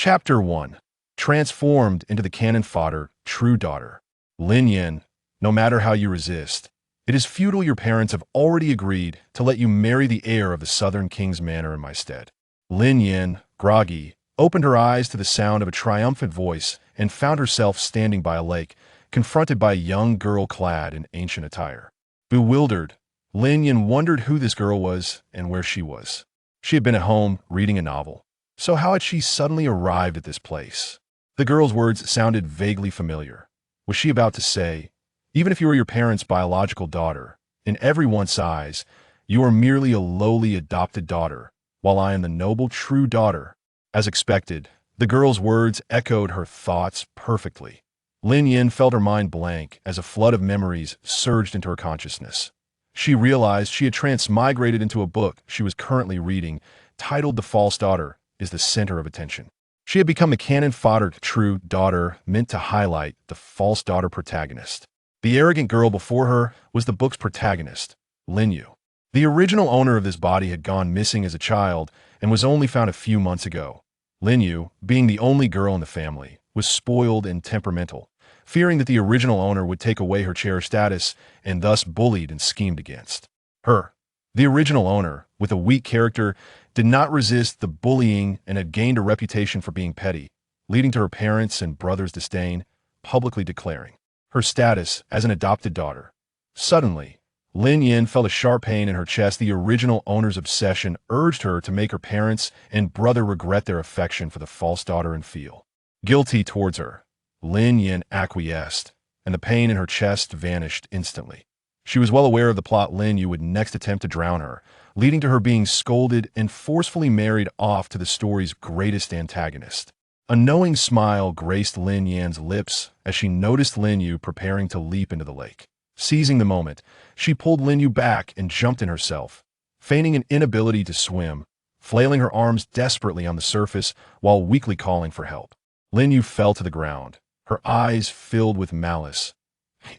Chapter 1. Transformed into the cannon fodder, true daughter. Lin Yin, no matter how you resist, it is futile. Your parents have already agreed to let you marry the heir of the Southern King's manor in my stead. Lin Yin, groggy, opened her eyes to the sound of a triumphant voice and found herself standing by a lake, confronted by a young girl clad in ancient attire. Bewildered, Lin Yin wondered who this girl was and where she was. She had been at home reading a novel. So how had she suddenly arrived at this place? The girl's words sounded vaguely familiar. Was she about to say, even if you were your parents' biological daughter, in everyone's eyes, you are merely a lowly adopted daughter, while I am the noble true daughter? As expected, the girl's words echoed her thoughts perfectly. Lin Yin felt her mind blank as a flood of memories surged into her consciousness. She realized she had transmigrated into a book she was currently reading, titled The False Daughter is the Center of Attention. She had become the cannon fodder true daughter, meant to highlight the false daughter protagonist. The arrogant girl before her was the book's protagonist, Lin Yu. The original owner of this body had gone missing as a child and was only found a few months ago. Lin Yu, being the only girl in the family, was spoiled and temperamental, fearing that the original owner would take away her cherished status and thus bullied and schemed against her. The original owner, with a weak character, did not resist the bullying and had gained a reputation for being petty, leading to her parents' and brother's disdain, publicly declaring her status as an adopted daughter. Suddenly, Lin Yin felt a sharp pain in her chest. The original owner's obsession urged her to make her parents and brother regret their affection for the false daughter and feel guilty towards her. Lin Yin acquiesced, and the pain in her chest vanished instantly. She was well aware of the plot. Lin Yu would next attempt to drown her, leading to her being scolded and forcefully married off to the story's greatest antagonist. A knowing smile graced Lin Yan's lips as she noticed Lin Yu preparing to leap into the lake. Seizing the moment, she pulled Lin Yu back and jumped in herself, feigning an inability to swim, flailing her arms desperately on the surface while weakly calling for help. Lin Yu fell to the ground, her eyes filled with malice.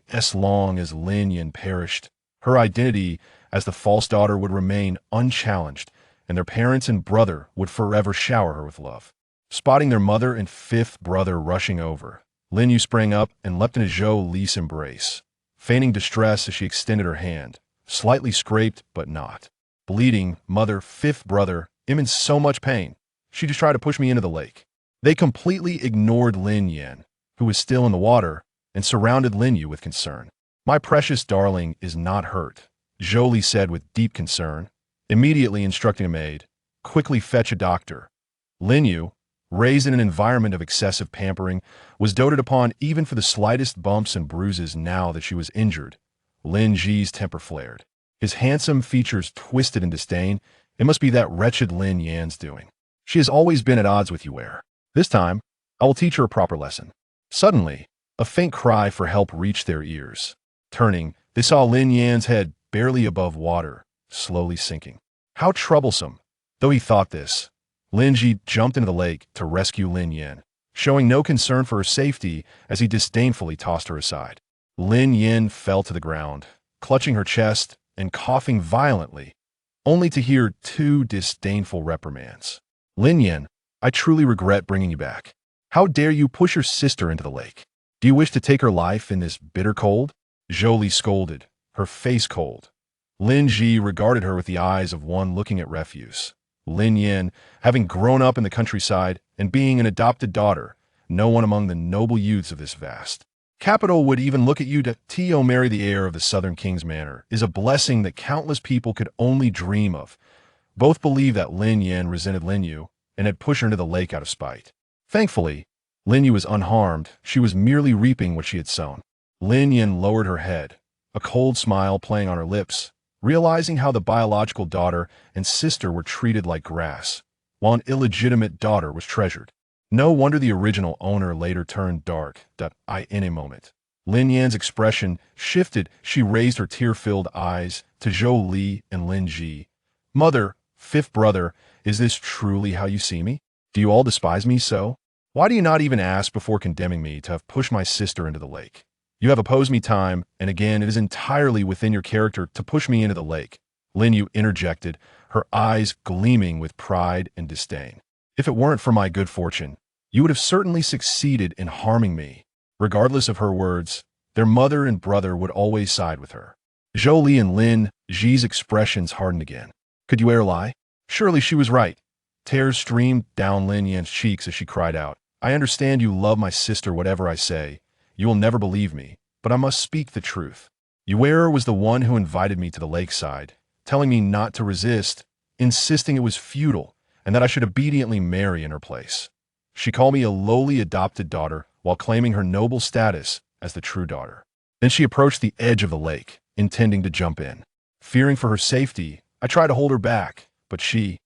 As long as Lin Yin perished, her identity as the false daughter would remain unchallenged, and their parents and brother would forever shower her with love. Spotting their mother and fifth brother rushing over, Lin Yu sprang up and leapt into Zhou Li's embrace, feigning distress as she extended her hand, slightly scraped but not. Bleeding, mother, fifth brother, I'm in so much pain. She just tried to push me into the lake. They completely ignored Lin Yin, who was still in the water, and surrounded Lin Yu with concern. My precious darling is not hurt, Zhou Li said with deep concern, immediately instructing a maid, quickly fetch a doctor. Lin Yu, raised in an environment of excessive pampering, was doted upon even for the slightest bumps and bruises. Now that she was injured, Lin Ji's temper flared. His handsome features twisted in disdain. It must be that wretched Lin Yan's doing. She has always been at odds with you, heir. This time, I will teach her a proper lesson. Suddenly, a faint cry for help reached their ears. Turning, they saw Lin Yan's head barely above water, slowly sinking. How troublesome! Though he thought this, Lin Ji jumped into the lake to rescue Lin Yin, showing no concern for her safety as he disdainfully tossed her aside. Lin Yin fell to the ground, clutching her chest and coughing violently, only to hear two disdainful reprimands. Lin Yin, I truly regret bringing you back. How dare you push your sister into the lake? Do you wish to take her life in this bitter cold? Zhou Li scolded, her face cold. Lin Ji regarded her with the eyes of one looking at refuse. Lin Yin, having grown up in the countryside and being an adopted daughter, no one among the noble youths of this vast capital would even look at you to marry the heir of the Southern King's manor is a blessing that countless people could only dream of. Both believed that Lin Yin resented Lin Yu and had pushed her into the lake out of spite. Thankfully, Lin Yu was unharmed. She was merely reaping what she had sown. Lin Yin lowered her head, a cold smile playing on her lips, realizing how the biological daughter and sister were treated like grass, while an illegitimate daughter was treasured. No wonder the original owner later turned dark. In a moment, Lin Yan's expression shifted. She raised her tear-filled eyes to Zhou Li and Lin Ji. Mother, fifth brother, is this truly how you see me? Do you all despise me so? Why do you not even ask before condemning me to have pushed my sister into the lake? You have opposed me time and again. It is entirely within your character to push me into the lake. Lin Yu interjected, her eyes gleaming with pride and disdain. If it weren't for my good fortune, you would have certainly succeeded in harming me. Regardless of her words, their mother and brother would always side with her. Jolie and Lin Ji's expressions hardened again. Could you e'er lie? Surely she was right. Tears streamed down Lin Yan's cheeks as she cried out, I understand you love my sister whatever I say. You will never believe me, but I must speak the truth. Yuera was the one who invited me to the lakeside, telling me not to resist, insisting it was futile, and that I should obediently marry in her place. She called me a lowly adopted daughter while claiming her noble status as the true daughter. Then she approached the edge of the lake, intending to jump in. Fearing for her safety, I tried to hold her back, but she...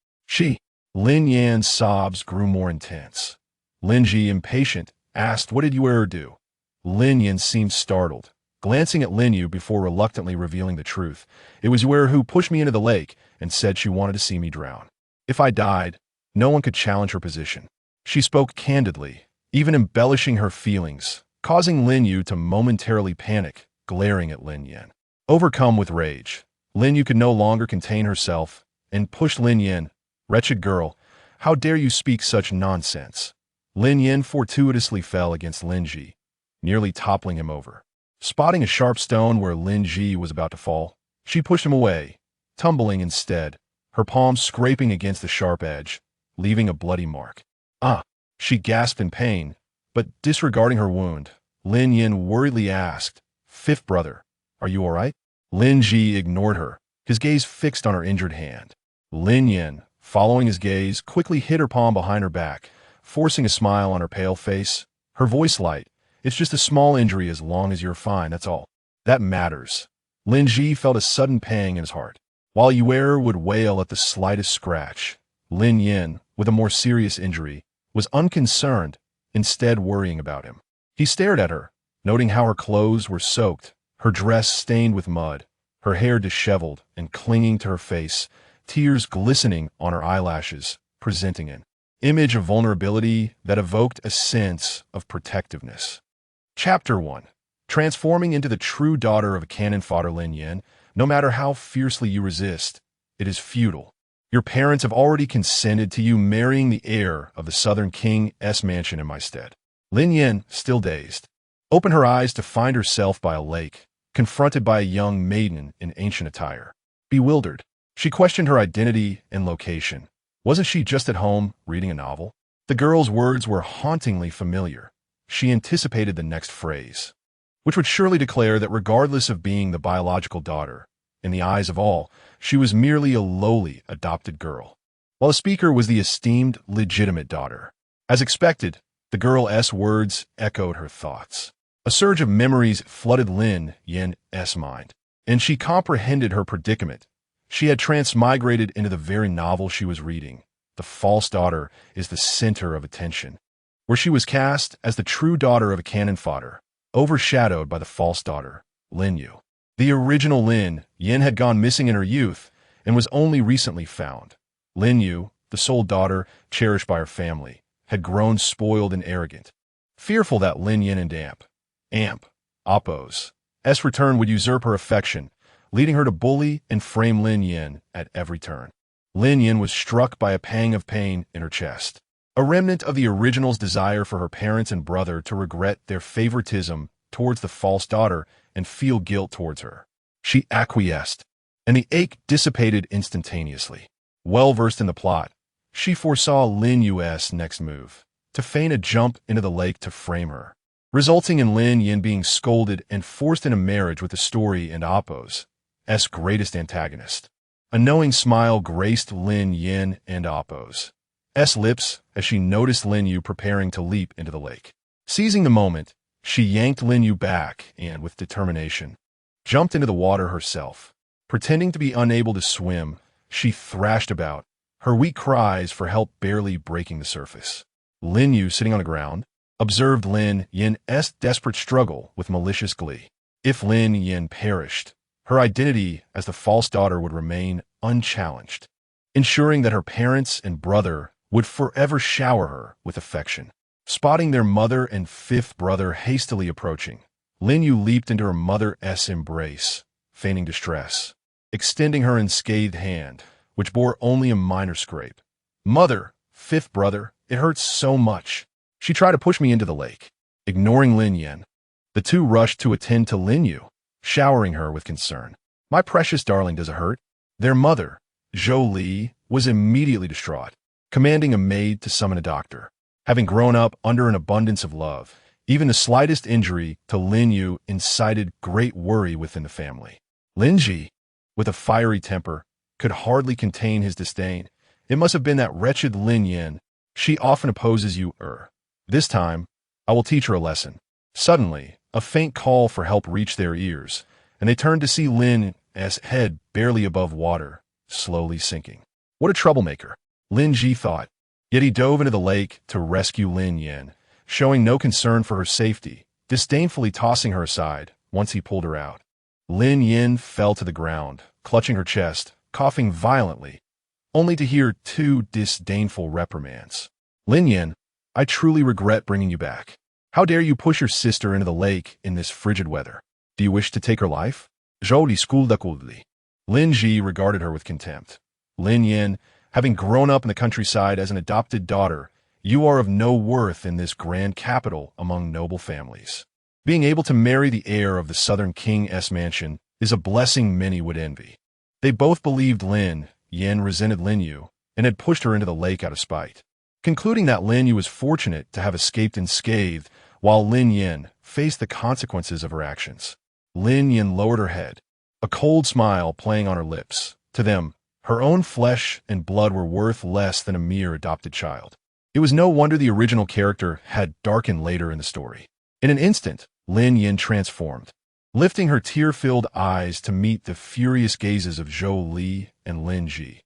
Lin Yan's sobs grew more intense. Lin Ji, impatient, asked, what did Yuera do? Lin Yan seemed startled, glancing at Lin Yu before reluctantly revealing the truth. It was Yuera who pushed me into the lake and said she wanted to see me drown. If I died, no one could challenge her position. She spoke candidly, even embellishing her feelings, causing Lin Yu to momentarily panic, glaring at Lin Yan. Overcome with rage, Lin Yu could no longer contain herself and pushed Lin Yan. Wretched girl, how dare you speak such nonsense? Lin Yan fortuitously fell against Lin Ji, nearly toppling him over. Spotting a sharp stone where Lin Ji was about to fall, she pushed him away, tumbling instead, her palms scraping against the sharp edge, leaving a bloody mark. Ah! She gasped in pain, but disregarding her wound, Lin Yan worriedly asked, Fifth brother, are you all right? Lin Ji ignored her, his gaze fixed on her injured hand. Lin Yan, following his gaze, quickly hid her palm behind her back, forcing a smile on her pale face, her voice light. It's just a small injury as long as you're fine, that's all. That matters. Lin Ji felt a sudden pang in his heart. While Yuera would wail at the slightest scratch, Lin Yan, with a more serious injury, was unconcerned, instead worrying about him. He stared at her, noting how her clothes were soaked, her dress stained with mud, her hair disheveled and clinging to her face, tears glistening on her eyelashes, presenting an image of vulnerability that evoked a sense of protectiveness. Chapter 1. Transforming into the true daughter of a cannon fodder Lin Yan, no matter how fiercely you resist, it is futile. Your parents have already consented to you marrying the heir of the Southern King's mansion in my stead. Lin Yan, still dazed, opened her eyes to find herself by a lake, confronted by a young maiden in ancient attire. Bewildered, she questioned her identity and location. Wasn't she just at home, reading a novel? The girl's words were hauntingly familiar. She anticipated the next phrase, which would surely declare that regardless of being the biological daughter, in the eyes of all, she was merely a lowly adopted girl, while the speaker was the esteemed legitimate daughter. As expected, the girl's words echoed her thoughts. A surge of memories flooded Lin Yan's mind, and she comprehended her predicament. She had transmigrated into the very novel she was reading. The false daughter is the center of attention, where she was cast as the true daughter of a cannon fodder, overshadowed by the false daughter, Lin Yu. The original Lin Yan had gone missing in her youth and was only recently found. Lin Yu, the sole daughter cherished by her family, had grown spoiled and arrogant, fearful that Lin Yan and Appo's return would usurp her affection, leading her to bully and frame Lin Yan at every turn. Lin Yan was struck by a pang of pain in her chest, a remnant of the original's desire for her parents and brother to regret their favoritism towards the false daughter and feel guilt towards her. She acquiesced, and the ache dissipated instantaneously. Well-versed in the plot, she foresaw Lin Yu's next move, to feign a jump into the lake to frame her, resulting in Lin Yan being scolded and forced into marriage with the story and Appo's greatest antagonist. A knowing smile graced Lin Yan and Appo's lips as she noticed Lin Yu preparing to leap into the lake. Seizing the moment, she yanked Lin Yu back and, with determination, jumped into the water herself. Pretending to be unable to swim, she thrashed about, her weak cries for help barely breaking the surface. Lin Yu, sitting on the ground, observed Lin Yan's desperate struggle with malicious glee. If Lin Yan perished, her identity as the false daughter would remain unchallenged, ensuring that her parents and brother would forever shower her with affection. Spotting their mother and fifth brother hastily approaching, Lin Yu leaped into her mother's embrace, feigning distress, extending her unscathed hand, which bore only a minor scrape. Mother, fifth brother, it hurts so much. She tried to push me into the lake. Ignoring Lin Yan, the two rushed to attend to Lin Yu, showering her with concern. My precious darling, does it hurt? Their mother, Zhou Li, was immediately distraught, commanding a maid to summon a doctor. Having grown up under an abundance of love, even the slightest injury to Lin Yu incited great worry within the family. Lin Ji, with a fiery temper, could hardly contain his disdain. It must have been that wretched Lin Yan. She often opposes you, This time, I will teach her a lesson. Suddenly, a faint call for help reached their ears, and they turned to see Lin's head barely above water, slowly sinking. What a troublemaker, Lin Ji thought. Yet he dove into the lake to rescue Lin Yan, showing no concern for her safety, disdainfully tossing her aside once he pulled her out. Lin Yan fell to the ground, clutching her chest, coughing violently, only to hear two disdainful reprimands. Lin Yan, I truly regret bringing you back. How dare you push your sister into the lake in this frigid weather? Do you wish to take her life? Joli skuldakuldi. Lin Ji regarded her with contempt. Lin Yan, having grown up in the countryside as an adopted daughter, you are of no worth in this grand capital among noble families. Being able to marry the heir of the Southern King's mansion is a blessing many would envy. They both believed Lin Yan resented Lin Yu and had pushed her into the lake out of spite. Concluding that Lin Yu was fortunate to have escaped unscathed, while Lin Yan faced the consequences of her actions. Lin Yan lowered her head, a cold smile playing on her lips. To them, her own flesh and blood were worth less than a mere adopted child. It was no wonder the original character had darkened later in the story. In an instant, Lin Yan transformed, lifting her tear-filled eyes to meet the furious gazes of Zhou Li and Lin Ji.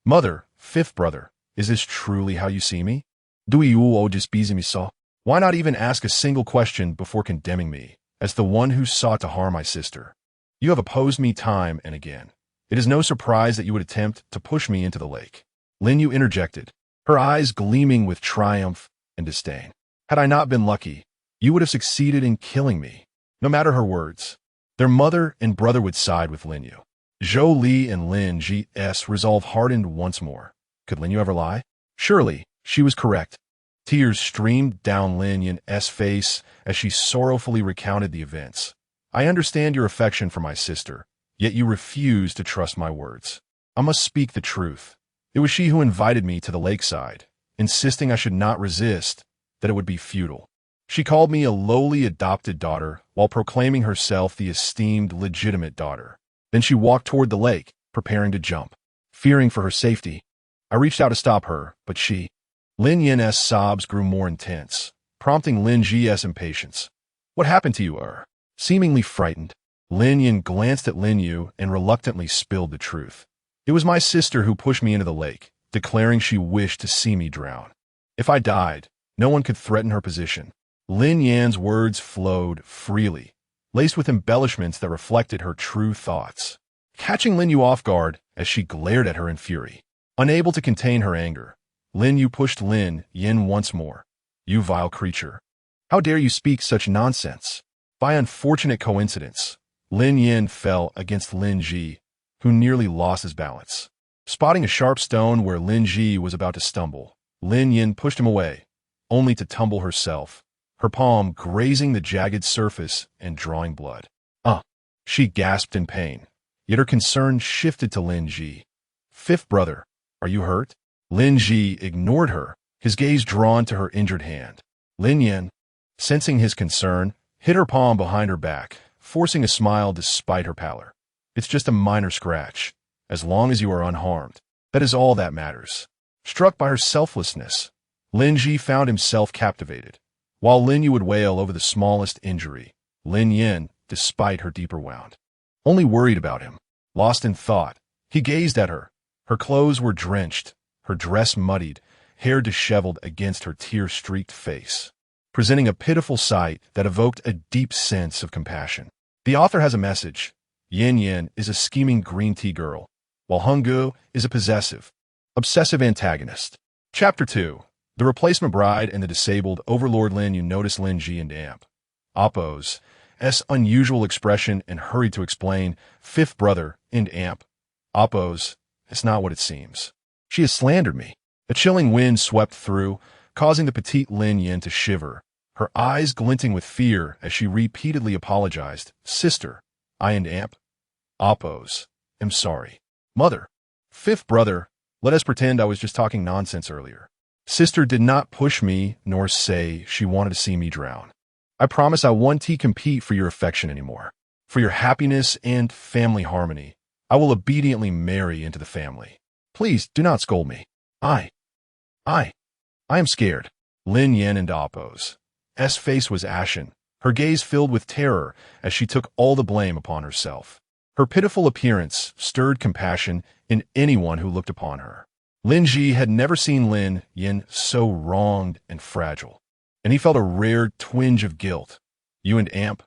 Mother, fifth brother, is this truly how you see me? Do you all just busy me so? Why not even ask a single question before condemning me as the one who sought to harm my sister? You have opposed me time and again. It is no surprise that you would attempt to push me into the lake. Lin Yu interjected, her eyes gleaming with triumph and disdain. Had I not been lucky, you would have succeeded in killing me. No matter her words, their mother and brother would side with Lin Yu. Zhou Li and Lin Ji's resolve hardened once more. Could Lin Yu ever lie? Surely, she was correct. Tears streamed down Lin Yan's face as she sorrowfully recounted the events. I understand your affection for my sister, yet you refuse to trust my words. I must speak the truth. It was she who invited me to the lakeside, insisting I should not resist, that it would be futile. She called me a lowly adopted daughter while proclaiming herself the esteemed legitimate daughter. Then she walked toward the lake, preparing to jump. Fearing for her safety, I reached out to stop her, but she... Lin Yan's sobs grew more intense, prompting Lin Ji's impatience. What happened to you, Seemingly frightened, Lin Yan glanced at Lin Yu and reluctantly spilled the truth. It was my sister who pushed me into the lake, declaring she wished to see me drown. If I died, no one could threaten her position. Lin Yan's words flowed freely, laced with embellishments that reflected her true thoughts. Catching Lin Yu off guard as she glared at her in fury. Unable to contain her anger, Lin Yu pushed Lin Yan once more. You vile creature. How dare you speak such nonsense? By unfortunate coincidence, Lin Yan fell against Lin Ji, who nearly lost his balance. Spotting a sharp stone where Lin Ji was about to stumble, Lin Yan pushed him away, only to tumble herself, her palm grazing the jagged surface and drawing blood. She gasped in pain, yet her concern shifted to Lin Ji. Fifth brother, are you hurt? Lin Ji ignored her, his gaze drawn to her injured hand. Lin Yan, sensing his concern, hid her palm behind her back, forcing a smile despite her pallor. It's just a minor scratch. As long as you are unharmed, that is all that matters. Struck by her selflessness, Lin Ji found himself captivated. While Lin Yu would wail over the smallest injury, Lin Yan, despite her deeper wound, only worried about him. Lost in thought, he gazed at her. Her clothes were drenched, her dress muddied, hair disheveled against her tear-streaked face, presenting a pitiful sight that evoked a deep sense of compassion. The author has a message. Yin Yin is a scheming green tea girl, while Hunggu is a possessive, obsessive antagonist. Chapter 2. The Replacement Bride and the Disabled Overlord. Lin Yu noticed Lin Ji and Amp Appo's unusual expression and hurried to explain, fifth brother, and Amp Appo's, it's not what it seems. She has slandered me. A chilling wind swept through, causing the petite Lin Yin to shiver, her eyes glinting with fear as she repeatedly apologized. Sister, I and Amp, Oppos, am sorry. Mother, fifth brother, let us pretend I was just talking nonsense earlier. Sister did not push me nor say she wanted to see me drown. I promise I won't compete for your affection anymore. For your happiness and family harmony, I will obediently marry into the family. Please do not scold me. I am scared. Lin Yin and Oppos' face was ashen, her gaze filled with terror as she took all the blame upon herself. Her pitiful appearance stirred compassion in anyone who looked upon her. Lin Ji had never seen Lin Yin so wronged and fragile, and he felt a rare twinge of guilt. You and Amp,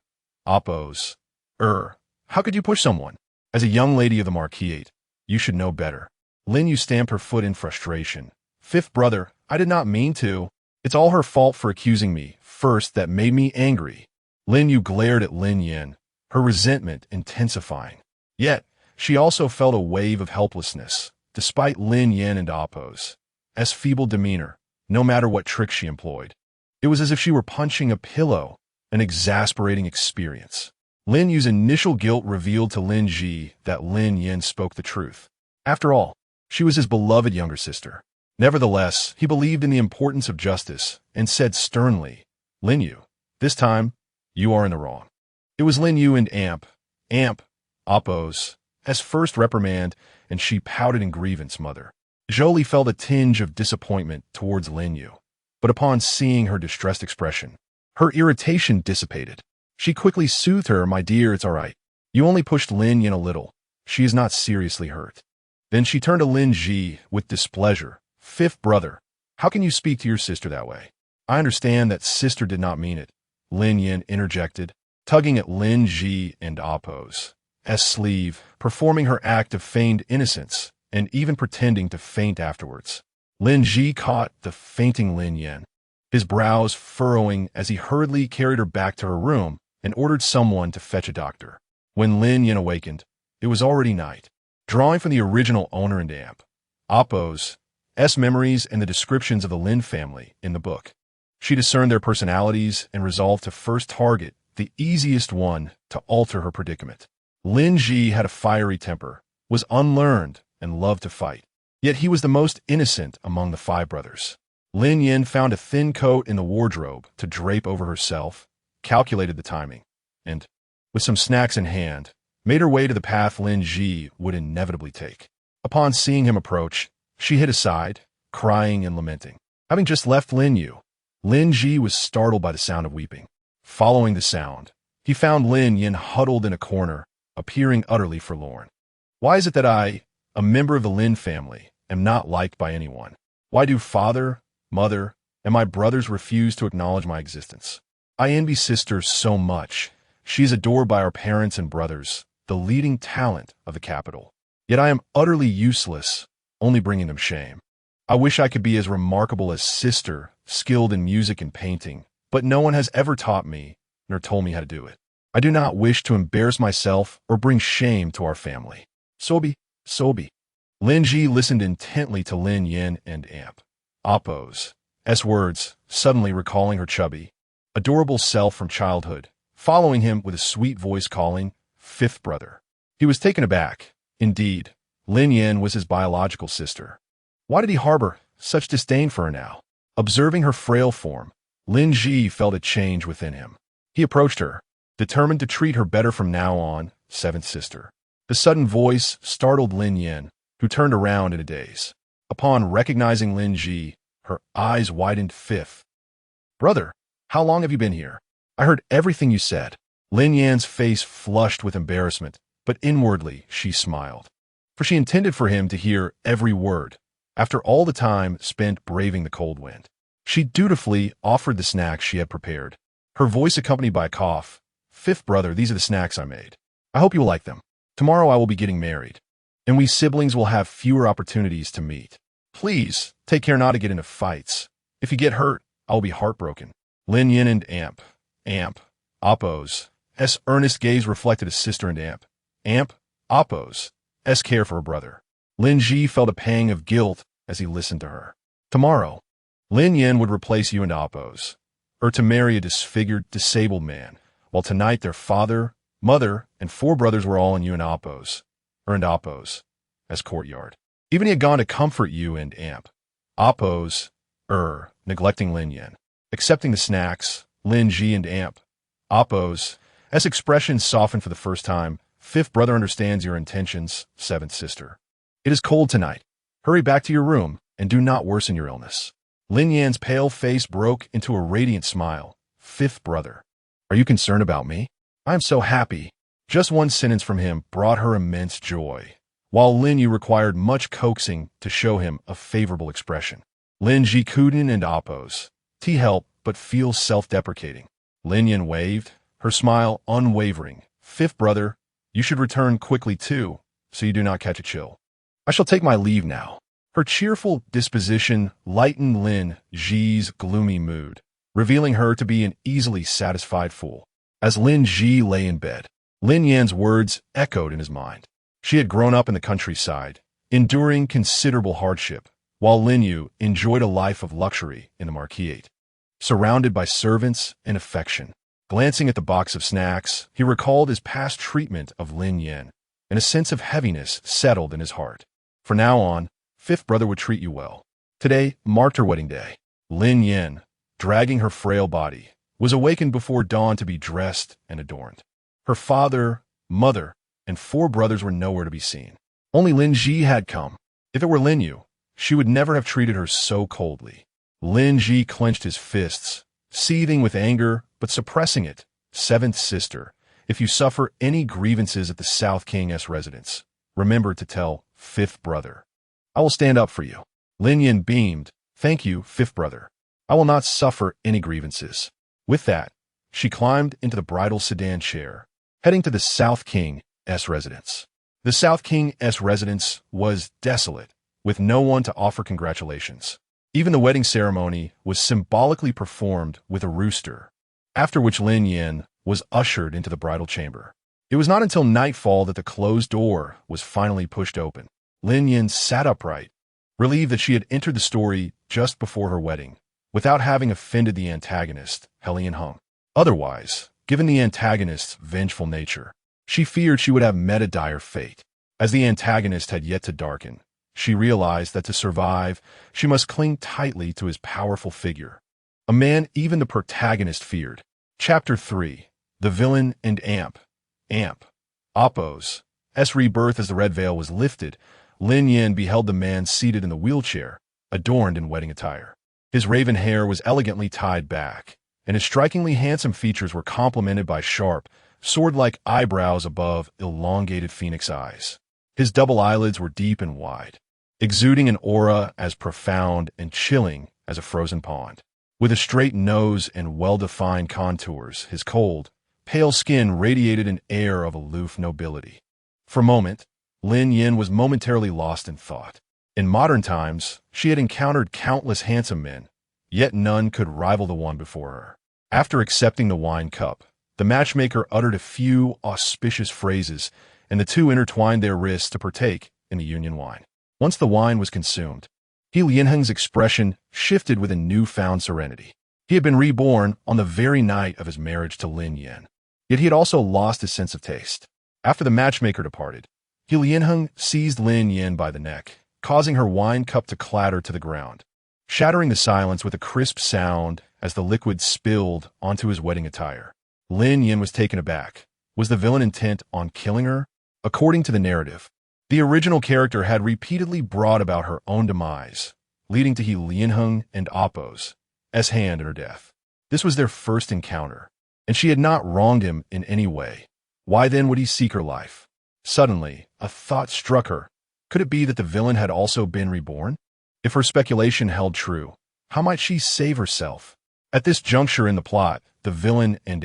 Oppos, how could you push someone? As a young lady of the Marquisate, you should know better. Lin Yu stamped her foot in frustration. Fifth brother, I did not mean to. It's all her fault for accusing me first that made me angry. Lin Yu glared at Lin Yin, her resentment intensifying. Yet, she also felt a wave of helplessness, despite Lin Yin and Oppos' feeble demeanor, no matter what trick she employed. It was as if she were punching a pillow, an exasperating experience. Lin Yu's initial guilt revealed to Lin Ji that Lin Yin spoke the truth. After all, she was his beloved younger sister. Nevertheless, he believed in the importance of justice and said sternly, Lin Yu, this time, you are in the wrong. It was Lin Yu and Amp, Oppos' first reprimand, and she pouted in grievance. Mother Jolie felt a tinge of disappointment towards Lin Yu, but upon seeing her distressed expression, her irritation dissipated. She quickly soothed her. My dear, it's all right. You only pushed Lin Yin a little. She is not seriously hurt. Then she turned to Lin Ji with displeasure. Fifth brother, how can you speak to your sister that way? I understand that sister did not mean it, Lin Yin interjected, tugging at Lin Ji and Oppos' sleeve, performing her act of feigned innocence, and even pretending to faint afterwards. Lin Ji caught the fainting Lin Yin, his brows furrowing as he hurriedly carried her back to her room and ordered someone to fetch a doctor. When Lin Yin awakened, it was already night. Drawing from the original owner and Amp, Oppos' memories and the descriptions of the Lin family in the book, she discerned their personalities and resolved to first target the easiest one to alter her predicament. Lin Ji had a fiery temper, was unlearned, and loved to fight. Yet he was the most innocent among the five brothers. Lin Yin found a thin coat in the wardrobe to drape over herself, calculated the timing, and, with some snacks in hand, made her way to the path Lin Ji would inevitably take. Upon seeing him approach, she hid aside, crying and lamenting. Having just left Lin Yu, Lin Ji was startled by the sound of weeping. Following the sound, he found Lin Yin huddled in a corner, appearing utterly forlorn. Why is it that I, a member of the Lin family, am not liked by anyone? Why do father, mother, and my brothers refuse to acknowledge my existence? I envy sister so much. She is adored by our parents and brothers, the leading talent of the capital. Yet I am utterly useless, only bringing them shame. I wish I could be as remarkable as sister, skilled in music and painting, but no one has ever taught me, nor told me how to do it. I do not wish to embarrass myself or bring shame to our family. Sobi. Lin Ji listened intently to Lin Yin and Amp, Oppos' words, suddenly recalling her chubby, adorable self from childhood, following him with a sweet voice calling, fifth brother. He was taken aback. Indeed, Lin Yin was his biological sister. Why did he harbor such disdain for her now? Observing her frail form, Lin Ji felt a change within him. He approached her, determined to treat her better from now on, seventh sister. The sudden voice startled Lin Yin, who turned around in a daze. Upon recognizing Lin Ji, her eyes widened. Fifth brother, how long have you been here? I heard everything you said. Lin Yan's face flushed with embarrassment, but inwardly she smiled, for she intended for him to hear every word. After all the time spent braving the cold wind, she dutifully offered the snacks she had prepared, her voice accompanied by a cough. Fifth brother, these are the snacks I made. I hope you will like them. Tomorrow I will be getting married, and we siblings will have fewer opportunities to meet. Please, take care not to get into fights. If you get hurt, I will be heartbroken. Lin Yin and Amp, Oppos' earnest gaze reflected his sister and Amp, Oppos' care for her brother. Lin Ji felt a pang of guilt as he listened to her. Tomorrow, Lin Yin would replace you and Apo's, or to marry a disfigured, disabled man, while tonight their father, mother, and 4 brothers were all in you and Apo's, as courtyard. Even he had gone to comfort you and Apo's, neglecting Lin Yin. Accepting the snacks, Lin Ji and Apo's, as expressions softened for the first time. 5th brother understands your intentions, 7th sister. It is cold tonight. Hurry back to your room and do not worsen your illness. Lin Yan's pale face broke into a radiant smile. 5th brother. Are you concerned about me? I am so happy. Just one sentence from him brought her immense joy, while Lin Yu required much coaxing to show him a favorable expression. Lin Ji Kuden and Apo's. T help, but feels self-deprecating. Lin Yin waved, her smile unwavering. 5th brother, you should return quickly too, so you do not catch a chill. I shall take my leave now. Her cheerful disposition lightened Lin Ji's gloomy mood, revealing her to be an easily satisfied fool. As Lin Ji lay in bed, Lin Yan's words echoed in his mind. She had grown up in the countryside, enduring considerable hardship, while Lin Yu enjoyed a life of luxury in the marquisate. Surrounded by servants and affection, glancing at the box of snacks, he recalled his past treatment of Lin Yin, and a sense of heaviness settled in his heart. From now on, 5th brother would treat you well. Today marked her wedding day. Lin Yin, dragging her frail body, was awakened before dawn to be dressed and adorned. Her father, mother, and 4 brothers were nowhere to be seen. Only Lin Ji had come. If it were Lin Yu, she would never have treated her so coldly. Lin Ji clenched his fists, seething with anger, but suppressing it. 7th sister, if you suffer any grievances at the South King's residence, remember to tell 5th brother. I will stand up for you. Lin Yin beamed. Thank you, 5th brother. I will not suffer any grievances. With that, she climbed into the bridal sedan chair, heading to the South King's residence. The South King's residence was desolate, with no one to offer congratulations. Even the wedding ceremony was symbolically performed with a rooster, after which Lin Yin was ushered into the bridal chamber. It was not until nightfall that the closed door was finally pushed open. Lin Yin sat upright, relieved that she had entered the story just before her wedding, without having offended the antagonist, Helian Hung. Otherwise, given the antagonist's vengeful nature, she feared she would have met a dire fate. As the antagonist had yet to darken, she realized that to survive, she must cling tightly to his powerful figure, a man even the protagonist feared. Chapter 3. The Villain and Apo's rebirth. As the red veil was lifted, Lin Yin beheld the man seated in the wheelchair, adorned in wedding attire. His raven hair was elegantly tied back, and his strikingly handsome features were complemented by sharp, sword-like eyebrows above elongated phoenix eyes. His double eyelids were deep and wide, exuding an aura as profound and chilling as a frozen pond. With a straight nose and well-defined contours, his cold, pale skin radiated an air of aloof nobility. For a moment, Lin Yin was momentarily lost in thought. In modern times, she had encountered countless handsome men, yet none could rival the one before her. After accepting the wine cup, the matchmaker uttered a few auspicious phrases, and the two intertwined their wrists to partake in the union wine. Once the wine was consumed, He Lianheng's expression shifted with a newfound serenity. He had been reborn on the very night of his marriage to Lin Yin, yet he had also lost his sense of taste. After the matchmaker departed, He Lianheng seized Lin Yin by the neck, causing her wine cup to clatter to the ground, shattering the silence with a crisp sound as the liquid spilled onto his wedding attire. Lin Yin was taken aback. Was the villain intent on killing her? According to the narrative, the original character had repeatedly brought about her own demise, leading to He Lianheng and Apo's hand in her death. This was their first encounter, and she had not wronged him in any way. Why then would he seek her life? Suddenly, a thought struck her. Could it be that the villain had also been reborn? If her speculation held true, how might she save herself? At this juncture in the plot, the villain and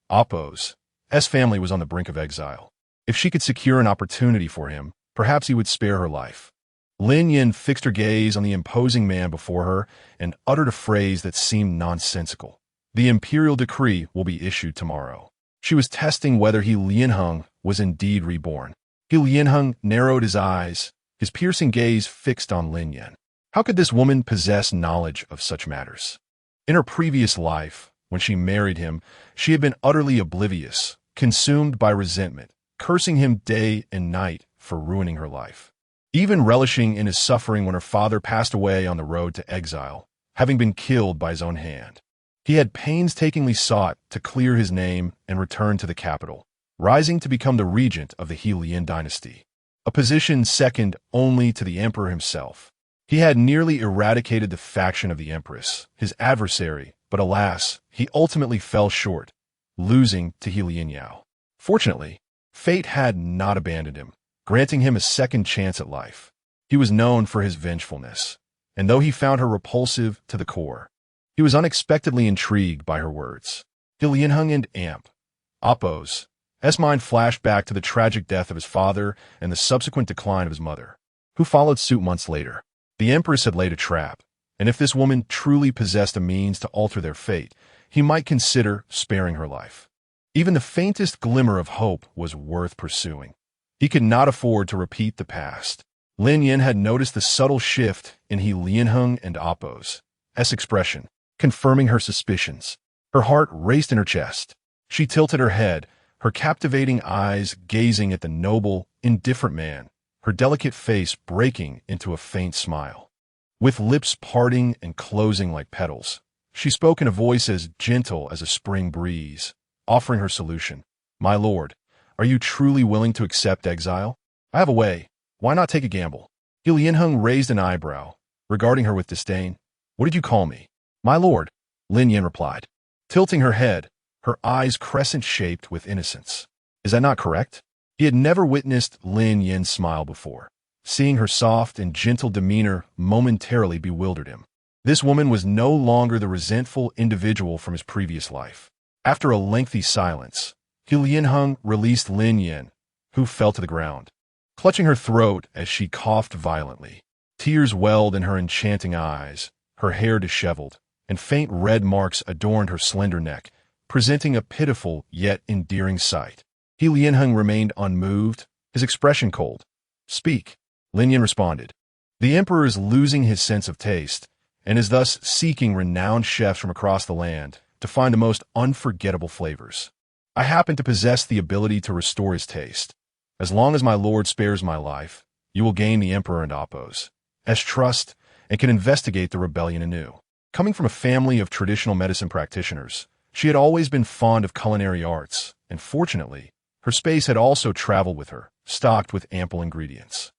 Apo's family was on the brink of exile. If she could secure an opportunity for him, perhaps he would spare her life. Lin Yin fixed her gaze on the imposing man before her and uttered a phrase that seemed nonsensical. The imperial decree will be issued tomorrow. She was testing whether He Lianheng was indeed reborn. He Lianheng narrowed his eyes, his piercing gaze fixed on Lin Yin. How could this woman possess knowledge of such matters? In her previous life, when she married him, she had been utterly oblivious, consumed by resentment, cursing him day and night for ruining her life, even relishing in his suffering when her father passed away on the road to exile, having been killed by his own hand. He had painstakingly sought to clear his name and return to the capital, rising to become the regent of the Lian dynasty, a position second only to the emperor himself. He had nearly eradicated the faction of the empress, his adversary, but alas, he ultimately fell short, losing to Lian Yao. Fortunately, fate had not abandoned him, granting him a second chance at life. He was known for his vengefulness, and though he found her repulsive to the core, he was unexpectedly intrigued by her words. Lianheng and Amp, Oppos, S. mind flashed back to the tragic death of his father and the subsequent decline of his mother, who followed suit months later. The empress had laid a trap, and if this woman truly possessed a means to alter their fate, he might consider sparing her life. Even the faintest glimmer of hope was worth pursuing. He could not afford to repeat the past. Lin Yin had noticed the subtle shift in Lianheng and Oppos' expression, confirming her suspicions. Her heart raced in her chest. She tilted her head, her captivating eyes gazing at the noble, indifferent man, her delicate face breaking into a faint smile. With lips parting and closing like petals, she spoke in a voice as gentle as a spring breeze, offering her solution. "My lord, are you truly willing to accept exile? I have a way. Why not take a gamble?" Lianheng raised an eyebrow, regarding her with disdain. "What did you call me?" "My lord," Lin Yin replied, tilting her head, her eyes crescent-shaped with innocence. "Is that not correct?" He had never witnessed Lin Yin smile before. Seeing her soft and gentle demeanor momentarily bewildered him. This woman was no longer the resentful individual from his previous life. After a lengthy silence, Lianheng released Lin Yin, who fell to the ground, clutching her throat as she coughed violently. Tears welled in her enchanting eyes, her hair disheveled, and faint red marks adorned her slender neck, presenting a pitiful yet endearing sight. Lianheng remained unmoved, his expression cold. "Speak," Lin Yin responded. "The emperor is losing his sense of taste, and is thus seeking renowned chefs from across the land to find the most unforgettable flavors. I happen to possess the ability to restore his taste. As long as my lord spares my life, you will gain the emperor and Oppos' trust and can investigate the rebellion anew." Coming from a family of traditional medicine practitioners, she had always been fond of culinary arts, and fortunately, her space had also traveled with her, stocked with ample ingredients.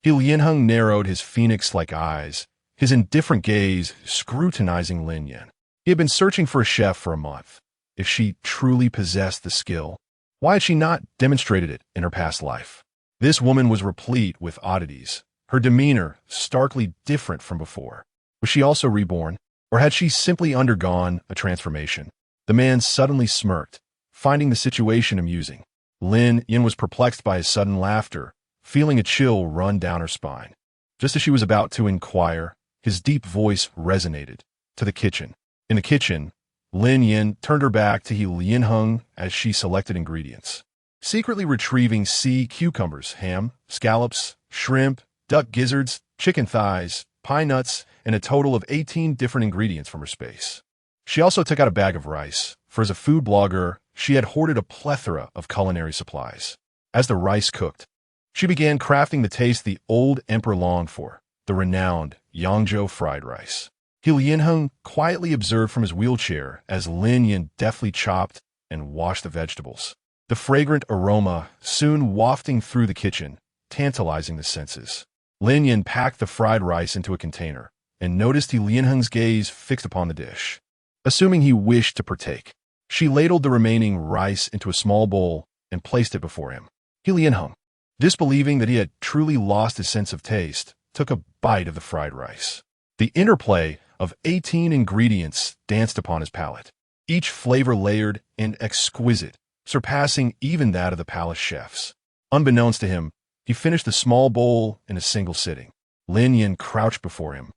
Lianheng narrowed his phoenix-like eyes, his indifferent gaze scrutinizing Lin Yin. He had been searching for a chef for a month. If she truly possessed the skill, why had she not demonstrated it in her past life? This woman was replete with oddities, her demeanor starkly different from before. Was she also reborn, or had she simply undergone a transformation? The man suddenly smirked, finding the situation amusing. Lin Yin was perplexed by his sudden laughter, feeling a chill run down her spine. Just as she was about to inquire, his deep voice resonated. "To the kitchen." In the kitchen, Lin Yin turned her back to Lianheng as she selected ingredients. Secretly retrieving sea cucumbers, ham, scallops, shrimp, duck gizzards, chicken thighs, pine nuts, and a total of 18 different ingredients from her space. She also took out a bag of rice, for as a food blogger, she had hoarded a plethora of culinary supplies. As the rice cooked, she began crafting the taste the old emperor longed for, the renowned Yangzhou fried rice. Lianheng quietly observed from his wheelchair as Lin Yin deftly chopped and washed the vegetables. The fragrant aroma soon wafting through the kitchen, tantalizing the senses. Lin Yin packed the fried rice into a container and noticed Lianheng's gaze fixed upon the dish. Assuming he wished to partake, she ladled the remaining rice into a small bowl and placed it before him. Lianheng, disbelieving that he had truly lost his sense of taste, took a bite of the fried rice. The interplay of 18 ingredients danced upon his palate, each flavor layered and exquisite, surpassing even that of the palace chefs. Unbeknownst to him, he finished the small bowl in a single sitting. Lin Yin crouched before him,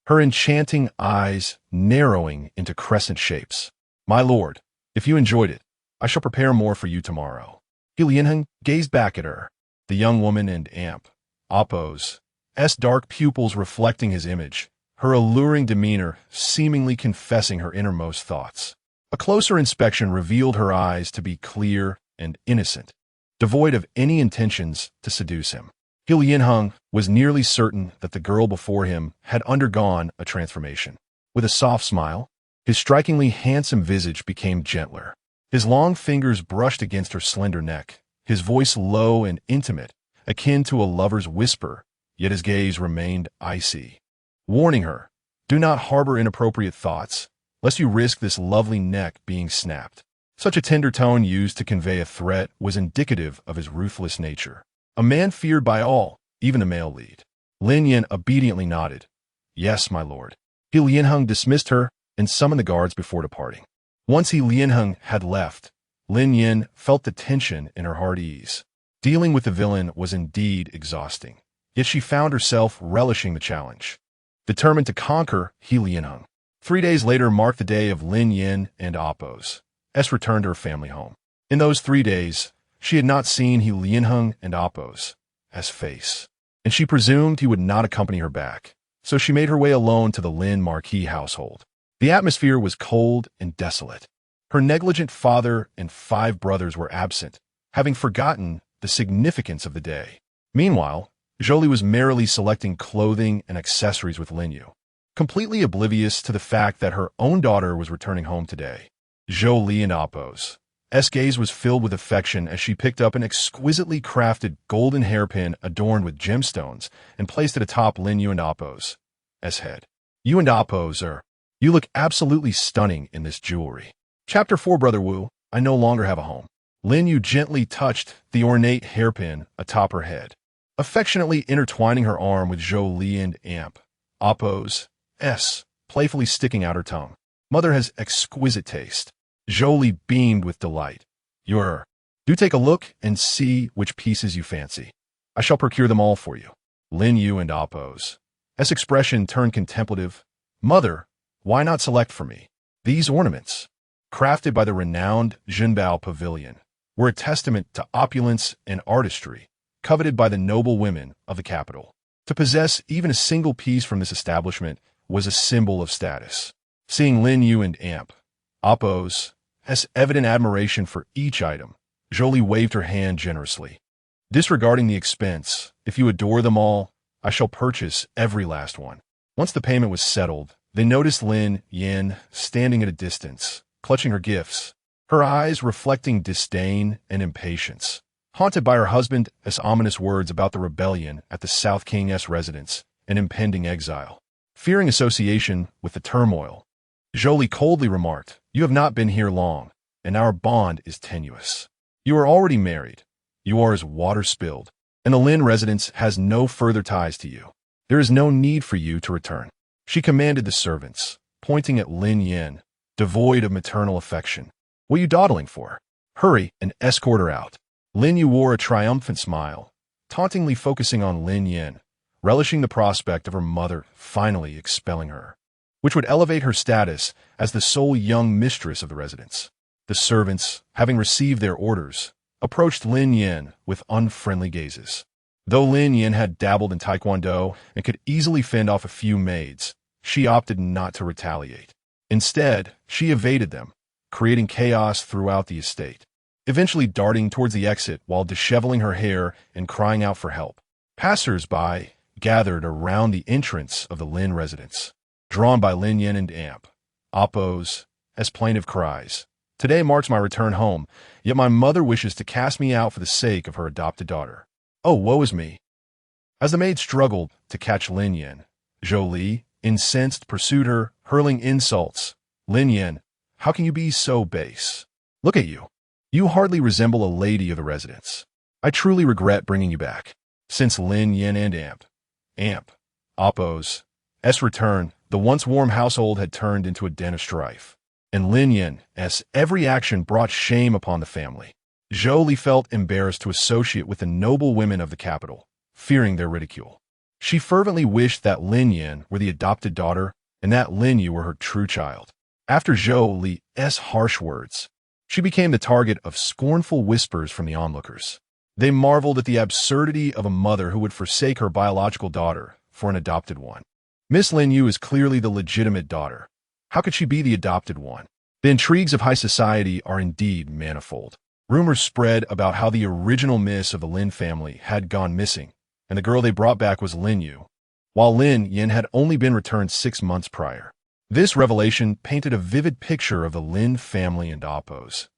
her enchanting eyes narrowing into crescent shapes. "My lord, if you enjoyed it, I shall prepare more for you tomorrow." Lianheng gazed back at her. The young woman and Amp, Oppos, dark pupils reflecting his image, her alluring demeanor seemingly confessing her innermost thoughts. A closer inspection revealed her eyes to be clear and innocent, devoid of any intentions to seduce him. He Lianheng was nearly certain that the girl before him had undergone a transformation. With a soft smile, his strikingly handsome visage became gentler. His long fingers brushed against her slender neck, his voice low and intimate, akin to a lover's whisper, yet his gaze remained icy, warning her, "Do not harbor inappropriate thoughts, lest you risk this lovely neck being snapped." Such a tender tone used to convey a threat was indicative of his ruthless nature. A man feared by all, even the male lead. Lin Yin obediently nodded. "Yes, my lord." He Lianheng dismissed her and summoned the guards before departing. Once He Lianheng had left, Lin Yin felt the tension in her heart ease. Dealing with the villain was indeed exhausting, yet she found herself relishing the challenge, determined to conquer He Lianheng. 3 days later marked the day of Lin Yin and Appo's return to her family home. In those 3 days, she had not seen He Lianheng and Appo's face, and she presumed he would not accompany her back, so she made her way alone to the Lin Marquis household. The atmosphere was cold and desolate. Her negligent father and 5 brothers were absent, having forgotten the significance of the day. Meanwhile, Jolie was merrily selecting clothing and accessories with Lin Yu, completely oblivious to the fact that her own daughter was returning home today. Jolie and Appo's gaze was filled with affection as she picked up an exquisitely crafted golden hairpin adorned with gemstones and placed it atop Lin Yu and Appo's head. "You and Appo's you look absolutely stunning in this jewelry." Chapter 4 Brother Wu, I no longer have a home. Lin Yu gently touched the ornate hairpin atop her head, affectionately intertwining her arm with Jolie and Appo's playfully sticking out her tongue. "Mother has exquisite taste." Jolie beamed with delight. Do take a look and see which pieces you fancy. I shall procure them all for you." Lin Yu and Appo's expression turned contemplative. "Mother, why not select for me? These ornaments, crafted by the renowned Junbao Pavilion, were a testament to opulence and artistry, coveted by the noble women of the capital. To possess even a single piece from this establishment was a symbol of status." Seeing Lin Yu and Appo's evident admiration for each item, Jolie waved her hand generously. "Disregarding the expense, if you adore them all, I shall purchase every last one." Once the payment was settled, they noticed Lin Yin standing at a distance, clutching her gifts, her eyes reflecting disdain and impatience. Haunted by her husband's ominous words about the rebellion at the South King's residence and impending exile, fearing association with the turmoil, Jolie coldly remarked, "You have not been here long, and our bond is tenuous. You are already married. You are as water spilled, and the Lin residence has no further ties to you. There is no need for you to return." She commanded the servants, pointing at Lin Yin, devoid of maternal affection. "What are you dawdling for? Hurry and escort her out." Lin Yu wore a triumphant smile, tauntingly focusing on Lin Yin, relishing the prospect of her mother finally expelling her, which would elevate her status as the sole young mistress of the residence. The servants, having received their orders, approached Lin Yin with unfriendly gazes. Though Lin Yin had dabbled in taekwondo and could easily fend off a few maids, she opted not to retaliate. Instead, she evaded them, creating chaos throughout the estate, eventually darting towards the exit while disheveling her hair and crying out for help. Passers-by gathered around the entrance of the Lin residence, drawn by Lin Yin and Appo's plaintive cries. "Today marks my return home, yet my mother wishes to cast me out for the sake of her adopted daughter. Oh, woe is me." As the maid struggled to catch Lin Yin, Jolie, incensed, pursued her, hurling insults. "Lin Yin, how can you be so base? Look at you. You hardly resemble a lady of the residence. I truly regret bringing you back." Since Lin Yin and Appo's return, the once warm household had turned into a den of strife, and Lin Yin's every action brought shame upon the family. Jolie felt embarrassed to associate with the noble women of the capital, fearing their ridicule. She fervently wished that Lin Yin were the adopted daughter and that Lin Yu were her true child. After Jolie's harsh words, she became the target of scornful whispers from the onlookers. They marveled at the absurdity of a mother who would forsake her biological daughter for an adopted one. Miss Lin Yu is clearly the legitimate daughter. How could she be the adopted one? The intrigues of high society are indeed manifold. Rumors spread about how the original miss of the Lin family had gone missing, and the girl they brought back was Lin Yu, while Lin Yin had only been returned 6 months prior. This revelation painted a vivid picture of the Lin family and Appo's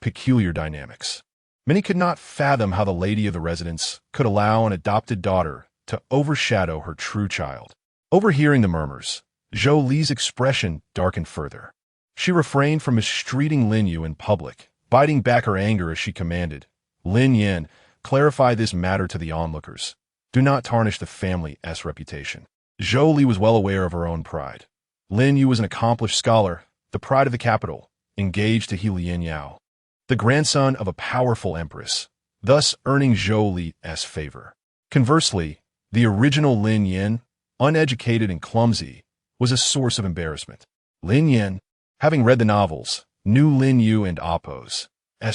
peculiar dynamics. Many could not fathom how the lady of the residence could allow an adopted daughter to overshadow her true child. Overhearing the murmurs, Zhou Li's expression darkened further. She refrained from mistreating Lin Yu in public, biting back her anger as she commanded, "Lin Yin, clarify this matter to the onlookers. Do not tarnish the family's reputation." Zhou Li was well aware of her own pride. Lin Yu was an accomplished scholar, the pride of the capital, engaged to He Lin Yao, the grandson of a powerful empress, thus earning Zhou Li's favor. Conversely, the original Lin Yin, uneducated and clumsy, was a source of embarrassment. Lin Yin, having read the novels, knew Lin Yu and Appo's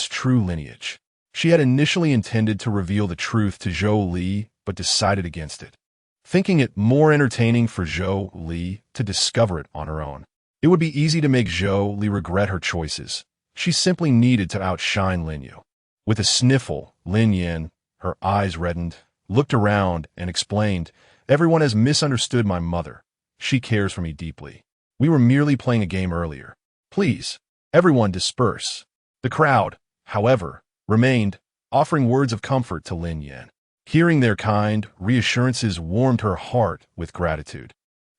true lineage. She had initially intended to reveal the truth to Zhou Li, but decided against it, thinking it more entertaining for Zhou Li to discover it on her own. It would be easy to make Zhou Li regret her choices. She simply needed to outshine Lin Yu. With a sniffle, Lin Yin, her eyes reddened, looked around and explained, "Everyone has misunderstood my mother. She cares for me deeply. We were merely playing a game earlier. Please, everyone disperse." The crowd, however, remained, offering words of comfort to Lin Yin. Hearing their kind reassurances warmed her heart with gratitude,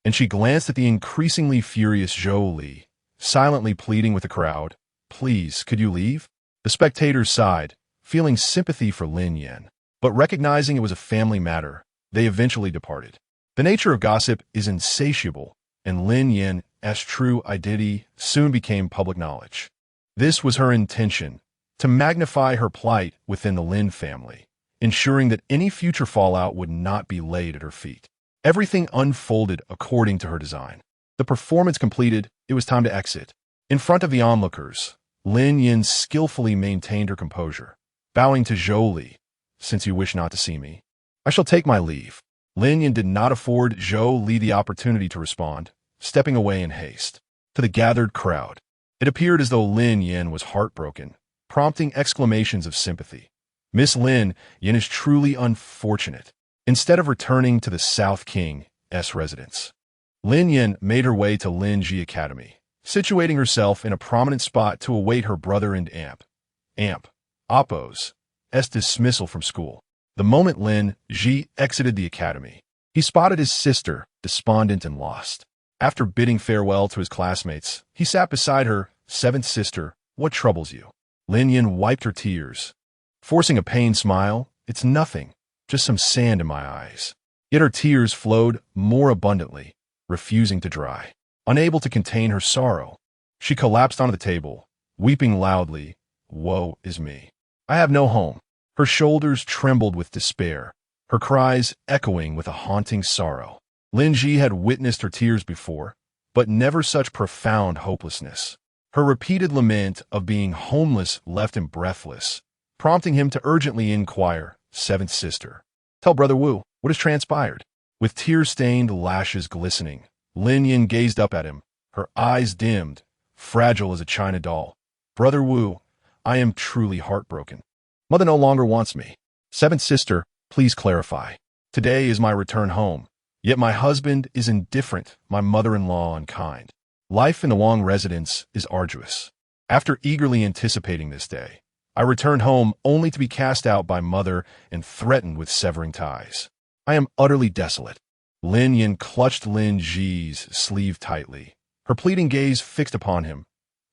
and she glanced at the increasingly furious Zhou Li, silently pleading with the crowd, "Please, could you leave?" The spectators sighed, feeling sympathy for Lin Yin, but recognizing it was a family matter, they eventually departed. The nature of gossip is insatiable, and Lin Yin's true identity soon became public knowledge. This was her intention, to magnify her plight within the Lin family, ensuring that any future fallout would not be laid at her feet. Everything unfolded according to her design. The performance completed, it was time to exit. In front of the onlookers, Lin Yin skillfully maintained her composure, bowing to Zhou Li, "Since you wish not to see me, I shall take my leave." Lin Yin did not afford Zhou Li the opportunity to respond, stepping away in haste. To the gathered crowd, it appeared as though Lin Yin was heartbroken, prompting exclamations of sympathy. Miss Lin Yin is truly unfortunate. Instead of returning to the South King's residence, Lin Yin made her way to Lin Ji Academy, situating herself in a prominent spot to await her brother and Appo's dismissal from school. The moment Lin Ji exited the academy, he spotted his sister, despondent and lost. After bidding farewell to his classmates, he sat beside her. "Seventh sister, what troubles you?" Lin Yin wiped her tears, forcing a pained smile. "It's nothing, just some sand in my eyes." Yet her tears flowed more abundantly, refusing to dry. Unable to contain her sorrow, she collapsed onto the table, weeping loudly. "Woe is me. I have no home." Her shoulders trembled with despair, her cries echoing with a haunting sorrow. Lin Ji had witnessed her tears before, but never such profound hopelessness. Her repeated lament of being homeless left him breathless, prompting him to urgently inquire, "Seventh sister, tell Brother Wu what has transpired." With tear-stained lashes glistening, Lin Yin gazed up at him, her eyes dimmed, fragile as a china doll. "Brother Wu, I am truly heartbroken. Mother no longer wants me. Seventh sister, please clarify. Today is my return home, yet my husband is indifferent, my mother-in-law unkind. Life in the Wang residence is arduous. After eagerly anticipating this day, I returned home only to be cast out by mother and threatened with severing ties. I am utterly desolate." Lin Yin clutched Lin Ji's sleeve tightly, her pleading gaze fixed upon him.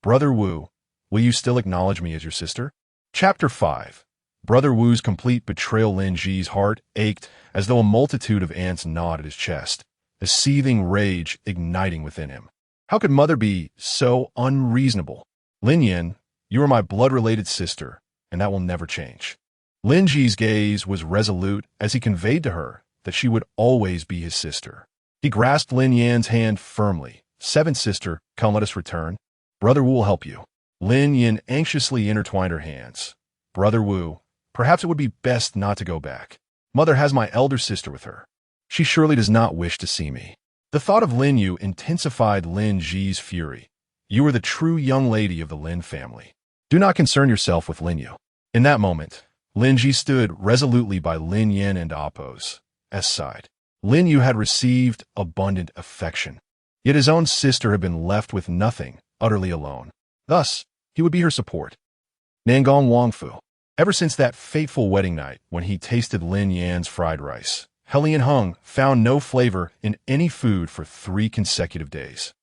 "Brother Wu, will you still acknowledge me as your sister?" Chapter 5. Brother Wu's complete betrayal. Lin Ji's heart ached as though a multitude of ants gnawed at his chest, a seething rage igniting within him. How could mother be so unreasonable? "Lin Yin, you are my blood-related sister, and that will never change." Lin Ji's gaze was resolute as he conveyed to her that she would always be his sister. He grasped Lin Yan's hand firmly. "Seventh sister, come, let us return. Brother Wu will help you." Lin Yin anxiously intertwined her hands. "Brother Wu, Perhaps it would be best not to go back. Mother has my elder sister with her. She surely does not wish to see me. The thought of Lin Yu intensified Lin Ji's fury. You are the true young lady of the Lin family. Do not concern yourself with Lin Yu. In that moment, Lin Ji stood resolutely by Lin Yan and Appo's side. Lin Yu had received abundant affection, yet his own sister had been left with nothing, utterly alone. Thus, he would be her support. Nangong Wangfu. Ever since that fateful wedding night when he tasted Lin Yan's fried rice, Helian Hung found no flavor in any food for 3 consecutive days.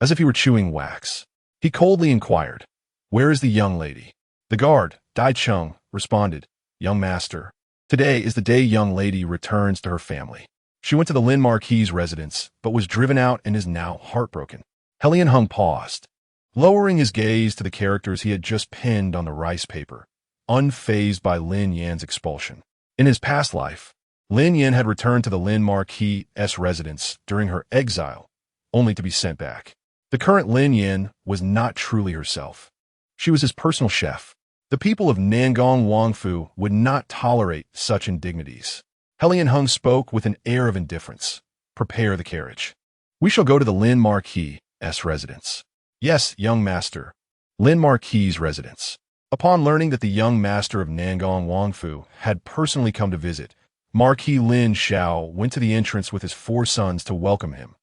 As if he were chewing wax, he coldly inquired, "Where is the young lady?" The guard, Dai Chung, responded, "Young master, today is the day young lady returns to her family. She went to the Lin Marquis's residence, but was driven out and is now heartbroken." Helian Hung paused, lowering his gaze to the characters he had just pinned on the rice paper, unfazed by Lin Yan's expulsion. In his past life, Lin Yan had returned to the Lin Marquis's residence during her exile, only to be sent back. The current Lin Yan was not truly herself. She was his personal chef. The people of Nangong Wangfu would not tolerate such indignities. Helian Hung spoke with an air of indifference. "Prepare the carriage. We shall go to the Lin Marquis's residence." "Yes, young master." Lin Marquis's residence. Upon learning that the young master of Nangong Wangfu had personally come to visit, Marquis Lin Xiao went to the entrance with his 4 sons to welcome him.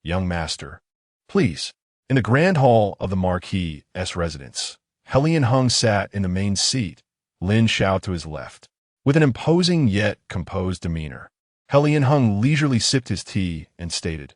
"Young master, please." In the grand hall of the Marquis's residence, Helian Hung sat in the main seat, Lin Xiao to his left. With an imposing yet composed demeanor, Helian Hung leisurely sipped his tea and stated,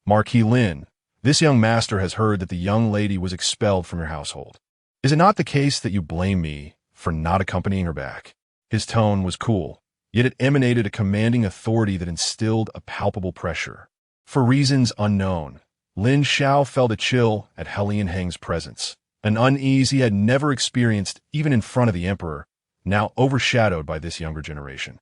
"Marquis Lin, this young master has heard that the young lady was expelled from your household. Is it not the case that you blame me for not accompanying her back?" His tone was cool, yet it emanated a commanding authority that instilled a palpable pressure. For reasons unknown, Lin Xiao felt a chill at Helian Hung's presence, an unease he had never experienced even in front of the emperor, now overshadowed by this younger generation.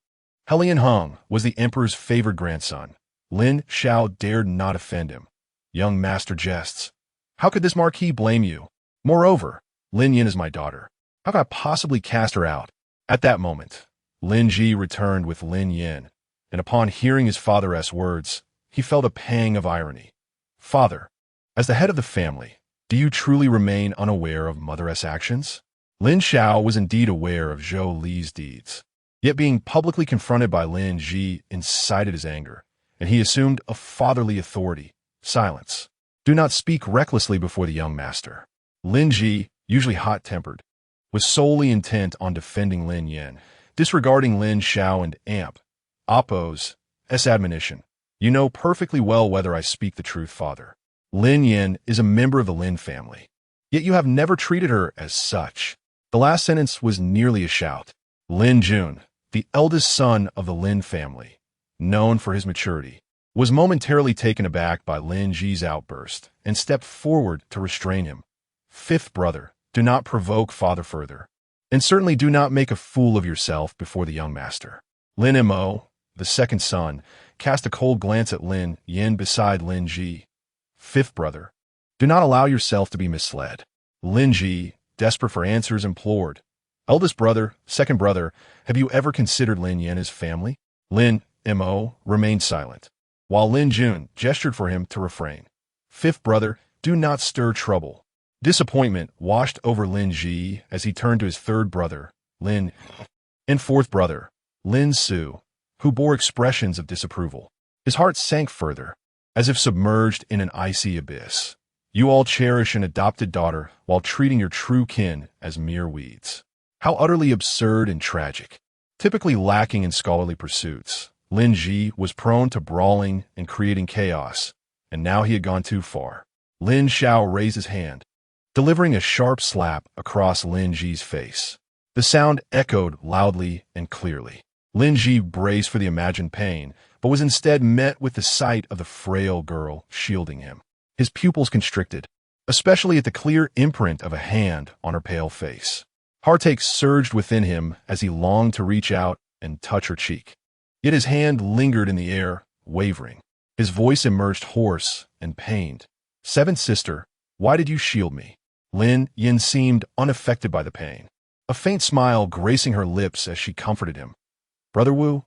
Helian Hung was the emperor's favored grandson. Lin Xiao dared not offend him. "Young master jests. How could this marquis blame you? Moreover, Lin Yan is my daughter. How could I possibly cast her out?" At that moment, Lin Ji returned with Lin Yan, and upon hearing his father's words, he felt a pang of irony. "Father, as the head of the family, do you truly remain unaware of mother's actions?" Lin Xiao was indeed aware of Zhou Li's deeds, yet being publicly confronted by Lin Ji incited his anger, and he assumed a fatherly authority. "Silence. Do not speak recklessly before the young master." Lin Ji, usually hot-tempered, was solely intent on defending Lin Yan, disregarding Lin Xiao and Appo's admonition. "You know perfectly well whether I speak the truth, father. Lin Yan is a member of the Lin family, yet you have never treated her as such." The last sentence was nearly a shout. Lin Jun, the eldest son of the Lin family, known for his maturity, was momentarily taken aback by Lin Ji's outburst and stepped forward to restrain him. "Fifth brother, do not provoke father further, and certainly do not make a fool of yourself before the young master." Lin Mo, the second son, cast a cold glance at Lin Yan beside Lin Ji. "Fifth brother, do not allow yourself to be misled." Lin Ji, desperate for answers, implored, "Eldest brother, second brother, have you ever considered Lin Yan as family?" Lin Mo remained silent, while Lin Jun gestured for him to refrain. "Fifth brother, do not stir trouble." Disappointment washed over Lin Ji as he turned to his third brother, Lin, and fourth brother, Lin Su, who bore expressions of disapproval. His heart sank further, as if submerged in an icy abyss. "You all cherish an adopted daughter while treating your true kin as mere weeds. How utterly absurd and tragic." Typically lacking in scholarly pursuits, Lin Ji was prone to brawling and creating chaos, and now he had gone too far. Lin Xiao raised his hand, delivering a sharp slap across Lin Ji's face. The sound echoed loudly and clearly. Lin Ji braced for the imagined pain, but was instead met with the sight of the frail girl shielding him. His pupils constricted, especially at the clear imprint of a hand on her pale face. Heartache surged within him as he longed to reach out and touch her cheek. Yet his hand lingered in the air, wavering. His voice emerged hoarse and pained. "Seventh sister, why did you shield me?" Lin Yin seemed unaffected by the pain. a faint smile gracing her lips as she comforted him. Brother Wu,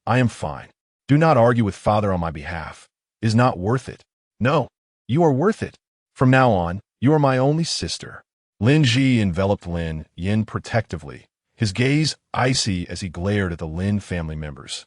I am fine. Do not argue with father on my behalf. It is not worth it. No, you are worth it. From now on, you are my only sister. Lin Ji enveloped Lin Yin protectively, his gaze icy as he glared at the Lin family members.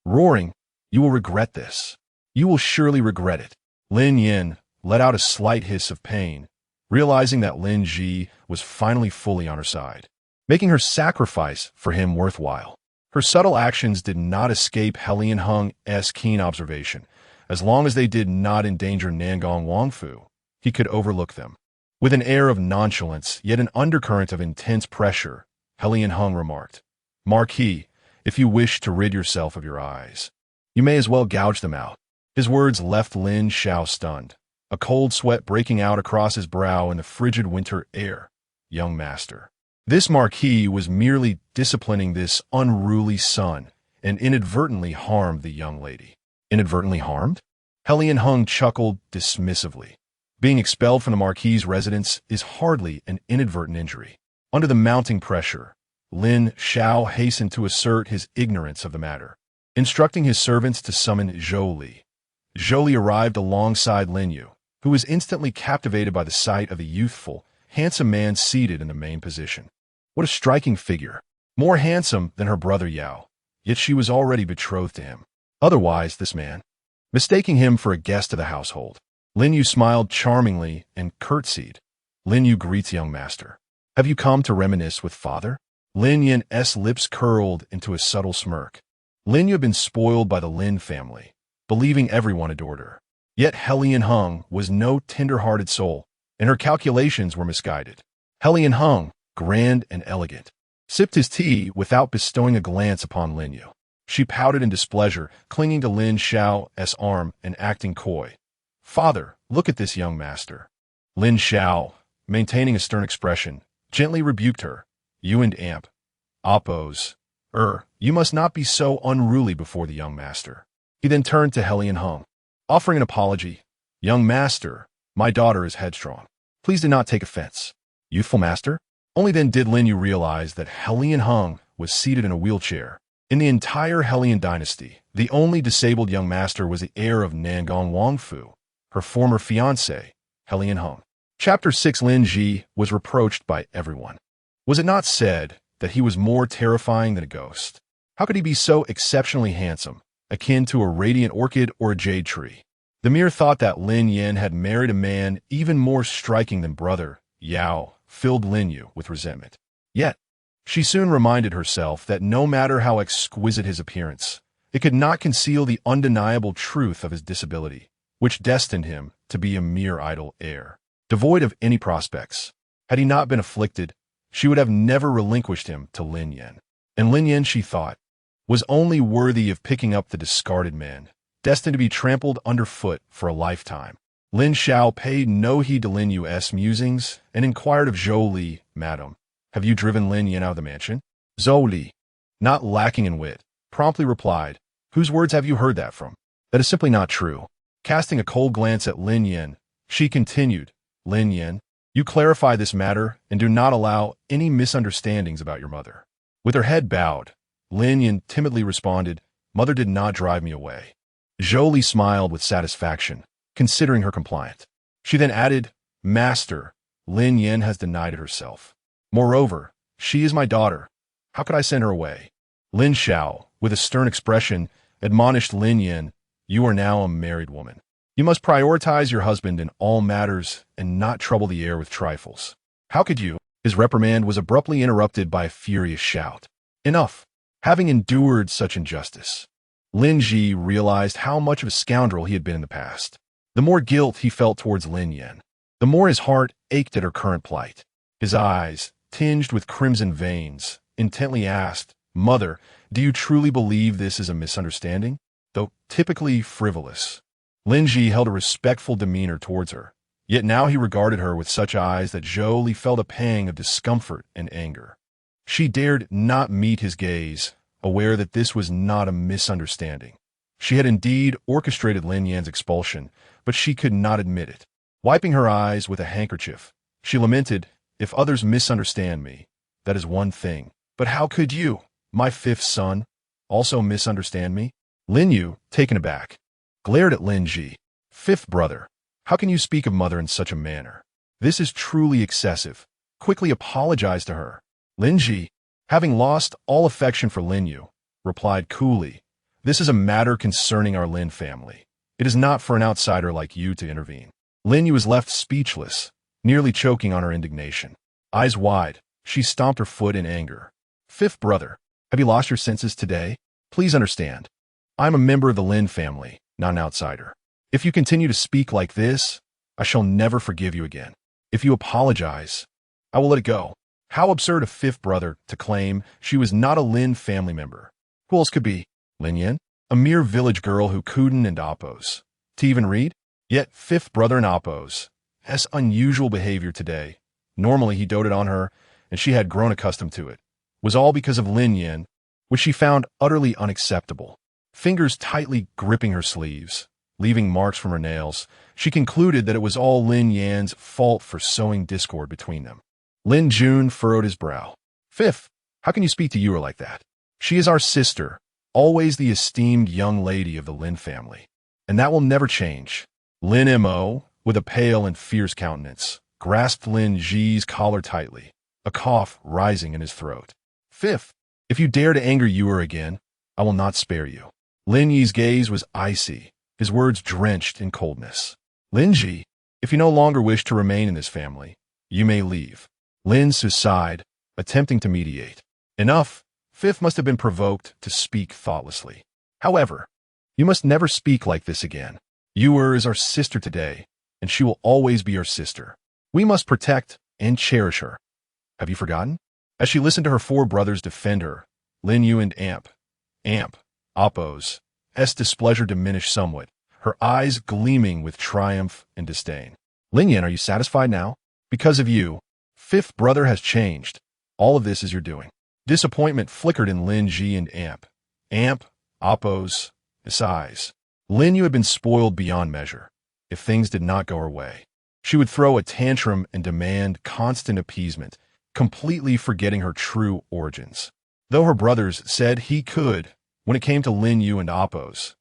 Roaring, you will regret this. You will surely regret it. Lin Yin let out a slight hiss of pain, realizing that Lin Ji was finally fully on her side, making her sacrifice for him worthwhile. Her subtle actions did not escape Helian Hung's keen observation. As long as they did not endanger Nangong Wangfu, he could overlook them. With an air of nonchalance, yet an undercurrent of intense pressure, Helian Hung remarked, Marquis, if you wish to rid yourself of your eyes, you may as well gouge them out. His words left Lin Xiao stunned, a cold sweat breaking out across his brow in the frigid winter air. Young master. This Marquis was merely disciplining this unruly son and inadvertently harmed the young lady. Inadvertently harmed? Helian Hung chuckled dismissively. Being expelled from the Marquis's residence is hardly an inadvertent injury. Under the mounting pressure, Lin Xiao hastened to assert his ignorance of the matter, instructing his servants to summon Zhou Li. Zhou Li arrived alongside Lin Yu, who was instantly captivated by the sight of the youthful, handsome man seated in the main position. What a striking figure. More handsome than her brother Yao, yet she was already betrothed to him. Otherwise, this man, mistaking him for a guest of the household. Lin Yu smiled charmingly and curtsied. Lin Yu greets young master. Have you come to reminisce with father? Lin Yin's lips curled into a subtle smirk. Lin Yu had been spoiled by the Lin family, believing everyone adored her. Yet Helian Hung was no tender-hearted soul, and her calculations were misguided. Helian Hung, grand and elegant, sipped his tea without bestowing a glance upon Lin Yu. She pouted in displeasure, clinging to Lin Xiao's arm and acting coy. Father, look at this young master. Lin Xiao, maintaining a stern expression, gently rebuked her. You and Amp. Oppose. You must not be so unruly before the young master. He then turned to Helian Hung, offering an apology. Young master, my daughter is headstrong. Please do not take offense. Youthful master? Only then did Lin Yu realize that Helian Hung was seated in a wheelchair. In the entire Helian dynasty, the only disabled young master was the heir of Nangong Wangfu, her former fiancé, Helian Hung. Chapter 6. Lin Ji was reproached by everyone. Was it not said that he was more terrifying than a ghost? How could he be so exceptionally handsome, akin to a radiant orchid or a jade tree? The mere thought that Lin Yin had married a man even more striking than brother Yao filled Lin Yu with resentment. Yet, she soon reminded herself that no matter how exquisite his appearance, it could not conceal the undeniable truth of his disability, which destined him to be a mere idle heir, devoid of any prospects. Had he not been afflicted, she would have never relinquished him to Lin Yin. And Lin Yin, she thought, was only worthy of picking up the discarded man, destined to be trampled underfoot for a lifetime. Lin Xiao paid no heed to Lin Yu's musings and inquired of Zhou Li, Madam, have you driven Lin Yin out of the mansion? Zhou Li, not lacking in wit, promptly replied, whose words have you heard that from? That is simply not true. Casting a cold glance at Lin Yin, she continued, Lin Yin, you clarify this matter and do not allow any misunderstandings about your mother. With her head bowed, Lin Yin timidly responded, Mother did not drive me away. Zhou Li smiled with satisfaction, considering her compliant. She then added, Master, Lin Yin has denied it herself. Moreover, she is my daughter. How could I send her away? Lin Xiao, with a stern expression, admonished Lin Yin, you are now a married woman. You must prioritize your husband in all matters and not trouble the air with trifles. How could you? His reprimand was abruptly interrupted by a furious shout. Enough. Having endured such injustice, Lin Ji realized how much of a scoundrel he had been in the past. The more guilt he felt towards Lin Yin, the more his heart ached at her current plight. His eyes, tinged with crimson veins, intently asked, Mother, do you truly believe this is a misunderstanding? Though typically frivolous, Lin Ji held a respectful demeanor towards her, yet now he regarded her with such eyes that Zhou Li felt a pang of discomfort and anger. She dared not meet his gaze, aware that this was not a misunderstanding. She had indeed orchestrated Lin Yan's expulsion, but she could not admit it. Wiping her eyes with a handkerchief, she lamented, if others misunderstand me, that is one thing. But how could you, my fifth son, also misunderstand me? Lin Yu, taken aback, glared at Lin Ji. Fifth brother, how can you speak of mother in such a manner? This is truly excessive. Quickly apologize to her. Lin Ji, having lost all affection for Lin Yu, replied coolly, this is a matter concerning our Lin family. It is not for an outsider like you to intervene. Lin Yu was left speechless, nearly choking on her indignation. Eyes wide, she stomped her foot in anger. Fifth brother, have you lost your senses today? Please understand. I am a member of the Lin family, not an outsider. If you continue to speak like this, I shall never forgive you again. If you apologize, I will let it go. How absurd of fifth brother to claim she was not a Lin family member. Who else could be? Lin Yan? A mere village girl who couldn't and oppose. To even read? Yet fifth brother and oppose. Has unusual behavior today. Normally he doted on her, and she had grown accustomed to it. Was all because of Lin Yan, which she found utterly unacceptable. Fingers tightly gripping her sleeves, leaving marks from her nails, she concluded that it was all Lin Yan's fault for sowing discord between them. Lin Jun furrowed his brow. Fifth, how can you speak to Yuer like that? She is our sister, always the esteemed young lady of the Lin family. And that will never change. Lin Mo, with a pale and fierce countenance, grasped Lin Ji's collar tightly, a cough rising in his throat. Fifth, if you dare to anger Yuer again, I will not spare you. Lin Yi's gaze was icy, his words drenched in coldness. Lin Ji, if you no longer wish to remain in this family, you may leave. Lin Su sighed, attempting to mediate. Enough. Fifth must have been provoked to speak thoughtlessly. However, you must never speak like this again. Yuer is our sister today, and she will always be our sister. We must protect and cherish her. Have you forgotten? As she listened to her four brothers defend her, Lin Yu and Amp, Oppo's displeasure diminished somewhat, her eyes gleaming with triumph and disdain. Lin Yan, are you satisfied now? Because of you, fifth brother has changed. All of this is your doing. Disappointment flickered in Lin Ji and Amp, Oppo's eyes. Lin Yu had been spoiled beyond measure. If things did not go her way, she would throw a tantrum and demand constant appeasement, completely forgetting her true origins. Though her brothers said he could, when it came to Lin Yu and Oppo's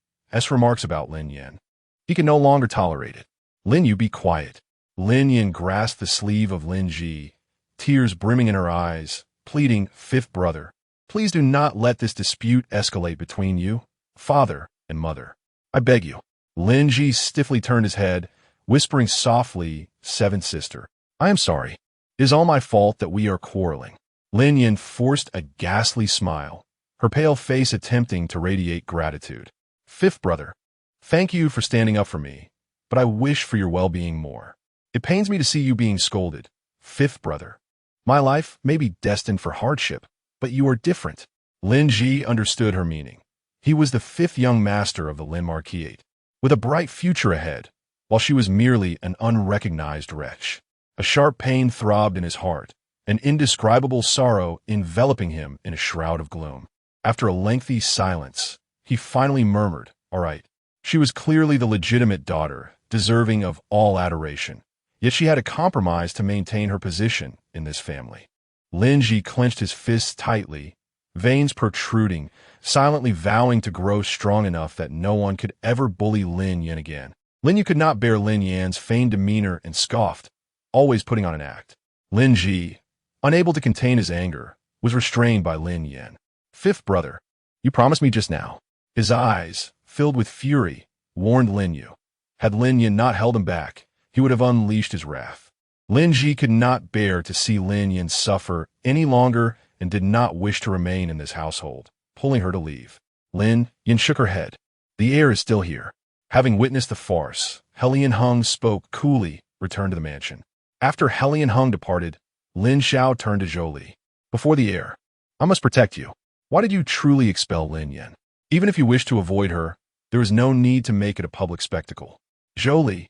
remarks about Lin Yan, he could no longer tolerate it. Lin Yu, be quiet. Lin Yan grasped the sleeve of Lin Ji, tears brimming in her eyes, pleading, fifth brother, please do not let this dispute escalate between you, father and mother. I beg you. Lin Ji stiffly turned his head, whispering softly, seventh sister, I am sorry. It is all my fault that we are quarreling. Lin Yan forced a ghastly smile, her pale face attempting to radiate gratitude. Fifth brother, thank you for standing up for me, but I wish for your well-being more. It pains me to see you being scolded. Fifth brother, my life may be destined for hardship, but you are different. Lin Ji understood her meaning. He was the fifth young master of the Lin Marquisate, with a bright future ahead, while she was merely an unrecognized wretch. A sharp pain throbbed in his heart, an indescribable sorrow enveloping him in a shroud of gloom. After a lengthy silence, he finally murmured, all right. She was clearly the legitimate daughter, deserving of all adoration, yet she had to compromise to maintain her position in this family. Lin Ji clenched his fists tightly, veins protruding, silently vowing to grow strong enough that no one could ever bully Lin Yan again. Lin Yu could not bear Lin Yan's feigned demeanor and scoffed, always putting on an act. Lin Ji, unable to contain his anger, was restrained by Lin Yan. Fifth brother, you promised me just now. His eyes, filled with fury, warned Lin Yu. Had Lin Yan not held him back, he would have unleashed his wrath. Lin Ji could not bear to see Lin Yan suffer any longer and did not wish to remain in this household, pulling her to leave. Lin Yan shook her head. The heir is still here. Having witnessed the farce, Helian Hung spoke coolly, returned to the mansion. After Helian Hung departed, Lin Xiao turned to Zhou. Before the heir, I must protect you. Why did you truly expel Lin Yan? Even if you wish to avoid her, there is no need to make it a public spectacle. Zhou,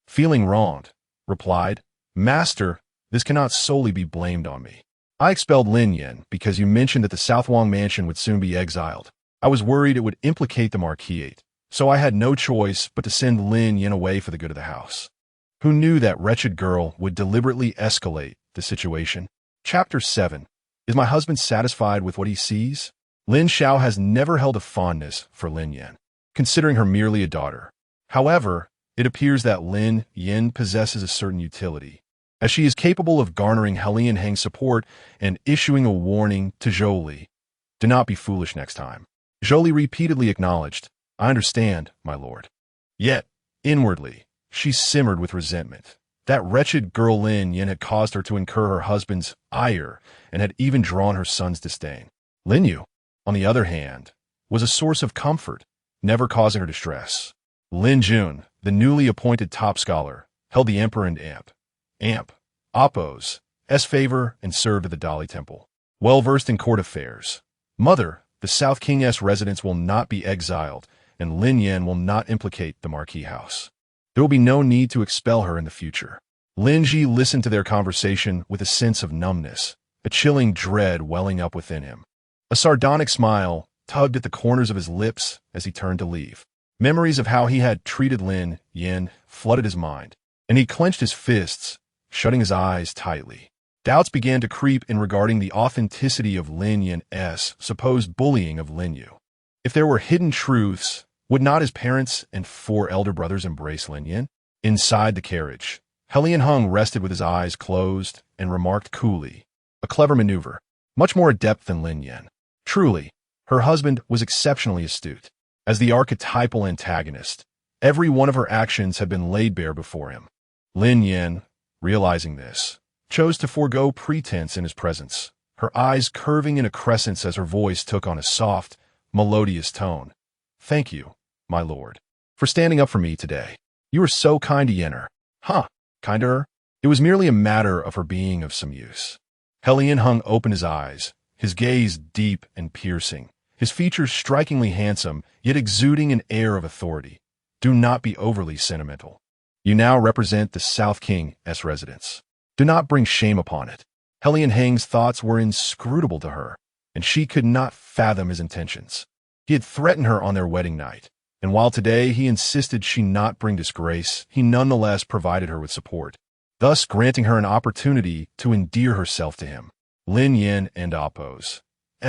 feeling wronged, replied, Master, this cannot solely be blamed on me. I expelled Lin Yan because you mentioned that the Southwang mansion would soon be exiled. I was worried it would implicate the Marquisate, so I had no choice but to send Lin Yan away for the good of the house. Who knew that wretched girl would deliberately escalate the situation? Chapter 7. Is my husband satisfied with what he sees? Lin Xiao has never held a fondness for Lin Yan, considering her merely a daughter. However, it appears that Lin Yin possesses a certain utility, as she is capable of garnering Helian Heng's support and issuing a warning to Zhou Li. Do not be foolish next time. Zhou Li repeatedly acknowledged, I understand, my lord. Yet, inwardly, she simmered with resentment. That wretched girl Lin Yin had caused her to incur her husband's ire and had even drawn her son's disdain. Lin Yu, on the other hand, was a source of comfort, never causing her distress. Lin Jun, the newly appointed top scholar, held the emperor and Appo's favor and served at the Dali Temple. Well-versed in court affairs. Mother, the South King's residence will not be exiled, and Lin Yan will not implicate the Marquis house. There will be no need to expel her in the future. Lin Ji listened to their conversation with a sense of numbness, a chilling dread welling up within him. A sardonic smile tugged at the corners of his lips as he turned to leave. Memories of how he had treated Lin Yin flooded his mind, and he clenched his fists, shutting his eyes tightly. Doubts began to creep in regarding the authenticity of Lin Yin's supposed bullying of Lin Yu. If there were hidden truths, would not his parents and 4 elder brothers embrace Lin Yin? Inside the carriage, Helian Hung rested with his eyes closed and remarked coolly, a clever maneuver, much more adept than Lin Yin. Truly, her husband was exceptionally astute. As the archetypal antagonist, every one of her actions had been laid bare before him. Lin Yin, realizing this, chose to forego pretense in his presence, her eyes curving in a crescent as her voice took on a soft, melodious tone. Thank you, my lord, for standing up for me today. You were so kind to Yenner. Huh, kind to her? It was merely a matter of her being of some use. Helian Hung opened his eyes, his gaze deep and piercing, his features strikingly handsome, yet exuding an air of authority. Do not be overly sentimental. You now represent the South King's residence. Do not bring shame upon it. Helian Heng's thoughts were inscrutable to her, and she could not fathom his intentions. He had threatened her on their wedding night, and while today he insisted she not bring disgrace, he nonetheless provided her with support, thus granting her an opportunity to endear herself to him. Lin Yin and Appo's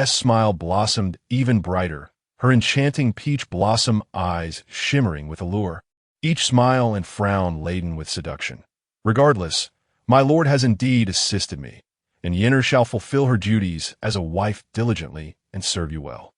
smile blossomed even brighter, her enchanting peach blossom eyes shimmering with allure, each smile and frown laden with seduction. Regardless, my lord has indeed assisted me, and Yenner shall fulfill her duties as a wife diligently and serve you well.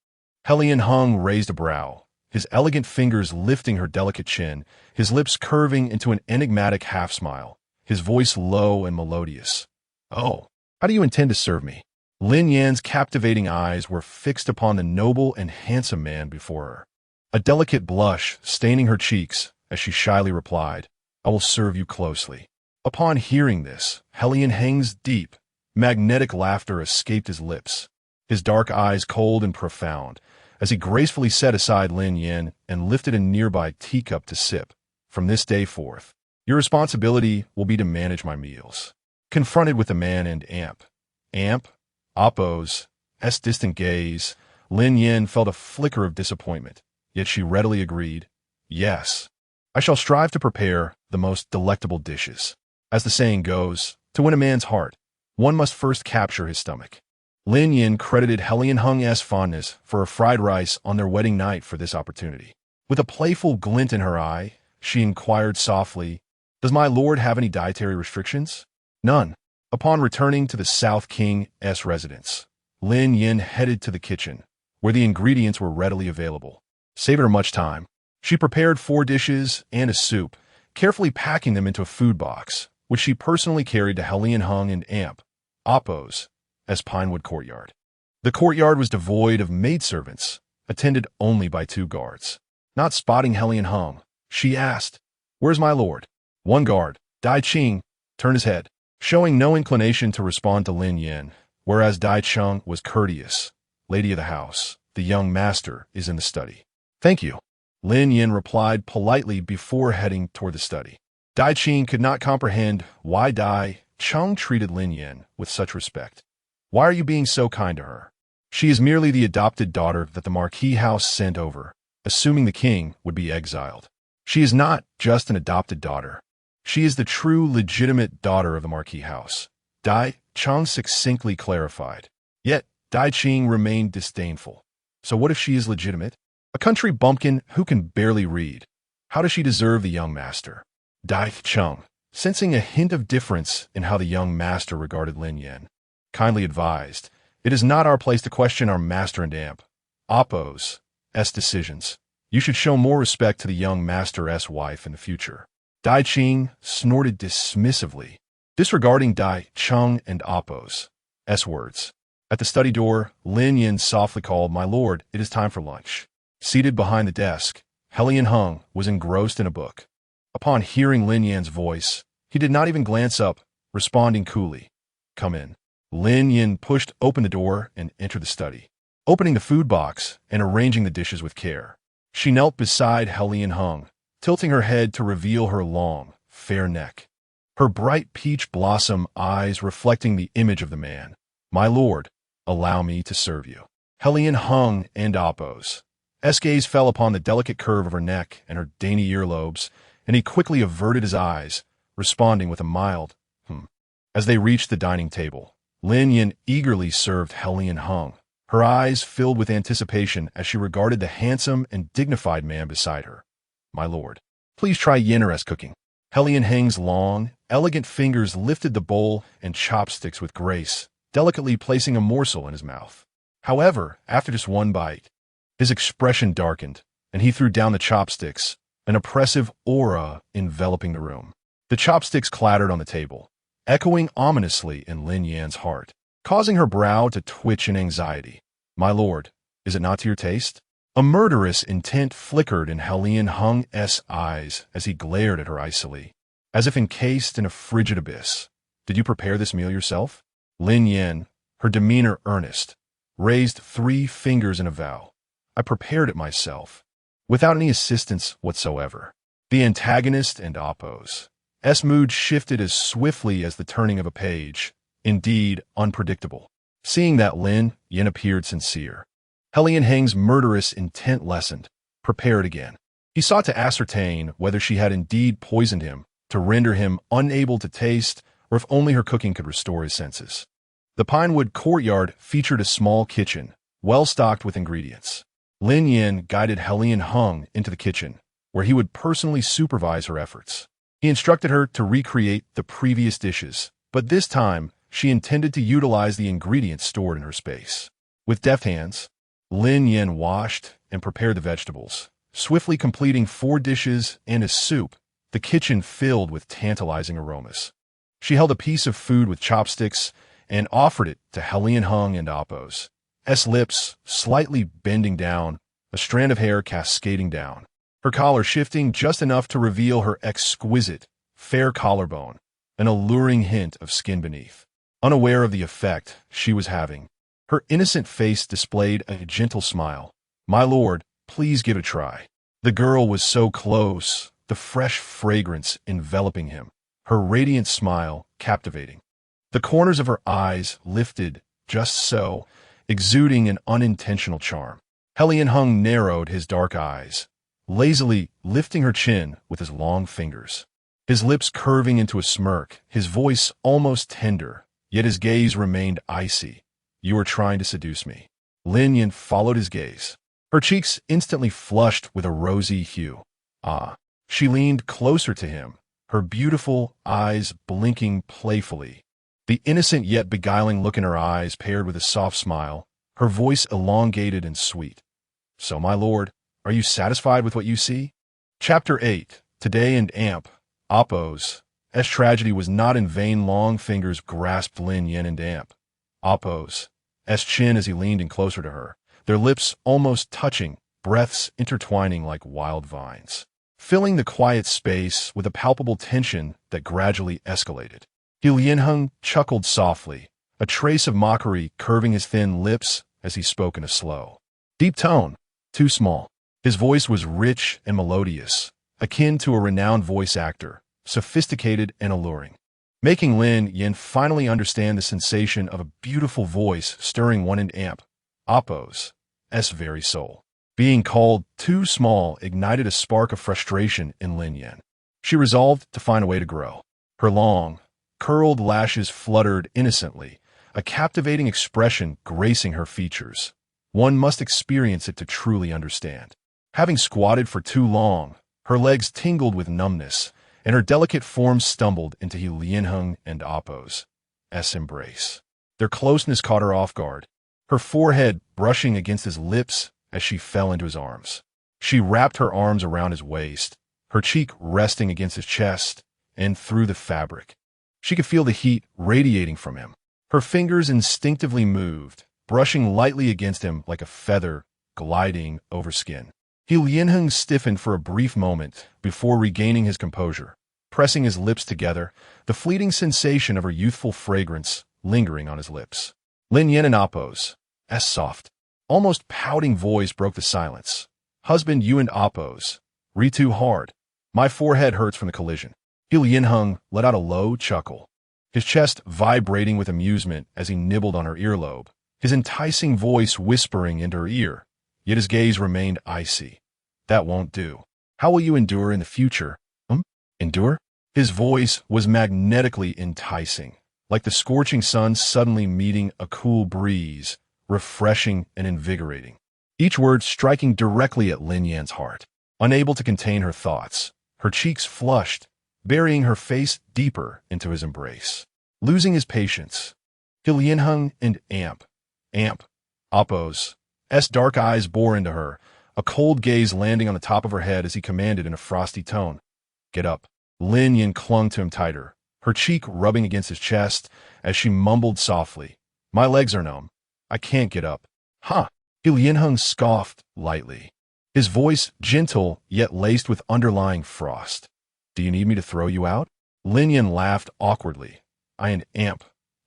Helian Hung raised a brow, his elegant fingers lifting her delicate chin, his lips curving into an enigmatic half-smile, his voice low and melodious. Oh, how do you intend to serve me? Lin Yan's captivating eyes were fixed upon the noble and handsome man before her. A delicate blush staining her cheeks as she shyly replied, I will serve you closely. Upon hearing this, Helian Heng's deep, magnetic laughter escaped his lips, his dark eyes cold and profound, as he gracefully set aside Lin Yin and lifted a nearby teacup to sip. From this day forth, your responsibility will be to manage my meals. Confronted with the man and Appo's distant gaze, Lin Yin felt a flicker of disappointment, yet she readily agreed, yes, I shall strive to prepare the most delectable dishes. As the saying goes, to win a man's heart, one must first capture his stomach. Lin Yin credited Helian Hung's fondness for a fried rice on their wedding night for this opportunity. With a playful glint in her eye, she inquired softly, does my lord have any dietary restrictions? None. Upon returning to the South King's residence, Lin Yin headed to the kitchen, where the ingredients were readily available. Saving her much time, she prepared 4 dishes and a soup, carefully packing them into a food box, which she personally carried to Helian Hung and Appo's Pinewood Courtyard. The courtyard was devoid of maidservants, attended only by 2 guards. Not spotting Helian Hung, she asked, where's my lord? One guard, Dai Qing, turned his head, showing no inclination to respond to Lin Yin, whereas Dai Cheng was courteous. Lady of the house, the young master is in the study. Thank you. Lin Yin replied politely before heading toward the study. Dai Qing could not comprehend why Dai Cheng treated Lin Yin with such respect. Why are you being so kind to her? She is merely the adopted daughter that the Marquis house sent over, assuming the king would be exiled. She is not just an adopted daughter. She is the true, legitimate daughter of the Marquis house, Dai Cheng succinctly clarified. Yet, Dai Qing remained disdainful. So what if she is legitimate? A country bumpkin who can barely read. How does she deserve the young master? Dai Chung, sensing a hint of difference in how the young master regarded Lin Yan, kindly advised, "It is not our place to question our master and amp, Oppo's decisions. You should show more respect to the young master's wife in the future." Dai Qing snorted dismissively, disregarding Dai Chung and Oppo's words. At the study door, Lin Yan softly called, "My lord, it is time for lunch." Seated behind the desk, Helian Hung was engrossed in a book. Upon hearing Lin Yan's voice, he did not even glance up, responding coolly, "Come in." Lin Yan pushed open the door and entered the study, opening the food box and arranging the dishes with care. She knelt beside Helian Hung, tilting her head to reveal her long, fair neck, her bright peach blossom eyes reflecting the image of the man. "My lord, allow me to serve you." Helian Hung and Oppo's gaze fell upon the delicate curve of her neck and her dainty earlobes, and he quickly averted his eyes, responding with a mild, As they reached the dining table, Lin Yan eagerly served Helian Hung, her eyes filled with anticipation as she regarded the handsome and dignified man beside her. "My lord, please try Heiress cooking." Helian Hung's long, elegant fingers lifted the bowl and chopsticks with grace, delicately placing a morsel in his mouth. However, after just one bite, his expression darkened, and he threw down the chopsticks, an oppressive aura enveloping the room. The chopsticks clattered on the table, echoing ominously in Lin Yan's heart, causing her brow to twitch in anxiety. "My lord, is it not to your taste?" A murderous intent flickered in Helian Hung's eyes as he glared at her icily, as if encased in a frigid abyss. "Did you prepare this meal yourself?" Lin Yan, her demeanor earnest, raised 3 fingers in a vow. "I prepared it myself, without any assistance whatsoever." The antagonist and Oppo's mood shifted as swiftly as the turning of a page, indeed unpredictable. Seeing that Lin Yan appeared sincere, Helian Hung's murderous intent lessened. Prepared again. He sought to ascertain whether she had indeed poisoned him to render him unable to taste, or if only her cooking could restore his senses. The Pinewood courtyard featured a small kitchen, well stocked with ingredients. Lin Yan guided Helian Hung into the kitchen, where he would personally supervise her efforts. He instructed her to recreate the previous dishes, but this time she intended to utilize the ingredients stored in her space. With deft hands, Lin Yan washed and prepared the vegetables, swiftly completing 4 dishes and a soup, the kitchen filled with tantalizing aromas. She held a piece of food with chopsticks and offered it to Helian Hung and Oppo's lips slightly bending down, a strand of hair cascading down, her collar shifting just enough to reveal her exquisite, fair collarbone, an alluring hint of skin beneath. Unaware of the effect she was having, her innocent face displayed a gentle smile. "My lord, please give it a try." The girl was so close, the fresh fragrance enveloping him, her radiant smile captivating. The corners of her eyes lifted just so, exuding an unintentional charm. Helian Hung narrowed his dark eyes, lazily lifting her chin with his long fingers. His lips curving into a smirk, his voice almost tender, yet his gaze remained icy. "You are trying to seduce me." Lin Yan followed his gaze, her cheeks instantly flushed with a rosy hue. "Ah." She leaned closer to him, her beautiful eyes blinking playfully. The innocent yet beguiling look in her eyes paired with a soft smile, her voice elongated and sweet. "So, my lord, are you satisfied with what you see?" Chapter 8. Today and Amp. Oppo's tragedy was not in vain. Long fingers grasped Lin Yan and Amp Oppo's chin as he leaned in closer to her, their lips almost touching, breaths intertwining like wild vines, filling the quiet space with a palpable tension that gradually escalated. Helian Hung chuckled softly, a trace of mockery curving his thin lips as he spoke in a slow, deep tone, too small. His voice was rich and melodious, akin to a renowned voice actor, sophisticated and alluring, making Lin Yan finally understand the sensation of a beautiful voice stirring one in Amp Oppo's very soul. Being called too small ignited a spark of frustration in Lin Yan. She resolved to find a way to grow. Her long, curled lashes fluttered innocently, a captivating expression gracing her features. One must experience it to truly understand. Having squatted for too long, her legs tingled with numbness, and her delicate form stumbled into Lianheng and Appo's embrace. Their closeness caught her off guard, her forehead brushing against his lips as she fell into his arms. She wrapped her arms around his waist, her cheek resting against his chest and through the fabric. She could feel the heat radiating from him. Her fingers instinctively moved, brushing lightly against him like a feather gliding over skin. Lianheng stiffened for a brief moment before regaining his composure, pressing his lips together, the fleeting sensation of her youthful fragrance lingering on his lips. Lin Yan and Appo's soft, almost pouting voice broke the silence. Husband, you and Appo's too hard. My forehead hurts from the collision. Lianheng let out a low chuckle, his chest vibrating with amusement as he nibbled on her earlobe, his enticing voice whispering into her ear, yet his gaze remained icy. That won't do. How will you endure in the future? Endure? His voice was magnetically enticing, like the scorching sun suddenly meeting a cool breeze, refreshing and invigorating. Each word striking directly at Lin Yan's heart. Unable to contain her thoughts, her cheeks flushed, burying her face deeper into his embrace. Losing his patience, Lianheng and Appo's dark eyes bore into her, a cold gaze landing on the top of her head as he commanded in a frosty tone. Get up. Lin Yan clung to him tighter, her cheek rubbing against his chest as she mumbled softly. My legs are numb. I can't get up. Huh. Lianheng scoffed lightly, his voice gentle yet laced with underlying frost. Do you need me to throw you out? Lin Yan laughed awkwardly. I and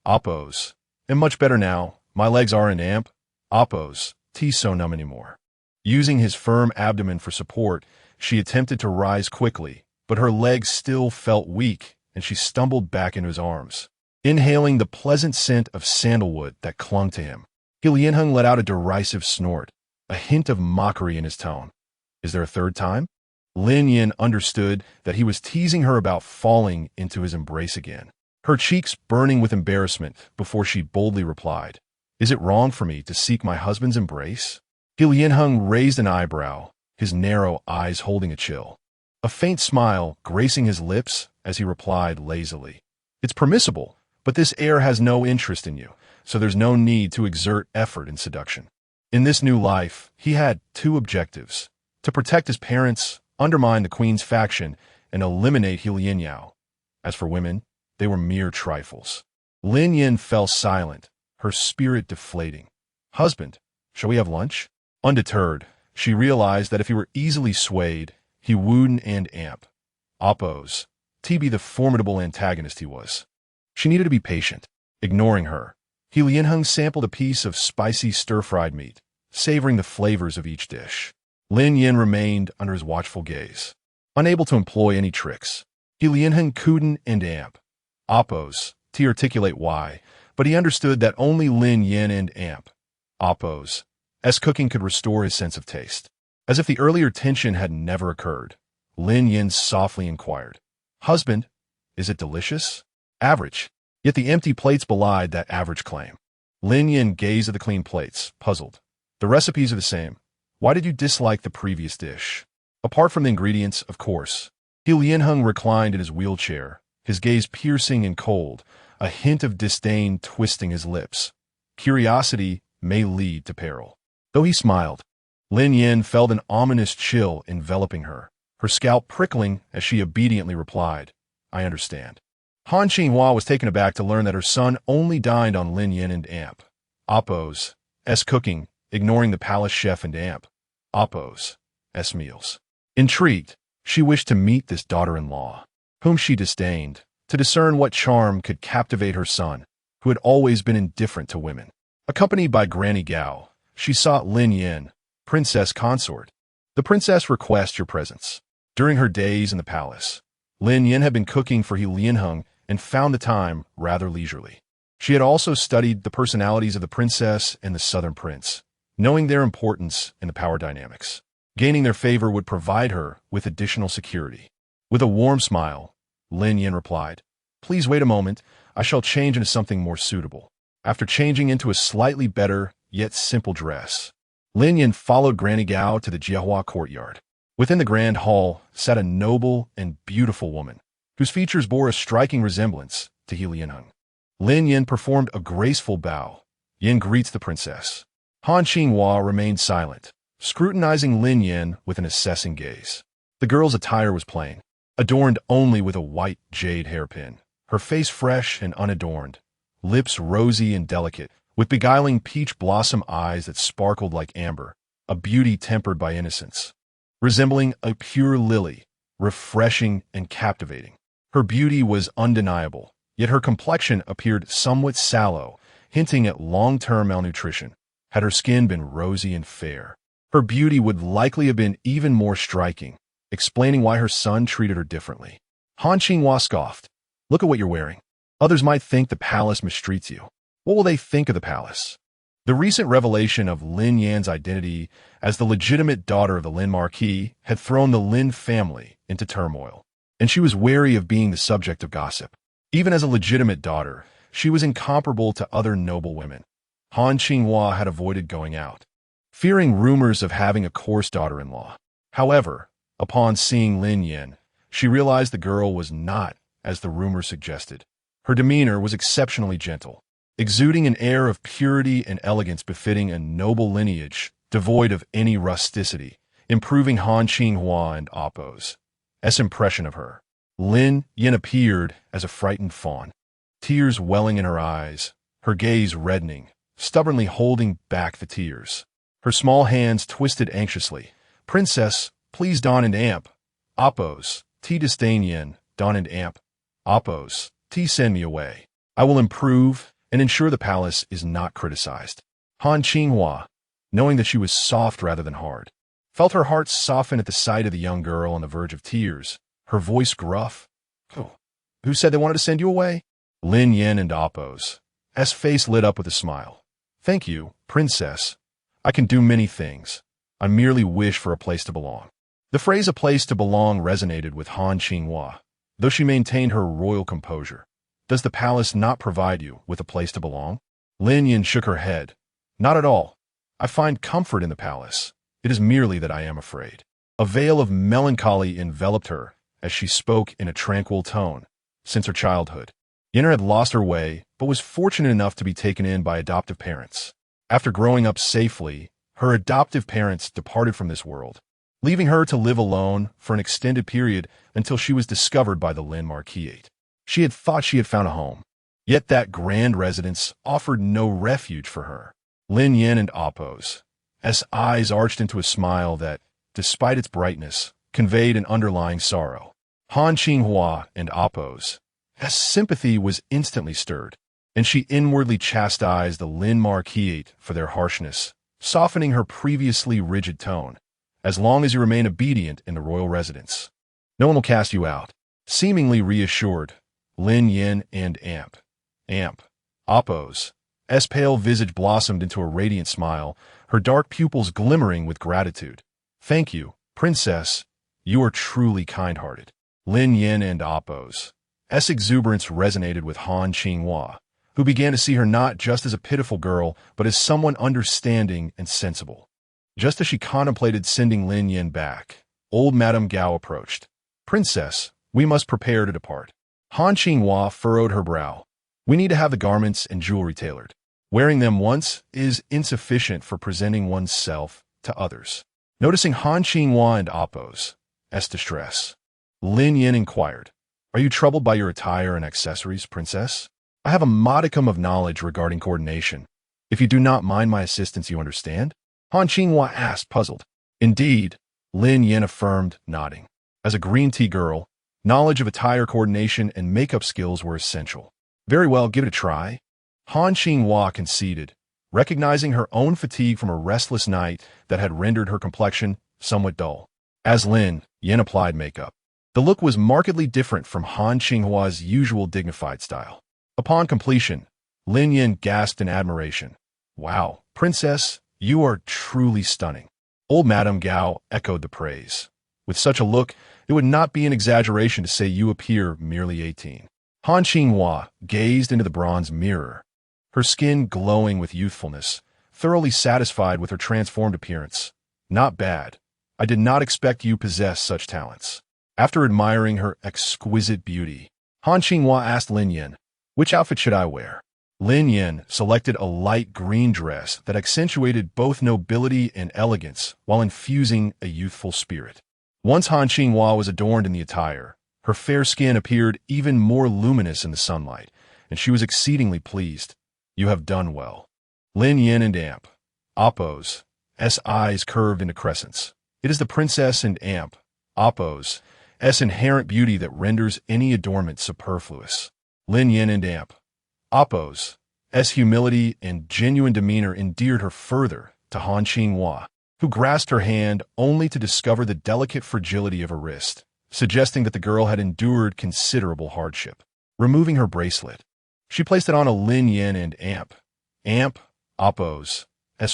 Appo's am much better now. My legs are in Appo's so numb anymore. Using his firm abdomen for support, she attempted to rise quickly, but her legs still felt weak, and she stumbled back into his arms, inhaling the pleasant scent of sandalwood that clung to him. Lianheng let out a derisive snort, a hint of mockery in his tone. Is there a third time? Lin Yan understood that he was teasing her about falling into his embrace again, her cheeks burning with embarrassment before she boldly replied, Is it wrong for me to seek my husband's embrace? Lianheng raised an eyebrow, his narrow eyes holding a chill, a faint smile gracing his lips as he replied lazily, It's permissible, but this heir has no interest in you, so there's no need to exert effort in seduction. In this new life, he had two objectives: to protect his parents, undermine the queen's faction, and eliminate Lianyao. As for women, they were mere trifles. Lin Yan fell silent, her spirit deflating. Husband, shall we have lunch? Undeterred, she realized that if he were easily swayed, he wouldn't and Appo's be the formidable antagonist he was. She needed to be patient. Ignoring her, Lianheng sampled a piece of spicy stir-fried meat, savoring the flavors of each dish. Lin Yan remained under his watchful gaze, unable to employ any tricks. Lianheng couldn't and Appo's to articulate why, but he understood that only Lin Yan and Appo's cooking could restore his sense of taste. As if the earlier tension had never occurred, Lin Yan softly inquired, Husband, is it delicious? Average. Yet the empty plates belied that average claim. Lin Yan gazed at the clean plates, puzzled. The recipes are the same. Why did you dislike the previous dish? Apart from the ingredients, of course. Lianheng reclined in his wheelchair, his gaze piercing and cold, a hint of disdain twisting his lips. Curiosity may lead to peril. Though he smiled, Lin Yan felt an ominous chill enveloping her, her scalp prickling as she obediently replied, I understand. Han Xinhua was taken aback to learn that her son only dined on Lin Yan and Appo's cooking, ignoring the palace chef and Appo's meals. Intrigued, she wished to meet this daughter-in-law, whom she disdained, to discern what charm could captivate her son, who had always been indifferent to women. Accompanied by Granny Gao, she sought Lin Yan, princess consort. The princess requests your presence. During her days in the palace, Lin Yan had been cooking for Lianheng and found the time rather leisurely. She had also studied the personalities of the princess and the southern prince, knowing their importance in the power dynamics. Gaining their favor would provide her with additional security. With a warm smile, Lin Yan replied, Please wait a moment, I shall change into something more suitable. after changing into a slightly better, yet simple dress. Lin Yin followed Granny Gao to the Jiahua courtyard. Within the grand hall sat a noble and beautiful woman, whose features bore a striking resemblance to He Lianheng. Lin Yin performed a graceful bow. Yin greets the princess. Han Qinghua remained silent, scrutinizing Lin Yin with an assessing gaze. The girl's attire was plain, adorned only with a white jade hairpin, her face fresh and unadorned, lips rosy and delicate, with beguiling peach blossom eyes that sparkled like amber, a beauty tempered by innocence. Resembling a pure lily, refreshing and captivating. Her beauty was undeniable, yet her complexion appeared somewhat sallow, hinting at long-term malnutrition. Had her skin been rosy and fair, her beauty would likely have been even more striking, explaining why her son treated her differently. Han Qinghua scoffed. Look at what you're wearing. Others might think the palace mistreats you. What will they think of the palace? The recent revelation of Lin Yan's identity as the legitimate daughter of the Lin Marquis had thrown the Lin family into turmoil, and she was wary of being the subject of gossip. Even as a legitimate daughter, she was incomparable to other noble women. Han Qinghua had avoided going out, fearing rumors of having a coarse daughter-in-law. However, upon seeing Lin Yan, she realized the girl was not as the rumor suggested. Her demeanor was exceptionally gentle, exuding an air of purity and elegance befitting a noble lineage, devoid of any rusticity, improving Han Qinghua and Appo's impression of her. Lin Yin appeared as a frightened fawn, tears welling in her eyes, her gaze reddening, stubbornly holding back the tears. Her small hands twisted anxiously. Princess, please don and amp. Appo's, disdain Yin, don and amp. Appo's, send me away. I will improve and ensure the palace is not criticized. Han Qinghua, knowing that she was soft rather than hard, felt her heart soften at the sight of the young girl on the verge of tears, her voice gruff. Oh, who said they wanted to send you away? Lin Yin and Appo's face lit up with a smile. Thank you, princess. I can do many things. I merely wish for a place to belong. The phrase a place to belong resonated with Han Qinghua, though she maintained her royal composure. Does the palace not provide you with a place to belong? Lin Yin shook her head. Not at all. I find comfort in the palace. It is merely that I am afraid. A veil of melancholy enveloped her as she spoke in a tranquil tone. Since her childhood, Yin had lost her way, but was fortunate enough to be taken in by adoptive parents. After growing up safely, her adoptive parents departed from this world, leaving her to live alone for an extended period until she was discovered by the Lin Marquis. She had thought she had found a home, yet that grand residence offered no refuge for her. Lin Yin and Appo's eyes arched into a smile that, despite its brightness, conveyed an underlying sorrow. Han Qinghua and Appo's sympathy was instantly stirred, and she inwardly chastised the Lin Marquis for their harshness, softening her previously rigid tone. As long as you remain obedient in the royal residence, no one will cast you out. Seemingly reassured, Lin Yin and Appo's pale visage blossomed into a radiant smile, her dark pupils glimmering with gratitude. Thank you, princess. You are truly kind-hearted. Lin Yin and Appo's exuberance resonated with Han Qinghua, who began to see her not just as a pitiful girl, but as someone understanding and sensible. Just as she contemplated sending Lin Yin back, old Madame Gao approached. Princess, we must prepare to depart. Han Qinghua furrowed her brow. We need to have the garments and jewelry tailored. Wearing them once is insufficient for presenting oneself to others. Noticing Han Qinghua and Appo's distress, Lin Yin inquired, Are you troubled by your attire and accessories, princess? I have a modicum of knowledge regarding coordination. If you do not mind my assistance, you understand? Han Qinghua asked, puzzled. Indeed, Lin Yin affirmed, nodding. As a green tea girl, knowledge of attire coordination and makeup skills were essential. Very well, give it a try. Han Qinghua conceded, recognizing her own fatigue from a restless night that had rendered her complexion somewhat dull. As Lin Yin applied makeup, the look was markedly different from Han Qinghua's usual dignified style. Upon completion, Lin Yin gasped in admiration. Wow, princess, you are truly stunning. Old Madame Gao echoed the praise. With such a look, it would not be an exaggeration to say you appear merely 18. Han Qinghua gazed into the bronze mirror, her skin glowing with youthfulness, thoroughly satisfied with her transformed appearance. Not bad. I did not expect you possess such talents. After admiring her exquisite beauty, Han Qinghua asked Lin Yin, which outfit should I wear? Lin Yin selected a light green dress that accentuated both nobility and elegance while infusing a youthful spirit. Once Han Qinghua was adorned in the attire, her fair skin appeared even more luminous in the sunlight, and she was exceedingly pleased. You have done well. Lin Yin and Amp. Appo's eyes curved into crescents. It is the princess and Amp. Appo's inherent beauty that renders any adornment superfluous. Lin Yin and Amp. Appo's humility and genuine demeanor endeared her further to Han Qinghua, who grasped her hand only to discover the delicate fragility of her wrist, suggesting that the girl had endured considerable hardship. Removing her bracelet, she placed it on a Lin Yin and Amp. Appo's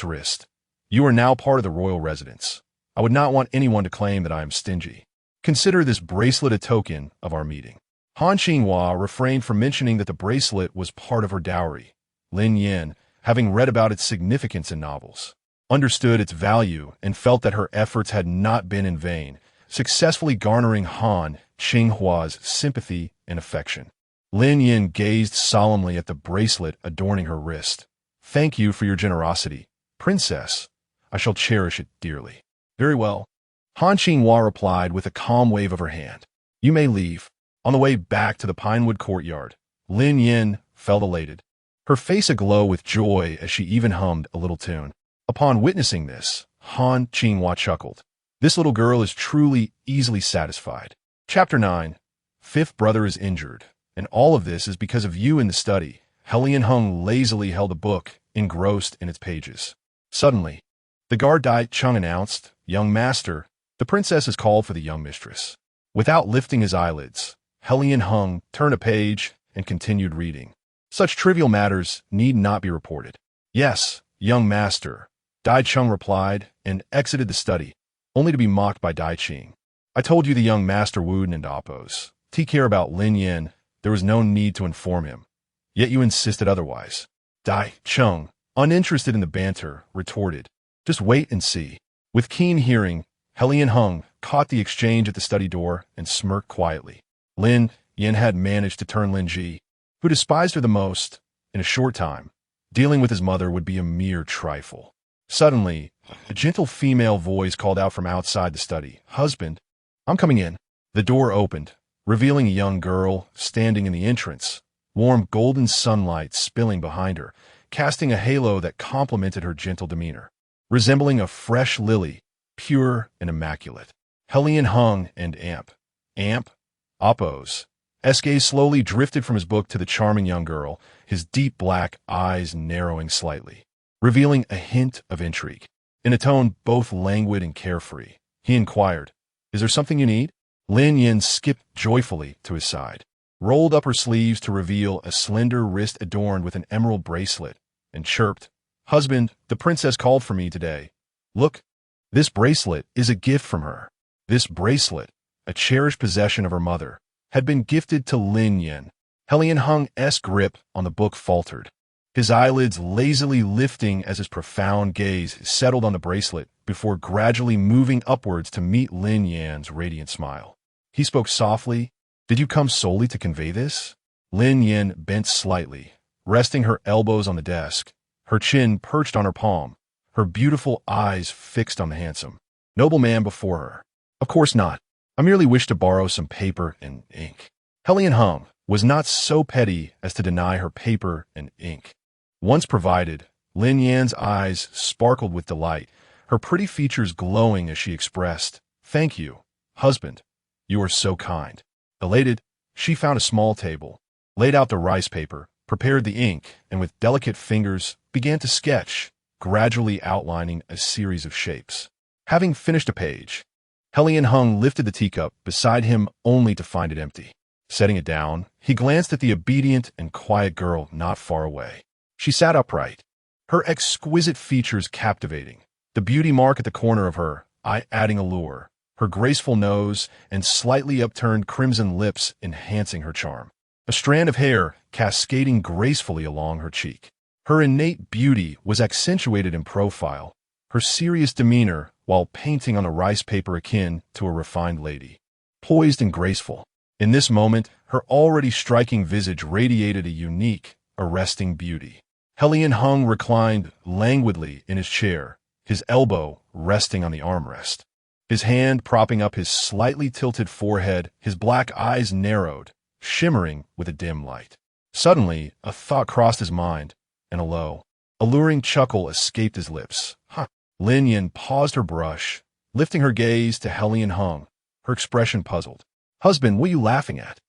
wrist. You are now part of the royal residence. I would not want anyone to claim that I am stingy. Consider this bracelet a token of our meeting. Han Qinghua refrained from mentioning that the bracelet was part of her dowry. Lin Yin, having read about its significance in novels, understood its value and felt that her efforts had not been in vain, successfully garnering Han Qinghua's sympathy and affection. Lin Yin gazed solemnly at the bracelet adorning her wrist. Thank you for your generosity, princess. I shall cherish it dearly. Very well. Han Qinghua replied with a calm wave of her hand. You may leave. On the way back to the Pinewood courtyard, Lin Yin felt elated, her face aglow with joy as she even hummed a little tune. Upon witnessing this, Han Qinghua chuckled. This little girl is truly easily satisfied. Chapter 9. Fifth brother is injured, and all of this is because of you in the study. Helian Hung lazily held a book, engrossed in its pages. Suddenly, the guard Dai Chung announced, Young master, the princess has called for the young mistress. Without lifting his eyelids, Helian Hung turned a page and continued reading. Such trivial matters need not be reported. Yes, young master, Dai Chung replied and exited the study, only to be mocked by Dai Qing. I told you the young master Wuden and Appo's. Take care about Lin Yin. There was no need to inform him. Yet you insisted otherwise. Dai Chung, uninterested in the banter, retorted. Just wait and see. With keen hearing, Helian Hung caught the exchange at the study door and smirked quietly. Lin Yin had managed to turn Lin Ji, who despised her the most, in a short time. Dealing with his mother would be a mere trifle. Suddenly, a gentle female voice called out from outside the study. Husband, I'm coming in. The door opened, revealing a young girl standing in the entrance, warm golden sunlight spilling behind her, casting a halo that complemented her gentle demeanor. Resembling a fresh lily, pure and immaculate. Helian Hung and Amp. Appo's gaze slowly drifted from his book to the charming young girl, his deep black eyes narrowing slightly, revealing a hint of intrigue. In a tone both languid and carefree, he inquired, Is there something you need? Lin Yin skipped joyfully to his side, rolled up her sleeves to reveal a slender wrist adorned with an emerald bracelet, and chirped, Husband, the princess called for me today. Look, this bracelet is a gift from her. This bracelet, a cherished possession of her mother, had been gifted to Lin Yin. Helian Hung's grip on the book faltered, his eyelids lazily lifting as his profound gaze settled on the bracelet before gradually moving upwards to meet Lin Yan's radiant smile. He spoke softly, Did you come solely to convey this? Lin Yin bent slightly, resting her elbows on the desk, her chin perched on her palm, her beautiful eyes fixed on the handsome, noble man before her. Of course not. I merely wish to borrow some paper and ink. Helian Hung was not so petty as to deny her paper and ink. Once provided, Lin Yan's eyes sparkled with delight, her pretty features glowing as she expressed, Thank you, husband. You are so kind. Elated, she found a small table, laid out the rice paper, prepared the ink, and with delicate fingers began to sketch, gradually outlining a series of shapes. Having finished a page, Helian Hung lifted the teacup beside him only to find it empty. Setting it down, he glanced at the obedient and quiet girl not far away. She sat upright, her exquisite features captivating, the beauty mark at the corner of her eye adding allure, her graceful nose and slightly upturned crimson lips enhancing her charm. A strand of hair cascading gracefully along her cheek. Her innate beauty was accentuated in profile, her serious demeanor while painting on the rice paper akin to a refined lady. Poised and graceful. In this moment, her already striking visage radiated a unique, arresting beauty. Helian Hung reclined languidly in his chair, his elbow resting on the armrest. His hand propping up his slightly tilted forehead, his black eyes narrowed, shimmering with a dim light. Suddenly, a thought crossed his mind, and a low, alluring chuckle escaped his lips. Lin Yin paused her brush, lifting her gaze to Helian Hung, her expression puzzled. "Husband, what are you laughing at?"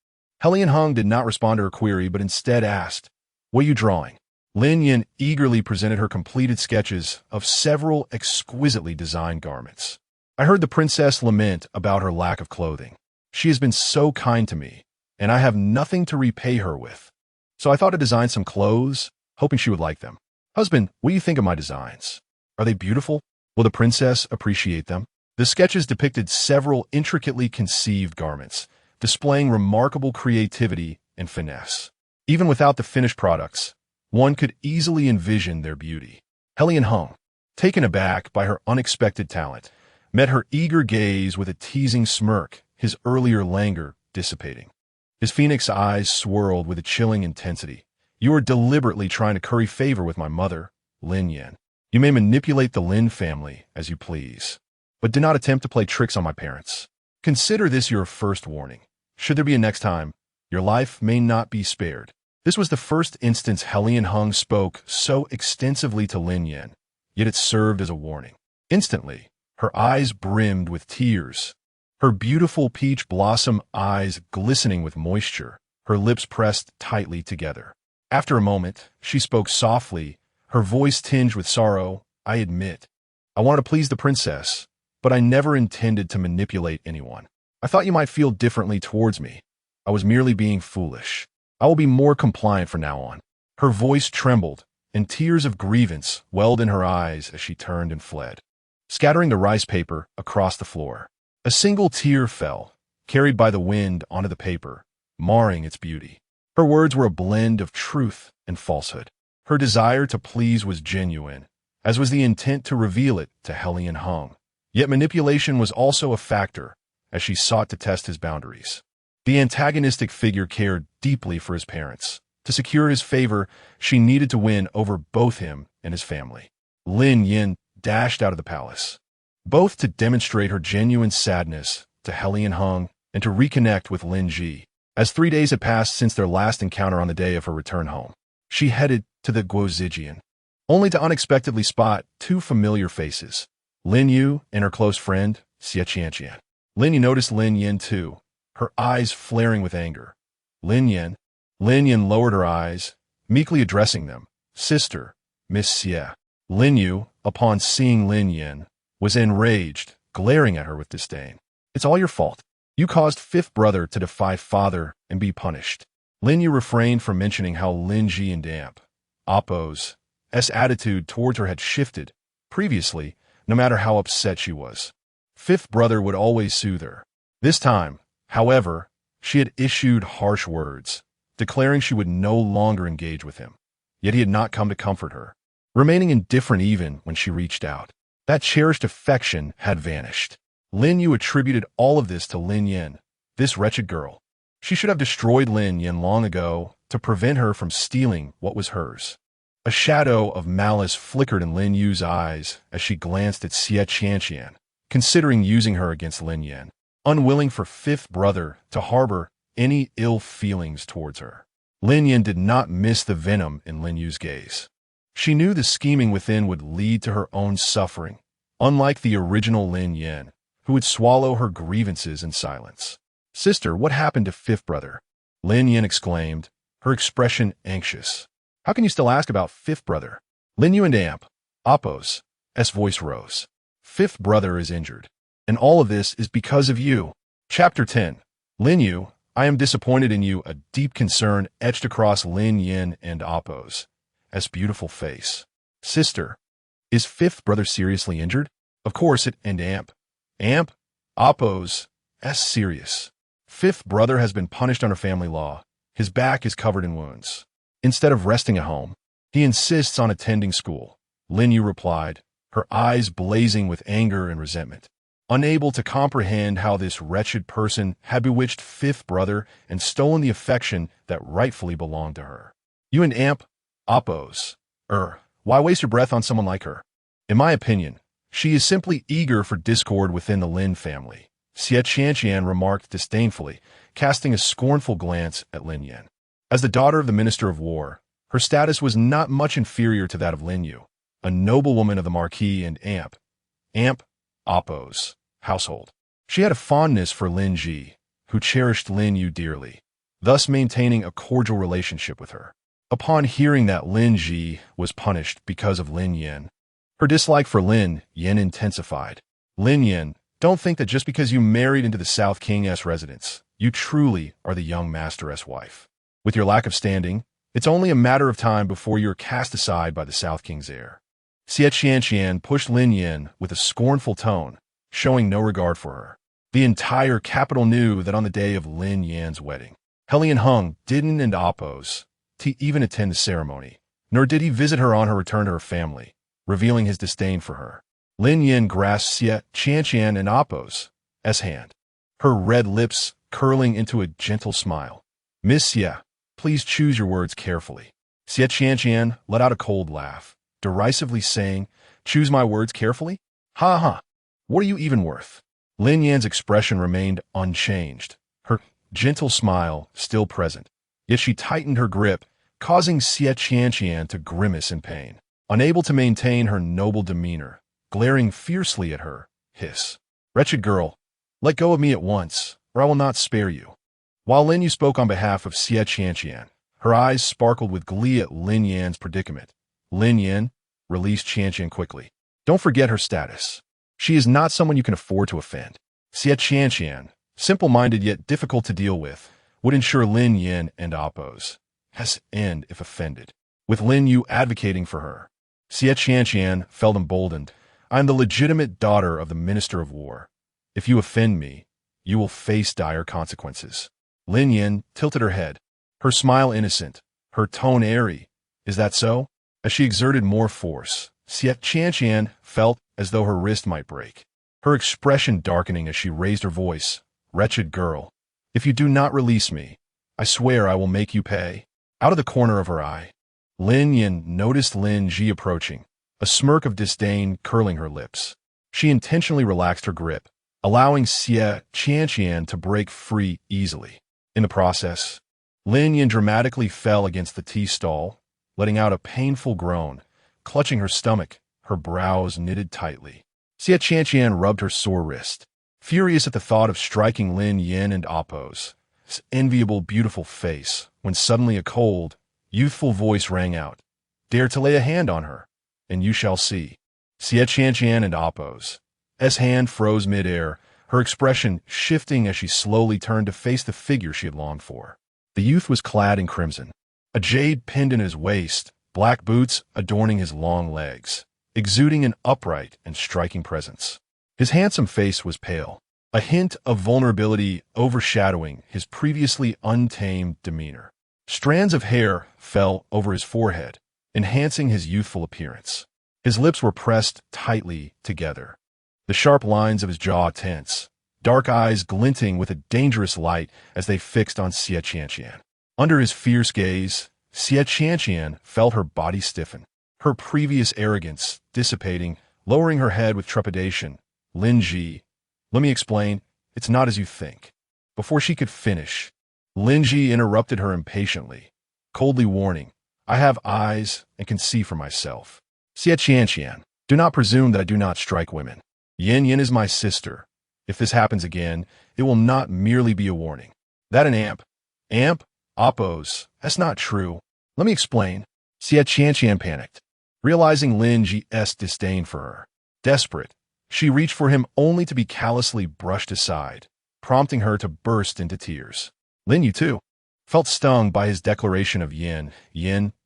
Helian Hung did not respond to her query, but instead asked, "What are you drawing?" Lin Yin eagerly presented her completed sketches of several exquisitely designed garments. "I heard the princess lament about her lack of clothing. She has been so kind to me, and I have nothing to repay her with. So I thought to design some clothes, hoping she would like them. Husband, what do you think of my designs? Are they beautiful? Will the princess appreciate them?" The sketches depicted several intricately conceived garments, displaying remarkable creativity and finesse. Even without the finished products, one could easily envision their beauty. Helian Hung, taken aback by her unexpected talent, met her eager gaze with a teasing smirk, his earlier languor dissipating. His phoenix eyes swirled with a chilling intensity. "You are deliberately trying to curry favor with my mother, Lin Yin. You may manipulate the Lin family as you please, but do not attempt to play tricks on my parents. Consider this your first warning. Should there be a next time, your life may not be spared." This was the first instance Helian Hung spoke so extensively to Lin Yin, yet it served as a warning. Instantly, her eyes brimmed with tears, her beautiful peach blossom eyes glistening with moisture, her lips pressed tightly together. After a moment, she spoke softly, her voice tinged with sorrow. "I admit, I wanted to please the princess, but I never intended to manipulate anyone. I thought you might feel differently towards me. I was merely being foolish. I will be more compliant from now on." Her voice trembled, and tears of grievance welled in her eyes as she turned and fled, scattering the rice paper across the floor. A single tear fell, carried by the wind onto the paper, marring its beauty. Her words were a blend of truth and falsehood. Her desire to please was genuine, as was the intent to reveal it to Helian Hung. Yet manipulation was also a factor, as she sought to test his boundaries. The antagonistic figure cared deeply for his parents. To secure his favor, she needed to win over both him and his family. Lin Yin dashed out of the palace, both to demonstrate her genuine sadness to Helian Hung and to reconnect with Lin Ji. As 3 days had passed since their last encounter on the day of her return home, she headed to the Guozijian, only to unexpectedly spot two familiar faces, Lin Yu and her close friend, Xie Qianqian. Lin Yu noticed Lin Yin too, her eyes flaring with anger. Lin Yin lowered her eyes, meekly addressing them, "Sister, Miss Xie." Lin Yu, upon seeing Lin Yin, was enraged, glaring at her with disdain. "It's all your fault. You caused fifth brother to defy father and be punished." Lin Yu refrained from mentioning how Lin Ji and Damp, Oppo's attitude towards her had shifted. Previously, no matter how upset she was, fifth brother would always soothe her. This time, however, she had issued harsh words, declaring she would no longer engage with him. Yet he had not come to comfort her, remaining indifferent even when she reached out. That cherished affection had vanished. Lin Yu attributed all of this to Lin Yin, this wretched girl. She should have destroyed Lin Yin long ago to prevent her from stealing what was hers. A shadow of malice flickered in Lin Yu's eyes as she glanced at Xie Qianqian, considering using her against Lin Yin, unwilling for fifth brother to harbor any ill feelings towards her. Lin Yin did not miss the venom in Lin Yu's gaze. She knew the scheming within would lead to her own suffering, unlike the original Lin Yin, who would swallow her grievances in silence. "Sister, what happened to fifth brother?" Lin Yin exclaimed, her expression anxious. "How can you still ask about fifth brother?" Lin Yu and Amp, Oppo's voice rose. "Fifth brother is injured, and all of this is because of you." Chapter 10. Lin Yu, I am disappointed in you. A deep concern etched across Lin Yin and Oppo's beautiful face. "Sister, is fifth brother seriously injured?" "Of course it, and Amp, Oppo's serious. Fifth brother has been punished under family law. His back is covered in wounds. Instead of resting at home, He insists on attending school, Lin Yu replied, her eyes blazing with anger and resentment. Unable to comprehend how this wretched person had bewitched fifth brother and stolen the affection that rightfully belonged to her. You and Amp, oppose. Why waste your breath on someone like her? In my opinion, she is simply eager for discord within the Lin family, Xie Qianqian remarked disdainfully, casting a scornful glance at Lin Yan. As the daughter of the Minister of War, her status was not much inferior to that of Lin Yu, a noblewoman of the Marquis and Amp, oppose, household. She had a fondness for Lin Ji, who cherished Lin Yu dearly, thus maintaining a cordial relationship with her. Upon hearing that Lin Ji was punished because of Lin Yan, her dislike for Lin Yan intensified. Lin Yan, don't think that just because you married into the South King's residence, you truly are the young master's wife. With your lack of standing, it's only a matter of time before you're cast aside by the South King's heir. Xie Qianqian pushed Lin Yan with a scornful tone, showing no regard for her. The entire capital knew that on the day of Lin Yan's wedding, Helian Hung didn't oppose to even attend the ceremony, nor did he visit her on her return to her family, revealing his disdain for her. Lin Yan grasped Xie Qianqian and Appo's hand, her red lips curling into a gentle smile. Miss Xie, please choose your words carefully. Xie Qianqian let out a cold laugh, derisively saying, choose my words carefully? Ha ha, what are you even worth? Lin Yan's expression remained unchanged, her gentle smile still present, yet she tightened her grip, causing Xie Qianqian to grimace in pain. Unable to maintain her noble demeanor, glaring fiercely at her, hiss. Wretched girl, let go of me at once, or I will not spare you. While Lin Yu spoke on behalf of Xie Qianqian, her eyes sparkled with glee at Lin Yan's predicament. Lin Yan released Qianqian quickly. Don't forget her status. She is not someone you can afford to offend. Xie Qianqian, simple-minded yet difficult to deal with, would ensure Lin Yan and Appo's end if offended, with Lin Yu advocating for her. Xie Qianqian felt emboldened. I am the legitimate daughter of the Minister of War. If you offend me, you will face dire consequences. Lin Yan tilted her head, her smile innocent, her tone airy. Is that so? As she exerted more force, Xie Qianqian felt as though her wrist might break, her expression darkening as she raised her voice. Wretched girl, if you do not release me, I swear I will make you pay. Out of the corner of her eye, Lin Yan noticed Lin Ji approaching, a smirk of disdain curling her lips. She intentionally relaxed her grip, allowing Xie Qianqian to break free easily. In the process, Lin Yan dramatically fell against the tea stall, letting out a painful groan, clutching her stomach, her brows knitted tightly. Xie Qianqian rubbed her sore wrist, furious at the thought of striking Lin Yan and Appo's enviable, beautiful face, when suddenly a cold, youthful voice rang out. Dare to lay a hand on her, and you shall see. Xie Qianqian and Appo's hand froze midair, her expression shifting as she slowly turned to face the figure she had longed for. The youth was clad in crimson, a jade pinned in his waist, black boots adorning his long legs, exuding an upright and striking presence. His handsome face was pale, a hint of vulnerability overshadowing his previously untamed demeanor. Strands of hair fell over his forehead, enhancing his youthful appearance. His lips were pressed tightly together, the sharp lines of his jaw tense, dark eyes glinting with a dangerous light as they fixed on Xie Qianqian. Under his fierce gaze, Xie Qianqian felt her body stiffen, her previous arrogance dissipating, lowering her head with trepidation. Lin Ji, let me explain, it's not as you think. Before she could finish, Lin Ji interrupted her impatiently, coldly warning, I have eyes and can see for myself. Xie Qianqian, do not presume that I do not strike women. Yin Yin is my sister. If this happens again, it will not merely be a warning. That an Amp, Appo's, that's not true. Let me explain. Xie Qianqian panicked, realizing Lin Ji's disdain for her. Desperate, she reached for him only to be callously brushed aside, prompting her to burst into tears. Lin Yu, too, felt stung by his declaration of Yin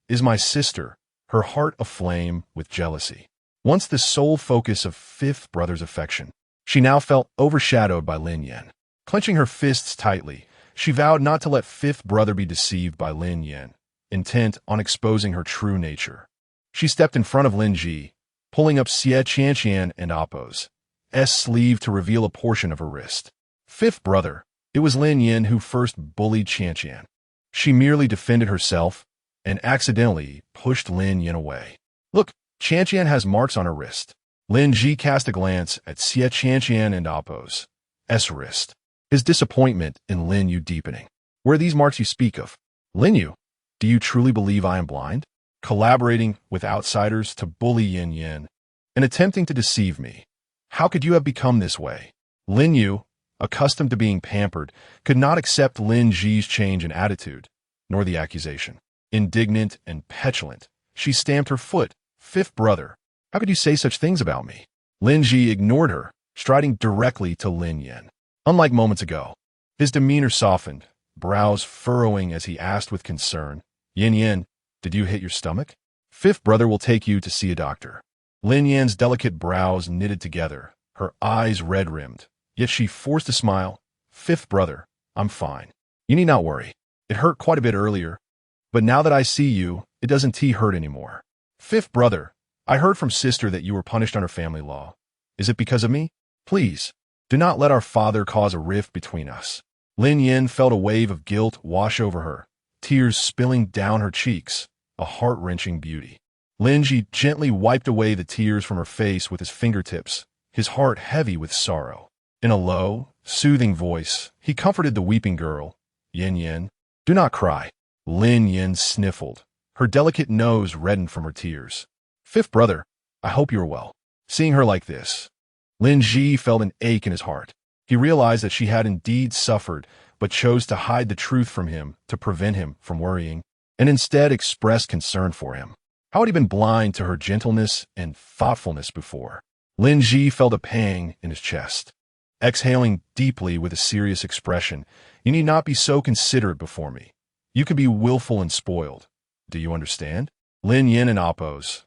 is my sister, her heart aflame with jealousy. Once the sole focus of fifth brother's affection, she now felt overshadowed by Lin Yan. Clenching her fists tightly, she vowed not to let fifth brother be deceived by Lin Yan. intent on exposing her true nature. She stepped in front of Lin Ji, pulling up Xie Qianqian and Appo's sleeve to reveal a portion of her wrist. Fifth brother, it was Lin Yin who first bullied Qianqian. She merely defended herself and accidentally pushed Lin Yin away. Look, Qianqian has marks on her wrist. Lin Ji cast a glance at Xie Qianqian and Appo's wrist, his disappointment in Lin Yu deepening. Where are these marks you speak of? Lin Yu, do you truly believe I am blind? Collaborating with outsiders to bully Yin Yin and attempting to deceive me. How could you have become this way? Lin Yu, accustomed to being pampered, could not accept Lin Ji's change in attitude, nor the accusation. Indignant and petulant, she stamped her foot. Fifth brother, how could you say such things about me? Lin Ji ignored her, striding directly to Lin Yin. Unlike moments ago, his demeanor softened, brows furrowing as he asked with concern, Yin Yin, did you hit your stomach? Fifth brother will take you to see a doctor. Lin Yan's delicate brows knitted together, her eyes red-rimmed, yet she forced a smile. Fifth brother, I'm fine. You need not worry. It hurt quite a bit earlier, but now that I see you, it doesn't hurt anymore. Fifth brother, I heard from sister that you were punished under family law. Is it because of me? Please, do not let our father cause a rift between us. Lin Yin felt a wave of guilt wash over her, tears spilling down her cheeks, a heart-wrenching beauty. Lin Ji gently wiped away the tears from her face with his fingertips, his heart heavy with sorrow. In a low, soothing voice, he comforted the weeping girl. Yin Yin, do not cry. Lin Yin sniffled. Her delicate nose reddened from her tears. Fifth brother, I hope you are well. Seeing her like this, Lin Ji felt an ache in his heart. He realized that she had indeed suffered, but chose to hide the truth from him to prevent him from worrying, and instead expressed concern for him. How had he been blind to her gentleness and thoughtfulness before? Lin Ji felt a pang in his chest. Exhaling deeply with a serious expression, you need not be so considerate before me. You can be willful and spoiled. Do you understand? Lin Yin and Appo's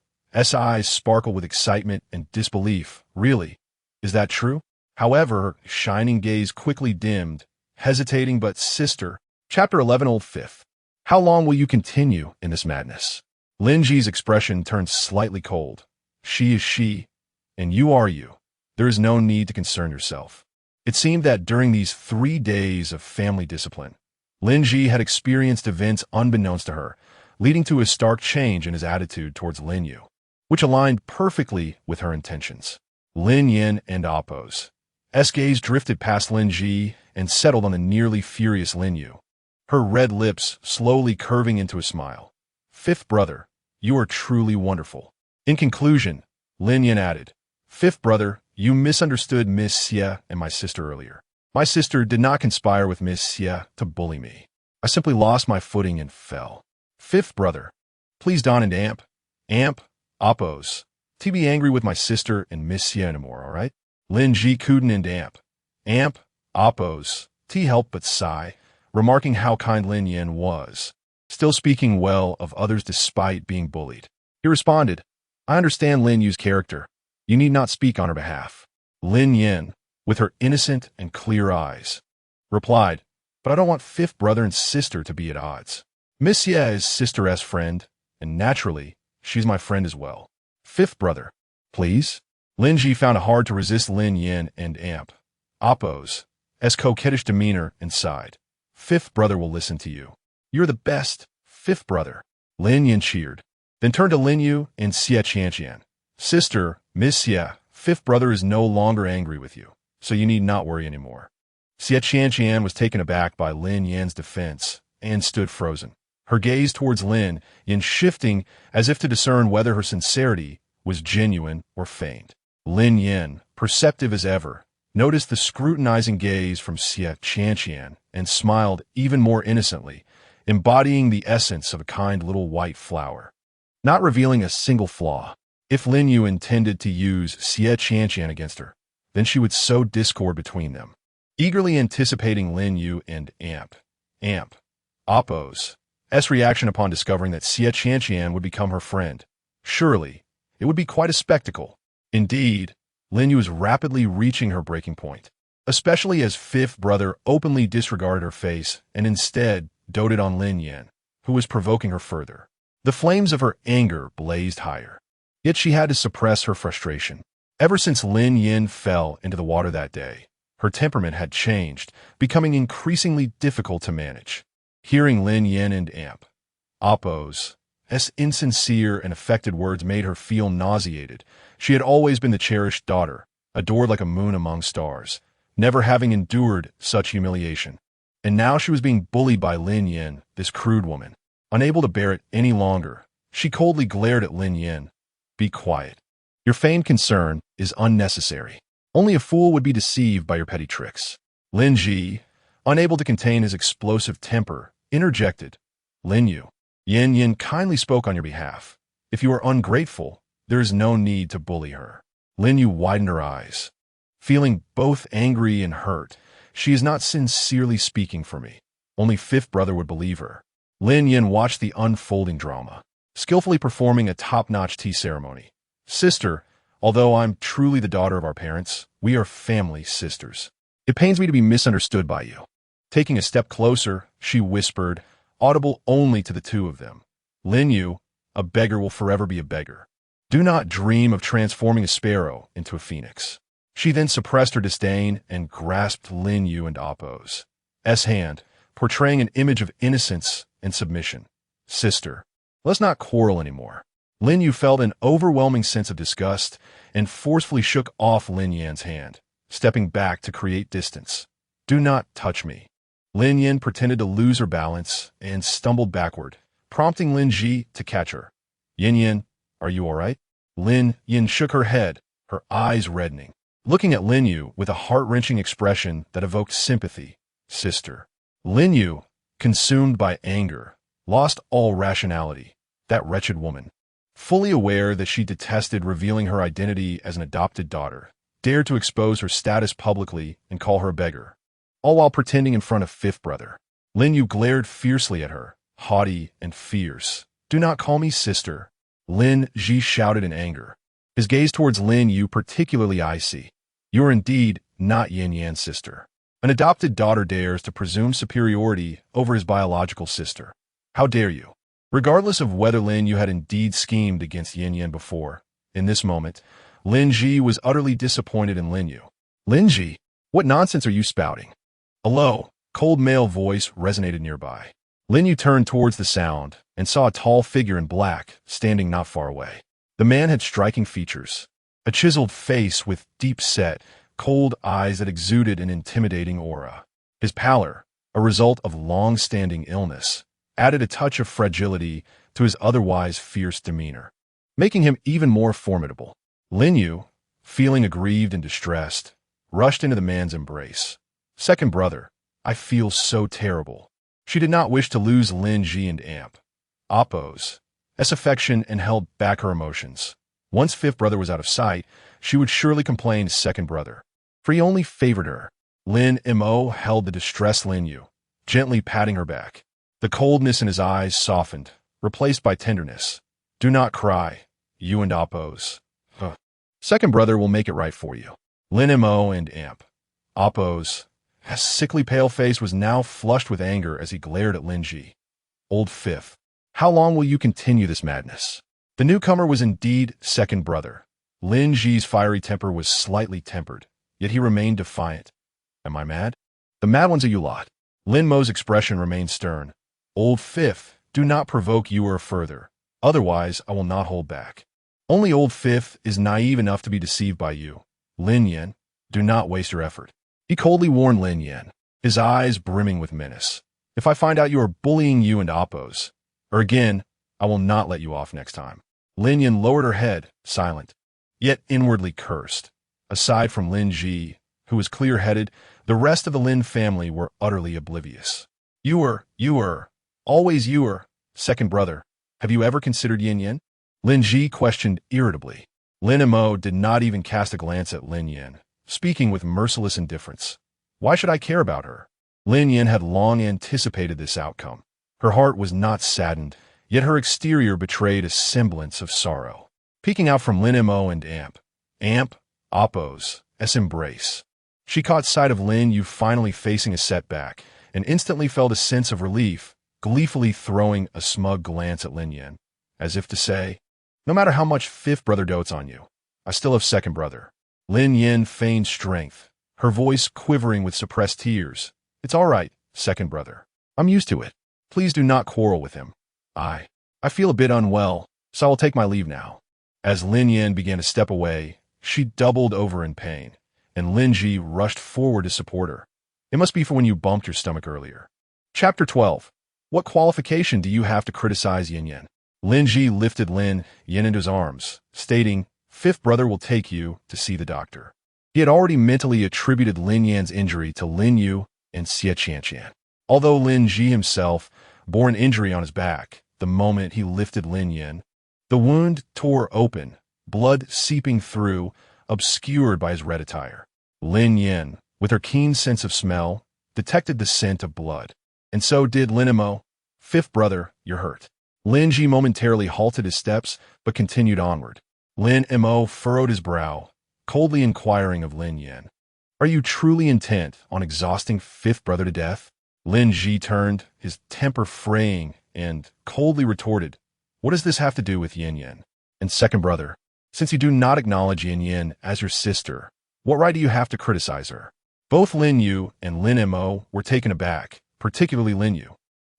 eyes sparkle with excitement and disbelief. Really? Is that true? However, her shining gaze quickly dimmed, hesitating but sister. Chapter 11 Old Fifth. How long will you continue in this madness? Lin Ji's expression turned slightly cold. She is she, and you are you. There is no need to concern yourself. It seemed that during these 3 days of family discipline, Lin Ji had experienced events unbeknownst to her, leading to a stark change in his attitude towards Lin Yu, which aligned perfectly with her intentions. Lin Yin and Appo's gaze drifted past Lin Ji and settled on the nearly furious Lin Yu, her red lips slowly curving into a smile. Fifth brother, you are truly wonderful. In conclusion, Lin Yin added, Fifth brother, you misunderstood Miss Xie and my sister earlier. My sister did not conspire with Miss Xie to bully me. I simply lost my footing and fell. Fifth brother, please don't and Appo's, to be angry with my sister and Miss Xie anymore, all right? Lin Ji couldn't and Appo's, help but sigh, remarking how kind Lin Yin was, still speaking well of others despite being bullied. He responded, I understand Lin Yu's character. You need not speak on her behalf. Lin Yin, with her innocent and clear eyes, replied, but I don't want fifth brother and sister to be at odds. Miss Xie is sister's friend, and naturally, she's my friend as well. Fifth brother, please? Lin Ji found it hard to resist Lin Yin and Appo's coquettish demeanor and sighed. Fifth brother will listen to you. You're the best, fifth brother. Lin Yin cheered, then turned to Lin Yu and Xie Qianqian. Sister, Miss Xie, fifth brother is no longer angry with you, so you need not worry anymore. Xie Qianqian was taken aback by Lin Yin's defense and stood frozen, her gaze towards Lin Yin shifting as if to discern whether her sincerity was genuine or feigned. Lin Yin, perceptive as ever, noticed the scrutinizing gaze from Xie Qianqian and smiled even more innocently, embodying the essence of a kind little white flower, not revealing a single flaw. If Lin Yu intended to use Xie Qianqian against her, then she would sow discord between them. Eagerly anticipating Lin Yu and Appo's reaction upon discovering that Xie Qianqian would become her friend, surely it would be quite a spectacle. Indeed, Lin Yu was rapidly reaching her breaking point, especially as fifth brother openly disregarded her face and instead doted on Lin Yin, who was provoking her further. The flames of her anger blazed higher. Yet she had to suppress her frustration. Ever since Lin Yin fell into the water that day, her temperament had changed, becoming increasingly difficult to manage. Hearing Lin Yin and Amp Oppo's insincere and affected words made her feel nauseated. She had always been the cherished daughter, adored like a moon among stars, never having endured such humiliation. And now she was being bullied by Lin Yin, this crude woman. Unable to bear it any longer, she coldly glared at Lin Yin. "Be quiet. Your feigned concern is unnecessary. Only a fool would be deceived by your petty tricks." Lin Ji, unable to contain his explosive temper, interjected. "Lin Yu, Yin kindly spoke on your behalf. If you are ungrateful, there is no need to bully her." Lin Yu widened her eyes. Feeling both angry and hurt, she is not sincerely speaking for me. Only fifth brother would believe her. Lin Yin watched the unfolding drama, skillfully performing a top-notch tea ceremony. "Sister, although I'm truly the daughter of our parents, we are family sisters. It pains me to be misunderstood by you." Taking a step closer, she whispered, audible only to the two of them. "Lin Yu, a beggar will forever be a beggar. Do not dream of transforming a sparrow into a phoenix." She then suppressed her disdain and grasped Lin Yu and Oppo's hand, portraying an image of innocence and submission. "Sister, let's not quarrel anymore." Lin Yu felt an overwhelming sense of disgust and forcefully shook off Lin Yan's hand, stepping back to create distance. "Do not touch me." Lin Yin pretended to lose her balance and stumbled backward, prompting Lin Ji to catch her. Yin, are you all right?" Lin Yin shook her head, her eyes reddening, looking at Lin Yu with a heart-wrenching expression that evoked sympathy. "Sister." Lin Yu, consumed by anger, lost all rationality. That wretched woman, fully aware that she detested revealing her identity as an adopted daughter, dared to expose her status publicly and call her a beggar, all while pretending in front of fifth brother. Lin Yu glared fiercely at her, haughty and fierce. "Do not call me sister," Lin Ji shouted in anger, his gaze towards Lin Yu particularly icy. "You are indeed not Yin Yan's sister. An adopted daughter dares to presume superiority over his biological sister. How dare you?" Regardless of whether Lin Yu had indeed schemed against Yin Yan before, in this moment, Lin Ji was utterly disappointed in Lin Yu. "Lin Ji, what nonsense are you spouting?" A low, cold male voice resonated nearby. Lin Yu turned towards the sound and saw a tall figure in black standing not far away. The man had striking features, a chiseled face with deep-set, cold eyes that exuded an intimidating aura. His pallor, a result of long-standing illness, added a touch of fragility to his otherwise fierce demeanor, making him even more formidable. Lin Yu, feeling aggrieved and distressed, rushed into the man's embrace. "Second brother, I feel so terrible." She did not wish to lose Lin Ji and Amp Oppo's affection and held back her emotions. Once fifth brother was out of sight, she would surely complain to second brother, for he only favored her. Lin Mo held the distressed Lin Yu, gently patting her back. The coldness in his eyes softened, replaced by tenderness. "Do not cry, you and Oppo's. Second brother will make it right for you." Lin Mo and Amp Oppo's sickly pale face was now flushed with anger as he glared at Lin Ji. "Old fifth, how long will you continue this madness?" The newcomer was indeed second brother. Lin Ji's fiery temper was slightly tempered, yet he remained defiant. "Am I mad?" "The mad ones are you lot." Lin Mo's expression remained stern. "Old fifth, do not provoke you further. Otherwise, I will not hold back. Only old fifth is naive enough to be deceived by you. Lin Yan, do not waste your effort." He coldly warned Lin Yan, his eyes brimming with menace. "If I find out you are bullying you and Oppo's, or again, I will not let you off next time." Lin Yan lowered her head, silent, yet inwardly cursed. Aside from Lin Ji, who was clear-headed, the rest of the Lin family were utterly oblivious. You were, always you were, second brother. Have you ever considered Yin Yan?" Lin Ji questioned irritably. Lin Mo did not even cast a glance at Lin Yan, speaking with merciless indifference. "Why should I care about her?" Lin Yan had long anticipated this outcome. Her heart was not saddened, yet her exterior betrayed a semblance of sorrow. Peeking out from Lin Mo and Amp Oppo's embrace, she caught sight of Lin Yu finally facing a setback and instantly felt a sense of relief gleefully throwing a smug glance at Lin Yin, as if to say, "No matter how much fifth brother dotes on you, I still have second brother." Lin Yin feigned strength, her voice quivering with suppressed tears. "It's all right, second brother. I'm used to it. Please do not quarrel with him. I feel a bit unwell, so I will take my leave now." As Lin Yin began to step away, she doubled over in pain, and Lin Ji rushed forward to support her. "It must be for when you bumped your stomach earlier." Chapter 12. What qualification do you have to criticize Yin Yin? Lin Ji lifted Lin Yin into his arms, stating, "Fifth brother will take you to see the doctor." He had already mentally attributed Lin Yan's injury to Lin Yu and Xie Qianqian. Although Lin Ji himself bore an injury on his back the moment he lifted Lin Yin, the wound tore open, blood seeping through, obscured by his red attire. Lin Yin, with her keen sense of smell, detected the scent of blood. And so did Lin Mo. "Fifth brother, you're hurt." Lin Ji momentarily halted his steps, but continued onward. Lin Mo furrowed his brow, coldly inquiring of Lin Yin, "Are you truly intent on exhausting fifth brother to death?" Lin Ji turned, his temper fraying, and coldly retorted, "What does this have to do with Yin Yin? And second brother, since you do not acknowledge Yin Yin as your sister, what right do you have to criticize her?" Both Lin Yu and Lin Mo were taken aback, particularly Lin Yu,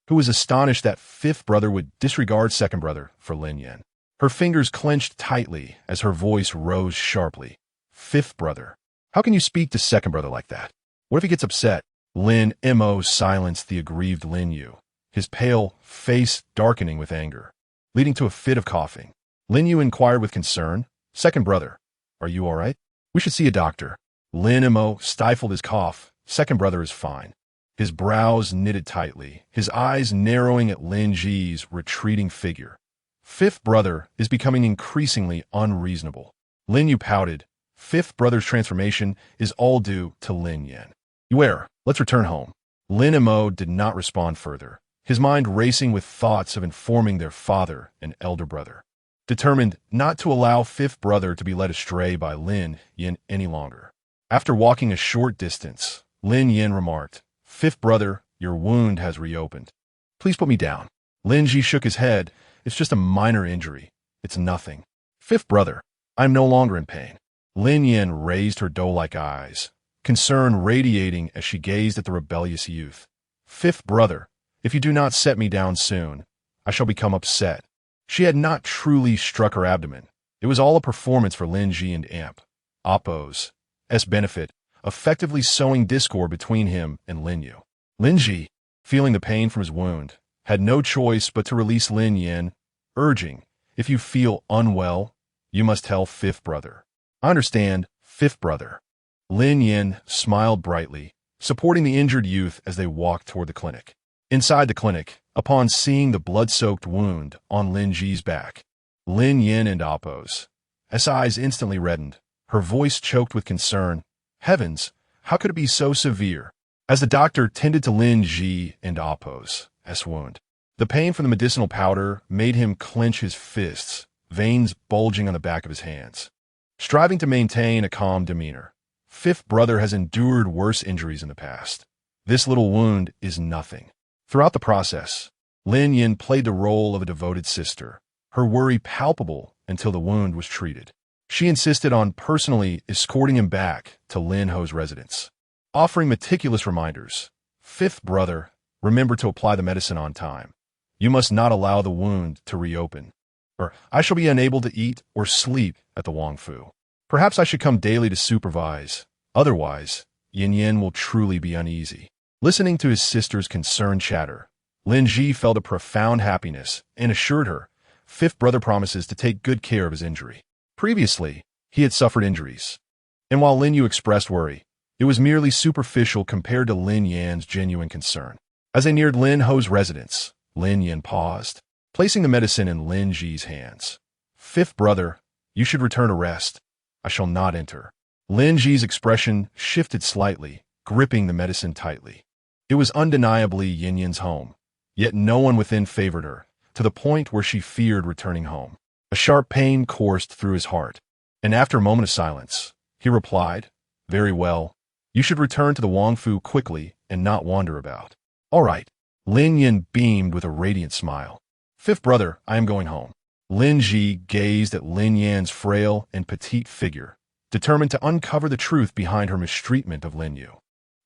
who was astonished that fifth brother would disregard second brother for Lin Yin. Her fingers clenched tightly as her voice rose sharply. "Fifth brother, how can you speak to second brother like that? What if he gets upset?" Lin Mo silenced the aggrieved Lin Yu, his pale face darkening with anger, leading to a fit of coughing. Lin Yu inquired with concern, "Second brother, are you all right? We should see a doctor." Lin Mo stifled his cough. "Second brother is fine." His brows knitted tightly, his eyes narrowing at Lin Ji's retreating figure. "Fifth brother is becoming increasingly unreasonable." Lin Yu pouted. "Fifth brother's transformation is all due to Lin Yin. You err. Let's return home." Lin Mo did not respond further, his mind racing with thoughts of informing their father and elder brother. Determined not to allow fifth brother to be led astray by Lin Yin any longer. After walking a short distance, Lin Yin remarked, "Fifth brother, your wound has reopened. Please put me down." Lin Ji shook his head. "It's just a minor injury. It's nothing." "Fifth brother, I am no longer in pain." Lin Yin raised her doe-like eyes, concern radiating as she gazed at the rebellious youth. "Fifth brother, if you do not set me down soon, I shall become upset." She had not truly struck her abdomen. It was all a performance for Lin Ji and Amp, Oppo's benefit, effectively sowing discord between him and Lin Yu. Lin Ji, feeling the pain from his wound, had no choice but to release Lin Yin, urging, "If you feel unwell, you must tell fifth brother." "I understand, fifth brother." Lin Yin smiled brightly, supporting the injured youth as they walked toward the clinic. Inside the clinic, upon seeing the blood-soaked wound on Lin Ji's back, Lin Yin and Oppo's eyes instantly reddened, her voice choked with concern. Heavens, how could it be so severe? As the doctor tended to Lin Ji and Oppo's wound, the pain from the medicinal powder made him clench his fists, veins bulging on the back of his hands. Striving to maintain a calm demeanor, fifth brother has endured worse injuries in the past. This little wound is nothing. Throughout the process, Lin Yin played the role of a devoted sister, her worry palpable until the wound was treated. She insisted on personally escorting him back to Lin Ho's residence, offering meticulous reminders. "Fifth brother, remember to apply the medicine on time. You must not allow the wound to reopen, or I shall be unable to eat or sleep at the Wang Fu. Perhaps I should come daily to supervise. Otherwise, Yin Yin will truly be uneasy." Listening to his sister's concerned chatter, Lin Ji felt a profound happiness and assured her, fifth brother promises to take good care of his injury. Previously, he had suffered injuries, and while Lin Yu expressed worry, it was merely superficial compared to Lin Yan's genuine concern. As they neared Lin Ho's residence, Lin Yin paused, placing the medicine in Lin Ji's hands. "Fifth brother, you should return to rest. I shall not enter." Lin Ji's expression shifted slightly, gripping the medicine tightly. It was undeniably Yin Yin's home, yet no one within favored her, to the point where she feared returning home. A sharp pain coursed through his heart, and after a moment of silence, he replied, "Very well. You should return to the Wang Fu quickly and not wander about." "All right." Lin Yin beamed with a radiant smile. Fifth brother, I am going home. Lin Ji gazed at Lin Yan's frail and petite figure, determined to uncover the truth behind her mistreatment of Lin Yu.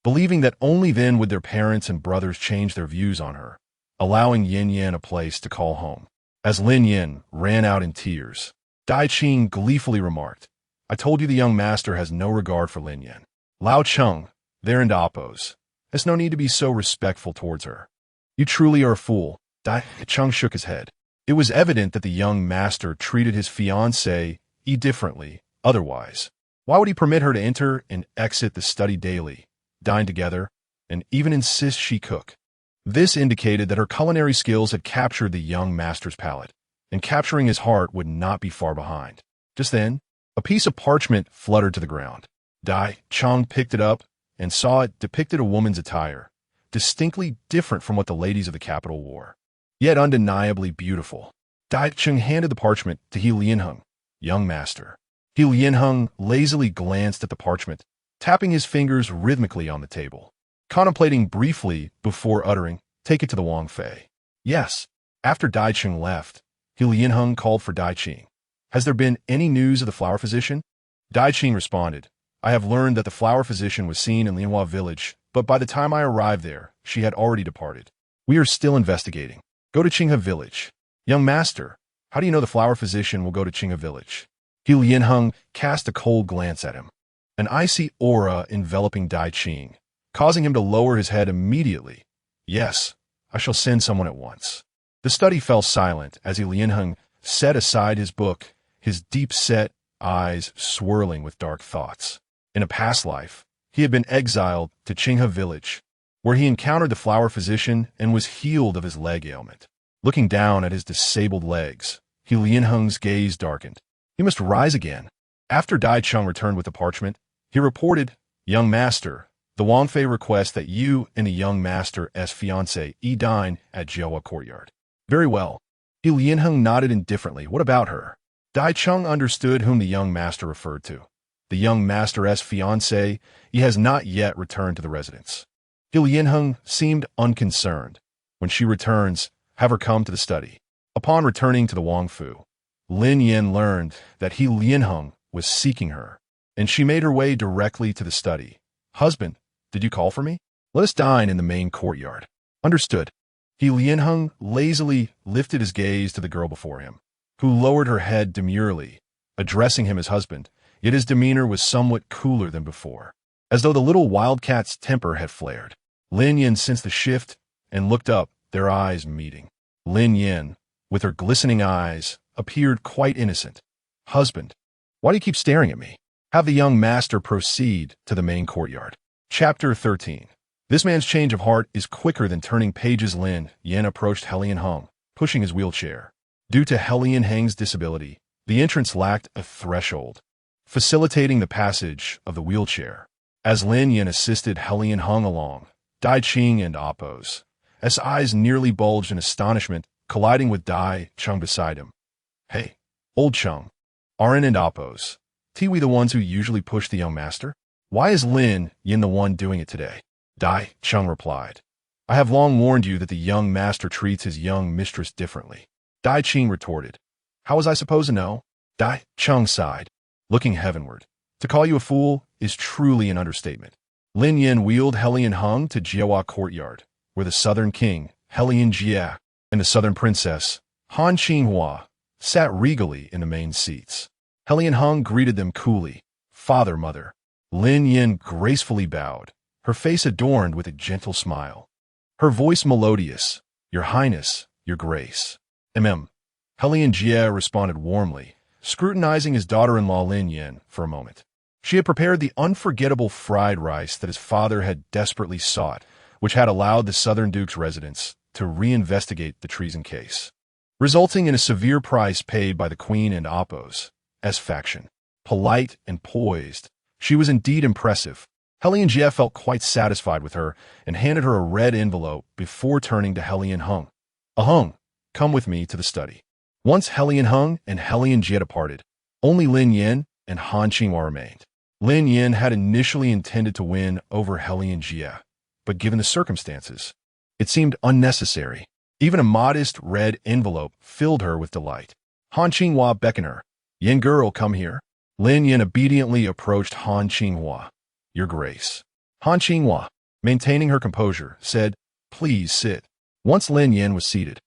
Believing that only then would their parents and brothers change their views on her, allowing Yin Yan a place to call home. As Lin Yin ran out in tears, Dai Qing gleefully remarked, I told you the young master has no regard for Lin Yan. Lao Cheng, there and Oppos, there's no need to be so respectful towards her. You truly are a fool. Dai Cheng shook his head. It was evident that the young master treated his fiancée differently, otherwise. Why would he permit her to enter and exit the study daily, dine together, and even insist she cook? This indicated that her culinary skills had captured the young master's palate, and capturing his heart would not be far behind. Just then, a piece of parchment fluttered to the ground. Dai Cheng picked it up and saw it depicted a woman's attire, distinctly different from what the ladies of the capital wore, yet undeniably beautiful. Dai Cheng handed the parchment to He Lianheng, young master. He Lianheng lazily glanced at the parchment, tapping his fingers rhythmically on the table, contemplating briefly before uttering, take it to the Wang Fei. Yes. After Dai Cheng left, He Lianheng called for Dai Qing. Has there been any news of the flower physician? Dai Qing responded, I have learned that the flower physician was seen in Lianhua village, but by the time I arrived there, she had already departed. We are still investigating. Go to Qinghe village. Young master, how do you know the flower physician will go to Qinghe village? He Lianheng cast a cold glance at him, an icy aura enveloping Dai Qing, causing him to lower his head immediately. Yes, I shall send someone at once. The study fell silent as He Lianheng set aside his book, his deep-set eyes swirling with dark thoughts. In a past life, he had been exiled to Qinghe village, where he encountered the flower physician and was healed of his leg ailment. Looking down at his disabled legs, He Lianheng's gaze darkened. He must rise again. After Dai Cheng returned with the parchment, he reported, Young master, the Wang Fei requests that you and the young master's fiancé dine at Jiahua courtyard. Very well. He Lianheng nodded indifferently. What about her? Dai Cheng understood whom the young master referred to. The young master's fiancé, he has not yet returned to the residence. He Lianheng seemed unconcerned. When she returns, have her come to the study. Upon returning to the Wang Fu, Lin Yin learned that He Lianheng was seeking her, and she made her way directly to the study. Husband, did you call for me? Let us dine in the main courtyard. Understood. He Lianheng lazily lifted his gaze to the girl before him, who lowered her head demurely, addressing him as husband, yet his demeanor was somewhat cooler than before, as though the little wildcat's temper had flared. Lin Yin sensed the shift and looked up, their eyes meeting. Lin Yin, with her glistening eyes, appeared quite innocent. Husband, why do you keep staring at me? Have the young master proceed to the main courtyard. Chapter 13. This man's change of heart is quicker than turning pages. Lin Yin approached He Lianheng, pushing his wheelchair. Due to He Lianheng's disability, the entrance lacked a threshold, facilitating the passage of the wheelchair. As Lin Yin assisted He Lianheng along, Dai Qing and Oppos, his eyes nearly bulged in astonishment, colliding with Dai Cheng beside him. Hey, old Cheng, Arin and Oppos, we the ones who usually push the young master? Why is Lin Yin the one doing it today? Dai Cheng replied, I have long warned you that the young master treats his young mistress differently. Dai Qing retorted, how was I supposed to know? Dai Cheng sighed, looking heavenward. To call you a fool is truly an understatement. Lin Yin wheeled He Lianheng to Jiahua courtyard, where the southern king, He Lianjie, and the southern princess, Han Qinghua, sat regally in the main seats. He Lianheng greeted them coolly. Father, mother. Lin Yin gracefully bowed, her face adorned with a gentle smile. Her voice melodious, Your Highness, Your Grace. He Lianjie responded warmly, scrutinizing his daughter-in-law Lin Yin for a moment. She had prepared the unforgettable fried rice that his father had desperately sought, which had allowed the Southern Duke's residents to reinvestigate the treason case, resulting in a severe price paid by the Queen and Oppos as faction. Polite and poised, she was indeed impressive. He Lianjie felt quite satisfied with her and handed her a red envelope before turning to He Lianheng. Aheng, come with me to the study. Once He Lianheng and He Lianjie departed, only Lin Yin and Han Qinghua remained. Lin Yin had initially intended to win over He Lianjie, but given the circumstances, It seemed unnecessary. Even a modest red envelope filled her with delight. Han Qinghua beckoned her. "Yin girl, come here." Lin Yin obediently approached Han Qinghua. "Your Grace." Han Qinghua, maintaining her composure, said, "Please sit." Once Lin Yin was seated,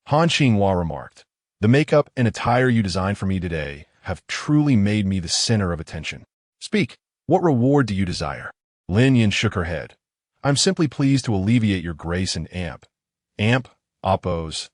Han Qinghua remarked, "The makeup and attire you designed for me today have truly made me the center of attention. Speak, what reward do you desire?" Lin Yin shook her head. "I'm simply pleased to alleviate your grace and amp, oppos,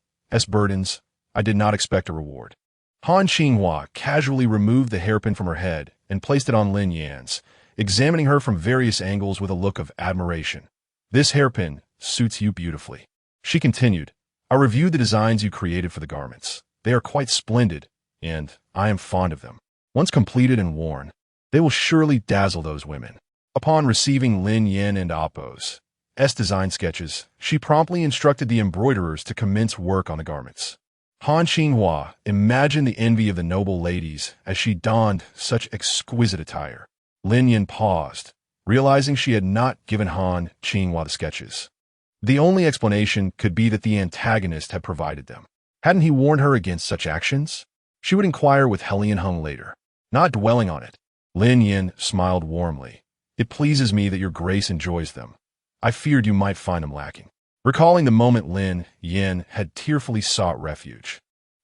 burdens. I did not expect a reward." Han Qinghua casually removed the hairpin from her head and placed it on Lin Yan's, examining her from various angles with a look of admiration. "This hairpin suits you beautifully." She continued, "I reviewed the designs you created for the garments. They are quite splendid, and I am fond of them. Once completed and worn, they will surely dazzle those women." Upon receiving Lin Yin and Appo's design sketches, she promptly instructed the embroiderers to commence work on the garments. Han Qinghua imagined the envy of the noble ladies as she donned such exquisite attire. Lin Yin paused, realizing she had not given Han Qinghua the sketches. The only explanation could be that the antagonist had provided them. Hadn't he warned her against such actions? She would inquire with Helian Hung later. Not dwelling on it, Lin Yin smiled warmly. "It pleases me that your grace enjoys them. I feared you might find them lacking." Recalling the moment Lin Yin had tearfully sought refuge,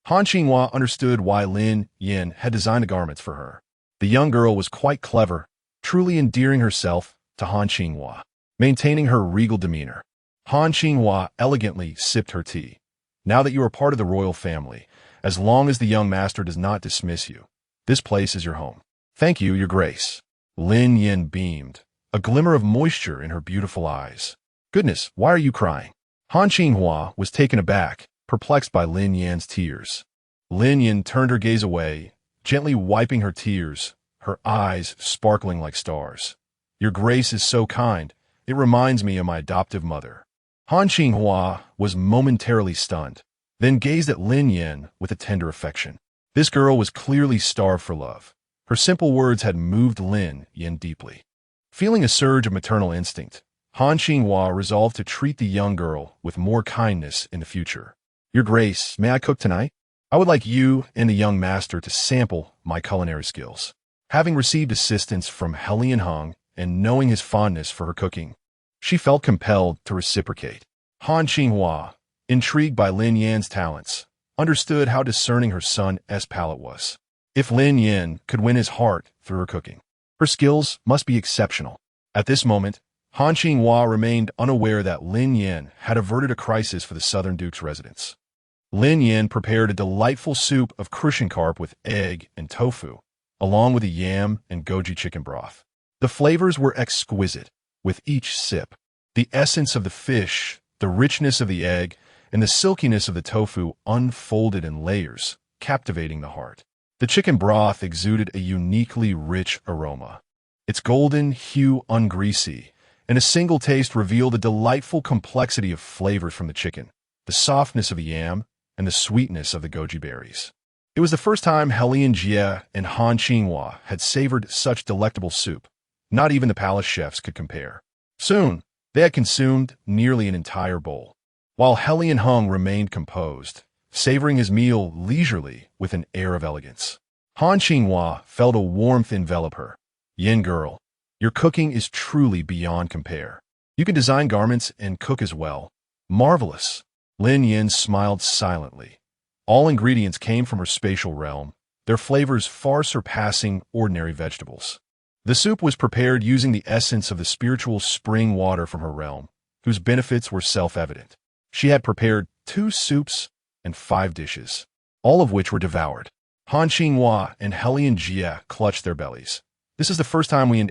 Han Qinghua understood why Lin Yin had designed the garments for her. The young girl was quite clever, truly endearing herself to Han Qinghua, maintaining her regal demeanor. Han Qinghua elegantly sipped her tea. "Now that you are part of the royal family, as long as the young master does not dismiss you, this place is your home." "Thank you, your grace." Lin Yin beamed, a glimmer of moisture in her beautiful eyes. "Goodness, why are you crying?" Han Qinghua was taken aback, perplexed by Lin Yan's tears. Lin Yin turned her gaze away, gently wiping her tears, her eyes sparkling like stars. "Your grace is so kind. It reminds me of my adoptive mother." Han Qinghua was momentarily stunned, then gazed at Lin Yin with a tender affection. This girl was clearly starved for love. Her simple words had moved Lin Yin deeply. Feeling a surge of maternal instinct, Han Qinghua resolved to treat the young girl with more kindness in the future. "Your Grace, may I cook tonight? I would like you and the young master to sample my culinary skills." Having received assistance from Helian Hung and knowing his fondness for her cooking, she felt compelled to reciprocate. Han Qinghua, intrigued by Lin Yan's talents, understood how discerning her son's palate was. If Lin Yin could win his heart through her cooking, her skills must be exceptional. At this moment, Han Qinghua remained unaware that Lin Yin had averted a crisis for the Southern Duke's residence. Lin Yin prepared a delightful soup of crucian carp with egg and tofu, along with a yam and goji chicken broth. The flavors were exquisite. With each sip, the essence of the fish, the richness of the egg, and the silkiness of the tofu unfolded in layers, captivating the heart. The chicken broth exuded a uniquely rich aroma. Its golden hue ungreasy, and a single taste revealed a delightful complexity of flavors from the chicken, the softness of the yam, and the sweetness of the goji berries. It was the first time Helian Jie and Han Qinghua had savored such delectable soup. Not even the palace chefs could compare. Soon, they had consumed nearly an entire bowl, while Helian Hung remained composed, savoring his meal leisurely with an air of elegance. Han Qinghua felt a warmth envelop her. "Yin girl, your cooking is truly beyond compare. You can design garments and cook as well. Marvelous." Lin Yin smiled silently. All ingredients came from her spatial realm, their flavors far surpassing ordinary vegetables. The soup was prepared using the essence of the spiritual spring water from her realm, whose benefits were self-evident. She had prepared 2 soups and 5 dishes, all of which were devoured. Han Qinghua and Helian Jie clutched their bellies. "This is the first time we and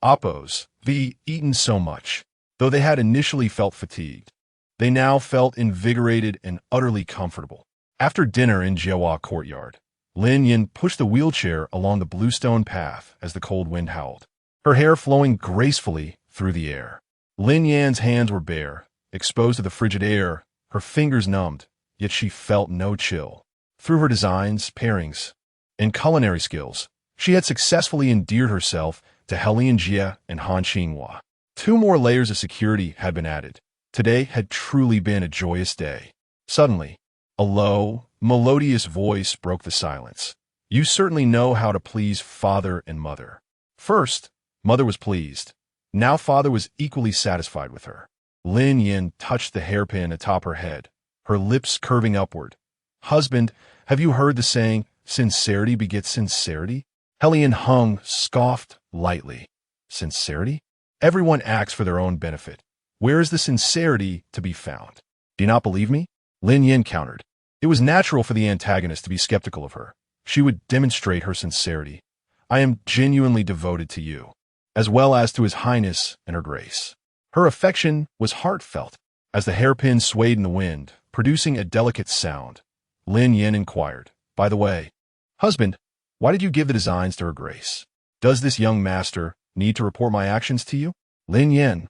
Oppos eaten so much." Though they had initially felt fatigued, they now felt invigorated and utterly comfortable. After dinner in Jiehua courtyard, Lin Yin pushed the wheelchair along the bluestone path as the cold wind howled, her hair flowing gracefully through the air. Lin Yan's hands were bare, exposed to the frigid air, her fingers numbed, yet she felt no chill. Through her designs, pairings, and culinary skills, she had successfully endeared herself to Helian Jie and Han Qinghua. 2 more layers of security had been added. Today had truly been a joyous day. Suddenly, a low, melodious voice broke the silence. You certainly know how to please father and mother. First, mother was pleased. Now father was equally satisfied with her. Lin Yin touched the hairpin atop her head, her lips curving upward. Husband, have you heard the saying, sincerity begets sincerity? Helian Hung scoffed lightly. Sincerity? Everyone acts for their own benefit. Where is the sincerity to be found? Do you not believe me? Lin Yin countered. It was natural for the antagonist to be skeptical of her. She would demonstrate her sincerity. I am genuinely devoted to you, as well as to His Highness and Her Grace. Her affection was heartfelt. As the hairpin swayed in the wind, producing a delicate sound, Lin Yin inquired, by the way, husband, why did you give the designs to Her Grace? Does this young master need to report my actions to you? Lin Yin.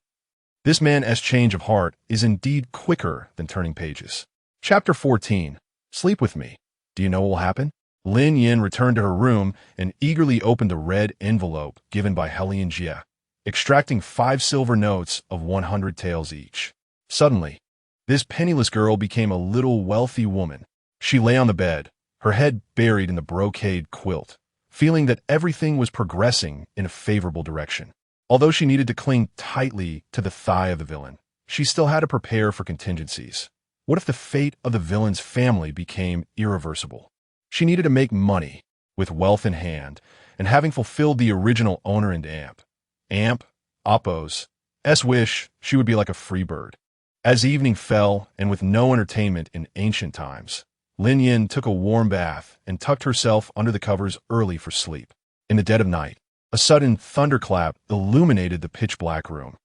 This man's change of heart is indeed quicker than turning pages. Chapter 14. Sleep with me. Do you know what will happen? Lin Yin returned to her room and eagerly opened a red envelope given by Helian Jie, extracting 5 silver notes of 100 taels each. Suddenly, this penniless girl became a little wealthy woman. She lay on the bed, her head buried in the brocade quilt, feeling that everything was progressing in a favorable direction. Although she needed to cling tightly to the thigh of the villain, she still had to prepare for contingencies. What if the fate of the villain's family became irreversible? She needed to make money, with wealth in hand, and having fulfilled the original owner and Amp, Oppo's wish, she would be like a free bird. As evening fell, and with no entertainment in ancient times, Lin Yin took a warm bath and tucked herself under the covers early for sleep. In the dead of night, a sudden thunderclap illuminated the pitch-black room.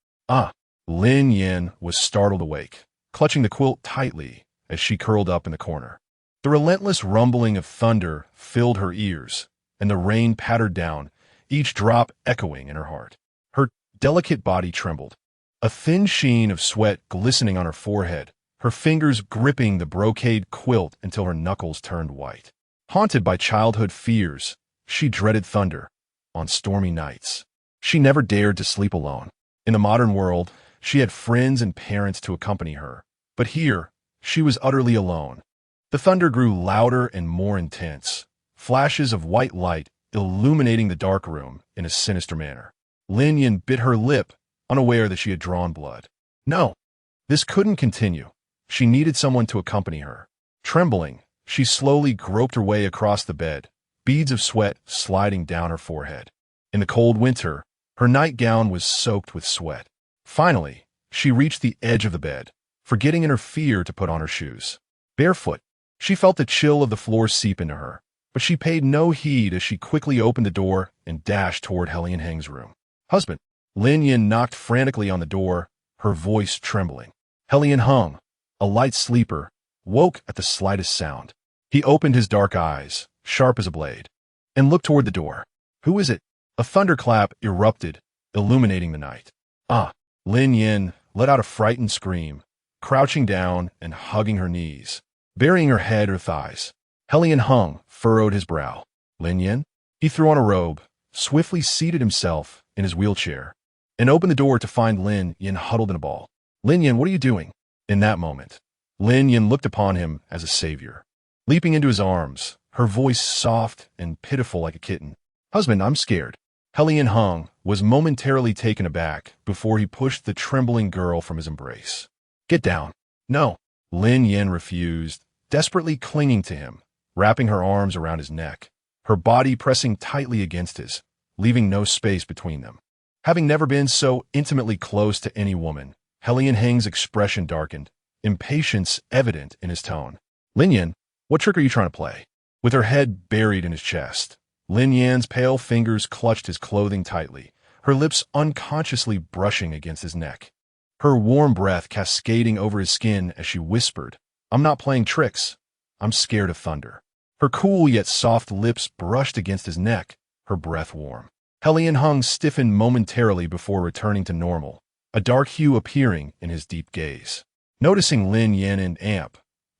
Lin Yin was startled awake, clutching the quilt tightly as she curled up in the corner. The relentless rumbling of thunder filled her ears, and the rain pattered down, each drop echoing in her heart. Her delicate body trembled, a thin sheen of sweat glistening on her forehead, her fingers gripping the brocade quilt until her knuckles turned white. Haunted by childhood fears, she dreaded thunder. On stormy nights, she never dared to sleep alone. In the modern world, she had friends and parents to accompany her, but here, she was utterly alone. The thunder grew louder and more intense, flashes of white light illuminating the dark room in a sinister manner. Lin Yin bit her lip, unaware that she had drawn blood. No, this couldn't continue. She needed someone to accompany her. Trembling, she slowly groped her way across the bed, beads of sweat sliding down her forehead. In the cold winter, her nightgown was soaked with sweat. Finally, she reached the edge of the bed, forgetting in her fear to put on her shoes. Barefoot, she felt the chill of the floor seep into her, but she paid no heed as she quickly opened the door and dashed toward Helian Heng's room. Husband. Lin Yin knocked frantically on the door, her voice trembling. Helian Heng, a light sleeper, woke at the slightest sound. He opened his dark eyes, sharp as a blade, and looked toward the door. Who is it? A thunderclap erupted, illuminating the night. Lin Yin let out a frightened scream, crouching down and hugging her knees, burying her head or thighs. Helian Heng furrowed his brow. Lin Yin? He threw on a robe, swiftly seated himself in his wheelchair, and opened the door to find Lin Yin huddled in a ball. Lin Yin, what are you doing? In that moment, Lin Yin looked upon him as a savior. Leaping into his arms, her voice soft and pitiful like a kitten. Husband, I'm scared. Helian Heng was momentarily taken aback before he pushed the trembling girl from his embrace. Get down. No. Lin Yin refused, desperately clinging to him, wrapping her arms around his neck, her body pressing tightly against his, leaving no space between them. Having never been so intimately close to any woman, Helian Heng's expression darkened, impatience evident in his tone. Lin Yin, what trick are you trying to play? With her head buried in his chest, Lin Yan's pale fingers clutched his clothing tightly, her lips unconsciously brushing against his neck. Her warm breath cascading over his skin as she whispered, I'm not playing tricks. I'm scared of thunder. Her cool yet soft lips brushed against his neck, her breath warm. Helian Heng stiffened momentarily before returning to normal, a dark hue appearing in his deep gaze. Noticing Lin Yin and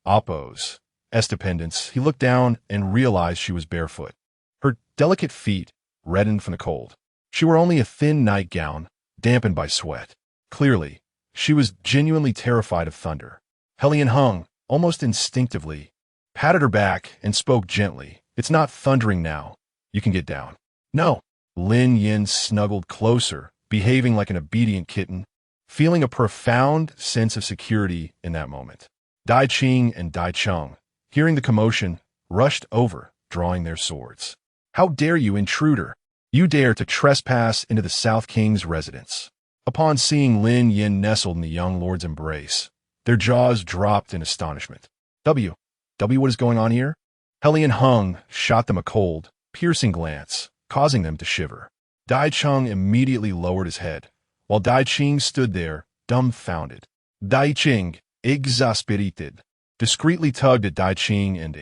Oppo's dependence, he looked down and realized she was barefoot. Her delicate feet reddened from the cold. She wore only a thin nightgown, dampened by sweat. Clearly, She was genuinely terrified of thunder. Hellion Hung, almost instinctively, patted her back and spoke gently. It's not thundering now. You can get down. No. Lin Yin snuggled closer, behaving like an obedient kitten, feeling a profound sense of security in that moment. Dai Qing and Dai Cheng, hearing the commotion, rushed over, drawing their swords. How dare you, intruder! You dare to trespass into the South King's residence. Upon seeing Lin Yin nestled in the young lord's embrace, their jaws dropped in astonishment. What is going on here? Hellion Hung shot them a cold, piercing glance, causing them to shiver. Dai Cheng immediately lowered his head, while Dai Qing stood there, dumbfounded. Dai Qing, exasperated, discreetly tugged at Dai Qing and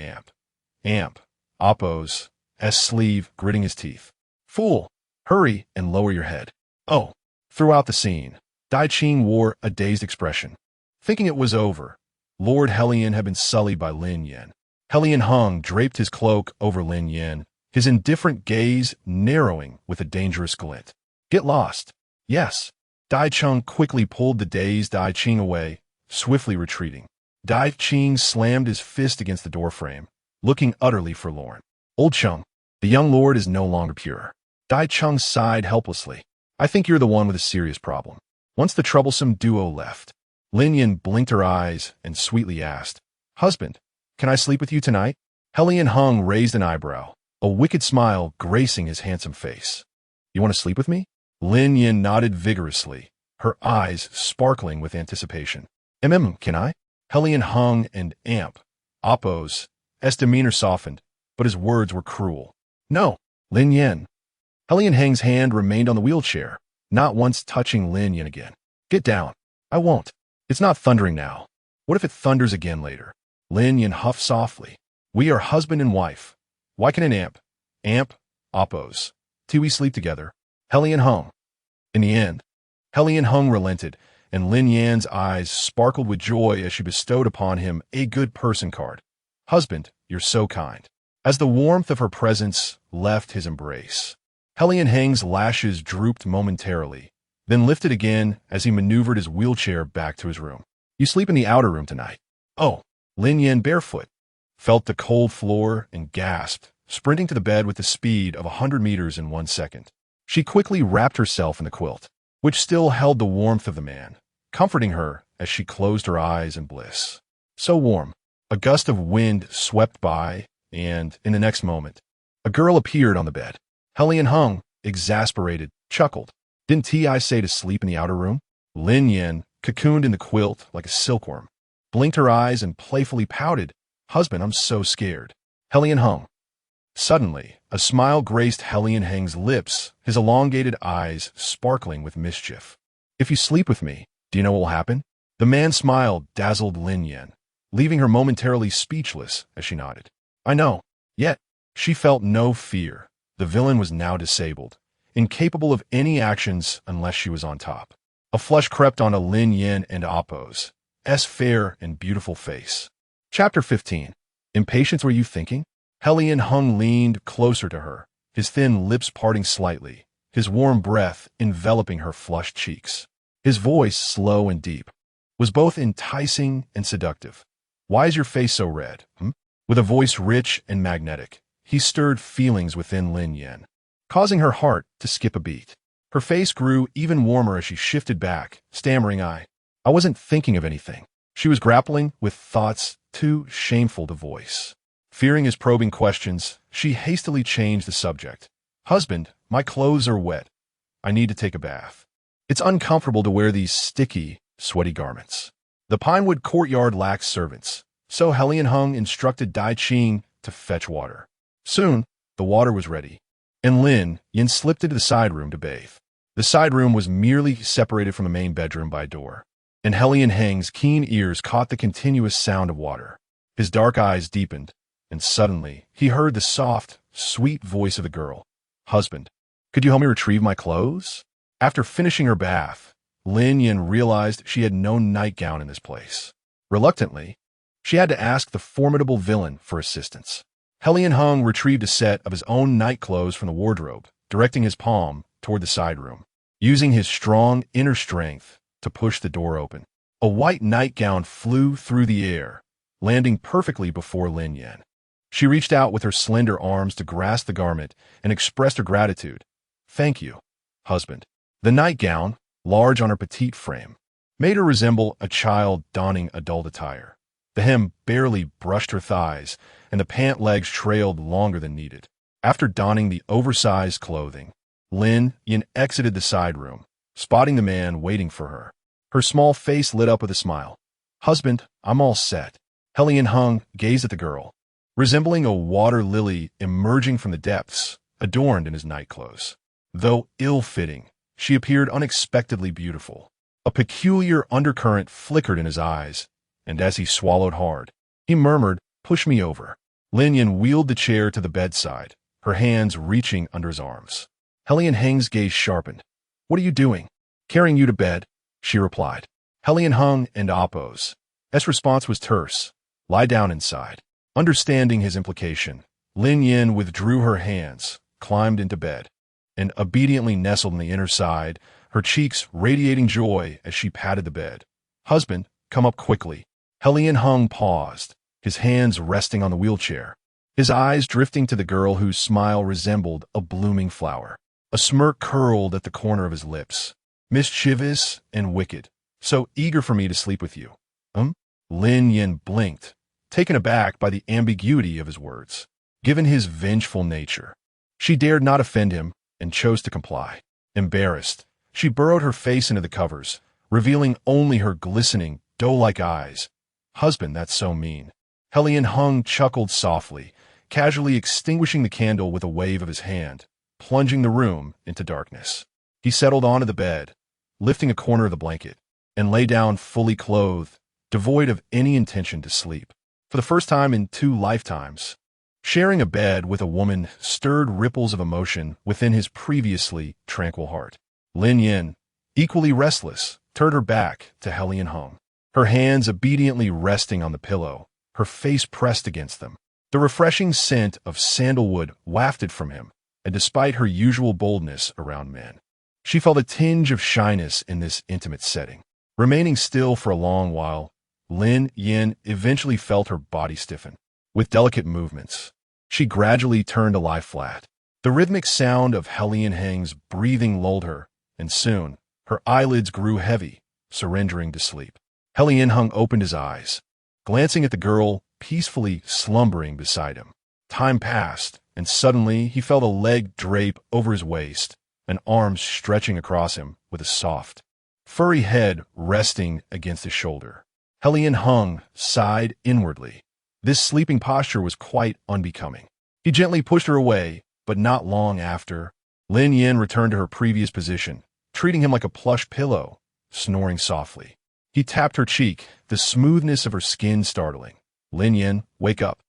Amp, Oppo's sleeve, gritting his teeth. Fool! Hurry and lower your head. Oh! Throughout the scene, Dai Qing wore a dazed expression. Thinking it was over, Lord Hellion had been sullied by Lin Yin. Hellion Hung draped his cloak over Lin Yin, his indifferent gaze narrowing with a dangerous glint. Get lost. Yes. Dai Cheng quickly pulled the dazed Dai Qing away, swiftly retreating. Dai Qing slammed his fist against the doorframe, looking utterly forlorn. Old Cheng, the young lord is no longer pure. Dai Cheng sighed helplessly. I think you're the one with a serious problem. Once the troublesome duo left, Lin Yin blinked her eyes and sweetly asked, Husband, can I sleep with you tonight? Hellion Hung raised an eyebrow, a wicked smile gracing his handsome face. You want to sleep with me? Lin Yin nodded vigorously, her eyes sparkling with anticipation. Can I? Hellion Hung and Oppo's demeanor softened, but his words were cruel. No, Lin Yin. Hellion Hang's hand remained on the wheelchair, not once touching Lin Yin again. Get down. I won't. It's not thundering now. What if it thunders again later? Lin Yin huffed softly. We are husband and wife. Why can an Oppo's, till we sleep together? Hellion Hung. In the end, Hellion Hung relented, and Lin Yan's eyes sparkled with joy as she bestowed upon him a good person card. Husband, you're so kind. As the warmth of her presence left his embrace, Hellion Hang's lashes drooped momentarily, then lifted again as he maneuvered his wheelchair back to his room. You sleep in the outer room tonight. Oh, Lin Yan, barefoot, felt the cold floor and gasped, sprinting to the bed with the speed of 100 meters in 1 second. She quickly wrapped herself in the quilt, which still held the warmth of the man, comforting her as she closed her eyes in bliss. So warm, a gust of wind swept by, and, in the next moment, a girl appeared on the bed. Hellion Hung, exasperated, chuckled. Didn't I say to sleep in the outer room? Lin Yin, cocooned in the quilt like a silkworm, blinked her eyes and playfully pouted. Husband, I'm so scared. Hellion Hung. Suddenly, a smile graced Hellion Hang's lips, his elongated eyes sparkling with mischief. If you sleep with me, do you know what will happen? The man's smile dazzled Lin Yin, leaving her momentarily speechless as she nodded. I know. Yet, she felt no fear. The villain was now disabled, incapable of any actions unless she was on top. A flush crept onto Lin Yin and Oppo's fair and beautiful face. Chapter 15. Impatience, were you thinking? Hellion Hung leaned closer to her, his thin lips parting slightly, his warm breath enveloping her flushed cheeks. His voice, slow and deep, was both enticing and seductive. Why is your face so red? With a voice rich and magnetic, he stirred feelings within Lin Yin, causing her heart to skip a beat. Her face grew even warmer as she shifted back, stammering, I wasn't thinking of anything. She was grappling with thoughts too shameful to voice. Fearing his probing questions, she hastily changed the subject. Husband, my clothes are wet. I need to take a bath. It's uncomfortable to wear these sticky, sweaty garments. The Pinewood courtyard lacks servants, so Hellion Hung instructed Dai Qing to fetch water. Soon, the water was ready, and Lin Yin slipped into the side room to bathe. The side room was merely separated from the main bedroom by a door, and Hellion Hang's keen ears caught the continuous sound of water. His dark eyes deepened, and suddenly he heard the soft, sweet voice of the girl. Husband, could you help me retrieve my clothes? After finishing her bath, Lin Yin realized she had no nightgown in this place. Reluctantly, she had to ask the formidable villain for assistance. Hellion Hung retrieved a set of his own night clothes from the wardrobe, directing his palm toward the side room. Using his strong inner strength, to push the door open. A white nightgown flew through the air, landing perfectly before Lin Yan. She reached out with her slender arms to grasp the garment and expressed her gratitude. "Thank you, husband." The nightgown, large on her petite frame, made her resemble a child donning adult attire. The hem barely brushed her thighs, and the pant legs trailed longer than needed. After donning the oversized clothing, Lin Yan exited the side room, spotting the man waiting for her. Her small face lit up with a smile. "Husband, I'm all set." Helian Hung gazed at the girl, resembling a water lily emerging from the depths, adorned in his night clothes. Though ill-fitting, she appeared unexpectedly beautiful. A peculiar undercurrent flickered in his eyes, and as he swallowed hard, he murmured, "Push me over." Lin Yan wheeled the chair to the bedside, her hands reaching under his arms. Helian Hang's gaze sharpened. "What are you doing?" "Carrying you to bed," she replied. Helian Hung and Appo's response was terse. "Lie down inside." Understanding his implication, Lin Yan withdrew her hands, climbed into bed, and obediently nestled in the inner side, her cheeks radiating joy as she patted the bed. "Husband, come up quickly." Helian Hung paused, his hands resting on the wheelchair, his eyes drifting to the girl whose smile resembled a blooming flower. A smirk curled at the corner of his lips. "Mischievous and wicked, so eager for me to sleep with you." Lin Yan blinked, taken aback by the ambiguity of his words. Given his vengeful nature, she dared not offend him and chose to comply. Embarrassed, she burrowed her face into the covers, revealing only her glistening, doe-like eyes. "Husband, that's so mean." Helian Hung chuckled softly, casually extinguishing the candle with a wave of his hand, plunging the room into darkness. He settled onto the bed, lifting a corner of the blanket, and lay down fully clothed, devoid of any intention to sleep. For the first time in 2 lifetimes, sharing a bed with a woman stirred ripples of emotion within his previously tranquil heart. Lin Yan, equally restless, turned her back to Helian Hung, her hands obediently resting on the pillow, her face pressed against them. The refreshing scent of sandalwood wafted from him, and despite her usual boldness around men, she felt a tinge of shyness in this intimate setting. Remaining still for a long while, Lin Yan eventually felt her body stiffen. With delicate movements, she gradually turned to lie flat. The rhythmic sound of Helian Hang's breathing lulled her, and soon her eyelids grew heavy, surrendering to sleep. Helian Hung opened his eyes, glancing at the girl peacefully slumbering beside him. Time passed, and suddenly he felt a leg drape over his waist, an arm stretching across him with a soft, furry head resting against his shoulder. Helian Hung sighed inwardly. This sleeping posture was quite unbecoming. He gently pushed her away, but not long after, Lin Yan returned to her previous position, treating him like a plush pillow, snoring softly. He tapped her cheek, the smoothness of her skin startling. "Lin Yan, wake up."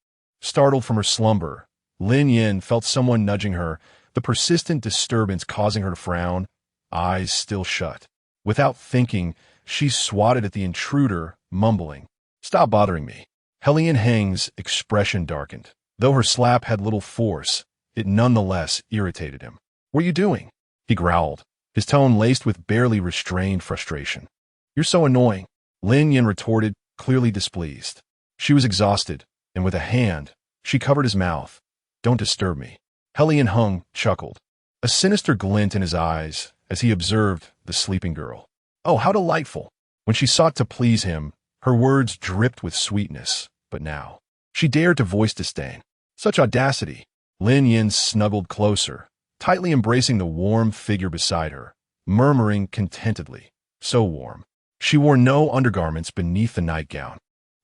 Startled from her slumber, Lin Yan felt someone nudging her, the persistent disturbance causing her to frown, eyes still shut. Without thinking, she swatted at the intruder, mumbling, "Stop bothering me." Helian Hang's expression darkened. Though her slap had little force, it nonetheless irritated him. "What are you doing?" he growled, his tone laced with barely restrained frustration. "You're so annoying," Lin Yan retorted, clearly displeased. She was exhausted, and with a hand, she covered his mouth. "Don't disturb me." Helian Hung chuckled, a sinister glint in his eyes as he observed the sleeping girl. Oh, how delightful! When she sought to please him, her words dripped with sweetness, but now she dared to voice disdain. Such audacity! Lin Yan snuggled closer, tightly embracing the warm figure beside her, murmuring contentedly, "So warm." She wore no undergarments beneath the nightgown,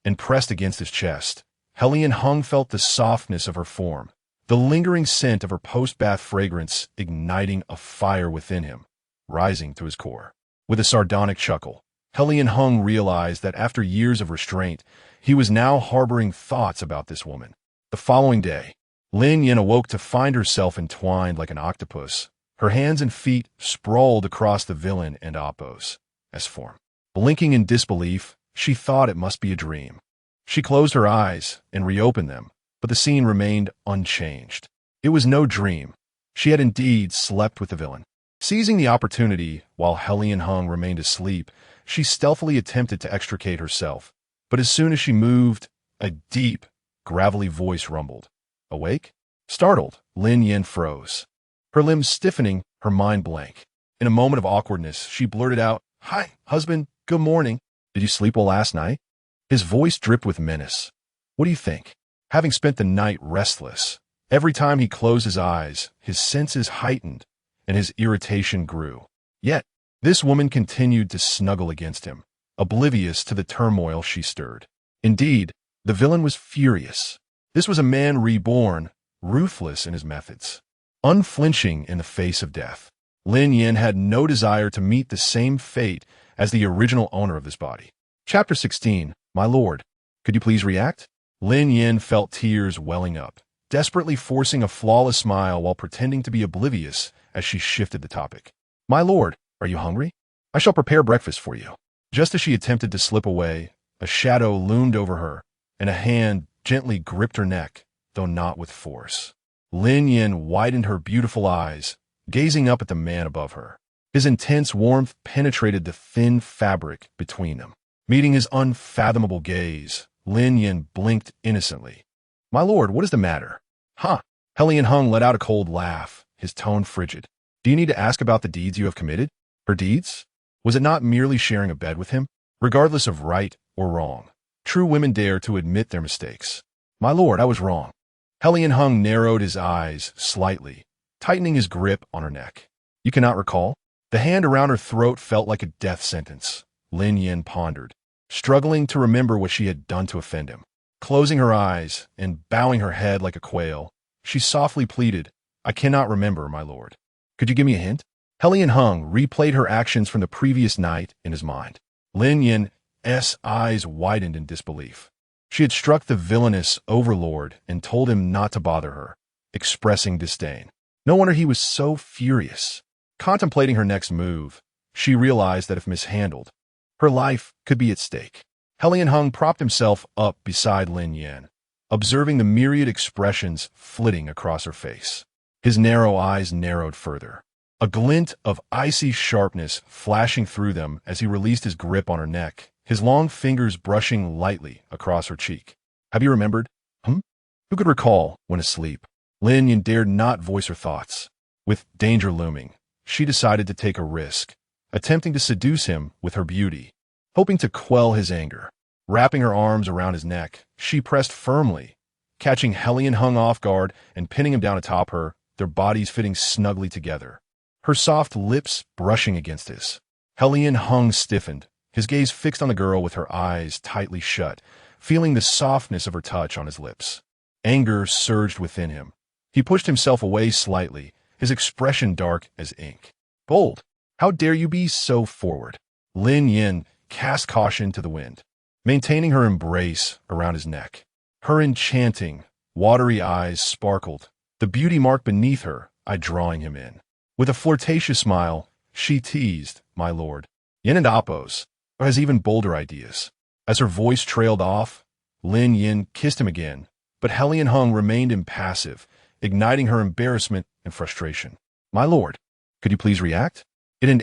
and pressed against his chest, Helian Hung felt the softness of her form, the lingering scent of her post-bath fragrance igniting a fire within him, rising to his core. With a sardonic chuckle, Helian Hung realized that after years of restraint, he was now harboring thoughts about this woman. The following day, Lin Yan awoke to find herself entwined like an octopus, her hands and feet sprawled across the villain and Appo's form. Blinking in disbelief, she thought it must be a dream. She closed her eyes and reopened them, but the scene remained unchanged. It was no dream. She had indeed slept with the villain. Seizing the opportunity while Hellion Hung remained asleep, she stealthily attempted to extricate herself. But as soon as she moved, a deep, gravelly voice rumbled. Awake? Startled, Lin Yin froze. Her limbs stiffening, her mind blank. In a moment of awkwardness, she blurted out, Hi, husband, good morning. Did you sleep well last night? His voice dripped with menace. What do you think? Having spent the night restless, every time he closed his eyes, his senses heightened, and his irritation grew. Yet, this woman continued to snuggle against him, oblivious to the turmoil she stirred. Indeed, the villain was furious. This was a man reborn, ruthless in his methods, unflinching in the face of death. Lin Yin had no desire to meet the same fate as the original owner of this body. Chapter 16, My Lord, could you please react? Lin Yin felt tears welling up, desperately forcing a flawless smile while pretending to be oblivious as she shifted the topic. My lord, are you hungry? I shall prepare breakfast for you. Just as she attempted to slip away, a shadow loomed over her, and a hand gently gripped her neck, though not with force. Lin Yin widened her beautiful eyes, gazing up at the man above her. His intense warmth penetrated the thin fabric between them. Meeting his unfathomable gaze, Lin Yin blinked innocently. My lord, what is the matter? Huh? Hellion Hung let out a cold laugh, his tone frigid. Do you need to ask about the deeds you have committed? Her deeds? Was it not merely sharing a bed with him? Regardless of right or wrong, true women dare to admit their mistakes. My lord, I was wrong. Hellion Hung narrowed his eyes slightly, tightening his grip on her neck. You cannot recall? The hand around her throat felt like a death sentence. Lin Yin pondered, struggling to remember what she had done to offend him. Closing her eyes and bowing her head like a quail, she softly pleaded, I cannot remember, my lord. Could you give me a hint? Hellion Hung replayed her actions from the previous night in his mind. Lin Yin's eyes widened in disbelief. She had struck the villainous overlord and told him not to bother her, expressing disdain. No wonder he was so furious. Contemplating her next move, she realized that if mishandled, her life could be at stake. Hellion Hung propped himself up beside Lin Yin, observing the myriad expressions flitting across her face. His narrow eyes narrowed further, a glint of icy sharpness flashing through them as he released his grip on her neck, his long fingers brushing lightly across her cheek. Have you remembered? Who could recall when asleep? Lin Yin dared not voice her thoughts. With danger looming, she decided to take a risk, attempting to seduce him with her beauty, hoping to quell his anger. Wrapping her arms around his neck, she pressed firmly, catching Hellion Hung off guard and pinning him down atop her, their bodies fitting snugly together. Her soft lips brushing against his. Hellion Hung stiffened, his gaze fixed on the girl with her eyes tightly shut, feeling the softness of her touch on his lips. Anger surged within him. He pushed himself away slightly, his expression dark as ink. Bold, how dare you be so forward? Lin Yin cast caution to the wind, maintaining her embrace around his neck. Her enchanting, watery eyes sparkled, the beauty mark beneath her eye drawing him in. With a flirtatious smile, she teased, my lord. Yin and Appos has even bolder ideas. As her voice trailed off, Lin Yin kissed him again, but Hellion Hung remained impassive, igniting her embarrassment and frustration. My lord, could you please react? It and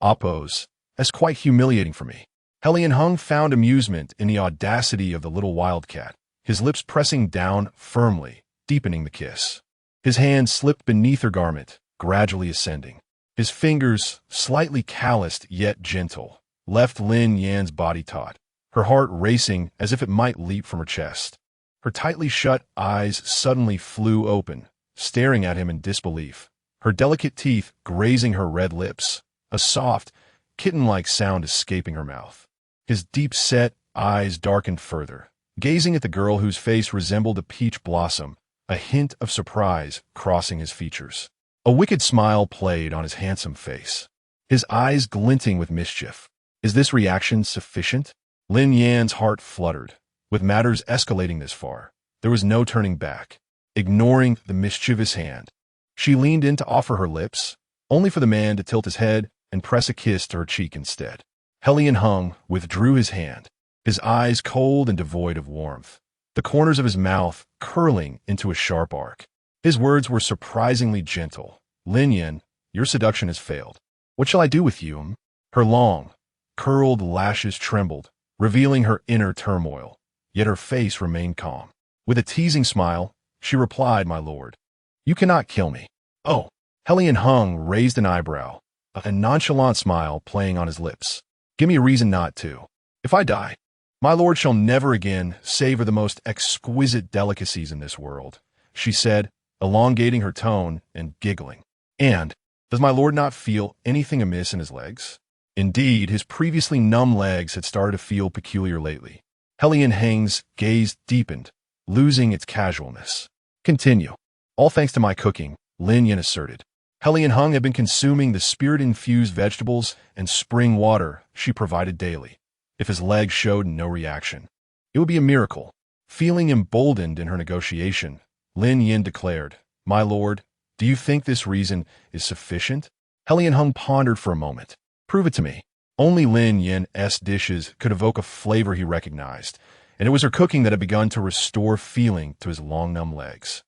Appos, that's quite humiliating for me. Hellion Hung found amusement in the audacity of the little wildcat, his lips pressing down firmly, deepening the kiss. His hand slipped beneath her garment, gradually ascending. His fingers, slightly calloused yet gentle, left Lin Yan's body taut, her heart racing as if it might leap from her chest. Her tightly shut eyes suddenly flew open, staring at him in disbelief, her delicate teeth grazing her red lips, a soft, kitten-like sound escaping her mouth. His deep-set eyes darkened further, gazing at the girl whose face resembled a peach blossom, a hint of surprise crossing his features. A wicked smile played on his handsome face, his eyes glinting with mischief. Is this reaction sufficient? Lin Yan's heart fluttered. With matters escalating this far, there was no turning back. Ignoring the mischievous hand, she leaned in to offer her lips, only for the man to tilt his head and press a kiss to her cheek instead. Hellion Hung withdrew his hand, his eyes cold and devoid of warmth, the corners of his mouth curling into a sharp arc. His words were surprisingly gentle. Lin Yin, Your seduction has failed. What shall I do with you? Her long, curled lashes trembled, revealing her inner turmoil, yet her face remained calm. With a teasing smile, she replied, "My lord, you cannot kill me." "Oh." Helion Hung raised an eyebrow, a nonchalant smile playing on his lips. "Give me a reason not to. If I die, my lord shall never again savor the most exquisite delicacies in this world," she said, elongating her tone and giggling. "And does my lord not feel anything amiss in his legs?" Indeed, his previously numb legs had started to feel peculiar lately. Helion Hang's gaze deepened, losing its casualness. "Continue." "All thanks to my cooking," Lin Yin asserted. Helion Hung had been consuming the spirit-infused vegetables and spring water she provided daily. If his legs showed no reaction, it would be a miracle. Feeling emboldened in her negotiation, Lin Yin declared, "My lord, do you think this reason is sufficient?" Helion Hung pondered for a moment. "Prove it to me." Only Lin Yin's dishes could evoke a flavor he recognized, and it was her cooking that had begun to restore feeling to his long, numb legs.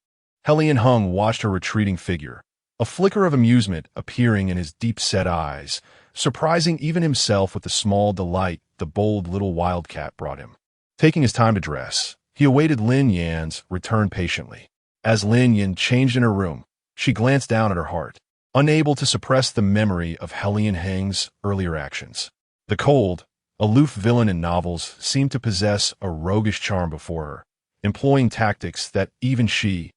Helion Hung watched her retreating figure, a flicker of amusement appearing in his deep-set eyes, surprising even himself with the small delight the bold little wildcat brought him. Taking his time to dress, he awaited Lin Yan's return patiently. As Lin Yan changed in her room, she glanced down at her heart, unable to suppress the memory of Helion Hang's earlier actions. The cold, aloof villain in novels seemed to possess a roguish charm before her, employing tactics that even she,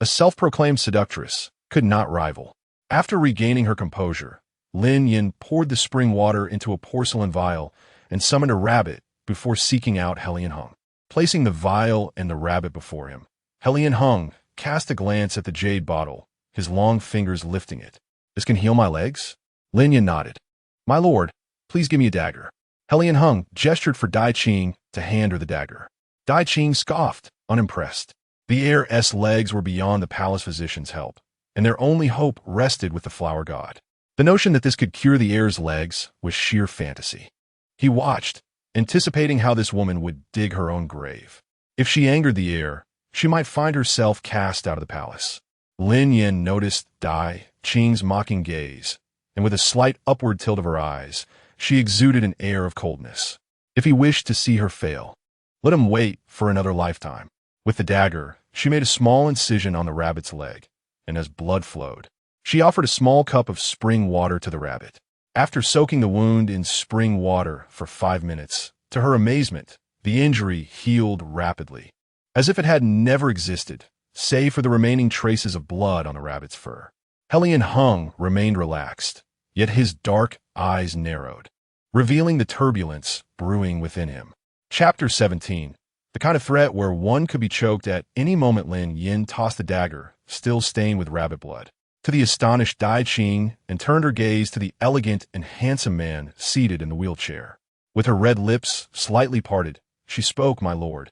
a self-proclaimed seductress, could not rival. After regaining her composure, Lin Yin poured the spring water into a porcelain vial and summoned a rabbit before seeking out Helion Hung. Placing the vial and the rabbit before him, Helion Hung cast a glance at the jade bottle, his long fingers lifting it. "This can heal my legs?" Lin Yin nodded. "My lord, please give me a dagger." Helion Hung gestured for Dai Qing to hand her the dagger. Dai Qing scoffed, unimpressed. The heiress' legs were beyond the palace physician's help, and their only hope rested with the flower god. The notion that this could cure the heir's legs was sheer fantasy. He watched, anticipating how this woman would dig her own grave. If she angered the heir, she might find herself cast out of the palace. Lin Yin noticed Dai Qing's mocking gaze, and with a slight upward tilt of her eyes, she exuded an air of coldness. If he wished to see her fail, let him wait for another lifetime. With the dagger, she made a small incision on the rabbit's leg, and as blood flowed, she offered a small cup of spring water to the rabbit. After soaking the wound in spring water for 5 minutes, to her amazement, the injury healed rapidly, as if it had never existed, save for the remaining traces of blood on the rabbit's fur. Helion Hung remained relaxed, yet his dark eyes narrowed, revealing the turbulence brewing within him. Chapter 17. The kind of threat where one could be choked at any moment. Lin Yin tossed the dagger, still stained with rabbit blood, to the astonished Dai Qing and turned her gaze to the elegant and handsome man seated in the wheelchair. With her red lips slightly parted, she spoke, "My lord,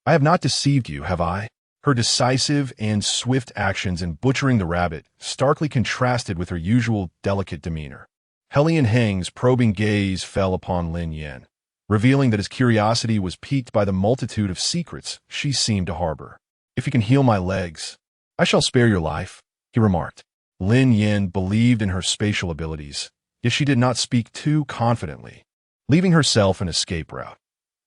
I have not deceived you, have I?" Her decisive and swift actions in butchering the rabbit starkly contrasted with her usual delicate demeanor. Helion Hang's probing gaze fell upon Lin Yin, revealing that his curiosity was piqued by the multitude of secrets she seemed to harbor. "If you can heal my legs, I shall spare your life," he remarked. Lin Yin believed in her spatial abilities, yet she did not speak too confidently, leaving herself an escape route.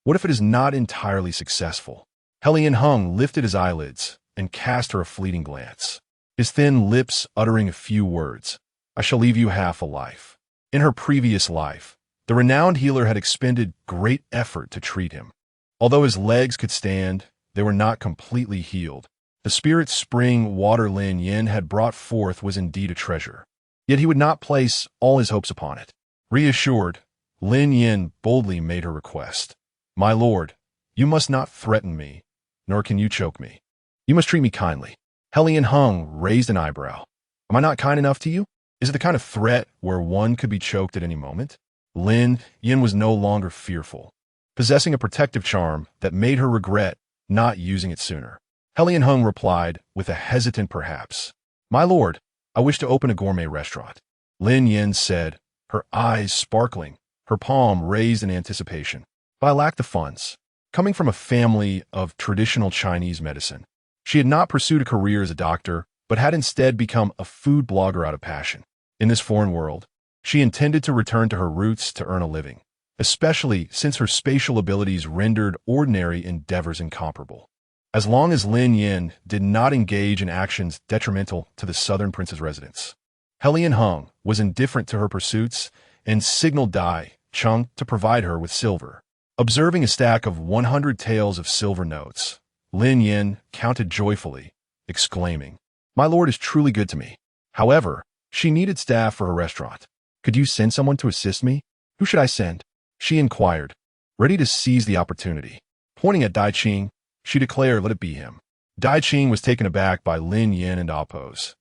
What if it is not entirely successful? Helion Hung lifted his eyelids and cast her a fleeting glance, his thin lips uttering a few words. "I shall leave you half a life." In her previous life, the renowned healer had expended great effort to treat him. Although his legs could stand, they were not completely healed. The spirit spring water Lin Yin had brought forth was indeed a treasure, yet he would not place all his hopes upon it. Reassured, Lin Yin boldly made her request. "My lord, you must not threaten me, nor can you choke me. You must treat me kindly." Helion Hung raised an eyebrow. "Am I not kind enough to you? Is it the kind of threat where one could be choked at any moment?" Lin Yin was no longer fearful, possessing a protective charm that made her regret not using it sooner. Helion Hung replied, with a hesitant perhaps, "My lord, I wish to open a gourmet restaurant." Lin Yin said, her eyes sparkling, her palm raised in anticipation. "But I lack the funds." Coming from a family of traditional Chinese medicine, she had not pursued a career as a doctor, but had instead become a food blogger out of passion. in this foreign world. She intended to return to her roots to earn a living, especially since her spatial abilities rendered ordinary endeavors incomparable. As long as Lin Yin did not engage in actions detrimental to the southern prince's residence, Helian Hung was indifferent to her pursuits and signaled Dai Chung to provide her with silver. Observing a stack of 100 taels of silver notes, Lin Yin counted joyfully, exclaiming, "My lord is truly good to me." However, she needed staff for her restaurant. "Could you send someone to assist me? Who should I send?" she inquired, ready to seize the opportunity. Pointing at Dai Qing, she declared, "Let it be him." Dai Qing was taken aback by Lin Yin and Apo's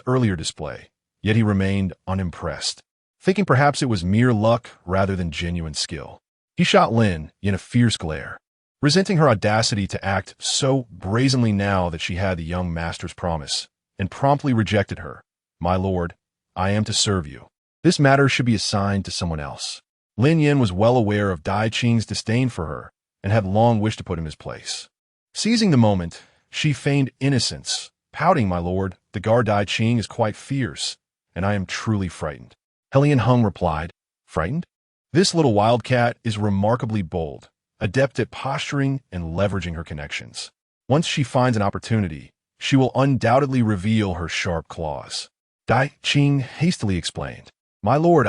earlier display, yet he remained unimpressed, thinking perhaps it was mere luck rather than genuine skill. He shot Lin Yin a fierce glare, resenting her audacity to act so brazenly now that she had the young master's promise, and promptly rejected her. "My lord, I am to serve you. This matter should be assigned to someone else." Lin Yin was well aware of Dai Qing's disdain for her and had long wished to put him in his place. Seizing the moment, she feigned innocence, pouting, "My lord, the guard Dai Qing is quite fierce, and I am truly frightened." Helian Hung replied, "Frightened? This little wildcat is remarkably bold, adept at posturing and leveraging her connections. Once she finds an opportunity, she will undoubtedly reveal her sharp claws." Dai Qing hastily explained, "My lord,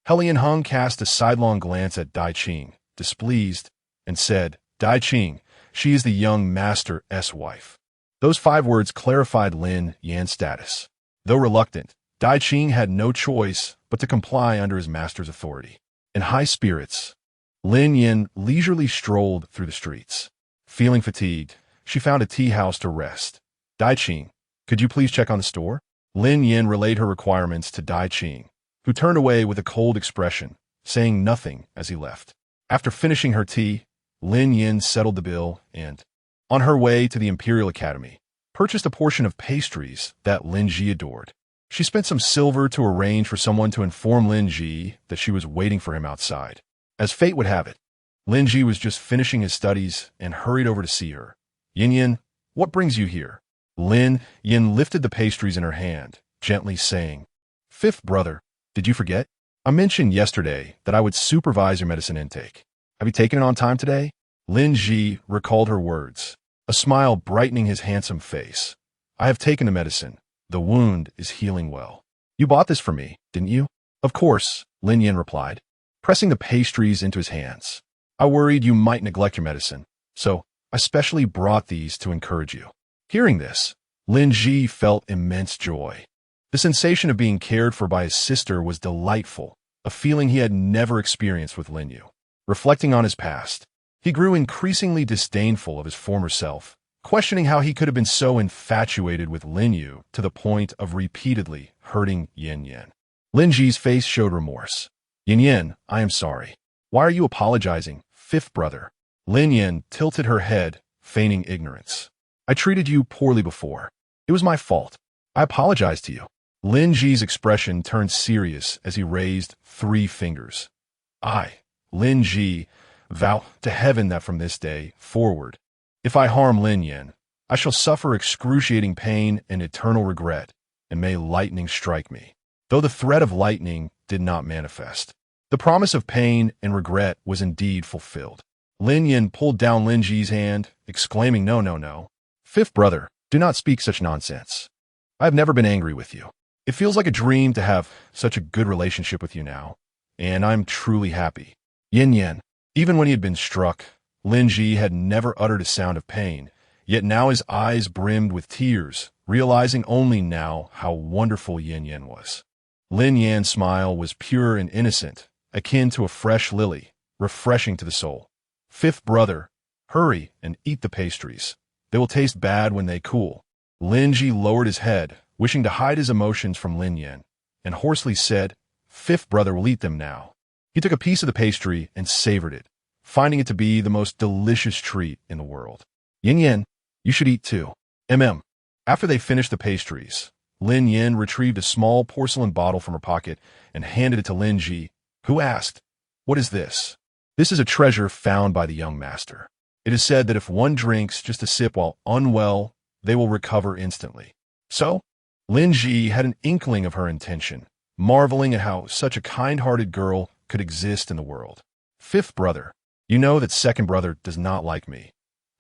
Helian Hung cast a sidelong glance at Dai Qing, displeased, and said, "Dai Qing, she is the young master's wife." Those 5 words clarified Lin Yan's status. Though reluctant, Dai Qing had no choice but to comply under his master's authority. In high spirits, Lin Yin leisurely strolled through the streets. Feeling fatigued, she found a tea house to rest. "Dai Qing, could you please check on the store?" Lin Yin relayed her requirements to Dai Qing, who turned away with a cold expression, saying nothing as he left. After finishing her tea, Lin Yin settled the bill and, on her way to the Imperial Academy, purchased a portion of pastries that Lin Ji adored. She spent some silver to arrange for someone to inform Lin Ji that she was waiting for him outside. As fate would have it, Lin Ji was just finishing his studies and hurried over to see her. "Yin Yin, what brings you here?" Lin Yin lifted the pastries in her hand, gently saying, "Fifth brother, did you forget? I mentioned yesterday that I would supervise your medicine intake. Have you taken it on time today?" Lin Ji recalled her words, a smile brightening his handsome face. "I have taken the medicine. The wound is healing well." "You bought this for me, didn't you?" "Of course," Lin Yin replied, pressing the pastries into his hands. "I worried you might neglect your medicine, so I specially brought these to encourage you." Hearing this, Lin Ji felt immense joy. The sensation of being cared for by his sister was delightful, a feeling he had never experienced with Lin Yu. Reflecting on his past, he grew increasingly disdainful of his former self, questioning how he could have been so infatuated with Lin Yu to the point of repeatedly hurting Yin Yin. Lin Ji's face showed remorse. "Yin Yin, I am sorry. Why are you apologizing, fifth brother?" Lin Yin tilted her head, feigning ignorance. "I treated you poorly before. It was my fault. I apologize to you." Lin Ji's expression turned serious as he raised 3 fingers. "I, Lin Ji, vow to heaven that from this day forward, if I harm Lin Yin, I shall suffer excruciating pain and eternal regret, and may lightning strike me." Though the threat of lightning did not manifest, the promise of pain and regret was indeed fulfilled. Lin Yin pulled down Lin Ji's hand, exclaiming, "No, no, no. Fifth brother, do not speak such nonsense. I have never been angry with you. It feels like a dream to have such a good relationship with you now, and I'm truly happy." Yin Yin. Even when he had been struck, Lin Ji had never uttered a sound of pain, yet now his eyes brimmed with tears, realizing only now how wonderful Yin Yin was. Lin Yan's smile was pure and innocent, akin to a fresh lily, refreshing to the soul. "Fifth brother, hurry and eat the pastries. They will taste bad when they cool." Lin Ji lowered his head, wishing to hide his emotions from Lin Yin, and hoarsely said, "Fifth brother will eat them now." He took a piece of the pastry and savored it, finding it to be the most delicious treat in the world. "Yin Yin, you should eat too." After they finished the pastries, Lin Yin retrieved a small porcelain bottle from her pocket and handed it to Lin Ji, who asked, "What is this?" "This is a treasure found by the young master. It is said that if one drinks just a sip while unwell, they will recover instantly." So, Lin Ji had an inkling of her intention, marveling at how such a kind-hearted girl could exist in the world. Fifth brother, you know that second brother does not like me.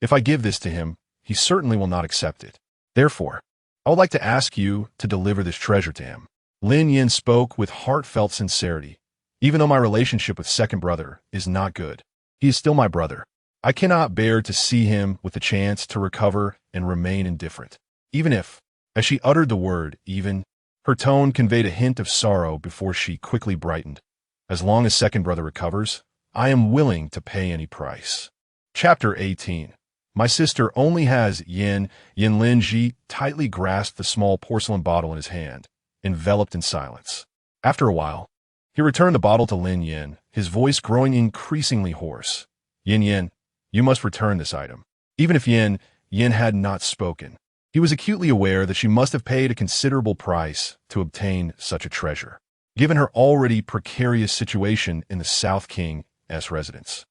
If I give this to him, he certainly will not accept it. Therefore, I would like to ask you to deliver this treasure to him. Lin Yin spoke with heartfelt sincerity. Even though my relationship with second brother is not good, he is still my brother. I cannot bear to see him with the chance to recover and remain indifferent. Even if, as she uttered the word, even, her tone conveyed a hint of sorrow before she quickly brightened. As long as second brother recovers, I am willing to pay any price. Chapter 18. My sister only has Yin. Yin Lin Ji tightly grasped the small porcelain bottle in his hand, enveloped in silence. After a while, he returned the bottle to Lin Yin, his voice growing increasingly hoarse. Yin, you must return this item. Even if Yin had not spoken, he was acutely aware that she must have paid a considerable price to obtain such a treasure, given her already precarious situation in the South King's residence.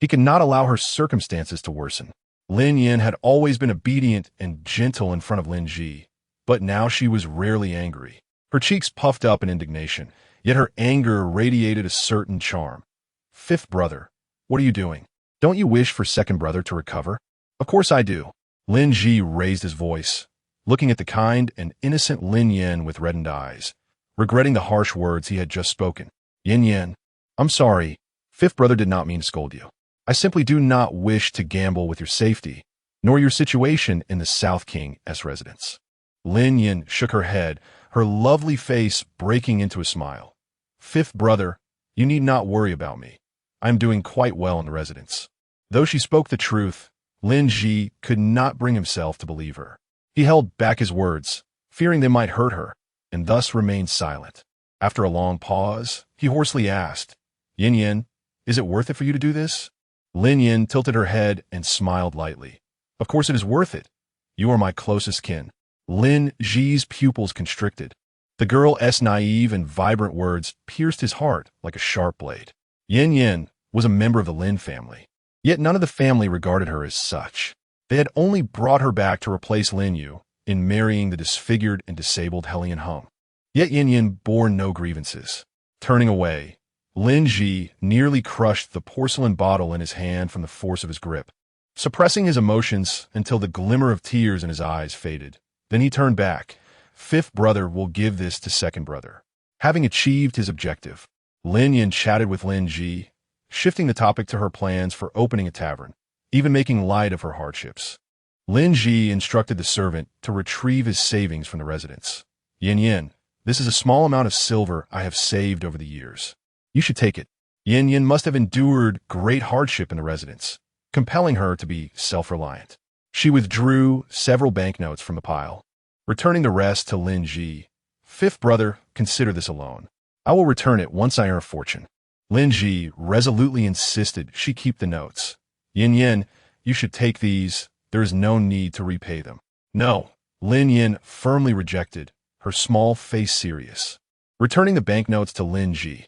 He could not allow her circumstances to worsen. Lin Yin had always been obedient and gentle in front of Lin Ji, but now she was rarely angry. Her cheeks puffed up in indignation, yet her anger radiated a certain charm. Fifth brother, what are you doing? Don't you wish for second brother to recover? Of course I do. Lin Ji raised his voice, looking at the kind and innocent Lin Yin with reddened eyes, regretting the harsh words he had just spoken. Yin, I'm sorry. Fifth brother did not mean to scold you. I simply do not wish to gamble with your safety, nor your situation in the South King's residence. Lin Yin shook her head, her lovely face breaking into a smile. Fifth brother, you need not worry about me. I am doing quite well in the residence. Though she spoke the truth, Lin Ji could not bring himself to believe her. He held back his words, fearing they might hurt her, and thus remained silent. After a long pause, he hoarsely asked, Yin, is it worth it for you to do this? Lin Yin tilted her head and smiled lightly. Of course it is worth it. You are my closest kin. Lin Ji's pupils constricted. The girl's naive and vibrant words pierced his heart like a sharp blade. Yin was a member of the Lin family, yet none of the family regarded her as such. They had only brought her back to replace Lin Yu in marrying the disfigured and disabled Hellion Hung. Yet Yin bore no grievances. Turning away, Lin Ji nearly crushed the porcelain bottle in his hand from the force of his grip, suppressing his emotions until the glimmer of tears in his eyes faded. Then he turned back. Fifth brother will give this to second brother. Having achieved his objective, Lin Yin chatted with Lin Ji, shifting the topic to her plans for opening a tavern, even making light of her hardships. Lin Ji instructed the servant to retrieve his savings from the residence. Yin, this is a small amount of silver I have saved over the years. You should take it. Yin must have endured great hardship in the residence, compelling her to be self-reliant. She withdrew several banknotes from the pile, returning the rest to Lin Ji. Fifth brother, consider this a loan. I will return it once I earn a fortune. Lin Ji resolutely insisted she keep the notes. Yin, you should take these. There is no need to repay them. No, Lin Yin firmly rejected, her small face serious. Returning the banknotes to Lin Ji.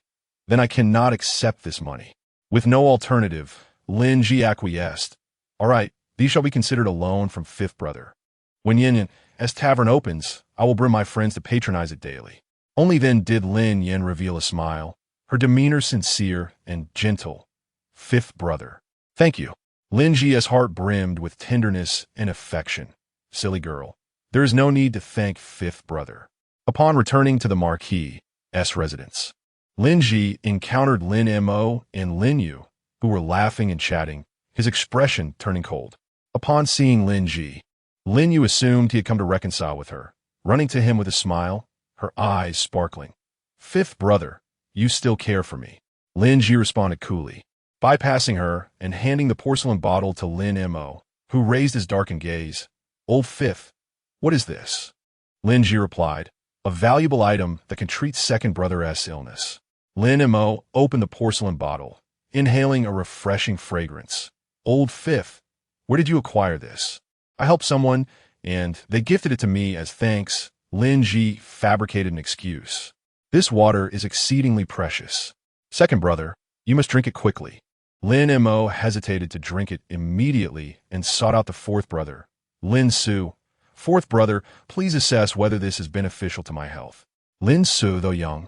Then I cannot accept this money. With no alternative, Lin Ji acquiesced. All right, these shall be considered a loan from fifth brother. When Yin's tavern opens, I will bring my friends to patronize it daily. Only then did Lin Yin reveal a smile, her demeanor sincere and gentle. Fifth brother. Thank you. Lin Ji's heart brimmed with tenderness and affection. Silly girl. There is no need to thank fifth brother. Upon returning to the Marquis's residence, Lin Ji encountered Lin Mo and Lin Yu, who were laughing and chatting, his expression turning cold. Upon seeing Lin Ji, Lin Yu assumed he had come to reconcile with her, running to him with a smile, her eyes sparkling. Fifth brother, you still care for me. Lin Ji responded coolly, bypassing her and handing the porcelain bottle to Lin Mo, who raised his darkened gaze. Old fifth, what is this? Lin Ji replied, a valuable item that can treat second brother's illness. Lin Mo opened the porcelain bottle, inhaling a refreshing fragrance. Old fifth, where did you acquire this? I helped someone, and they gifted it to me as thanks. Lin Ji fabricated an excuse. This water is exceedingly precious. Second brother, you must drink it quickly. Lin Mo hesitated to drink it immediately and sought out the fourth brother. Lin Su, fourth brother, please assess whether this is beneficial to my health. Lin Su, though young,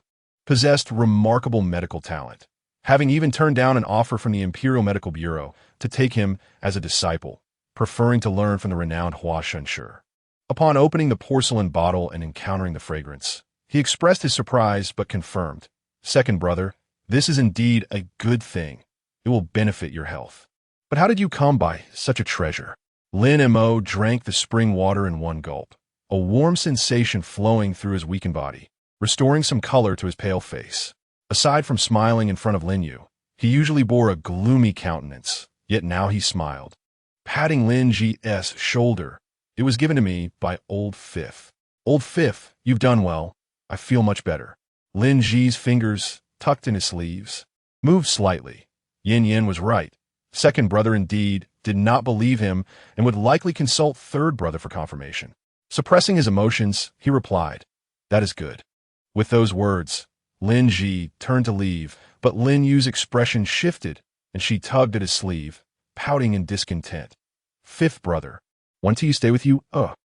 possessed remarkable medical talent, having even turned down an offer from the Imperial Medical Bureau to take him as a disciple, preferring to learn from the renowned Hua Shenshi. Upon opening the porcelain bottle and encountering the fragrance, he expressed his surprise but confirmed, "Second brother, this is indeed a good thing. It will benefit your health. But how did you come by such a treasure?" Lin Mo drank the spring water in one gulp, a warm sensation flowing through his weakened body, restoring some color to his pale face. Aside from smiling in front of Lin Yu, he usually bore a gloomy countenance, yet now he smiled. Patting Lin Ji's shoulder, "It was given to me by Old Fifth." "Old Fifth, you've done well. I feel much better." Lin Ji's fingers, tucked in his sleeves, moved slightly. Yin Yin was right. Second brother indeed did not believe him and would likely consult third brother for confirmation. Suppressing his emotions, he replied, "That is good." With those words, Lin Ji turned to leave, but Lin Yu's expression shifted, and she tugged at his sleeve, pouting in discontent. "Fifth brother, want to stay with you?"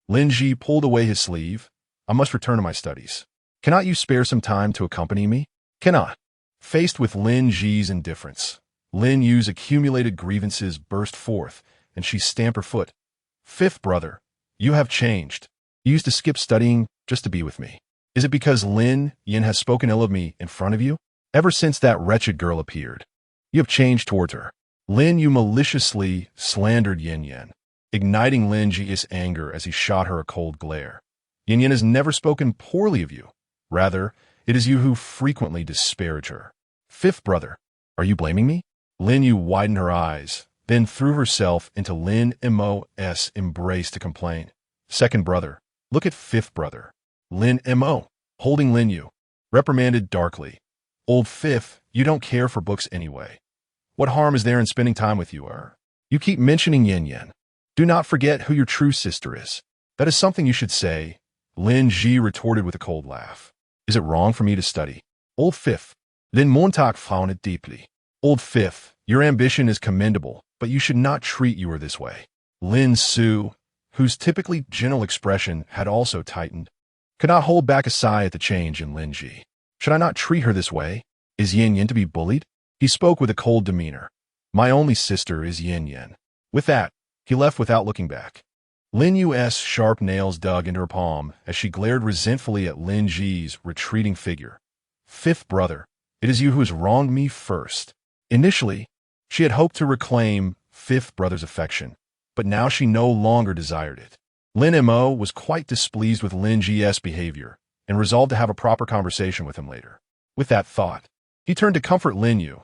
Lin Ji pulled away his sleeve. "I must return to my studies. Cannot you spare some time to accompany me?" "Cannot." Faced with Lin Ji's indifference, Lin Yu's accumulated grievances burst forth, and she stamped her foot. "Fifth brother, you have changed. You used to skip studying just to be with me. Is it because Lin Yin has spoken ill of me in front of you? Ever since that wretched girl appeared, you have changed towards her." Lin Yu maliciously slandered Yin Yin, igniting Lin Ji's anger as he shot her a cold glare. "Yin Yin has never spoken poorly of you. Rather, it is you who frequently disparage her." "Fifth brother, are you blaming me?" Lin Yu widened her eyes, then threw herself into Lin Mo's embrace to complain. "Second brother, look at fifth brother." Lin Mo, holding Lin Yu, reprimanded darkly. "Old Fifth, you don't care for books anyway. What harm is there in spending time with you? You keep mentioning Yin Yin. Do not forget who your true sister is. That is something you should say." Lin Ji retorted with a cold laugh. "Is it wrong for me to study?" "Old Fifth." Lin Montauk frowned it deeply. "Old Fifth, your ambition is commendable, but you should not treat you this way." Lin Su, whose typically gentle expression had also tightened, could not hold back a sigh at the change in Lin Ji. "Should I not treat her this way? Is Yin Yin to be bullied?" He spoke with a cold demeanor. "My only sister is Yin Yin." With that, he left without looking back. Lin Yu's sharp nails dug into her palm as she glared resentfully at Lin Ji's retreating figure. "Fifth brother, it is you who has wronged me first." Initially, she had hoped to reclaim fifth brother's affection, but now she no longer desired it. Lin Mo was quite displeased with Lin Ji's behavior and resolved to have a proper conversation with him later. With that thought, he turned to comfort Lin Yu.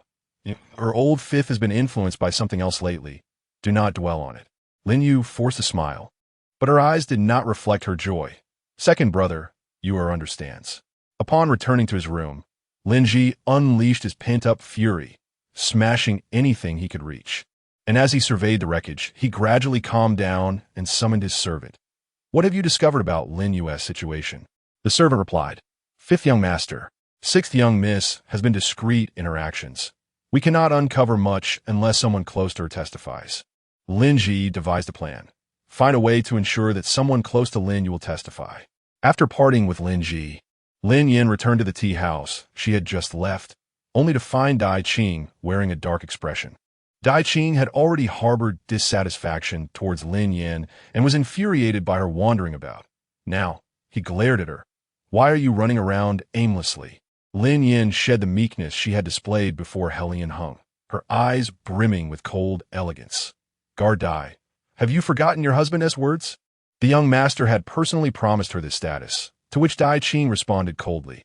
"Her old Fifth has been influenced by something else lately. Do not dwell on it." Lin Yu forced a smile, but her eyes did not reflect her joy. "Second brother, you understands." Upon returning to his room, Lin Ji unleashed his pent-up fury, smashing anything he could reach. And as he surveyed the wreckage, he gradually calmed down and summoned his servant. "What have you discovered about Lin Yu's situation?" The servant replied, "Fifth young master, sixth young miss has been discreet in her actions. We cannot uncover much unless someone close to her testifies." Lin Ji devised a plan. Find a way to ensure that someone close to Lin Yu will testify. After parting with Lin Ji, Lin Yin returned to the tea house she had just left, only to find Dai Qing wearing a dark expression. Dai Qing had already harbored dissatisfaction towards Lin Yin and was infuriated by her wandering about. Now, he glared at her. "Why are you running around aimlessly?" Lin Yin shed the meekness she had displayed before Hellion hung, her eyes brimming with cold elegance. "Guard Dai, have you forgotten your husband's words?" The young master had personally promised her this status, to which Dai Qing responded coldly,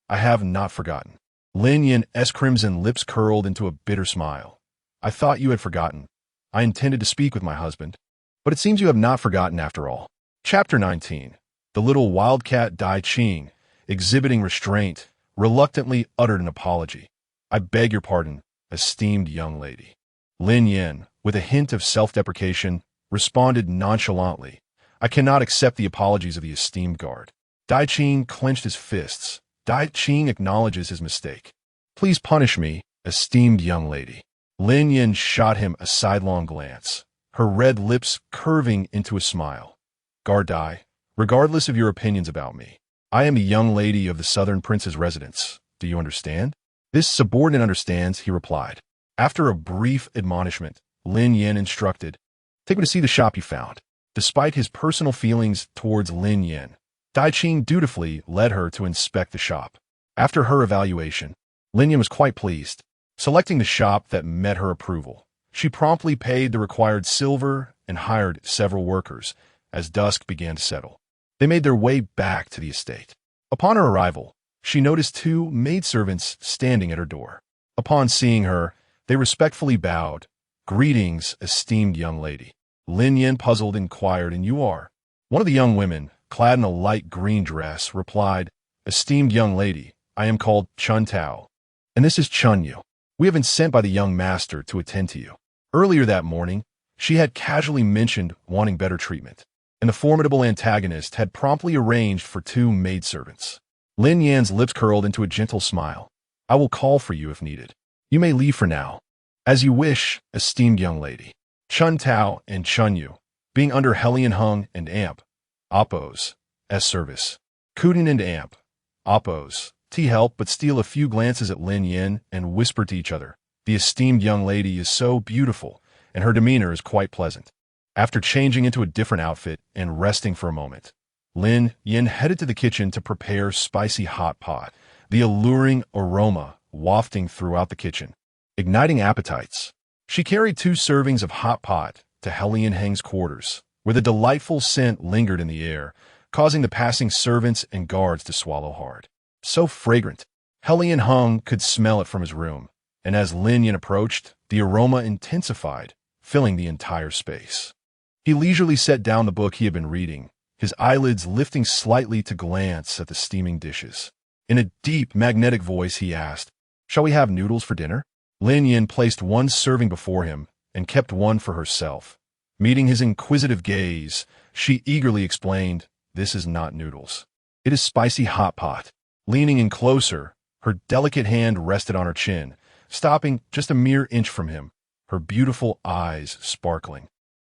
"I have not forgotten." Lin Yin's crimson lips curled into a bitter smile. "I thought you had forgotten. I intended to speak with my husband, but it seems you have not forgotten after all." Chapter 19. The little wildcat Dai Qing, exhibiting restraint, reluctantly uttered an apology. "I beg your pardon, esteemed young lady." Lin Yin, with a hint of self-deprecation, responded nonchalantly, "I cannot accept the apologies of the esteemed guard." Dai Qing clenched his fists. Dai Qing acknowledges his mistake. "Please punish me, esteemed young lady." Lin Yin shot him a sidelong glance, her red lips curving into a smile. "Guard Dai, regardless of your opinions about me, I am a young lady of the Southern Prince's residence. Do you understand? This subordinate understands, he replied. After a brief admonishment, Lin Yin instructed, take me to see the shop you found. Despite his personal feelings towards Lin Yin, Dai Qing dutifully led her to inspect the shop. After her evaluation, Lin Yin was quite pleased. Selecting the shop that met her approval, she promptly paid the required silver and hired several workers as dusk began to settle. They made their way back to the estate. Upon her arrival, she noticed two maidservants standing at her door. Upon seeing her, they respectfully bowed. Greetings, esteemed young lady. Lin Yin, puzzled, inquired, and you are? One of the young women, clad in a light green dress, replied, esteemed young lady, I am called Chun Tao, and this is Chun Yu. We have been sent by the young master to attend to you. Earlier that morning, she had casually mentioned wanting better treatment, and the formidable antagonist had promptly arranged for two maidservants. Lin Yan's lips curled into a gentle smile. I will call for you if needed. You may leave for now. As you wish, esteemed young lady. Chun Tao and Chun Yu, being under Hellion Hung and Amp, Oppos, S service. Kudin and Amp, Oppos, T help but steal a few glances at Lin Yin and whisper to each other, the esteemed young lady is so beautiful, and her demeanor is quite pleasant. After changing into a different outfit and resting for a moment, Lin Yin headed to the kitchen to prepare spicy hot pot, the alluring aroma wafting throughout the kitchen, igniting appetites. She carried 2 servings of hot pot to Hellion Heng's quarters, where the delightful scent lingered in the air, causing the passing servants and guards to swallow hard. So fragrant, Hellion Hung could smell it from his room, and as Lin Yin approached, the aroma intensified, filling the entire space. He leisurely set down the book he had been reading, his eyelids lifting slightly to glance at the steaming dishes. In a deep, magnetic voice, he asked, shall we have noodles for dinner? Lin Yin placed 1 serving before him and kept 1 for herself. Meeting his inquisitive gaze, she eagerly explained, this is not noodles. It is spicy hot pot. Leaning in closer, her delicate hand rested on her chin, stopping just a mere inch from him, her beautiful eyes sparkling.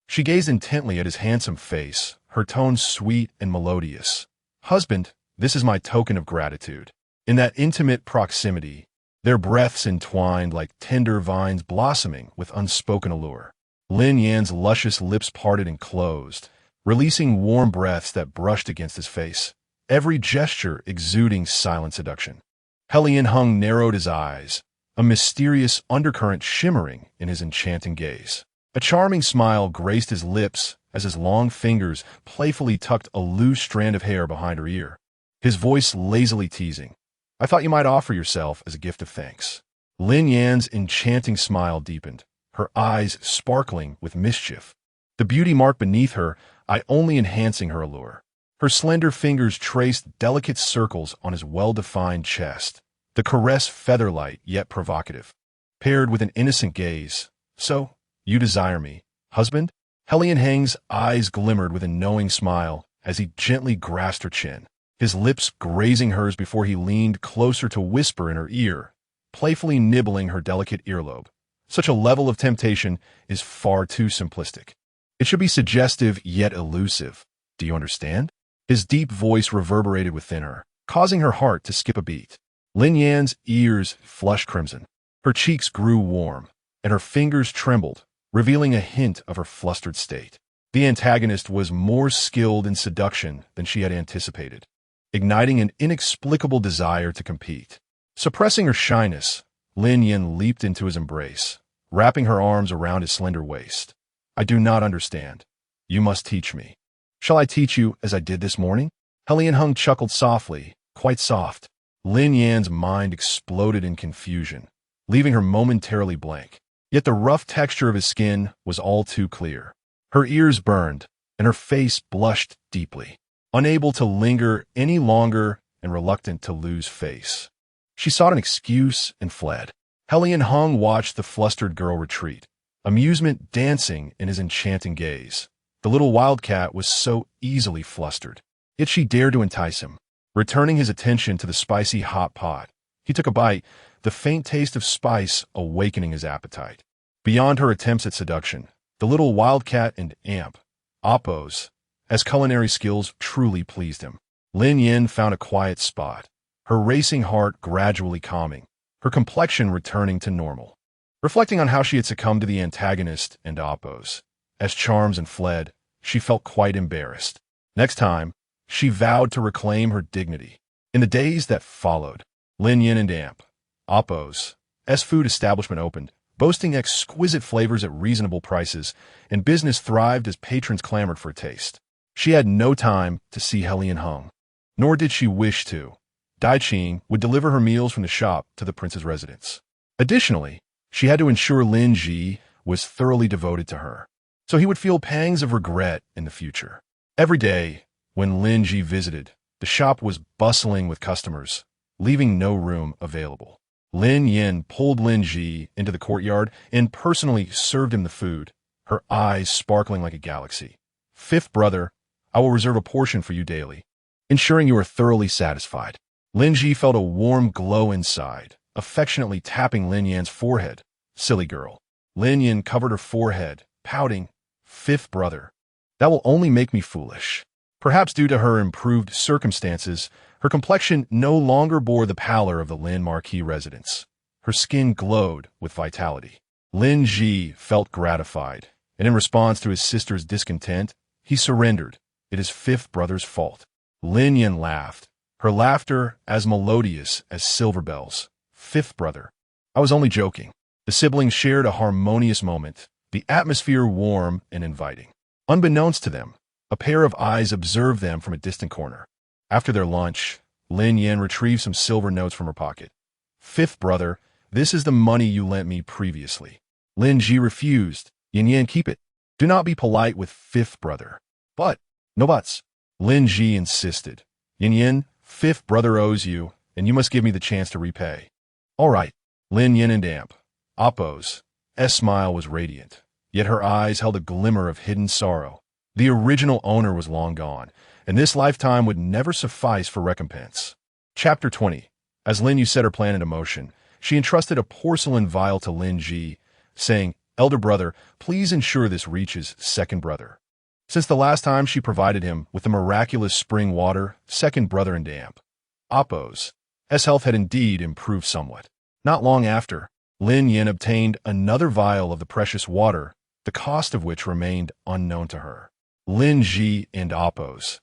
She gazed intently at his handsome face, her tone sweet and melodious. Husband, this is my token of gratitude. In that intimate proximity, their breaths entwined like tender vines blossoming with unspoken allure. Lin Yan's luscious lips parted and closed, releasing warm breaths that brushed against his face, every gesture exuding silent seduction. Hellion Hung narrowed his eyes, a mysterious undercurrent shimmering in his enchanting gaze. A charming smile graced his lips as his long fingers playfully tucked a loose strand of hair behind her ear, his voice lazily teasing, I thought you might offer yourself as a gift of thanks. Lin Yan's enchanting smile deepened, her eyes sparkling with mischief, the beauty mark beneath her eye only enhancing her allure. Her slender fingers traced delicate circles on his well-defined chest, the caress feather-light yet provocative, paired with an innocent gaze. So, you desire me, husband? Hellion Heng's eyes glimmered with a knowing smile as he gently grasped her chin, his lips grazing hers before he leaned closer to whisper in her ear, playfully nibbling her delicate earlobe. Such a level of temptation is far too simplistic. It should be suggestive yet elusive. Do you understand? His deep voice reverberated within her, causing her heart to skip a beat. Lin Yan's ears flushed crimson. Her cheeks grew warm, and her fingers trembled, revealing a hint of her flustered state. The antagonist was more skilled in seduction than she had anticipated, igniting an inexplicable desire to compete. Suppressing her shyness, Lin Yin leaped into his embrace, wrapping her arms around his slender waist. I do not understand. You must teach me. Shall I teach you as I did this morning? Hellion Hung chuckled softly, quite soft. Lin Yan's mind exploded in confusion, leaving her momentarily blank. Yet the rough texture of his skin was all too clear. Her ears burned, and her face blushed deeply, unable to linger any longer and reluctant to lose face. She sought an excuse and fled. Hellion Hung watched the flustered girl retreat, amusement dancing in his enchanting gaze. The little wildcat was so easily flustered, yet she dared to entice him. Returning his attention to the spicy hot pot, he took a bite, the faint taste of spice awakening his appetite. Beyond her attempts at seduction, the little wildcat and Amp, Oppos, as culinary skills truly pleased him. Lin Yin found a quiet spot, her racing heart gradually calming, her complexion returning to normal. Reflecting on how she had succumbed to the antagonist and oppos, as charms and fled, she felt quite embarrassed. Next time, she vowed to reclaim her dignity. In the days that followed, Lin Yin and Amp, Oppo's food establishment opened, boasting exquisite flavors at reasonable prices, and business thrived as patrons clamored for a taste. She had no time to see Helian Hung, nor did she wish to. Dai Qing would deliver her meals from the shop to the prince's residence. Additionally, she had to ensure Lin Ji was thoroughly devoted to her, so he would feel pangs of regret in the future. Every day, when Lin Ji visited, the shop was bustling with customers, leaving no room available. Lin Yin pulled Lin Ji into the courtyard and personally served him the food, her eyes sparkling like a galaxy. Fifth brother, I will reserve a portion for you daily, ensuring you are thoroughly satisfied. Lin Ji felt a warm glow inside, affectionately tapping Lin Yan's forehead. Silly girl. Lin Yin covered her forehead, pouting. Fifth brother, that will only make me foolish. Perhaps due to her improved circumstances, her complexion no longer bore the pallor of the Lin Marquis residence. Her skin glowed with vitality. Lin Ji felt gratified, and in response to his sister's discontent, he surrendered. It is fifth brother's fault. Lin Yin laughed, her laughter as melodious as silver bells. Fifth brother, I was only joking. The siblings shared a harmonious moment, the atmosphere warm and inviting. Unbeknownst to them, a pair of eyes observed them from a distant corner. After their lunch, Lin Yin retrieved some silver notes from her pocket. Fifth brother, this is the money you lent me previously. Lin Ji refused. Yin Yin, keep it. Do not be polite with fifth brother. But, no buts. Lin Ji insisted. Yin Yin, fifth brother owes you, and you must give me the chance to repay. All right. Lin Yin and Amp, Oppo's smile was radiant, yet her eyes held a glimmer of hidden sorrow. The original owner was long gone, and this lifetime would never suffice for recompense. Chapter 20. As Lin Yu set her plan into motion, she entrusted a porcelain vial to Lin Ji, saying, Elder brother, please ensure this reaches second brother. Since the last time she provided him with the miraculous spring water, second brother and Amp, Oppo's health had indeed improved somewhat. Not long after, Lin Yin obtained another vial of the precious water, the cost of which remained unknown to her. Lin Ji and Oppo's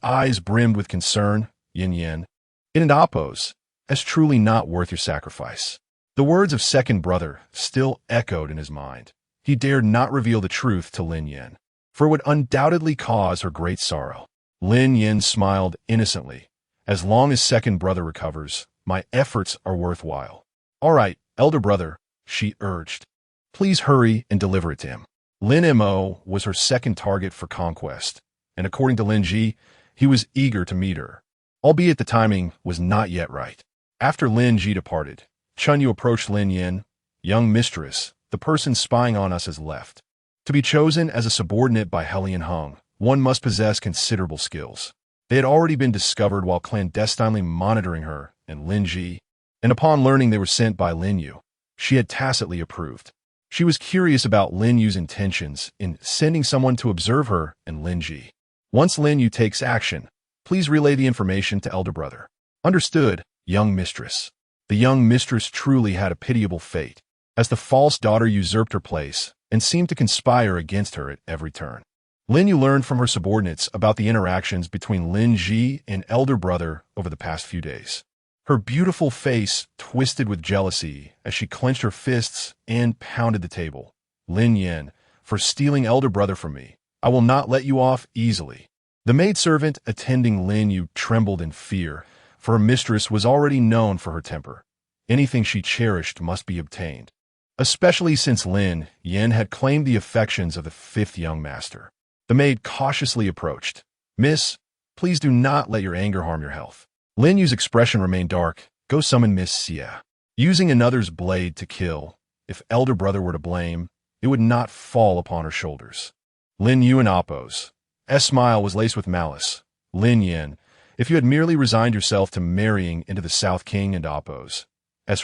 eyes brimmed with concern. Yin Yin, it and Oppo's truly not worth your sacrifice. The words of second brother still echoed in his mind. He dared not reveal the truth to Lin Yin, for it would undoubtedly cause her great sorrow. Lin Yin smiled innocently. As long as second brother recovers, my efforts are worthwhile. All right, elder brother, she urged. Please hurry and deliver it to him. Lin Mo was her second target for conquest, and according to Lin Ji, he was eager to meet her, albeit the timing was not yet right. After Lin Ji departed, Chun Yu approached Lin Yin. Young mistress, the person spying on us has left. To be chosen as a subordinate by Helian Hung, one must possess considerable skills. They had already been discovered while clandestinely monitoring her and Lin Ji, and upon learning they were sent by Lin Yu, she had tacitly approved. She was curious about Lin Yu's intentions in sending someone to observe her and Lin Ji. Once Lin Yu takes action, please relay the information to elder brother. Understood, young mistress. The young mistress truly had a pitiable fate, as the false daughter usurped her place and seemed to conspire against her at every turn. Lin Yu learned from her subordinates about the interactions between Lin Ji and elder brother over the past few days. Her beautiful face twisted with jealousy as she clenched her fists and pounded the table. Lin Yin, for stealing elder brother from me, I will not let you off easily. The maidservant attending Lin Yu trembled in fear, for her mistress was already known for her temper. Anything she cherished must be obtained, especially since Lin Yin had claimed the affections of the fifth young master. The maid cautiously approached. Miss, please do not let your anger harm your health. Lin Yu's expression remained dark. Go summon Miss Xia. Using another's blade to kill, if elder brother were to blame, it would not fall upon her shoulders. Lin Yu and Oppo's smile was laced with malice. Lin Yin, if you had merely resigned yourself to marrying into the South King and Oppo's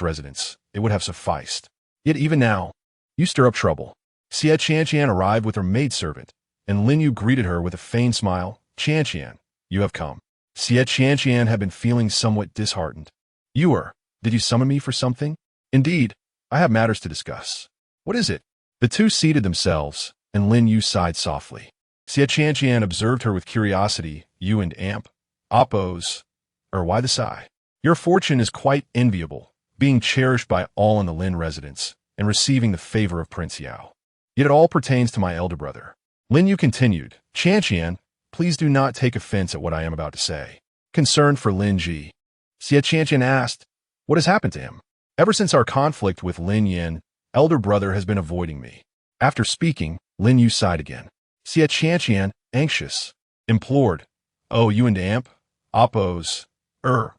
residence, it would have sufficed. Yet even now, you stir up trouble. Xia Qianqian arrived with her maidservant, and Lin Yu greeted her with a feigned smile. Qianqian, you have come. Xie Qianqian had been feeling somewhat disheartened. Did you summon me for something? Indeed, I have matters to discuss. What is it? The two seated themselves, and Lin Yu sighed softly. Xie Qianqian observed her with curiosity. You and Amp? Oppos? Or why the sigh? Your fortune is quite enviable, being cherished by all in the Lin residence, and receiving the favor of Prince Yao. Yet it all pertains to my elder brother. Lin Yu continued. Qianqian, please do not take offense at what I am about to say. Concerned for Lin Ji, Xie Qianqian asked, what has happened to him? Ever since our conflict with Lin Yin, elder brother has been avoiding me. After speaking, Lin Yu sighed again. Xie Qianqian, anxious, implored, oh, you and Amp? Oppos?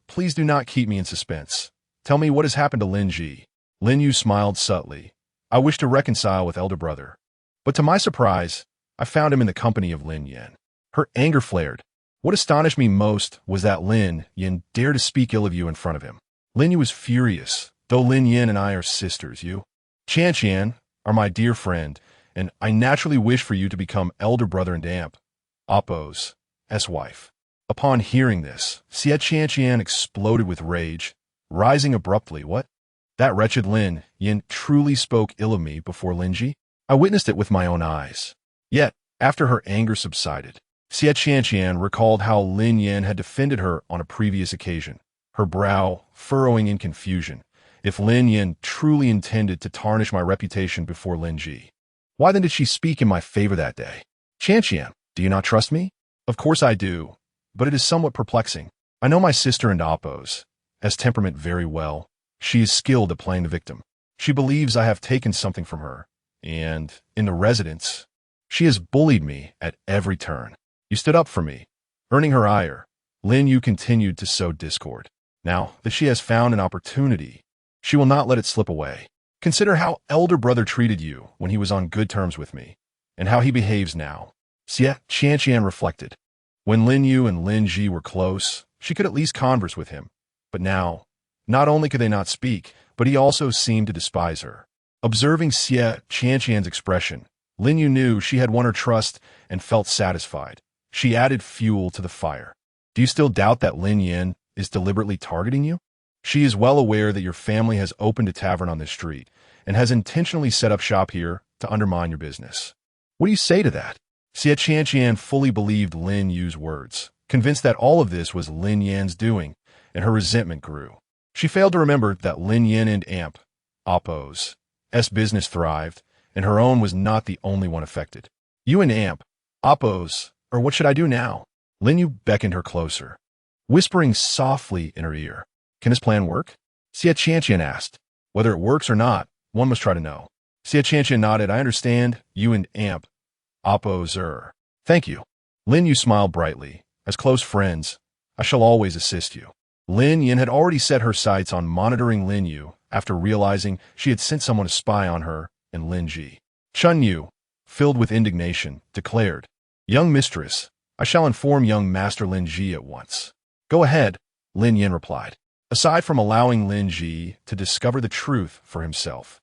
Please do not keep me in suspense. Tell me what has happened to Lin Ji. Lin Yu smiled subtly. I wish to reconcile with elder brother. But to my surprise, I found him in the company of Lin Yin. Her anger flared. What astonished me most was that Lin Yin dared to speak ill of you in front of him. Lin Yu was furious, though Lin Yin and I are sisters. You, Qianqian, are my dear friend, and I naturally wish for you to become elder brother and Amp, Oppos, wife. Upon hearing this, Xie Qianqian exploded with rage, rising abruptly. What? That wretched Lin Yin truly spoke ill of me before Lin Ji? I witnessed it with my own eyes. Yet, after her anger subsided, Xie Qianqian recalled how Lin Yin had defended her on a previous occasion, her brow furrowing in confusion. If Lin Yin truly intended to tarnish my reputation before Lin Ji, why then did she speak in my favor that day? Qianqian, do you not trust me? Of course I do, but it is somewhat perplexing. I know my sister and Oppos, temperament very well. She is skilled at playing the victim. She believes I have taken something from her, and, in the residence, she has bullied me at every turn. You stood up for me. Earning her ire, Lin Yu continued to sow discord. Now that she has found an opportunity, she will not let it slip away. Consider how elder brother treated you when he was on good terms with me, and how he behaves now. Xie Qianqian reflected. When Lin Yu and Lin Ji were close, she could at least converse with him. But now, not only could they not speak, but he also seemed to despise her. Observing Xie Qianqian's expression, Lin Yu knew she had won her trust and felt satisfied. She added fuel to the fire. Do you still doubt that Lin Yin is deliberately targeting you? She is well aware that your family has opened a tavern on this street and has intentionally set up shop here to undermine your business. What do you say to that? Xie Qianqian fully believed Lin Yu's words, convinced that all of this was Lin Yan's doing, and her resentment grew. She failed to remember that Lin Yin and Amp, Oppos, business thrived, and her own was not the only one affected. You and Amp, Oppos, or what should I do now? Lin Yu beckoned her closer, whispering softly in her ear. Can this plan work? Xie Qianqian asked. Whether it works or not, one must try to know. Xie Qianqian nodded. I understand. You and Amp, Oppos. Thank you. Lin Yu smiled brightly. As close friends, I shall always assist you. Lin Yin had already set her sights on monitoring Lin Yu after realizing she had sent someone to spy on her and Lin Ji. Chun Yu, filled with indignation, declared, Young mistress, I shall inform young master Lin Ji at once. Go ahead, Lin Yin replied. Aside from allowing Lin Ji to discover the truth for himself,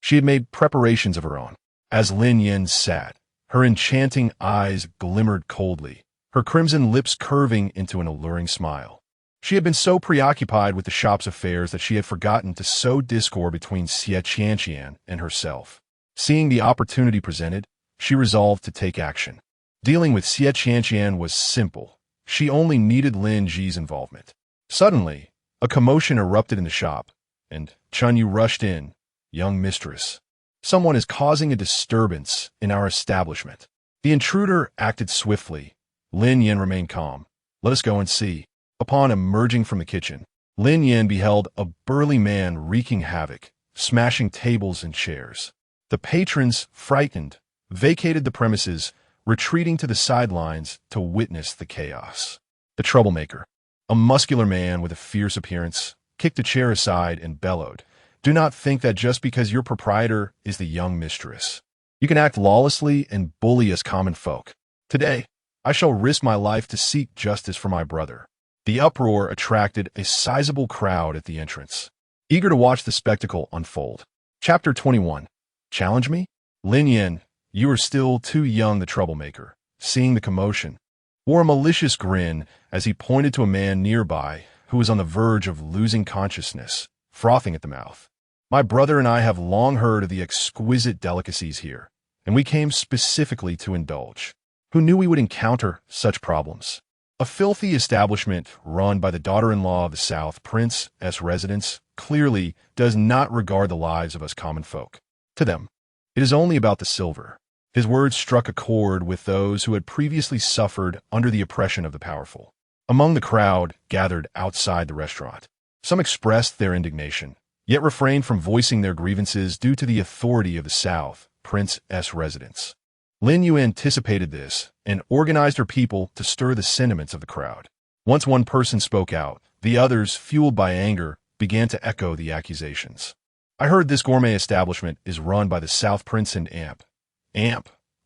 she had made preparations of her own. As Lin Yin sat, her enchanting eyes glimmered coldly, her crimson lips curving into an alluring smile. She had been so preoccupied with the shop's affairs that she had forgotten to sow discord between Xie Qianqian and herself. Seeing the opportunity presented, she resolved to take action. Dealing with Xie Qianqian was simple. She only needed Lin Ji's involvement. Suddenly, a commotion erupted in the shop, and Chun Yu rushed in. Young mistress, someone is causing a disturbance in our establishment. The intruder acted swiftly. Lin Yin remained calm. Let us go and see. Upon emerging from the kitchen, Lin Yin beheld a burly man wreaking havoc, smashing tables and chairs. The patrons, frightened, vacated the premises, retreating to the sidelines to witness the chaos. The troublemaker, a muscular man with a fierce appearance, kicked a chair aside and bellowed, Do not think that just because your proprietor is the young mistress, you can act lawlessly and bully us common folk. Today, I shall risk my life to seek justice for my brother. The uproar attracted a sizable crowd at the entrance, eager to watch the spectacle unfold. Chapter 21. Challenge me? Lin Yin, you are still too young, the troublemaker, seeing the commotion, wore a malicious grin as he pointed to a man nearby who was on the verge of losing consciousness, frothing at the mouth. My brother and I have long heard of the exquisite delicacies here, and we came specifically to indulge. Who knew we would encounter such problems? A filthy establishment run by the daughter-in-law of the South Prince's residence clearly does not regard the lives of us common folk. To them, it is only about the silver. His words struck a chord with those who had previously suffered under the oppression of the powerful. Among the crowd gathered outside the restaurant, some expressed their indignation, yet refrained from voicing their grievances due to the authority of the South Prince's residence. Lin Yu anticipated this and organized her people to stir the sentiments of the crowd. Once one person spoke out, the others, fueled by anger, began to echo the accusations. I heard this gourmet establishment is run by the South Prince and Amp,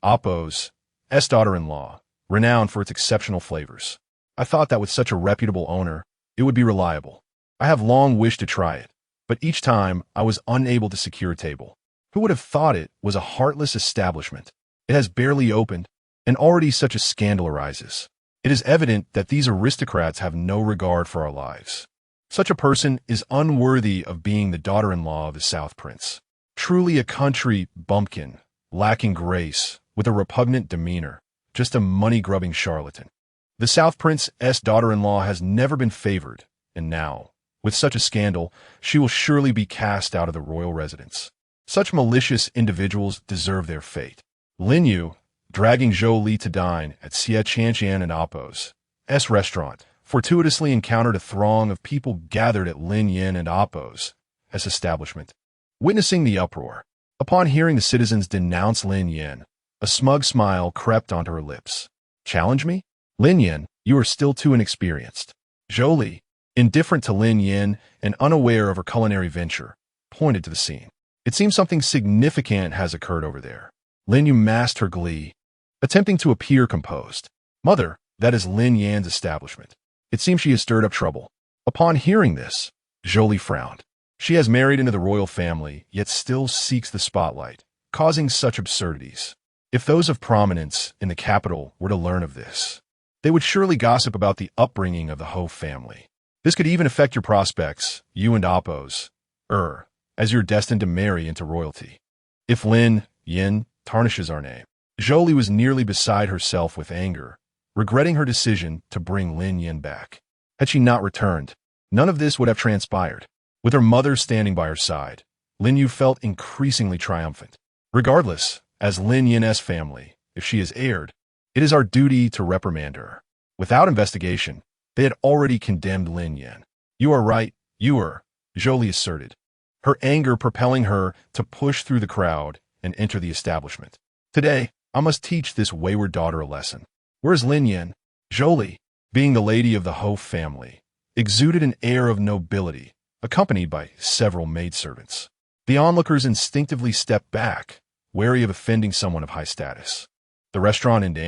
Oppo's daughter-in-law, renowned for its exceptional flavors. I thought that with such a reputable owner, it would be reliable. I have long wished to try it, but each time I was unable to secure a table. Who would have thought it was a heartless establishment? It has barely opened, and already such a scandal arises. It is evident that these aristocrats have no regard for our lives. Such a person is unworthy of being the daughter-in-law of the South Prince. Truly a country bumpkin, lacking grace, with a repugnant demeanor, just a money-grubbing charlatan. The South Prince's daughter-in-law has never been favored, and now, with such a scandal, she will surely be cast out of the royal residence. Such malicious individuals deserve their fate. Lin Yu, dragging Zhou Li to dine at Xie Chanxian and Oppo's restaurant, fortuitously encountered a throng of people gathered at Lin Yin and Oppo's establishment. Witnessing the uproar, upon hearing the citizens denounce Lin Yin, a smug smile crept onto her lips. Challenge me? Lin Yin, you are still too inexperienced. Zhou Li, indifferent to Lin Yin and unaware of her culinary venture, pointed to the scene. It seems something significant has occurred over there. Lin Yu masked her glee, attempting to appear composed. Mother, that is Lin Yan's establishment. It seems she has stirred up trouble. Upon hearing this, Zhou Li frowned. She has married into the royal family, yet still seeks the spotlight, causing such absurdities. If those of prominence in the capital were to learn of this, they would surely gossip about the upbringing of the Ho family. This could even affect your prospects, you and Oppo's, as you're destined to marry into royalty. If Lin Yin tarnishes our name. Zhou Li was nearly beside herself with anger, regretting her decision to bring Lin Yin back. Had she not returned, none of this would have transpired. With her mother standing by her side, Lin Yu felt increasingly triumphant. Regardless, as Lin Yin's family, if she is heired, it is our duty to reprimand her. Without investigation, they had already condemned Lin Yin. You are right, Zhou Li asserted, her anger propelling her to push through the crowd and enter the establishment. Today, I must teach this wayward daughter a lesson. Where's Lin Yin? Zhou Li, being the lady of the Ho family, exuded an air of nobility, accompanied by several maidservants. The onlookers instinctively stepped back, wary of offending someone of high status. The restaurant and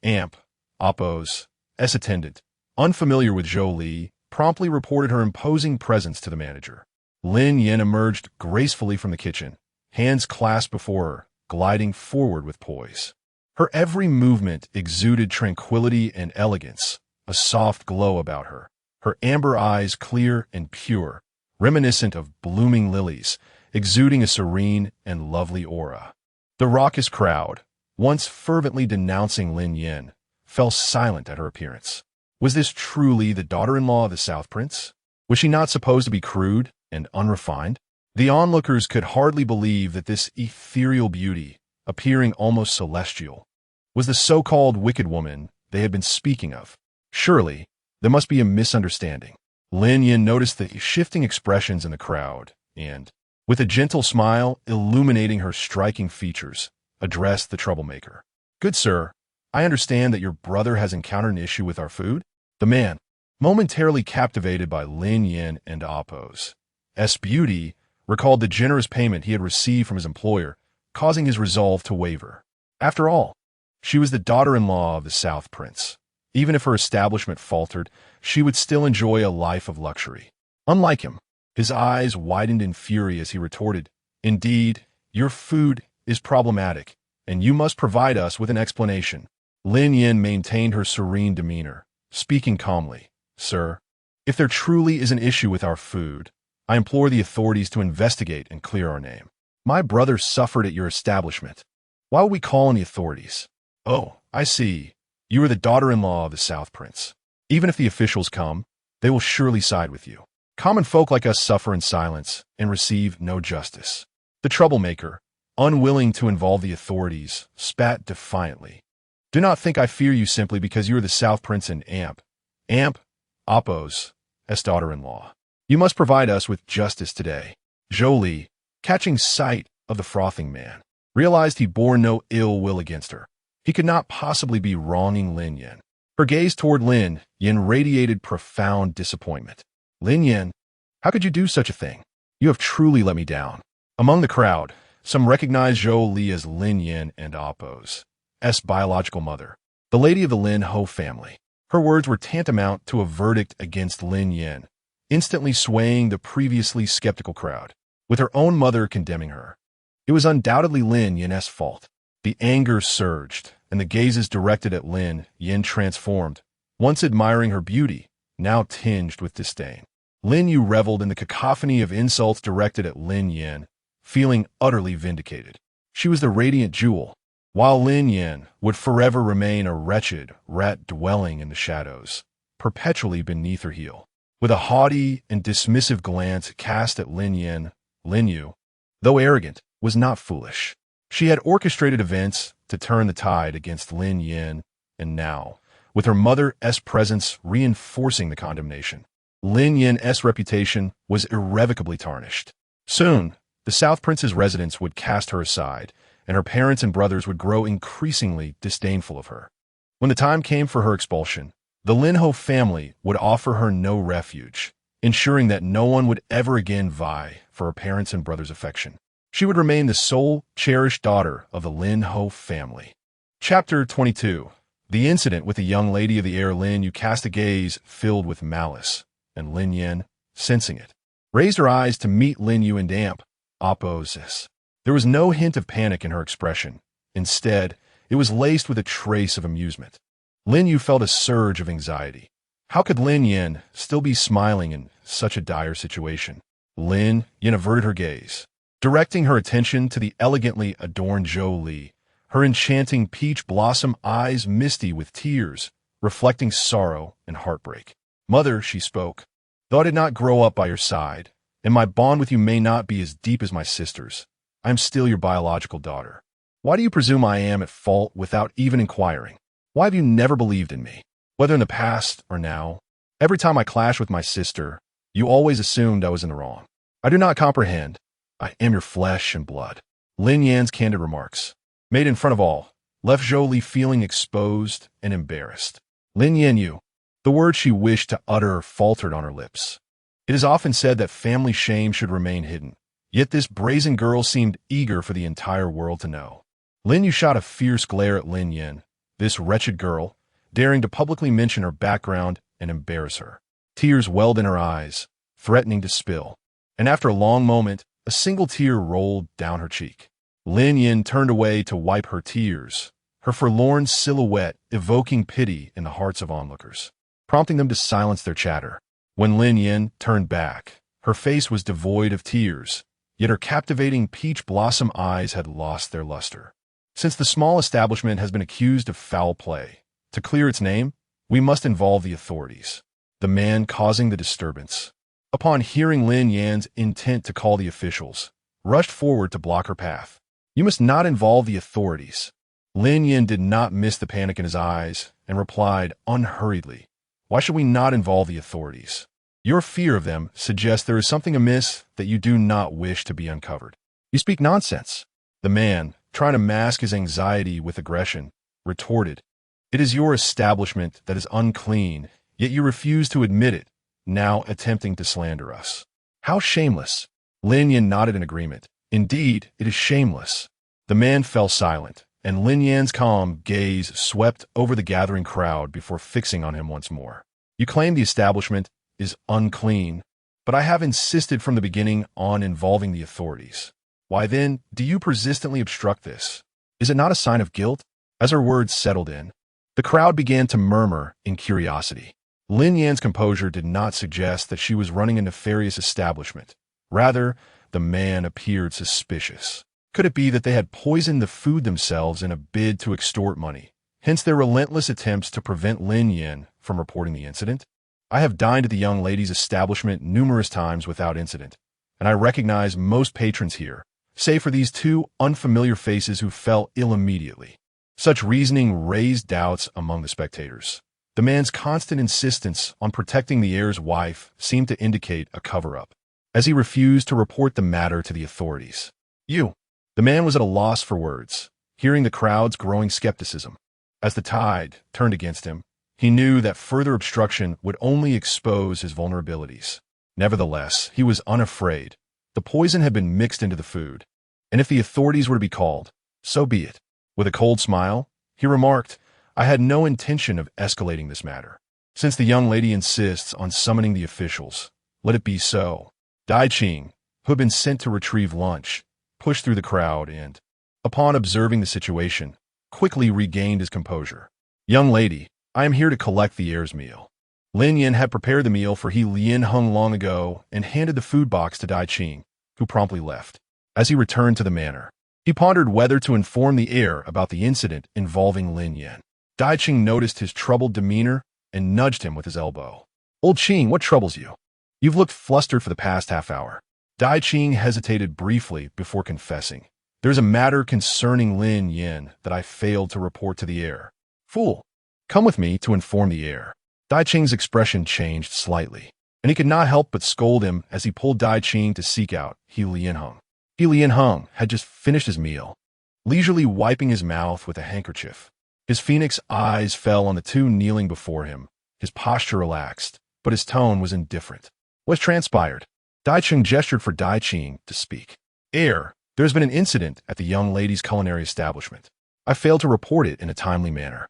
Amp, Oppo's attendant, unfamiliar with Zhou Li, promptly reported her imposing presence to the manager. Lin Yin emerged gracefully from the kitchen, hands clasped before her, gliding forward with poise. Her every movement exuded tranquility and elegance, a soft glow about her, her amber eyes clear and pure, reminiscent of blooming lilies, exuding a serene and lovely aura. The raucous crowd, once fervently denouncing Lin Yin, fell silent at her appearance. Was this truly the daughter-in-law of the South Prince? Was she not supposed to be crude and unrefined? The onlookers could hardly believe that this ethereal beauty, appearing almost celestial, was the so-called wicked woman they had been speaking of. Surely, there must be a misunderstanding. Lin Yin noticed the shifting expressions in the crowd and, with a gentle smile illuminating her striking features, addressed the troublemaker. Good sir, I understand that your brother has encountered an issue with our food? The man, momentarily captivated by Lin Yin and Oppo's beauty, recalled the generous payment he had received from his employer, causing his resolve to waver. After all, she was the daughter-in-law of the South Prince. Even if her establishment faltered, she would still enjoy a life of luxury. Unlike him, his eyes widened in fury as he retorted, Indeed, your food is problematic, and you must provide us with an explanation. Lin Yin maintained her serene demeanor, speaking calmly. Sir, if there truly is an issue with our food, I implore the authorities to investigate and clear our name. My brother suffered at your establishment. Why would we call on the authorities? Oh, I see. You are the daughter-in-law of the South Prince. Even if the officials come, they will surely side with you. Common folk like us suffer in silence and receive no justice. The troublemaker, unwilling to involve the authorities, spat defiantly. Do not think I fear you simply because you are the South Prince and Amp, Appo's daughter-in-law. You must provide us with justice today. Zhou Li, catching sight of the frothing man, realized he bore no ill will against her. He could not possibly be wronging Lin Yin. Her gaze toward Lin Yin radiated profound disappointment. Lin Yin, how could you do such a thing? You have truly let me down. Among the crowd, some recognized Zhou Li as Lin Yin and Appo's biological mother, the lady of the Lin Ho family. Her words were tantamount to a verdict against Lin Yin, instantly swaying the previously skeptical crowd, with her own mother condemning her. It was undoubtedly Lin Yin's fault. The anger surged, and the gazes directed at Lin Yin transformed, once admiring her beauty, now tinged with disdain. Lin Yu reveled in the cacophony of insults directed at Lin Yin, feeling utterly vindicated. She was the radiant jewel, while Lin Yin would forever remain a wretched rat dwelling in the shadows, perpetually beneath her heel. With a haughty and dismissive glance cast at Lin Yin, Lin Yu, though arrogant, was not foolish. She had orchestrated events to turn the tide against Lin Yin, and now, with her mother's presence reinforcing the condemnation, Lin Yin's reputation was irrevocably tarnished. Soon, the South Prince's residence would cast her aside, and her parents and brothers would grow increasingly disdainful of her. When the time came for her expulsion, the Lin Ho family would offer her no refuge, ensuring that no one would ever again vie for her parents' and brothers' affection. She would remain the sole cherished daughter of the Lin Ho family. Chapter 22. The incident with the young lady of the heir Lin Yu cast a gaze filled with malice, and Lin Yin, sensing it, raised her eyes to meet Lin Yu and Appo's. There was no hint of panic in her expression. Instead, it was laced with a trace of amusement. Lin Yu felt a surge of anxiety. How could Lin Yin still be smiling in such a dire situation? Lin Yin averted her gaze, directing her attention to the elegantly adorned Zhou Li, her enchanting peach blossom eyes misty with tears, reflecting sorrow and heartbreak. Mother, she spoke, though I did not grow up by your side, and my bond with you may not be as deep as my sister's, I am still your biological daughter. Why do you presume I am at fault without even inquiring? Why have you never believed in me, whether in the past or now? Every time I clash with my sister, you always assumed I was in the wrong. I do not comprehend. I am your flesh and blood. Lin Yan's candid remarks, made in front of all, left Zhou Li feeling exposed and embarrassed. Lin Yu, the word she wished to utter faltered on her lips. It is often said that family shame should remain hidden, yet this brazen girl seemed eager for the entire world to know. Lin Yu shot a fierce glare at Lin Yin, this wretched girl, daring to publicly mention her background and embarrass her. Tears welled in her eyes, threatening to spill, and after a long moment, a single tear rolled down her cheek. Lin Yin turned away to wipe her tears, her forlorn silhouette evoking pity in the hearts of onlookers, prompting them to silence their chatter. When Lin Yin turned back, her face was devoid of tears, yet her captivating peach blossom eyes had lost their luster. Since the small establishment has been accused of foul play, to clear its name, we must involve the authorities. The man causing the disturbance, upon hearing Lin Yan's intent to call the officials, rushed forward to block her path. You must not involve the authorities. Lin Yin did not miss the panic in his eyes and replied unhurriedly, why should we not involve the authorities? Your fear of them suggests there is something amiss that you do not wish to be uncovered. You speak nonsense. The man, trying to mask his anxiety with aggression, retorted, it is your establishment that is unclean, yet you refuse to admit it, now attempting to slander us. How shameless! Lin Yin nodded in agreement. Indeed, it is shameless. The man fell silent, and Lin Yan's calm gaze swept over the gathering crowd before fixing on him once more. You claim the establishment is unclean, but I have insisted from the beginning on involving the authorities. Why then do you persistently obstruct this? Is it not a sign of guilt? As her words settled in, The crowd began to murmur in curiosity. Lin Yan's composure did not suggest that she was running a nefarious establishment. Rather, the man appeared suspicious. Could it be that they had poisoned the food themselves in a bid to extort money? Hence their relentless attempts to prevent Lin Yan from reporting the incident? I have dined at the young lady's establishment numerous times without incident, and I recognize most patrons here, save for these two unfamiliar faces who fell ill immediately. Such reasoning raised doubts among the spectators. The man's constant insistence on protecting the heir's wife seemed to indicate a cover-up, as he refused to report the matter to the authorities. The man was at a loss for words, hearing the crowd's growing skepticism. As the tide turned against him, he knew that further obstruction would only expose his vulnerabilities. Nevertheless, he was unafraid. The poison had been mixed into the food, and if the authorities were to be called, so be it. With a cold smile, he remarked, I had no intention of escalating this matter. Since the young lady insists on summoning the officials, let it be so. Dai Qing, who had been sent to retrieve lunch, pushed through the crowd and, upon observing the situation, quickly regained his composure. Young lady, I am here to collect the heir's meal. Lin Yan had prepared the meal for Lin Hung long ago and handed the food box to Dai Qing, who promptly left. As he returned to the manor, he pondered whether to inform the heir about the incident involving Lin Yan. Dai Qing noticed his troubled demeanor and nudged him with his elbow. Old Qing, what troubles you? You've looked flustered for the past half hour. Dai Qing hesitated briefly before confessing. There's a matter concerning Lin Yan that I failed to report to the heir. Fool, come with me to inform the heir. Dai Qing's expression changed slightly, and he could not help but scold him as he pulled Dai Qing to seek out Lin Hung. Lin Hung had just finished his meal, leisurely wiping his mouth with a handkerchief. His phoenix eyes fell on the two kneeling before him. His posture relaxed, but his tone was indifferent. What transpired? Dai Qing gestured for Dai Qing to speak. Heir, there has been an incident at the young lady's culinary establishment. I failed to report it in a timely manner,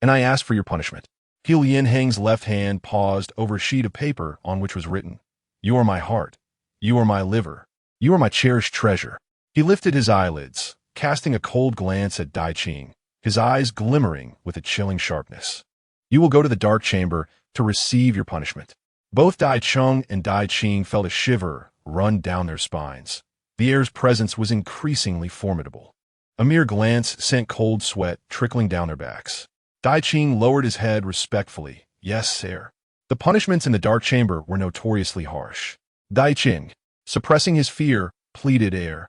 and I ask for your punishment. Lin Hang's left hand paused over a sheet of paper on which was written, You are my heart. You are my liver. You are my cherished treasure. He lifted his eyelids, casting a cold glance at Dai Qing, his eyes glimmering with a chilling sharpness. You will go to the dark chamber to receive your punishment. Both Dai Qing and Dai Qing felt a shiver run down their spines. The heir's presence was increasingly formidable. A mere glance sent cold sweat trickling down their backs. Dai Qing lowered his head respectfully. Yes, sir. The punishments in the dark chamber were notoriously harsh. Dai Qing, suppressing his fear, pleaded heir.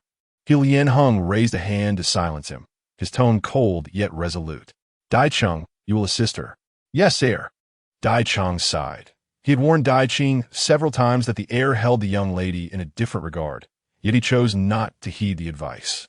Lin Hung raised a hand to silence him, his tone cold yet resolute. Dai Qing, you will assist her. Yes, heir. Dai Qing sighed. He had warned Dai Qing several times that the heir held the young lady in a different regard, yet he chose not to heed the advice.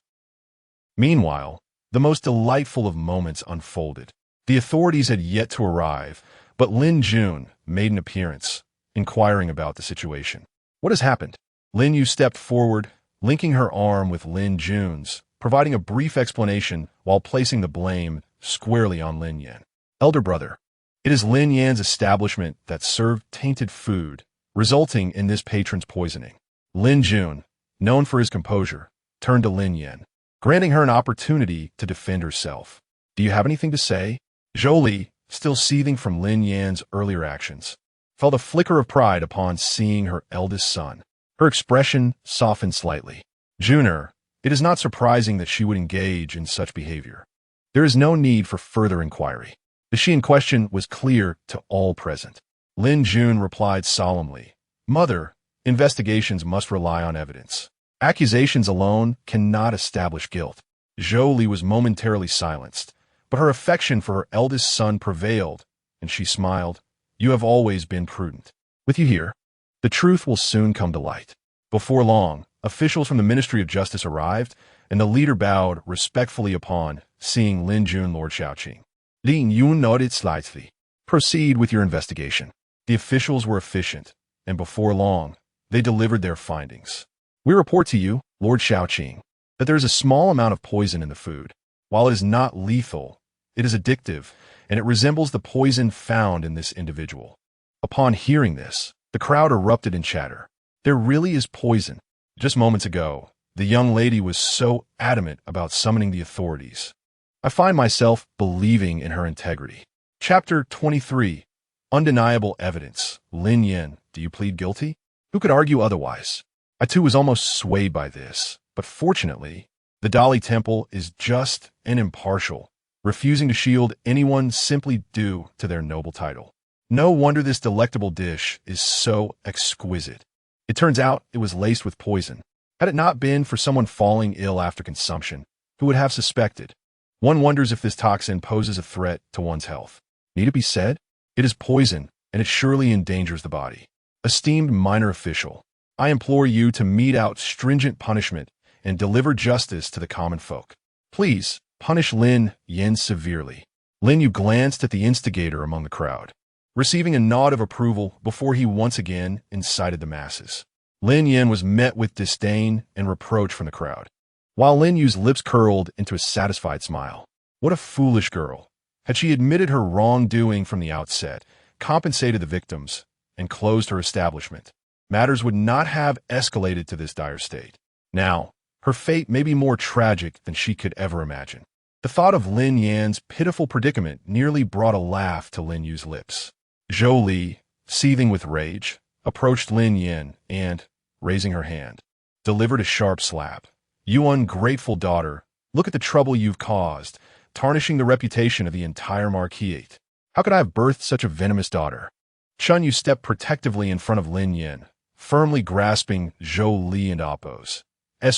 Meanwhile, the most delightful of moments unfolded. The authorities had yet to arrive, but Lin Jun made an appearance, inquiring about the situation. What has happened? Lin Yu stepped forward, linking her arm with Lin Jun's, providing a brief explanation while placing the blame squarely on Lin Yan. Elder brother, it is Lin Yan's establishment that served tainted food, resulting in this patron's poisoning. Lin Jun, known for his composure, turned to Lin Yan, granting her an opportunity to defend herself. Do you have anything to say? Zhou, still seething from Lin Yan's earlier actions, felt a flicker of pride upon seeing her eldest son. Her expression softened slightly. Juner, it is not surprising that she would engage in such behavior. There is no need for further inquiry. The she in question was clear to all present. Lin Jun replied solemnly, Mother, investigations must rely on evidence. Accusations alone cannot establish guilt. Zhou Li was momentarily silenced, but her affection for her eldest son prevailed, and she smiled. You have always been prudent. With you here, the truth will soon come to light. Before long, officials from the Ministry of Justice arrived, and the leader bowed respectfully upon seeing Lin Jun Lord Xiaoqing. Lin Yun nodded slightly. Proceed with your investigation. The officials were efficient, and before long, they delivered their findings. We report to you, Lord Xiaoqing, that there is a small amount of poison in the food. While it is not lethal, it is addictive, and it resembles the poison found in this individual. Upon hearing this, the crowd erupted in chatter. There really is poison. Just moments ago, the young lady was so adamant about summoning the authorities. I find myself believing in her integrity. Chapter 23. Undeniable Evidence. Lin Yin, do you plead guilty? Who could argue otherwise? I too was almost swayed by this, but fortunately, the Dali Temple is just and impartial, refusing to shield anyone simply due to their noble title. No wonder this delectable dish is so exquisite. It turns out it was laced with poison. Had it not been for someone falling ill after consumption, who would have suspected? One wonders if this toxin poses a threat to one's health. Need it be said? It is poison, and it surely endangers the body. Esteemed minor official, I implore you to mete out stringent punishment and deliver justice to the common folk. Please, punish Lin Yin severely. Lin Yu glanced at the instigator among the crowd, receiving a nod of approval before he once again incited the masses. Lin Yin was met with disdain and reproach from the crowd, while Lin Yu's lips curled into a satisfied smile. What a foolish girl. Had she admitted her wrongdoing from the outset, compensated the victims, and closed her establishment, matters would not have escalated to this dire state. Now, her fate may be more tragic than she could ever imagine. The thought of Lin Yan's pitiful predicament nearly brought a laugh to Lin Yu's lips. Zhou Li, seething with rage, approached Lin Yin and, raising her hand, delivered a sharp slap. You ungrateful daughter, look at the trouble you've caused, tarnishing the reputation of the entire marquisate. How could I have birthed such a venomous daughter? Chun Yu stepped protectively in front of Lin Yin, firmly grasping Zhou Li and Appo's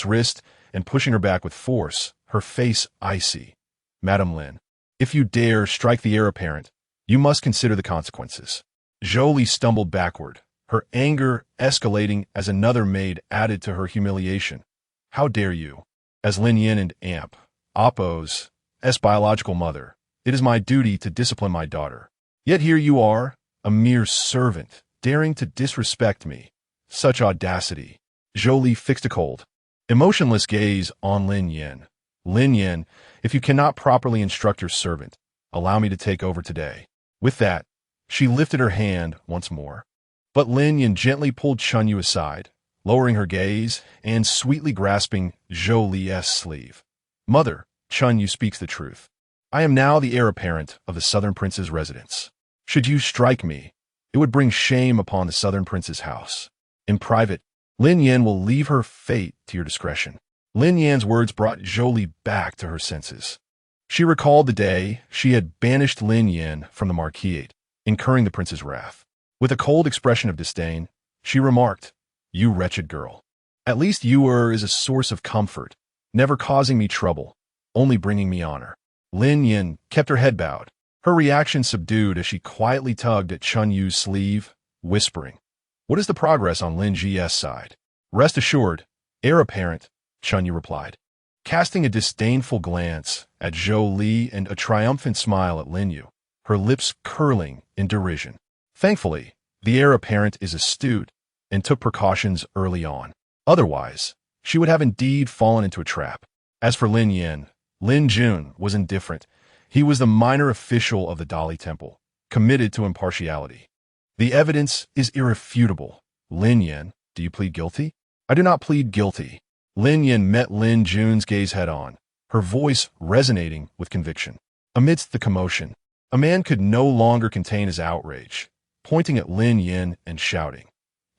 wrist and pushing her back with force, her face icy. Madam Lin, if you dare strike the heir apparent, you must consider the consequences. Zhou Li stumbled backward, her anger escalating as another maid added to her humiliation. How dare you? As Lin Yin and Appo's biological mother, it is my duty to discipline my daughter. Yet here you are, a mere servant, daring to disrespect me. Such audacity. Zhou Li fixed a cold, emotionless gaze on Lin Yin. Lin Yin, if you cannot properly instruct your servant, allow me to take over today. With that, she lifted her hand once more. But Lin Yin gently pulled Chun Yu aside, lowering her gaze and sweetly grasping Zhou Li's sleeve. Mother, Chun Yu speaks the truth. I am now the heir apparent of the Southern Prince's residence. Should you strike me, it would bring shame upon the Southern Prince's house. In private, Lin Yin will leave her fate to your discretion. Lin Yan's words brought Zhou Li back to her senses. She recalled the day she had banished Lin Yin from the marquisate, incurring the prince's wrath. With a cold expression of disdain, she remarked, You wretched girl. At least you is a source of comfort, never causing me trouble, only bringing me honor. Lin Yin kept her head bowed, her reaction subdued as she quietly tugged at Chun Yu's sleeve, whispering, What is the progress on Lin Ji's side? Rest assured, heir apparent, Chun Yu replied, casting a disdainful glance at Zhou Li and a triumphant smile at Lin Yu, her lips curling in derision. Thankfully, the heir apparent is astute and took precautions early on. Otherwise, she would have indeed fallen into a trap. As for Lin Yin, Lin Jun was indifferent. He was the minor official of the Dali Temple, committed to impartiality. The evidence is irrefutable. Lin Yin, do you plead guilty? I do not plead guilty. Lin Yin met Lin Jun's gaze head-on, her voice resonating with conviction. Amidst the commotion, a man could no longer contain his outrage, pointing at Lin Yin and shouting,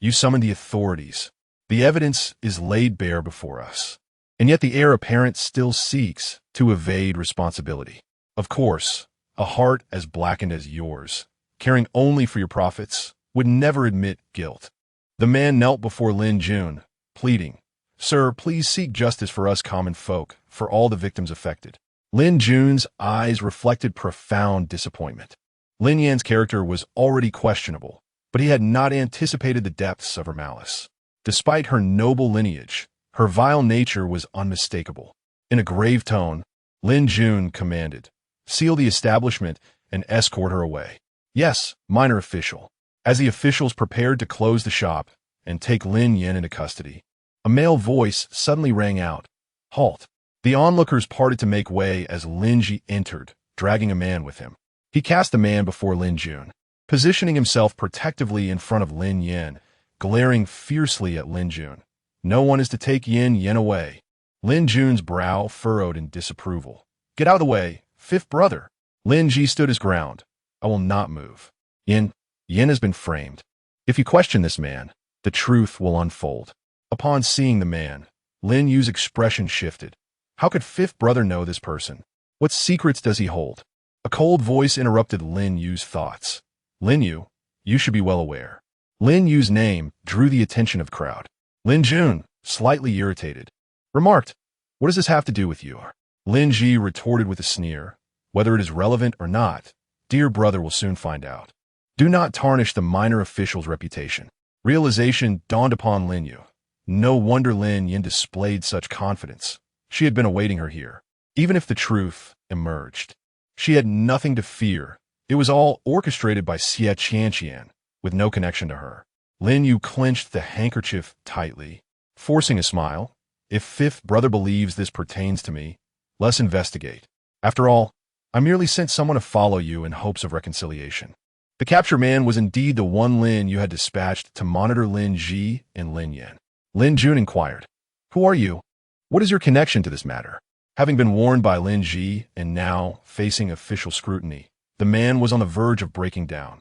You summoned the authorities. The evidence is laid bare before us. And yet the heir apparent still seeks to evade responsibility. Of course, a heart as blackened as yours, caring only for your profits, would never admit guilt. The man knelt before Lin Jun, pleading, Sir, please seek justice for us common folk, for all the victims affected. Lin Jun's eyes reflected profound disappointment. Lin Yan's character was already questionable, but he had not anticipated the depths of her malice. Despite her noble lineage, her vile nature was unmistakable. In a grave tone, Lin Jun commanded, Seal the establishment and escort her away. Yes, minor official. As the officials prepared to close the shop and take Lin Yin into custody, a male voice suddenly rang out, Halt! The onlookers parted to make way as Lin Ji entered, dragging a man with him. He cast the man before Lin Jun, positioning himself protectively in front of Lin Yin, glaring fiercely at Lin Jun. No one is to take Yin away. Lin Jun's brow furrowed in disapproval. Get out of the way, fifth brother. Lin Ji stood his ground, I will not move. Yin has been framed. If you question this man, the truth will unfold. Upon seeing the man, Lin Yu's expression shifted. How could fifth brother know this person? What secrets does he hold? A cold voice interrupted Lin Yu's thoughts. Lin Yu, you should be well aware. Lin Yu's name drew the attention of the crowd. Lin Jun, slightly irritated, remarked, "What does this have to do with you?" Lin Ji retorted with a sneer, "Whether it is relevant or not, dear brother will soon find out. Do not tarnish the minor official's reputation." Realization dawned upon Lin Yu. No wonder Lin Yin displayed such confidence. She had been awaiting her here. Even if the truth emerged, she had nothing to fear. It was all orchestrated by Xie Qianqian, with no connection to her. Lin Yu clenched the handkerchief tightly, forcing a smile. If fifth brother believes this pertains to me, let's investigate. After all, I merely sent someone to follow you in hopes of reconciliation. The captured man was indeed the one Lin Yu had dispatched to monitor Lin Ji and Lin Yan. Lin Jun inquired, "Who are you? What is your connection to this matter?" Having been warned by Lin Ji and now facing official scrutiny, the man was on the verge of breaking down.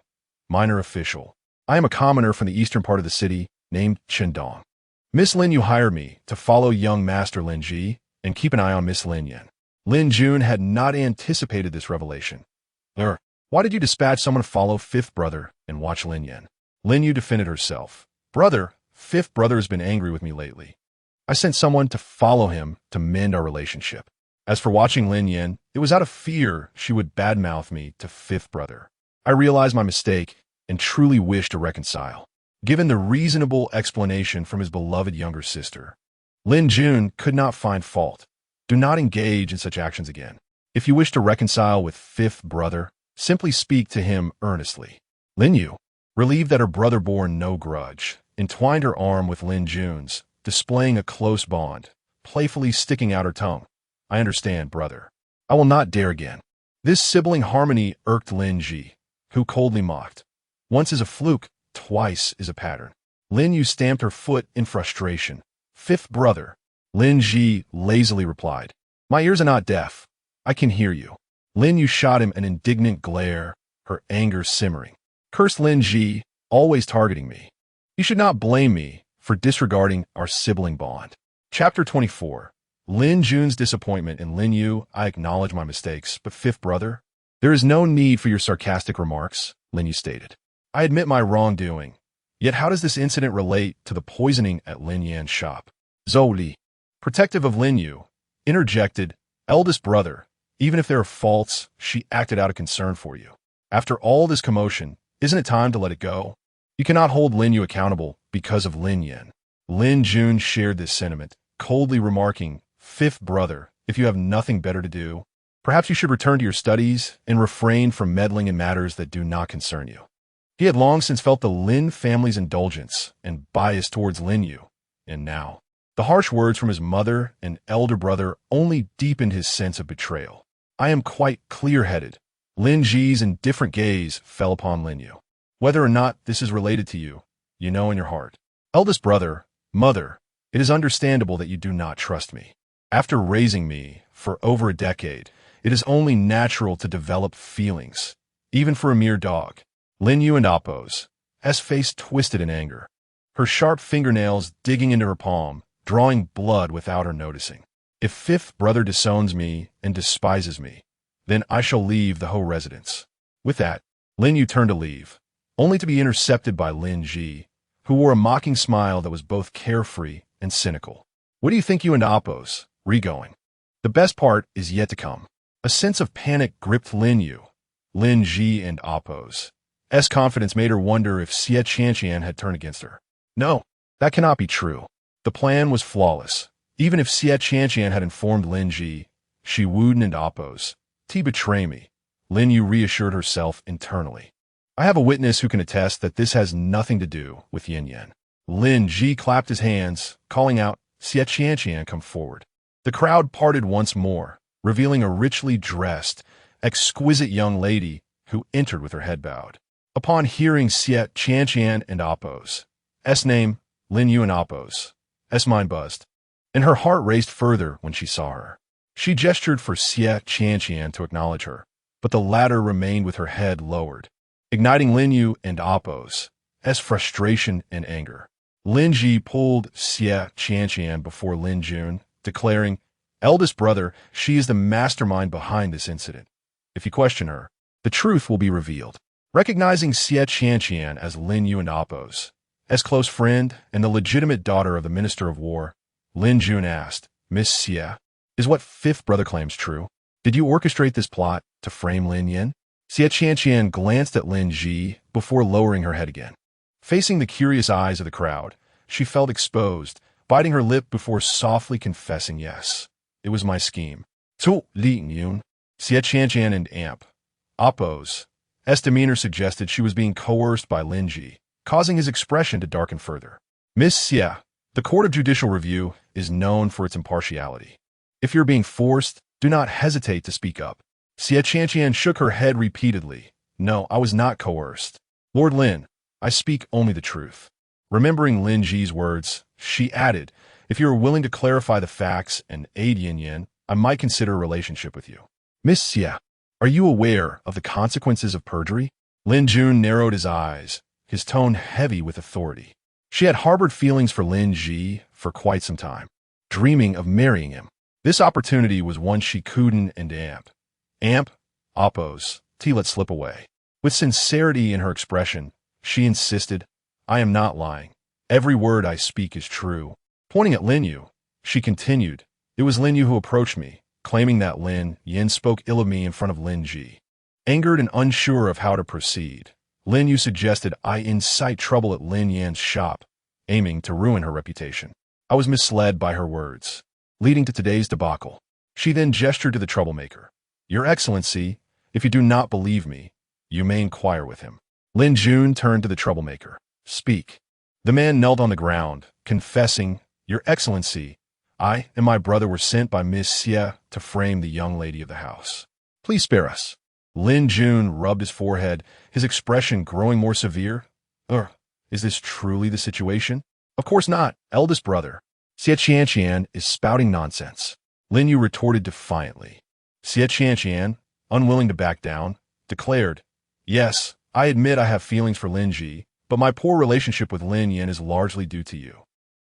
Minor official. I am a commoner from the eastern part of the city named Chendong. Miss Lin Yu hired me to follow young master Lin Ji and keep an eye on Miss Lin Yan. Lin Jun had not anticipated this revelation. Why did you dispatch someone to follow fifth brother and watch Lin Yan? Lin Yu defended herself. Brother, fifth brother has been angry with me lately. I sent someone to follow him to mend our relationship. As for watching Lin Yan, it was out of fear she would badmouth me to fifth brother. I realized my mistake and truly wished to reconcile. Given the reasonable explanation from his beloved younger sister, Lin Jun could not find fault. Do not engage in such actions again. If you wish to reconcile with fifth brother, simply speak to him earnestly. Lin Yu, relieved that her brother bore no grudge, entwined her arm with Lin Jun's, displaying a close bond, playfully sticking out her tongue. I understand, brother. I will not dare again. This sibling harmony irked Lin Ji, who coldly mocked. Once is a fluke, twice is a pattern. Lin Yu stamped her foot in frustration. Fifth brother. Lin Ji lazily replied, "My ears are not deaf. I can hear you." Lin Yu shot him an indignant glare, her anger simmering. Cursed Lin Ji, always targeting me. You should not blame me for disregarding our sibling bond. Chapter 24. Lin Jun's disappointment in Lin Yu. I acknowledge my mistakes, but fifth brother? There is no need for your sarcastic remarks, Lin Yu stated. I admit my wrongdoing. Yet how does this incident relate to the poisoning at Lin Yan's shop? Zhou Li, protective of Lin Yu, interjected, eldest brother, even if there are faults, she acted out of concern for you. After all this commotion, isn't it time to let it go? You cannot hold Lin Yu accountable because of Lin Yan. Lin Jun shared this sentiment, coldly remarking, fifth brother, if you have nothing better to do, perhaps you should return to your studies and refrain from meddling in matters that do not concern you. He had long since felt the Lin family's indulgence and bias towards Lin Yu, and now, the harsh words from his mother and elder brother only deepened his sense of betrayal. I am quite clear-headed. Lin Ji's indifferent gaze fell upon Lin Yu. Whether or not this is related to you, you know in your heart. Eldest brother, mother, it is understandable that you do not trust me. After raising me for over a decade, it is only natural to develop feelings, even for a mere dog. Lin Yu and Appo's face twisted in anger, her sharp fingernails digging into her palm, drawing blood without her noticing. If fifth brother disowns me and despises me, then I shall leave the Ho residence. With that, Lin Yu turned to leave, only to be intercepted by Lin Ji, who wore a mocking smile that was both carefree and cynical. What do you think you and Appo's going? The best part is yet to come. A sense of panic gripped Lin Yu. Lin Ji and Appo's confidence made her wonder if Xie Qianqian had turned against her. No, that cannot be true. The plan was flawless. Even if Xie Qianqian had informed Lin Ji, she wooed and Appo's. "T betray me," Lin Yu reassured herself internally. I have a witness who can attest that this has nothing to do with Yin Yan. Lin Ji clapped his hands, calling out, "Xie Qianqian, come forward." The crowd parted once more, revealing a richly dressed, exquisite young lady who entered with her head bowed. Upon hearing Xie Qianqian and Appo's name, Lin Yu and Appo's mind buzzed, and her heart raced further when she saw her. She gestured for Xie Qianqian to acknowledge her, but the latter remained with her head lowered, igniting Lin Yu and Appo's frustration and anger. Lin Ji pulled Xie Qianqian before Lin Jun, declaring, "Eldest brother, she is the mastermind behind this incident. If you question her, the truth will be revealed." Recognizing Xie Qianqian as Lin Yu and Appo's close friend and the legitimate daughter of the Minister of War, Lin Jun asked, "Miss Xie, is what fifth brother claims true? Did you orchestrate this plot to frame Lin Yin?" Xie Qianqian glanced at Lin Ji before lowering her head again. Facing the curious eyes of the crowd, she felt exposed, biting her lip before softly confessing yes. It was my scheme. Tu Li Yun. Xie Qianqian and Appo's demeanor suggested she was being coerced by Lin Ji, causing his expression to darken further. "Miss Xie, the Court of Judicial Review is known for its impartiality. If you're being forced, do not hesitate to speak up." Xie Qianqian shook her head repeatedly. "No, I was not coerced. Lord Lin, I speak only the truth." Remembering Lin Ji's words, she added, "If you are willing to clarify the facts and aid Yin Yin, I might consider a relationship with you." "Miss Xie, are you aware of the consequences of perjury?" Lin Jun narrowed his eyes, his tone heavy with authority. She had harbored feelings for Lin Ji for quite some time, dreaming of marrying him. This opportunity was one she couldn't and Appo's let slip away. With sincerity in her expression, she insisted, "I am not lying. Every word I speak is true." Pointing at Lin Yu, she continued, "It was Lin Yu who approached me, claiming that Lin Yin spoke ill of me in front of Lin Ji." Angered and unsure of how to proceed, Lin Yu suggested I incite trouble at Lin Yan's shop, aiming to ruin her reputation. I was misled by her words, leading to today's debacle. She then gestured to the troublemaker. "Your Excellency, if you do not believe me, you may inquire with him." Lin Jun turned to the troublemaker. "Speak." The man knelt on the ground, confessing, "Your Excellency, I and my brother were sent by Miss Xie to frame the young lady of the house. Please spare us." Lin Jun rubbed his forehead, his expression growing more severe. Is this truly the situation?" "Of course not, eldest brother. Xie Qianqian is spouting nonsense." Lin Yu retorted defiantly. Xie Qianqian, unwilling to back down, declared, "Yes, I admit I have feelings for Lin Ji, but my poor relationship with Lin Yin is largely due to you.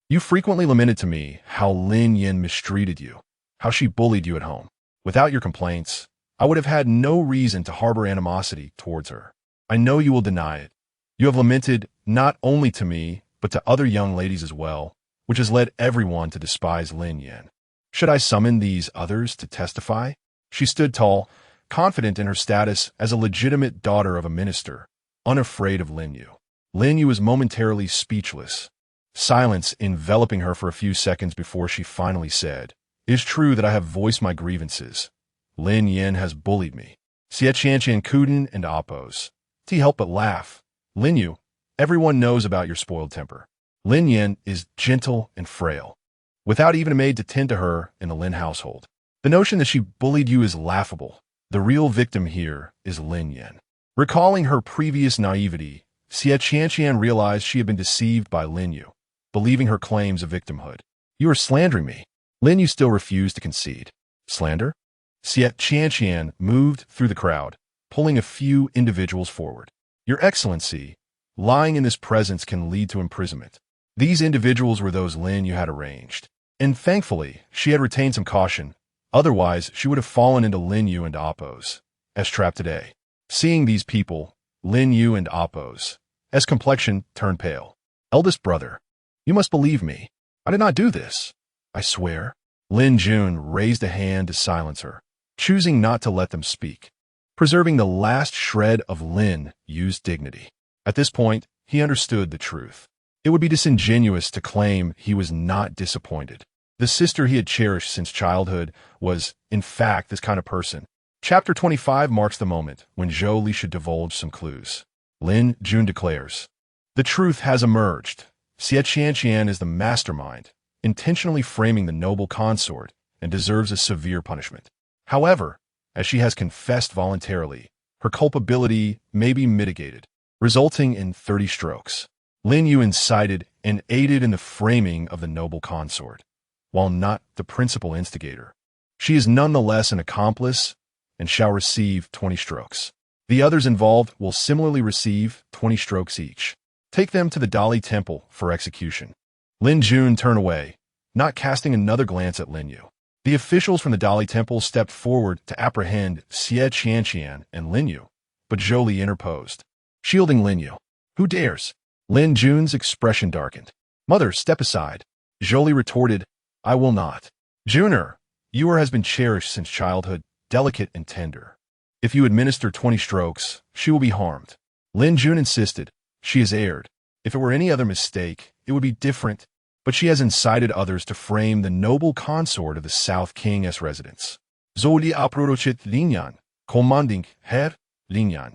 You frequently lamented to me how Lin Yin mistreated you, how she bullied you at home. Without your complaints, I would have had no reason to harbor animosity towards her. I know you will deny it. You have lamented not only to me, but to other young ladies as well, which has led everyone to despise Lin Yin. Should I summon these others to testify?" She stood tall, confident in her status as a legitimate daughter of a minister, unafraid of Lin Yu. Lin Yu was momentarily speechless, silence enveloping her for a few seconds before she finally said, "It is true that I have voiced my grievances. Lin Yin has bullied me." Xie Qianqian couldn't and Appo's help but laugh. "Lin Yu, everyone knows about your spoiled temper. Lin Yin is gentle and frail, without even a maid to tend to her in the Lin household. The notion that she bullied you is laughable. The real victim here is Lin Yin." Recalling her previous naivety, Xie Qianqian realized she had been deceived by Lin Yu, believing her claims of victimhood. "You are slandering me." Lin Yu still refused to concede. "Slander?" Xie Qianqian moved through the crowd, pulling a few individuals forward. "Your Excellency, lying in this presence can lead to imprisonment." These individuals were those Lin Yu had arranged, and thankfully she had retained some caution. Otherwise, she would have fallen into Lin Yu and Appo's trap today. Seeing these people, Lin Yu and Appo's complexion turned pale. "Eldest brother, you must believe me. I did not do this. I swear." Lin Jun raised a hand to silence her, choosing not to let them speak, preserving the last shred of Lin Yu's dignity. At this point, he understood the truth. It would be disingenuous to claim he was not disappointed. The sister he had cherished since childhood was, in fact, this kind of person. Chapter 25 marks the moment when Zhou Li should divulge some clues. Lin Jun declares, "The truth has emerged. Xie Qianqian is the mastermind, intentionally framing the noble consort, and deserves a severe punishment. However, as she has confessed voluntarily, her culpability may be mitigated, resulting in 30 strokes. Lin Yu incited and aided in the framing of the noble consort, while not the principal instigator. She is nonetheless an accomplice and shall receive 20 strokes. The others involved will similarly receive 20 strokes each. Take them to the Dali temple for execution. Lin Jun turned away, not casting another glance at Lin Yu. The officials from the Dali temple stepped forward to apprehend Xie Qianqian and Lin Yu, but Zhou Li interposed, shielding Lin Yu. Who dares? Lin Jun's expression darkened. Mother, step aside. Zhou Li retorted, I will not. Juner, Yuer has been cherished since childhood, delicate and tender. If you administer 20 strokes, she will be harmed. Lin Jun insisted, she has erred. If it were any other mistake, it would be different, but she has incited others to frame the noble consort of the South King's residence. Zhou Li aprorochit Linyan, commanding Herr Linyan.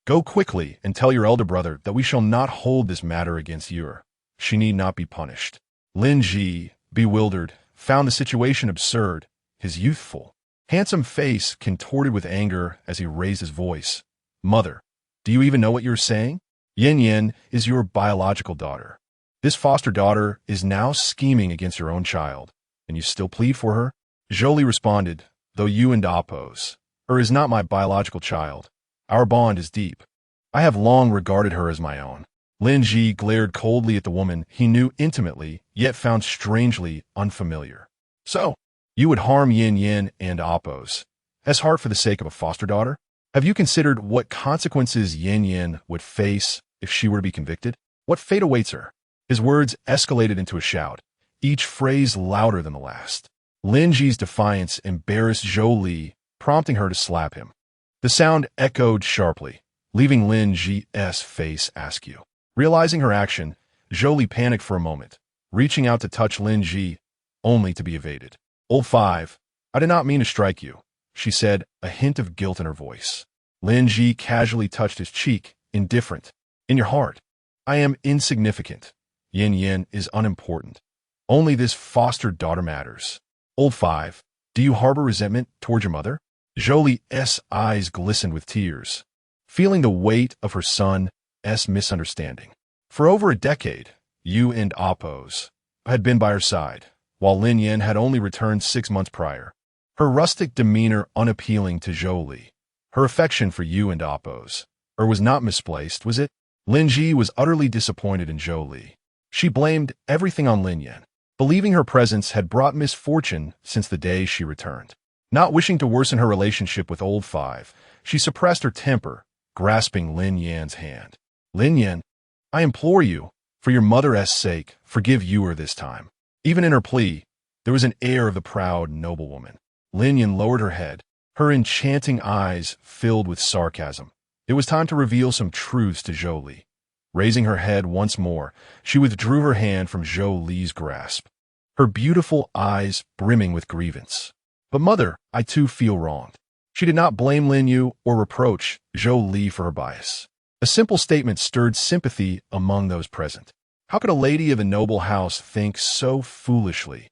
Go quickly and tell your elder brother that we shall not hold this matter against Yuer. She need not be punished. Lin Ji, bewildered, found the situation absurd. His youthful, handsome face contorted with anger as he raised his voice. Mother, do you even know what you're saying? Yin Yin is your biological daughter. This foster daughter is now scheming against your own child, and you still plead for her? Zhou Li responded, though you and oppose, her is not my biological child. Our bond is deep. I have long regarded her as my own. Lin Ji glared coldly at the woman he knew intimately, yet found strangely unfamiliar. So, you would harm Yin Yin and oppose, as heart for the sake of a foster daughter? Have you considered what consequences Yin Yin would face if she were to be convicted? What fate awaits her? His words escalated into a shout, each phrase louder than the last. Lin Ji's defiance embarrassed Zhou Li, prompting her to slap him. The sound echoed sharply, leaving Lin Ji's face askew. Realizing her action, Zhou Li panicked for a moment, reaching out to touch Lin Ji, only to be evaded. Old 5, I did not mean to strike you, she said, a hint of guilt in her voice. Lin Ji casually touched his cheek, indifferent. In your heart, I am insignificant. Yin Yin is unimportant. Only this foster daughter matters. Old 5, do you harbor resentment toward your mother? Zhou Li's eyes glistened with tears, feeling the weight of her son's misunderstanding. For over a decade, you and oppose had been by her side, while Lin Yin had only returned 6 months prior. Her rustic demeanor unappealing to Zhou Li. Her affection for you and oppose, or was not misplaced, was it? Lin Ji was utterly disappointed in Zhou Li. She blamed everything on Lin Yin, believing her presence had brought misfortune since the day she returned. Not wishing to worsen her relationship with Old 5, she suppressed her temper, grasping Lin Yan's hand. Lin Yin, I implore you, for your mother's sake, forgive Yuer this time. Even in her plea, there was an air of the proud noblewoman. Lin Yin lowered her head, her enchanting eyes filled with sarcasm. It was time to reveal some truths to Zhou Li. Raising her head once more, she withdrew her hand from Zhou Li's grasp, her beautiful eyes brimming with grievance. But mother, I too feel wronged. She did not blame Lin Yu or reproach Zhou Li for her bias. A simple statement stirred sympathy among those present. How could a lady of a noble house think so foolishly,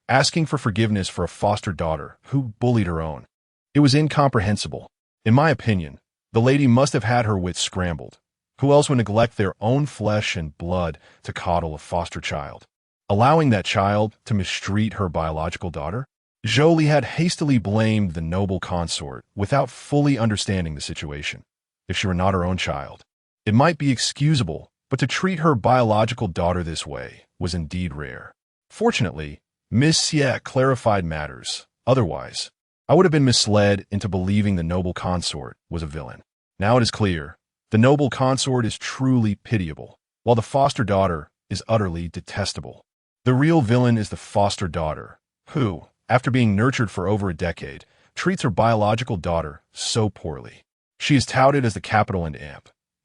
asking for forgiveness for a foster daughter who bullied her own? It was incomprehensible. In my opinion, the lady must have had her wits scrambled. Who else would neglect their own flesh and blood to coddle a foster child, allowing that child to mistreat her biological daughter? Zhou Li had hastily blamed the noble consort without fully understanding the situation. If she were not her own child, it might be excusable, but to treat her biological daughter this way was indeed rare. Fortunately, Miss Xie clarified matters. Otherwise, I would have been misled into believing the noble consort was a villain. Now it is clear, the noble consort is truly pitiable, while the foster daughter is utterly detestable. The real villain is the foster daughter, who, after being nurtured for over a decade, treats her biological daughter so poorly. She is touted as the capital and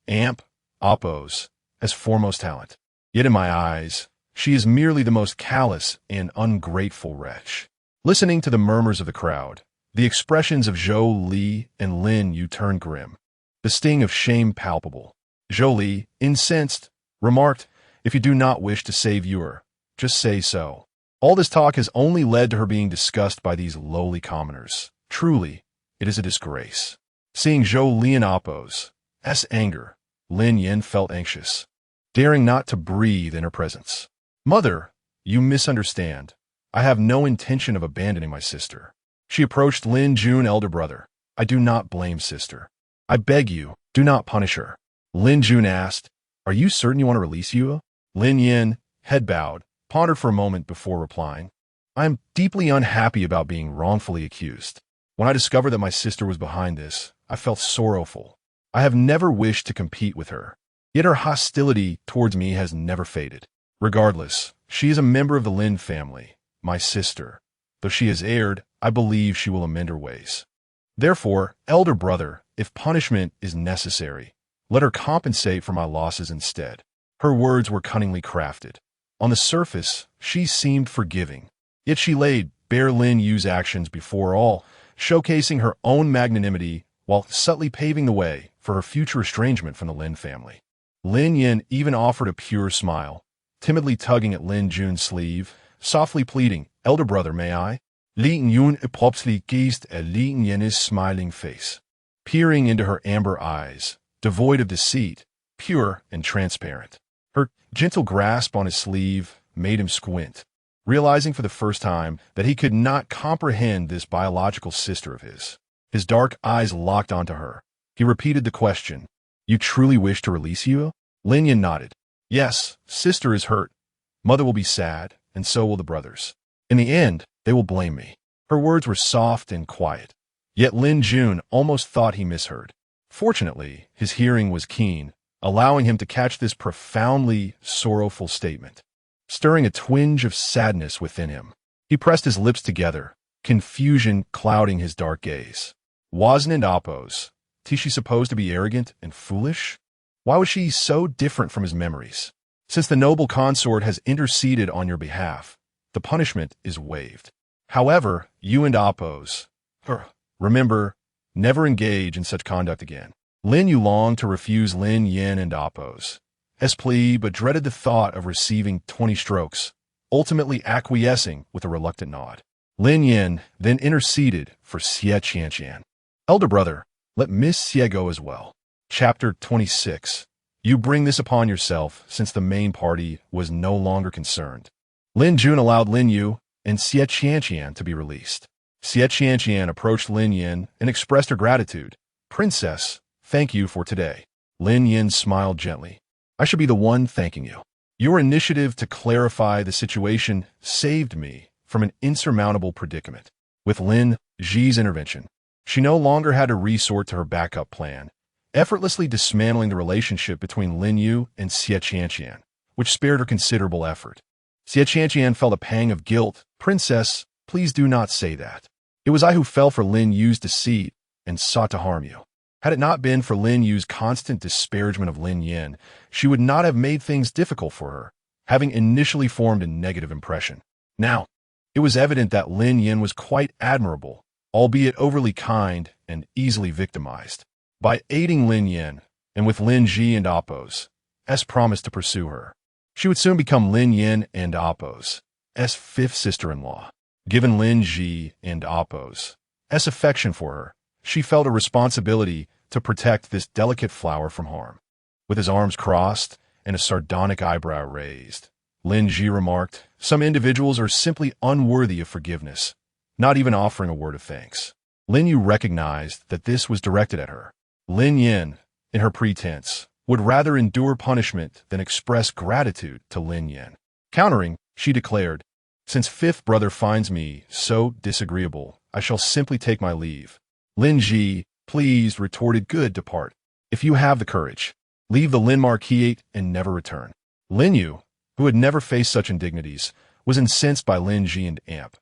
amp, oppose, as foremost talent. Yet in my eyes, she is merely the most callous and ungrateful wretch. Listening to the murmurs of the crowd, the expressions of Zhou Li and Lin Yu turned grim, the sting of shame palpable. Zhou Li, incensed, remarked, if you do not wish to save Yuer, just say so. All this talk has only led to her being discussed by these lowly commoners. Truly, it is a disgrace. Seeing Zhou Li and oppose's anger, Lin Yin felt anxious, daring not to breathe in her presence. Mother, you misunderstand. I have no intention of abandoning my sister. She approached Lin Jun, elder brother, I do not blame sister. I beg you, do not punish her. Lin Jun asked, are you certain you want to release Yue? Lin Yin, head bowed, pondered for a moment before replying. I am deeply unhappy about being wrongfully accused. When I discovered that my sister was behind this, I felt sorrowful. I have never wished to compete with her. Yet her hostility towards me has never faded. Regardless, she is a member of the Lin family, my sister. Though she has erred, I believe she will amend her ways. Therefore, elder brother, if punishment is necessary, let her compensate for my losses instead. Her words were cunningly crafted. On the surface, she seemed forgiving. Yet she laid bare Lin Yu's actions before all, showcasing her own magnanimity while subtly paving the way for her future estrangement from the Lin family. Lin Yin even offered a pure smile, timidly tugging at Lin Jun's sleeve, softly pleading, elder brother, may I? Lin Yun abruptly gazed at Lin Yin's smiling face, peering into her amber eyes, devoid of deceit, pure and transparent. Her gentle grasp on his sleeve made him squint, realizing for the first time that he could not comprehend this biological sister of his. His dark eyes locked onto her. He repeated the question, you truly wish to release Yue? Lin Yin nodded. Yes, sister is hurt. Mother will be sad, and so will the brothers. In the end, they will blame me. Her words were soft and quiet. Yet Lin Jun almost thought he misheard. Fortunately, his hearing was keen, allowing him to catch this profoundly sorrowful statement, stirring a twinge of sadness within him. He pressed his lips together, confusion clouding his dark gaze. Wasn't it Apos? Is she supposed to be arrogant and foolish? Why was she so different from his memories? Since the noble consort has interceded on your behalf, the punishment is waived. However, you and Apos, remember, never engage in such conduct again. Lin Yu longed to refuse Lin Yin and Apos, as plea, but dreaded the thought of receiving 20 strokes, ultimately acquiescing with a reluctant nod. Lin Yin then interceded for Xie Qianqian. Elder brother, let Miss Xie go as well. Chapter 26. You bring this upon yourself since the main party was no longer concerned. Lin Jun allowed Lin Yu and Xie Qianqian to be released. Xie Qianqian approached Lin Yin and expressed her gratitude. Princess, thank you for today. Lin Yin smiled gently. I should be the one thanking you. Your initiative to clarify the situation saved me from an insurmountable predicament. With Lin Ji's intervention, she no longer had to resort to her backup plan, effortlessly dismantling the relationship between Lin Yu and Xie Qianqian, which spared her considerable effort. Xie Qianqian felt a pang of guilt. Princess, please do not say that. It was I who fell for Lin Yu's deceit and sought to harm you. Had it not been for Lin Yu's constant disparagement of Lin Yin, she would not have made things difficult for her, having initially formed a negative impression. Now, it was evident that Lin Yin was quite admirable, albeit overly kind and easily victimized. By aiding Lin Yin, and with Lin Ji and Apos, S promised to pursue her. She would soon become Lin Yin and Apos, S fifth sister-in-law. Given Lin Ji and Apos, S affection for her, she felt a responsibility to protect this delicate flower from harm. With his arms crossed and a sardonic eyebrow raised, Lin Ji remarked, some individuals are simply unworthy of forgiveness, not even offering a word of thanks. Lin Yu recognized that this was directed at her. Lin Yin, in her pretense, would rather endure punishment than express gratitude to Lin Yin. Countering, she declared, since fifth brother finds me so disagreeable, I shall simply take my leave. Lin Ji, pleased, retorted, good, depart. If you have the courage, leave the Lin Marquis and never return. Lin Yu, who had never faced such indignities, was incensed by Lin Ji and Amp.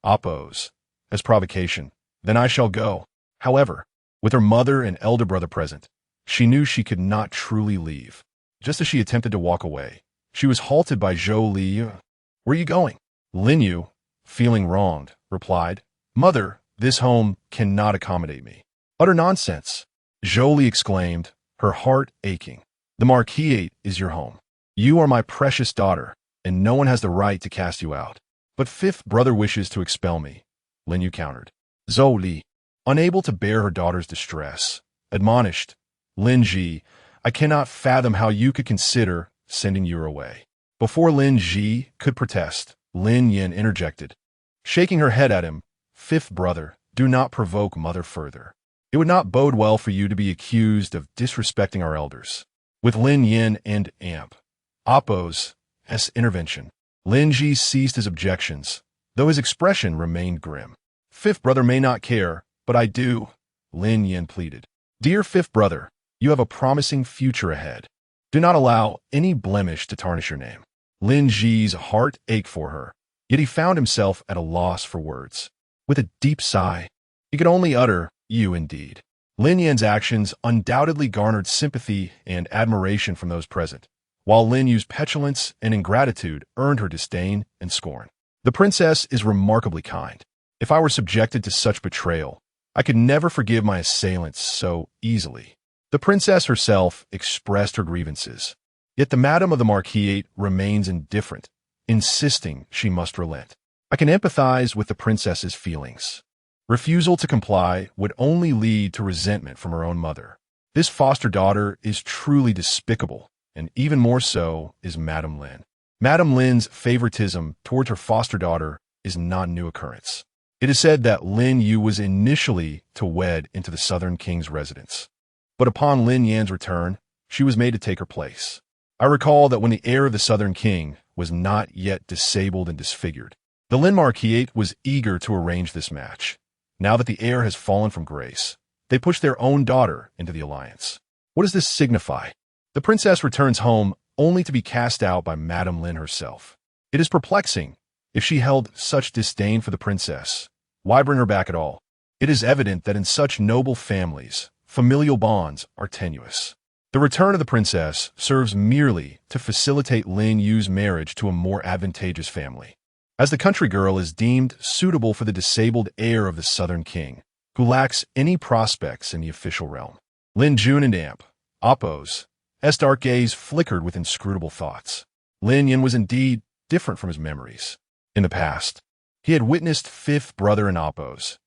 Apos, as provocation, then I shall go. However, with her mother and elder brother present, she knew she could not truly leave. Just as she attempted to walk away, she was halted by Zhou Li. Where are you going? Lin Yu, feeling wronged, replied, Mother, this home cannot accommodate me. Utter nonsense, Zhou Li exclaimed, her heart aching. The Marquis is your home. You are my precious daughter, and no one has the right to cast you out. But fifth brother wishes to expel me, Lin Yu countered. Zhou Li, unable to bear her daughter's distress, admonished, Lin Ji, I cannot fathom how you could consider sending you away. Before Lin Ji could protest, Lin Yin interjected, shaking her head at him, fifth brother, do not provoke mother further. It would not bode well for you to be accused of disrespecting our elders. With Lin Yin and Amp Appo's intervention, Lin Ji ceased his objections, though his expression remained grim. Fifth brother may not care, but I do, Lin Yin pleaded. Dear fifth brother, you have a promising future ahead. Do not allow any blemish to tarnish your name. Lin Ji's heart ached for her, yet he found himself at a loss for words. With a deep sigh, he could only utter, you indeed. Lin Yan's actions undoubtedly garnered sympathy and admiration from those present, while Lin Yu's petulance and ingratitude earned her disdain and scorn. The princess is remarkably kind. If I were subjected to such betrayal, I could never forgive my assailants so easily. The princess herself expressed her grievances, yet the madam of the marquisate remains indifferent, insisting she must relent. I can empathize with the princess's feelings. Refusal to comply would only lead to resentment from her own mother. This foster daughter is truly despicable, and even more so is Madame Lin. Madame Lin's favoritism towards her foster daughter is not a new occurrence. It is said that Lin Yu was initially to wed into the Southern King's residence, but upon Lin Yan's return, she was made to take her place. I recall that when the heir of the Southern King was not yet disabled and disfigured, the Lin Marquisate was eager to arrange this match. Now that the heir has fallen from grace, they push their own daughter into the alliance. What does this signify? The princess returns home only to be cast out by Madame Lin herself. It is perplexing. If she held such disdain for the princess, why bring her back at all? It is evident that in such noble families, familial bonds are tenuous. The return of the princess serves merely to facilitate Lin Yu's marriage to a more advantageous family, as the country girl is deemed suitable for the disabled heir of the Southern King, who lacks any prospects in the official realm. Lin Jun and Amp Appo's dark gaze flickered with inscrutable thoughts. Lin Yin was indeed different from his memories. In the past, he had witnessed fifth brother and Appo's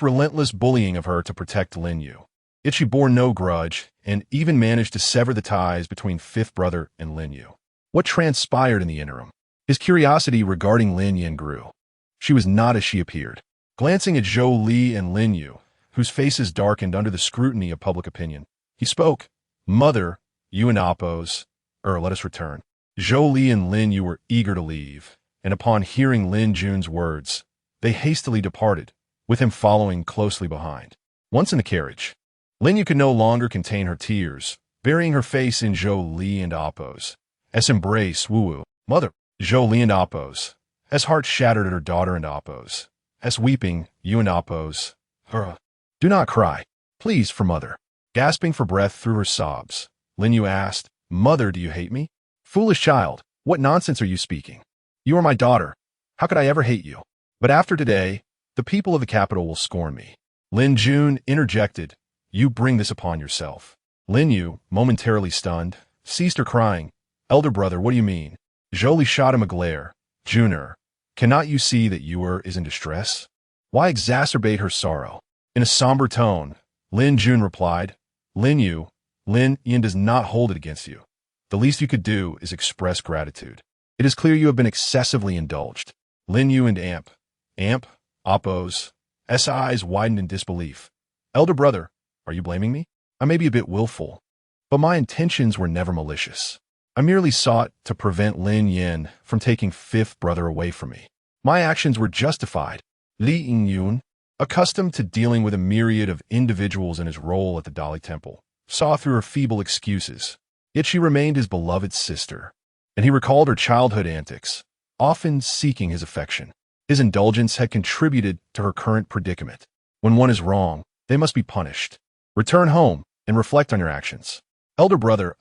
relentless bullying of her to protect Lin Yu. Yet she bore no grudge and even managed to sever the ties between fifth brother and Lin Yu. What transpired in the interim? His curiosity regarding Lin Yin grew. She was not as she appeared. Glancing at Zhou Li and Lin Yu, whose faces darkened under the scrutiny of public opinion, he spoke. Mother, you and Appo's, let us return. Zhou Li and Lin Yu were eager to leave, and upon hearing Lin Jun's words, they hastily departed, with him following closely behind. Once in the carriage, Lin Yu could no longer contain her tears, burying her face in Zhou Li and Appo's embrace. Woo-woo. Mother, Zhou Li and Appo's heart shattered at her daughter and Appo's weeping. You and Appo's. Do not cry, please, for mother. Gasping for breath through her sobs, Lin Yu asked, Mother, do you hate me? Foolish child, what nonsense are you speaking? You are my daughter. How could I ever hate you? But after today, the people of the capital will scorn me. Lin Jun interjected, You bring this upon yourself. Lin Yu, momentarily stunned, ceased her crying. Elder brother, what do you mean? Zhou Li shot him a glare. Juner, cannot you see that Yuer is in distress? Why exacerbate her sorrow? In a somber tone, Lin Jun replied, Lin Yin does not hold it against you. The least you could do is express gratitude. It is clear you have been excessively indulged. Lin Yu and Amp Appo's eyes widened in disbelief. Elder brother, are you blaming me? I may be a bit willful, but my intentions were never malicious. I merely sought to prevent Lin Yin from taking fifth brother away from me. My actions were justified. Li Yingyun, accustomed to dealing with a myriad of individuals in his role at the Dali Temple, saw through her feeble excuses. Yet she remained his beloved sister, and he recalled her childhood antics, often seeking his affection. His indulgence had contributed to her current predicament. When one is wrong, they must be punished. Return home and reflect on your actions. Elder brother,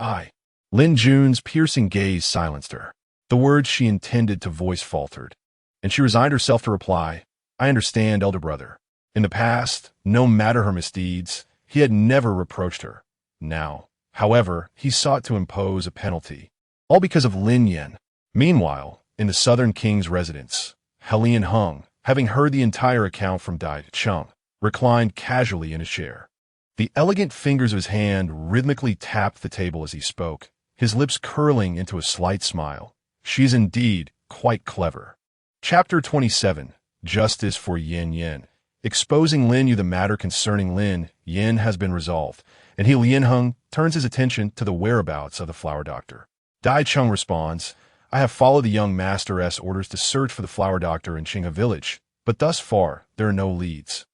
Lin Jun's piercing gaze silenced her. The words she intended to voice faltered, and she resigned herself to reply, I understand, elder brother. In the past, no matter her misdeeds, he had never reproached her. Now, however, he sought to impose a penalty, all because of Lin Yin. Meanwhile, in the Southern King's residence, Helian Hung, having heard the entire account from Dai Chung, reclined casually in his chair. The elegant fingers of his hand rhythmically tapped the table as he spoke, his lips curling into a slight smile. She is indeed quite clever. Chapter 27, Justice for Yin Yin. Exposing Lin Yu the matter concerning Lin Yin has been resolved, and He Lien Hung turns his attention to the whereabouts of the flower doctor. Dai Chung responds, I have followed the young master's orders to search for the flower doctor in Qinghe village, but thus far there are no leads.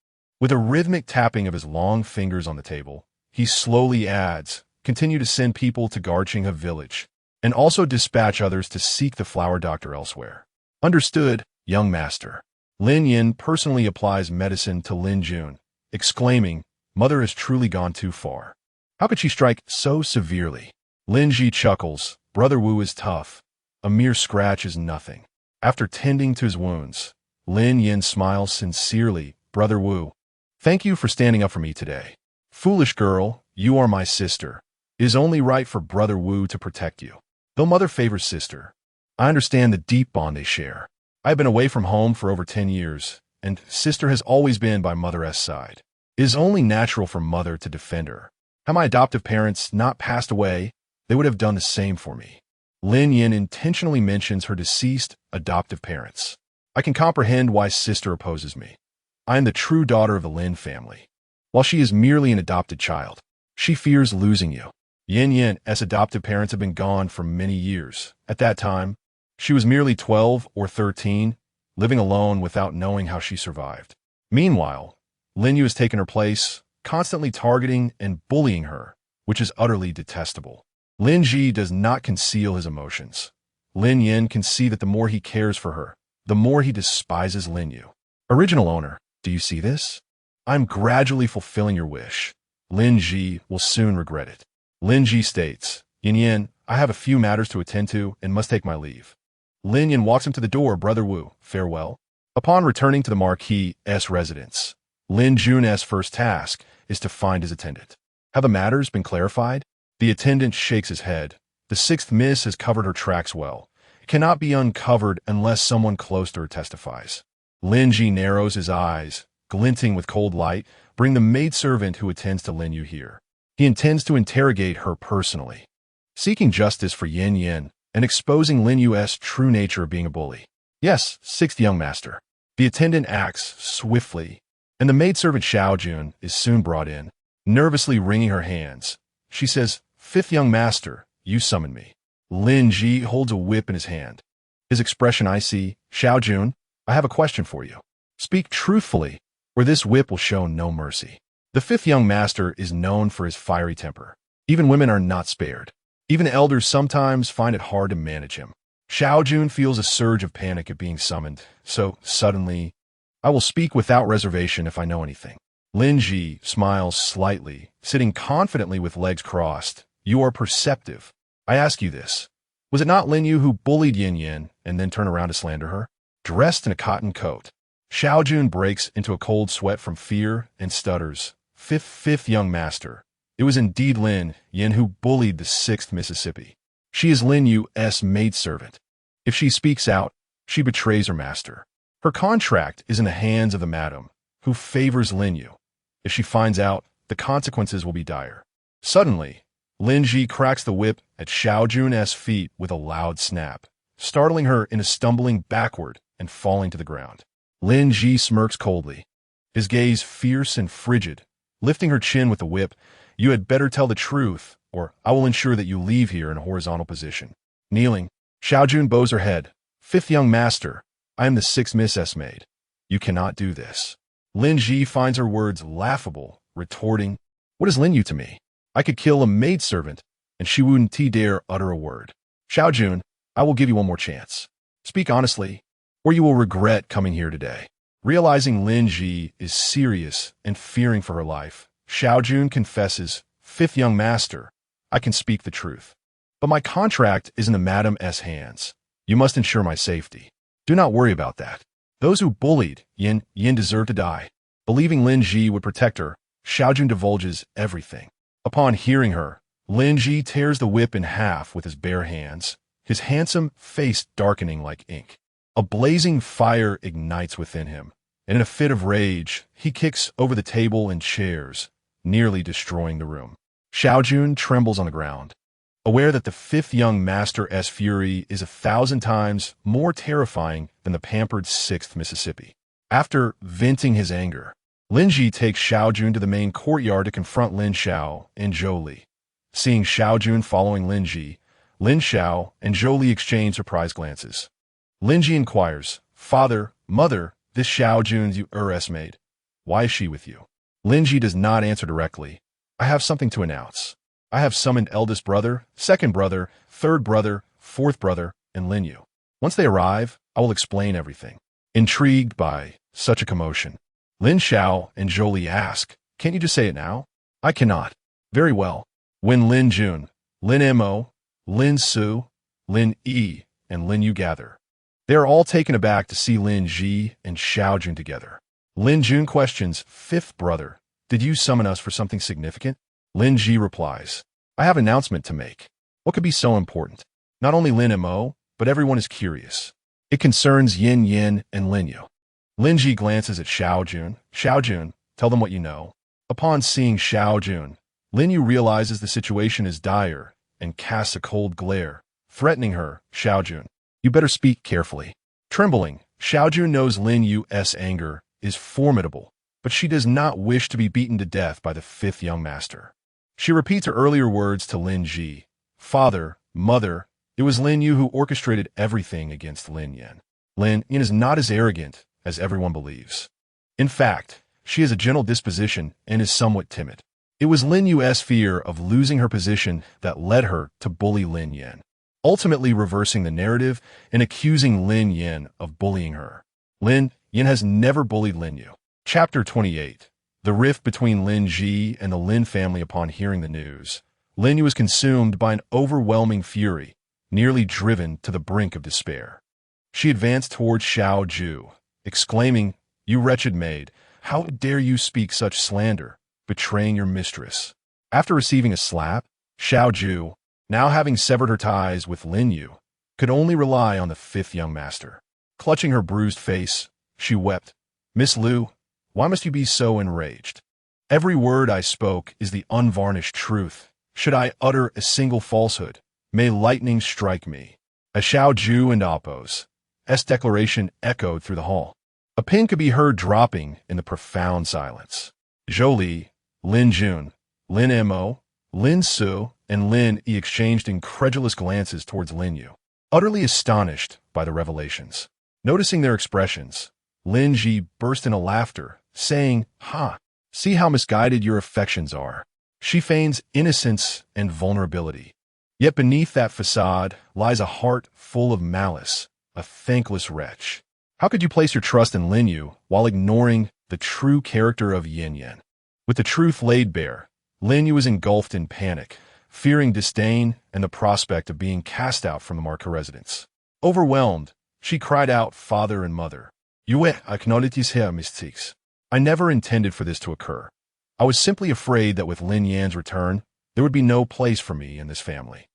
With a rhythmic tapping of his long fingers on the table, he slowly adds, continue to send people to guard Qinghe village, and also dispatch others to seek the flower doctor elsewhere. Understood, young master. Lin Yin personally applies medicine to Lin Jun, exclaiming, Mother has truly gone too far. How could she strike so severely? Lin Ji chuckles, Brother Wu is tough. A mere scratch is nothing. After tending to his wounds, Lin Yin smiles sincerely, Brother Wu, thank you for standing up for me today. Foolish girl, you are my sister. It is only right for Brother Wu to protect you. Though mother favors sister, I understand the deep bond they share. I have been away from home for over 10 years, and sister has always been by mother's side. It is only natural for mother to defend her. Had my adoptive parents not passed away, they would have done the same for me. Lin Yin intentionally mentions her deceased adoptive parents. I can comprehend why sister opposes me. I am the true daughter of the Lin family. While she is merely an adopted child, she fears losing you. Yin Yin's adoptive parents have been gone for many years. At that time, she was merely 12 or 13, living alone without knowing how she survived. Meanwhile, Lin Yu has taken her place, constantly targeting and bullying her, which is utterly detestable. Lin Ji does not conceal his emotions. Lin Yin can see that the more he cares for her, the more he despises Lin Yu. Original owner, do you see this? I'm gradually fulfilling your wish. Lin Ji will soon regret it. Lin Ji states, Yin Yin, I have a few matters to attend to and must take my leave. Lin Yin walks him to the door, Brother Wu, farewell. Upon returning to the Marquis' residence, Lin Jun's first task is to find his attendant. Have the matters been clarified? The attendant shakes his head. The sixth miss has covered her tracks well. It cannot be uncovered unless someone close to her testifies. Lin Ji narrows his eyes, glinting with cold light. Bring the maidservant who attends to Lin Yu here. He intends to interrogate her personally, seeking justice for Yin Yin and exposing Lin Yu's true nature of being a bully. Yes, sixth young master. The attendant acts swiftly, and the maidservant Xiao Jun is soon brought in, nervously wringing her hands. She says, Fifth young master, you summon me. Lin Ji holds a whip in his hand. His expression icy, Xiao Jun, I have a question for you. Speak truthfully, or this whip will show no mercy. The fifth young master is known for his fiery temper. Even women are not spared. Even elders sometimes find it hard to manage him. Xiao Jun feels a surge of panic at being summoned, so suddenly, I will speak without reservation if I know anything. Lin Ji smiles slightly, sitting confidently with legs crossed. You are perceptive. I ask you this. Was it not Lin Yu who bullied Yin Yin and then turned around to slander her? Dressed in a cotton coat. Xiao Jun breaks into a cold sweat from fear and stutters. Fifth young master. It was indeed Lin Yin who bullied the 6th Mississippi. She is Lin Yu's maidservant. If she speaks out, she betrays her master. Her contract is in the hands of the madam, who favors Lin Yu. If she finds out, the consequences will be dire. Suddenly, Lin Ji cracks the whip at Xiao Jun's feet with a loud snap, startling her into stumbling backward and falling to the ground. Lin Ji smirks coldly, his gaze fierce and frigid, lifting her chin with the whip. You had better tell the truth, or I will ensure that you leave here in a horizontal position. Kneeling, Xiao Jun bows her head. Fifth young master, I am the 6th Miss maid. You cannot do this. Lin Ji finds her words laughable, retorting, What is Lin Yu to me? I could kill a maidservant, and she wouldn't dare utter a word. Xiao Jun, I will give you one more chance. Speak honestly, or you will regret coming here today. Realizing Lin Ji is serious and fearing for her life, Xiao Jun confesses, Fifth young master, I can speak the truth. But my contract is in the madam's hands. You must ensure my safety. Do not worry about that. Those who bullied Yin deserve to die. Believing Lin Ji would protect her, Xiao Jun divulges everything. Upon hearing her, Lin Ji tears the whip in half with his bare hands, his handsome face darkening like ink. A blazing fire ignites within him, and in a fit of rage, he kicks over the table and chairs, nearly destroying the room. Xiao Jun trembles on the ground, aware that the 5th young master's fury is 1,000 times more terrifying than the pampered 6th Mississippi. After venting his anger, Lin Ji takes Xiao Jun to the main courtyard to confront Lin Xiao and Zhou Li. Seeing Xiao Jun following Lin Ji, Lin Xiao and Zhou Li exchange surprised glances. Lin Ji inquires, "Father, mother, this Xiao Jun's Heiress maid. Why is she with you?" Lin Ji does not answer directly. "I have something to announce. I have summoned eldest brother, second brother, third brother, fourth brother, and Lin Yu. Once they arrive, I will explain everything." Intrigued by such a commotion, Lin Xiao and Zhou Li ask, "Can't you just say it now?" "I cannot." "Very well." When Lin Jun, Lin Mo, Lin Su, Lin Yi, and Lin Yu gather, they are all taken aback to see Lin Ji and Xiao Jun together. Lin Jun questions, "Fifth brother, did you summon us for something significant?" Lin Ji replies, "I have an announcement to make. What could be so important?" Not only Lin Mo, but everyone is curious. It concerns Yin Yin and Lin Yu. Lin Ji glances at Xiao Jun. "Xiao Jun, tell them what you know." Upon seeing Xiao Jun, Lin Yu realizes the situation is dire and casts a cold glare, threatening her. "Xiao Jun, you better speak carefully." Trembling, Xiao Jun knows Lin Yu's anger is formidable, but she does not wish to be beaten to death by the fifth young master. She repeats her earlier words to Lin Ji. "Father, mother, it was Lin Yu who orchestrated everything against Lin Yin. Lin Yin is not as arrogant as everyone believes. In fact, she has a gentle disposition and is somewhat timid. It was Lin Yu's fear of losing her position that led her to bully Lin Yin, ultimately reversing the narrative and accusing Lin Yin of bullying her. Lin Yin has never bullied Lin Yu." Chapter 28. The rift between Lin Ji and the Lin family. Upon hearing the news, Lin Yu is consumed by an overwhelming fury, nearly driven to the brink of despair. She advanced towards Xiao Ju, exclaiming, "You wretched maid, how dare you speak such slander, betraying your mistress?" After receiving a slap, Xiao Ju, now having severed her ties with Lin Yu, could only rely on the fifth young master. Clutching her bruised face, she wept, "Miss Liu, why must you be so enraged? Every word I spoke is the unvarnished truth. Should I utter a single falsehood, may lightning strike me." A Xiao Ju and Appo's declaration echoed through the hall. A pin could be heard dropping in the profound silence. Zhou Li, Lin Jun, Lin Mo, Lin Su, and Lin Yi exchanged incredulous glances towards Lin Yu, utterly astonished by the revelations. Noticing their expressions, Lin Ji burst into laughter, saying, "Ha! See how misguided your affections are." She feigns innocence and vulnerability. Yet beneath that facade lies a heart full of malice, a thankless wretch. How could you place your trust in Lin Yu while ignoring the true character of Yin Yin? With the truth laid bare, Lin Yu was engulfed in panic, fearing disdain and the prospect of being cast out from the Marca residence. Overwhelmed, she cried out, "Father and mother, you acknowledge her mistakes. I never intended for this to occur. I was simply afraid that with Lin Yan's return, there would be no place for me in this family."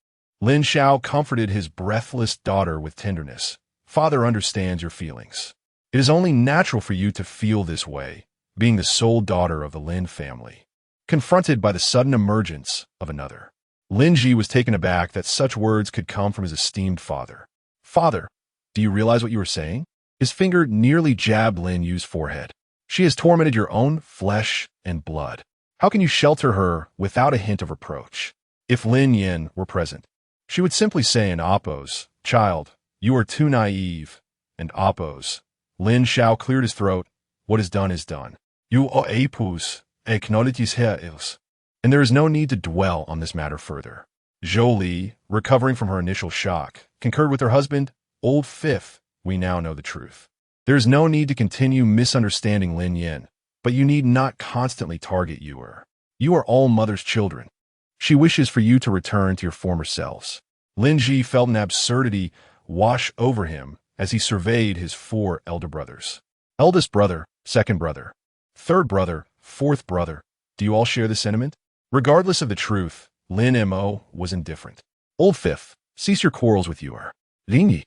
Lin Xiao comforted his breathless daughter with tenderness. "Father understands your feelings. It is only natural for you to feel this way, being the sole daughter of the Lin family." Confronted by the sudden emergence of another, Lin Ji was taken aback that such words could come from his esteemed father. "Father, do you realize what you are saying?" His finger nearly jabbed Lin Yu's forehead. "She has tormented your own flesh and blood. How can you shelter her without a hint of reproach?" If Lin Yin were present, she would simply say in Appo's, "Child, you are too naive." And Appo's, Lin Xiao cleared his throat. "What is done is done. You are Appo's, acknowledges her ills. And there is no need to dwell on this matter further." Zhou Li, recovering from her initial shock, concurred with her husband. "Old fifth, we now know the truth. There is no need to continue misunderstanding Lin Yin, but you need not constantly target Yuer. You are all mother's children. She wishes for you to return to your former selves." Lin Ji felt an absurdity wash over him as he surveyed his four elder brothers. Eldest brother, second brother, third brother, fourth brother, do you all share this sentiment? Regardless of the truth, Lin Mo was indifferent. "Old fifth, cease your quarrels with Yuer." Lin Yi,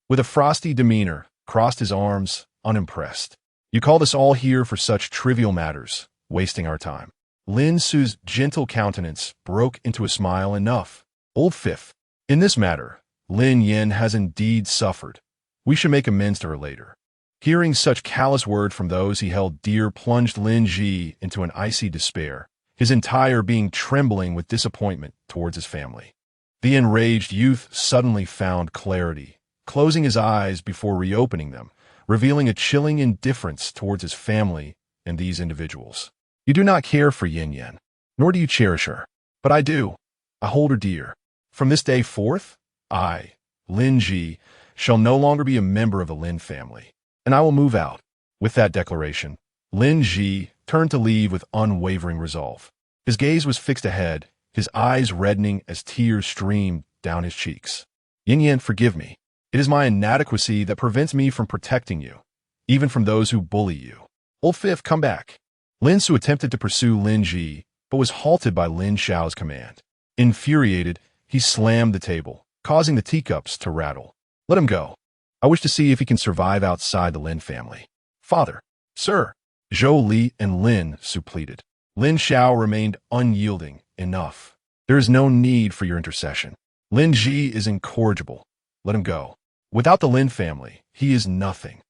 with a frosty demeanor, crossed his arms, unimpressed. "You called us all here for such trivial matters, wasting our time." Lin Su's gentle countenance broke into a smile. "Enough, old fifth. In this matter, Lin Yin has indeed suffered. We should make amends to her later." Hearing such callous word from those he held dear plunged Lin Ji into an icy despair, his entire being trembling with disappointment towards his family. The enraged youth suddenly found clarity, closing his eyes before reopening them, revealing a chilling indifference towards his family and these individuals. You do not care for Yin Yan, nor do you cherish her. But I do. I hold her dear. From this day forth, I, Lin Ji, shall no longer be a member of the Lin family, and I will move out. With that declaration, Lin Ji turned to leave with unwavering resolve. His gaze was fixed ahead, his eyes reddening as tears streamed down his cheeks. Yin Yan, forgive me. It is my inadequacy that prevents me from protecting you, even from those who bully you. Old Fifth, come back. Lin Su attempted to pursue Lin Ji, but was halted by Lin Xiao's command. Infuriated, he slammed the table, causing the teacups to rattle. Let him go. I wish to see if he can survive outside the Lin family. Father, sir, Zhou Li and Lin Su pleaded. Lin Xiao remained unyielding. Enough. There is no need for your intercession. Lin Ji is incorrigible. Let him go. Without the Lin family, he is nothing.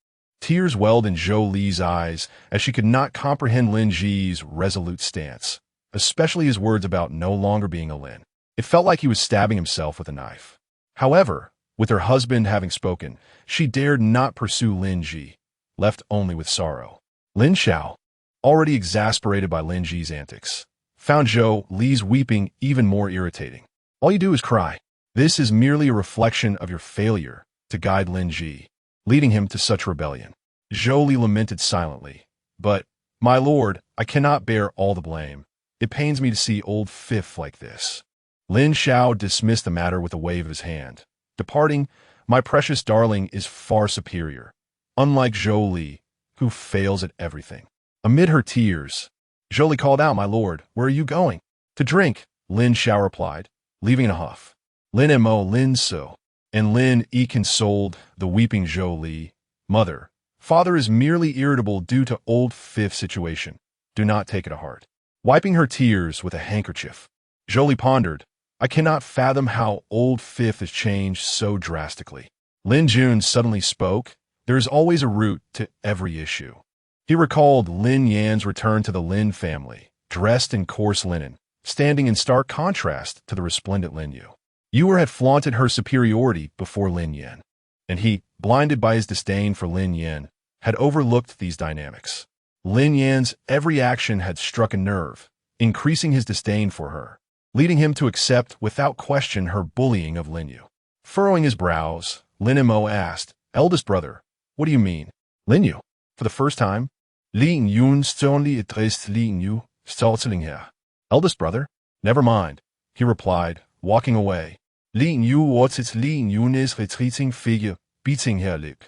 Tears welled in Zhou Li's eyes as she could not comprehend Lin Ji's resolute stance, especially his words about no longer being a Lin. It felt like he was stabbing himself with a knife. However, with her husband having spoken, she dared not pursue Lin Ji, left only with sorrow. Lin Xiao, already exasperated by Lin Ji's antics, found Zhou Li's weeping even more irritating. All you do is cry. This is merely a reflection of your failure to guide Lin Ji, leading him to such rebellion. Zhou Li lamented silently. But, my lord, I cannot bear all the blame. It pains me to see old Fifth like this. Lin Xiao dismissed the matter with a wave of his hand. Departing, my precious darling is far superior, unlike Zhou Li, who fails at everything. Amid her tears, Zhou Li called out, my lord, where are you going? To drink, Lin Xiao replied, leaving in a huff. Lin Mo, Lin Su, and Lin Yi consoled the weeping Zhou Li. Mother, father is merely irritable due to old Fifth's situation. Do not take it to heart. Wiping her tears with a handkerchief, Zhou Li pondered, I cannot fathom how old Fifth has changed so drastically. Lin Jun suddenly spoke, there is always a root to every issue. He recalled Lin Yan's return to the Lin family, dressed in coarse linen, standing in stark contrast to the resplendent Lin Yu. Yu had flaunted her superiority before Lin Yan, and he, blinded by his disdain for Lin Yan, had overlooked these dynamics. Lin Yan's every action had struck a nerve, increasing his disdain for her, leading him to accept without question her bullying of Lin Yu. Furrowing his brows, Lin Mo asked, eldest brother, what do you mean? Lin Yu, for the first time, Lin Yun sternly addressed Lin Yu, startling her. Eldest brother? Never mind, he replied, walking away. Lin Yu watched Lin Yun's retreating figure, beating her lip.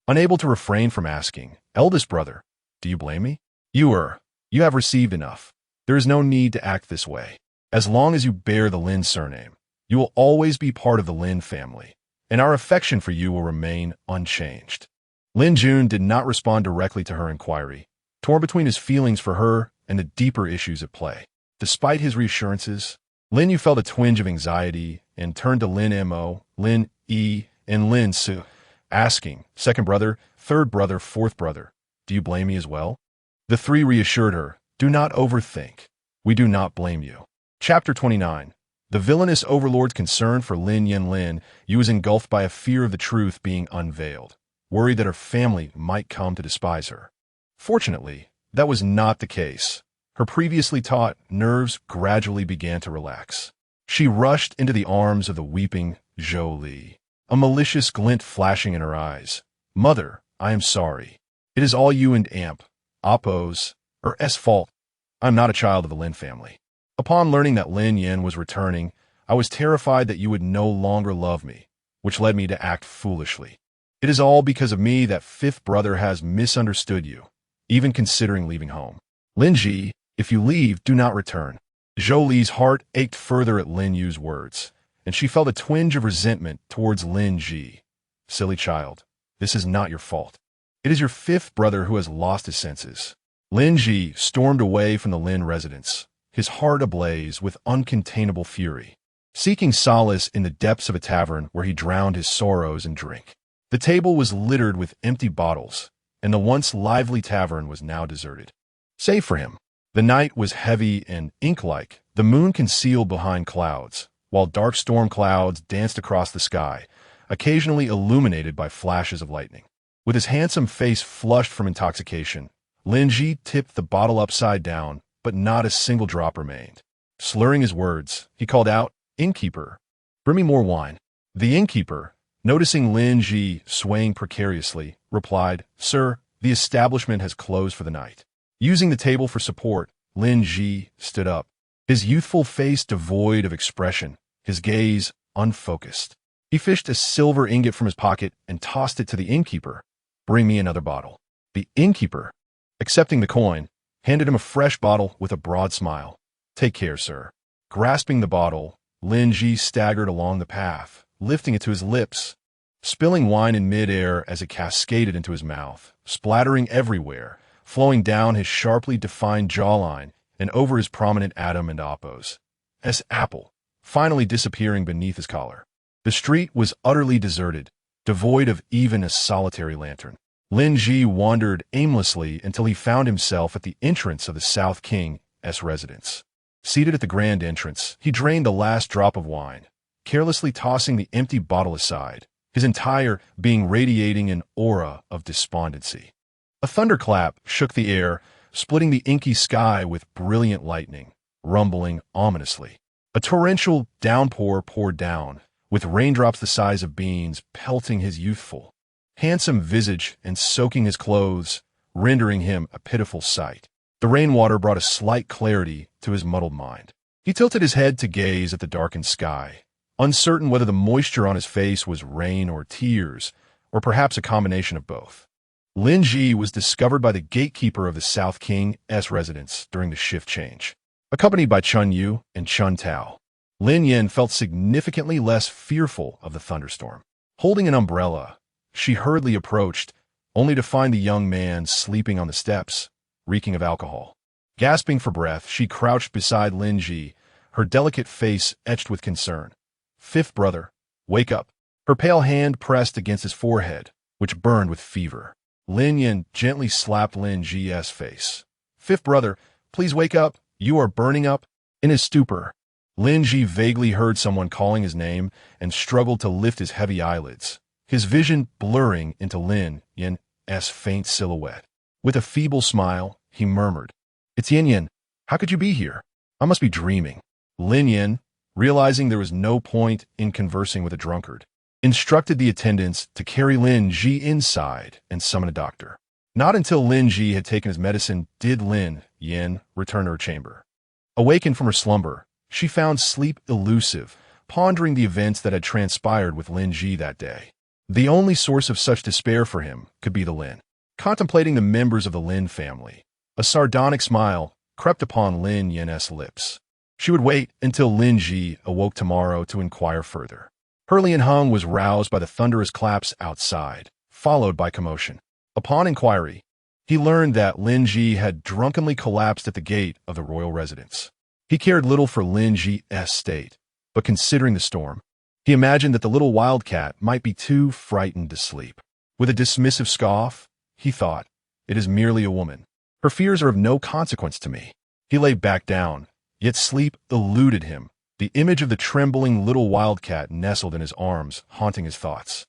Unable to refrain from asking, eldest brother, do you blame me? You have received enough. There is no need to act this way. As long as you bear the Lin surname, you will always be part of the Lin family, and our affection for you will remain unchanged. Lin Jun did not respond directly to her inquiry, torn between his feelings for her and the deeper issues at play. Despite his reassurances, Lin Yu felt a twinge of anxiety and turned to Lin Mo, Lin Yi, and Lin Su, asking, second brother, third brother, fourth brother, do you blame me as well? The three reassured her, do not overthink. We do not blame you. Chapter 29. The villainous overlord's concern for Lin Yu was engulfed by a fear of the truth being unveiled, worried that her family might come to despise her. Fortunately, that was not the case. Her previously taut nerves gradually began to relax. She rushed into the arms of the weeping Zhou Li, a malicious glint flashing in her eyes. Mother, I am sorry. It is all you and Appo's fault. I am not a child of the Lin family. Upon learning that Lin Yan was returning, I was terrified that you would no longer love me, which led me to act foolishly. It is all because of me that fifth brother has misunderstood you, even considering leaving home. Lin Ji, if you leave, do not return. Zhou Li's heart ached further at Lin Yu's words, and she felt a twinge of resentment towards Lin Ji. Silly child, this is not your fault. It is your fifth brother who has lost his senses. Lin Ji stormed away from the Lin residence, his heart ablaze with uncontainable fury, seeking solace in the depths of a tavern where he drowned his sorrows in drink. The table was littered with empty bottles, and the once lively tavern was now deserted. Save for him. The night was heavy and ink-like, the moon concealed behind clouds, while dark storm clouds danced across the sky, occasionally illuminated by flashes of lightning. With his handsome face flushed from intoxication, Lin Ji tipped the bottle upside down, but not a single drop remained. Slurring his words, he called out, "Innkeeper, bring me more wine." The innkeeper, noticing Lin Ji swaying precariously, replied, "Sir, the establishment has closed for the night." Using the table for support, Lin Ji stood up, his youthful face devoid of expression, his gaze unfocused. He fished a silver ingot from his pocket and tossed it to the innkeeper. "Bring me another bottle." The innkeeper, accepting the coin, handed him a fresh bottle with a broad smile. "Take care, sir." Grasping the bottle, Lin Ji staggered along the path, lifting it to his lips, spilling wine in mid-air as it cascaded into his mouth, splattering everywhere, flowing down his sharply defined jawline and over his prominent Adam and Apo's apple, finally disappearing beneath his collar. The street was utterly deserted, devoid of even a solitary lantern. Lin Ji wandered aimlessly until he found himself at the entrance of the South King's residence. Seated at the grand entrance, he drained the last drop of wine, carelessly tossing the empty bottle aside, his entire being radiating an aura of despondency. A thunderclap shook the air, splitting the inky sky with brilliant lightning, rumbling ominously. A torrential downpour poured down, with raindrops the size of beans pelting his youthful, handsome visage and soaking his clothes, rendering him a pitiful sight. The rainwater brought a slight clarity to his muddled mind. He tilted his head to gaze at the darkened sky, uncertain whether the moisture on his face was rain or tears, or perhaps a combination of both. Lin Ji was discovered by the gatekeeper of the South King's residence during the shift change. Accompanied by Chun Yu and Chun Tao, Lin Yin felt significantly less fearful of the thunderstorm. Holding an umbrella, she hurriedly approached, only to find the young man sleeping on the steps, reeking of alcohol. Gasping for breath, she crouched beside Lin Ji, her delicate face etched with concern. "Fifth brother, wake up." Her pale hand pressed against his forehead, which burned with fever. Lin Yin gently slapped Lin Ji's face. "Fifth brother, please wake up. You are burning up." In his stupor, Lin Ji vaguely heard someone calling his name and struggled to lift his heavy eyelids, his vision blurring into Lin Yin's faint silhouette. With a feeble smile, he murmured, "It's Yin Yin. How could you be here? I must be dreaming." Lin Yin, realizing there was no point in conversing with a drunkard, instructed the attendants to carry Lin Ji inside and summon a doctor. Not until Lin Ji had taken his medicine did Lin Yin return to her chamber. Awakened from her slumber, she found sleep elusive, pondering the events that had transpired with Lin Ji that day. The only source of such despair for him could be the Lin. Contemplating the members of the Lin family, a sardonic smile crept upon Lin Yin's lips. She would wait until Lin Ji awoke tomorrow to inquire further. Hurlian Hung was roused by the thunderous claps outside, followed by commotion. Upon inquiry, he learned that Lin Ji had drunkenly collapsed at the gate of the royal residence. He cared little for Lin Ji's state, but considering the storm, he imagined that the little wildcat might be too frightened to sleep. With a dismissive scoff, he thought, "It is merely a woman. Her fears are of no consequence to me." He lay back down, yet sleep eluded him, the image of the trembling little wildcat nestled in his arms, haunting his thoughts.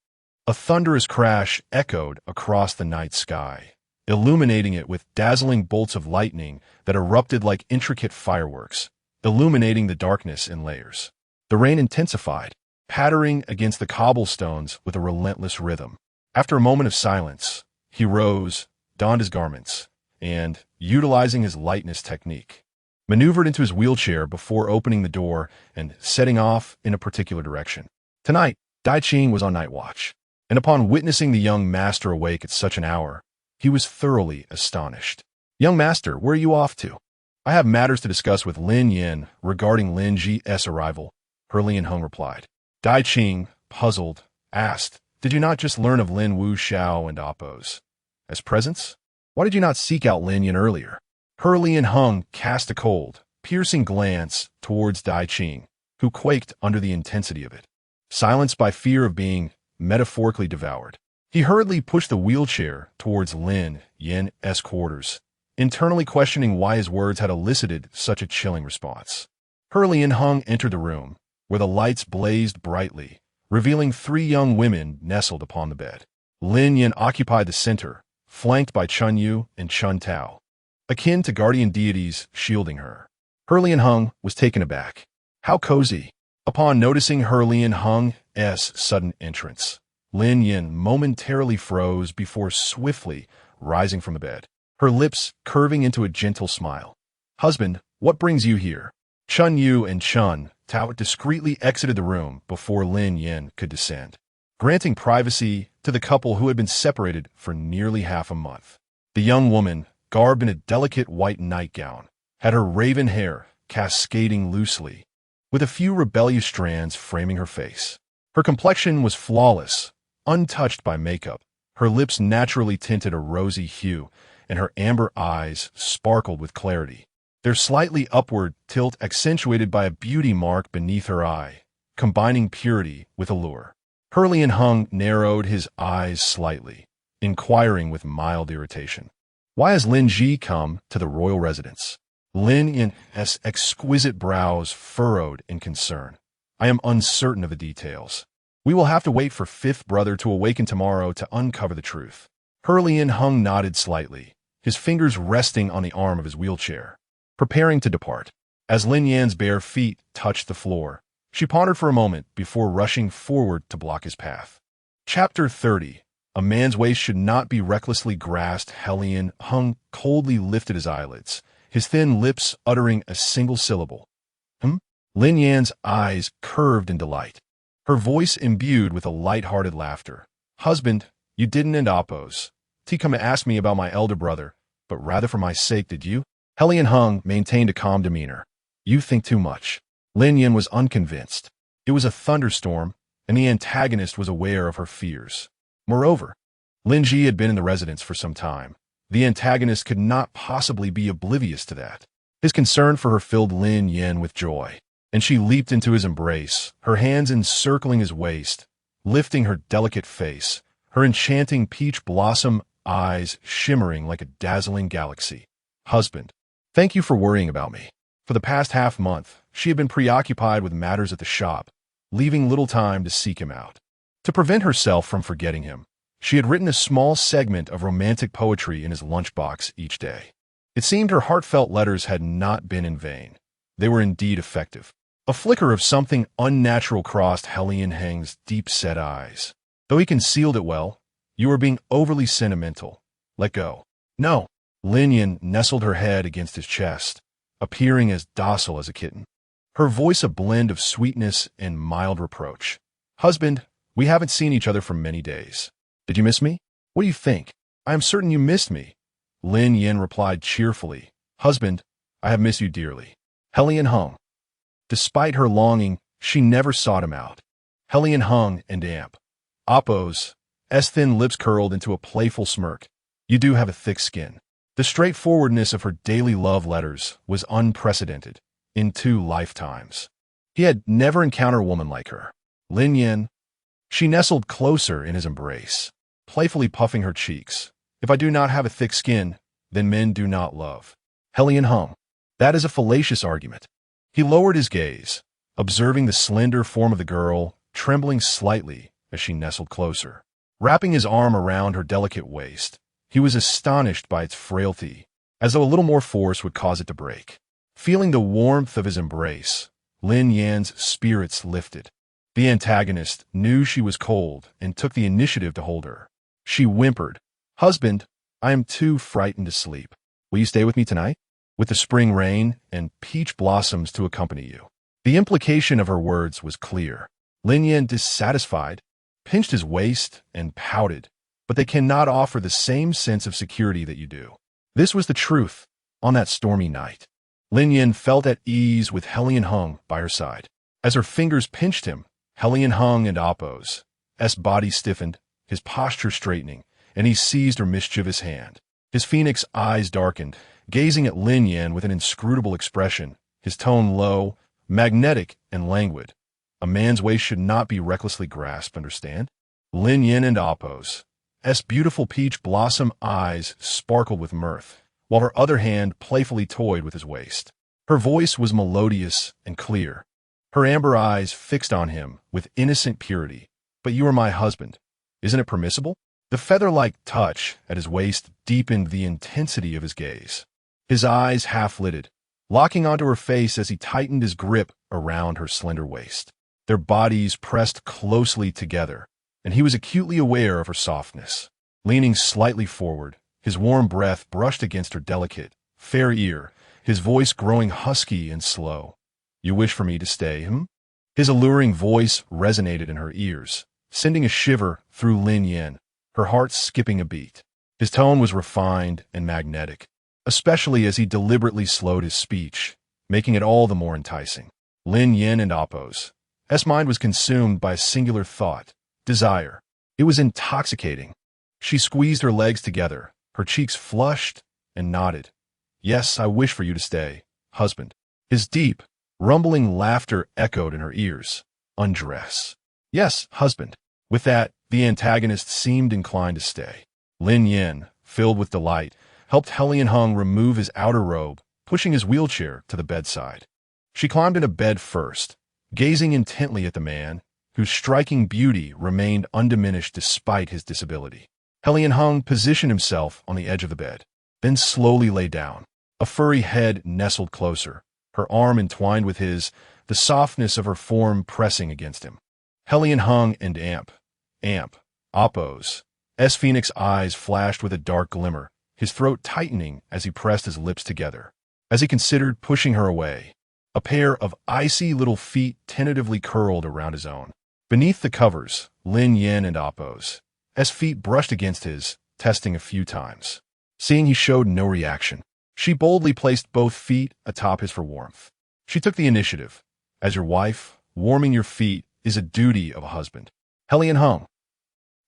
A thunderous crash echoed across the night sky, illuminating it with dazzling bolts of lightning that erupted like intricate fireworks, illuminating the darkness in layers. The rain intensified, pattering against the cobblestones with a relentless rhythm. After a moment of silence, he rose, donned his garments, and, utilizing his lightness technique, maneuvered into his wheelchair before opening the door and setting off in a particular direction. Tonight, Dai Qing was on night watch, and upon witnessing the young master awake at such an hour, he was thoroughly astonished. "Young master, where are you off to?" "I have matters to discuss with Lin Yin regarding Lin Ji's arrival," Hurlian Hung replied. Dai Qing, puzzled, asked, "Did you not just learn of Lin Wu Xiao and Apo's as presents? Why did you not seek out Lin Yin earlier?" Hurlian Hung cast a cold, piercing glance towards Dai Qing, who quaked under the intensity of it. Silenced by fear of being metaphorically devoured, He hurriedly pushed the wheelchair towards Lin Yan's quarters, internally questioning why his words had elicited such a chilling response. Lin Hung entered the room, where the lights blazed brightly, revealing 3 young women nestled upon the bed. Lin Yan occupied the center, flanked by Chun Yu and Chun Tao, akin to guardian deities shielding her. Lin Hung was taken aback. How cozy! Upon noticing Lin Hung's sudden entrance, Lin Yan momentarily froze before swiftly rising from the bed, her lips curving into a gentle smile. Husband, what brings you here? Chun Yu and Chun Tao discreetly exited the room before Lin Yan could descend, granting privacy to the couple who had been separated for nearly half a month. The young woman, garbed in a delicate white nightgown, had her raven hair cascading loosely, with a few rebellious strands framing her face. Her complexion was flawless, untouched by makeup. Her lips naturally tinted a rosy hue, and her amber eyes sparkled with clarity, their slightly upward tilt accentuated by a beauty mark beneath her eye, combining purity with allure. Lin Hung narrowed his eyes slightly, inquiring with mild irritation. Why has Lin Ji come to the royal residence? Lin Yan's exquisite brows furrowed in concern. I am uncertain of the details. We will have to wait for 5th brother to awaken tomorrow to uncover the truth. Lin Hung nodded slightly, his fingers resting on the arm of his wheelchair, preparing to depart. As Lin Yan's bare feet touched the floor, she pondered for a moment before rushing forward to block his path. Chapter 30. A man's waist should not be recklessly grasped. Lin Hung coldly lifted his eyelids, his thin lips uttering a single syllable. Lin Yan's eyes curved in delight, her voice imbued with a light-hearted laughter. Husband, you didn't oppose. Come to ask me about my elder brother, but rather for my sake, did you? Lin Hung maintained a calm demeanor. You think too much. Lin Yan was unconvinced. It was a thunderstorm, and the antagonist was aware of her fears. Moreover, Lin Ji had been in the residence for some time. The antagonist could not possibly be oblivious to that. His concern for her filled Lin Yan with joy, and she leaped into his embrace, her hands encircling his waist, lifting her delicate face, her enchanting peach blossom eyes shimmering like a dazzling galaxy. Husband, thank you for worrying about me. For the past half-month, she had been preoccupied with matters at the shop, leaving little time to seek him out. To prevent herself from forgetting him, she had written a small segment of romantic poetry in his lunchbox each day. It seemed her heartfelt letters had not been in vain. They were indeed effective. A flicker of something unnatural crossed Lin Hung's deep-set eyes. Though he concealed it well, you are being overly sentimental. Let go. No. Lin Yan nestled her head against his chest, appearing as docile as a kitten, her voice a blend of sweetness and mild reproach. Husband, we haven't seen each other for many days. Did you miss me? What do you think? I am certain you missed me. Lin Yan replied cheerfully. Husband, I have missed you dearly. Lin Hung. Despite her longing, she never sought him out. Lin Hung and Appo's thin lips curled into a playful smirk. You do have a thick skin. The straightforwardness of her daily love letters was unprecedented in 2 lifetimes. He had never encountered a woman like her. Lin Yan. She nestled closer in his embrace, playfully puffing her cheeks. If I do not have a thick skin, then men do not love. Lin Hung. That is a fallacious argument. He lowered his gaze, observing the slender form of the girl, trembling slightly as she nestled closer. Wrapping his arm around her delicate waist, he was astonished by its frailty, as though a little more force would cause it to break. Feeling the warmth of his embrace, Lin Yan's spirits lifted. The antagonist knew she was cold and took the initiative to hold her. She whimpered, Husband, I am too frightened to sleep. Will you stay with me tonight? With the spring rain and peach blossoms to accompany you. The implication of her words was clear. Lin Yan, dissatisfied, pinched his waist and pouted, but they cannot offer the same sense of security that you do. This was the truth on that stormy night. Lin Yan felt at ease with Lin Hung by her side. As her fingers pinched him, Lin Hung and Appo's body stiffened, his posture straightening, and he seized her mischievous hand. His phoenix eyes darkened, gazing at Lin Yan with an inscrutable expression, his tone low, magnetic, and languid. A man's waist should not be recklessly grasped, understand? Lin Yan and Appo's beautiful peach blossom eyes sparkled with mirth, while her other hand playfully toyed with his waist. Her voice was melodious and clear, her amber eyes fixed on him with innocent purity. "But you are my husband. Isn't it permissible?" The feather-like touch at his waist deepened the intensity of his gaze. His eyes half-lidded, locking onto her face as he tightened his grip around her slender waist. Their bodies pressed closely together, and he was acutely aware of her softness. Leaning slightly forward, his warm breath brushed against her delicate, fair ear, his voice growing husky and slow. "You wish for me to stay, hmm?" His alluring voice resonated in her ears, sending a shiver through Lin Yin, her heart skipping a beat. His tone was refined and magnetic, especially as he deliberately slowed his speech, making it all the more enticing. Lin Yin and Appo's mind was consumed by a singular thought, desire. It was intoxicating. She squeezed her legs together, her cheeks flushed, and nodded. "Yes, I wish for you to stay, husband." His deep, rumbling laughter echoed in her ears. "Undress." "Yes, husband." With that, the antagonist seemed inclined to stay. Lin Yin, filled with delight, helped Helian Hung remove his outer robe, pushing his wheelchair to the bedside. She climbed into bed first, gazing intently at the man, whose striking beauty remained undiminished despite his disability. Helian Hung positioned himself on the edge of the bed, then slowly lay down. A furry head nestled closer, her arm entwined with his, the softness of her form pressing against him. Helian Hung and Appo's Phoenix eyes flashed with a dark glimmer, his throat tightening as he pressed his lips together. As he considered pushing her away, a pair of icy little feet tentatively curled around his own. Beneath the covers, Lin Yin and Appo's feet brushed against his, testing a few times. Seeing he showed no reaction, she boldly placed both feet atop his for warmth. She took the initiative. "As your wife, warming your feet is a duty of a husband." Helian Hung.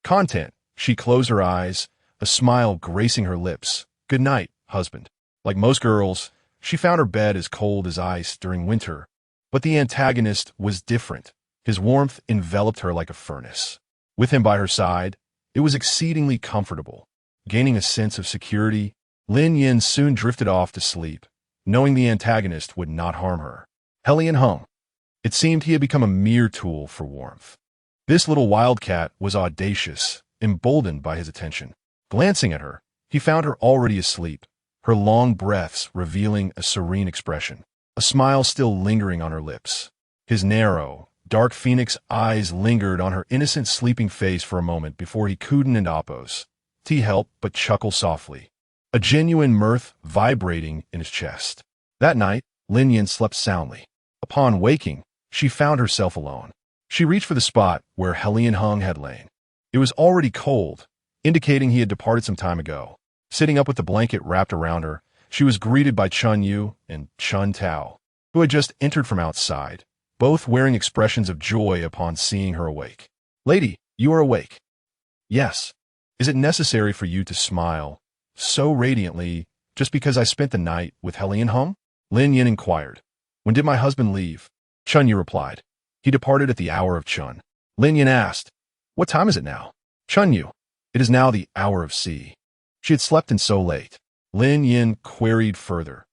Content. She closed her eyes, a smile gracing her lips. "Good night, husband." Like most girls, she found her bed as cold as ice during winter, but the antagonist was different. His warmth enveloped her like a furnace. With him by her side, it was exceedingly comfortable. Gaining a sense of security, Lin Yin soon drifted off to sleep, knowing the antagonist would not harm her. Helian Hung. It seemed he had become a mere tool for warmth. This little wildcat was audacious, emboldened by his attention. Glancing at her, he found her already asleep, her long breaths revealing a serene expression, a smile still lingering on her lips. His narrow, dark phoenix eyes lingered on her innocent sleeping face for a moment before he cooed and Appo's helped but chuckled softly, a genuine mirth vibrating in his chest. That night, Lin Yin slept soundly. Upon waking, she found herself alone. She reached for the spot where Helian Hung had lain. It was already cold, indicating he had departed some time ago. Sitting up with the blanket wrapped around her, she was greeted by Chun Yu and Chun Tao, who had just entered from outside, both wearing expressions of joy upon seeing her awake. "Lady, you are awake." "Yes. Is it necessary for you to smile so radiantly just because I spent the night with Helian Hung?" Lin Yin inquired. "When did my husband leave?" Chun Yu replied. "He departed at the hour of Chun." Lin Yin asked, "What time is it now?" Chun Yu. "It is now the hour of C." She had slept in so late. Lin Yin queried further.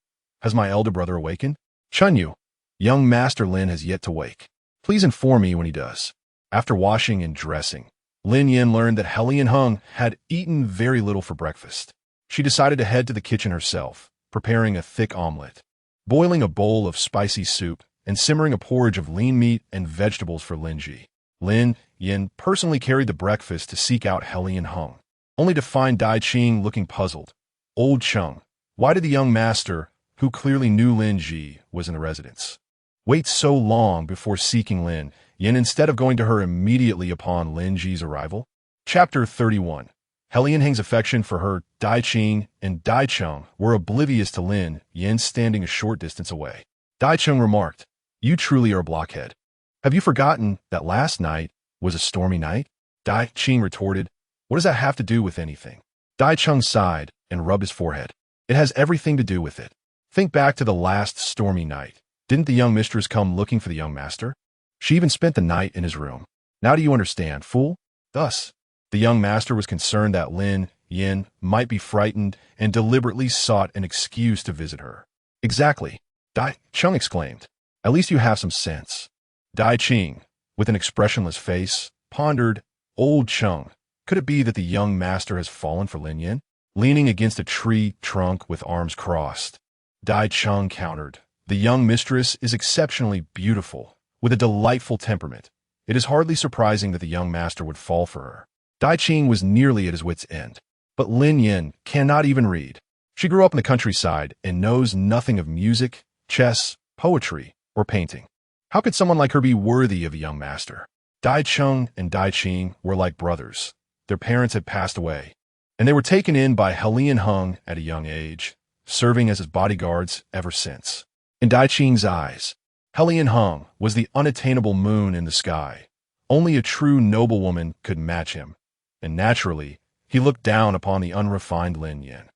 "Has my elder brother awakened?" Chun Yu. "Young Master Lin has yet to wake. Please inform me when he does." After washing and dressing, Lin Yin learned that Helian Hung had eaten very little for breakfast. She decided to head to the kitchen herself, preparing a thick omelet, boiling a bowl of spicy soup, and simmering a porridge of lean meat and vegetables for Lin Ji. Lin Yin personally carried the breakfast to seek out Helian Hung, only to find Dai Qing looking puzzled. "Old Chung, why did the young master, who clearly knew Lin Ji, was in the residence, wait so long before seeking Lin Yin instead of going to her immediately upon Lin Ji's arrival?" Chapter 31. Helian Hang's affection for her, Dai Qing and Dai Chung, were oblivious to Lin Yin standing a short distance away. Dai Chung remarked, "You truly are a blockhead. Have you forgotten that last night was a stormy night?" Dai Qing retorted, "What does that have to do with anything?" Dai Chung sighed and rubbed his forehead. "It has everything to do with it. Think back to the last stormy night. Didn't the young mistress come looking for the young master? She even spent the night in his room. Now do you understand, fool? Thus, The young master was concerned that Lin Yin might be frightened and deliberately sought an excuse to visit her. Exactly, Dai Chung exclaimed. At least you have some sense. Dai Ching, with an expressionless face, pondered, Old Chung, could it be that the young master has fallen for Lin Yin? Leaning against a tree trunk with arms crossed, Dai Chung countered, the young mistress is exceptionally beautiful, with a delightful temperament. It is hardly surprising that the young master would fall for her. Dai Ching was nearly at his wit's end. But Lin Yin cannot even read. She grew up in the countryside and knows nothing of music, chess, poetry, or painting. How could someone like her be worthy of a young master? Dai Chung and Dai Ching were like brothers. Their parents had passed away, and they were taken in by Helian Hung at a young age, serving as his bodyguards ever since. In Dai Ching's eyes, Helian Hung was the unattainable moon in the sky. Only a true noblewoman could match him, and naturally, he looked down upon the unrefined Lin Yin.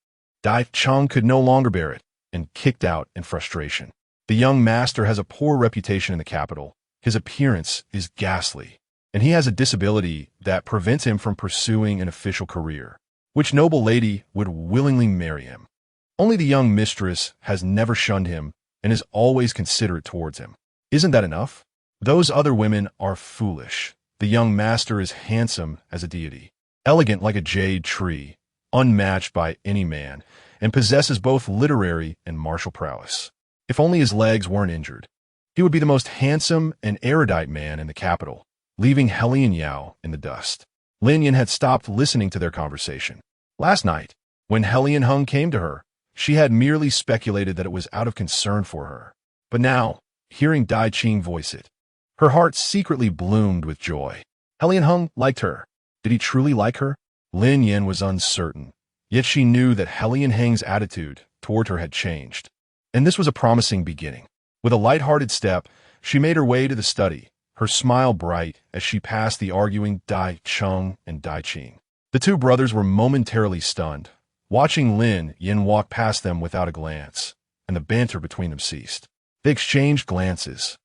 Dai Chung could no longer bear it, and kicked out in frustration. The young master has a poor reputation in the capital. His appearance is ghastly, and he has a disability that prevents him from pursuing an official career. Which noble lady would willingly marry him? Only the young mistress has never shunned him and is always considerate towards him. Isn't that enough? Those other women are foolish. The young master is handsome as a deity, elegant like a jade tree, unmatched by any man, and possesses both literary and martial prowess. If only his legs weren't injured, he would be the most handsome and erudite man in the capital, leaving Helian Yao in the dust. Lin Yin had stopped listening to their conversation. Last night, when Helian Hung came to her, she had merely speculated that it was out of concern for her. But now, hearing Dai Ching voice it, her heart secretly bloomed with joy. Helian Hung liked her. Did he truly like her? Lin Yin was uncertain, yet she knew that Helian Hang's attitude toward her had changed, and this was a promising beginning. With a light-hearted step, she made her way to the study, her smile bright as she passed the arguing Dai Chung and Dai Ching. The two brothers were momentarily stunned, watching Lin Yin walk past them without a glance, and the banter between them ceased. They exchanged glances,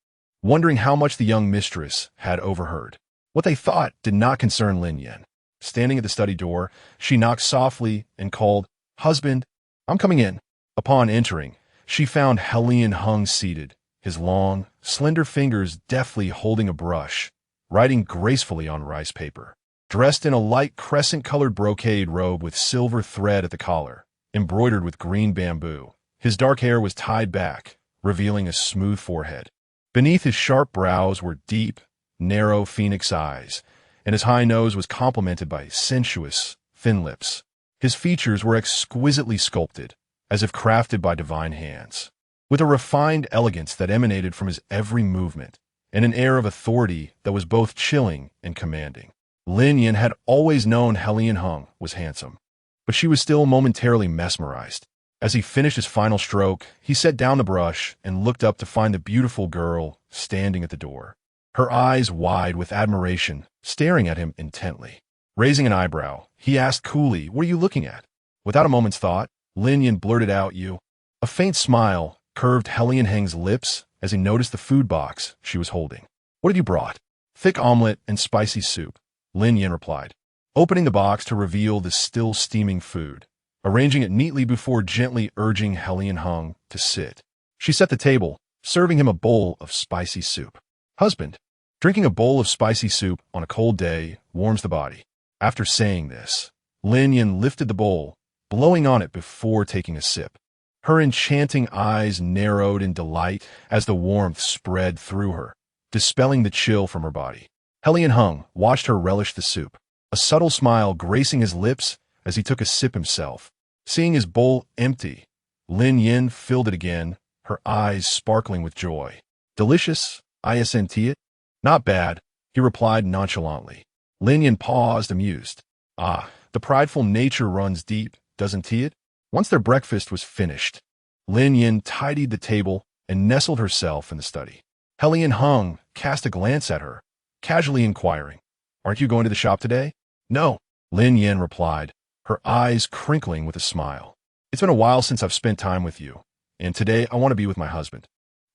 wondering how much the young mistress had overheard. What they thought did not concern Lin Yin. Standing at the study door, she knocked softly and called, "Husband, I'm coming in." Upon entering, she found Helian Hung seated, his long, slender fingers deftly holding a brush, writing gracefully on rice paper. Dressed in a light crescent-colored brocade robe with silver thread at the collar, embroidered with green bamboo, his dark hair was tied back, revealing a smooth forehead. Beneath his sharp brows were deep, narrow phoenix eyes, and his high nose was complemented by sensuous, thin lips. His features were exquisitely sculpted, as if crafted by divine hands, with a refined elegance that emanated from his every movement, and an air of authority that was both chilling and commanding. Lin Yin had always known Helian Hung was handsome, but she was still momentarily mesmerized. As he finished his final stroke, he set down the brush and looked up to find the beautiful girl standing at the door, her eyes wide with admiration, staring at him intently. Raising an eyebrow, he asked coolly, "What are you looking at?" Without a moment's thought, Lin Yin blurted out, "You." A faint smile curved Helian Hang's lips as he noticed the food box she was holding. "What have you brought?" "Thick omelet and spicy soup," Lin Yin replied, opening the box to reveal the still steaming food, arranging it neatly before gently urging Helian Hung to sit. She set the table, serving him a bowl of spicy soup. "Husband, drinking a bowl of spicy soup on a cold day warms the body." After saying this, Lin Yin lifted the bowl, blowing on it before taking a sip. Her enchanting eyes narrowed in delight as the warmth spread through her, dispelling the chill from her body. Helian Hung watched her relish the soup, a subtle smile gracing his lips as he took a sip himself. Seeing his bowl empty, Lin Yin filled it again, her eyes sparkling with joy. "Delicious, isn't it?" "Not bad," he replied nonchalantly. Lin Yin paused, amused. "Ah, the prideful nature runs deep, doesn't it?" Once their breakfast was finished, Lin Yin tidied the table and nestled herself in the study. Helian Hung cast a glance at her, casually inquiring, "Aren't you going to the shop today?" "No," Lin Yin replied, her eyes crinkling with a smile. "It's been a while since I've spent time with you, and today I want to be with my husband."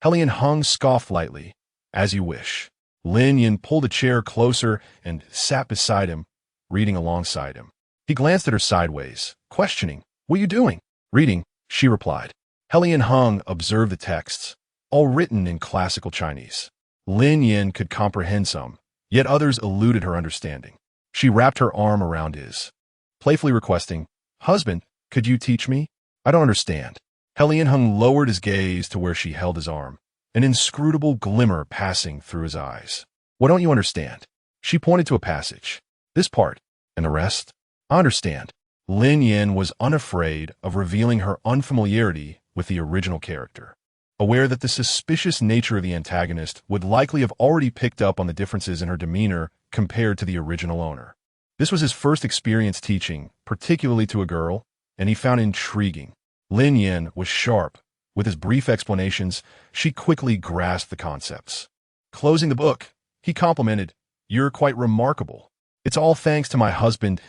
Helian Hung scoffed lightly. "As you wish." Lin Yin pulled a chair closer and sat beside him, reading alongside him. He glanced at her sideways, questioning, "What are you doing?" "Reading," she replied. Helian Hung observed the texts, all written in classical Chinese. Lin Yin could comprehend some, yet others eluded her understanding. She wrapped her arm around his, playfully requesting, "Husband, could you teach me? I don't understand." Helian Hung lowered his gaze to where she held his arm, an inscrutable glimmer passing through his eyes. "What don't you understand?" She pointed to a passage. "This part, and the rest?" "I understand." Lin Yin was unafraid of revealing her unfamiliarity with the original character, aware that the suspicious nature of the antagonist would likely have already picked up on the differences in her demeanor compared to the original owner. This was his first experience teaching, particularly to a girl, and he found it intriguing. Lin Yin was sharp. With his brief explanations, she quickly grasped the concepts. Closing the book, he complimented, "You're quite remarkable. It's all thanks to my husband's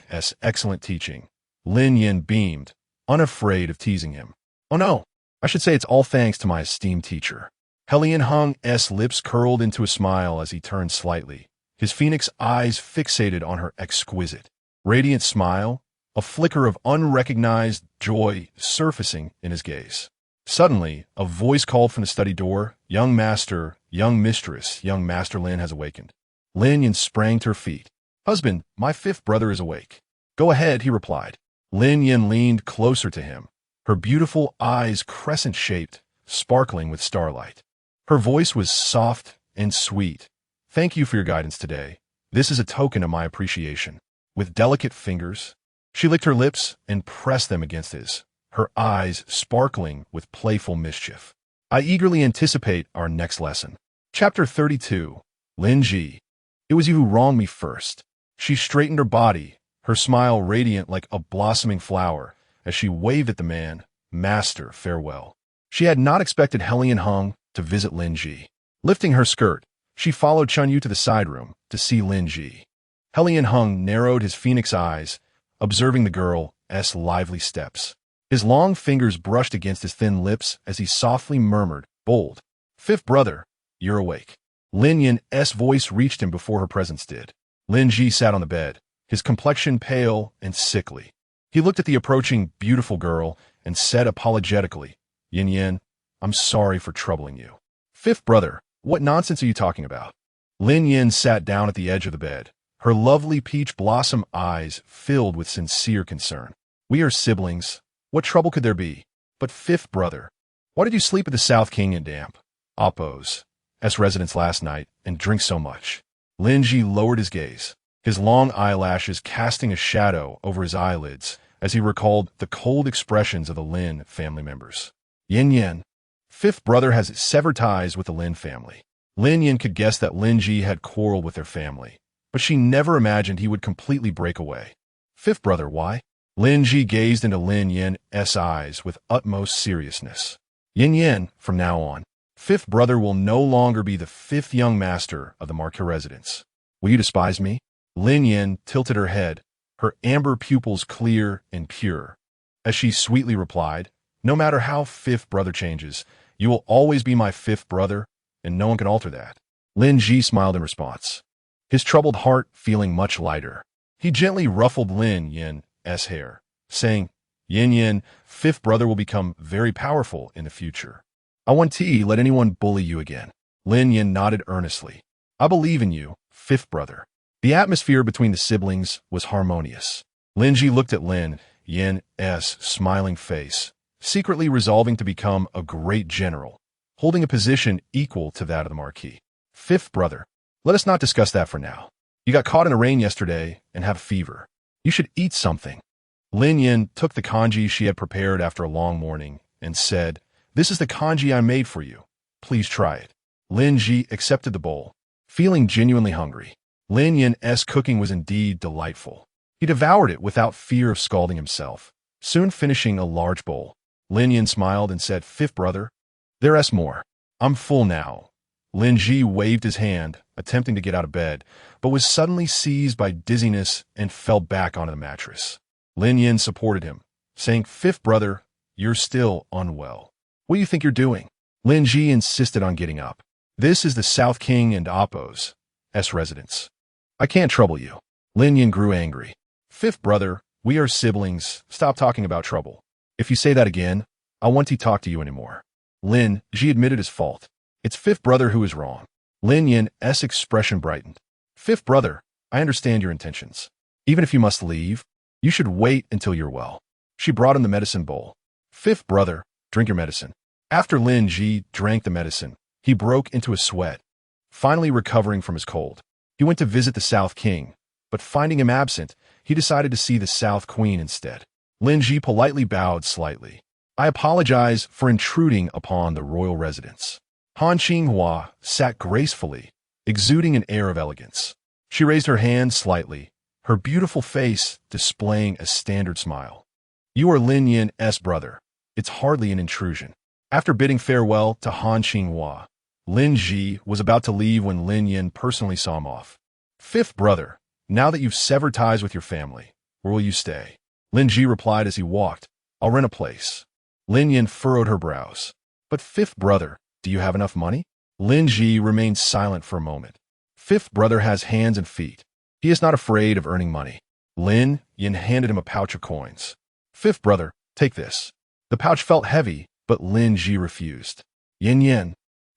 excellent teaching." Lin Yin beamed, unafraid of teasing him. "Oh no, I should say it's all thanks to my esteemed teacher." Helian Hung's lips curled into a smile as he turned slightly, his phoenix eyes fixated on her exquisite, radiant smile, a flicker of unrecognized joy surfacing in his gaze. Suddenly, a voice called from the study door, "Young master, young mistress, young master Lin has awakened." Lin Yin sprang to her feet. "Husband, my fifth brother is awake." "Go ahead," he replied. Lin Yin leaned closer to him, her beautiful eyes crescent-shaped, sparkling with starlight. Her voice was soft and sweet. "Thank you for your guidance today. This is a token of my appreciation." With delicate fingers, she licked her lips and pressed them against his, her eyes sparkling with playful mischief. "I eagerly anticipate our next lesson." Chapter 32. Lin Ji. "It was you who wronged me first." She straightened her body, her smile radiant like a blossoming flower, as she waved at the man, "Master, farewell." She had not expected Helian Hung to visit Lin Ji. Lifting her skirt, she followed Chun Yu to the side room to see Lin Ji. Helian Hung narrowed his phoenix eyes, observing the girl's lively steps. His long fingers brushed against his thin lips as he softly murmured, "Bold. Fifth brother, you're awake." Lin Yin's voice reached him before her presence did. Lin Ji sat on the bed, his complexion pale and sickly. He looked at the approaching beautiful girl and said apologetically, "Yin Yin, I'm sorry for troubling you." "Fifth brother, what nonsense are you talking about?" Lin Yin sat down at the edge of the bed, her lovely peach blossom eyes filled with sincere concern. "We are siblings. What trouble could there be? But fifth brother, why did you sleep at the South King and Damp Oppo's residence last night and drink so much?" Lin Ji lowered his gaze, his long eyelashes casting a shadow over his eyelids as he recalled the cold expressions of the Lin family members. "Yin Yin, fifth brother has severed ties with the Lin family." Lin Yin could guess that Lin Ji had quarreled with their family, but she never imagined he would completely break away. "Fifth brother, why?" Lin Ji gazed into Lin Yin's eyes with utmost seriousness. "Yin Yin, from now on, fifth brother will no longer be the fifth young master of the Marquis residence. Will you despise me?" Lin Yin tilted her head, her amber pupils clear and pure, as she sweetly replied, "No matter how fifth brother changes, you will always be my fifth brother, and no one can alter that." Lin Ji smiled in response, his troubled heart feeling much lighter. He gently ruffled Lin Yin's hair, saying, "Yin Yin, fifth brother will become very powerful in the future. I won't let anyone bully you again." Lin Yin nodded earnestly. "I believe in you, fifth brother." The atmosphere between the siblings was harmonious. Lin Ji looked at Lin Yin's smiling face, secretly resolving to become a great general, holding a position equal to that of the Marquis. "Fifth brother, let us not discuss that for now. You got caught in the rain yesterday and have fever. You should eat something." Lin Yin took the congee she had prepared after a long morning and said, "This is the congee I made for you. Please try it." Lin Ji accepted the bowl, feeling genuinely hungry. Lin Yin's cooking was indeed delightful. He devoured it without fear of scalding himself, soon finishing a large bowl. Lin Yin smiled and said, "Fifth brother, there's more. I'm full now." Lin Ji waved his hand, attempting to get out of bed, but was suddenly seized by dizziness and fell back onto the mattress. Lin Yin supported him, saying, "Fifth brother, you're still unwell. What do you think you're doing?" Lin Ji insisted on getting up. "This is the South King and Oppo's residence. I can't trouble you." Lin Yin grew angry. Fifth brother, we are siblings. Stop talking about trouble. If you say that again, I won't talk to you anymore. Lin Ji admitted his fault. It's fifth brother who is wrong. Lin Yin's expression brightened. Fifth brother, I understand your intentions. Even if you must leave, you should wait until you're well. She brought him the medicine bowl. Fifth brother, drink your medicine. After Lin Ji drank the medicine, he broke into a sweat, finally recovering from his cold. He went to visit the South King, but finding him absent, he decided to see the South Queen instead. Lin Ji politely bowed slightly. I apologize for intruding upon the royal residence. Han Qinghua sat gracefully, exuding an air of elegance. She raised her hand slightly, her beautiful face displaying a standard smile. You are Lin Yin's brother. It's hardly an intrusion. After bidding farewell to Han Qinghua, Lin Ji was about to leave when Lin Yin personally saw him off. Fifth brother, now that you've severed ties with your family, where will you stay? Lin Ji replied as he walked, I'll rent a place. Lin Yin furrowed her brows. But fifth brother, do you have enough money? Lin Ji remained silent for a moment. Fifth brother has hands and feet. He is not afraid of earning money. Lin Yin handed him a pouch of coins. Fifth brother, take this. The pouch felt heavy, but Lin Ji refused. Yin Yin.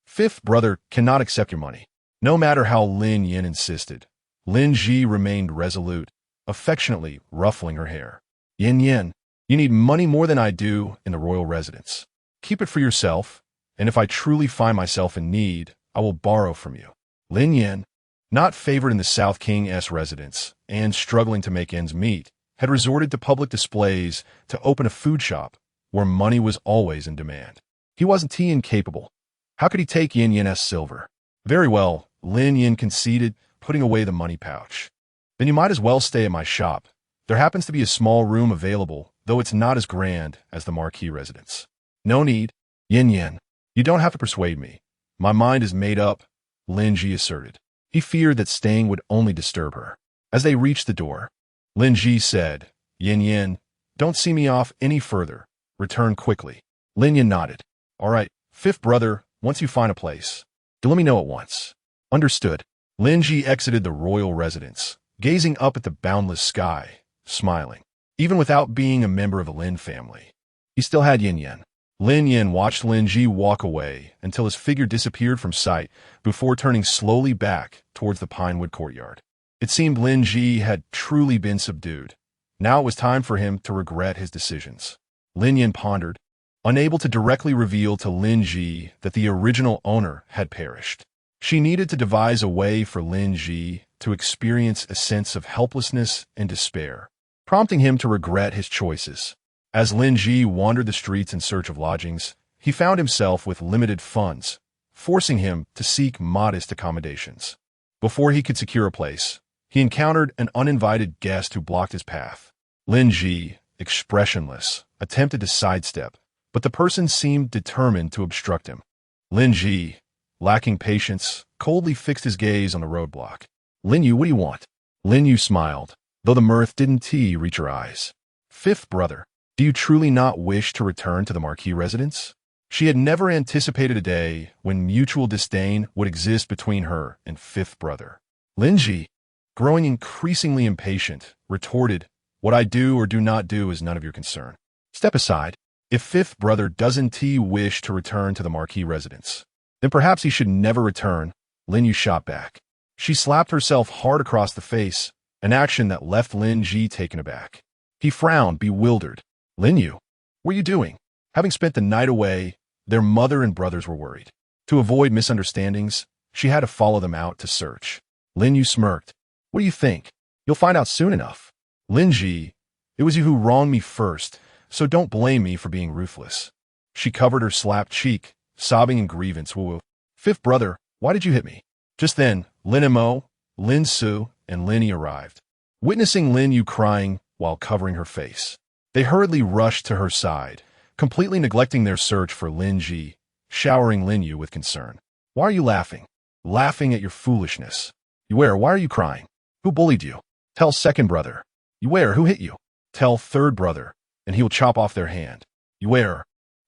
Fifth brother cannot accept your money. No matter how Lin Yin insisted, Lin Ji remained resolute, affectionately ruffling her hair. Yin Yin, you need money more than I do in the royal residence. Keep it for yourself, and if I truly find myself in need, I will borrow from you. Lin Yin, not favored in the South King's residence and struggling to make ends meet, had resorted to public displays to open a food shop where money was always in demand. He wasn't incapable. How could he take Yin Yin's silver? Very well, Lin Yin conceded, putting away the money pouch. Then you might as well stay at my shop. There happens to be a small room available, though it's not as grand as the marquee residence. No need. Yin Yin, you don't have to persuade me. My mind is made up, Lin Ji asserted. He feared that staying would only disturb her. As they reached the door, Lin Ji said, Yin Yin, don't see me off any further. Return quickly. Lin Yin nodded. All right, fifth brother, once you find a place, let me know at once. Understood. Lin Ji exited the royal residence, gazing up at the boundless sky, smiling. Even without being a member of the Lin family, he still had Yin Yin. Lin Yin watched Lin Ji walk away until his figure disappeared from sight before turning slowly back towards the Pinewood courtyard. It seemed Lin Ji had truly been subdued. Now it was time for him to regret his decisions. Lin Yin pondered, unable to directly reveal to Lin Ji that the original owner had perished. She needed to devise a way for Lin Ji to experience a sense of helplessness and despair, prompting him to regret his choices. As Lin Ji wandered the streets in search of lodgings, he found himself with limited funds, forcing him to seek modest accommodations. Before he could secure a place, he encountered an uninvited guest who blocked his path. Lin Ji, expressionless, attempted to sidestep, but the person seemed determined to obstruct him. Lin Ji, lacking patience, coldly fixed his gaze on the roadblock. Lin Yu, what do you want? Lin Yu smiled, though the mirth didn't reach her eyes. Fifth brother, do you truly not wish to return to the marquee residence? She had never anticipated a day when mutual disdain would exist between her and fifth brother. Lin Ji, growing increasingly impatient, retorted, what I do or do not do is none of your concern. Step aside. If fifth brother doesn't wish to return to the marquee residence, then perhaps he should never return. Lin Yu shot back. She slapped herself hard across the face, an action that left Lin Ji taken aback. He frowned, bewildered. Lin Yu, what are you doing? Having spent the night away, their mother and brothers were worried. To avoid misunderstandings, she had to follow them out to search. Lin Yu smirked. What do you think? You'll find out soon enough. Lin Ji, it was you who wronged me first, so don't blame me for being ruthless. She covered her slapped cheek, sobbing in grievance. Woo-woo. Fifth brother, why did you hit me? Just then, Lin Mo, Lin Su, and Lin Yi arrived. Witnessing Lin Yu crying while covering her face, they hurriedly rushed to her side, completely neglecting their search for Lin Ji, showering Lin Yu with concern. Why are you laughing? Laughing at your foolishness. Why are you crying? Who bullied you? Tell second brother. Who hit you? Tell third brother, and he will chop off their hand.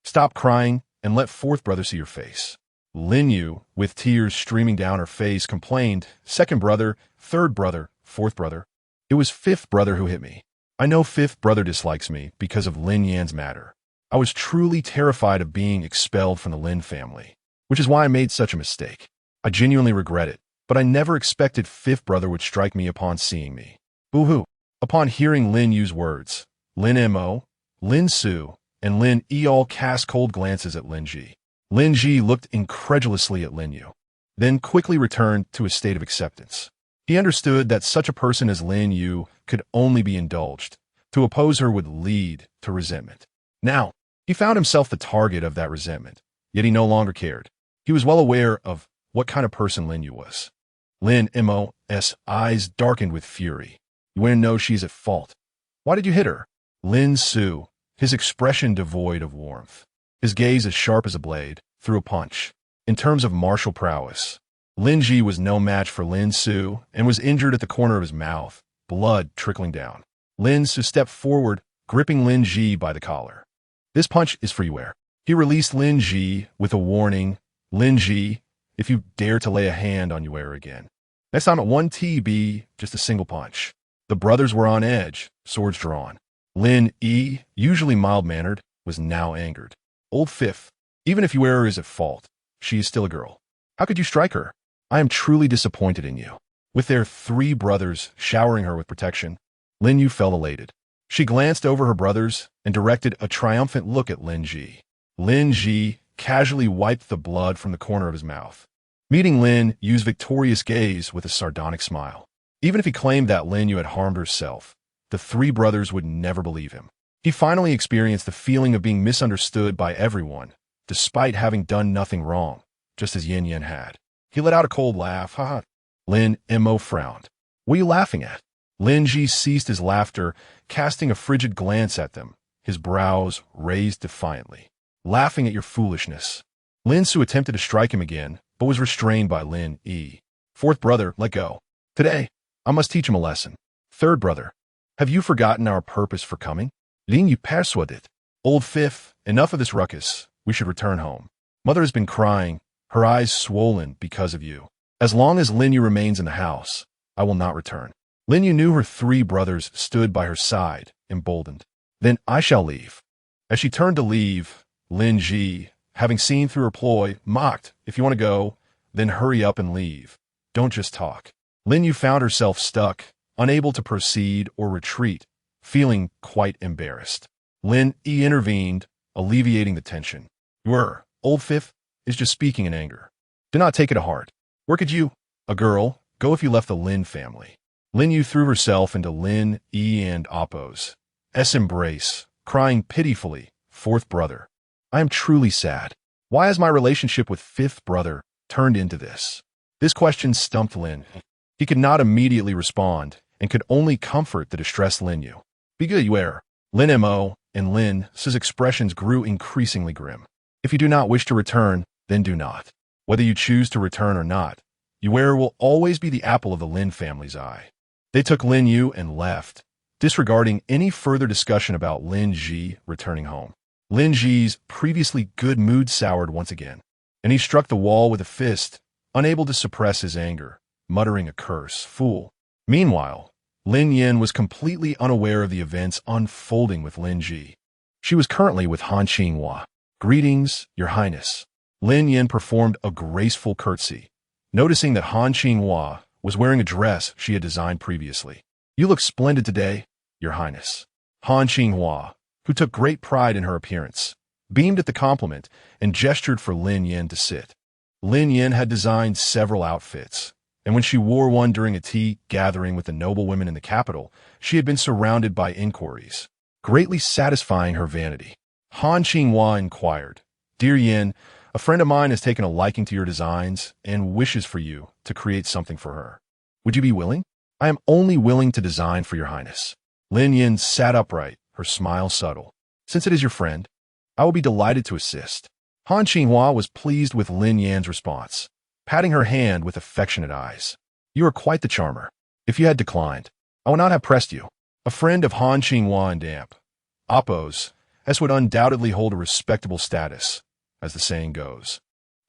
Stop crying and let fourth brother see your face. Lin Yu, with tears streaming down her face, complained, second brother, third brother, fourth brother. It was fifth brother who hit me. I know fifth brother dislikes me because of Lin Yan's matter. I was truly terrified of being expelled from the Lin family, which is why I made such a mistake. I genuinely regret it, but I never expected fifth brother would strike me upon seeing me. Boo-hoo. Upon hearing Lin Yu's words, Lin Mo, Lin Su, and Lin Yi all cast cold glances at Lin Ji. Lin Ji looked incredulously at Lin Yu, then quickly returned to a state of acceptance. He understood that such a person as Lin Yu could only be indulged. To oppose her would lead to resentment. Now, he found himself the target of that resentment, yet he no longer cared. He was well aware of what kind of person Lin Yu was. Lin Mo's eyes darkened with fury. You want to know she's at fault. Why did you hit her? Lin Su, his expression devoid of warmth, his gaze as sharp as a blade, threw a punch. In terms of martial prowess, Lin Ji was no match for Lin Su and was injured at the corner of his mouth, blood trickling down. Lin Su stepped forward, gripping Lin Ji by the collar. This punch is for you, Heir. He released Lin Ji with a warning. Lin Ji, if you dare to lay a hand on Heir again. Next time at 1 TB, just a single punch. The brothers were on edge, swords drawn. Lin Yi, usually mild-mannered, was now angered. Old fifth, even if Heir is at fault, she is still a girl. How could you strike her? I am truly disappointed in you. With their three brothers showering her with protection, Lin Yu felt elated. She glanced over her brothers and directed a triumphant look at Lin Ji. Lin Ji casually wiped the blood from the corner of his mouth, meeting Lin Yu's victorious gaze with a sardonic smile. Even if he claimed that Lin Yu had harmed herself, the three brothers would never believe him. He finally experienced the feeling of being misunderstood by everyone, despite having done nothing wrong, just as Yin Yan had. He let out a cold laugh. Ha ha. Lin Mo frowned. What are you laughing at? Lin Ji ceased his laughter, casting a frigid glance at them, his brows raised defiantly. Laughing at your foolishness. Lin Su attempted to strike him again, but was restrained by Lin Yi. Fourth brother, let go. Today, I must teach him a lesson. Third brother, have you forgotten our purpose for coming? Lin Yu persuaded. Old fifth, enough of this ruckus. We should return home. Mother has been crying, her eyes swollen because of you. As long as Lin Yu remains in the house, I will not return. Lin Yu knew her three brothers stood by her side, emboldened. Then I shall leave. As she turned to leave, Lin Ji, having seen through her ploy, mocked, if you want to go, then hurry up and leave. Don't just talk. Lin Yu found herself stuck, unable to proceed or retreat, feeling quite embarrassed. Lin Yi intervened, alleviating the tension. Your old fifth is just speaking in anger. Do not take it to heart. Where could you, a girl, go if you left the Lin family? Lin Yu threw herself into Lin Yi and Appo's embrace, crying pitifully, fourth brother. I am truly sad. Why has my relationship with fifth brother turned into this? This question stumped Lin. He could not immediately respond and could only comfort the distressed Lin Yu. Be good, Heir. Lin Mo and Lin Su's expressions grew increasingly grim. If you do not wish to return, then do not. Whether you choose to return or not, Heir will always be the apple of the Lin family's eye. They took Lin Yu and left, disregarding any further discussion about Lin Ji returning home. Lin Ji's previously good mood soured once again, and he struck the wall with a fist, unable to suppress his anger, muttering a curse. Fool. Meanwhile, Lin Yan was completely unaware of the events unfolding with Lin Ji. She was currently with Han Qinghua. Greetings, Your Highness. Lin Yan performed a graceful curtsy, noticing that Han Qinghua was wearing a dress she had designed previously. You look splendid today, Your Highness. Han Qinghua, who took great pride in her appearance, beamed at the compliment and gestured for Lin Yan to sit. Lin Yan had designed several outfits, and when she wore one during a tea gathering with the noble women in the capital, she had been surrounded by inquiries, greatly satisfying her vanity. Han Qinghua inquired, Dear Yan, a friend of mine has taken a liking to your designs and wishes for you to create something for her. Would you be willing? I am only willing to design for Your Highness. Lin Yan sat upright, her smile subtle. Since it is your friend, I will be delighted to assist. Han Qinghua was pleased with Lin Yan's response, patting her hand with affectionate eyes. You are quite the charmer. If you had declined, I would not have pressed you. A friend of Han Qinghua and Appo's would undoubtedly hold a respectable status, as the saying goes.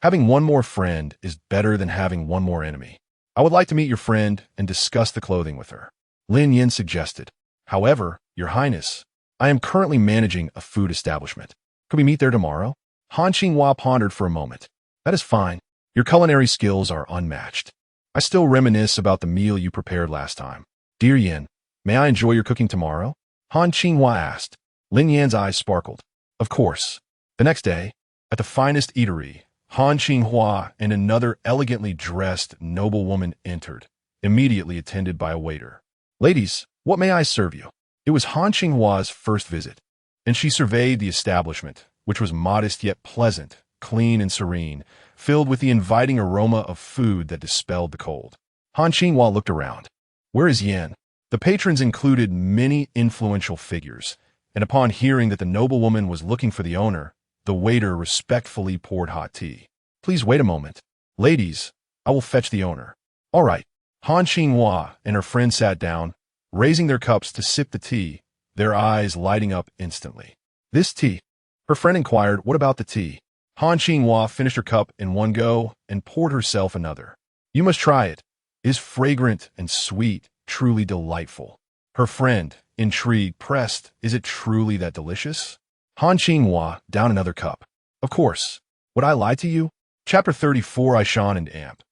Having one more friend is better than having one more enemy. I would like to meet your friend and discuss the clothing with her. Lin Yin suggested. However, Your Highness, I am currently managing a food establishment. Could we meet there tomorrow? Han Qinghua pondered for a moment. That is fine. Your culinary skills are unmatched. I still reminisce about the meal you prepared last time. Dear Yin, may I enjoy your cooking tomorrow? Han Qinghua asked. Lin Yan's eyes sparkled. Of course. The next day, at the finest eatery, Han Qinghua and another elegantly dressed noblewoman entered, immediately attended by a waiter. Ladies, what may I serve you? It was Han Qinghua's first visit, and she surveyed the establishment, which was modest yet pleasant, clean and serene, filled with the inviting aroma of food that dispelled the cold. Han Qinghua looked around. Where is Yin? The patrons included many influential figures, and upon hearing that the noblewoman was looking for the owner, the waiter respectfully poured hot tea. Please wait a moment. Ladies, I will fetch the owner. All right. Han Qinghua and her friend sat down, raising their cups to sip the tea, their eyes lighting up instantly. This tea? Her friend inquired, what about the tea? Han Qinghua finished her cup in one go and poured herself another. You must try it. It is fragrant and sweet, truly delightful. Her friend, intrigued, pressed, is it truly that delicious? Han Qinghua down another cup. Of course. Would I lie to you? Chapter 34 Aishan and Amp.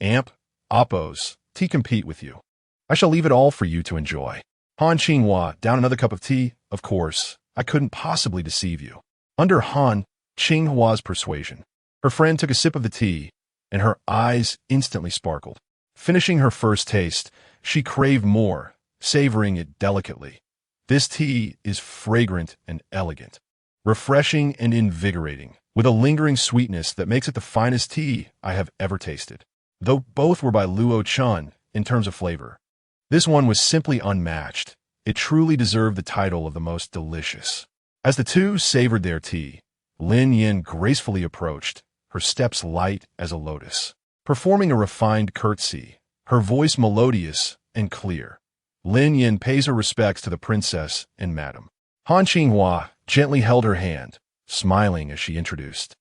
Amp, Oppos, tea compete with you. I shall leave it all for you to enjoy. Han Qinghua down another cup of tea. Of course. I couldn't possibly deceive you. Under Han Qinghua's persuasion, her friend took a sip of the tea, and her eyes instantly sparkled. Finishing her first taste, she craved more, savoring it delicately. This tea is fragrant and elegant, refreshing and invigorating, with a lingering sweetness that makes it the finest tea I have ever tasted. Though both were by Luo Chun in terms of flavor, this one was simply unmatched. It truly deserved the title of the most delicious. As the two savored their tea, Lin Yin gracefully approached, her steps light as a lotus. Performing a refined curtsy, her voice melodious and clear, Lin Yin pays her respects to the princess and madam. Han Qinghua gently held her hand, smiling as she introduced.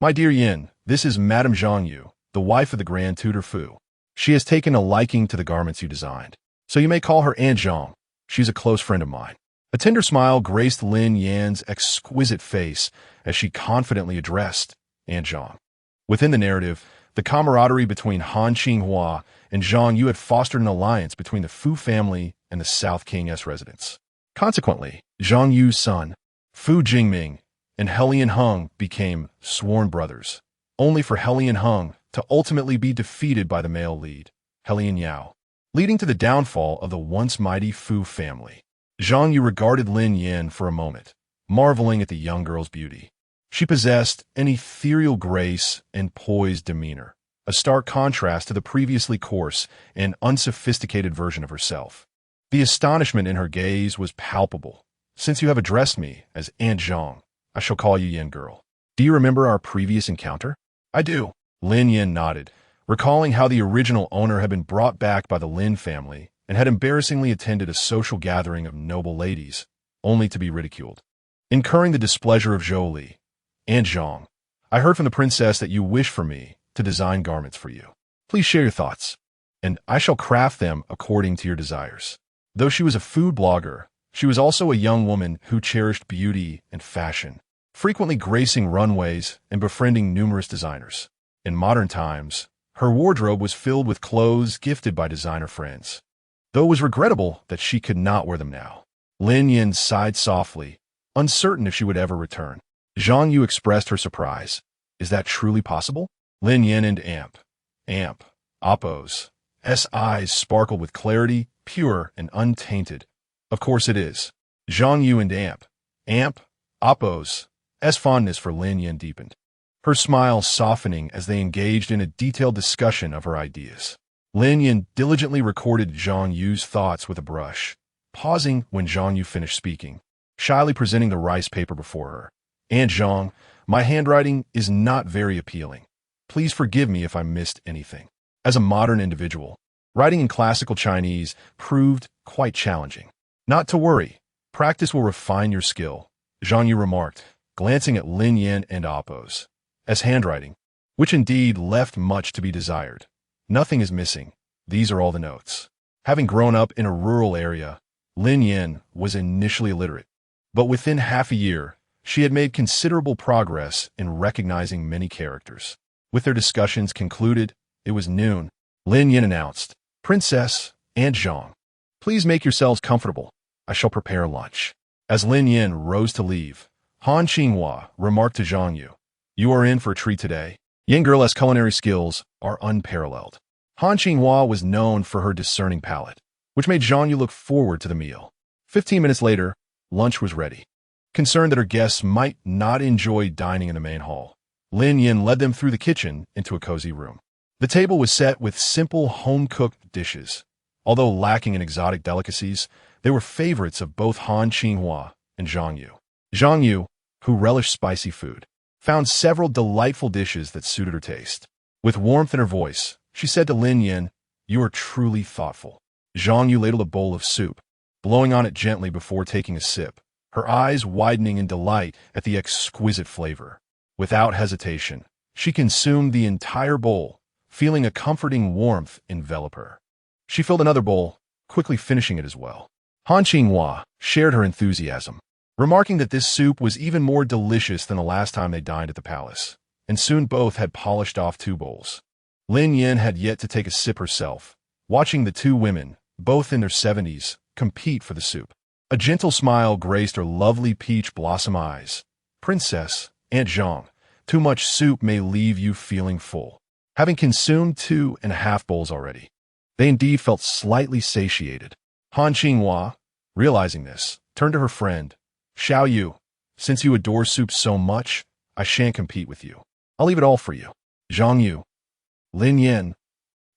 My dear Yin, this is Madame Zhang Yu, the wife of the Grand Tutor Fu. She has taken a liking to the garments you designed, so you may call her Aunt Zhang. She's a close friend of mine. A tender smile graced Lin Yan's exquisite face as she confidently addressed Aunt Zhang. Within the narrative, the camaraderie between Han Qinghua and Zhang Yu had fostered an alliance between the Fu family and the South King's residents. Consequently, Zhang Yu's son, Fu Jingming, and Helian Hung became sworn brothers, only for Helian Hung to ultimately be defeated by the male lead, Helian Yao, leading to the downfall of the once mighty Fu family. Zhang Yu regarded Lin Yin for a moment, marveling at the young girl's beauty. She possessed an ethereal grace and poised demeanor, a stark contrast to the previously coarse and unsophisticated version of herself. The astonishment in her gaze was palpable. Since you have addressed me as Aunt Zhang, I shall call you Yin girl. Do you remember our previous encounter? I do. Lin Yin nodded, recalling how the original owner had been brought back by the Lin family and had embarrassingly attended a social gathering of noble ladies, only to be ridiculed. Incurring the displeasure of Zhou Li, Aunt Zhang, I heard from the princess that you wish for me to design garments for you. Please share your thoughts, and I shall craft them according to your desires. Though she was a food blogger, she was also a young woman who cherished beauty and fashion, frequently gracing runways and befriending numerous designers. In modern times, her wardrobe was filled with clothes gifted by designer friends, though it was regrettable that she could not wear them now. Lin Yin sighed softly, uncertain if she would ever return. Zhang Yu expressed her surprise. Is that truly possible? Lin Yin and Amp, Oppos, eyes sparkled with clarity, pure and untainted. Of course it is. Zhang Yu and Amp, Oppos, fondness for Lin Yin deepened, her smile softening as they engaged in a detailed discussion of her ideas. Lin Yin diligently recorded Zhang Yu's thoughts with a brush, pausing when Zhang Yu finished speaking, shyly presenting the rice paper before her. Aunt Zhang, my handwriting is not very appealing. Please forgive me if I missed anything. As a modern individual, writing in classical Chinese proved quite challenging. Not to worry, practice will refine your skill, Zhang Yu remarked, glancing at Lin Yin and Oppos. As handwriting, which indeed left much to be desired. Nothing is missing. These are all the notes. Having grown up in a rural area, Lin Yin was initially illiterate. But within half a year, she had made considerable progress in recognizing many characters. With their discussions concluded, it was noon. Lin Yin announced, "Princess and Zhang, please make yourselves comfortable. I shall prepare lunch." As Lin Yin rose to leave, Han Qinghua remarked to Zhang Yu, "You are in for a treat today. Yin girl's culinary skills are unparalleled." Han Qinghua was known for her discerning palate, which made Zhang Yu look forward to the meal. 15 minutes later, lunch was ready. Concerned that her guests might not enjoy dining in the main hall, Lin Yin led them through the kitchen into a cozy room. The table was set with simple home-cooked dishes. Although lacking in exotic delicacies, they were favorites of both Han Qinghua and Zhang Yu. Zhang Yu, who relished spicy food, found several delightful dishes that suited her taste. With warmth in her voice, she said to Lin Yin, "You are truly thoughtful." Zhang Yu ladled a bowl of soup, blowing on it gently before taking a sip, her eyes widening in delight at the exquisite flavor. Without hesitation, she consumed the entire bowl, feeling a comforting warmth envelop her. She filled another bowl, quickly finishing it as well. Han Qinghua shared her enthusiasm, remarking that this soup was even more delicious than the last time they dined at the palace, and soon both had polished off 2 bowls. Lin Yin had yet to take a sip herself, watching the 2 women, both in their 70s, compete for the soup. A gentle smile graced her lovely peach blossom eyes. "Princess, Aunt Zhang, too much soup may leave you feeling full." Having consumed 2.5 bowls already, they indeed felt slightly satiated. Han Qinghua, realizing this, turned to her friend, "Xiao Yu, since you adore soup so much, I shan't compete with you. I'll leave it all for you." Zhang Yu, Lin Yin,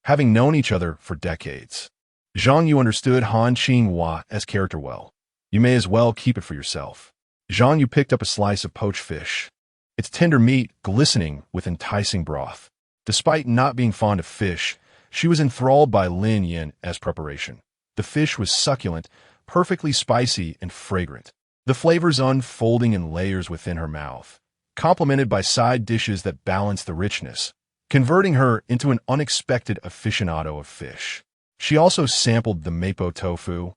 having known each other for decades, Zhang Yu understood Han Qinghua's character well. "You may as well keep it for yourself." Zhang Yu picked up a slice of poached fish, its tender meat glistening with enticing broth. Despite not being fond of fish, she was enthralled by Lin Yin's preparation. The fish was succulent, perfectly spicy and fragrant, the flavors unfolding in layers within her mouth, complemented by side dishes that balanced the richness, converting her into an unexpected aficionado of fish. She also sampled the mapo tofu,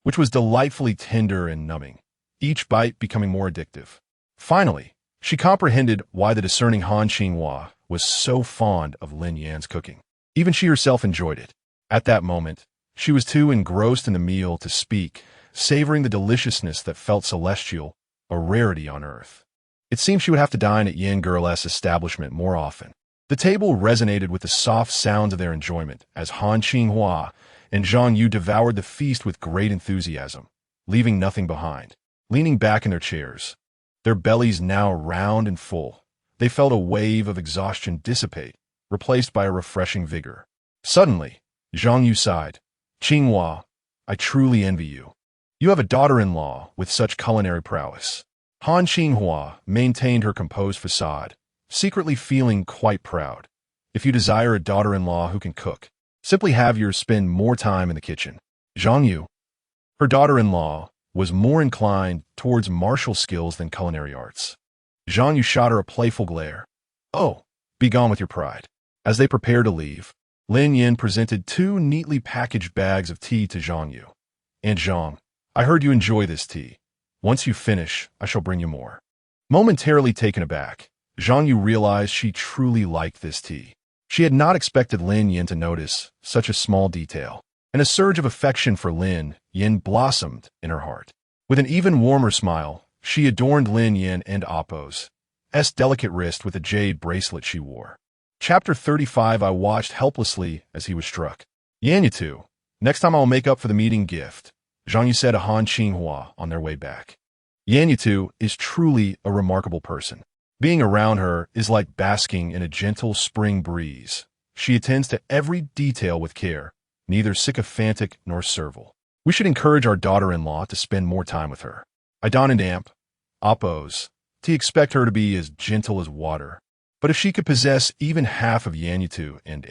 which was delightfully tender and numbing, each bite becoming more addictive. Finally, she comprehended why the discerning Han Qinghua was so fond of Lin Yan's cooking. Even she herself enjoyed it. At that moment, she was too engrossed in the meal to speak, savoring the deliciousness that felt celestial, a rarity on earth. It seemed she would have to dine at Yin Girl's establishment more often. The table resonated with the soft sounds of their enjoyment as Han Qinghua and Zhang Yu devoured the feast with great enthusiasm, leaving nothing behind. Leaning back in their chairs, their bellies now round and full, they felt a wave of exhaustion dissipate, replaced by a refreshing vigor. Suddenly, Zhang Yu sighed. "Qinghua, I truly envy you. You have a daughter-in-law with such culinary prowess." Han Qinghua maintained her composed facade, secretly feeling quite proud. "If you desire a daughter-in-law who can cook, simply have yours spend more time in the kitchen." Zhang Yu, her daughter-in-law, was more inclined towards martial skills than culinary arts. Zhang Yu shot her a playful glare. "Oh, be gone with your pride." As they prepared to leave, Lin Yin presented 2 neatly packaged bags of tea to Zhang Yu. "Aunt Zhang, I heard you enjoy this tea. Once you finish, I shall bring you more." Momentarily taken aback, Zhang Yu realized she truly liked this tea. She had not expected Lin Yin to notice such a small detail, and a surge of affection for Lin Yin blossomed in her heart. With an even warmer smile, she adorned Lin Yin and Appo's delicate wrist with a jade bracelet she wore. Chapter 35. I watched helplessly as he was struck. "Yanyitu, next time I will make up for the meeting gift," Zhang Yu said to Han Qinghua on their way back. Yanyitu is truly a remarkable person. Being around her is like basking in a gentle spring breeze. She attends to every detail with care, neither sycophantic nor servile. We should encourage our daughter-in-law to spend more time with her. I donned Appo's to expect her to be as gentle as water. But if she could possess even half of Yanyitu and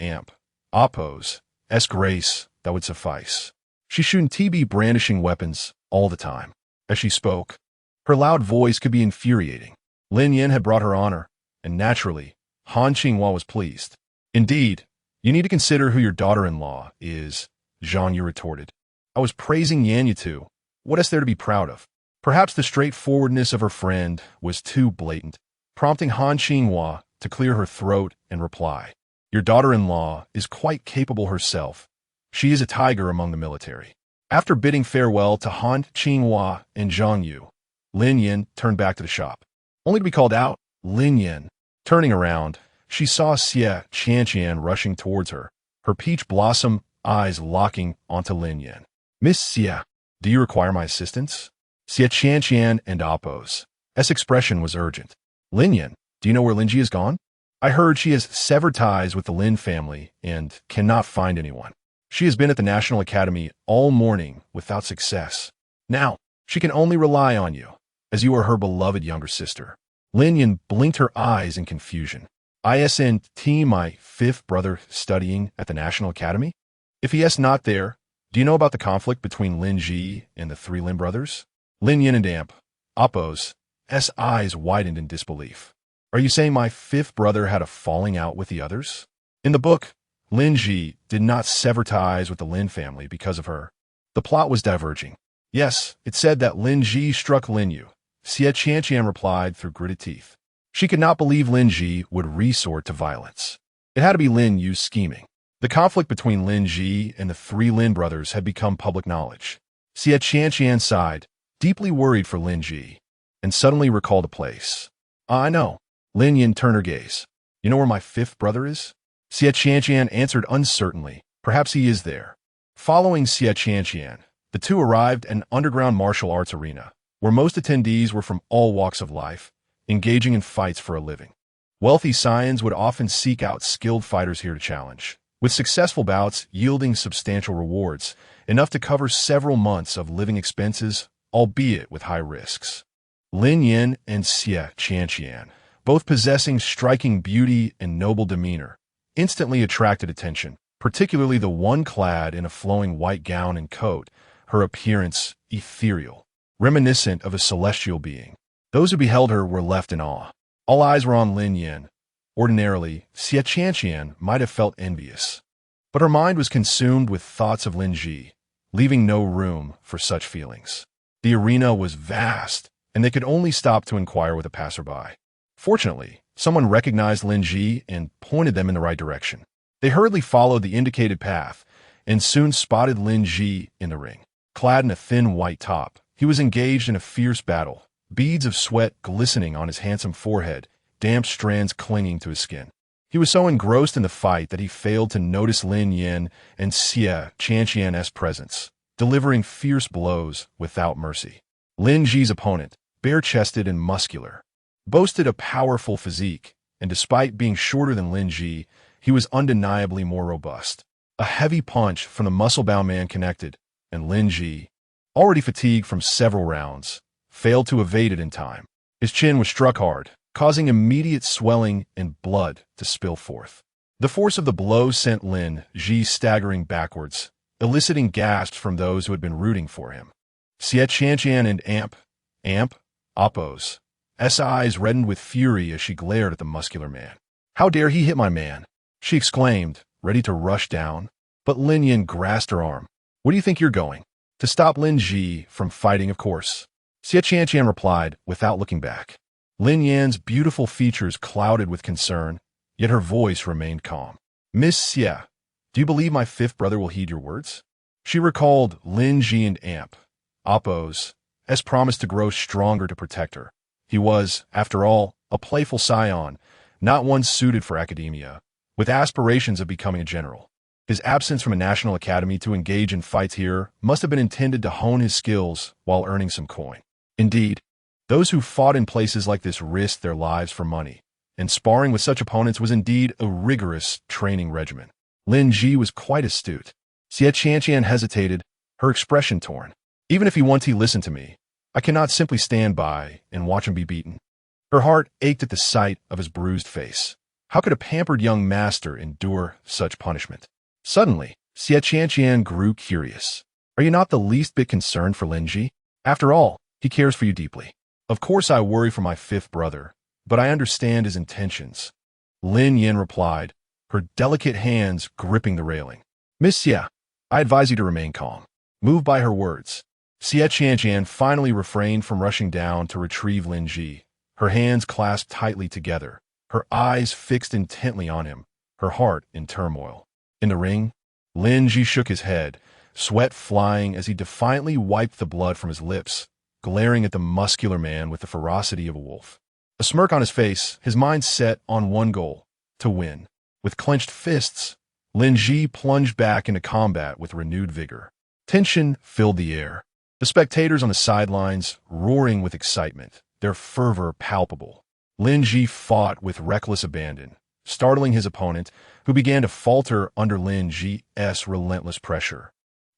Appo's grace, that would suffice. She shouldn't be brandishing weapons all the time. As she spoke, her loud voice could be infuriating. Lin Yin had brought her honor, and naturally, Han Qinghua was pleased. "Indeed, you need to consider who your daughter-in-law is," Zhang Yu retorted. I was praising Yan Yu too. What is there to be proud of? Perhaps the straightforwardness of her friend was too blatant, prompting Han Qinghua to clear her throat and reply. Your daughter-in-law is quite capable herself. She is a tiger among the military. After bidding farewell to Han Qinghua and Zhang Yu, Lin Yin turned back to the shop, only to be called out. Lin Yin. Turning around, she saw Xie Qianqian rushing towards her, her peach blossom eyes locking onto Lin Yin. Miss Xie, do you require my assistance? Xie Qianqian and Appo's expression was urgent. Lin Yin, do you know where Linji has gone? I heard she has severed ties with the Lin family and cannot find anyone. She has been at the National Academy all morning without success. Now, she can only rely on you, as you are her beloved younger sister. Lin Yin blinked her eyes in confusion. Isn't my fifth brother studying at the National Academy? If he is not there, do you know about the conflict between Lin Ji and the three Lin brothers? Lin Yin and Appo's eyes widened in disbelief. Are you saying my fifth brother had a falling out with the others? In the book, Lin Ji did not sever ties with the Lin family because of her. The plot was diverging. Yes, it said that Lin Ji struck Lin Yu. Xie Qianqian replied through gritted teeth. She could not believe Lin Ji would resort to violence. It had to be Lin Yu's scheming. The conflict between Lin Ji and the three Lin brothers had become public knowledge. Xie Qianqian sighed, deeply worried for Lin Ji, and suddenly recalled a place. I know. Lin Yin turned her gaze. You know where my fifth brother is? Xie Qianqian answered uncertainly. Perhaps he is there. Following Xie Qianqian, the two arrived at an underground martial arts arena, where most attendees were from all walks of life, engaging in fights for a living. Wealthy scions would often seek out skilled fighters here to challenge, with successful bouts yielding substantial rewards, enough to cover several months of living expenses, albeit with high risks. Lin Yin and Xie Qianqian, both possessing striking beauty and noble demeanor, instantly attracted attention, particularly the one clad in a flowing white gown and coat, her appearance ethereal, reminiscent of a celestial being. Those who beheld her were left in awe. All eyes were on Lin Yin. Ordinarily, Xie Qianqian might have felt envious, but her mind was consumed with thoughts of Lin Ji, leaving no room for such feelings. The arena was vast, and they could only stop to inquire with a passerby. Fortunately, someone recognized Lin Ji and pointed them in the right direction. They hurriedly followed the indicated path and soon spotted Lin Ji in the ring. Clad in a thin white top, he was engaged in a fierce battle, beads of sweat glistening on his handsome forehead, damp strands clinging to his skin. He was so engrossed in the fight that he failed to notice Lin Yin and Xie Qianqian's presence, delivering fierce blows without mercy. Lin Ji's opponent, bare-chested and muscular, boasted a powerful physique, and despite being shorter than Lin Ji, he was undeniably more robust. A heavy punch from the muscle-bound man connected, and Lin Ji, already fatigued from several rounds, failed to evade it in time. His chin was struck hard, causing immediate swelling and blood to spill forth. The force of the blow sent Lin Ji staggering backwards, eliciting gasps from those who had been rooting for him. Xie Qianqian and Appo's eyes reddened with fury as she glared at the muscular man. How dare he hit my man? She exclaimed, ready to rush down. But Lin Yin grasped her arm. Where do you think you're going? To stop Lin Ji from fighting, of course. Xie Qianqian replied without looking back. Lin Yan's beautiful features clouded with concern, yet her voice remained calm. Miss Xie, do you believe my fifth brother will heed your words? She recalled Lin Ji and Appo's promise to grow stronger to protect her. He was, after all, a playful scion, not one suited for academia, with aspirations of becoming a general. His absence from a national academy to engage in fights here must have been intended to hone his skills while earning some coin. Indeed, those who fought in places like this risked their lives for money, and sparring with such opponents was indeed a rigorous training regimen. Lin Ji was quite astute. Xie Qianqian hesitated, her expression torn. Even if he once listened to me, I cannot simply stand by and watch him be beaten. Her heart ached at the sight of his bruised face. How could a pampered young master endure such punishment? Suddenly, Xie Qianqian grew curious. Are you not the least bit concerned for Lin Ji? After all, he cares for you deeply. Of course I worry for my fifth brother, but I understand his intentions. Lin Yin replied, her delicate hands gripping the railing. Miss Xie, I advise you to remain calm. Moved by her words, Xie Qianqian finally refrained from rushing down to retrieve Lin Ji, her hands clasped tightly together, her eyes fixed intently on him, her heart in turmoil. In the ring, Lin Ji shook his head, sweat flying as he defiantly wiped the blood from his lips, glaring at the muscular man with the ferocity of a wolf. A smirk on his face, his mind set on one goal, to win. With clenched fists, Lin Ji plunged back into combat with renewed vigor. Tension filled the air. The spectators on the sidelines roaring with excitement, their fervor palpable. Lin Ji fought with reckless abandon, startling his opponent, who began to falter under Lin Ji's relentless pressure,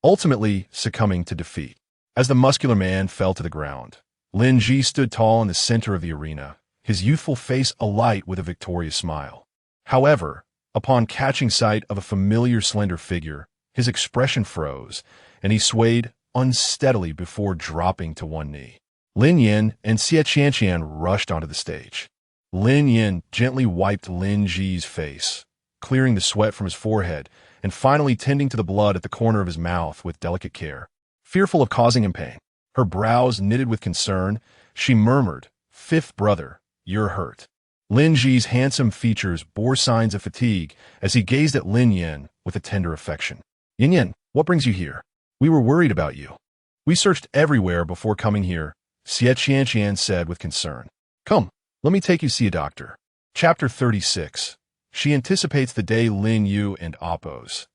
ultimately succumbing to defeat. As the muscular man fell to the ground, Lin Ji stood tall in the center of the arena, his youthful face alight with a victorious smile. However, upon catching sight of a familiar slender figure, his expression froze, and he swayed unsteadily before dropping to one knee. Lin Yin and Xie Qianqian rushed onto the stage. Lin Yin gently wiped Lin Ji's face, clearing the sweat from his forehead, and finally tending to the blood at the corner of his mouth with delicate care. Fearful of causing him pain, her brows knitted with concern, she murmured, "Fifth brother, you're hurt." Lin Ji's handsome features bore signs of fatigue as he gazed at Lin Yin with a tender affection. "Yin Yin, what brings you here? We were worried about you. We searched everywhere before coming here," Xie Qianqian said with concern. "Come, let me take you see a doctor." Chapter 36. She anticipates the day Lin Yu and Appo's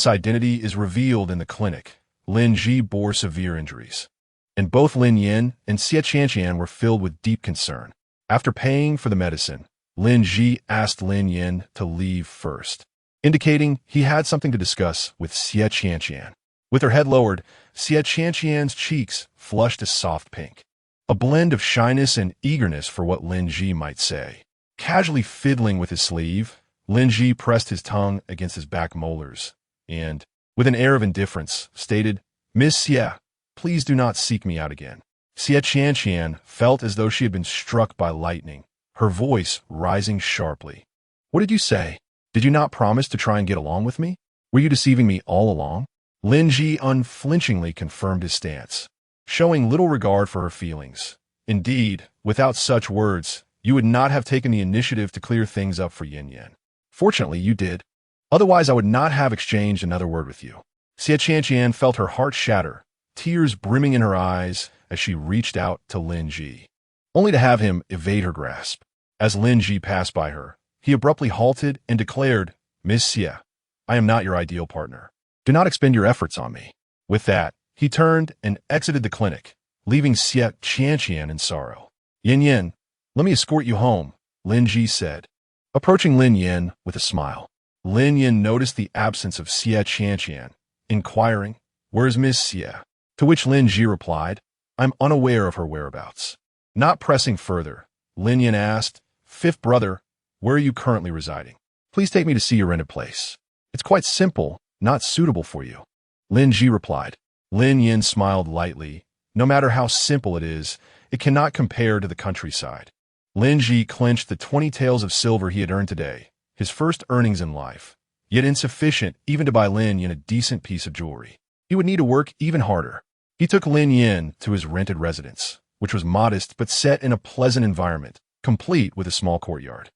identity is revealed in the clinic. Lin Ji bore severe injuries, and both Lin Yin and Xie Qianqian were filled with deep concern. After paying for the medicine, Lin Ji asked Lin Yin to leave first, indicating he had something to discuss with Xie Qianqian. With her head lowered, Xie Qianqian's cheeks flushed a soft pink, a blend of shyness and eagerness for what Lin Ji might say. Casually fiddling with his sleeve, Lin Ji pressed his tongue against his back molars and, with an air of indifference, stated, "Miss Xie, please do not seek me out again." Xie Qianqian felt as though she had been struck by lightning, her voice rising sharply. "What did you say? Did you not promise to try and get along with me? Were you deceiving me all along?" Lin Ji unflinchingly confirmed his stance, showing little regard for her feelings. "Indeed, without such words, you would not have taken the initiative to clear things up for Yin Yin. Fortunately, you did. Otherwise, I would not have exchanged another word with you." Xie Qianqian felt her heart shatter, tears brimming in her eyes as she reached out to Lin Ji, only to have him evade her grasp. As Lin Ji passed by her, he abruptly halted and declared, "Miss Xie, I am not your ideal partner. Do not expend your efforts on me." With that, he turned and exited the clinic, leaving Xie Qianqian in sorrow. "Yin Yin, let me escort you home," Lin Ji said, approaching Lin Yin with a smile. Lin Yin noticed the absence of Xie Qianqian, inquiring, "Where's Miss Xie?" To which Lin Ji replied, "I'm unaware of her whereabouts." Not pressing further, Lin Yin asked, "Fifth brother, where are you currently residing? Please take me to see your rented place. It's quite simple, not suitable for you." Lin Ji replied. Lin Yin smiled lightly. No matter how simple it is, it cannot compare to the countryside. Lin Ji clenched the 20 taels of silver he had earned today, his first earnings in life, yet insufficient even to buy Lin Yin a decent piece of jewelry. He would need to work even harder. He took Lin Yin to his rented residence, which was modest but set in a pleasant environment, complete with a small courtyard.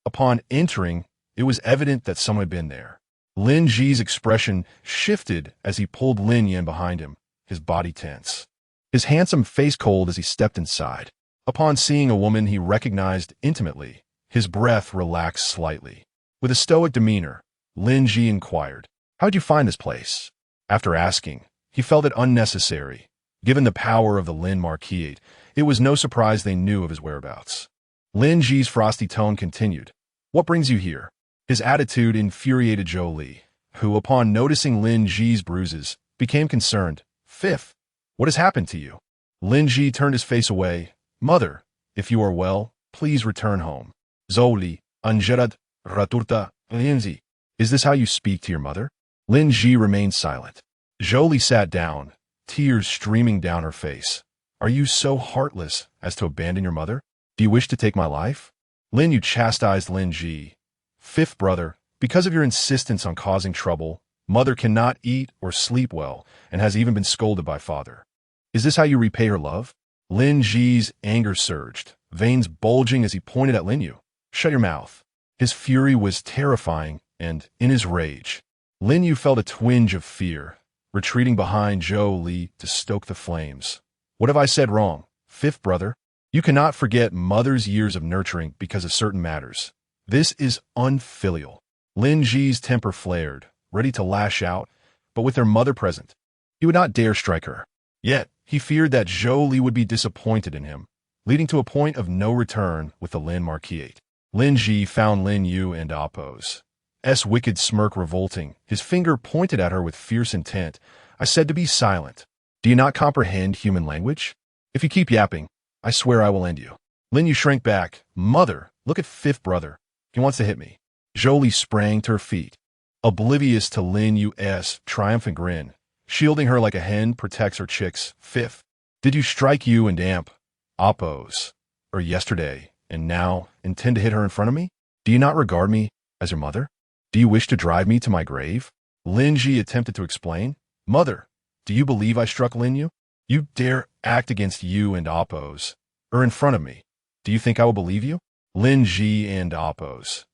Upon entering, it was evident that someone had been there. Lin Ji's expression shifted as he pulled Lin Yin behind him, his body tense, his handsome face cold as he stepped inside. Upon seeing a woman he recognized intimately, his breath relaxed slightly. With a stoic demeanor, Lin Ji inquired, "How'd you find this place?" After asking, he felt it unnecessary. Given the power of the Lin Marquis, it was no surprise they knew of his whereabouts. Lin Ji's frosty tone continued, "What brings you here?" His attitude infuriated Zhou Li, who, upon noticing Lin Ji's bruises, became concerned. "Fifth, what has happened to you?" Lin Ji turned his face away. "Mother, if you are well, please return home." Zhou Li, Angerad, Raturta, Linzi. "Is this how you speak to your mother?" Lin Ji remained silent. Zhou Li sat down, tears streaming down her face. "Are you so heartless as to abandon your mother? Do you wish to take my life?" Lin Yu chastised Lin Ji. "Fifth brother, because of your insistence on causing trouble, Mother cannot eat or sleep well and has even been scolded by father. Is this how you repay her love? Lin Ji's anger surged, veins bulging as he pointed at Lin Yu. Shut your mouth. His fury was terrifying, and, in his rage, Lin Yu felt a twinge of fear, retreating behind Zhou Li to stoke the flames. What have I said wrong, fifth brother? You cannot forget mother's years of nurturing because of certain matters. This is unfilial. Lin Ji's temper flared, ready to lash out, but with their mother present, he would not dare strike her. Yet, he feared that Zhou Li would be disappointed in him, leading to a point of no return with the Lin Marquise. Lin Ji found Lin Yu and Appo's wicked smirk revolting, his finger pointed at her with fierce intent. I said to be silent. Do you not comprehend human language? If you keep yapping, I swear I will end you. Lin Yu shrank back. Mother, look at fifth brother. He wants to hit me. Zhou Li sprang to her feet, oblivious to Lin Yu's triumphant grin, shielding her like a hen protects her chicks. Fifth, did you strike you and Appo's, or yesterday, and now intend to hit her in front of me? Do you not regard me as your mother? Do you wish to drive me to my grave? Lin Ji attempted to explain. Mother, do you believe I struck Lin Yu? You dare act against you and Appo's, or in front of me. Do you think I will believe you? Lin Ji and Appo's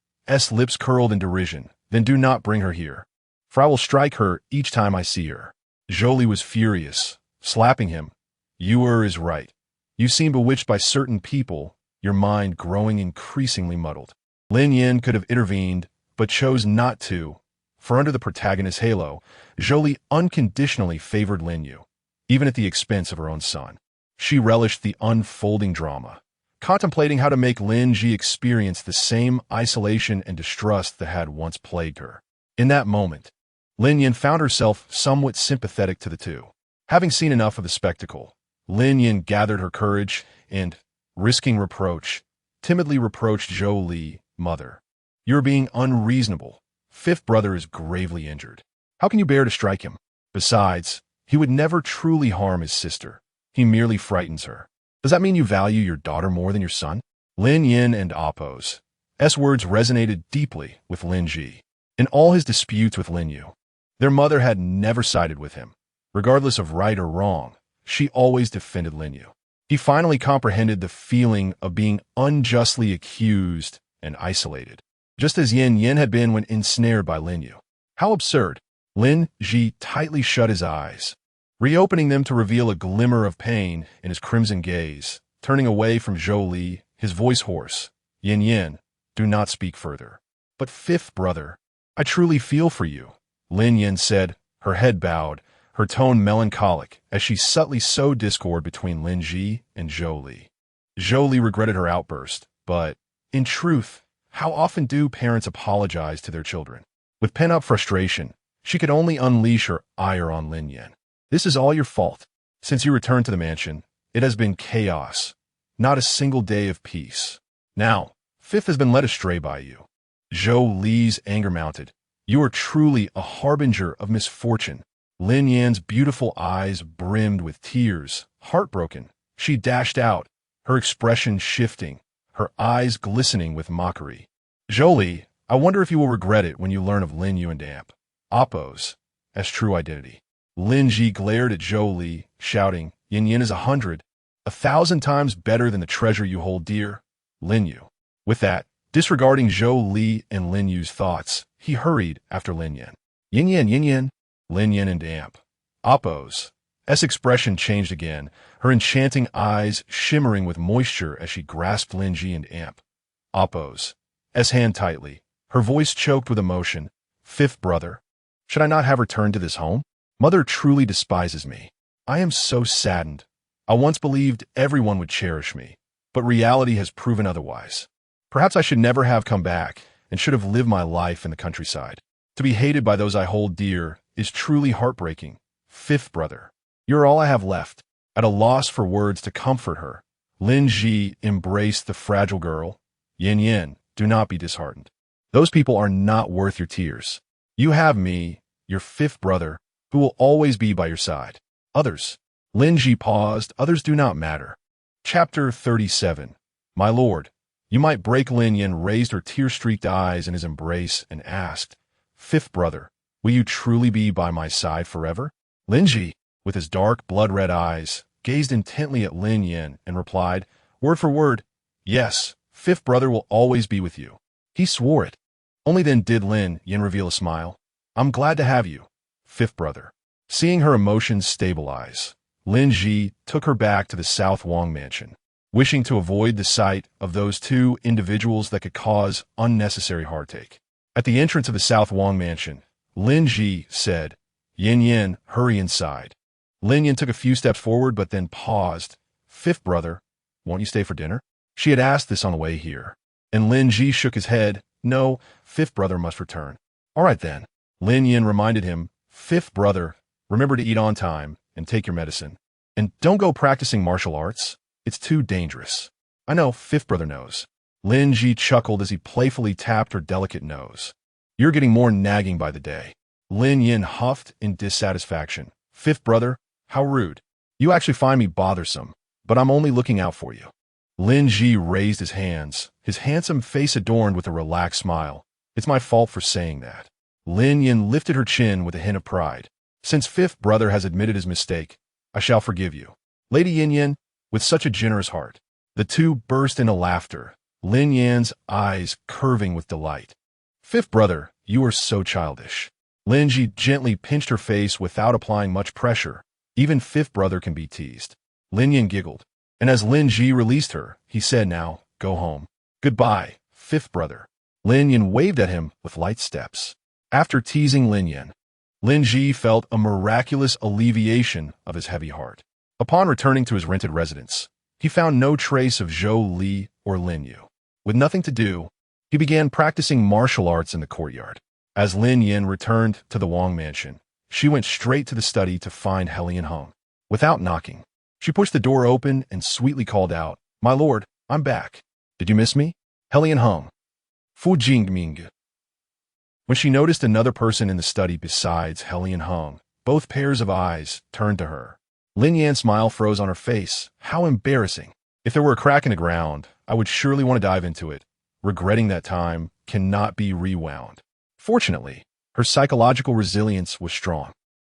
lips curled in derision. Then do not bring her here, for I will strike her each time I see her. Zhou Li was furious, slapping him. You is right. You seem bewitched by certain people, your mind growing increasingly muddled. Lin Yin could have intervened, but chose not to, for under the protagonist's halo, Zhou Li unconditionally favored Lin Yu, even at the expense of her own son. She relished the unfolding drama, contemplating how to make Lin Ji experience the same isolation and distrust that had once plagued her. In that moment, Lin Yin found herself somewhat sympathetic to the two. Having seen enough of the spectacle, Lin Yin gathered her courage and, risking reproach, timidly reproached Zhou Li, Mother. You're being unreasonable. Fifth brother is gravely injured. How can you bear to strike him? Besides, he would never truly harm his sister. He merely frightens her. Does that mean you value your daughter more than your son? Lin Yin and Appo's words resonated deeply with Lin Ji. In all his disputes with Lin Yu, their mother had never sided with him. Regardless of right or wrong, she always defended Lin Yu. He finally comprehended the feeling of being unjustly accused and isolated, just as Yin had been when ensnared by Lin Yu. How absurd! Lin Ji tightly shut his eyes, reopening them to reveal a glimmer of pain in his crimson gaze, turning away from Zhou Li, his voice hoarse. Yin, do not speak further. But fifth brother, I truly feel for you, Lin Yin said, her head bowed, her tone melancholic as she subtly sowed discord between Lin Ji and Zhou Li. Zhou Li regretted her outburst, but, in truth, how often do parents apologize to their children? With pent-up frustration, she could only unleash her ire on Lin Yin. This is all your fault. Since you returned to the mansion, it has been chaos, not a single day of peace. Now, fifth has been led astray by you. Zhou Li's anger mounted. You are truly a harbinger of misfortune. Lin Yan's beautiful eyes brimmed with tears. Heartbroken, she dashed out, her expression shifting, her eyes glistening with mockery. Zhou Li, I wonder if you will regret it when you learn of Lin Yu and Appo's true identity. Lin Ji glared at Zhou Li, shouting, Yin is 1,000 times better than the treasure you hold dear, Lin Yu. With that, disregarding Zhou Li and Lin Yu's thoughts, he hurried after Lin Yin. Yin, Lin Yin and Appo's expression changed again, her enchanting eyes shimmering with moisture as she grasped Lin Ji and Appo's hand tightly, her voice choked with emotion. Fifth brother, should I not have returned to this home? Mother truly despises me. I am so saddened. I once believed everyone would cherish me, but reality has proven otherwise. Perhaps I should never have come back and should have lived my life in the countryside. To be hated by those I hold dear is truly heartbreaking. Fifth brother, you're all I have left. At a loss for words to comfort her, Lin Ji embraced the fragile girl. Yin, do not be disheartened. Those people are not worth your tears. You have me, your fifth brother, who will always be by your side. Others. Lin Ji paused. Others do not matter. Chapter 37. My lord, you might break. Lin Yin raised her tear-streaked eyes in his embrace and asked, Fifth brother, Will you truly be by my side forever? Lin Ji, with his dark, blood-red eyes, gazed intently at Lin Yin and replied, word for word, yes, fifth brother will always be with you. He swore it. Only then did Lin Yin reveal a smile. I'm glad to have you, fifth brother. Seeing her emotions stabilize, Lin Ji took her back to the South Wang mansion, wishing to avoid the sight of those two individuals that could cause unnecessary heartache. At the entrance of the South Wang mansion, Lin Ji said, Yin Yin, hurry inside. Lin Yin took a few steps forward but then paused. Fifth brother, won't you stay for dinner? She had asked this on the way here, and Lin Ji shook his head. No, fifth brother must return. All right then. Lin Yin reminded him, fifth brother, remember to eat on time and take your medicine. And don't go practicing martial arts. It's too dangerous. I know, fifth brother knows. Lin Ji chuckled as he playfully tapped her delicate nose. You're getting more nagging by the day. Lin Yin huffed in dissatisfaction. Fifth brother, how rude. You actually find me bothersome, but I'm only looking out for you. Lin Ji raised his hands, his handsome face adorned with a relaxed smile. It's my fault for saying that. Lin Yin lifted her chin with a hint of pride. Since fifth brother has admitted his mistake, I shall forgive you. Lady Yin Yin, with such a generous heart. The two burst into laughter, Lin Yan's eyes curving with delight. Fifth brother, you are so childish. Lin Ji gently pinched her face without applying much pressure. Even fifth brother can be teased. Lin Yin giggled, and as Lin Ji released her, he said, now, go home. Goodbye, fifth brother. Lin Yin waved at him with light steps. After teasing Lin Yin, Lin Ji felt a miraculous alleviation of his heavy heart. Upon returning to his rented residence, he found no trace of Zhou Li or Lin Yu. With nothing to do, he began practicing martial arts in the courtyard. As Lin Yin returned to the Wang mansion, she went straight to the study to find Helian Hung. Without knocking, she pushed the door open and sweetly called out, My lord, I'm back. Did you miss me? Helian Hung. Fu Jingming. When she noticed another person in the study besides Helian Hung, both pairs of eyes turned to her. Lin Yan's smile froze on her face. How embarrassing. If there were a crack in the ground, I would surely want to dive into it. Regretting that time cannot be rewound. Fortunately, her psychological resilience was strong.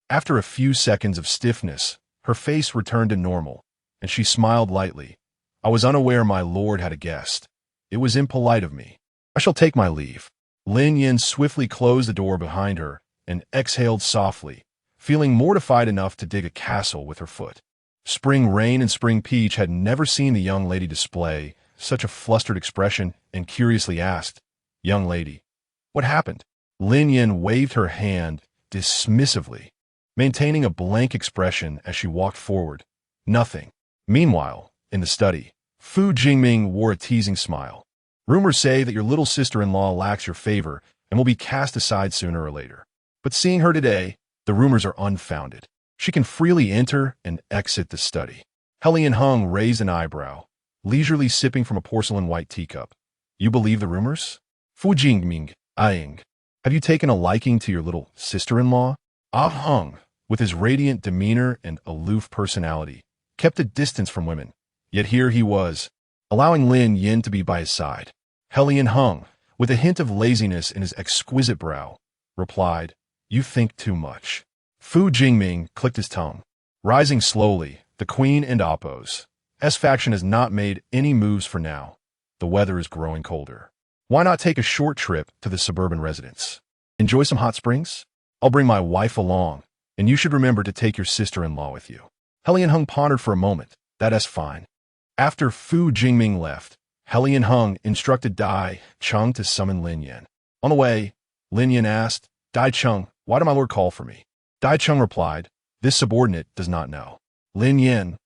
After a few seconds of stiffness, her face returned to normal, and she smiled lightly. I was unaware my lord had a guest. It was impolite of me. I shall take my leave. Lin Yin swiftly closed the door behind her and exhaled softly, feeling mortified enough to dig a castle with her foot. Spring Rain and Spring Peach had never seen the young lady display such a flustered expression and curiously asked, Young lady, what happened? Lin Yin waved her hand dismissively, maintaining a blank expression as she walked forward. Nothing. Meanwhile, in the study, Fu Jingming wore a teasing smile. Rumors say that your little sister-in-law lacks your favor and will be cast aside sooner or later. But seeing her today, the rumors are unfounded. She can freely enter and exit the study. Helian Hung raised an eyebrow, leisurely sipping from a porcelain white teacup. You believe the rumors? Fu Jingming, eyeing. Have you taken a liking to your little sister-in-law? Ah Hung, with his radiant demeanor and aloof personality, kept a distance from women. Yet here he was, allowing Lin Yin to be by his side. Helian Hung, with a hint of laziness in his exquisite brow, replied, You think too much. Fu Jingming clicked his tongue. Rising slowly, the queen and Oppo's S faction has not made any moves for now. The weather is growing colder. Why not take a short trip to the suburban residence? Enjoy some hot springs? I'll bring my wife along, and you should remember to take your sister-in-law with you. Helian Hung pondered for a moment. That's fine. After Fu Jingming left, Helian Hung instructed Dai Chung to summon Lin Yin. On the way, Lin Yin asked, Dai Chung, why did my lord call for me? Dai Chung replied, This subordinate does not know. Lin Yin.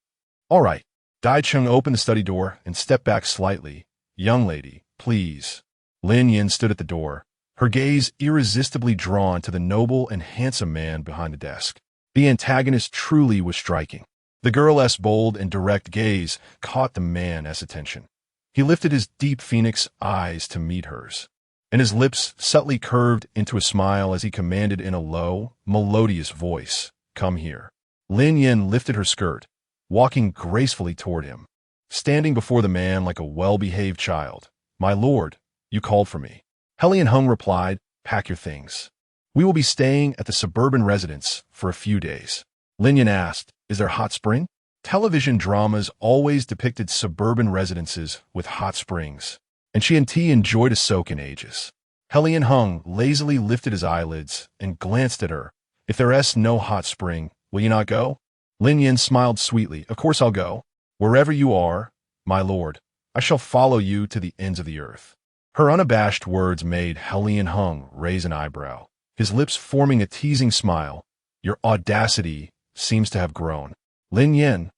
All right. Dai Chung opened the study door and stepped back slightly. Young lady, please. Lin Yin stood at the door, her gaze irresistibly drawn to the noble and handsome man behind the desk. The antagonist truly was striking. The girl's bold and direct gaze caught the man's attention. He lifted his deep phoenix eyes to meet hers, and his lips subtly curved into a smile as he commanded in a low, melodious voice, Come here. Lin Yin lifted her skirt, walking gracefully toward him, standing before the man like a well-behaved child. My lord, you called for me. Helian Hung replied, Pack your things. We will be staying at the suburban residence for a few days. Lin Yan asked, is there hot spring? Television dramas always depicted suburban residences with hot springs, and she and T enjoyed a soak in ages. Helian Hung lazily lifted his eyelids and glanced at her. If there's no hot spring, will you not go? Lin Yan smiled sweetly. Of course I'll go. Wherever you are, my lord, I shall follow you to the ends of the earth. Her unabashed words made Helian Hung raise an eyebrow, his lips forming a teasing smile. Your audacity seems to have grown. Lin Yan.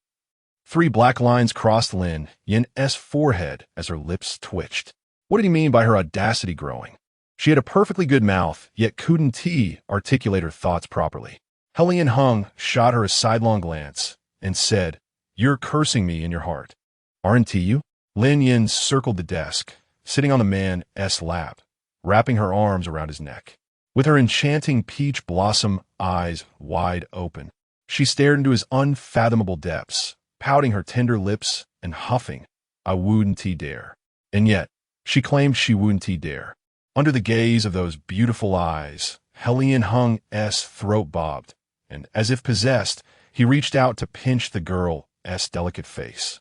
3 black lines crossed Lin Yan's forehead as her lips twitched. What did he mean by her audacity growing? She had a perfectly good mouth, yet couldn't articulate her thoughts properly. Helian Hung shot her a sidelong glance and said, you're cursing me in your heart. Aren't you? Lin Yan circled the desk, sitting on the man's lap, wrapping her arms around his neck. With her enchanting peach blossom eyes wide open, she stared into his unfathomable depths, pouting her tender lips and huffing, I wouldn't dare. And yet, she claimed she wouldn't dare. Under the gaze of those beautiful eyes, Helian Hung's throat bobbed, and as if possessed, he reached out to pinch the girl's delicate face.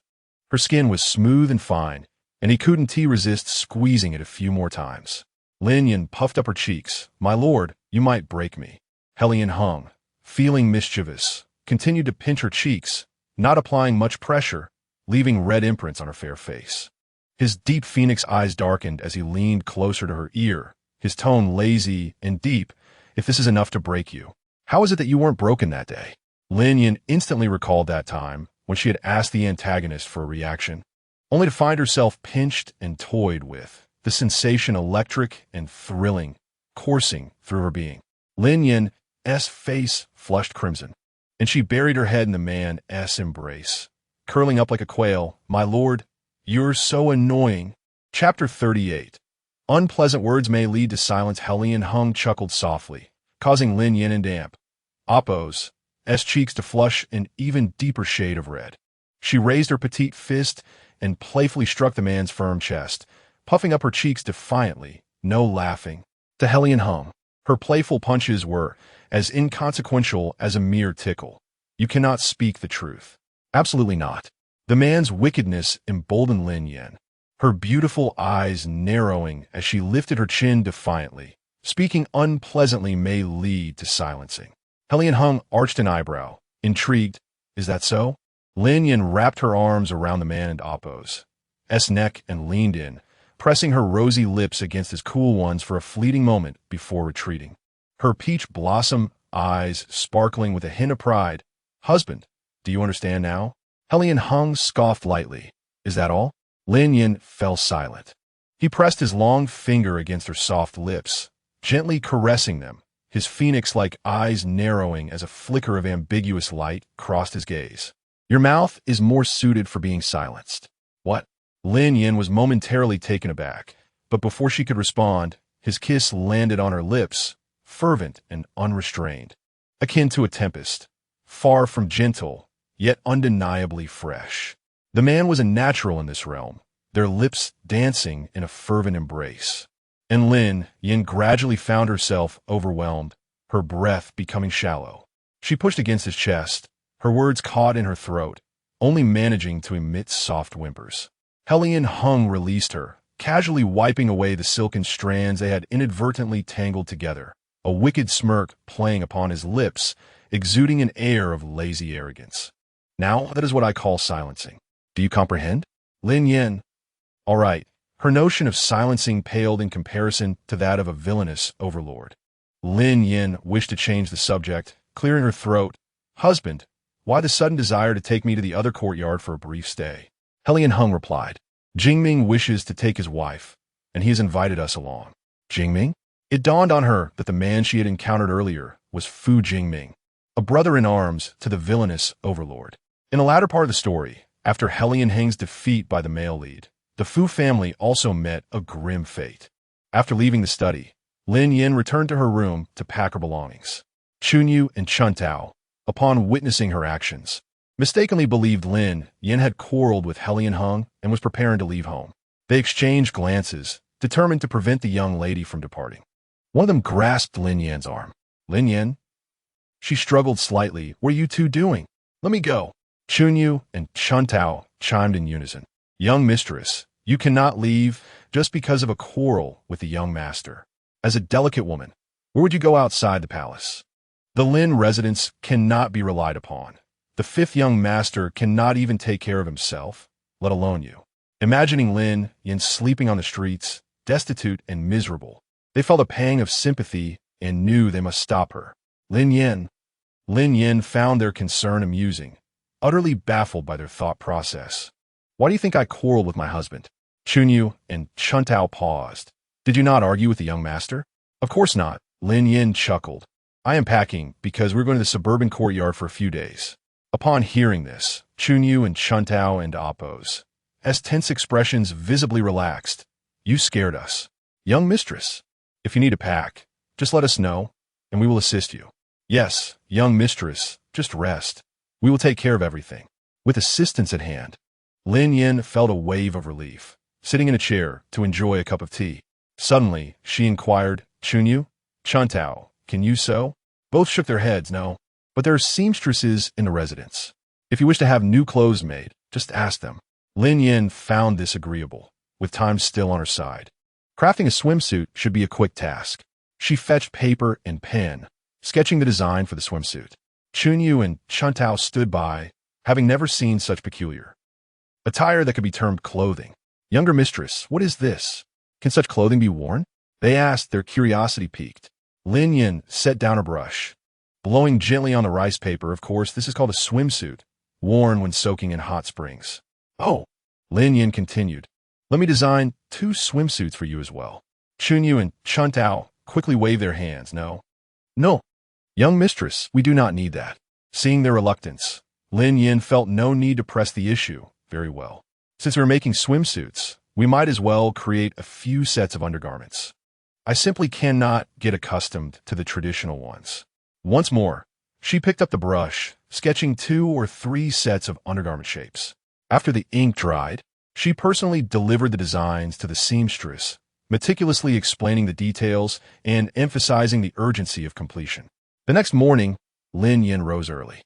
Her skin was smooth and fine, and he couldn't resist squeezing it a few more times. Lin Yan puffed up her cheeks. My lord, you might break me. Helian Hung, feeling mischievous, continued to pinch her cheeks, not applying much pressure, leaving red imprints on her fair face. His deep phoenix eyes darkened as he leaned closer to her ear, his tone lazy and deep. If this is enough to break you, how is it that you weren't broken that day? Lin Yan instantly recalled that time when she had asked the antagonist for a reaction, only to find herself pinched and toyed with, the sensation electric and thrilling, coursing through her being. Lin Yan's face flushed crimson, and she buried her head in the man's embrace, curling up like a quail. My lord, you're so annoying. Chapter 38. Unpleasant words may lead to silence. Helian Hung chuckled softly, causing Lin Yan and damp Oppo's cheeks to flush an even deeper shade of red. She raised her petite fist and playfully struck the man's firm chest, puffing up her cheeks defiantly. No laughing. To Helian Hung, her playful punches were as inconsequential as a mere tickle. You cannot speak the truth. Absolutely not. The man's wickedness emboldened Lin Yan, her beautiful eyes narrowing as she lifted her chin defiantly. Speaking unpleasantly may lead to silencing. Helian Hung arched an eyebrow, intrigued. Is that so? Lin Yan wrapped her arms around the man and Oppo's neck and leaned in, pressing her rosy lips against his cool ones for a fleeting moment before retreating. Her peach blossom eyes sparkling with a hint of pride. Husband, do you understand now? Helian Hung scoffed lightly. Is that all? Lin Yan fell silent. He pressed his long finger against her soft lips, gently caressing them, his phoenix-like eyes narrowing as a flicker of ambiguous light crossed his gaze. Your mouth is more suited for being silenced. What? Lin Yan was momentarily taken aback, but before she could respond, his kiss landed on her lips, fervent and unrestrained, akin to a tempest, far from gentle, yet undeniably fresh. The man was a natural in this realm, their lips dancing in a fervent embrace. And Lin Yan gradually found herself overwhelmed, her breath becoming shallow. She pushed against his chest, her words caught in her throat, only managing to emit soft whimpers. Helian Hung released her, casually wiping away the silken strands they had inadvertently tangled together, a wicked smirk playing upon his lips, exuding an air of lazy arrogance. Now that is what I call silencing. Do you comprehend? Lin Yan. All right. Her notion of silencing paled in comparison to that of a villainous overlord. Lin Yan wished to change the subject, clearing her throat. Husband, why the sudden desire to take me to the other courtyard for a brief stay? Helian Hung replied. Jingming wishes to take his wife, and he has invited us along. Jingming? It dawned on her that the man she had encountered earlier was Fu Jingming, a brother-in-arms to the villainous overlord. In the latter part of the story, after Helian Hung's defeat by the male lead, the Fu family also met a grim fate. After leaving the study, Lin Yan returned to her room to pack her belongings. Chunyu and Chuntao, upon witnessing her actions, mistakenly believed Lin Yan had quarreled with Helian Hung and was preparing to leave home. They exchanged glances, determined to prevent the young lady from departing. One of them grasped Lin Yan's arm. Lin Yan? She struggled slightly. What are you two doing? Let me go. Chunyu and Chuntao chimed in unison. Young mistress, you cannot leave just because of a quarrel with the young master. As a delicate woman, where would you go outside the palace? The Lin residence cannot be relied upon. The fifth young master cannot even take care of himself, let alone you. Imagining Lin Yan sleeping on the streets, destitute and miserable, they felt a pang of sympathy and knew they must stop her. Lin Yan found their concern amusing, utterly baffled by their thought process. Why do you think I quarreled with my husband? Chunyu and Chuntao paused. Did you not argue with the young master? Of course not. Lin Yan chuckled. I am packing because we're going to the suburban courtyard for a few days. Upon hearing this, Chunyu and Chuntao and Apos, as tense expressions visibly relaxed. You scared us. Young mistress, if you need a pack, just let us know, and we will assist you. Yes, young mistress, just rest. We will take care of everything. With assistance at hand, Lin Yan felt a wave of relief, sitting in a chair to enjoy a cup of tea. Suddenly, she inquired, Chunyu, Chuntao, can you sew? Both shook their heads, no. But there are seamstresses in the residence. If you wish to have new clothes made, just ask them. Lin Yan found this agreeable, with time still on her side. Crafting a swimsuit should be a quick task. She fetched paper and pen, sketching the design for the swimsuit. Chunyu and Chuntao stood by, having never seen such peculiar attire that could be termed clothing. Younger mistress, what is this? Can such clothing be worn? They asked, their curiosity piqued. Lin Yan set down her brush, blowing gently on the rice paper. Of course, this is called a swimsuit, worn when soaking in hot springs. Oh, Lin Yan continued. Let me design 2 swimsuits for you as well. Chunyu and Chuntao quickly waved their hands. No. Young mistress, we do not need that. Seeing their reluctance, Lin Yan felt no need to press the issue. Very well. Since we're making swimsuits, we might as well create a few sets of undergarments. I simply cannot get accustomed to the traditional ones. Once more, she picked up the brush, sketching 2 or 3 sets of undergarment shapes. After the ink dried, she personally delivered the designs to the seamstress, meticulously explaining the details and emphasizing the urgency of completion. The next morning, Lin Yan rose early.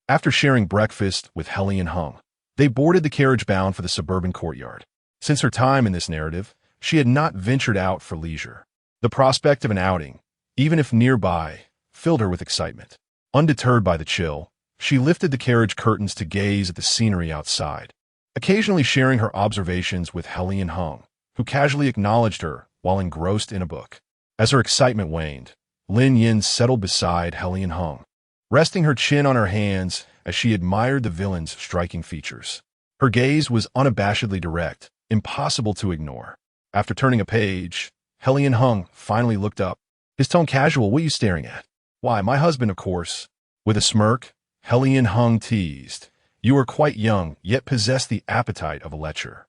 After sharing breakfast with Helian Hung, they boarded the carriage bound for the suburban courtyard. Since her time in this narrative, she had not ventured out for leisure. The prospect of an outing, even if nearby, filled her with excitement. Undeterred by the chill, she lifted the carriage curtains to gaze at the scenery outside, occasionally sharing her observations with Helian Hung, who casually acknowledged her while engrossed in a book. As her excitement waned, Lin Yan settled beside Helian Hung, resting her chin on her hands as she admired the villain's striking features. Her gaze was unabashedly direct, impossible to ignore. After turning a page, Helian Hung finally looked up, his tone casual. What are you staring at? Why, my husband, of course. With a smirk, Helian Hung teased. You are quite young, yet possess the appetite of a lecher.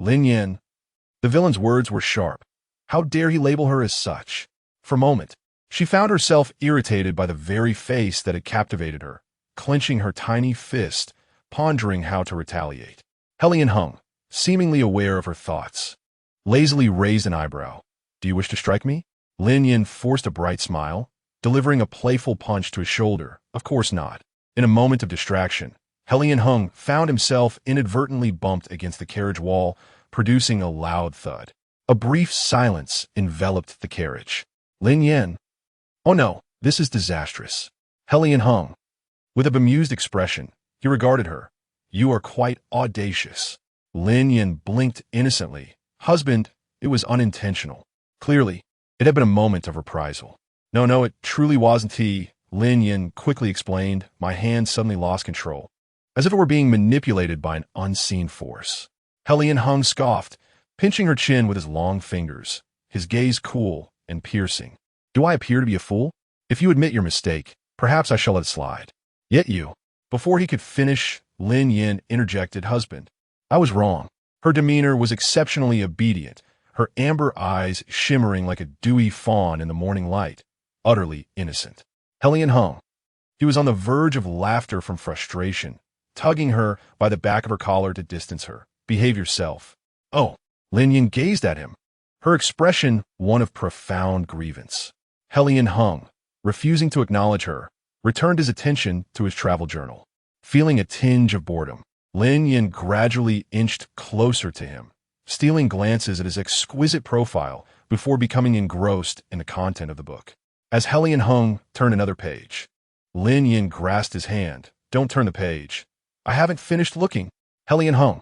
Lin Yan. The villain's words were sharp. How dare he label her as such? For a moment, she found herself irritated by the very face that had captivated her, clenching her tiny fist, pondering how to retaliate. Helian Hung, seemingly aware of her thoughts, lazily raised an eyebrow. Do you wish to strike me? Lin Yan forced a bright smile, delivering a playful punch to his shoulder. Of course not. In a moment of distraction, Helian Hung found himself inadvertently bumped against the carriage wall, producing a loud thud. A brief silence enveloped the carriage. Lin Yan. Oh no, this is disastrous. Helian Hung. With a bemused expression, he regarded her. You are quite audacious. Lin Yan blinked innocently. Husband, it was unintentional. Clearly, it had been a moment of reprisal. No, it truly wasn't he, Lin Yan quickly explained. My hand suddenly lost control, as if it were being manipulated by an unseen force. Helian Hung scoffed, pinching her chin with his long fingers, his gaze cool and piercing. Do I appear to be a fool? If you admit your mistake, perhaps I shall let it slide. Yet you. Before he could finish, Lin Yan interjected, Husband, I was wrong. Her demeanor was exceptionally obedient, her amber eyes shimmering like a dewy fawn in the morning light, utterly innocent. Helian Hung. He was on the verge of laughter from frustration, tugging her by the back of her collar to distance her. Behave yourself. Oh, Lin Yan gazed at him, her expression one of profound grievance. Helian hung, refusing to acknowledge her, returned his attention to his travel journal. Feeling a tinge of boredom, Lin Yin gradually inched closer to him, stealing glances at his exquisite profile before becoming engrossed in the content of the book. As Helian hung turned another page, Lin Yin grasped his hand. "Don't turn the page. I haven't finished looking." Helian hung.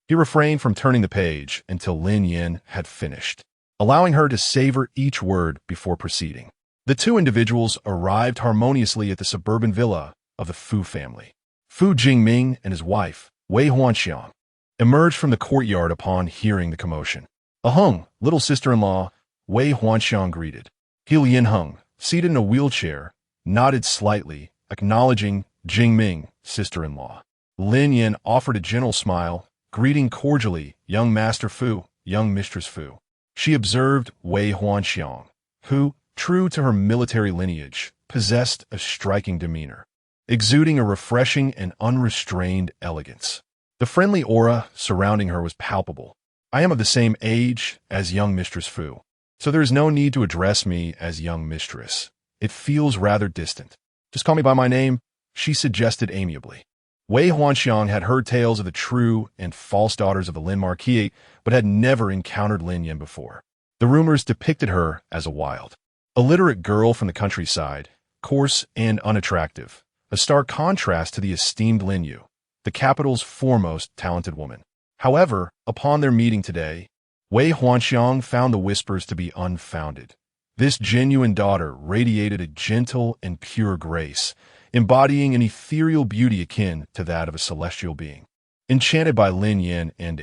He refrained from turning the page until Lin Yin had finished, allowing her to savor each word before proceeding. The two individuals arrived harmoniously at the suburban villa of the Fu family. Fu Jingming and his wife, Wei Huanxiang, emerged from the courtyard upon hearing the commotion. "Ahung, little sister-in-law," Wei Huanxiang greeted. He Yin hung, seated in a wheelchair, nodded slightly, acknowledging Jingming, sister-in-law. Lin Yin offered a gentle smile, greeting cordially young Master Fu, young Mistress Fu. She observed Wei Huanxiang, who, true to her military lineage, possessed a striking demeanor, exuding a refreshing and unrestrained elegance. The friendly aura surrounding her was palpable. "I am of the same age as young Mistress Fu, so there is no need to address me as young mistress. It feels rather distant. Just call me by my name," she suggested amiably. Wei Huanxiang had heard tales of the true and false daughters of the Lin Marquis, but had never encountered Lin Yin before. The rumors depicted her as a wild, illiterate girl from the countryside, coarse and unattractive, a stark contrast to the esteemed Lin Yu, the capital's foremost talented woman. However, upon their meeting today, Wei Huanxiang found the whispers to be unfounded. This genuine daughter radiated a gentle and pure grace, embodying an ethereal beauty akin to that of a celestial being. Enchanted by Lin Yin and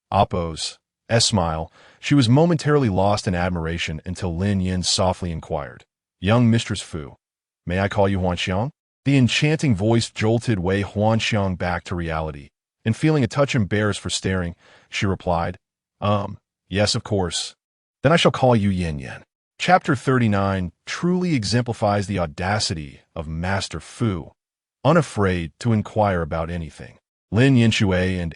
Appo's smile, she was momentarily lost in admiration until Lin Yin softly inquired, "Young Mistress Fu, may I call you Huanxiang?" The enchanting voice jolted Wei Huanxiang back to reality, and feeling a touch embarrassed for staring, she replied, Yes, of course. Then I shall call you Yin Yin." Chapter 39 truly exemplifies the audacity of Master Fu, unafraid to inquire about anything. Lin Yinshui and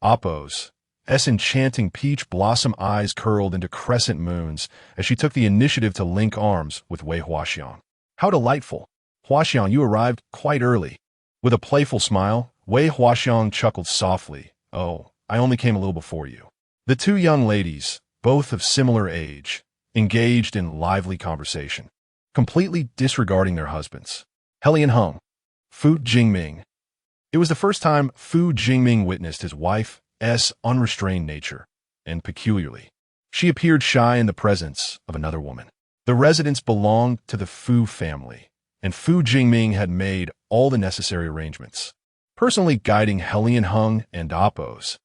Appo's enchanting peach blossom eyes curled into crescent moons as she took the initiative to link arms with Wei Huaxiang. "How delightful! Huaxiang, you arrived quite early." With a playful smile, Wei Huaxiang chuckled softly. "Oh, I only came a little before you." The two young ladies, both of similar age, engaged in lively conversation, completely disregarding their husbands. Helian hung. Fu Jingming. It was the first time Fu Jingming witnessed his wife's unrestrained nature, and peculiarly, she appeared shy in the presence of another woman. The residence belonged to the Fu family, and Fu Jingming had made all the necessary arrangements, personally guiding Helian hung and Appo's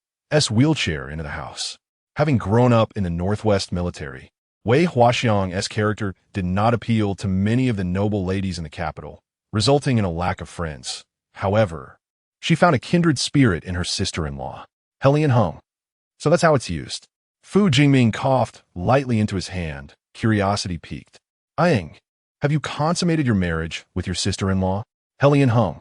wheelchair into the house. Having grown up in the Northwest military, Wei Huaxiang's character did not appeal to many of the noble ladies in the capital, resulting in a lack of friends. However, she found a kindred spirit in her sister-in-law, Helian hung. "So that's how it's used." Fu Jingming coughed lightly into his hand, curiosity piqued. "Aying, have you consummated your marriage with your sister-in-law?" Helian hung.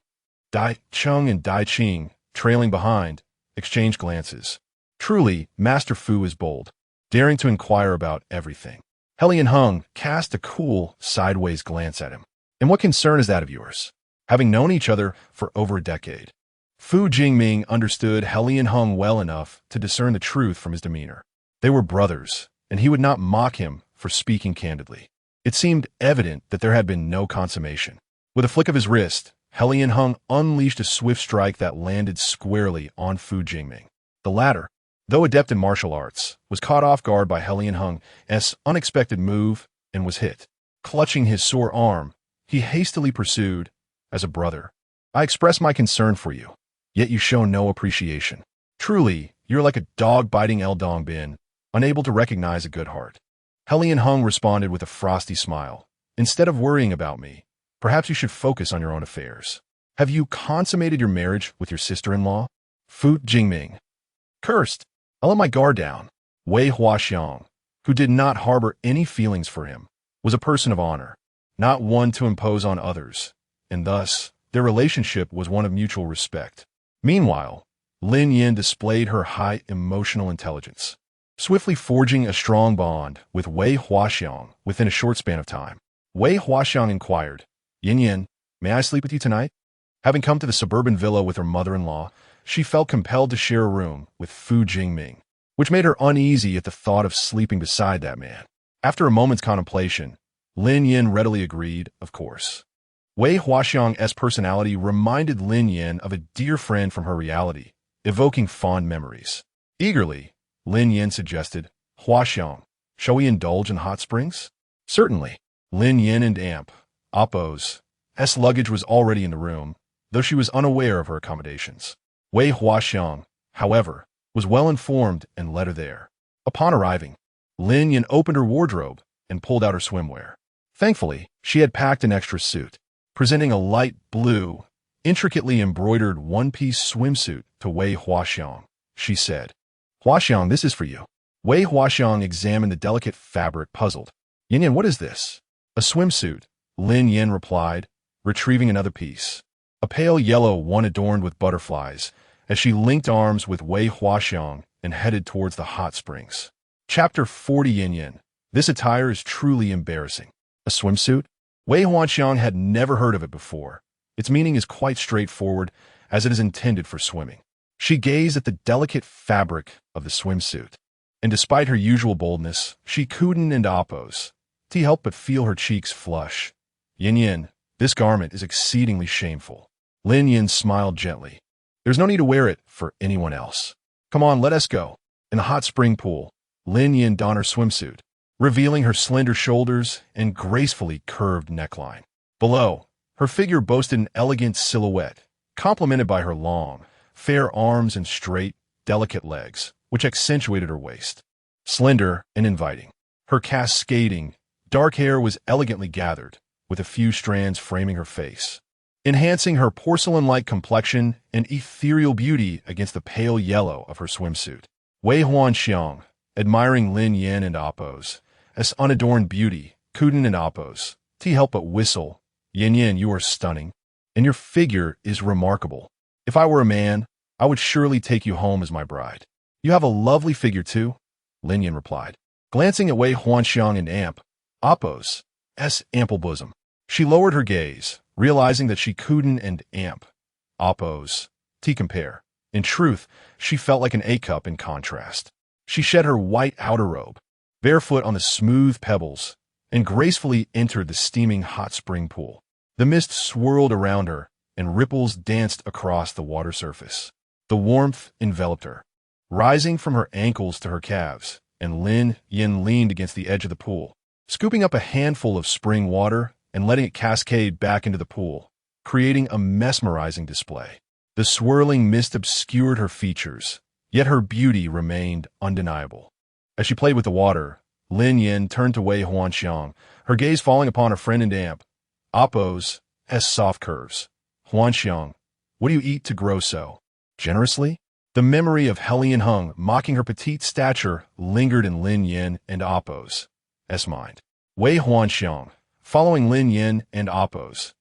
Dai Chung and Dai Qing, trailing behind, exchanged glances. Truly, Master Fu is bold, daring to inquire about everything. Helian hung cast a cool, sideways glance at him. "And what concern is that of yours?" Having known each other for over a decade, Fu Jingming understood Helian hung well enough to discern the truth from his demeanor. They were brothers, and he would not mock him for speaking candidly. It seemed evident that there had been no consummation. With a flick of his wrist, Helian hung unleashed a swift strike that landed squarely on Fu Jingming. The latter, though adept in martial arts, was caught off guard by Helian hung's unexpected move and was hit. Clutching his sore arm, he hastily pursued, "As a brother, I express my concern for you, yet you show no appreciation. Truly, you're like a dog biting El Dong Bin, unable to recognize a good heart." Helian hung responded with a frosty smile. "Instead of worrying about me, perhaps you should focus on your own affairs. Have you consummated your marriage with your sister-in-law?" Fu Jingming. "Cursed! I let my guard down." Wei Huaxiang, who did not harbor any feelings for him, was a person of honor, not one to impose on others, and thus their relationship was one of mutual respect. Meanwhile, Lin Yin displayed her high emotional intelligence. swiftly forging a strong bond with Wei Huaxiang within a short span of time. Wei Huaxiang inquired, Yin Yin, may I sleep with you tonight? Having come to the suburban villa with her mother-in-law, she felt compelled to share a room with Fu Jingming, which made her uneasy at the thought of sleeping beside that man. After a moment's contemplation, Lin Yin readily agreed, of course. Wei Huaxiang's personality reminded Lin Yin of a dear friend from her reality, evoking fond memories. Eagerly, Lin Yin suggested, Huaxiang, shall we indulge in hot springs? Certainly. Lin Yin and Appo's luggage was already in the room, though she was unaware of her accommodations. Wei Huaxiang, however, was well informed and led her there. Upon arriving, Lin Yin opened her wardrobe and pulled out her swimwear. Thankfully, she had packed an extra suit, presenting a light blue, intricately embroidered one-piece swimsuit to Wei Huaxiang. She said, Huaxiang, this is for you. Wei Huaxiang examined the delicate fabric, puzzled. Yin Yin, what is this? A swimsuit, Lin Yin replied, retrieving another piece. A pale yellow one adorned with butterflies, as she linked arms with Wei Huaxiang and headed towards the hot springs. Chapter 40 Yin Yin. This attire is truly embarrassing. A swimsuit? Wei Huaxiang had never heard of it before. Its meaning is quite straightforward, as it is intended for swimming. She gazed at the delicate fabric of the swimsuit, and despite her usual boldness, she cooed and Appo's. He helped but feel her cheeks flush. Yin Yin, this garment is exceedingly shameful. Lin Yin smiled gently. There's no need to wear it for anyone else. Come on, let us go. In the hot spring pool, Lin Yin donned her swimsuit, revealing her slender shoulders and gracefully curved neckline. Below, her figure boasted an elegant silhouette, complemented by her long, fair arms and straight, delicate legs, which accentuated her waist. Slender and inviting, her cascading, dark hair was elegantly gathered, with a few strands framing her face, enhancing her porcelain-like complexion and ethereal beauty against the pale yellow of her swimsuit. Wei Huaxiang, admiring Lin Yin and Appo's unadorned beauty, Kuden and Appo's, he helped but whistle. Yin Yin, you are stunning, and your figure is remarkable. If I were a man, I would surely take you home as my bride. You have a lovely figure too, Lin Yin replied, glancing at Wei Huaxiang and Appo's ample bosom. She lowered her gaze, realizing that she couldn't and Appo's compare. In truth, she felt like an A-cup in contrast. She shed her white outer robe, barefoot on the smooth pebbles, and gracefully entered the steaming hot spring pool. The mist swirled around her, and ripples danced across the water surface. The warmth enveloped her, rising from her ankles to her calves, and Lin Yin leaned against the edge of the pool, scooping up a handful of spring water and letting it cascade back into the pool, creating a mesmerizing display. The swirling mist obscured her features, yet her beauty remained undeniable. As she played with the water, Lin Yin turned to Wei Huaxiang, her gaze falling upon her friend and Appo's soft curves. Huaxiang, what do you eat to grow so generously? The memory of Helian Hung mocking her petite stature lingered in Lin Yin and Appo's mind. Wei Huaxiang, following Lin Yin and Appo's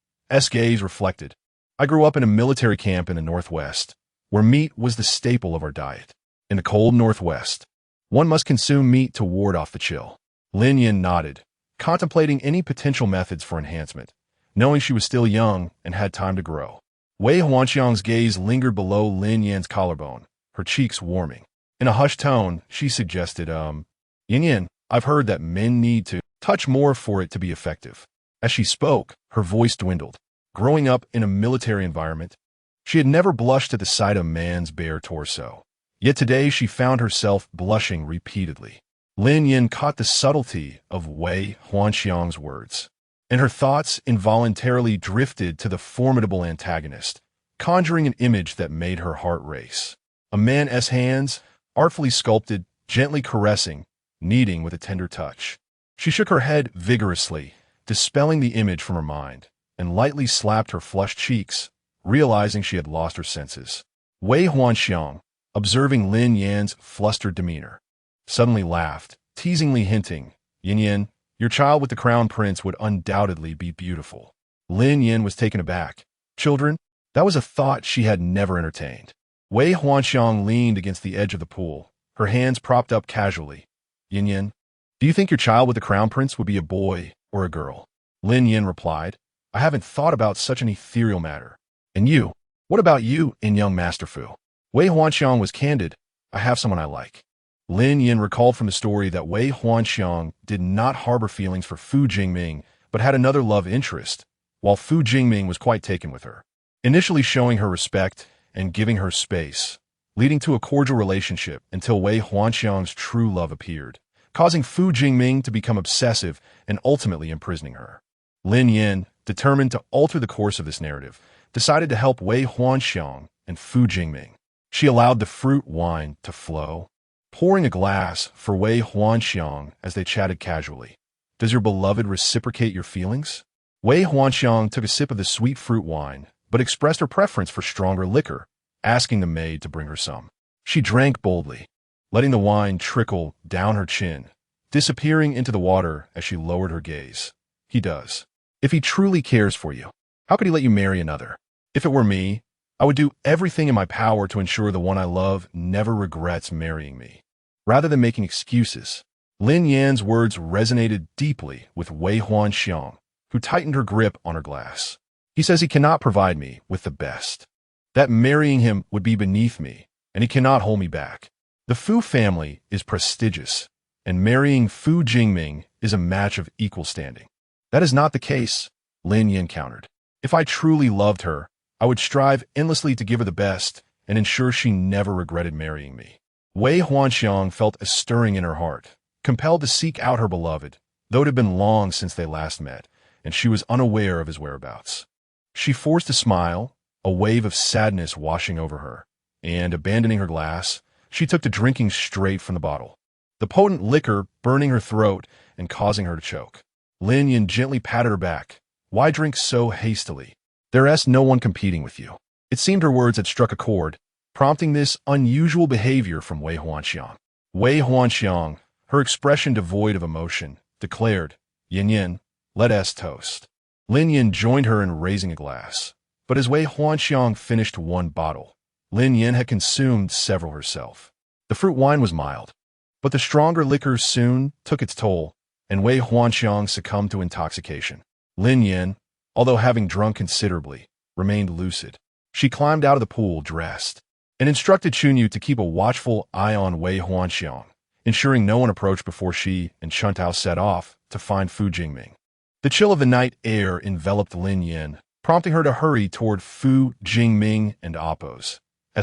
gaze, reflected, I grew up in a military camp in the Northwest, where meat was the staple of our diet. In the cold Northwest, one must consume meat to ward off the chill. Lin Yin nodded, contemplating any potential methods for enhancement, knowing she was still young and had time to grow. Wei Huaxiang's gaze lingered below Lin Yin's collarbone, her cheeks warming. In a hushed tone, she suggested, Yin Yin, I've heard that men need to touch more for it to be effective. As she spoke, her voice dwindled. Growing up in a military environment, she had never blushed at the sight of man's bare torso. Yet today she found herself blushing repeatedly. Lin Yin caught the subtlety of Wei Huaxiang's words, and her thoughts involuntarily drifted to the formidable antagonist, conjuring an image that made her heart race. A man's hands, artfully sculpted, gently caressing, kneading with a tender touch. She shook her head vigorously, dispelling the image from her mind, and lightly slapped her flushed cheeks, realizing she had lost her senses. Wei Huaxiang, observing Lin Yin's flustered demeanor, suddenly laughed, teasingly hinting, Yin Yin, your child with the crown prince would undoubtedly be beautiful. Lin Yin was taken aback. Children? That was a thought she had never entertained. Wei Huaxiang leaned against the edge of the pool, her hands propped up casually. Yin Yin, do you think your child with the crown prince would be a boy or a girl? Lin Yin replied, I haven't thought about such an ethereal matter. And you? What about you, in young Master Fu? Wei Huanxiang was candid. I have someone I like. Lin Yin recalled from the story that Wei Huanxiang did not harbor feelings for Fu Jingming, but had another love interest, while Fu Jingming was quite taken with her, initially showing her respect and giving her space, leading to a cordial relationship until Wei Huanxiang's true love appeared, causing Fu Jingming to become obsessive and ultimately imprisoning her. Lin Yin, determined to alter the course of this narrative, decided to help Wei Huanxiang and Fu Jingming. She allowed the fruit wine to flow, pouring a glass for Wei Huanxiang as they chatted casually. Does your beloved reciprocate your feelings? Wei Huanxiang took a sip of the sweet fruit wine, but expressed her preference for stronger liquor, asking the maid to bring her some. She drank boldly, letting the wine trickle down her chin, disappearing into the water as she lowered her gaze. He does. If he truly cares for you, how could he let you marry another? If it were me, I would do everything in my power to ensure the one I love never regrets marrying me. Rather than making excuses, Lin Yan's words resonated deeply with Wei Huanxiang, who tightened her grip on her glass. He says he cannot provide me with the best, that marrying him would be beneath me, and he cannot hold me back. The Fu family is prestigious, and marrying Fu Jingming is a match of equal standing. That is not the case, Lin Yin countered. If I truly loved her, I would strive endlessly to give her the best and ensure she never regretted marrying me. Wei Huanxiang felt a stirring in her heart, compelled to seek out her beloved, though it had been long since they last met, and she was unaware of his whereabouts. She forced a smile, a wave of sadness washing over her, and, abandoning her glass, she took to drinking straight from the bottle, the potent liquor burning her throat and causing her to choke. Lin Yin gently patted her back. Why drink so hastily? There's no one competing with you. It seemed her words had struck a chord, prompting this unusual behavior from Wei Huanxiang. Wei Huanxiang, her expression devoid of emotion, declared, Yin Yin, let us toast. Lin Yin joined her in raising a glass, but as Wei Huanxiang finished one bottle, Lin Yin had consumed several herself. The fruit wine was mild, but the stronger liquor soon took its toll, and Wei Huanxiang succumbed to intoxication. Lin Yin, although having drunk considerably, remained lucid. She climbed out of the pool dressed, and instructed Chunyu to keep a watchful eye on Wei Huanxiang, ensuring no one approached before she and Chuntao set off to find Fu Jingming. The chill of the night air enveloped Lin Yin, prompting her to hurry toward Fu Jingming and Appo's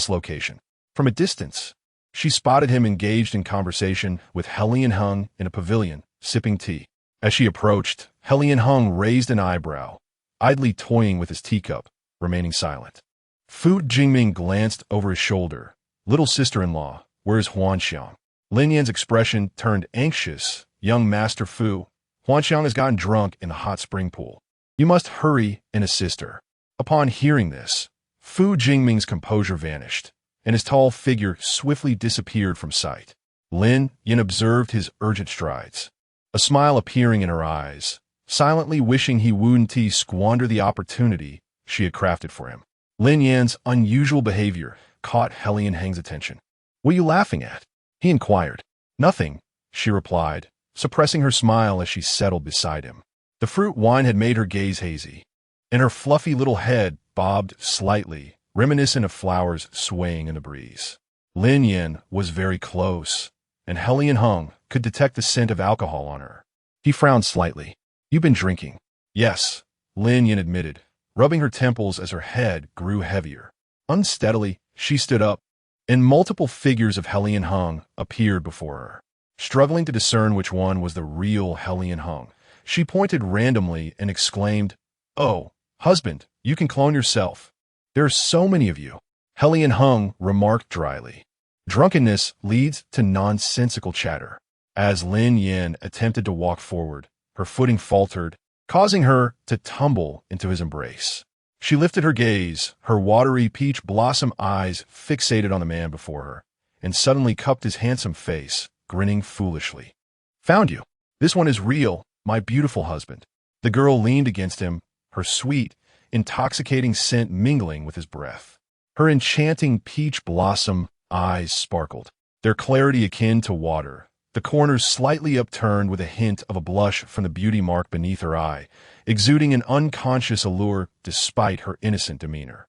location. From a distance, she spotted him engaged in conversation with Helian Hung in a pavilion, sipping tea. As she approached, Helian Hung raised an eyebrow, idly toying with his teacup, remaining silent. Fu Jingming glanced over his shoulder. Little sister-in-law, where's Huanxiang? Lin Yan's expression turned anxious. Young Master Fu, Huanxiang has gotten drunk in the hot spring pool. You must hurry and assist her. Upon hearing this, Fu Jingming's composure vanished, and his tall figure swiftly disappeared from sight. Lin Yan observed his urgent strides, a smile appearing in her eyes, silently wishing he wouldn't squander the opportunity she had crafted for him. Lin Yan's unusual behavior caught Helian Heng's attention. What are you laughing at? He inquired. Nothing, she replied, suppressing her smile as she settled beside him. The fruit wine had made her gaze hazy, and her fluffy little head bobbed slightly, reminiscent of flowers swaying in the breeze. Lin Yan was very close, and Helian Hung could detect the scent of alcohol on her. He frowned slightly. You've been drinking. Yes, Lin Yan admitted, rubbing her temples as her head grew heavier. Unsteadily, she stood up, and multiple figures of Helian Hung appeared before her. Struggling to discern which one was the real Helian Hung, she pointed randomly and exclaimed, Oh, husband, you can clone yourself. There are so many of you. Helian Hung remarked dryly. Drunkenness leads to nonsensical chatter. As Lin Yan attempted to walk forward, her footing faltered, causing her to tumble into his embrace. She lifted her gaze, her watery peach blossom eyes fixated on the man before her, and suddenly cupped his handsome face, grinning foolishly. Found you. This one is real, my beautiful husband. The girl leaned against him, her sweet, intoxicating scent mingling with his breath. Her enchanting peach blossom eyes sparkled. their clarity akin to water, the corners slightly upturned with a hint of a blush from the beauty mark beneath her eye, exuding an unconscious allure despite her innocent demeanor.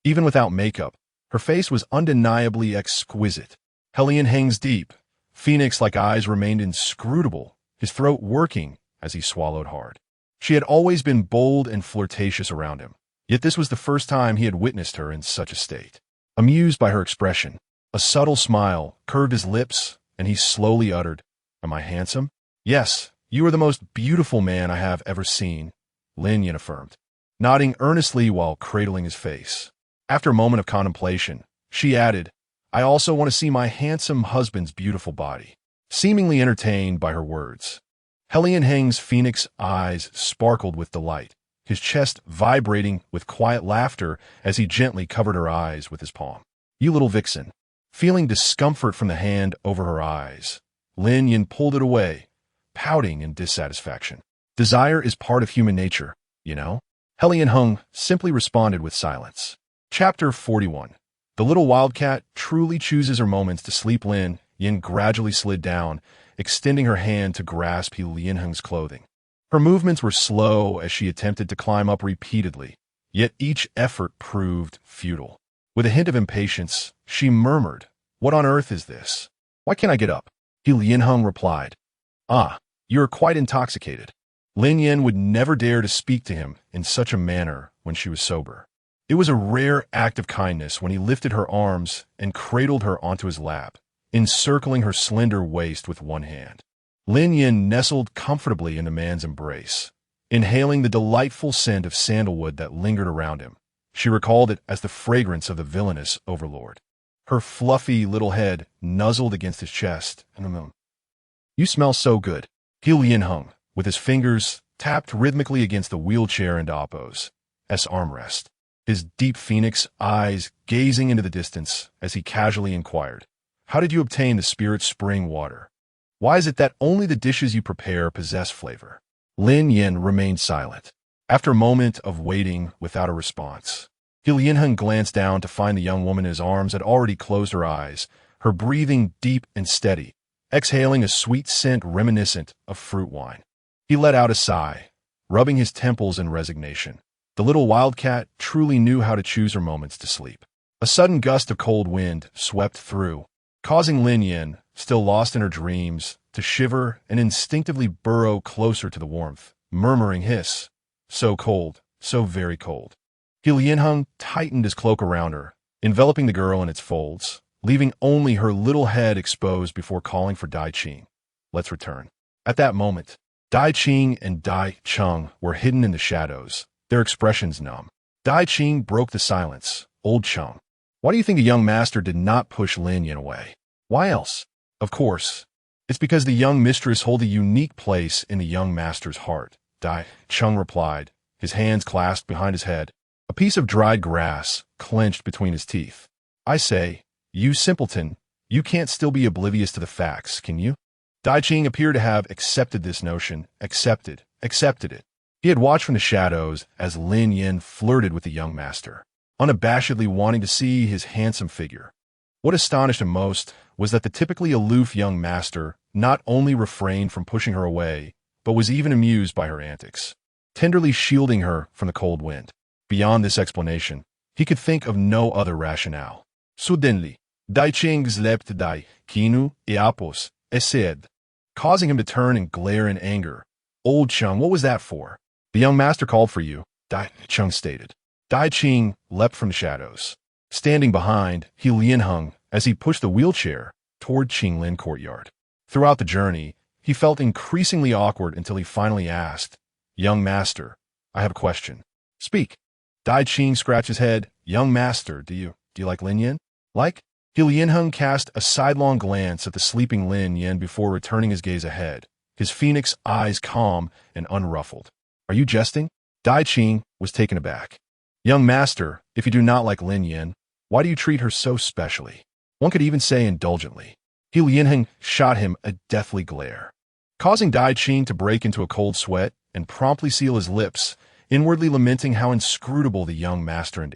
Even without makeup, her face was undeniably exquisite. Helion hangs deep, phoenix-like eyes remained inscrutable, his throat working as he swallowed hard. She had always been bold and flirtatious around him, yet this was the first time he had witnessed her in such a state. Amused by her expression, a subtle smile curved his lips, and he slowly uttered, "Am I handsome?" "Yes, you are the most beautiful man I have ever seen," Lin Yin affirmed, nodding earnestly while cradling his face. After a moment of contemplation, she added, "I also want to see my handsome husband's beautiful body." Seemingly entertained by her words, Helion Heng's phoenix eyes sparkled with delight, his chest vibrating with quiet laughter as he gently covered her eyes with his palm. "You little vixen." Feeling discomfort from the hand over her eyes, Lin Yin pulled it away, pouting in dissatisfaction. "Desire is part of human nature, you know?" Helion Heng simply responded with silence. Chapter 41. The little wildcat truly chooses her moments to sleep. Lin Yin gradually slid down, extending her hand to grasp Helion Heng's clothing. Her movements were slow as she attempted to climb up repeatedly, yet each effort proved futile. With a hint of impatience, she murmured, "What on earth is this? Why can't I get up?" Helion Heng replied, "Ah, you are quite intoxicated." Lin Yin would never dare to speak to him in such a manner when she was sober. It was a rare act of kindness when he lifted her arms and cradled her onto his lap, encircling her slender waist with one hand. Lin Yin nestled comfortably in the man's embrace, inhaling the delightful scent of sandalwood that lingered around him. She recalled it as the fragrance of the villainous overlord. Her fluffy little head nuzzled against his chest, and "You smell so good." Helion Heng, with his fingers, tapped rhythmically against the wheelchair and Oppo's armrest, his deep phoenix eyes gazing into the distance as he casually inquired, "How did you obtain the spirit spring water? Why is it that only the dishes you prepare possess flavor?" Lin Yin remained silent. After a moment of waiting without a response, Helion Heng glanced down to find the young woman in his arms had already closed her eyes, her breathing deep and steady, exhaling a sweet scent reminiscent of fruit wine. He let out a sigh, rubbing his temples in resignation. The little wildcat truly knew how to choose her moments to sleep. A sudden gust of cold wind swept through, causing Lin Yin, still lost in her dreams, to shiver and instinctively burrow closer to the warmth, murmuring hiss, "So cold, so very cold." Helion Heng tightened his cloak around her, enveloping the girl in its folds, leaving only her little head exposed before calling for Dai Qing. "Let's return." At that moment, Dai Qing and Dai Cheng were hidden in the shadows, their expressions numb. Dai Qing broke the silence. "Old Cheng, why do you think the young master did not push Lin Yin away?" "Why else?" "Of course, it's because the young mistress holds a unique place in the young master's heart," Dai Cheng replied, his hands clasped behind his head, a piece of dried grass clenched between his teeth. "I say, you simpleton, you can't still be oblivious to the facts, can you?" Dai Qing appeared to have accepted this notion, accepted it. He had watched from the shadows as Lin Yin flirted with the young master, unabashedly wanting to see his handsome figure. What astonished him most was that the typically aloof young master not only refrained from pushing her away, but was even amused by her antics, tenderly shielding her from the cold wind. Beyond this explanation, he could think of no other rationale. Suddenly, Dai Qing slept Dai Kinu e Apos said, causing him to turn and glare in anger. "Old Cheng, what was that for?" "The young master called for you," Dai Cheng stated. Dai Qing leapt from the shadows, standing behind Helion Heng as he pushed the wheelchair toward Qinglin Courtyard. Throughout the journey, he felt increasingly awkward until he finally asked, "Young master, I have a question." "Speak." Dai Qing scratched his head. "Young master, do you like Lin Yin?" "Like?" Helion Heng cast a sidelong glance at the sleeping Lin Yin before returning his gaze ahead, his phoenix eyes calm and unruffled. "Are you jesting?" Dai Qing was taken aback. "Young master, if you do not like Lin Yin, why do you treat her so specially? One could even say indulgently." Helion Heng shot him a deathly glare, causing Dai Qing to break into a cold sweat and promptly seal his lips, inwardly lamenting how inscrutable the young master and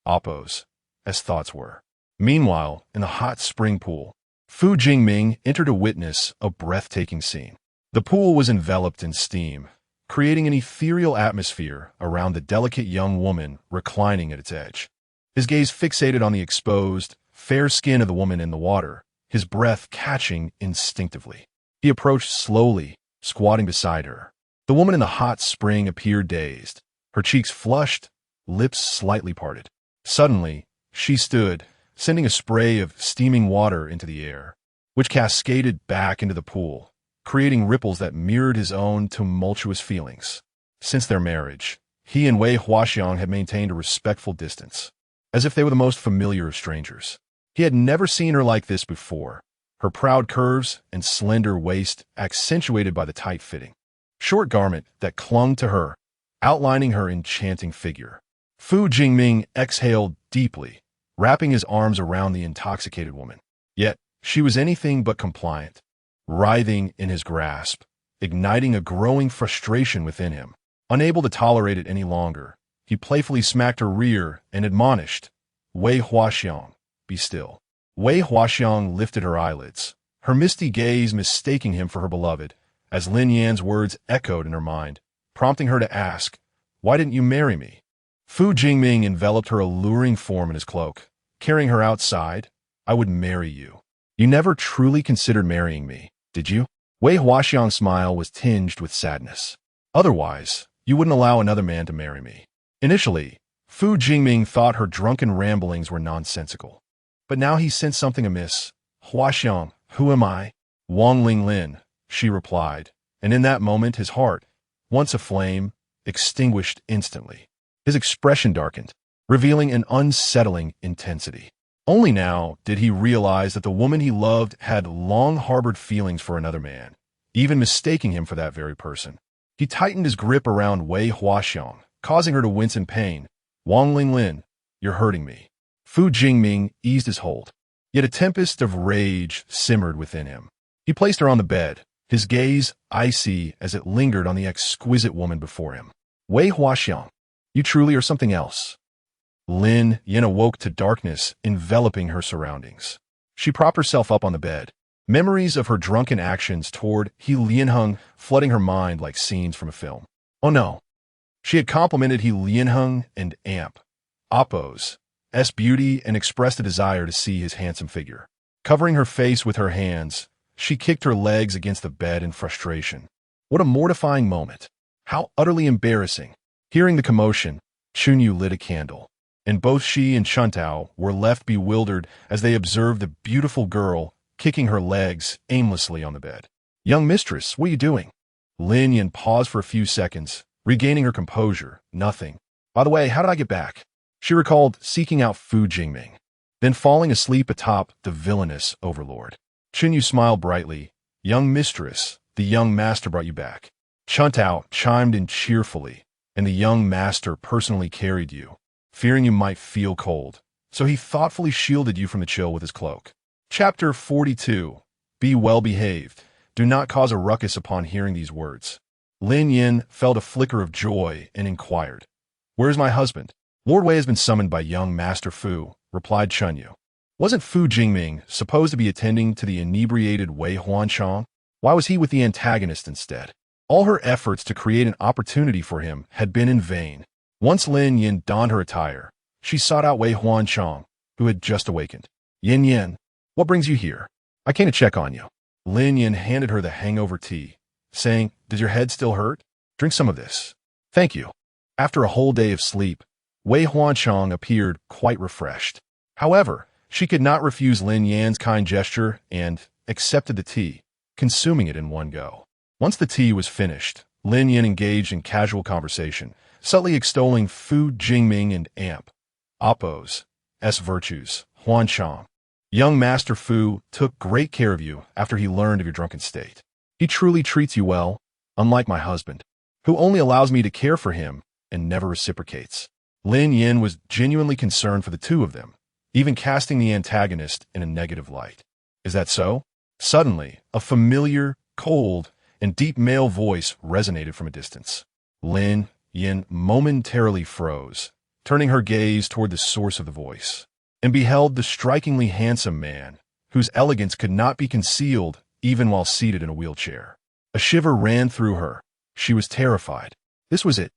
Oppos thoughts were. Meanwhile, in the hot spring pool, Fu Jingming entered to witness a breathtaking scene. The pool was enveloped in steam, creating an ethereal atmosphere around the delicate young woman reclining at its edge. His gaze fixated on the exposed, fair skin of the woman in the water, his breath catching instinctively. He approached slowly, squatting beside her. The woman in the hot spring appeared dazed, her cheeks flushed, lips slightly parted. Suddenly, she stood, sending a spray of steaming water into the air, which cascaded back into the pool, creating ripples that mirrored his own tumultuous feelings. Since their marriage, he and Wei Huaxiang had maintained a respectful distance, as if they were the most familiar of strangers. He had never seen her like this before, her proud curves and slender waist accentuated by the tight fitting short garment that clung to her, outlining her enchanting figure. Fu Jingming exhaled deeply, wrapping his arms around the intoxicated woman. Yet, she was anything but compliant, writhing in his grasp, igniting a growing frustration within him. Unable to tolerate it any longer, he playfully smacked her rear and admonished, "Wei Huaxiang, be still." Wei Huaxiang lifted her eyelids, her misty gaze mistaking him for her beloved, as Lin Yan's words echoed in her mind, prompting her to ask, "Why didn't you marry me?" Fu Jingming enveloped her alluring form in his cloak, carrying her outside. "I would marry you. You never truly considered marrying me, did you?" Wei Huaxiang's smile was tinged with sadness. "Otherwise, you wouldn't allow another man to marry me." Initially, Fu Jingming thought her drunken ramblings were nonsensical. But now he sensed something amiss. "Huaxiang, who am I?" "Wang Linglin," she replied, and in that moment his heart, once aflame, extinguished instantly. His expression darkened, revealing an unsettling intensity. Only now did he realize that the woman he loved had long harbored feelings for another man, even mistaking him for that very person. He tightened his grip around Wei Huaxiang, causing her to wince in pain. "Wang Linglin, you're hurting me." Fu Jingming eased his hold, yet a tempest of rage simmered within him. He placed her on the bed, his gaze icy as it lingered on the exquisite woman before him. "Wei Huaxiang, you truly are something else." Lin Yin awoke to darkness enveloping her surroundings. She propped herself up on the bed, memories of her drunken actions toward He Lianheng flooding her mind like scenes from a film. Oh no. She had complimented He Lianheng and Amp, Oppo's beauty and expressed a desire to see his handsome figure. Covering her face with her hands, she kicked her legs against the bed in frustration. What a mortifying moment. How utterly embarrassing. Hearing the commotion, Chunyu lit a candle, and both she and Chuntao were left bewildered as they observed the beautiful girl kicking her legs aimlessly on the bed. "Young mistress, what are you doing?" Lin Yin paused for a few seconds, regaining her composure. "Nothing. By the way, how did I get back?" She recalled seeking out Fu Jingming, then falling asleep atop the villainous overlord. Chunyu smiled brightly. "Young mistress, the young master brought you back." Chuntao chimed in cheerfully, "And the young master personally carried you, fearing you might feel cold, so he thoughtfully shielded you from the chill with his cloak." Chapter 42. Be well behaved. Do not cause a ruckus upon hearing these words. Lin Yin felt a flicker of joy and inquired, "Where is my husband?" "Lord Wei has been summoned by young Master Fu," replied Chunyu. Wasn't Fu Jingming supposed to be attending to the inebriated Wei Huanchang? Why was he with the antagonist instead? All her efforts to create an opportunity for him had been in vain. Once Lin Yin donned her attire, she sought out Wei Huanchang, who had just awakened. "Yin Yin, what brings you here?" "I came to check on you." Lin Yin handed her the hangover tea, saying, "Does your head still hurt? Drink some of this." "Thank you." After a whole day of sleep, Wei Huanchang appeared quite refreshed. However, she could not refuse Lin Yan's kind gesture and accepted the tea, consuming it in one go. Once the tea was finished, Lin Yan engaged in casual conversation, subtly extolling Fu Jingming and Amp, Oppo's virtues. "Huanchang, young Master Fu took great care of you after he learned of your drunken state. He truly treats you well, unlike my husband, who only allows me to care for him and never reciprocates." Lin Yin was genuinely concerned for the two of them, even casting the antagonist in a negative light. "Is that so?" Suddenly, a familiar, cold, and deep male voice resonated from a distance. Lin Yin momentarily froze, turning her gaze toward the source of the voice. and beheld the strikingly handsome man, whose elegance could not be concealed even while seated in a wheelchair. A shiver ran through her. She was terrified. This was it.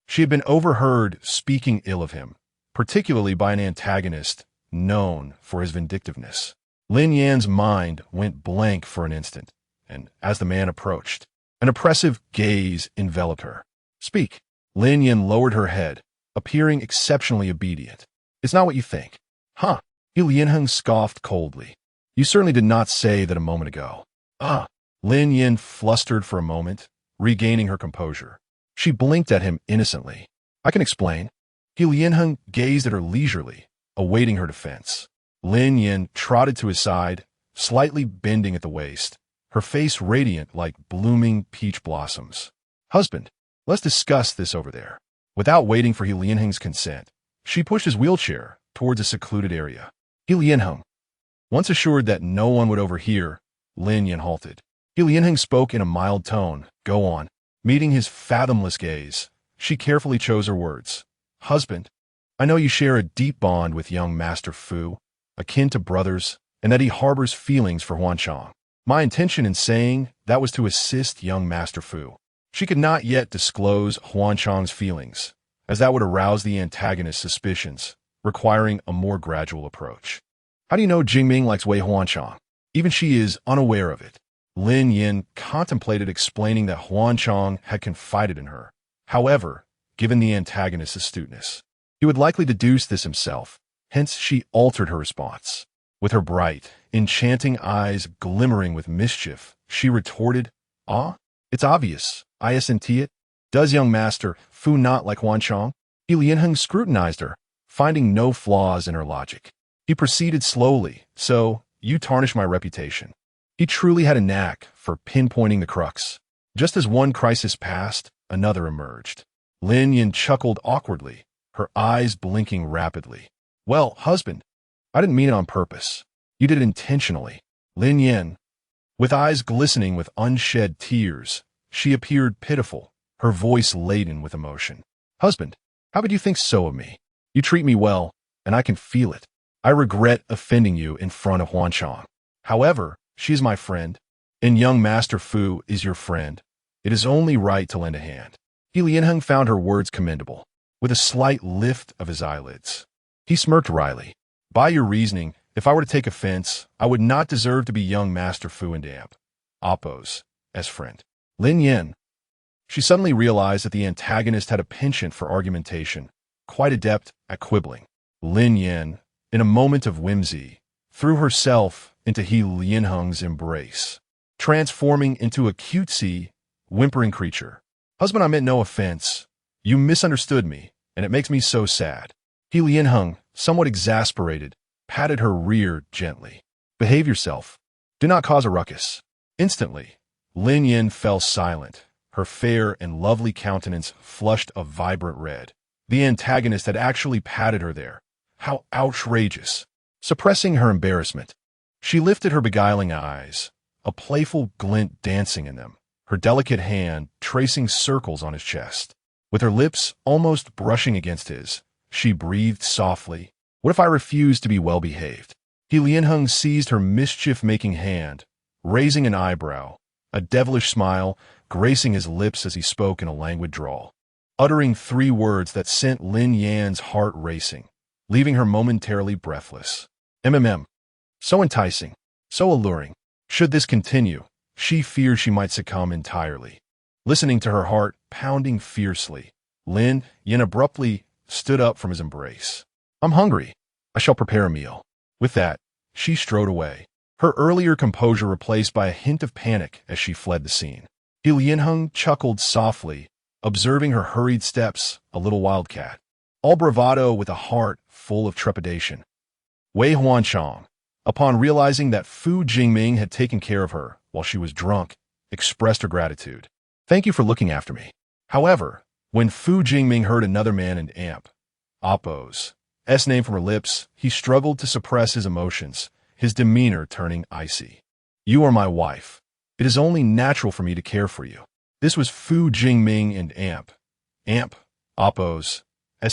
She had been overheard speaking ill of him, particularly by an antagonist known for his vindictiveness. Lin Yan's mind went blank for an instant, and as the man approached, an oppressive gaze enveloped her. "Speak." Lin Yan lowered her head, appearing exceptionally obedient. "It's not what you think." "Huh?" Lianheng scoffed coldly. "You certainly did not say that a moment ago." "Ah." Lin Yan flustered for a moment, regaining her composure. She blinked at him innocently. "I can explain." Lianheng gazed at her leisurely, awaiting her defense. Lin Yan trotted to his side, slightly bending at the waist, her face radiant like blooming peach blossoms. "Husband, let's discuss this over there." Without waiting for Lianheng's consent, she pushed his wheelchair towards a secluded area. Lianheng. Once assured that no one would overhear, Lin Yan halted. Lianheng spoke in a mild tone. "Go on." Meeting his fathomless gaze, she carefully chose her words. "Husband, I know you share a deep bond with young Master Fu, akin to brothers, and that he harbors feelings for Huanchang. My intention in saying that was to assist young Master Fu." She could not yet disclose Huanchang's feelings, as that would arouse the antagonist's suspicions, requiring a more gradual approach. "How do you know Jingming likes Wei Huanchang?" Even she is unaware of it. Lin Yan contemplated explaining that Huanchang had confided in her. However, given the antagonist's astuteness, he would likely deduce this himself, hence she altered her response. With her bright, enchanting eyes glimmering with mischief, she retorted, "Ah, it's obvious. Isn't it? Does young Master Fu not like Huanchang?" Lianheng scrutinized her, finding no flaws in her logic. He proceeded slowly, "So, you tarnish my reputation." He truly had a knack for pinpointing the crux. Just as one crisis passed, another emerged. Lin Yan chuckled awkwardly, her eyes blinking rapidly. "Well, husband, I didn't mean it on purpose. You did it intentionally." Lin Yan, with eyes glistening with unshed tears, she appeared pitiful, her voice laden with emotion. "Husband, how could you think so of me? You treat me well, and I can feel it. I regret offending you in front of Huanchang. However, she is my friend, and young Master Fu is your friend. It is only right to lend a hand." Lianheng found her words commendable, with a slight lift of his eyelids. He smirked wryly. "By your reasoning, if I were to take offense, I would not deserve to be young Master Fu and Amp Oppo's as friend." Lin Yan. She suddenly realized that the antagonist had a penchant for argumentation, quite adept at quibbling. Lin Yan, in a moment of whimsy, threw herself into Lianheng's embrace, transforming into a cutesy, whimpering creature. "Husband, I meant no offense. You misunderstood me, and it makes me so sad." Lianheng, somewhat exasperated, patted her rear gently. "Behave yourself. Do not cause a ruckus." Instantly, Lin Yan fell silent, her fair and lovely countenance flushed a vibrant red. The antagonist had actually patted her there. How outrageous! Suppressing her embarrassment, she lifted her beguiling eyes, a playful glint dancing in them, her delicate hand tracing circles on his chest. With her lips almost brushing against his, she breathed softly. "What if I refuse to be well-behaved?" Lianheng seized her mischief-making hand, raising an eyebrow, a devilish smile gracing his lips as he spoke in a languid drawl, uttering 3 words that sent Lin Yan's heart racing, leaving her momentarily breathless. So enticing, so alluring. Should this continue, she feared she might succumb entirely. Listening to her heart pounding fiercely, Lin Yan abruptly stood up from his embrace. "I'm hungry. I shall prepare a meal." With that, she strode away, her earlier composure replaced by a hint of panic as she fled the scene. Lianheng chuckled softly, observing her hurried steps, a little wildcat, all bravado with a heart full of trepidation. Wei Huanchang, upon realizing that Fu Jingming had taken care of her while she was drunk, expressed her gratitude. "Thank you for looking after me." However, when Fu Jingming heard another man in Amp Oppo's name from her lips, he struggled to suppress his emotions, his demeanor turning icy. "You are my wife. It is only natural for me to care for you." This was Fu Jingming and Amp Oppo's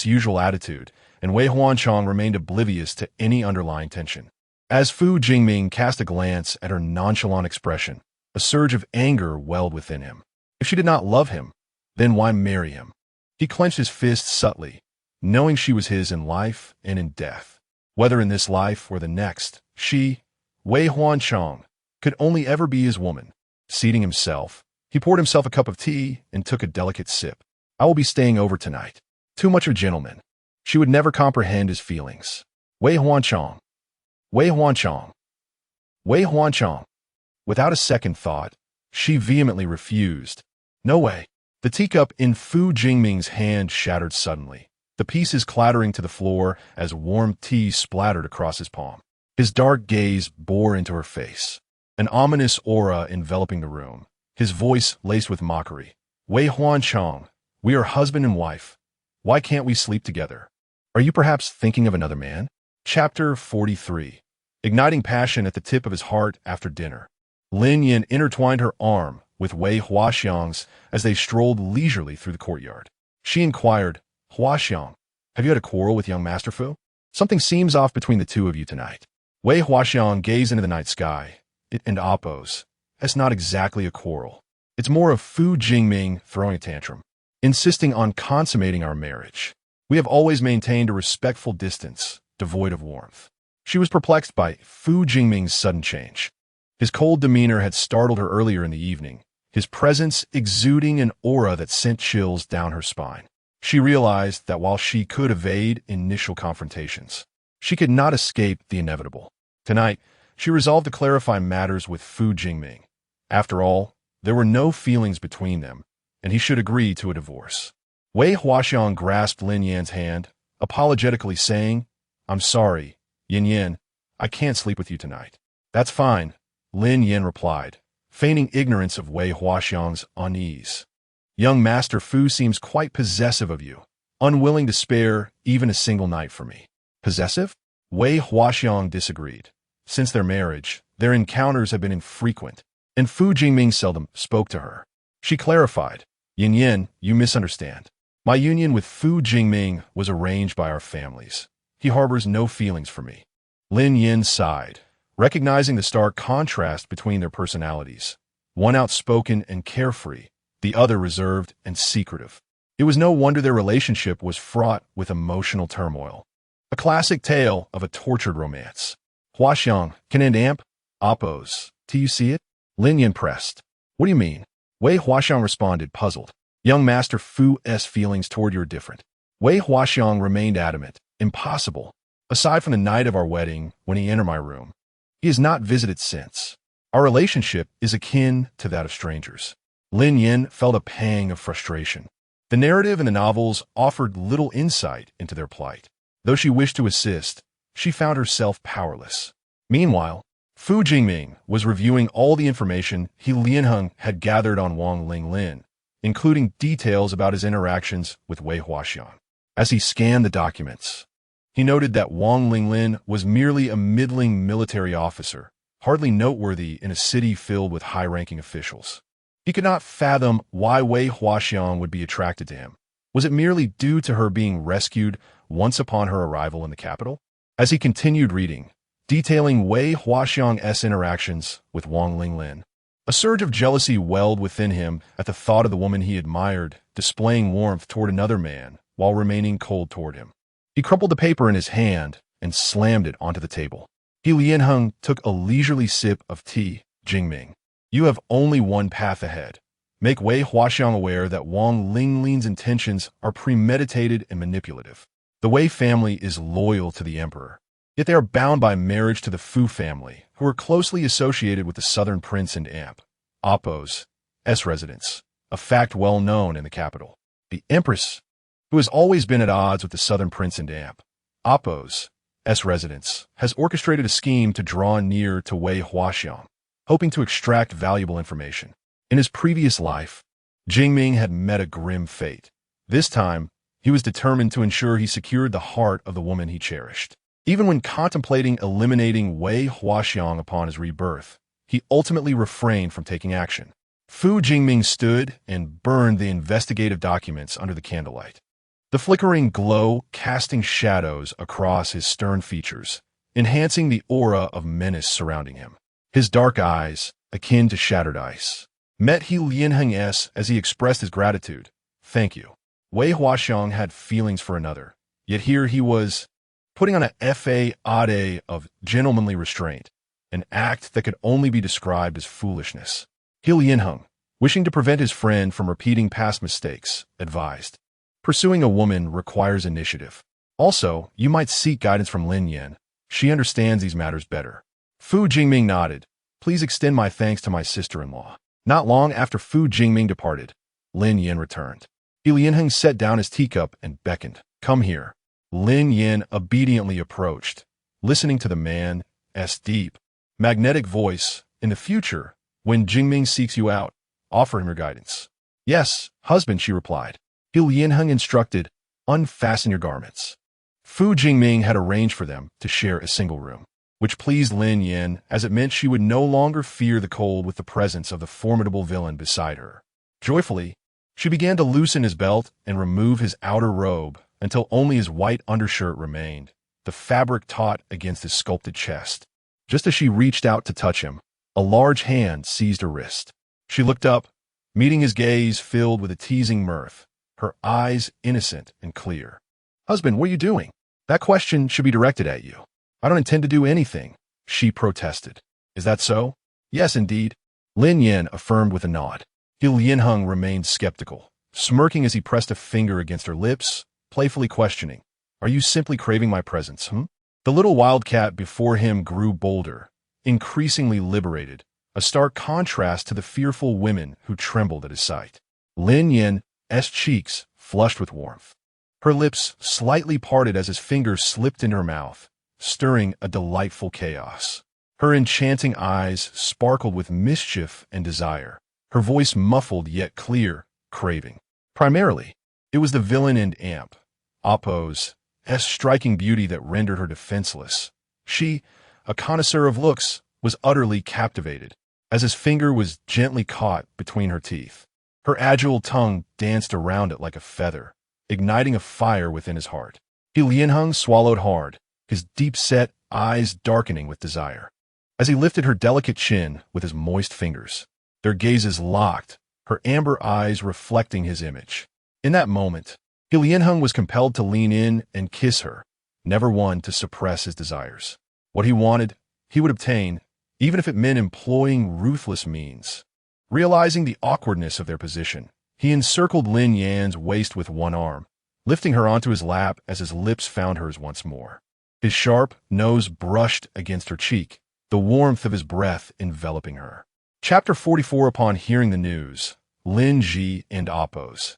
usual attitude, and Wei Huanchang remained oblivious to any underlying tension. As Fu Jingming cast a glance at her nonchalant expression, a surge of anger welled within him. If she did not love him, then why marry him? He clenched his fists subtly, knowing she was his in life and in death. Whether in this life or the next, she, Wei Huanchang, could only ever be his woman. Seating himself, he poured himself a cup of tea and took a delicate sip. I will be staying over tonight. Too much of a gentleman. She would never comprehend his feelings. Wei Huanchang. Wei Huanchang. Wei Huanchang. Without a second thought, she vehemently refused. No way. The teacup in Fu Jingming's hand shattered suddenly, the pieces clattering to the floor as warm tea splattered across his palm. His dark gaze bore into her face, an ominous aura enveloping the room, his voice laced with mockery. Wei Huanchang, we are husband and wife. Why can't we sleep together? Are you perhaps thinking of another man? Chapter 43. Igniting passion at the tip of his heart after dinner. Lin Yin intertwined her arm with Wei Huaxiang's as they strolled leisurely through the courtyard. She inquired, Huaxiang, have you had a quarrel with young Master Fu? Something seems off between the two of you tonight. Wei Huaxiang gazed into the night sky. It and Oppos. That's not exactly a quarrel. It's more of Fu Jingming throwing a tantrum, insisting on consummating our marriage. We have always maintained a respectful distance, devoid of warmth. She was perplexed by Fu Jingming's sudden change. His cold demeanor had startled her earlier in the evening, his presence exuding an aura that sent chills down her spine. She realized that while she could evade initial confrontations, she could not escape the inevitable. Tonight, she resolved to clarify matters with Fu Jingming. After all, there were no feelings between them, and he should agree to a divorce. Wei Huaxiang grasped Lin Yan's hand, apologetically saying, I'm sorry, Yin Yin, I can't sleep with you tonight. That's fine, Lin Yin replied, feigning ignorance of Wei Huaxiang's unease. Young Master Fu seems quite possessive of you, unwilling to spare even a single night for me. Possessive? Wei Huaxiang disagreed. Since their marriage, their encounters have been infrequent, and Fu Jingming seldom spoke to her. She clarified, Yin Yin, you misunderstand. My union with Fu Jingming was arranged by our families. He harbors no feelings for me. Lin Yin sighed, recognizing the stark contrast between their personalities, one outspoken and carefree, the other reserved and secretive. It was no wonder their relationship was fraught with emotional turmoil. A classic tale of a tortured romance. Huaxiang, can it amp? Oppos, do you see it? Lin Yin pressed. What do you mean? Wei Huaxiang responded, puzzled. Young Master Fu's feelings toward you are different. Wei Huaxiang remained adamant. Impossible. Aside from the night of our wedding, when he entered my room, he has not visited since. Our relationship is akin to that of strangers. Lin Yin felt a pang of frustration. The narrative in the novels offered little insight into their plight. Though she wished to assist, she found herself powerless. Meanwhile, Fu Jingming was reviewing all the information He Lianheng had gathered on Wang Linglin, including details about his interactions with Wei Huaxiang. As he scanned the documents, he noted that Wang Linglin was merely a middling military officer, hardly noteworthy in a city filled with high-ranking officials. He could not fathom why Wei Huaxiang would be attracted to him. Was it merely due to her being rescued once upon her arrival in the capital? As he continued reading, detailing Wei Huaxiang's interactions with Wang Linglin, a surge of jealousy welled within him at the thought of the woman he admired displaying warmth toward another man while remaining cold toward him. He crumpled the paper in his hand and slammed it onto the table. He Lianheng took a leisurely sip of tea. Jingming, you have only one path ahead. Make Wei Huaxiang aware that Wang Linglin's intentions are premeditated and manipulative. The Wei family is loyal to the emperor, yet they are bound by marriage to the Fu family, who are closely associated with the southern prince and amp, Oppo's residence, a fact well known in the capital. The empress, who has always been at odds with the southern prince and amp, Oppo's residence, has orchestrated a scheme to draw near to Wei Huaxiang, hoping to extract valuable information. In his previous life, Jingming had met a grim fate. This time, he was determined to ensure he secured the heart of the woman he cherished. Even when contemplating eliminating Wei Huaxiang upon his rebirth, he ultimately refrained from taking action. Fu Jingming stood and burned the investigative documents under the candlelight. the flickering glow casting shadows across his stern features, enhancing the aura of menace surrounding him. His dark eyes, akin to shattered ice, met He Lianheng's as he expressed his gratitude. Thank you. Wei Huaxiang had feelings for another, yet here he was, putting on a facade of gentlemanly restraint, an act that could only be described as foolishness. He Lianheng, wishing to prevent his friend from repeating past mistakes, advised. Pursuing a woman requires initiative. Also, you might seek guidance from Lin Yan. She understands these matters better. Fu Jingming nodded. Please extend my thanks to my sister-in-law. Not long after Fu Jingming departed, Lin Yan returned. He Lianheng set down his teacup and beckoned. Come here. Lin Yan obediently approached, listening to the man's deep, magnetic voice. In the future, when Jingming seeks you out, offer him your guidance. Yes, husband, she replied. He Lianheng instructed, unfasten your garments. Fu Jingming had arranged for them to share a single room, which pleased Lin Yan as it meant she would no longer fear the cold with the presence of the formidable villain beside her. Joyfully, she began to loosen his belt and remove his outer robe until only his white undershirt remained, the fabric taut against his sculpted chest. Just as she reached out to touch him, a large hand seized her wrist. She looked up, meeting his gaze filled with a teasing mirth, her eyes innocent and clear. Husband, what are you doing? That question should be directed at you. I don't intend to do anything, she protested. Is that so? Yes, indeed. Lin Yan affirmed with a nod. He Lianheng remained skeptical, smirking as he pressed a finger against her lips, playfully questioning, are you simply craving my presence, The little wildcat before him grew bolder, increasingly liberated, a stark contrast to the fearful women who trembled at his sight. Lin Yan's cheeks flushed with warmth. Her lips slightly parted as his fingers slipped into her mouth, stirring a delightful chaos. Her enchanting eyes sparkled with mischief and desire, her voice muffled yet clear, craving. Primarily, it was the villain and amp, Appo's striking beauty that rendered her defenseless. She, a connoisseur of looks, was utterly captivated, as his finger was gently caught between her teeth. Her agile tongue danced around it like a feather, igniting a fire within his heart. He Lianheng swallowed hard, his deep-set eyes darkening with desire. As he lifted her delicate chin with his moist fingers, their gazes locked, her amber eyes reflecting his image. In that moment, He Lianheng was compelled to lean in and kiss her, never one to suppress his desires. What he wanted, he would obtain, even if it meant employing ruthless means. Realizing the awkwardness of their position, he encircled Lin Yan's waist with one arm, lifting her onto his lap as his lips found hers once more. His sharp nose brushed against her cheek, the warmth of his breath enveloping her. Chapter 44. Upon hearing the news, Lin Ji and Appo's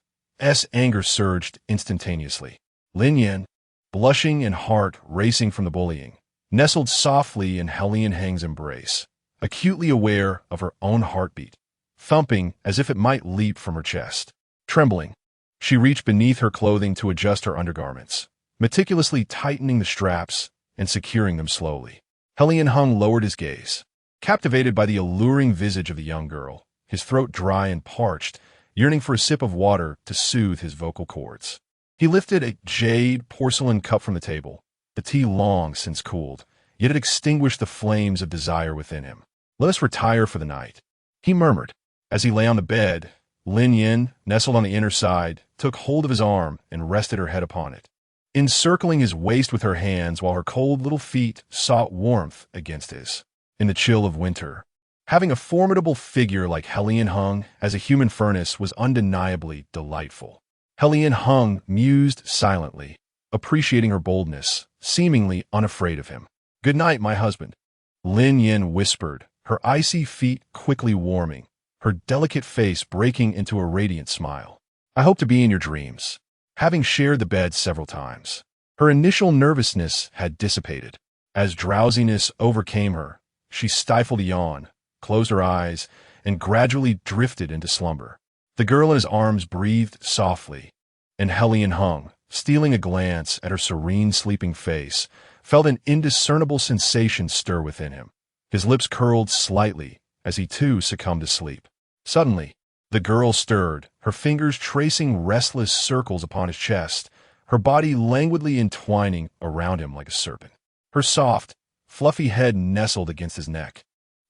anger surged instantaneously. Lin Yan, blushing and heart racing from the bullying, nestled softly in He Lianheng's embrace, acutely aware of her own heartbeat, thumping as if it might leap from her chest. Trembling, she reached beneath her clothing to adjust her undergarments, meticulously tightening the straps and securing them slowly. He Lianheng lowered his gaze, captivated by the alluring visage of the young girl, his throat dry and parched, yearning for a sip of water to soothe his vocal cords. He lifted a jade porcelain cup from the table, the tea long since cooled, yet it extinguished the flames of desire within him. Let us retire for the night, he murmured. As he lay on the bed, Lin Yan, nestled on the inner side, took hold of his arm and rested her head upon it, encircling his waist with her hands while her cold little feet sought warmth against his. In the chill of winter, having a formidable figure like He Lianheng as a human furnace was undeniably delightful. He Lianheng mused silently, appreciating her boldness, seemingly unafraid of him. Good night, my husband, Lin Yan whispered, her icy feet quickly warming, her delicate face breaking into a radiant smile. I hope to be in your dreams. Having shared the bed several times, her initial nervousness had dissipated. As drowsiness overcame her, she stifled a yawn, closed her eyes, and gradually drifted into slumber. The girl in his arms breathed softly, and He Lianheng, stealing a glance at her serene sleeping face, felt an indiscernible sensation stir within him. His lips curled slightly as he too succumbed to sleep. Suddenly, the girl stirred, her fingers tracing restless circles upon his chest, her body languidly entwining around him like a serpent. Her soft, fluffy head nestled against his neck,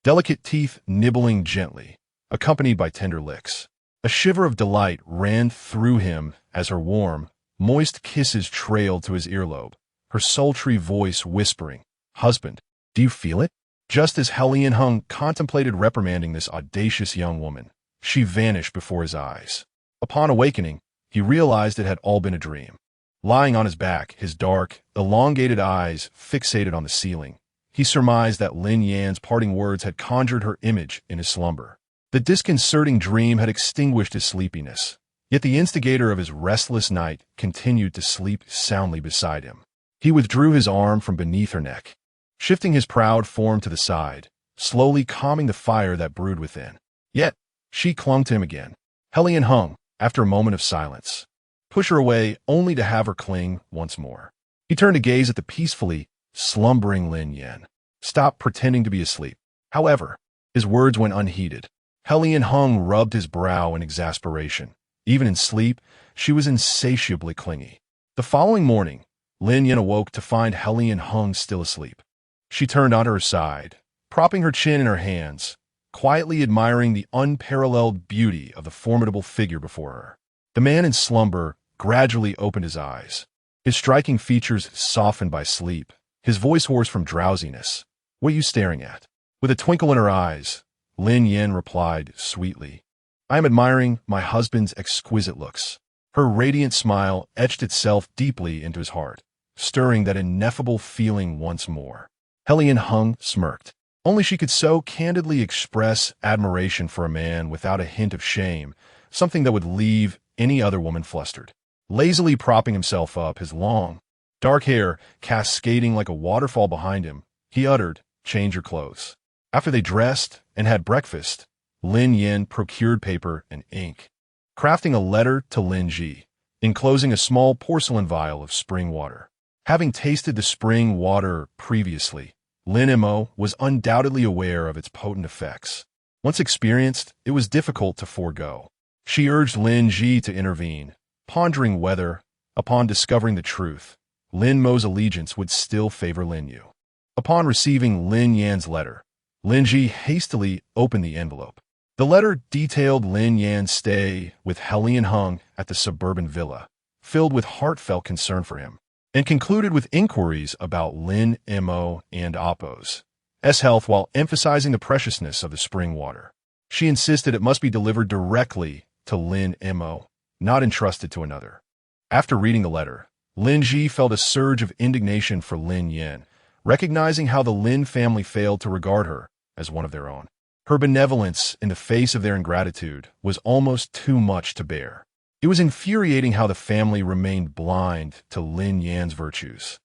delicate teeth nibbling gently, accompanied by tender licks. A shiver of delight ran through him as her warm, moist kisses trailed to his earlobe, her sultry voice whispering, "Husband, do you feel it?" Just as Helion Hung contemplated reprimanding this audacious young woman, she vanished before his eyes. Upon awakening, he realized it had all been a dream. Lying on his back, his dark, elongated eyes fixated on the ceiling, he surmised that Lin Yan's parting words had conjured her image in his slumber. The disconcerting dream had extinguished his sleepiness, yet the instigator of his restless night continued to sleep soundly beside him. He withdrew his arm from beneath her neck, shifting his proud form to the side, slowly calming the fire that brewed within. Yet, she clung to him again. Helion Hung, after a moment of silence, pushed her away only to have her cling once more. He turned to gaze at the peacefully slumbering Lin Yan. "Stop pretending to be asleep." However, his words went unheeded. Helion Hung rubbed his brow in exasperation. Even in sleep, she was insatiably clingy. The following morning, Lin Yan awoke to find Helion Hung still asleep. She turned onto her side, propping her chin in her hands, quietly admiring the unparalleled beauty of the formidable figure before her. The man in slumber gradually opened his eyes, his striking features softened by sleep, his voice hoarse from drowsiness. "What are you staring at?" With a twinkle in her eyes, Lin Yan replied sweetly, "I am admiring my husband's exquisite looks." Her radiant smile etched itself deeply into his heart, stirring that ineffable feeling once more. Helion Hung smirked. Only she could so candidly express admiration for a man without a hint of shame, something that would leave any other woman flustered. Lazily propping himself up, his long, dark hair cascading like a waterfall behind him, he uttered, "Change your clothes." After they dressed and had breakfast, Lin Yan procured paper and ink, crafting a letter to Lin Ji, enclosing a small porcelain vial of spring water. Having tasted the spring water previously, Lin Mo was undoubtedly aware of its potent effects. Once experienced, it was difficult to forego. She urged Lin Ji to intervene, pondering whether, upon discovering the truth, Lin Mo's allegiance would still favor Lin Yu. Upon receiving Lin Yan's letter, Lin Ji hastily opened the envelope. The letter detailed Lin Yan's stay with Helion Hung at the suburban villa, filled with heartfelt concern for him, and concluded with inquiries about Lin Mo and Appo's health while emphasizing the preciousness of the spring water. She insisted it must be delivered directly to Lin Mo, not entrusted to another. After reading the letter, Lin Ji felt a surge of indignation for Lin Yan, recognizing how the Lin family failed to regard her as one of their own. Her benevolence in the face of their ingratitude was almost too much to bear. It was infuriating how the family remained blind to Lin Yan's virtues,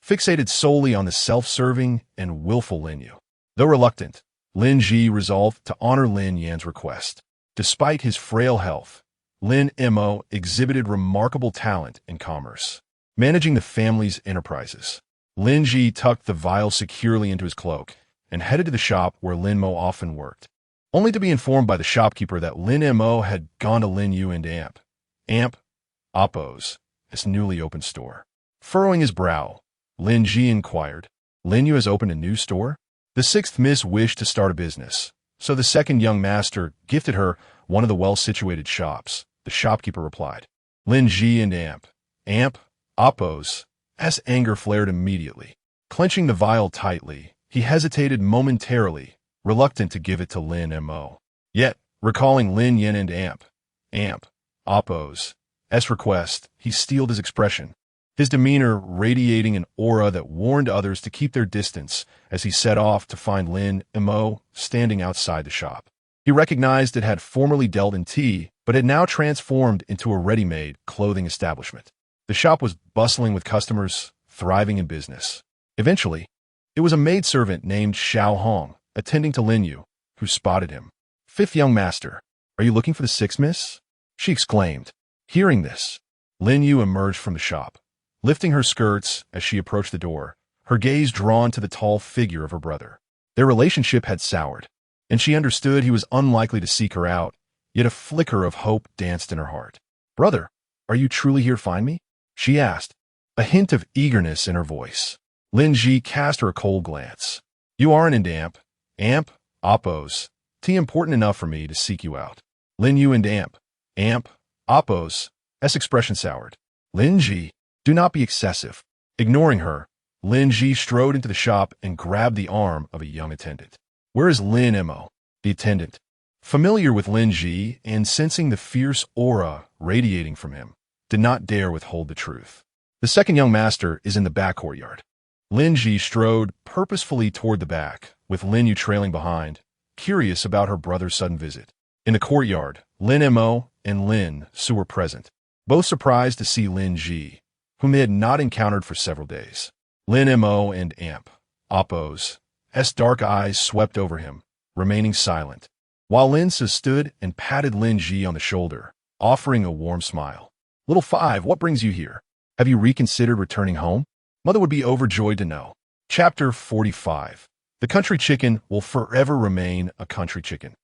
fixated solely on the self-serving and willful Lin Yu. Though reluctant, Lin Ji resolved to honor Lin Yan's request. Despite his frail health, Lin Mo exhibited remarkable talent in commerce, managing the family's enterprises. Lin Ji tucked the vial securely into his cloak and headed to the shop where Lin Mo often worked, only to be informed by the shopkeeper that Lin Mo had gone to Lin Yu and Appo's, his newly opened store. Furrowing his brow, Lin Ji inquired, "Lin Yu has opened a new store?" The sixth miss wished to start a business, so the second young master gifted her one of the well-situated shops. The shopkeeper replied. Lin Ji and Appo's anger flared immediately. Clenching the vial tightly, he hesitated momentarily, reluctant to give it to Lin Mo. Yet, recalling Lin Yan and Appo's request, he steeled his expression, his demeanor radiating an aura that warned others to keep their distance as he set off to find Lin Mo standing outside the shop. He recognized it had formerly dealt in tea, but had now transformed into a ready-made clothing establishment. The shop was bustling with customers, thriving in business. Eventually, it was a maidservant named Xiao Hong, attending to Lin Yu, who spotted him. "Fifth young master, are you looking for the sixth miss?" she exclaimed. Hearing this, Lin Yu emerged from the shop, lifting her skirts as she approached the door, her gaze drawn to the tall figure of her brother. Their relationship had soured, and she understood he was unlikely to seek her out, yet a flicker of hope danced in her heart. "Brother, are you truly here to find me?" she asked, a hint of eagerness in her voice. Lin Ji cast her a cold glance. You aren't an amp. Amp? Oppos. T important enough for me to seek you out. Lin Yu and amp. Amp? Oppos. S expression soured. Lin Ji, do not be excessive. Ignoring her, Lin Ji strode into the shop and grabbed the arm of a young attendant. Where is Lin Mo? The attendant, familiar with Lin Ji and sensing the fierce aura radiating from him, did not dare withhold the truth. The second young master is in the back courtyard. Lin Ji strode purposefully toward the back, with Lin Yu trailing behind, curious about her brother's sudden visit. In the courtyard, Lin Mo and Lin Su were present, both surprised to see Lin Ji, whom they had not encountered for several days. Lin Mo and Amp, Oppos, S dark eyes swept over him, remaining silent, while Lin Su stood and patted Lin Ji on the shoulder, offering a warm smile. Little Five, what brings you here? Have you reconsidered returning home? Mother would be overjoyed to know. Chapter 45. The country chicken will forever remain a country chicken.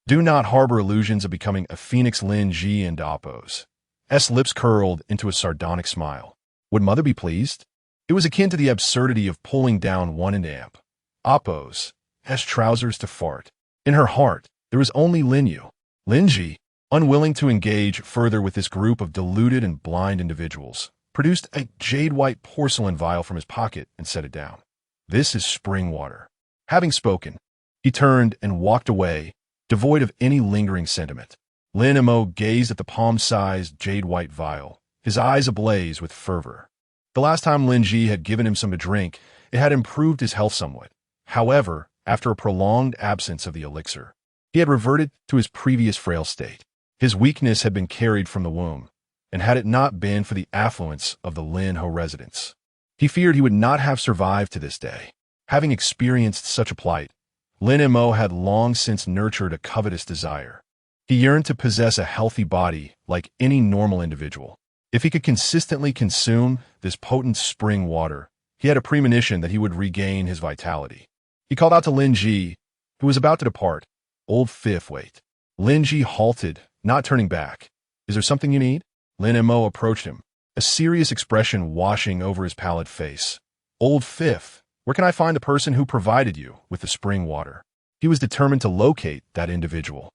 Do not harbor illusions of becoming a phoenix. Lin Ji and Oppos. S lips curled into a sardonic smile. Would Mother be pleased? It was akin to the absurdity of pulling down one and Amp. Oppos. S trousers to fart. In her heart, there was only Lin Yu. Lin Ji, unwilling to engage further with this group of deluded and blind individuals, produced a jade-white porcelain vial from his pocket and set it down. This is spring water. Having spoken, he turned and walked away, devoid of any lingering sentiment. Lin Mo gazed at the palm-sized jade-white vial, his eyes ablaze with fervor. The last time Lin Ji had given him some to drink, it had improved his health somewhat. However, after a prolonged absence of the elixir, he had reverted to his previous frail state. His weakness had been carried from the womb, and had it not been for the affluence of the Lin Ho residence, he feared he would not have survived to this day. Having experienced such a plight, Lin Mo had long since nurtured a covetous desire. He yearned to possess a healthy body like any normal individual. If he could consistently consume this potent spring water, he had a premonition that he would regain his vitality. He called out to Lin Ji, who was about to depart. Old Fifth, wait. Lin Ji halted, not turning back. Is there something you need? Lin Mo approached him, a serious expression washing over his pallid face. Old Fifth, where can I find the person who provided you with the spring water? He was determined to locate that individual.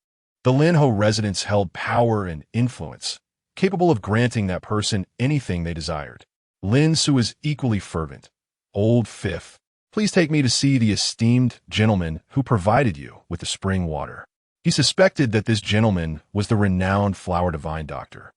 The Lin Ho residents held power and influence, capable of granting that person anything they desired. Lin Su was equally fervent. Old Fifth, please take me to see the esteemed gentleman who provided you with the spring water. He suspected that this gentleman was the renowned flower divine doctor,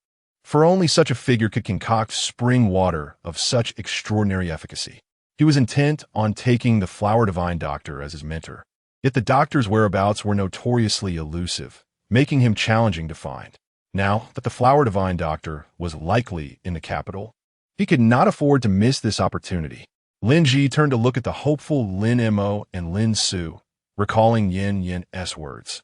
for only such a figure could concoct spring water of such extraordinary efficacy. He was intent on taking the flower divine doctor as his mentor, yet the doctor's whereabouts were notoriously elusive, making him challenging to find. Now that the flower divine doctor was likely in the capital, he could not afford to miss this opportunity. Lin Ji turned to look at the hopeful Lin Mo and Lin Su, recalling Yin-Yin-S words,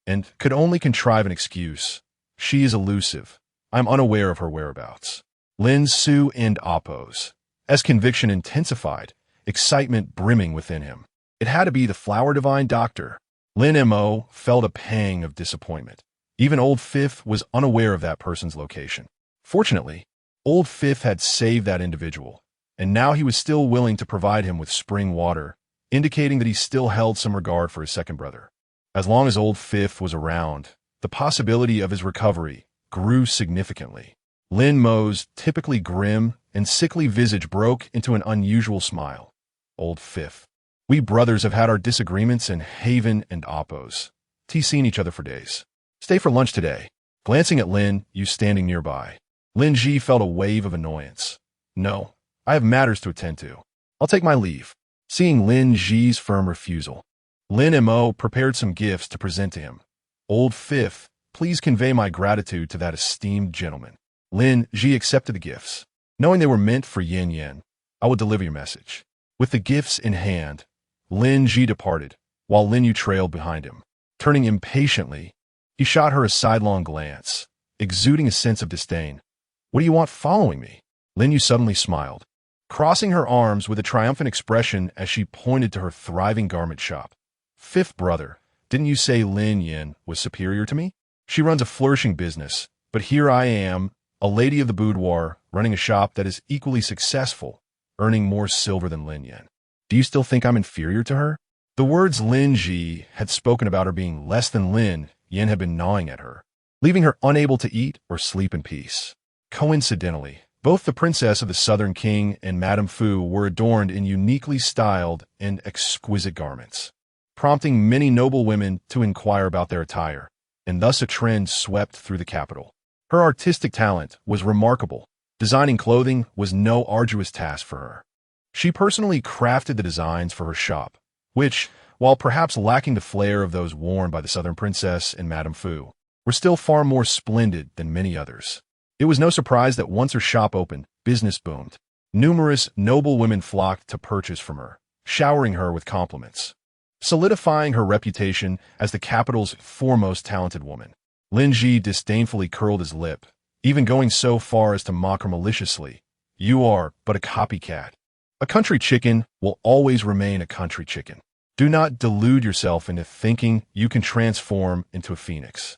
and could only contrive an excuse. She is elusive. I'm unaware of her whereabouts. Lin Su and Oppos. As conviction intensified, excitement brimming within him. It had to be the flower divine doctor. Lin Mo felt a pang of disappointment. Even Old Fifth was unaware of that person's location. Fortunately, Old Fifth had saved that individual, and now he was still willing to provide him with spring water, indicating that he still held some regard for his second brother. As long as Old Fifth was around, the possibility of his recovery grew significantly. Lin Mo's typically grim and sickly visage broke into an unusual smile. Old Fifth, we brothers have had our disagreements in Haven and Oppos. Seen each other for days. Stay for lunch today. Glancing at Lin Yu standing nearby, Lin Ji felt a wave of annoyance. No, I have matters to attend to. I'll take my leave. Seeing Lin Ji's firm refusal, Lin Mo prepared some gifts to present to him. Old Fifth, please convey my gratitude to that esteemed gentleman. Lin Ji accepted the gifts. Knowing they were meant for Yin Yin, I will deliver your message. With the gifts in hand, Lin Ji departed, while Lin Yu trailed behind him. Turning impatiently, he shot her a sidelong glance, exuding a sense of disdain. What do you want following me? Lin Yu suddenly smiled, crossing her arms with a triumphant expression as she pointed to her thriving garment shop. Fifth brother, didn't you say Lin Yin was superior to me? She runs a flourishing business, but here I am, a lady of the boudoir running a shop that is equally successful, earning more silver than Lin Yan. Do you still think I'm inferior to her? The words Lin Ji had spoken about her being less than Lin Yan had been gnawing at her, leaving her unable to eat or sleep in peace. Coincidentally, both the princess of the Southern King and Madame Fu were adorned in uniquely styled and exquisite garments, prompting many noble women to inquire about their attire, and thus a trend swept through the capital. Her artistic talent was remarkable. Designing clothing was no arduous task for her. She personally crafted the designs for her shop, which, while perhaps lacking the flair of those worn by the Southern Princess and Madame Fu, were still far more splendid than many others. It was no surprise that once her shop opened, business boomed. Numerous noble women flocked to purchase from her, showering her with compliments, solidifying her reputation as the capital's foremost talented woman. Lin Ji disdainfully curled his lip, even going so far as to mock her maliciously. You are but a copycat. A country chicken will always remain a country chicken. Do not delude yourself into thinking you can transform into a phoenix.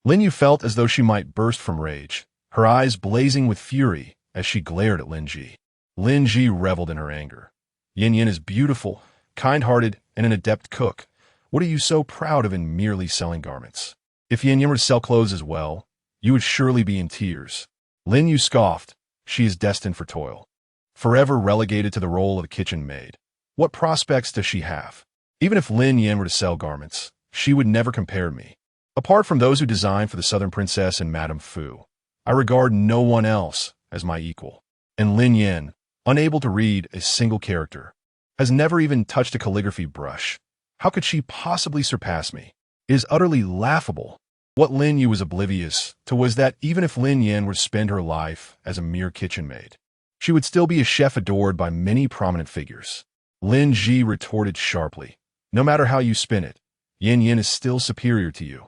Lin Yu felt as though she might burst from rage, her eyes blazing with fury as she glared at Lin Ji. Lin Ji reveled in her anger. Yin Yin is beautiful, kind-hearted, and an adept cook. What are you so proud of in merely selling garments? If Yin Yin were to sell clothes as well, you would surely be in tears. Lin Yu scoffed. She is destined for toil, forever relegated to the role of a kitchen maid. What prospects does she have? Even if Lin Yan were to sell garments, she would never compare to me. Apart from those who designed for the Southern Princess and Madame Fu, I regard no one else as my equal. And Lin Yan, unable to read a single character, has never even touched a calligraphy brush. How could she possibly surpass me? It is utterly laughable. What Lin Yu was oblivious to was that even if Lin Yan were to spend her life as a mere kitchen maid, she would still be a chef adored by many prominent figures. Lin Ji retorted sharply, no matter how you spin it, Yin Yin is still superior to you.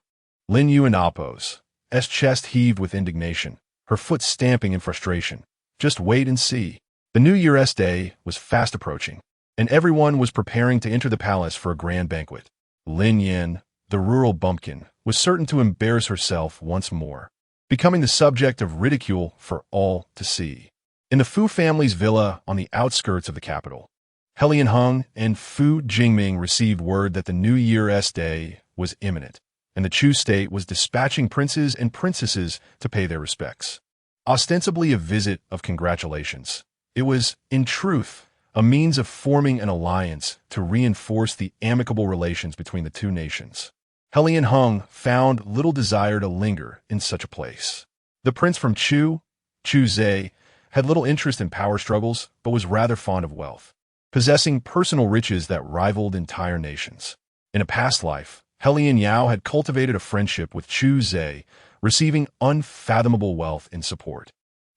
Lin Yu and Appo's chest heaved with indignation, her foot stamping in frustration. Just wait and see. The New Year's Day was fast approaching, and everyone was preparing to enter the palace for a grand banquet. Lin Yin, the rural bumpkin, was certain to embarrass herself once more, becoming the subject of ridicule for all to see. In the Fu family's villa on the outskirts of the capital, Helian Hung and Fu Jingming received word that the New Year's Day was imminent, and the Chu state was dispatching princes and princesses to pay their respects. Ostensibly a visit of congratulations, it was, in truth, a means of forming an alliance to reinforce the amicable relations between the two nations. Helian Hung found little desire to linger in such a place. The prince from Chu Zhe, had little interest in power struggles, but was rather fond of wealth, possessing personal riches that rivaled entire nations. In a past life, Helian Yao had cultivated a friendship with Chu Zhe, receiving unfathomable wealth in support,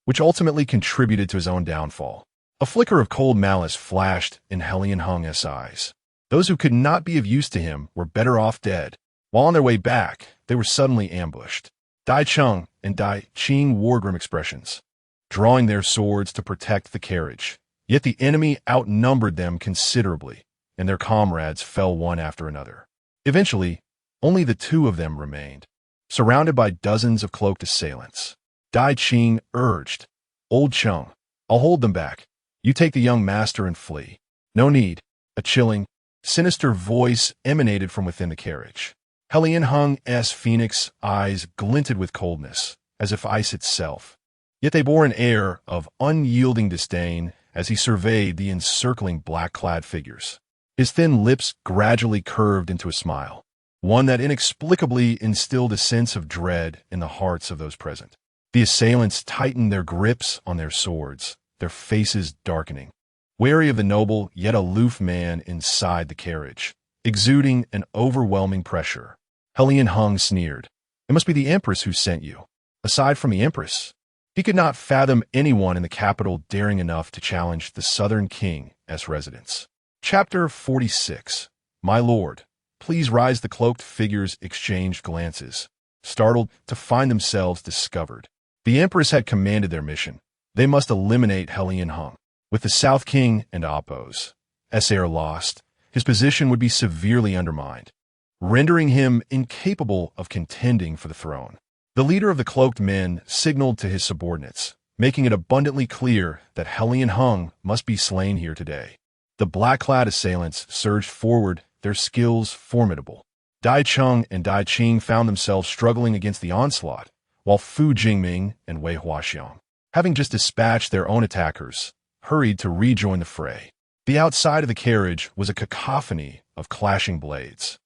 which ultimately contributed to his own downfall. A flicker of cold malice flashed in Helian Hung's eyes. Those who could not be of use to him were better off dead. While on their way back, they were suddenly ambushed. Dai Cheng and Dai Qing wore grim expressions, drawing their swords to protect the carriage. Yet the enemy outnumbered them considerably, and their comrades fell one after another. Eventually, only the two of them remained, surrounded by dozens of cloaked assailants. Dai Qing urged, Old Cheng, I'll hold them back. You take the young master and flee. No need. A chilling, sinister voice emanated from within the carriage. Helian Hung's phoenix eyes glinted with coldness, as if ice itself. Yet they bore an air of unyielding disdain as he surveyed the encircling black-clad figures. His thin lips gradually curved into a smile, one that inexplicably instilled a sense of dread in the hearts of those present. The assailants tightened their grips on their swords, their faces darkening, wary of the noble yet aloof man inside the carriage, exuding an overwhelming pressure. Helian Hung sneered. It must be the Empress who sent you. Aside from the Empress, he could not fathom anyone in the capital daring enough to challenge the Southern King's residence. Chapter 46. My lord, please rise. The cloaked figures exchanged glances, startled to find themselves discovered. The Empress had commanded their mission. They must eliminate Helian Hung. With the South King and Appo's heir lost, his position would be severely undermined, rendering him incapable of contending for the throne. The leader of the cloaked men signaled to his subordinates, making it abundantly clear that Helion Hung must be slain here today. The black-clad assailants surged forward, their skills formidable. Dai Cheng and Dai Qing found themselves struggling against the onslaught, while Fu Jingming and Wei Huaxiang, having just dispatched their own attackers, hurried to rejoin the fray. The outside of the carriage was a cacophony of clashing blades,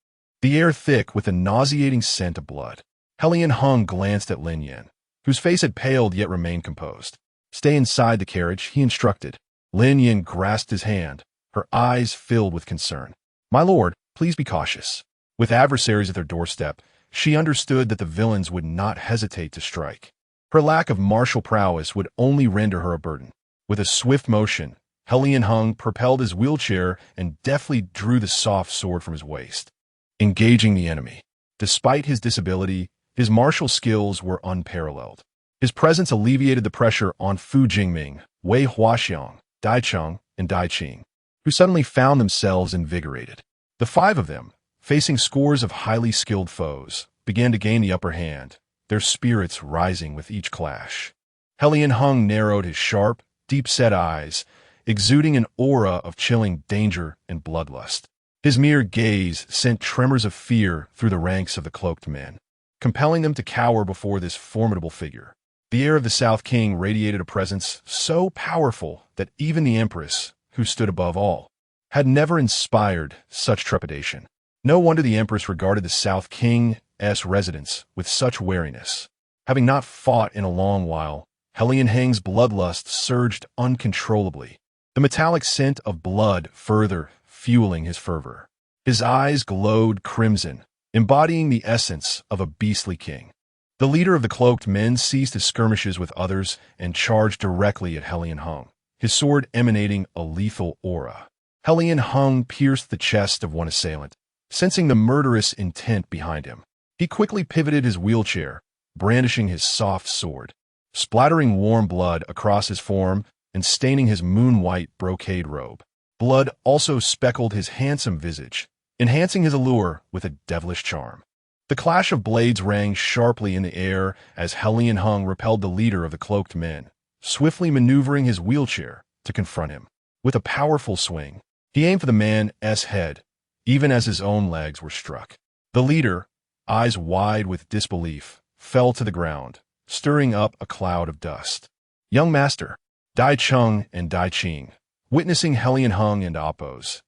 the air thick with a nauseating scent of blood. Helion Hung glanced at Lin Yan, whose face had paled yet remained composed. "Stay inside the carriage," he instructed. Lin Yan grasped his hand, her eyes filled with concern. "My lord, please be cautious." With adversaries at their doorstep, she understood that the villains would not hesitate to strike. Her lack of martial prowess would only render her a burden. With a swift motion, Helion Hung propelled his wheelchair and deftly drew the soft sword from his waist, engaging the enemy. Despite his disability, his martial skills were unparalleled. His presence alleviated the pressure on Fu Jingming, Wei Huaxiang, Dai Cheng, and Dai Qing, who suddenly found themselves invigorated. The five of them, facing scores of highly skilled foes, began to gain the upper hand, their spirits rising with each clash. Helion Hung narrowed his sharp, deep-set eyes, exuding an aura of chilling danger and bloodlust. His mere gaze sent tremors of fear through the ranks of the cloaked men, compelling them to cower before this formidable figure. The air of the South King radiated a presence so powerful that even the Empress, who stood above all, had never inspired such trepidation. No wonder the Empress regarded the South King's residence with such wariness. Having not fought in a long while, Helion Hang's bloodlust surged uncontrollably, the metallic scent of blood further fueling his fervor. His eyes glowed crimson, embodying the essence of a beastly king. The leader of the cloaked men ceased his skirmishes with others and charged directly at Helion Hung, his sword emanating a lethal aura. Helion Hung pierced the chest of one assailant, sensing the murderous intent behind him. He quickly pivoted his wheelchair, brandishing his soft sword, splattering warm blood across his form and staining his moon-white brocade robe. Blood also speckled his handsome visage, enhancing his allure with a devilish charm. The clash of blades rang sharply in the air as Helion Hung repelled the leader of the cloaked men, swiftly maneuvering his wheelchair to confront him. With a powerful swing, he aimed for the man's head, even as his own legs were struck. The leader, eyes wide with disbelief, fell to the ground, stirring up a cloud of dust. Young master, Dai Cheng and Dai Qing, witnessing Helion Hung and Appo's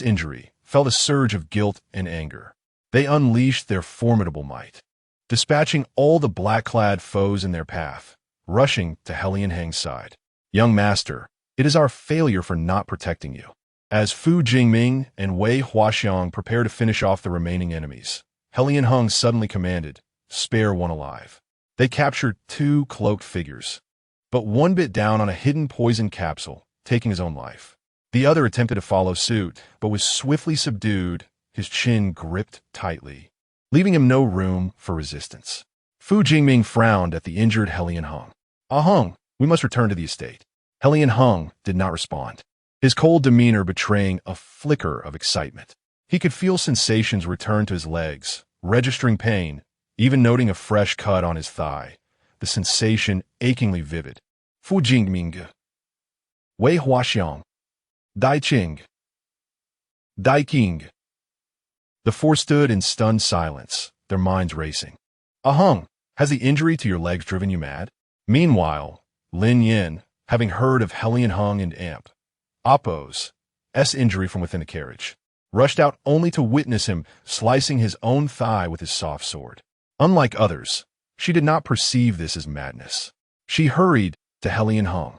injury, felt a surge of guilt and anger. They unleashed their formidable might, dispatching all the black-clad foes in their path, rushing to Helion Hang's side. "Young master, it is our failure for not protecting you." As Fu Jingming and Wei Huaxiang prepared to finish off the remaining enemies, Helion Hung suddenly commanded, "Spare one alive." They captured two cloaked figures, but one bit down on a hidden poison capsule, taking his own life. The other attempted to follow suit, but was swiftly subdued, his chin gripped tightly, leaving him no room for resistance. Fu Jingming frowned at the injured Helion Hung. "Ah Hung, we must return to the estate." Helion Hung did not respond, his cold demeanor betraying a flicker of excitement. He could feel sensations return to his legs, registering pain, even noting a fresh cut on his thigh, the sensation achingly vivid. Fu Jingming, Wei Huaxiang, Dai Qing, Dai Qing. The four stood in stunned silence, their minds racing. "Ah Hung, has the injury to your legs driven you mad?" Meanwhile, Lin Yan, having heard of Helion Hung and Appo's injury from within the carriage, rushed out only to witness him slicing his own thigh with his soft sword. Unlike others, she did not perceive this as madness. She hurried to Helion Hung,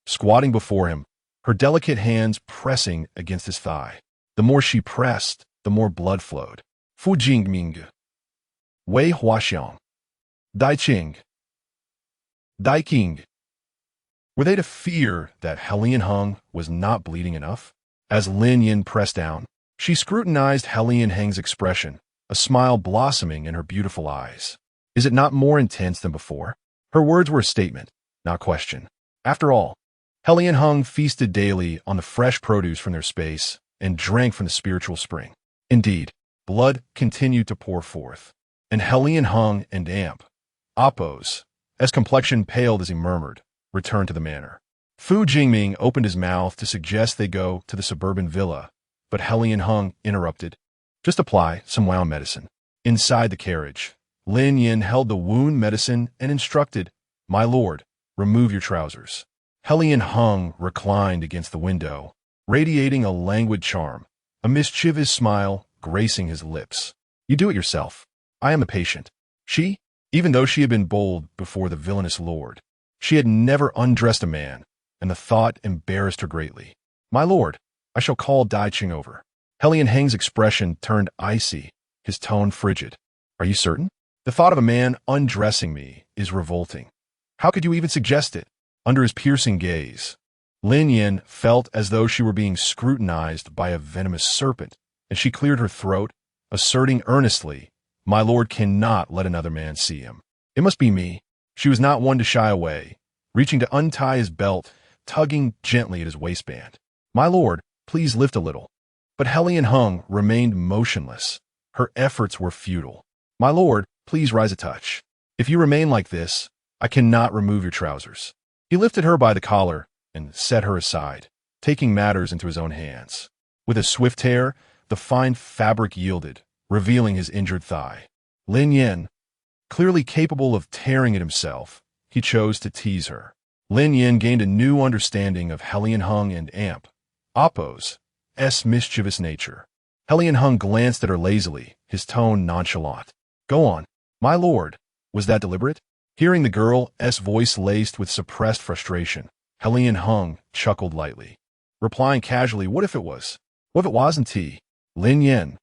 squatting before him, her delicate hands pressing against his thigh. The more she pressed, the more blood flowed. Fu Jingming, Wei Huaxiang, Dai Qing, Dai Qing. Were they to fear that Helion Hung was not bleeding enough? As Lin Yan pressed down, she scrutinized Helion Hang's expression, a smile blossoming in her beautiful eyes. Is it not more intense than before? Her words were a statement, not question. After all, Helion Hung feasted daily on the fresh produce from their space and drank from the spiritual spring. Indeed, blood continued to pour forth, and Helion Hung and Oppose, as complexion paled as he murmured, return to the manor. Fu Jingming opened his mouth to suggest they go to the suburban villa, but Helian Hung interrupted. Just apply some wound medicine. Inside the carriage, Lin Yin held the wound medicine and instructed, My lord, remove your trousers. Helian Hung reclined against the window, radiating a languid charm, a mischievous smile gracing his lips. You do it yourself. I am the patient. She, even though she had been bold before the villainous lord, she had never undressed a man, and the thought embarrassed her greatly. My lord, I shall call Dai Ching over. Helian Heng's expression turned icy, his tone frigid. Are you certain? The thought of a man undressing me is revolting. How could you even suggest it? Under his piercing gaze, Lin Yin felt as though she were being scrutinized by a venomous serpent, and she cleared her throat, asserting earnestly, My lord cannot let another man see him. It must be me. She was not one to shy away, reaching to untie his belt, tugging gently at his waistband. My lord, please lift a little. But Helian Hung remained motionless. Her efforts were futile. My lord, please rise a touch. If you remain like this, I cannot remove your trousers. He lifted her by the collar and set her aside, taking matters into his own hands. With a swift tear, the fine fabric yielded, revealing his injured thigh. Lin Yin, clearly capable of tearing it himself, he chose to tease her. Lin Yin gained a new understanding of Helian Hung and Oppo's mischievous nature. Helian Hung glanced at her lazily, his tone nonchalant. Go on. My lord, was that deliberate? Hearing the girl's voice laced with suppressed frustration, Helian Hung chuckled lightly, replying casually, What if it was? What if it wasn't tea? Lin Yin,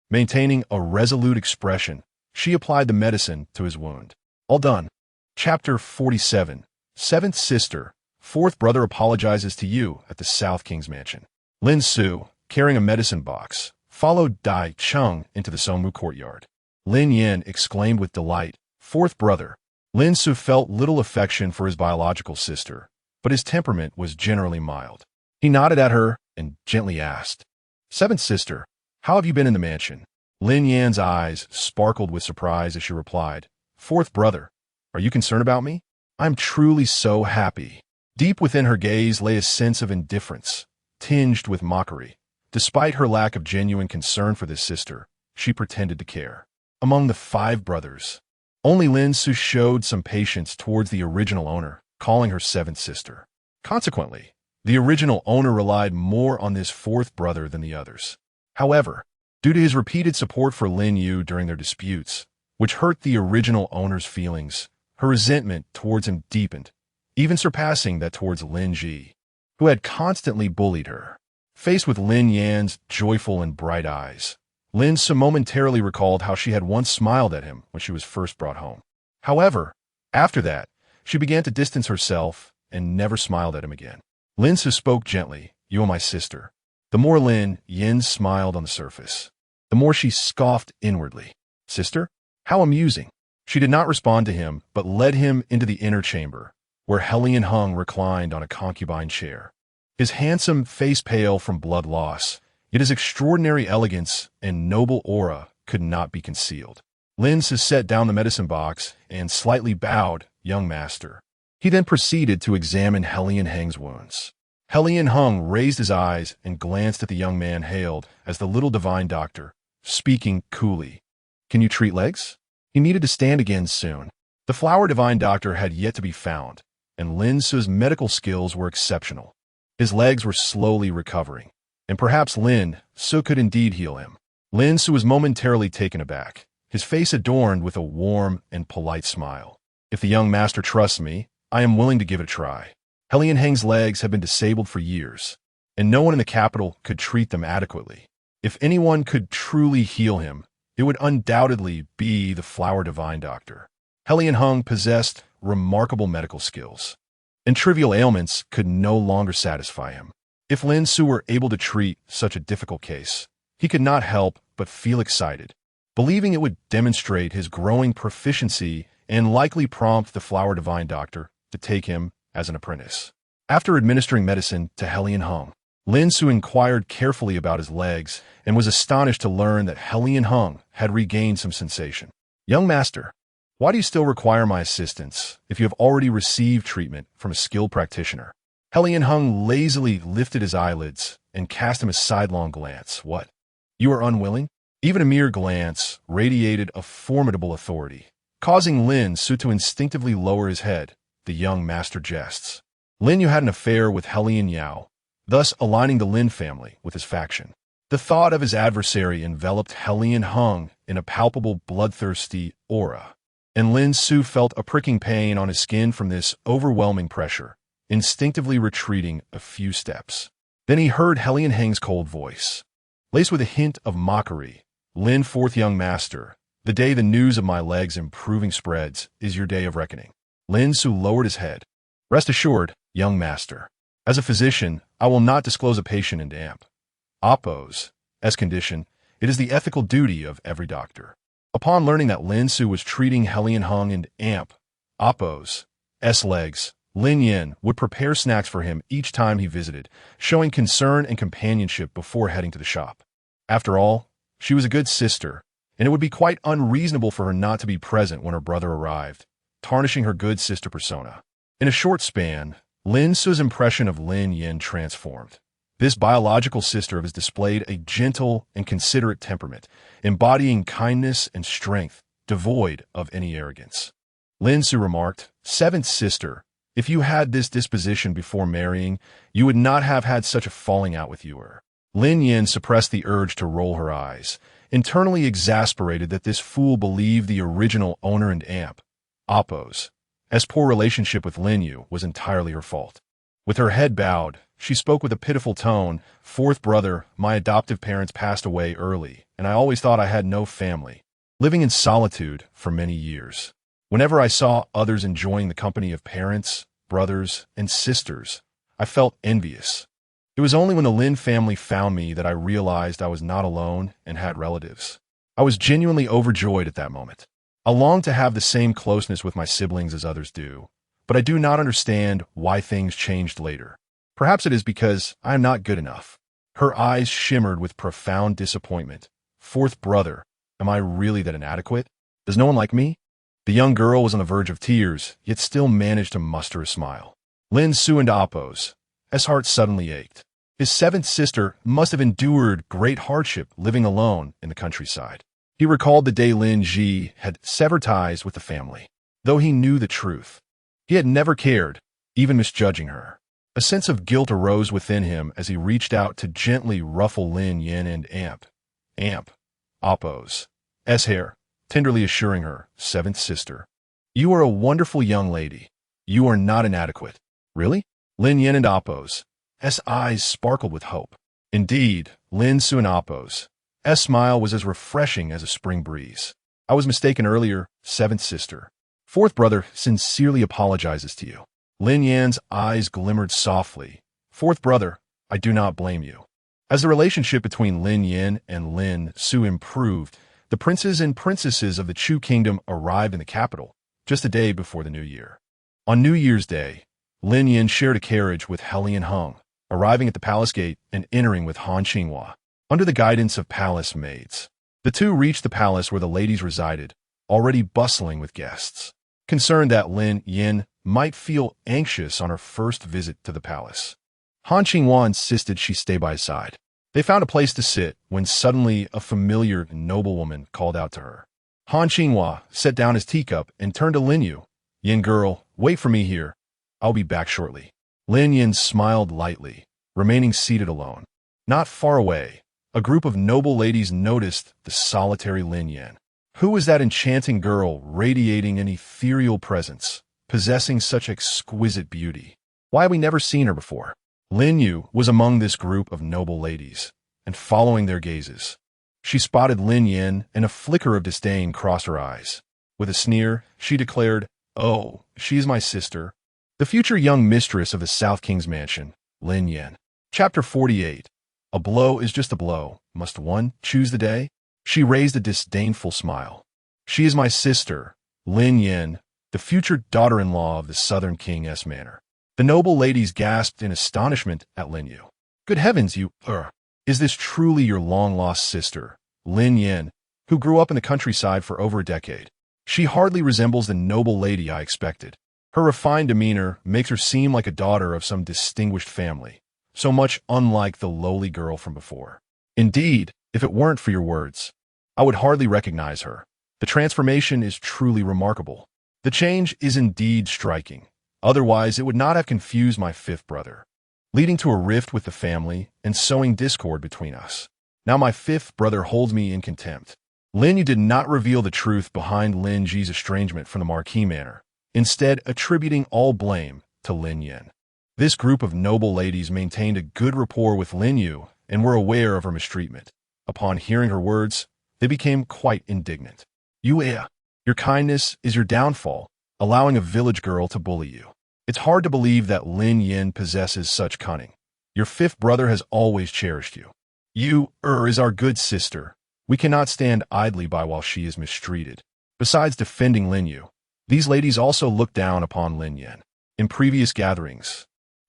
maintaining a resolute expression, she applied the medicine to his wound. All done. Chapter 47. Seventh sister, fourth brother apologizes to you at the South King's mansion. Lin Su, carrying a medicine box, followed Dai Chung into the Songmu courtyard. Lin Yin exclaimed with delight, Fourth brother. Lin Su felt little affection for his biological sister, but his temperament was generally mild. He nodded at her and gently asked, Seventh sister, how have you been in the mansion? Lin Yan's eyes sparkled with surprise as she replied, Fourth brother, are you concerned about me? I'm truly so happy. Deep within her gaze lay a sense of indifference, tinged with mockery. Despite her lack of genuine concern for this sister, she pretended to care. Among the 5 brothers, only Lin Su showed some patience towards the original owner, calling her seventh sister. Consequently, the original owner relied more on this fourth brother than the others. However, due to his repeated support for Lin Yu during their disputes, which hurt the original owner's feelings, her resentment towards him deepened, even surpassing that towards Lin Ji, who had constantly bullied her. Faced with Lin Yan's joyful and bright eyes, Lin Su momentarily recalled how she had once smiled at him when she was first brought home. However, after that, she began to distance herself and never smiled at him again. Lin Su spoke gently, You are my sister. The more Lin Yin smiled on the surface, the more she scoffed inwardly. Sister? How amusing. She did not respond to him, but led him into the inner chamber, where Helian Hung reclined on a concubine chair. His handsome face pale from blood loss, yet his extraordinary elegance and noble aura could not be concealed. Lin Su set down the medicine box and slightly bowed, Young master. He then proceeded to examine Helian Heng's wounds. Helian Hung raised his eyes and glanced at the young man hailed as the little divine doctor, speaking coolly. Can you treat legs? He needed to stand again soon. The flower divine doctor had yet to be found, and Lin Su's medical skills were exceptional. His legs were slowly recovering, and perhaps Lin Su could indeed heal him. Lin Su was momentarily taken aback, his face adorned with a warm and polite smile. If the young master trusts me, I am willing to give it a try. Helian Heng's legs had been disabled for years, and no one in the capital could treat them adequately. If anyone could truly heal him, it would undoubtedly be the flower divine doctor. Helian Hung possessed remarkable medical skills, and trivial ailments could no longer satisfy him. If Lin Su were able to treat such a difficult case, he could not help but feel excited, believing it would demonstrate his growing proficiency and likely prompt the flower divine doctor to take him as an apprentice. After administering medicine to Helian Hung, Lin Su inquired carefully about his legs and was astonished to learn that Helian Hung had regained some sensation. Young master, Why do you still require my assistance if you have already received treatment from a skilled practitioner? Helion Hung lazily lifted his eyelids and cast him a sidelong glance. What? You are unwilling? Even a mere glance radiated a formidable authority, causing Lin Su to instinctively lower his head. The young master jests. Lin Yu had an affair with Helion Yao, thus aligning the Lin family with his faction. The thought of his adversary enveloped Helion Hung in a palpable bloodthirsty aura, and Lin Su felt a pricking pain on his skin from this overwhelming pressure, instinctively retreating a few steps. Then he heard Helion Hang's cold voice. Laced with a hint of mockery, Lin, fourth young master, the day the news of my leg's improving spreads is your day of reckoning. Lin Su lowered his head. Rest assured, young master. As a physician, I will not disclose a patient in AMP. Oppo's condition, it is the ethical duty of every doctor. Upon learning that Lin Su was treating Helion Hung and AMP, Oppo's legs, Lin Yin would prepare snacks for him each time he visited, showing concern and companionship before heading to the shop. After all, she was a good sister, and it would be quite unreasonable for her not to be present when her brother arrived, tarnishing her good sister persona. In a short span, Lin Su's impression of Lin Yin transformed. This biological sister of his displayed a gentle and considerate temperament, embodying kindness and strength, devoid of any arrogance. Lin Su remarked, "Seventh sister, if you had this disposition before marrying, you would not have had such a falling out with you." Lin Yin suppressed the urge to roll her eyes, internally exasperated that this fool believed the original owner and AMP, Oppo's poor relationship with Lin Yu was entirely her fault. With her head bowed, she spoke with a pitiful tone. "Fourth brother, my adoptive parents passed away early, and I always thought I had no family, living in solitude for many years. Whenever I saw others enjoying the company of parents, brothers, and sisters, I felt envious. It was only when the Lin family found me that I realized I was not alone and had relatives. I was genuinely overjoyed at that moment. I long to have the same closeness with my siblings as others do, but I do not understand why things changed later. Perhaps it is because I am not good enough." Her eyes shimmered with profound disappointment. "Fourth brother, am I really that inadequate? Does no one like me?" The young girl was on the verge of tears, yet still managed to muster a smile. Lin Su and Oppo's heart suddenly ached. His seventh sister must have endured great hardship living alone in the countryside. He recalled the day Lin Ji had severed ties with the family. Though he knew the truth, he had never cared, even misjudging her. A sense of guilt arose within him as he reached out to gently ruffle Lin Yin and Oppo's hair, tenderly assuring her, "Seventh sister, you are a wonderful young lady. You are not inadequate." "Really?" Lin Yin and Oppo's eyes sparkled with hope. Indeed, Lin Su and Oppo's smile was as refreshing as a spring breeze. "I was mistaken earlier, seventh sister. Fourth brother sincerely apologizes to you." Lin Yan's eyes glimmered softly. "Fourth brother, I do not blame you." As the relationship between Lin Yin and Lin Su improved, the princes and princesses of the Chu kingdom arrived in the capital just a day before the New Year. On New Year's Day, Lin Yin shared a carriage with Helion Hung, arriving at the palace gate and entering with Han Qinghua, under the guidance of palace maids. The two reached the palace where the ladies resided, already bustling with guests. Concerned that Lin Yin might feel anxious on her first visit to the palace, Han Qinghua insisted she stay by his side. They found a place to sit when suddenly a familiar noblewoman called out to her. Han Qinghua set down his teacup and turned to Lin Yu. "Yin girl, wait for me here. I'll be back shortly." Lin Yin smiled lightly, remaining seated alone. Not far away, a group of noble ladies noticed the solitary Lin Yin. Who was that enchanting girl radiating an ethereal presence, possessing such exquisite beauty? Why had we never seen her before? Lin Yu was among this group of noble ladies, and following their gazes, she spotted Lin Yin, and a flicker of disdain crossed her eyes. With a sneer, she declared, "Oh, she is my sister, the future young mistress of the South King's mansion, Lin Yin." Chapter 48. A blow is just a blow. Must one choose the day? She raised a disdainful smile. "She is my sister, Lin Yin, the future daughter-in-law of the Southern King's manor." The noble ladies gasped in astonishment at Lin Yu. "Good heavens, you, is this truly your long-lost sister, Lin Yin, who grew up in the countryside for over a decade?" She hardly resembles the noble lady I expected. Her refined demeanor makes her seem like a daughter of some distinguished family, so much unlike the lowly girl from before. Indeed, if it weren't for your words, I would hardly recognize her. The transformation is truly remarkable. The change is indeed striking. Otherwise, it would not have confused my fifth brother, leading to a rift with the family and sowing discord between us. Now my fifth brother holds me in contempt. Lin Yu did not reveal the truth behind Lin Ji's estrangement from the Marquis manor, instead attributing all blame to Lin Yin. This group of noble ladies maintained a good rapport with Lin Yu and were aware of her mistreatment. Upon hearing her words, they became quite indignant. Your kindness is your downfall, allowing a village girl to bully you. It's hard to believe that Lin Yin possesses such cunning. Your fifth brother has always cherished you. Is our good sister. We cannot stand idly by while she is mistreated. Besides defending Lin Yu, these ladies also look down upon Lin Yin. In previous gatherings,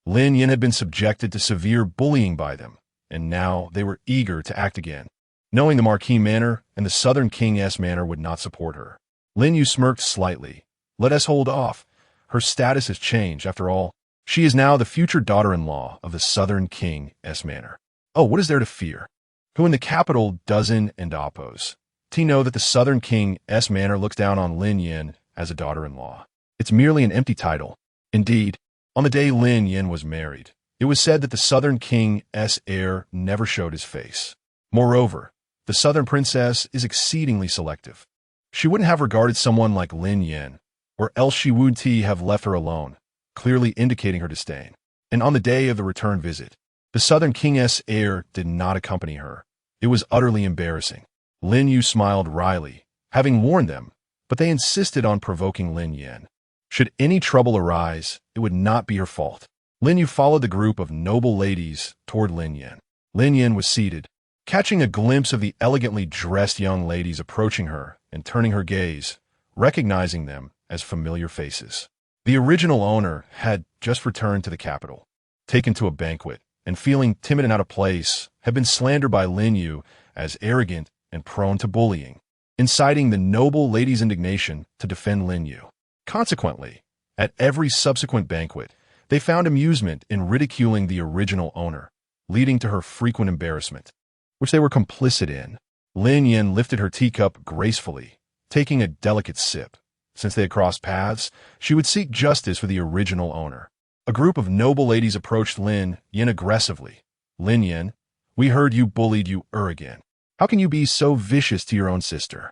Lin Yin had been subjected to severe bullying by them, and now they were eager to act again. Knowing the Marquis manor and the Southern King's manor would not support her, Lin Yu smirked slightly. Let us hold off. Her status has changed, after all. She is now the future daughter-in-law of the Southern King's manor. Oh, what is there to fear? Who in the capital doesn't and oppose? To know that the Southern King's manor looks down on Lin Yin as a daughter-in-law. It's merely an empty title. Indeed, on the day Lin Yin was married, it was said that the Southern King's heir never showed his face. Moreover, the Southern Princess is exceedingly selective. She wouldn't have regarded someone like Lin Yin, or else she would have left her alone, clearly indicating her disdain. And on the day of the return visit, the Southern King's heir did not accompany her. It was utterly embarrassing. Lin Yu smiled wryly, having warned them, but they insisted on provoking Lin Yin. Should any trouble arise, it would not be her fault. Lin Yu followed the group of noble ladies toward Lin Yin. Lin Yin was seated, catching a glimpse of the elegantly dressed young ladies approaching her and turning her gaze, recognizing them as familiar faces. The original owner had just returned to the capital, taken to a banquet, and feeling timid and out of place, had been slandered by Lin Yu as arrogant and prone to bullying, inciting the noble lady's indignation to defend Lin Yu. Consequently, at every subsequent banquet, they found amusement in ridiculing the original owner, leading to her frequent embarrassment, which they were complicit in. Lin Yin lifted her teacup gracefully, taking a delicate sip. Since they had crossed paths, she would seek justice for the original owner. A group of noble ladies approached Lin Yin aggressively. Lin Yin, we heard you bullied you again. How can you be so vicious to your own sister?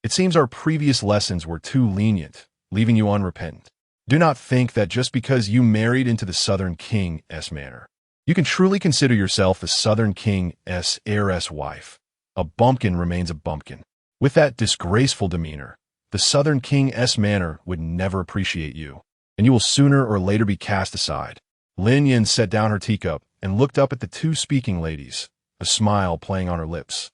It seems our previous lessons were too lenient, leaving you unrepentant. Do not think that just because you married into the Southern King's manor, you can truly consider yourself the Southern King's heiress wife. A bumpkin remains a bumpkin. With that disgraceful demeanor, the Southern King's manor would never appreciate you, and you will sooner or later be cast aside. Lin Yin set down her teacup and looked up at the two speaking ladies, a smile playing on her lips.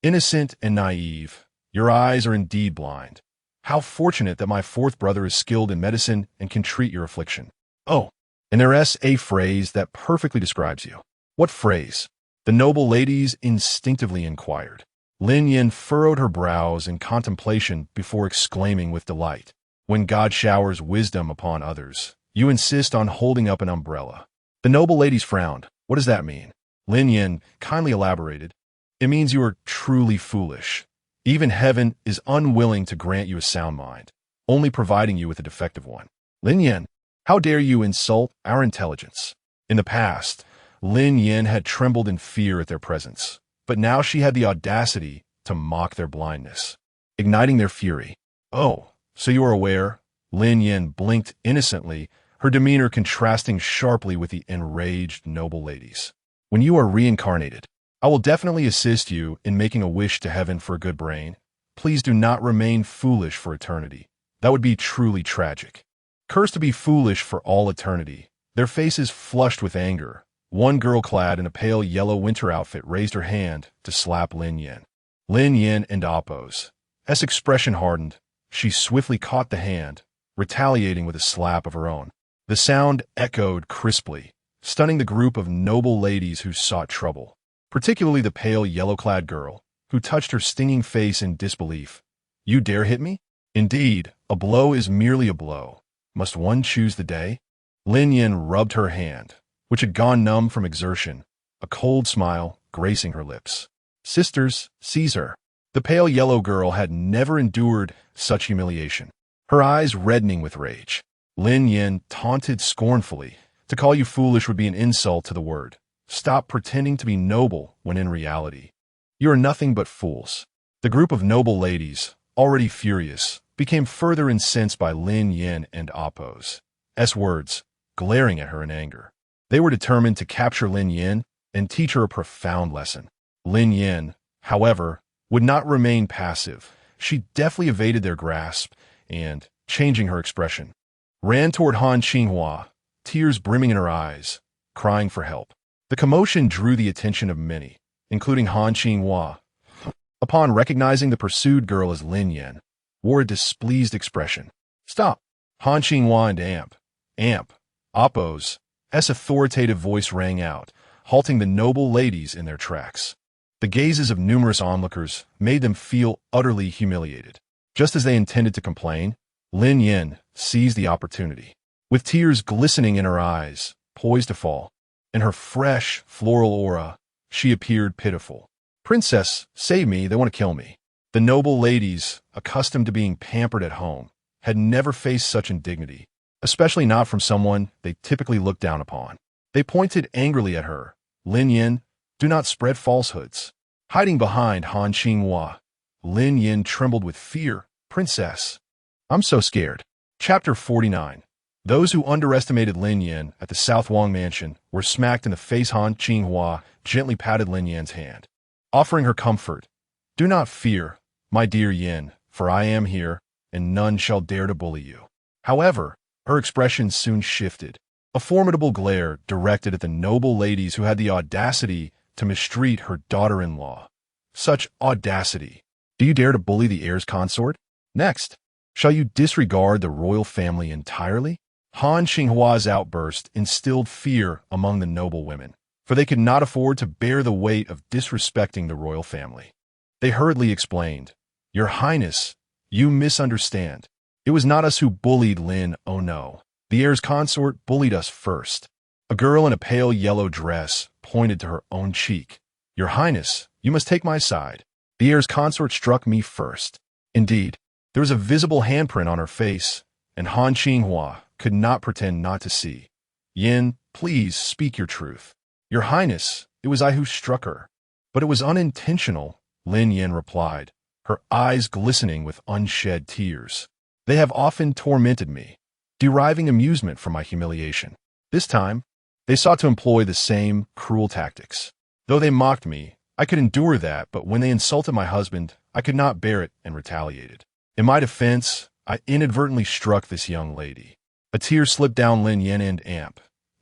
Innocent and naive, your eyes are indeed blind. How fortunate that my fourth brother is skilled in medicine and can treat your affliction. Oh, and there's a phrase that perfectly describes you. What phrase? The noble ladies instinctively inquired. Lin Yin furrowed her brows in contemplation before exclaiming with delight. When God showers wisdom upon others, you insist on holding up an umbrella. The noble ladies frowned. What does that mean? Lin Yin kindly elaborated. It means you are truly foolish. Even heaven is unwilling to grant you a sound mind, only providing you with a defective one. Lin Yin, how dare you insult our intelligence? In the past, Lin Yin had trembled in fear at their presence, but now she had the audacity to mock their blindness, igniting their fury. Oh, so you are aware? Lin Yin blinked innocently, her demeanor contrasting sharply with the enraged noble ladies. When you are reincarnated, I will definitely assist you in making a wish to heaven for a good brain. Please do not remain foolish for eternity. That would be truly tragic. Cursed to be foolish for all eternity. Their faces flushed with anger. One girl clad in a pale yellow winter outfit raised her hand to slap Lin Yin. Lin Yin and oppose. As expression hardened, she swiftly caught the hand, retaliating with a slap of her own. The sound echoed crisply, stunning the group of noble ladies who sought trouble, particularly the pale yellow-clad girl, who touched her stinging face in disbelief. You dare hit me? Indeed, a blow is merely a blow. Must one choose the day? Lin Yin rubbed her hand, which had gone numb from exertion, a cold smile gracing her lips. Sisters, seize her. The pale yellow girl had never endured such humiliation, her eyes reddening with rage. Lin Yin taunted scornfully. To call you foolish would be an insult to the word. Stop pretending to be noble when in reality, you are nothing but fools. The group of noble ladies, already furious, became further incensed by Lin Yin and Appo's words, glaring at her in anger. They were determined to capture Lin Yin and teach her a profound lesson. Lin Yin, however, would not remain passive. She deftly evaded their grasp and, changing her expression, ran toward Han Qinghua, tears brimming in her eyes, crying for help. The commotion drew the attention of many, including Han Qinghua. Upon recognizing the pursued girl as Lin Yin, wore a displeased expression. Stop! Han Qinghua and Appo's authoritative voice rang out, halting the noble ladies in their tracks. The gazes of numerous onlookers made them feel utterly humiliated. Just as they intended to complain, Lin Yin seized the opportunity. With tears glistening in her eyes, poised to fall, in her fresh, floral aura, she appeared pitiful. Princess, save me, they want to kill me. The noble ladies, accustomed to being pampered at home, had never faced such indignity, especially not from someone they typically looked down upon. They pointed angrily at her. Lin Yin, do not spread falsehoods. Hiding behind Han Qinghua, Lin Yin trembled with fear. Princess, I'm so scared. Chapter 49. Those who underestimated Lin Yin at the South Wang mansion were smacked in the face. Han Qinghua gently patted Lin Yin's hand, offering her comfort. Do not fear, my dear Yin, for I am here, and none shall dare to bully you. However, her expression soon shifted, a formidable glare directed at the noble ladies who had the audacity to mistreat her daughter-in-law. Such audacity! Do you dare to bully the heir's consort? Next, shall you disregard the royal family entirely? Han Qinghua's outburst instilled fear among the noble women, for they could not afford to bear the weight of disrespecting the royal family. They hurriedly explained, Your Highness, you misunderstand. It was not us who bullied Lin, oh no. The heir's consort bullied us first. A girl in a pale yellow dress pointed to her own cheek. Your Highness, you must take my side. The heir's consort struck me first. Indeed, there was a visible handprint on her face, and Han Qinghua could not pretend not to see. Yin, please speak your truth. Your Highness, it was I who struck her. But it was unintentional, Lin Yin replied, her eyes glistening with unshed tears. They have often tormented me, deriving amusement from my humiliation. This time, they sought to employ the same cruel tactics. Though they mocked me, I could endure that, but when they insulted my husband, I could not bear it and retaliated. In my defense, I inadvertently struck this young lady. A tear slipped down Lin Yin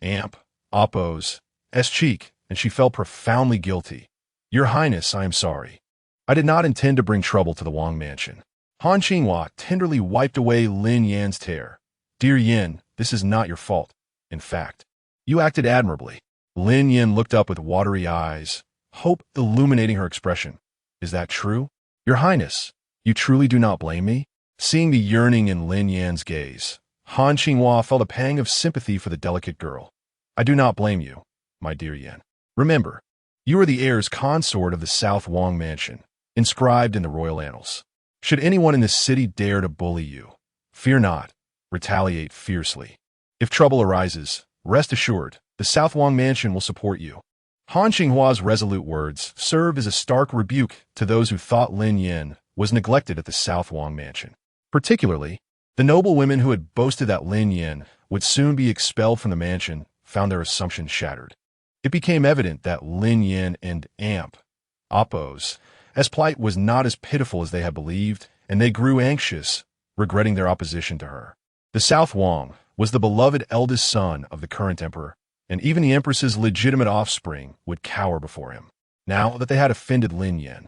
and Appo's cheek, and she felt profoundly guilty. Your Highness, I am sorry. I did not intend to bring trouble to the Wang mansion. Han Qinghua tenderly wiped away Lin Yan's tear. Dear Yin, this is not your fault. In fact, you acted admirably. Lin Yin looked up with watery eyes, hope illuminating her expression. Is that true? Your Highness, you truly do not blame me? Seeing the yearning in Lin Yan's gaze, Han Qinghua felt a pang of sympathy for the delicate girl. I do not blame you, my dear Yin. Remember, you are the heir's consort of the South Wang mansion, inscribed in the royal annals. Should anyone in this city dare to bully you, fear not, retaliate fiercely. If trouble arises, rest assured, the South Wang mansion will support you. Han Qinghua's resolute words served as a stark rebuke to those who thought Lin Yin was neglected at the South Wang mansion. Particularly, the noble women who had boasted that Lin Yin would soon be expelled from the mansion found their assumptions shattered. It became evident that Lin Yin and Appo's plight was not as pitiful as they had believed, and they grew anxious, regretting their opposition to her. The South Wang was the beloved eldest son of the current emperor, and even the empress's legitimate offspring would cower before him. Now that they had offended Lin Yin,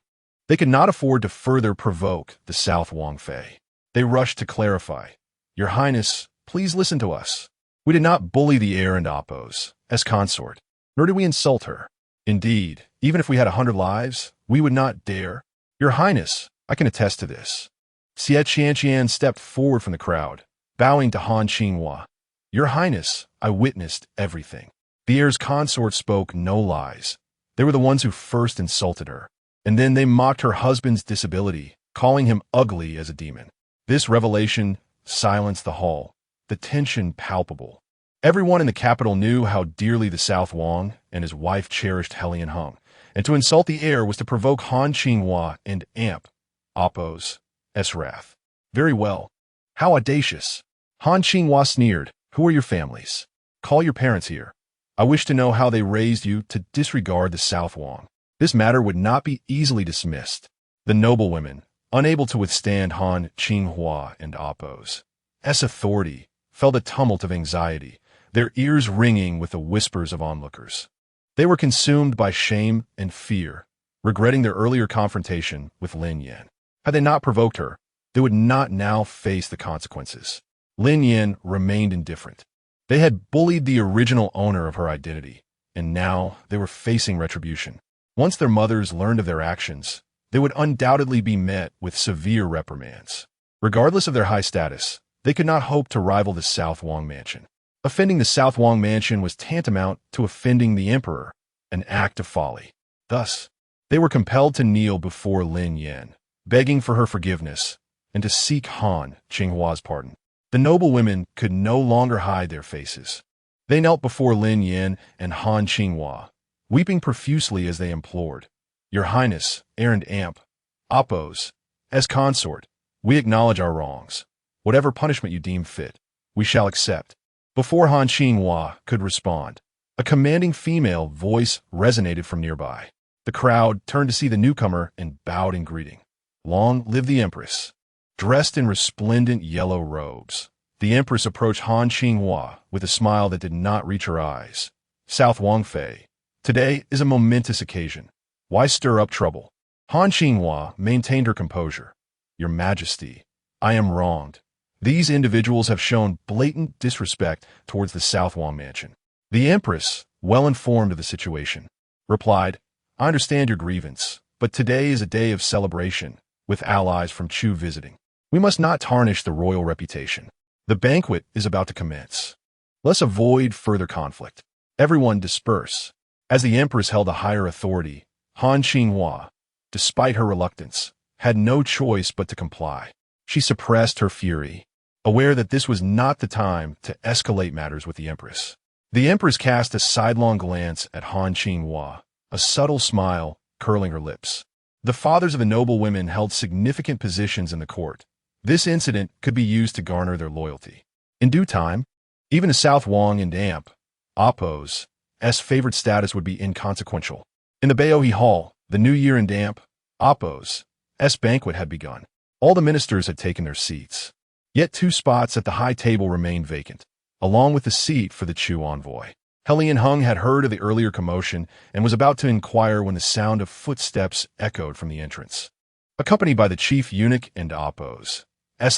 they could not afford to further provoke the South Wang Fei. They rushed to clarify, Your Highness, please listen to us. We did not bully the heir and Appo's consort, nor did we insult her. Indeed, even if we had 100 lives, we would not dare. Your Highness, I can attest to this. Xie Qianqian stepped forward from the crowd, bowing to Han Qinghua. Your Highness, I witnessed everything. The heir's consort spoke no lies. They were the ones who first insulted her. And then they mocked her husband's disability, calling him ugly as a demon. This revelation silenced the hall, the tension palpable. Everyone in the capital knew how dearly the South Wang and his wife cherished Helian Hung, and to insult the heir was to provoke Han Qinghua and Amp, Appo's, wrath. Very well. How audacious. Han Qinghua sneered. Who are your families? Call your parents here. I wish to know how they raised you to disregard the South Wang. This matter would not be easily dismissed. The noblewomen, unable to withstand Han Qinghua and Appo's authority, felt a tumult of anxiety, their ears ringing with the whispers of onlookers. They were consumed by shame and fear, regretting their earlier confrontation with Lin Yan. Had they not provoked her, they would not now face the consequences. Lin Yan remained indifferent. They had bullied the original owner of her identity, and now they were facing retribution. Once their mothers learned of their actions, they would undoubtedly be met with severe reprimands. Regardless of their high status, they could not hope to rival the South Wang mansion. Offending the South Wang mansion was tantamount to offending the emperor, an act of folly. Thus, they were compelled to kneel before Lin Yan, begging for her forgiveness, and to seek Han Qinghua's pardon. The noblewomen could no longer hide their faces. They knelt before Lin Yan and Han Qinghua, weeping profusely as they implored, Your Highness, heir and Amp, Appo's, as consort, we acknowledge our wrongs. Whatever punishment you deem fit, we shall accept. Before Han Qinghua could respond, a commanding female voice resonated from nearby. The crowd turned to see the newcomer and bowed in greeting. Long live the Empress. Dressed in resplendent yellow robes, the Empress approached Han Qinghua with a smile that did not reach her eyes. South Wang Fei, today is a momentous occasion. Why stir up trouble? Han Qinghua maintained her composure. Your Majesty, I am wronged. These individuals have shown blatant disrespect towards the South Wang mansion. The Empress, well informed of the situation, replied, I understand your grievance, but today is a day of celebration, with allies from Chu visiting. We must not tarnish the royal reputation. The banquet is about to commence. Let's avoid further conflict. Everyone disperse. As the Empress held a higher authority, Han Qinghua, despite her reluctance, had no choice but to comply. She suppressed her fury, aware that this was not the time to escalate matters with the Empress. The Empress cast a sidelong glance at Han Qinghua, a subtle smile curling her lips. The fathers of the noblewomen held significant positions in the court. This incident could be used to garner their loyalty. In due time, even the South Wang and Amp, Appo's, favored status would be inconsequential. In the Baohe Hall, the New Year and Amp, Appo's, banquet had begun. All the ministers had taken their seats. Yet 2 spots at the high table remained vacant, along with the seat for the Chu envoy. Helian Hung had heard of the earlier commotion and was about to inquire when the sound of footsteps echoed from the entrance. Accompanied by the chief eunuch and Appo's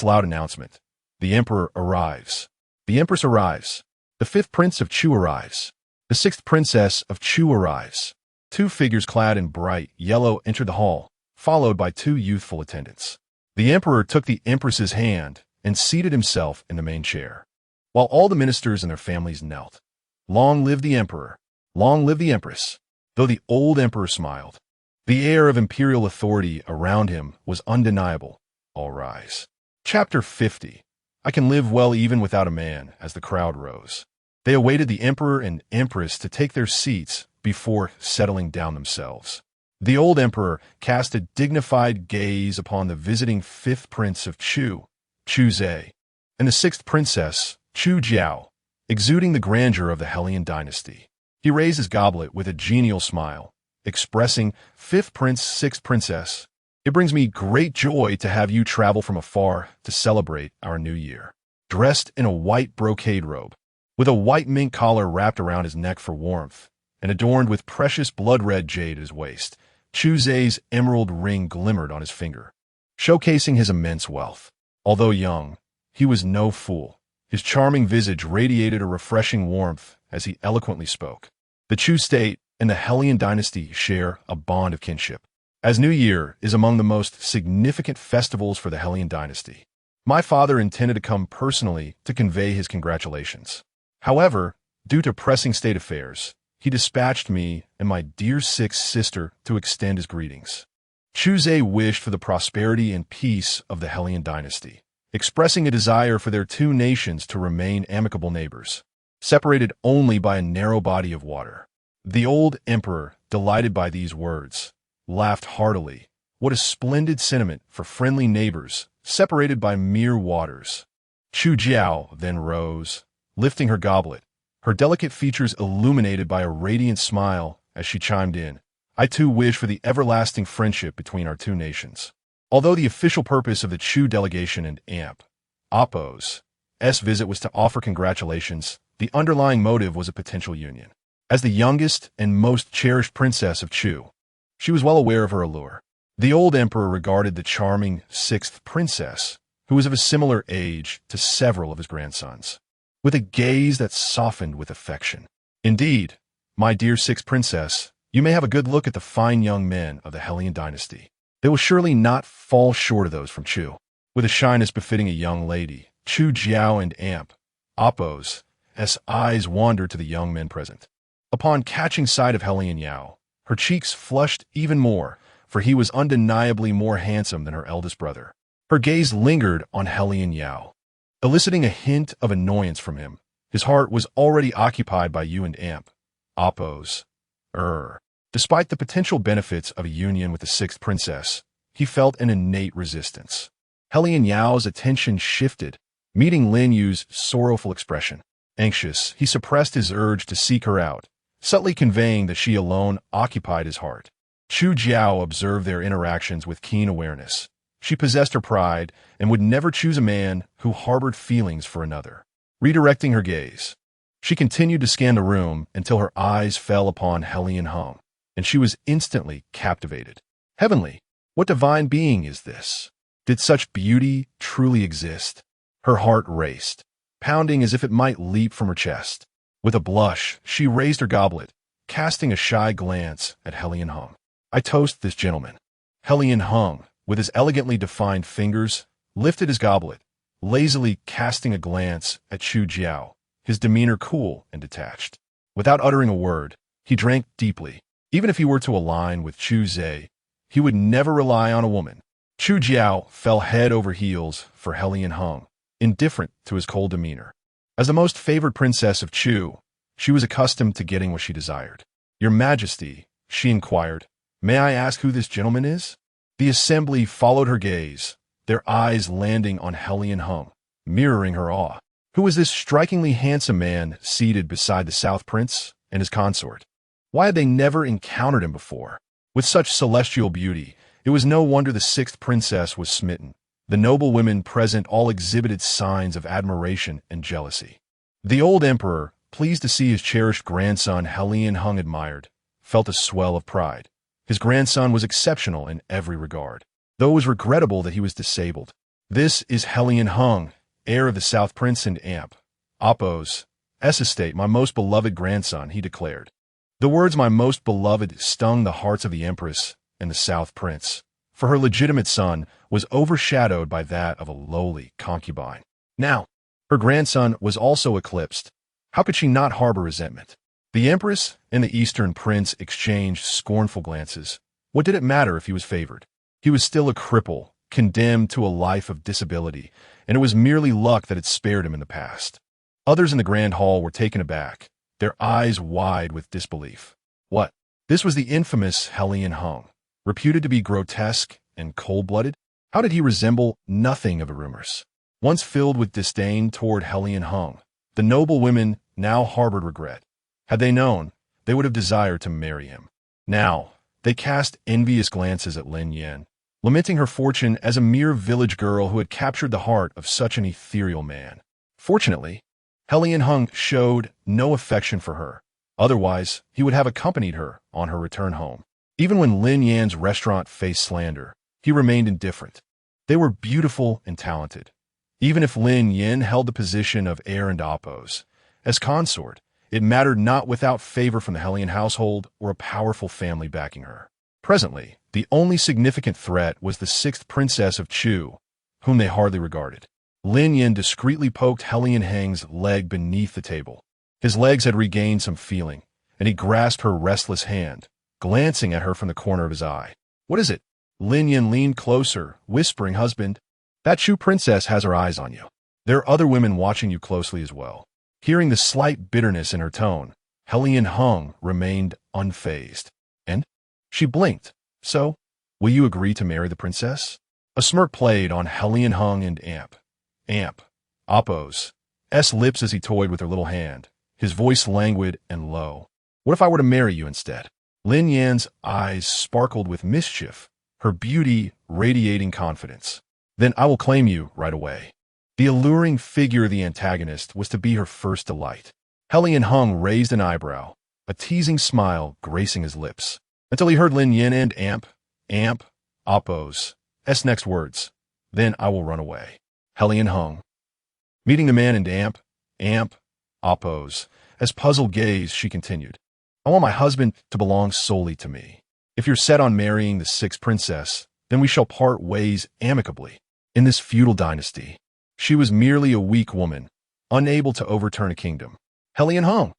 loud announcement, the emperor arrives. The empress arrives. The 5th prince of Chu arrives. The 6th princess of Chu arrives. 2 figures clad in bright yellow entered the hall, followed by 2 youthful attendants. The emperor took the empress's hand and seated himself in the main chair, while all the ministers and their families knelt. Long live the emperor. Long live the empress. Though the old emperor smiled, the air of imperial authority around him was undeniable. All rise. Chapter 50. I can live well even without a man, as the crowd rose. They awaited the emperor and empress to take their seats before settling down themselves. The old emperor cast a dignified gaze upon the visiting 5th prince of Chu, Chu Zhe, and the 6th princess, Chu Jiao, exuding the grandeur of the Helian dynasty. He raised his goblet with a genial smile, expressing, 5th prince, 6th princess, it brings me great joy to have you travel from afar to celebrate our new year. Dressed in a white brocade robe, with a white mink collar wrapped around his neck for warmth, and adorned with precious blood-red jade at his waist, Chu Zhe's emerald ring glimmered on his finger, showcasing his immense wealth. Although young, he was no fool. His charming visage radiated a refreshing warmth as he eloquently spoke. The Chu state and the Helian dynasty share a bond of kinship. as New Year is among the most significant festivals for the Hellion dynasty. My father intended to come personally to convey his congratulations. However, due to pressing state affairs, he dispatched me and my dear sixth sister to extend his greetings. Chuze wished for the prosperity and peace of the Hellion dynasty, expressing a desire for their two nations to remain amicable neighbors, separated only by a narrow body of water. The old emperor, delighted by these words, laughed heartily. What a splendid sentiment for friendly neighbors, separated by mere waters. Chu Jiao then rose, lifting her goblet, her delicate features illuminated by a radiant smile as she chimed in. I too wish for the everlasting friendship between our two nations. Although the official purpose of the Chu delegation and Appo's visit was to offer congratulations, the underlying motive was a potential union. As the youngest and most cherished princess of Chu, she was well aware of her allure. The old emperor regarded the charming sixth princess, who was of a similar age to several of his grandsons, with a gaze that softened with affection. Indeed, my dear sixth princess, you may have a good look at the fine young men of the Hellion dynasty. They will surely not fall short of those from Chu. With a shyness befitting a young lady, Chu Jiao and Appo's eyes wandered to the young men present. Upon catching sight of Hellion Yao, her cheeks flushed even more, for he was undeniably more handsome than her eldest brother. Her gaze lingered on Hellion Yao, eliciting a hint of annoyance from him. His heart was already occupied by you and Appo's. Despite the potential benefits of a union with the sixth princess, he felt an innate resistance. Hellion Yao's attention shifted, meeting Lin Yu's sorrowful expression. Anxious, he suppressed his urge to seek her out, subtly conveying that she alone occupied his heart. Chu Jiao observed their interactions with keen awareness. She possessed her pride and would never choose a man who harbored feelings for another. Redirecting her gaze, she continued to scan the room until her eyes fell upon Hellion Hung, and she was instantly captivated. Heavenly, what divine being is this? Did such beauty truly exist? Her heart raced, pounding as if it might leap from her chest. With a blush, she raised her goblet, casting a shy glance at Hellion Hung. I toast this gentleman. Hellion Hung, with his elegantly defined fingers, lifted his goblet, lazily casting a glance at Chu Jiao, his demeanor cool and detached. Without uttering a word, he drank deeply. Even if he were to align with Chu Zhe, he would never rely on a woman. Chu Jiao fell head over heels for Hellion Hung, indifferent to his cold demeanor. As the most favored princess of Chu, she was accustomed to getting what she desired. Your Majesty, she inquired, may I ask who this gentleman is? The assembly followed her gaze, their eyes landing on Hellion Hung, mirroring her awe. Who was this strikingly handsome man seated beside the South Prince and his consort? Why had they never encountered him before? With such celestial beauty, it was no wonder the sixth princess was smitten. The noble women present all exhibited signs of admiration and jealousy. The old emperor, pleased to see his cherished grandson Hellion Hung admired, felt a swell of pride. His grandson was exceptional in every regard, though it was regrettable that he was disabled. This is Hellion Hung, heir of the South Prince and Appo's estate, my most beloved grandson, he declared. The words my most beloved stung the hearts of the Empress and the South Prince, for her legitimate son was overshadowed by that of a lowly concubine. Now, her grandson was also eclipsed. How could she not harbor resentment? The Empress and the Eastern Prince exchanged scornful glances. What did it matter if he was favored? He was still a cripple, condemned to a life of disability, and it was merely luck that had spared him in the past. Others in the grand hall were taken aback, their eyes wide with disbelief. What? This was the infamous Hellion Hung, reputed to be grotesque and cold-blooded? How did he resemble nothing of the rumors? Once filled with disdain toward Hellion Hung, the noble women now harbored regret. Had they known, they would have desired to marry him. Now, they cast envious glances at Lin Yan, lamenting her fortune as a mere village girl who had captured the heart of such an ethereal man. Fortunately, Hellion Hung showed no affection for her. Otherwise, he would have accompanied her on her return home. Even when Lin Yan's restaurant faced slander, he remained indifferent. They were beautiful and talented. Even if Lin Yan held the position of heir and Appo's, as consort, it mattered not without favor from the Hellion household or a powerful family backing her. Presently, The only significant threat was the sixth princess of Chu, whom they hardly regarded. Lin Yin discreetly poked Helian Heng's leg beneath the table. His legs had regained some feeling, and he grasped her restless hand, glancing at her from the corner of his eye. "What is it?" Lin Yin leaned closer, whispering, "Husband, that Chu princess has her eyes on you. There are other women watching you closely as well." Hearing the slight bitterness in her tone, Helian Heng remained unfazed. "And?" She blinked. "So, will you agree to marry the princess?" A smirk played on Helian Heng and Appo's lips as he toyed with her little hand, his voice languid and low. "What if I were to marry you instead?" Lin Yan's eyes sparkled with mischief, her beauty radiating confidence. "Then I will claim you right away." The alluring figure of the antagonist was to be her first delight. Helian Heng raised an eyebrow, a teasing smile gracing his lips, until he heard Lin Yin and Appo's next words. "Then I will run away." Helian Heng. Meeting the man in Appo's puzzled gaze, she continued, "I want my husband to belong solely to me. If you're set on marrying the sixth princess, then we shall part ways amicably. In this feudal dynasty, she was merely a weak woman, unable to overturn a kingdom." Helian Heng.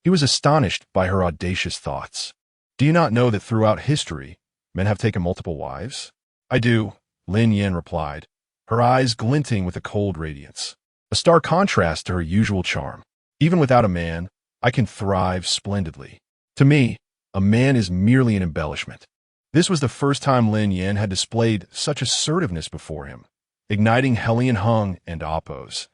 He was astonished by her audacious thoughts. "Do you not know that throughout history, men have taken multiple wives?" "I do," Lin Yin replied, her eyes glinting with a cold radiance, a stark contrast to her usual charm. "Even without a man, I can thrive splendidly. To me, a man is merely an embellishment." This was the first time Lin Yin had displayed such assertiveness before him, igniting Helian Heng and Appo's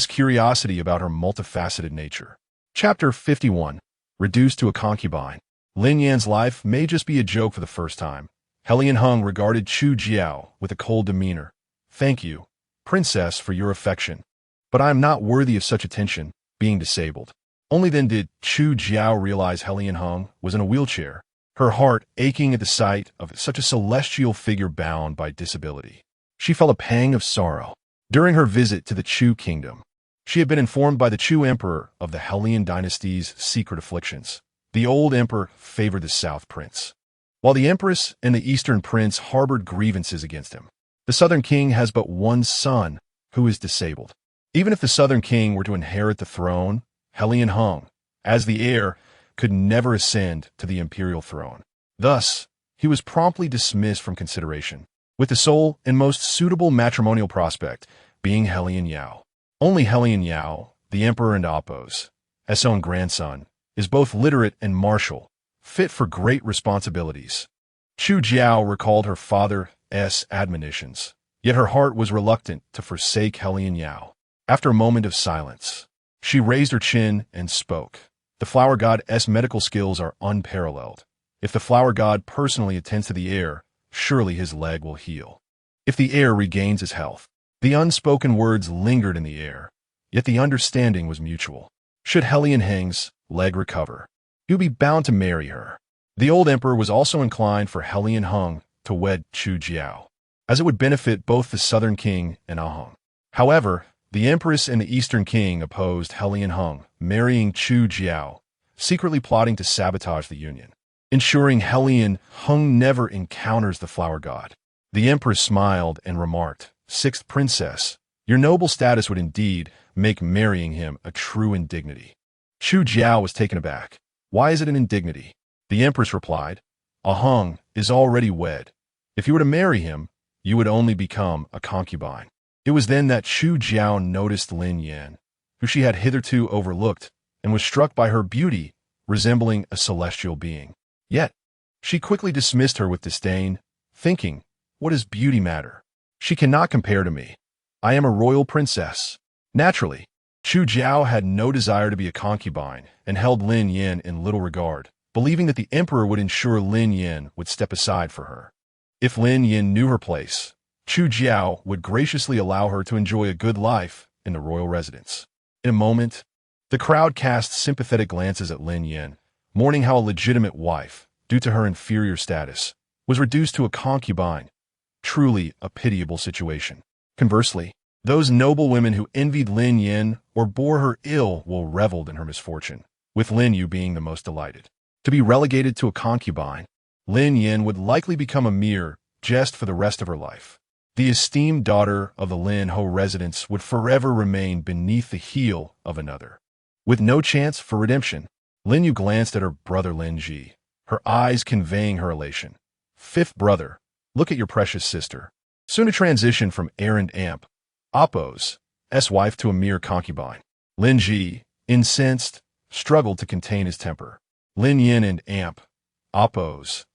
curiosity about her multifaceted nature. Chapter 51. Reduced to a concubine. Lin Yan's life may just be a joke for the first time. Helian Heng regarded Chu Jiao with a cold demeanor. "Thank you, princess, for your affection, but I am not worthy of such attention, being disabled." Only then did Chu Jiao realize Helian Heng was in a wheelchair, her heart aching at the sight of such a celestial figure bound by disability. She felt a pang of sorrow. During her visit to the Chu kingdom, she had been informed by the Chu emperor of the Helian dynasty's secret afflictions. The old emperor favored the south prince, while the empress and the eastern prince harbored grievances against him. The southern king has but one son, who is disabled. Even if the southern king were to inherit the throne, Helian Heng, as the heir, could never ascend to the imperial throne. Thus, he was promptly dismissed from consideration, with the sole and most suitable matrimonial prospect being Helian Yao. Only Helian Yao, the emperor and Appo's own grandson, is both literate and martial, fit for great responsibilities. Chu Jiao recalled her father's admonitions, yet her heart was reluctant to forsake Helian Yao. After a moment of silence, she raised her chin and spoke. "The flower god's medical skills are unparalleled. If the flower god personally attends to the heir, surely his leg will heal. If the heir regains his health." The unspoken words lingered in the air, yet the understanding was mutual. Should Helian Heng's leg recover, he would be bound to marry her. The old emperor was also inclined for Helian Heng to wed Chu Jiao, as it would benefit both the southern king and Aheng. However, the empress and the eastern king opposed Helian Heng marrying Chu Jiao, secretly plotting to sabotage the union, ensuring Helian Heng never encounters the flower god. The empress smiled and remarked, "Sixth princess, your noble status would indeed make marrying him a true indignity." Chu Jiao was taken aback. "Why is it an indignity?" The empress replied, "Aheng is already wed. If you were to marry him, you would only become a concubine." It was then that Chu Jiao noticed Lin Yin, who she had hitherto overlooked, and was struck by her beauty, resembling a celestial being. Yet, she quickly dismissed her with disdain, thinking, "What does beauty matter? She cannot compare to me. I am a royal princess." Naturally, Chu Jiao had no desire to be a concubine and held Lin Yin in little regard, believing that the emperor would ensure Lin Yin would step aside for her. If Lin Yin knew her place, Chu Jiao would graciously allow her to enjoy a good life in the royal residence. In a moment, the crowd cast sympathetic glances at Lin Yin, mourning how a legitimate wife, due to her inferior status, was reduced to a concubine. Truly a pitiable situation. Conversely, those noble women who envied Lin Yin or bore her ill will reveled in her misfortune, with Lin Yu being the most delighted. To be relegated to a concubine, Lin Yin would likely become a mere jest for the rest of her life. The esteemed daughter of the Lin Ho residence would forever remain beneath the heel of another. With no chance for redemption, Lin Yu glanced at her brother Lin Ji, her eyes conveying her elation. Fifth brother, look at your precious sister. Soon to transition from errand amp, Oppo's wife to a mere concubine. Lin Ji, incensed, struggled to contain his temper. Lin Yin and amp, Oppo's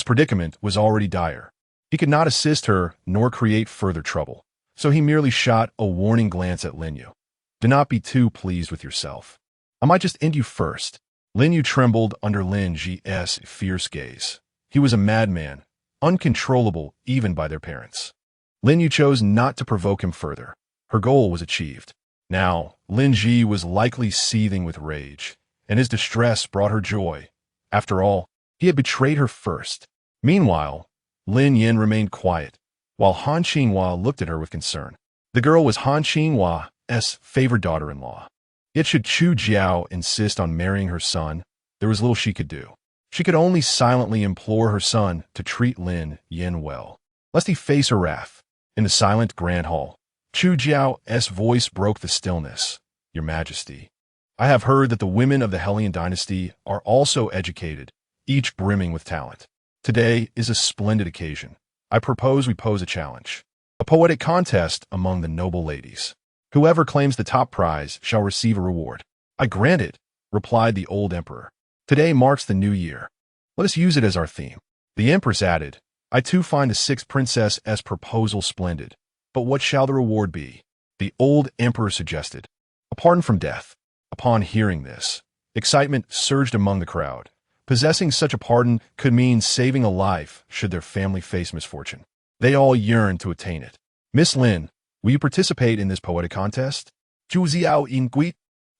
predicament was already dire. He could not assist her nor create further trouble, so he merely shot a warning glance at Lin Yu. Do not be too pleased with yourself. I might just end you first. Lin Yu trembled under Lin Ji's fierce gaze. He was a madman, uncontrollable even by their parents. Lin Yu chose not to provoke him further. Her goal was achieved. Now, Lin Ji was likely seething with rage, and his distress brought her joy. After all, he had betrayed her first. Meanwhile, Lin Yin remained quiet, while Han Qinghua looked at her with concern. The girl was Han Qinghua's favored daughter-in-law. Yet should Chu Jiao insist on marrying her son, there was little she could do. She could only silently implore her son to treat Lin Yin well, lest he face her wrath. In the silent grand hall, Chu Jiao's voice broke the stillness. Your Majesty, I have heard that the women of the Hellion dynasty are also educated, each brimming with talent. Today is a splendid occasion. I propose we pose a challenge. A poetic contest among the noble ladies. Whoever claims the top prize shall receive a reward. I grant it, replied the old emperor. Today marks the new year. Let us use it as our theme. The empress added, I too find the sixth princess's proposal splendid. But what shall the reward be? The old emperor suggested. A pardon from death. Upon hearing this, excitement surged among the crowd. Possessing such a pardon could mean saving a life should their family face misfortune. They all yearned to attain it. Miss Lin, will you participate in this poetic contest? Zhu Xiao Ingui.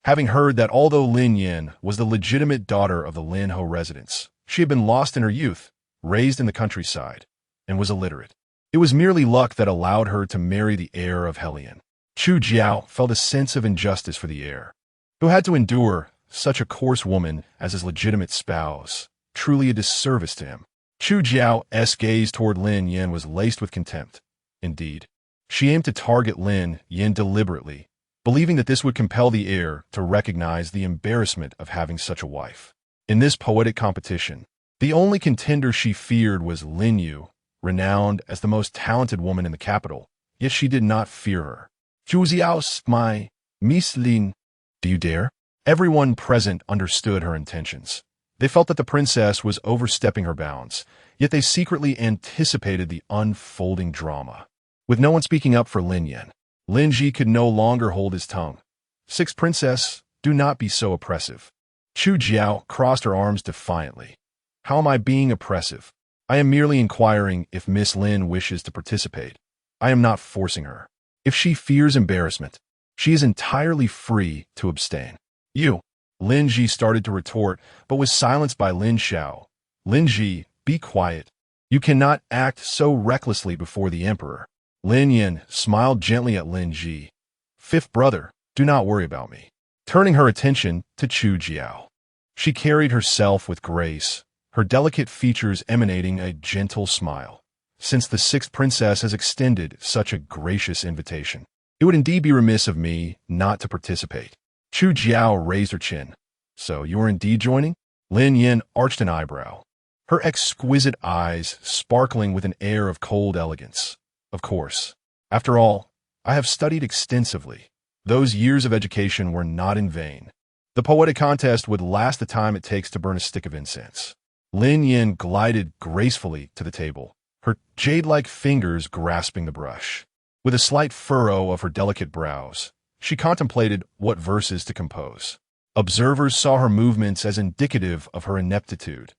Having heard that although Lin Yin was the legitimate daughter of the Lin Ho residence, she had been lost in her youth, raised in the countryside, and was illiterate. It was merely luck that allowed her to marry the heir of Hellion. Chu Jiao felt a sense of injustice for the heir, who had to endure such a coarse woman as his legitimate spouse, truly a disservice to him. Chu Jiao's gaze toward Lin Yin was laced with contempt. Indeed, she aimed to target Lin Yin deliberately, believing that this would compel the heir to recognize the embarrassment of having such a wife. In this poetic competition, the only contender she feared was Lin Yu, renowned as the most talented woman in the capital, yet she did not fear her. Zhu Xiao, my Miss Lin, do you dare? Everyone present understood her intentions. They felt that the princess was overstepping her bounds, yet they secretly anticipated the unfolding drama. With no one speaking up for Lin Yin, Lin Ji could no longer hold his tongue. Sixth princess, do not be so oppressive. Chu Jiao crossed her arms defiantly. How am I being oppressive? I am merely inquiring if Miss Lin wishes to participate. I am not forcing her. If she fears embarrassment, she is entirely free to abstain. You, Lin Ji started to retort, but was silenced by Lin Xiao. Lin Ji, be quiet. You cannot act so recklessly before the emperor. Lin Yin smiled gently at Lin Ji. Fifth brother, do not worry about me. Turning her attention to Chu Jiao. She carried herself with grace, her delicate features emanating a gentle smile. Since the sixth princess has extended such a gracious invitation, it would indeed be remiss of me not to participate. Chu Jiao raised her chin. So you are indeed joining? Lin Yin arched an eyebrow, her exquisite eyes sparkling with an air of cold elegance. Of course. After all, I have studied extensively. Those years of education were not in vain. The poetic contest would last the time it takes to burn a stick of incense. Lin Yin glided gracefully to the table, her jade-like fingers grasping the brush. With a slight furrow of her delicate brows, she contemplated what verses to compose. Observers saw her movements as indicative of her ineptitude.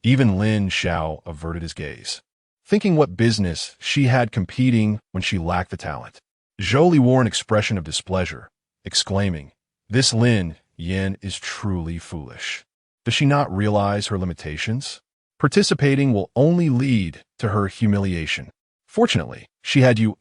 Even Lin Xiao averted his gaze, thinking what business she had competing when she lacked the talent. Zhou Li wore an expression of displeasure, exclaiming, This Lin Yin is truly foolish. Does she not realize her limitations? Participating will only lead to her humiliation. Fortunately, she had you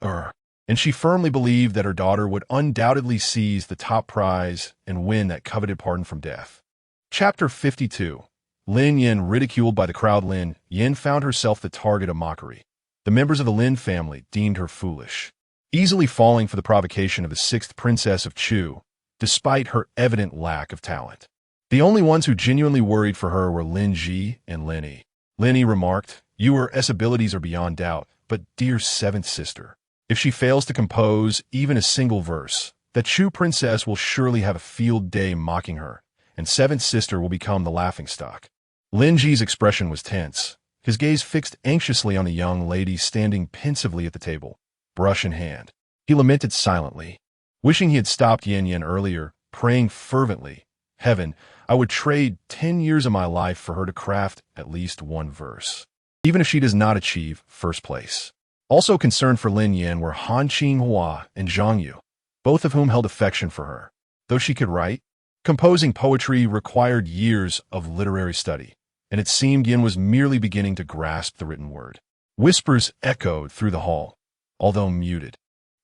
and she firmly believed that her daughter would undoubtedly seize the top prize and win that coveted pardon from death. Chapter 52. Lin Yin ridiculed by the crowd. Lin Yin found herself the target of mockery. The members of the Lin family deemed her foolish, easily falling for the provocation of the sixth princess of Chu, despite her evident lack of talent. The only ones who genuinely worried for her were Lin Ji and Lin Yi. Lin Yi remarked, "Your abilities are beyond doubt, but dear seventh sister, if she fails to compose even a single verse, the Chu princess will surely have a field day mocking her, and seventh sister will become the laughingstock." Lin Ji's expression was tense, his gaze fixed anxiously on a young lady standing pensively at the table, brush in hand. He lamented silently, wishing he had stopped Yin Yin earlier, praying fervently, "Heaven, I would trade 10 years of my life for her to craft at least one verse, even if she does not achieve first place." Also concerned for Lin Yin were Han Qinghua and Zhang Yu, both of whom held affection for her. Though she could write, composing poetry required years of literary study, and it seemed Yin was merely beginning to grasp the written word. Whispers echoed through the hall, although muted.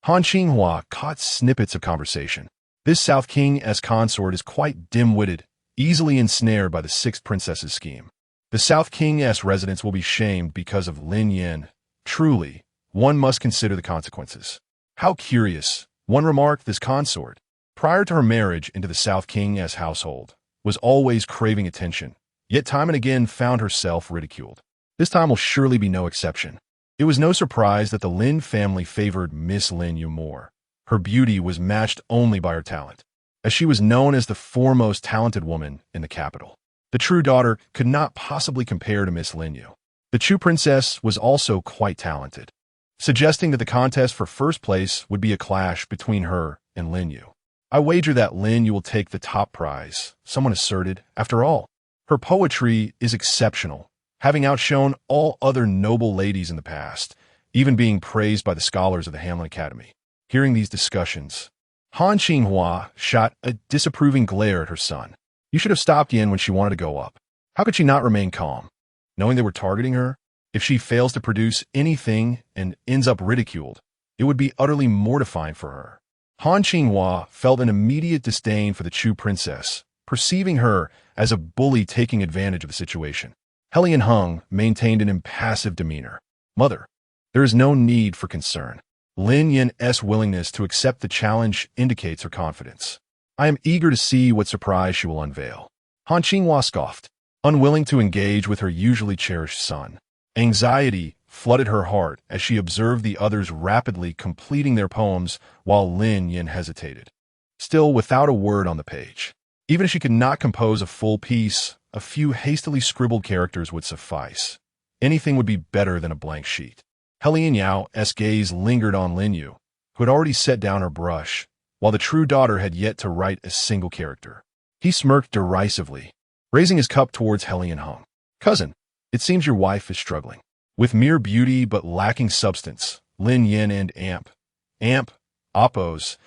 Han Qinghua caught snippets of conversation. This South King's consort is quite dim-witted, easily ensnared by the sixth princess's scheme. The South King's residents will be shamed because of Lin Yin. Truly, one must consider the consequences. How curious, one remarked. This consort, prior to her marriage into the South King's household, was always craving attention, yet time and again found herself ridiculed. This time will surely be no exception. It was no surprise that the Lin family favored Miss Lin Yu more. Her beauty was matched only by her talent, as she was known as the foremost talented woman in the capital. The true daughter could not possibly compare to Miss Lin Yu. The Chu princess was also quite talented, suggesting that the contest for first place would be a clash between her and Lin Yu. "I wager that Lin Yu will take the top prize," someone asserted. "After all, her poetry is exceptional, having outshone all other noble ladies in the past, even being praised by the scholars of the Hamlin Academy." Hearing these discussions, Han Qinghua shot a disapproving glare at her son. "You should have stopped Yin when she wanted to go up. How could she not remain calm, knowing they were targeting her? If she fails to produce anything and ends up ridiculed, it would be utterly mortifying for her." Han Qinghua felt an immediate disdain for the Chu princess, perceiving her as a bully taking advantage of the situation. Helian Hung maintained an impassive demeanor. "Mother, there is no need for concern. Lin Yin's willingness to accept the challenge indicates her confidence. I am eager to see what surprise she will unveil." Han Qinghua scoffed, unwilling to engage with her usually cherished son. Anxiety flooded her heart as she observed the others rapidly completing their poems while Lin Yin hesitated, still without a word on the page. Even if she could not compose a full piece, a few hastily scribbled characters would suffice. Anything would be better than a blank sheet. Helian Yao's gaze lingered on Lin Yu, who had already set down her brush, while the true daughter had yet to write a single character. He smirked derisively, raising his cup towards Helian Hung. "Cousin, it seems your wife is struggling with mere beauty but lacking substance." Lin Yin and Appo's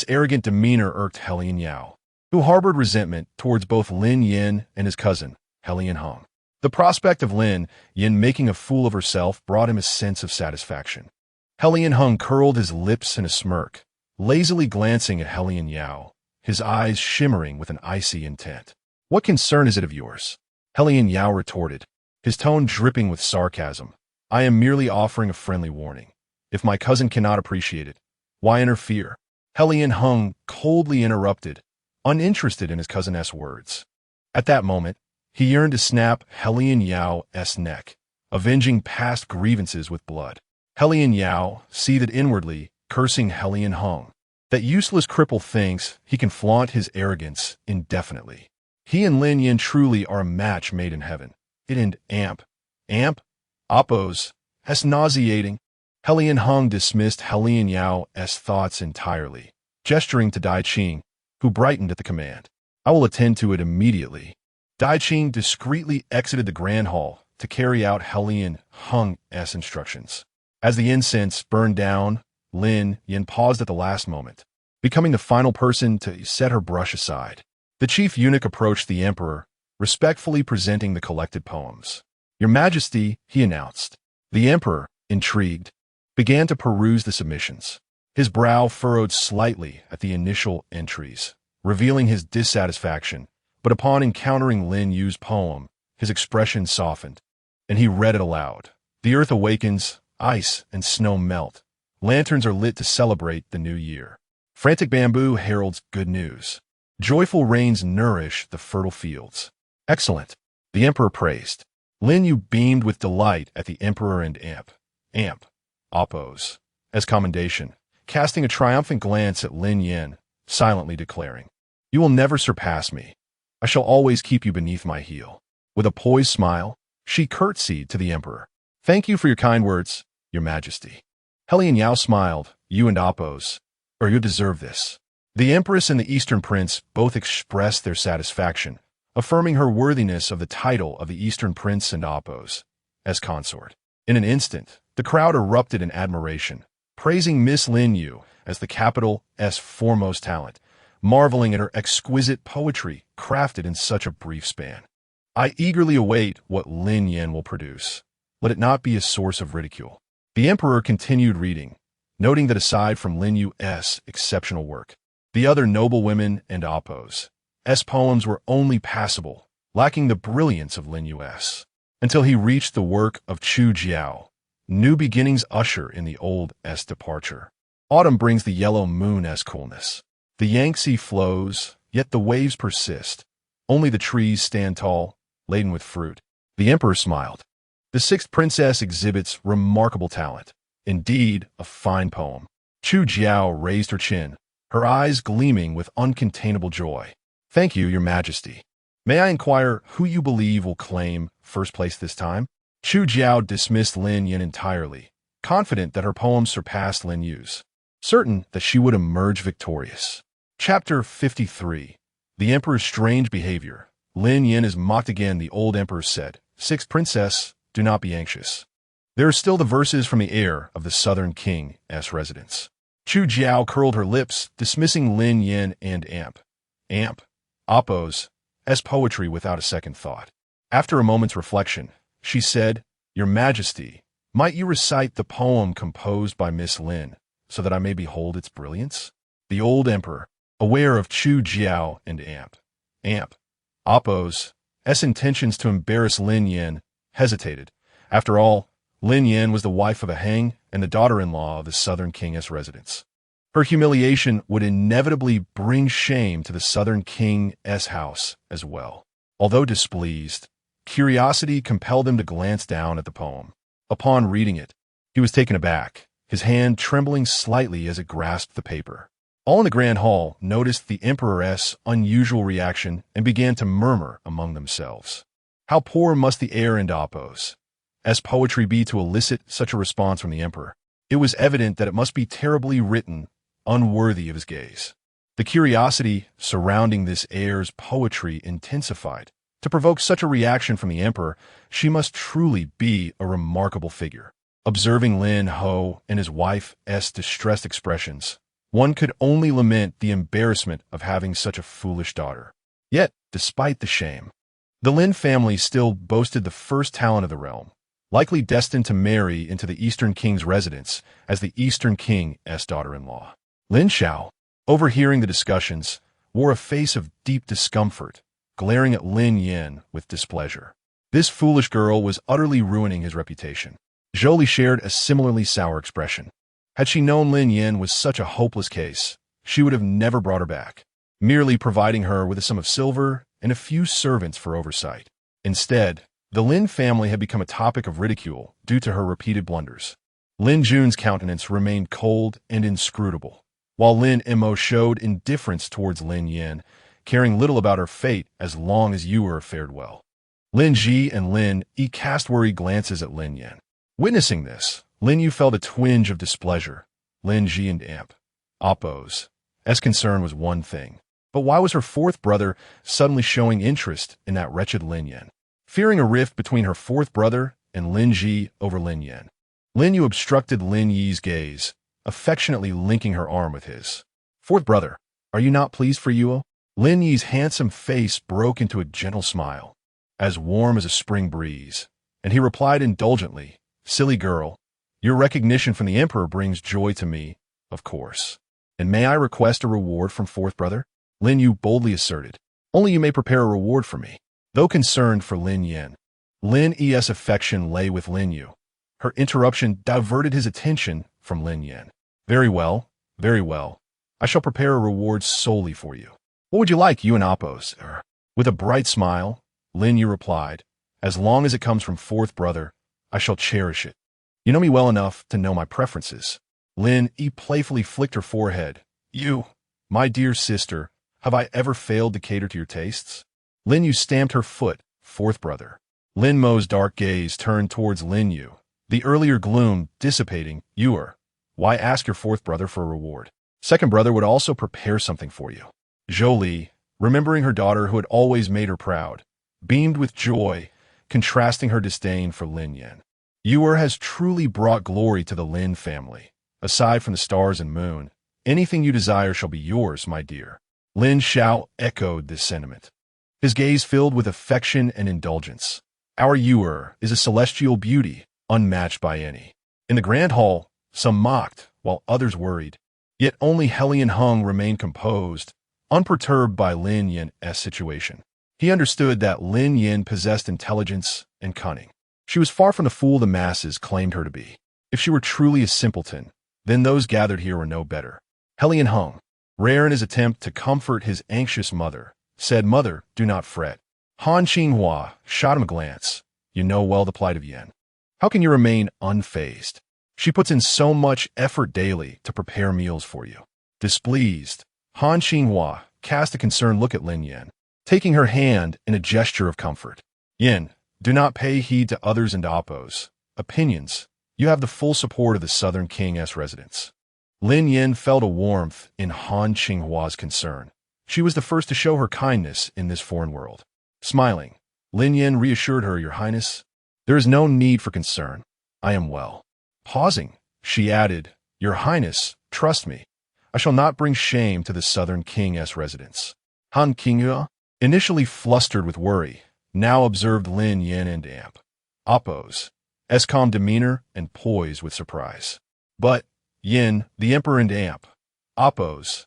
arrogant demeanor irked Helian Yao, who harbored resentment towards both Lin Yin and his cousin, Helian Hung. The prospect of Lin Yin making a fool of herself brought him a sense of satisfaction. Helian Hung curled his lips in a smirk, lazily glancing at Helian Yao, his eyes shimmering with an icy intent. "What concern is it of yours?" Helian Yao retorted, his tone dripping with sarcasm. "I am merely offering a friendly warning. If my cousin cannot appreciate it, why interfere?" Helian Hung coldly interrupted, uninterested in his cousin's words. At that moment, he yearned to snap Helian Yao's neck, avenging past grievances with blood. Helian Yao seethed inwardly, cursing Helian Hung. That useless cripple thinks he can flaunt his arrogance indefinitely. He and Lin Yin truly are a match made in heaven. It and Appo's nauseating. Helian Hung dismissed Helian Yao's thoughts entirely, gesturing to Dai Qing, who brightened at the command. "I will attend to it immediately." Dai Qing discreetly exited the grand hall to carry out Helian Hung's instructions. As the incense burned down, Lin Yin paused at the last moment, becoming the final person to set her brush aside. The chief eunuch approached the emperor, respectfully presenting the collected poems. "Your Majesty," he announced. The emperor, intrigued, began to peruse the submissions. His brow furrowed slightly at the initial entries, revealing his dissatisfaction, but upon encountering Lin Yu's poem, His expression softened, and he read it aloud. The earth awakens, ice and snow melt. Lanterns are lit to celebrate the new year. Frantic bamboo heralds good news. Joyful rains nourish the fertile fields. Excellent, the emperor praised. Lin Yu beamed with delight at the emperor and Amp, oppose, as commendation, casting a triumphant glance at Lin Yin, silently declaring, "You will never surpass me. I shall always keep you beneath my heel." With a poised smile, she curtsied to the emperor. "Thank you for your kind words, your majesty." Heli and Yao smiled. "You and Oppose, or you deserve this." The empress and the Eastern prince both expressed their satisfaction, affirming her worthiness of the title of the Eastern prince and Oppose, as consort. In an instant, the crowd erupted in admiration, praising Miss Lin Yu as the capital's foremost talent, marveling at her exquisite poetry crafted in such a brief span. "I eagerly await what Lin Yin will produce. Let it not be a source of ridicule." The emperor continued reading, noting that aside from Lin Yu's exceptional work, the other noblewomen and Oppose's poems were only passable, lacking the brilliance of Lin Yu's, until he reached the work of Chu Jiao. New beginnings usher in the old's departure. Autumn brings the yellow moon's coolness. The Yangtze flows, yet the waves persist. Only the trees stand tall, laden with fruit. The emperor smiled. The sixth princess exhibits remarkable talent. Indeed, a fine poem. Chu Jiao raised her chin, her eyes gleaming with uncontainable joy. "Thank you, your majesty. May I inquire who you believe will claim first place this time?" Chu Jiao dismissed Lin Yin entirely, confident that her poems surpassed Lin Yu's, certain that she would emerge victorious. Chapter 53. The Emperor's Strange Behavior. Lin Yin is mocked again, the old emperor said. "Sixth princess, do not be anxious. There are still the verses from the heir of the southern king's residence." Chu Jiao curled her lips, dismissing Lin Yin and Oppose's poetry without a second thought. After a moment's reflection, she said, "Your Majesty, might you recite the poem composed by Miss Lin, so that I may behold its brilliance?" The old emperor, aware of Chu Jiao and Oppose's intentions to embarrass Lin Yin, hesitated. After all, Lin Yin was the wife of a hang and the daughter-in-law of the southern king's residence. Her humiliation would inevitably bring shame to the southern king's house as well. Although displeased, curiosity compelled him to glance down at the poem. Upon reading it, he was taken aback, his hand trembling slightly as it grasped the paper. All in the grand hall noticed the emperor's unusual reaction and began to murmur among themselves. How poor must the heir and Oppose's poetry be to elicit such a response from the emperor? It was evident that it must be terribly written, unworthy of his gaze. The curiosity surrounding this heir's poetry intensified. To provoke such a reaction from the emperor, she must truly be a remarkable figure. Observing Lin Ho and his wife's distressed expressions, one could only lament the embarrassment of having such a foolish daughter. Yet, despite the shame, the Lin family still boasted the first talent of the realm, likely destined to marry into the Eastern King's residence as the Eastern King's daughter-in-law. Lin Xiao, overhearing the discussions, wore a face of deep discomfort, glaring at Lin Yin with displeasure. This foolish girl was utterly ruining his reputation. Jolie shared a similarly sour expression. Had she known Lin Yin was such a hopeless case, she would have never brought her back, merely providing her with a sum of silver and a few servants for oversight. Instead, the Lin family had become a topic of ridicule due to her repeated blunders. Lin Jun's countenance remained cold and inscrutable, while Lin Mo showed indifference towards Lin Yin, caring little about her fate as long as Yuer fared well. Lin Ji and Lin Yi cast worried glances at Lin Yin. Witnessing this, Lin Yu felt a twinge of displeasure. Lin Ji and Oppose's concern was one thing, but why was her fourth brother suddenly showing interest in that wretched Lin Yin? Fearing a rift between her fourth brother and Lin Ji over Lin Yin, Lin Yu obstructed Lin Yi's gaze, affectionately linking her arm with his. "Fourth brother, are you not pleased for Yuo?" Lin Yi's handsome face broke into a gentle smile, as warm as a spring breeze, and he replied indulgently, "Silly girl, your recognition from the emperor brings joy to me, of course. And may I request a reward from fourth brother?" Lin Yu boldly asserted. "Only you may prepare a reward for me." though concerned for Lin Yin. Lin Yi's affection lay with Lin Yu. Her interruption diverted his attention from Lin Yin. Very well, very well. I shall prepare a reward solely for you. What would you like, you and Appos? With a bright smile, Lin Yu replied, as long as it comes from fourth brother, I shall cherish it. You know me well enough to know my preferences. Lin Yi playfully flicked her forehead. You, my dear sister, have I ever failed to cater to your tastes? Lin Yu stamped her foot, fourth brother. Lin Mo's dark gaze turned towards Lin Yu, the earlier gloom dissipating. Why ask your fourth brother for a reward? Second brother would also prepare something for you. Zhou Li, remembering her daughter who had always made her proud, beamed with joy, contrasting her disdain for Lin Yin. Has truly brought glory to the Lin family. Aside from the stars and moon, anything you desire shall be yours, my dear. Lin Xiao echoed this sentiment. His gaze filled with affection and indulgence. Our is a celestial beauty, unmatched by any. In the grand hall, some mocked, while others worried. Yet only Helian Hung remained composed, unperturbed by Lin Yin's situation. He understood that Lin Yin possessed intelligence and cunning. She was far from the fool the masses claimed her to be. If she were truly a simpleton, then those gathered here were no better. Helian Hung, rare in his attempt to comfort his anxious mother, said, Mother, do not fret. Han Qinghua shot him a glance. You know well the plight of Yin. How can you remain unfazed? She puts in so much effort daily to prepare meals for you. Displeased, Han Qinghua cast a concerned look at Lin Yin, taking her hand in a gesture of comfort. Yin, do not pay heed to others and Appos' opinions. You have the full support of the Southern King's residents. Lin Yin felt a warmth in Han Qinghua's concern. She was the first to show her kindness in this foreign world. Smiling, Lin Yin reassured her, Your Highness, there is no need for concern. I am well. Pausing, she added, Your Highness, trust me. I shall not bring shame to the Southern King's residents. Han Qinghua, initially flustered with worry, now observed Lin Yin and Appos' calm demeanor and poise with surprise. But, Yin, the Emperor and Appos'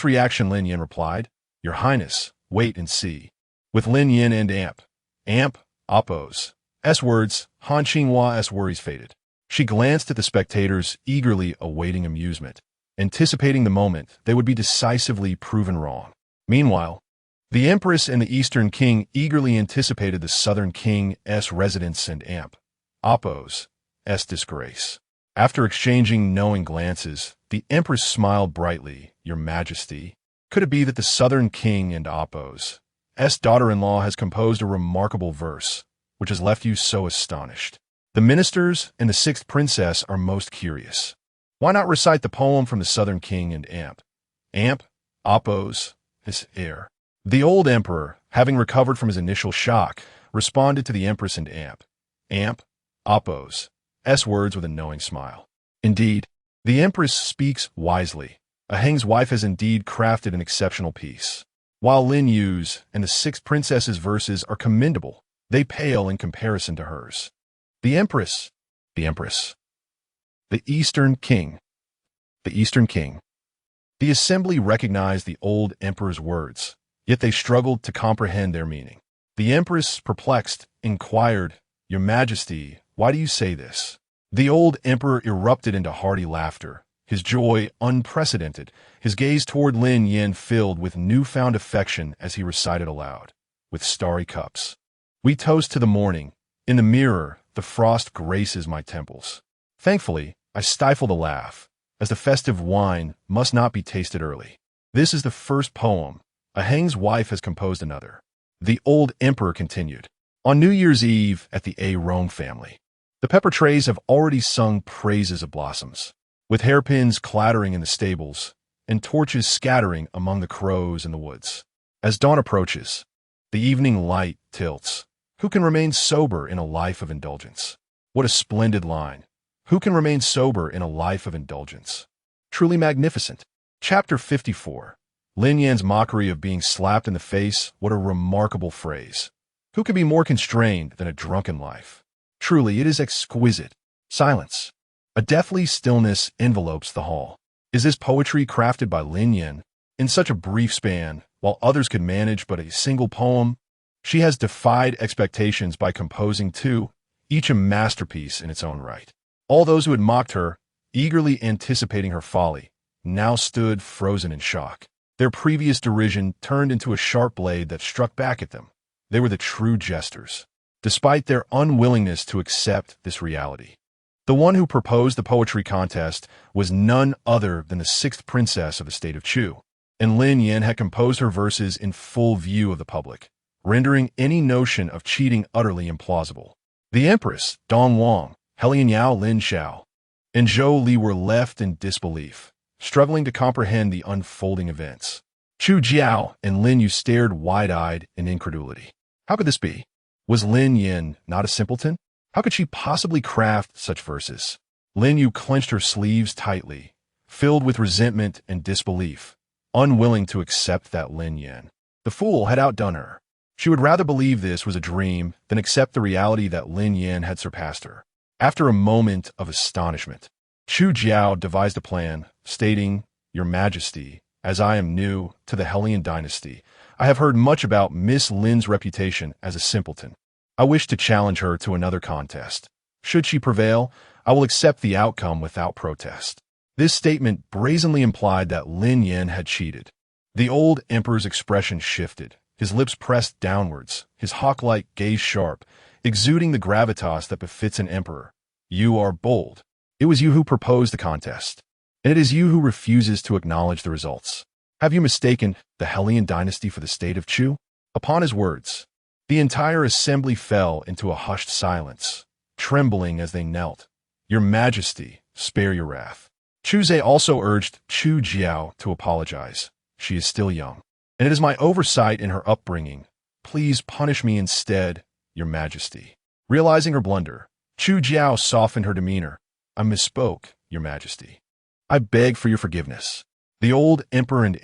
reaction, Lin Yin replied, Your Highness, wait and see. With Lin Yin and Appos' words, Han Qinghua's worries faded. She glanced at the spectators, eagerly awaiting amusement, anticipating the moment they would be decisively proven wrong. Meanwhile, the Empress and the Eastern King eagerly anticipated the Southern King's residence and Appos' disgrace. After exchanging knowing glances, the Empress smiled brightly. Your Majesty, could it be that the Southern King and Appos' daughter-in-law has composed a remarkable verse, which has left you so astonished? The ministers and the sixth princess are most curious. Why not recite the poem from the Southern King and Appos' heir? The old emperor, having recovered from his initial shock, responded to the Empress and Appos' words with a knowing smile. Indeed, the Empress speaks wisely. A Hang's wife has indeed crafted an exceptional piece. While Lin Yu's and the sixth princess's verses are commendable, they pale in comparison to hers. The Empress, the Eastern King. The assembly recognized the old emperor's words, yet they struggled to comprehend their meaning. The Empress, perplexed, inquired, Your Majesty, why do you say this? The old emperor erupted into hearty laughter, his joy unprecedented, his gaze toward Lin Yin filled with newfound affection as he recited aloud, with starry cups. We toast to the morning. In the mirror, the frost graces my temples. Thankfully, I stifle the laugh, as the festive wine must not be tasted early. This is the first poem. A Hang's wife has composed another. The old emperor continued. On New Year's Eve at the Rome family, the pepper trays have already sung praises of blossoms, with hairpins clattering in the stables and torches scattering among the crows in the woods. As dawn approaches, the evening light tilts. Who can remain sober in a life of indulgence? What a splendid line. Who can remain sober in a life of indulgence? Truly magnificent. Chapter 54. Lin Yan's mockery of being slapped in the face. What a remarkable phrase. Who can be more constrained than a drunken life? Truly, it is exquisite. Silence. A deathly stillness envelopes the hall. Is this poetry crafted by Lin Yan in such a brief span, while others could manage but a single poem? She has defied expectations by composing two, each a masterpiece in its own right. All those who had mocked her, eagerly anticipating her folly, now stood frozen in shock. Their previous derision turned into a sharp blade that struck back at them. They were the true jesters, despite their unwillingness to accept this reality. The one who proposed the poetry contest was none other than the sixth princess of the state of Chu, and Lin Yan had composed her verses in full view of the public, rendering any notion of cheating utterly implausible. The empress, Dong Wang, Helian Yao Lin Xiao, and Zhou Li were left in disbelief, struggling to comprehend the unfolding events. Chu Jiao and Lin Yu stared wide-eyed in incredulity. How could this be? Was Lin Yan not a simpleton? How could she possibly craft such verses? Lin Yu clenched her sleeves tightly, filled with resentment and disbelief, unwilling to accept that Lin Yan, the fool, had outdone her. She would rather believe this was a dream than accept the reality that Lin Yan had surpassed her. After a moment of astonishment, Chu Jiao devised a plan, stating, "Your Majesty, as I am new to the Helian dynasty, I have heard much about Miss Lin's reputation as a simpleton. I wish to challenge her to another contest. Should she prevail, I will accept the outcome without protest." This statement brazenly implied that Lin Yan had cheated. The old emperor's expression shifted, his lips pressed downwards, his hawk-like gaze sharp, exuding the gravitas that befits an emperor. "You are bold. It was you who proposed the contest, and it is you who refuses to acknowledge the results. Have you mistaken the Helian dynasty for the state of Chu?" Upon his words, the entire assembly fell into a hushed silence, trembling as they knelt. "Your Majesty, spare your wrath." Chu Zhe also urged Chu Jiao to apologize. "She is still young, and it is my oversight in her upbringing. Please punish me instead, Your Majesty." Realizing her blunder, Chu Jiao softened her demeanor. "I misspoke, Your Majesty. I beg for your forgiveness." The old emperor and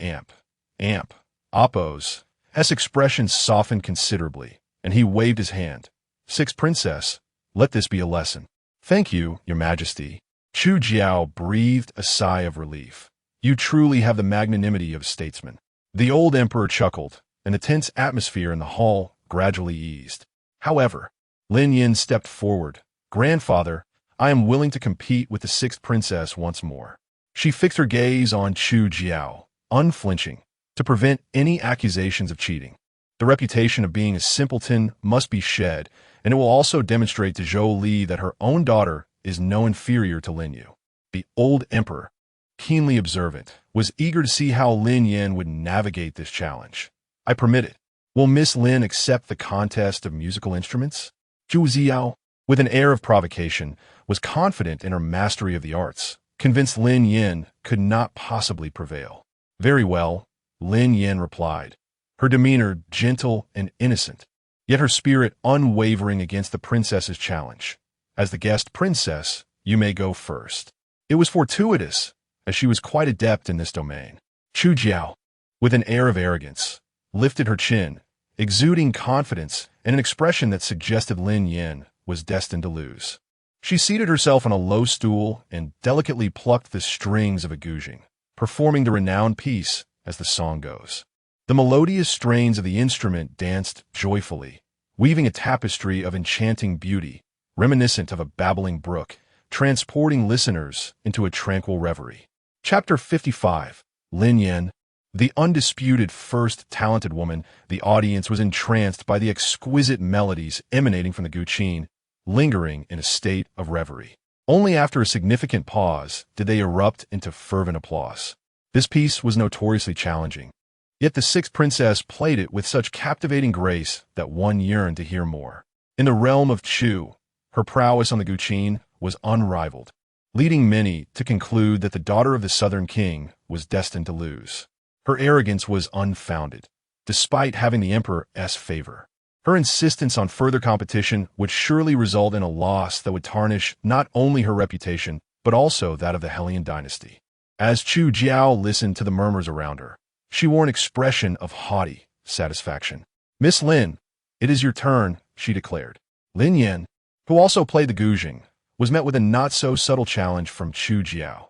Appo's expression softened considerably, and he waved his hand. "Sixth princess, let this be a lesson." "Thank you, Your Majesty." Chu Jiao breathed a sigh of relief. "You truly have the magnanimity of a statesman." The old emperor chuckled, and the tense atmosphere in the hall gradually eased. However, Lin Yan stepped forward. "Grandfather, I am willing to compete with the sixth princess once more." She fixed her gaze on Chu Jiao, unflinching, to prevent any accusations of cheating. The reputation of being a simpleton must be shed, and it will also demonstrate to Zhou Li that her own daughter is no inferior to Lin Yu. The old emperor, keenly observant, was eager to see how Lin Yan would navigate this challenge. "I permit it. Will Miss Lin accept the contest of musical instruments?" Zhu Ziao, with an air of provocation, was confident in her mastery of the arts, convinced Lin Yan could not possibly prevail. "Very well," Lin Yan replied, her demeanor gentle and innocent, yet her spirit unwavering against the princess's challenge. "As the guest princess, you may go first." It was fortuitous, as she was quite adept in this domain. Chu Jiao, with an air of arrogance, lifted her chin, exuding confidence and an expression that suggested Lin Yan was destined to lose. She seated herself on a low stool and delicately plucked the strings of a guzheng, performing the renowned piece as the song goes. The melodious strains of the instrument danced joyfully, weaving a tapestry of enchanting beauty, reminiscent of a babbling brook, transporting listeners into a tranquil reverie. Chapter 55. Lin Yan, the undisputed first talented woman. The audience was entranced by the exquisite melodies emanating from the guqin, lingering in a state of reverie. Only after a significant pause did they erupt into fervent applause. This piece was notoriously challenging, yet the sixth princess played it with such captivating grace that one yearned to hear more. In the realm of Chu, her prowess on the guqin was unrivaled, leading many to conclude that the daughter of the southern king was destined to lose. Her arrogance was unfounded, despite having the emperor's favor. Her insistence on further competition would surely result in a loss that would tarnish not only her reputation, but also that of the Helian dynasty. As Chu Jiao listened to the murmurs around her, she wore an expression of haughty satisfaction. "Miss Lin, it is your turn," she declared. Lin Yan, who also played the guzheng, was met with a not-so-subtle challenge from Chu Jiao.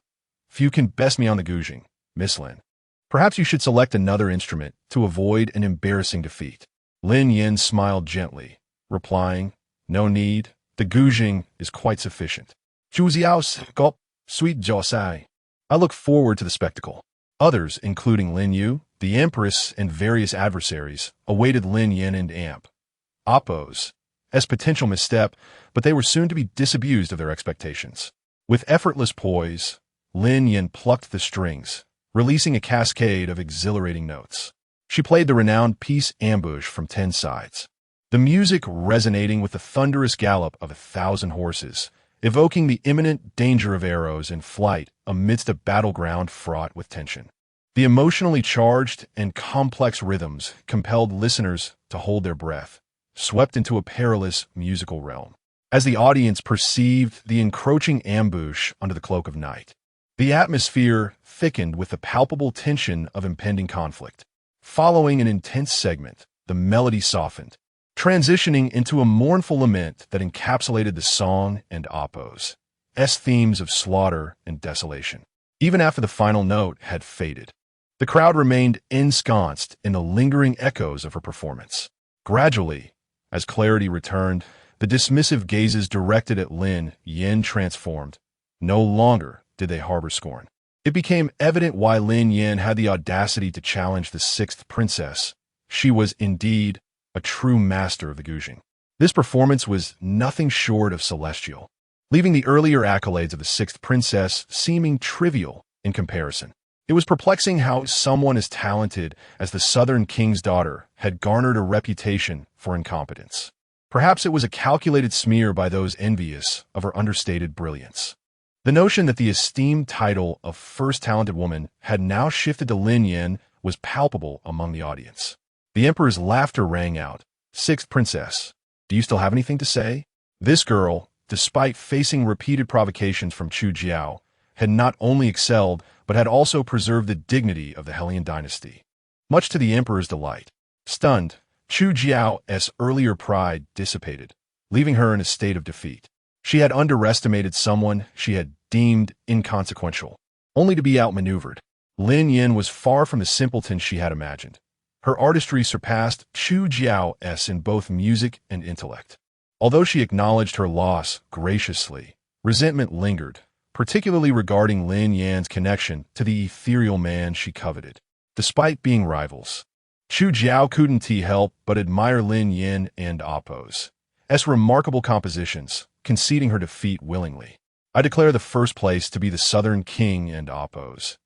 "Few can best me on the guzheng, Miss Lin. Perhaps you should select another instrument to avoid an embarrassing defeat." Lin Yin smiled gently, replying, "No need, the guzheng is quite sufficient. Zhuziao's gop, sweet josai." I look forward to the spectacle. Others, including Lin Yu, the Empress, and various adversaries, awaited Lin Yin and Oppos as potential misstep, but they were soon to be disabused of their expectations. With effortless poise, Lin Yin plucked the strings, releasing a cascade of exhilarating notes. She played the renowned Peace Ambush from 10 sides, the music resonating with the thunderous gallop of 1,000 horses, evoking the imminent danger of arrows in flight amidst a battleground fraught with tension. The emotionally charged and complex rhythms compelled listeners to hold their breath, swept into a perilous musical realm. As the audience perceived the encroaching ambush under the cloak of night, the atmosphere thickened with the palpable tension of impending conflict. Following an intense segment, the melody softened, transitioning into a mournful lament that encapsulated the song and Oppos' themes of slaughter and desolation. Even after the final note had faded, the crowd remained ensconced in the lingering echoes of her performance. Gradually, as clarity returned, the dismissive gazes directed at Lin Yin transformed. No longer did they harbor scorn. It became evident why Lin Yin had the audacity to challenge the sixth princess. She was indeed a true master of the guzheng. This performance was nothing short of celestial, leaving the earlier accolades of the sixth princess seeming trivial in comparison. It was perplexing how someone as talented as the Southern King's daughter had garnered a reputation for incompetence. Perhaps it was a calculated smear by those envious of her understated brilliance. The notion that the esteemed title of First Talented Woman had now shifted to Lin Yin was palpable among the audience. The emperor's laughter rang out. "Sixth princess, do you still have anything to say?" This girl, despite facing repeated provocations from Chu Jiao, had not only excelled, but had also preserved the dignity of the Hellion dynasty. Much to the emperor's delight. Stunned, Chu Jiao's earlier pride dissipated, leaving her in a state of defeat. She had underestimated someone she had deemed inconsequential, only to be outmaneuvered. Lin Yin was far from the simpleton she had imagined. Her artistry surpassed Chu Jiao's in both music and intellect. Although she acknowledged her loss graciously, resentment lingered, particularly regarding Lin Yan's connection to the ethereal man she coveted. Despite being rivals, Chu Jiao couldn't help but admire Lin Yin and Oppos' remarkable compositions, conceding her defeat willingly. "I declare the first place to be the Southern King and Oppos'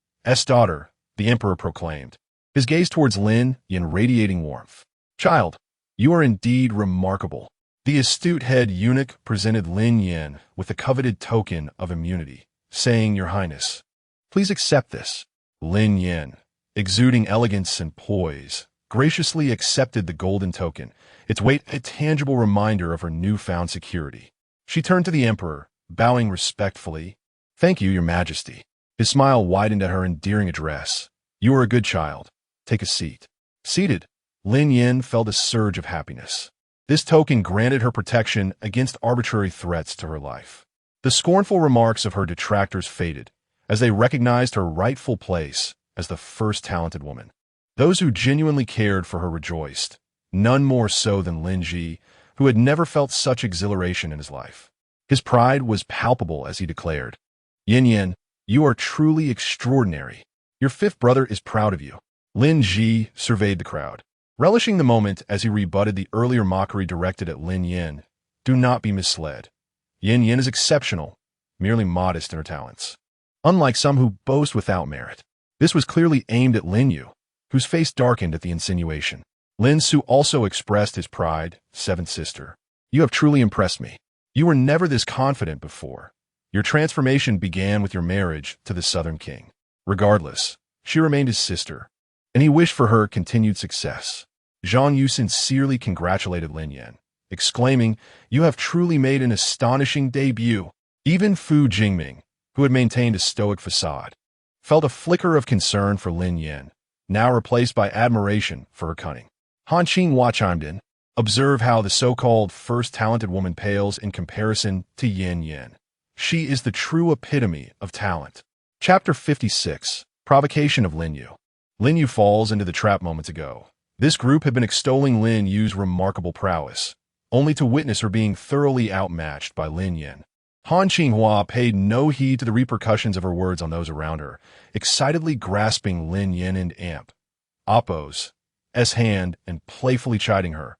daughter," the emperor proclaimed, his gaze towards Lin Yin radiating warmth. "Child, you are indeed remarkable." The astute head eunuch presented Lin Yin with the coveted token of immunity, saying, "Your Highness, please accept this." Lin Yin, exuding elegance and poise, graciously accepted the golden token, its weight a tangible reminder of her newfound security. She turned to the emperor, bowing respectfully. "Thank you, Your Majesty." His smile widened at her endearing address. "You are a good child. Take a seat." Seated, Lin Yin felt a surge of happiness. This token granted her protection against arbitrary threats to her life. The scornful remarks of her detractors faded, as they recognized her rightful place as the first talented woman. Those who genuinely cared for her rejoiced, none more so than Lin Ji, who had never felt such exhilaration in his life. His pride was palpable as he declared, "Yin Yin, you are truly extraordinary. Your fifth brother is proud of you." Lin Ji surveyed the crowd, relishing the moment as he rebutted the earlier mockery directed at Lin Yin. "Do not be misled. Yin Yin is exceptional, merely modest in her talents, unlike some who boast without merit." This was clearly aimed at Lin Yu, whose face darkened at the insinuation. Lin Su also expressed his pride. "Seventh sister, you have truly impressed me. You were never this confident before. Your transformation began with your marriage to the Southern King. Regardless, she remained his sister, and he wished for her continued success." Zhang Yu sincerely congratulated Lin Yin, exclaiming, "You have truly made an astonishing debut." Even Fu Jingming, who had maintained a stoic facade, felt a flicker of concern for Lin Yin, now replaced by admiration for her cunning. Han Qinghua chimed in, "Observe how the so-called first talented woman pales in comparison to Yin Yin. She is the true epitome of talent." Chapter 56, Provocation of Lin Yu. Lin Yu falls into the trap moments ago. This group had been extolling Lin Yu's remarkable prowess, only to witness her being thoroughly outmatched by Lin Yin. Han Qinghua paid no heed to the repercussions of her words on those around her, excitedly grasping Lin Yin and Amp, Appo's hand and playfully chiding her.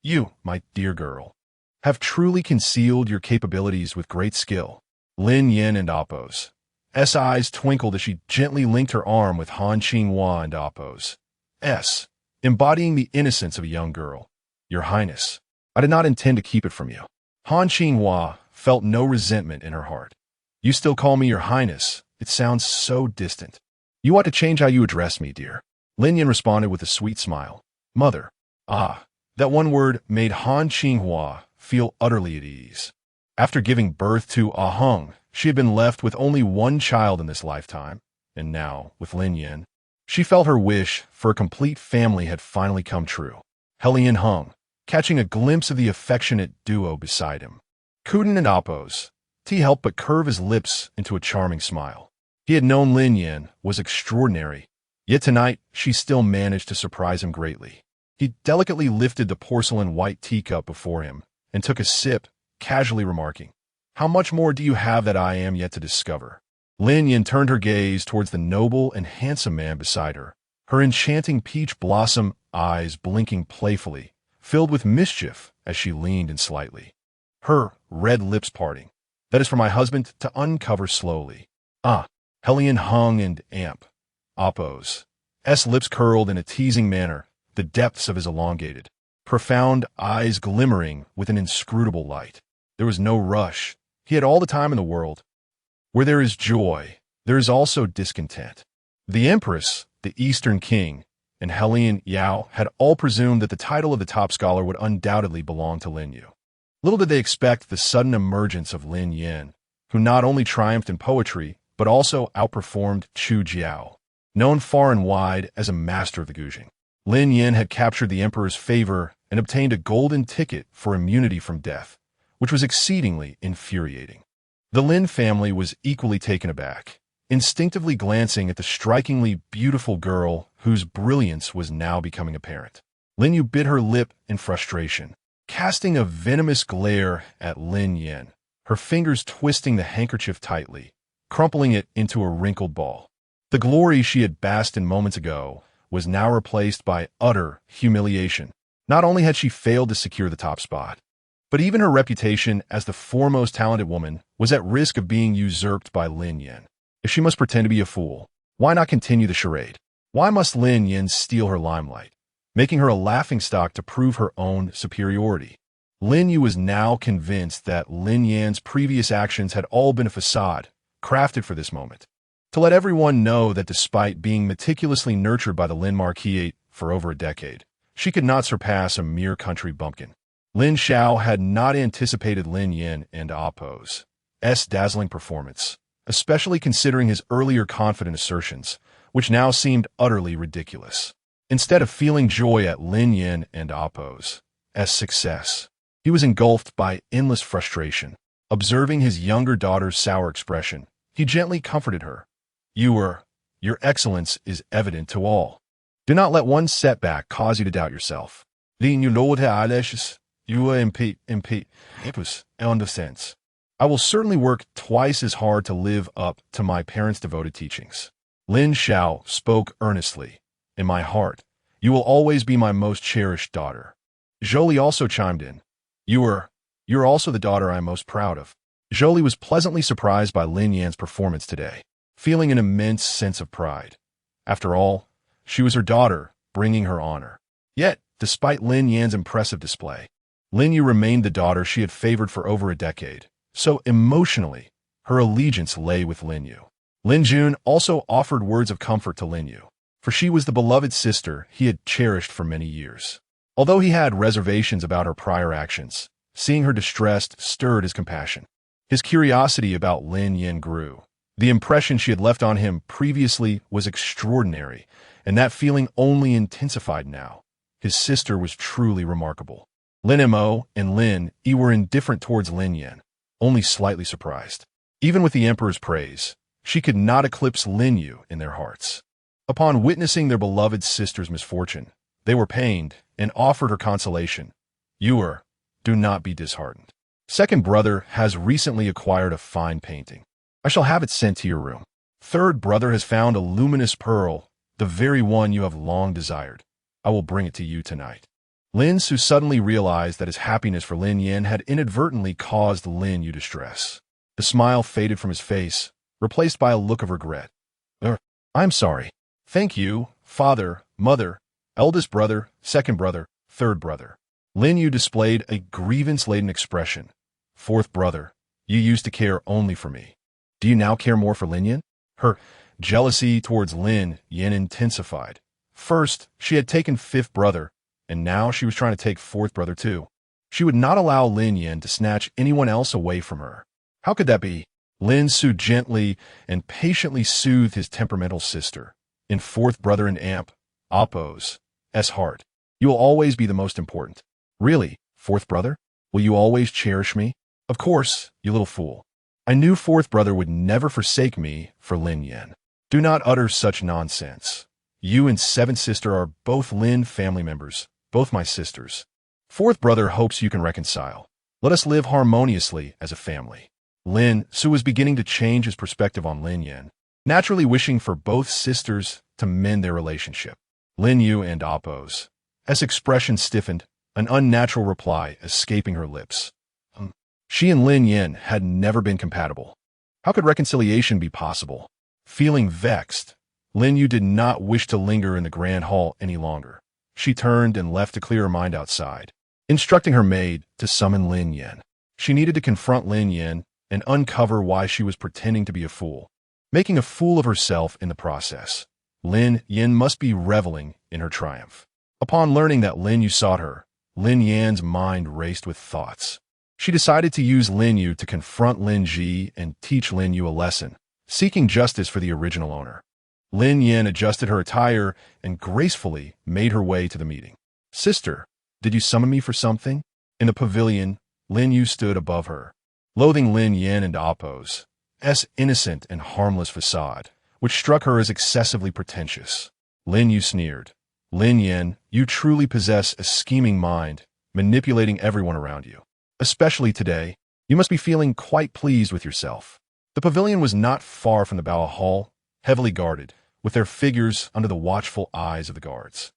You, my dear girl, have truly concealed your capabilities with great skill. Lin Yin and Appo's eyes twinkled as she gently linked her arm with Han Qinghua and Appo's, embodying the innocence of a young girl. Your Highness, I did not intend to keep it from you. Han Qinghua felt no resentment in her heart. You still call me your Highness. It sounds so distant. You ought to change how you address me, dear. Lin Yin responded with a sweet smile. Mother. That one word made Han Qinghua feel utterly at ease. After giving birth to Hung, she had been left with only one child in this lifetime, and now, with Lin Yin, she felt her wish for a complete family had finally come true. Helian hung, catching a glimpse of the affectionate duo beside him. Kuden and Appo's helped but curve his lips into a charming smile. He had known Lin Yin was extraordinary, yet tonight she still managed to surprise him greatly. He delicately lifted the porcelain white teacup before him and took a sip, casually remarking, How much more do you have that I am yet to discover? Lin Yin turned her gaze towards the noble and handsome man beside her, her enchanting peach blossom eyes blinking playfully, filled with mischief as she leaned in slightly. Her red lips parting. That is for my husband to uncover slowly. Helian hung and Amp, Appo's lips curled in a teasing manner, the depths of his elongated, profound eyes glimmering with an inscrutable light. There was no rush. He had all the time in the world. Where there is joy, there is also discontent. The Empress, the Eastern King, and Helian Yao had all presumed that the title of the top scholar would undoubtedly belong to Lin Yu. Little did they expect the sudden emergence of Lin Yin, who not only triumphed in poetry, but also outperformed Chu Jiao, known far and wide as a master of the guzheng. Lin Yin had captured the emperor's favor and obtained a golden ticket for immunity from death, which was exceedingly infuriating. The Lin family was equally taken aback, instinctively glancing at the strikingly beautiful girl whose brilliance was now becoming apparent. Lin Yu bit her lip in frustration, casting a venomous glare at Lin Yin, her fingers twisting the handkerchief tightly, crumpling it into a wrinkled ball. The glory she had basked in moments ago was now replaced by utter humiliation. Not only had she failed to secure the top spot, but even her reputation as the foremost talented woman was at risk of being usurped by Lin Yin. If she must pretend to be a fool, why not continue the charade? Why must Lin Yin steal her limelight, making her a laughingstock to prove her own superiority? Lin Yu was now convinced that Lin Yan's previous actions had all been a facade, crafted for this moment, to let everyone know that despite being meticulously nurtured by the Lin Marquis for over a decade, she could not surpass a mere country bumpkin. Lin Xiao had not anticipated Lin Yin and Appo's dazzling performance, especially considering his earlier confident assertions, which now seemed utterly ridiculous. Instead of feeling joy at Lin Yin and Appo's success, he was engulfed by endless frustration. Observing his younger daughter's sour expression, he gently comforted her. Your excellence is evident to all. Do not let one setback cause you to doubt yourself. I will certainly work twice as hard to live up to my parents' devoted teachings. Lin Xiao spoke earnestly. In my heart, you will always be my most cherished daughter. Jolie also chimed in. You're also the daughter I am most proud of. Jolie was pleasantly surprised by Lin Yan's performance today, feeling an immense sense of pride. After all, she was her daughter, bringing her honor. Yet, despite Lin Yan's impressive display, Lin Yu remained the daughter she had favored for over a decade, so emotionally, her allegiance lay with Lin Yu. Lin Jun also offered words of comfort to Lin Yu, for she was the beloved sister he had cherished for many years. Although he had reservations about her prior actions, seeing her distressed stirred his compassion. His curiosity about Lin Yin grew. The impression she had left on him previously was extraordinary, and that feeling only intensified now. His sister was truly remarkable. Lin Mo and Lin Yi were indifferent towards Lin Yin, only slightly surprised. Even with the emperor's praise, she could not eclipse Lin Yu in their hearts. Upon witnessing their beloved sister's misfortune, They were pained and offered her consolation. Do not be disheartened. Second brother has recently acquired a fine painting. I shall have it sent to your room. Third brother has found a luminous pearl, the very one you have long desired. I will bring it to you tonight. Lin Su suddenly realized that his happiness for Lin Yan had inadvertently caused Lin Yu distress. The smile faded from his face, replaced by a look of regret. I'm sorry. Thank you, father, mother, eldest brother, second brother, third brother. Lin Yu displayed a grievance-laden expression. Fourth brother, you used to care only for me. Do you now care more for Lin Yan? Her jealousy towards Lin Yan intensified. First, she had taken fifth brother, and now she was trying to take fourth brother too. She would not allow Lin Yan to snatch anyone else away from her. How could that be? Lin Su gently and patiently soothed his temperamental sister. In fourth brother and amp, Oppo's heart, you will always be the most important. Really, fourth brother? Will you always cherish me? Of course, you little fool. I knew fourth brother would never forsake me for Lin Yan. Do not utter such nonsense. You and seventh sister are both Lin family members, both my sisters. Fourth brother hopes you can reconcile. Let us live harmoniously as a family. Lin Su was beginning to change his perspective on Lin Yan, naturally wishing for both sisters to mend their relationship. Lin Yu and Oppo's expression stiffened, an unnatural reply escaping her lips. She and Lin Yan had never been compatible. How could reconciliation be possible? Feeling vexed, Lin Yu did not wish to linger in the grand hall any longer. She turned and left to clear her mind outside, instructing her maid to summon Lin Yan. She needed to confront Lin Yan and uncover why she was pretending to be a fool, making a fool of herself in the process. Lin Yan must be reveling in her triumph. Upon learning that Lin Yu sought her, Lin Yan's mind raced with thoughts. She decided to use Lin Yu to confront Lin Ji and teach Lin Yu a lesson, seeking justice for the original owner. Lin Yan adjusted her attire and gracefully made her way to the meeting. Sister, did you summon me for something? In the pavilion, Lin Yu stood above her, loathing Lin Yan and Oppo's innocent and harmless facade, which struck her as excessively pretentious. Lin Yu sneered. Lin Yan, you truly possess a scheming mind, manipulating everyone around you. Especially today, you must be feeling quite pleased with yourself. The pavilion was not far from the Bow Hall, heavily guarded, with their figures under the watchful eyes of the guards.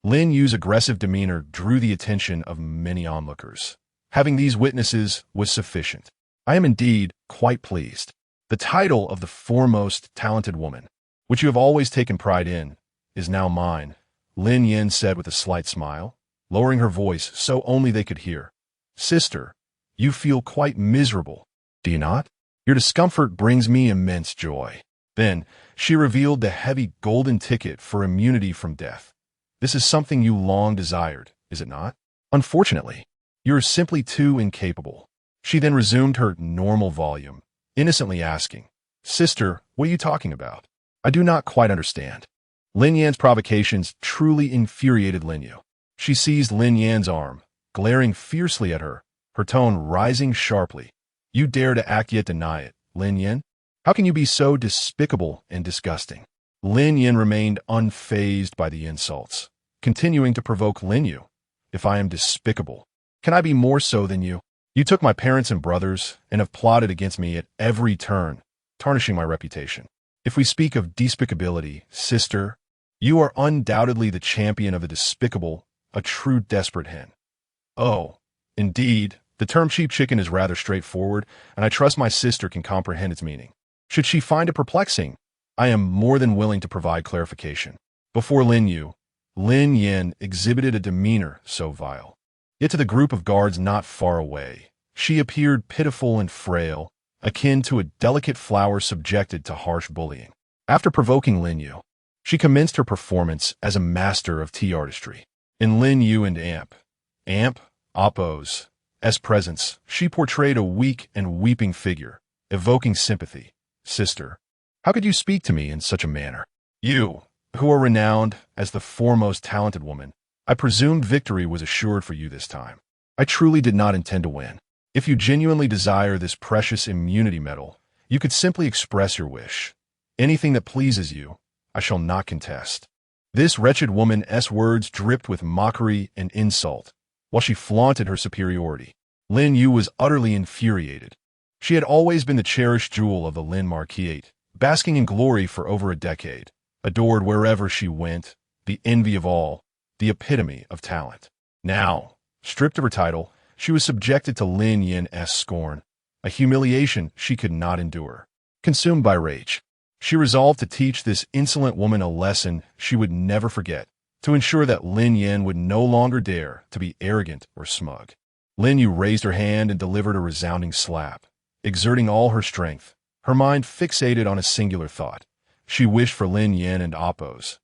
Lin Yu's aggressive demeanor drew the attention of many onlookers. Having these witnesses was sufficient. I am indeed quite pleased. The title of the foremost talented woman, which you have always taken pride in, is now mine, Lin Yan said with a slight smile, lowering her voice so only they could hear. Sister, you feel quite miserable, do you not? Your discomfort brings me immense joy. Then, she revealed the heavy golden ticket for immunity from death. This is something you long desired, is it not? Unfortunately, you are simply too incapable. She then resumed her normal volume, innocently asking, Sister, what are you talking about? I do not quite understand. Lin Yan's provocations truly infuriated Lin Yu. She seized Lin Yan's arm, glaring fiercely at her, her tone rising sharply. You dare to act yet deny it, Lin Yan? How can you be so despicable and disgusting? Lin Yan remained unfazed by the insults, continuing to provoke Lin Yu. If I am despicable, can I be more so than you? You took my parents and brothers and have plotted against me at every turn, tarnishing my reputation. If we speak of despicability, sister, you are undoubtedly the champion of the despicable, a true desperate hen. Oh, indeed, the term cheap chicken is rather straightforward, and I trust my sister can comprehend its meaning. Should she find it perplexing, I am more than willing to provide clarification. Before Lin Yu, Lin Yan exhibited a demeanor so vile. Yet to the group of guards not far away, she appeared pitiful and frail, akin to a delicate flower subjected to harsh bullying. After provoking Lin Yu, she commenced her performance as a master of tea artistry. In Lin Yu and Amp, Oppo's presence, she portrayed a weak and weeping figure, evoking sympathy. Sister, how could you speak to me in such a manner? You, who are renowned as the foremost talented woman, I presumed victory was assured for you this time. I truly did not intend to win. If you genuinely desire this precious immunity medal, you could simply express your wish. Anything that pleases you, I shall not contest. This wretched woman's words dripped with mockery and insult, while she flaunted her superiority. Lin Yu was utterly infuriated. She had always been the cherished jewel of the Lin Marquisate, basking in glory for over a decade, adored wherever she went, the envy of all, the epitome of talent. Now, stripped of her title, she was subjected to Lin Yan's scorn, a humiliation she could not endure. Consumed by rage, she resolved to teach this insolent woman a lesson she would never forget, to ensure that Lin Yan would no longer dare to be arrogant or smug. Lin Yu raised her hand and delivered a resounding slap. Exerting all her strength, her mind fixated on a singular thought. She wished for Lin Yan and Appo's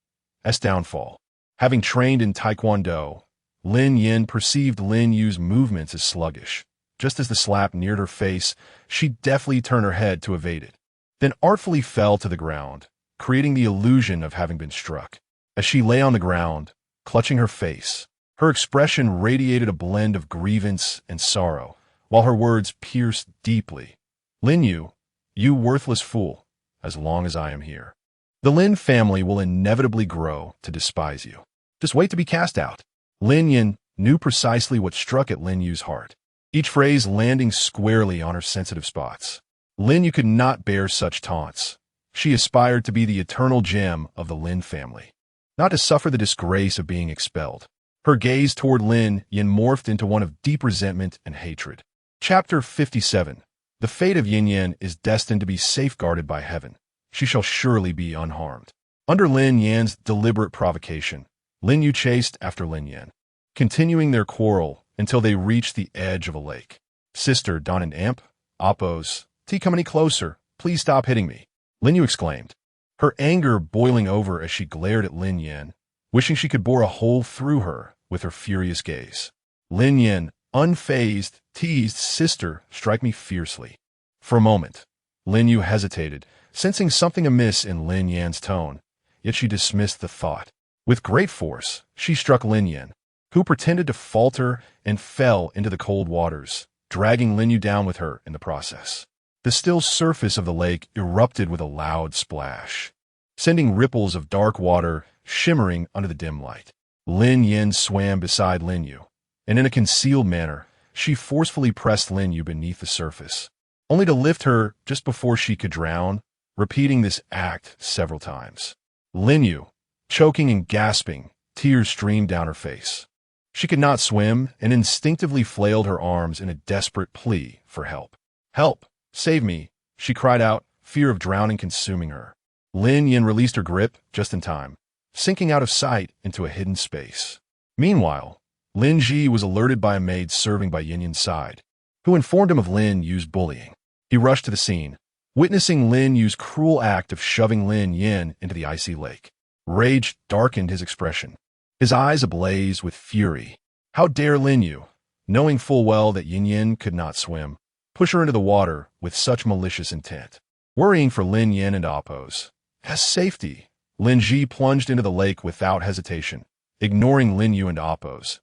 downfall. Having trained in Taekwondo, Lin Yan perceived Lin Yu's movements as sluggish. Just as the slap neared her face, she deftly turned her head to evade it, then artfully fell to the ground, creating the illusion of having been struck. As she lay on the ground, clutching her face, her expression radiated a blend of grievance and sorrow, while her words pierced deeply. Lin Yu, you worthless fool, as long as I am here, the Lin family will inevitably grow to despise you. Just wait to be cast out. Lin Yan knew precisely what struck at Lin Yu's heart, each phrase landing squarely on her sensitive spots. Lin Yu could not bear such taunts. She aspired to be the eternal gem of the Lin family, not to suffer the disgrace of being expelled. Her gaze toward Lin Yan morphed into one of deep resentment and hatred. Chapter 57. The fate of Yin Yan is destined to be safeguarded by heaven. She shall surely be unharmed. Under Lin Yan's deliberate provocation, Lin Yu chased after Lin Yan, continuing their quarrel until they reached the edge of a lake. Sister, Don and Amp, Appo's, come any closer, please stop hitting me, Lin Yu exclaimed, her anger boiling over as she glared at Lin Yan, wishing she could bore a hole through her with her furious gaze. Lin Yan, unfazed, teased, sister, strike me fiercely. For a moment, Lin Yu hesitated, sensing something amiss in Lin Yan's tone, yet she dismissed the thought. With great force, she struck Lin Yan, who pretended to falter and fell into the cold waters, dragging Lin Yu down with her in the process. The still surface of the lake erupted with a loud splash, sending ripples of dark water shimmering under the dim light. Lin Yan swam beside Lin Yu, and in a concealed manner, she forcefully pressed Lin Yu beneath the surface, only to lift her just before she could drown, repeating this act several times. Lin Yu, choking and gasping, tears streamed down her face. She could not swim and instinctively flailed her arms in a desperate plea for help. Help! Save me! She cried out, fear of drowning consuming her. Lin Yan released her grip just in time, sinking out of sight into a hidden space. Meanwhile, Lin Ji was alerted by a maid serving by Yin Yan's side, who informed him of Lin Yu's bullying. He rushed to the scene, witnessing Lin Yu's cruel act of shoving Lin Yan into the icy lake. Rage darkened his expression, his eyes ablaze with fury. How dare Lin Yu, knowing full well that Yin Yan could not swim, push her into the water with such malicious intent? Worrying for Lin Yan and Appo's safety, Lin Ji plunged into the lake without hesitation, ignoring Lin Yu and Appo's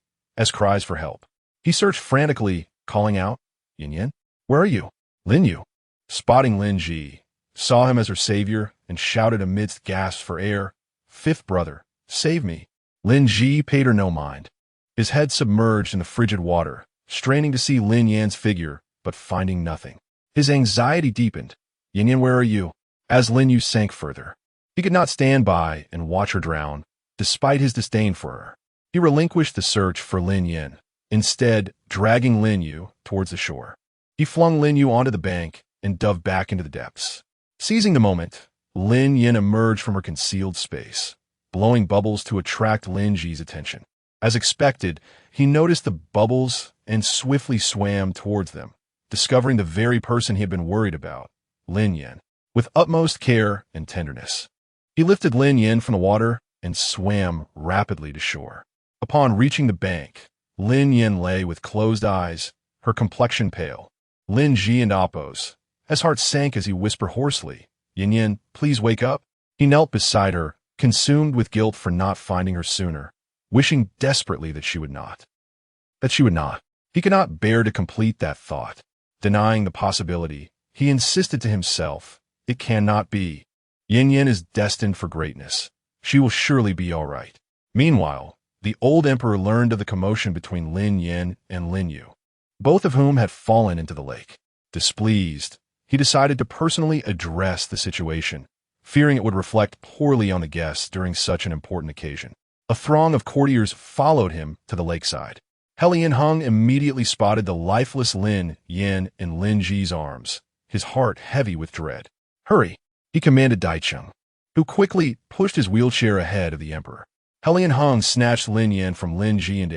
cries for help. He searched frantically, calling out, Yin Yan, where are you? Lin Yu, spotting Lin Ji, saw him as her savior and shouted amidst gasps for air, fifth brother, save me. Lin Ji paid her no mind, his head submerged in the frigid water, straining to see Lin Yan's figure, but finding nothing. His anxiety deepened. Yin Yan, where are you? As Lin Yu sank further, he could not stand by and watch her drown, despite his disdain for her. He relinquished the search for Lin Yan, instead dragging Lin Yu towards the shore. He flung Lin Yu onto the bank and dove back into the depths. Seizing the moment, Lin Yan emerged from her concealed space, blowing bubbles to attract Lin Ji's attention. As expected, he noticed the bubbles and swiftly swam towards them, discovering the very person he had been worried about, Lin Yan. With utmost care and tenderness, he lifted Lin Yan from the water and swam rapidly to shore. Upon reaching the bank, Lin Yan lay with closed eyes, her complexion pale. Lin Ji and Appo's heart sank as he whispered hoarsely, Yin Yan, please wake up. He knelt beside her, consumed with guilt for not finding her sooner, wishing desperately that she would not. He could not bear to complete that thought. Denying the possibility, he insisted to himself, it cannot be. Yin Yan is destined for greatness. She will surely be all right. Meanwhile, the old emperor learned of the commotion between Lin Yin and Lin Yu, both of whom had fallen into the lake. Displeased, he decided to personally address the situation, fearing it would reflect poorly on the guests during such an important occasion. A throng of courtiers followed him to the lakeside. Helian Hung immediately spotted the lifeless Lin Yin in Lin Ji's arms, his heart heavy with dread. "Hurry," he commanded Daicheng, who quickly pushed his wheelchair ahead of the emperor. Helian Hung snatched Lin Yin from Lin Ji and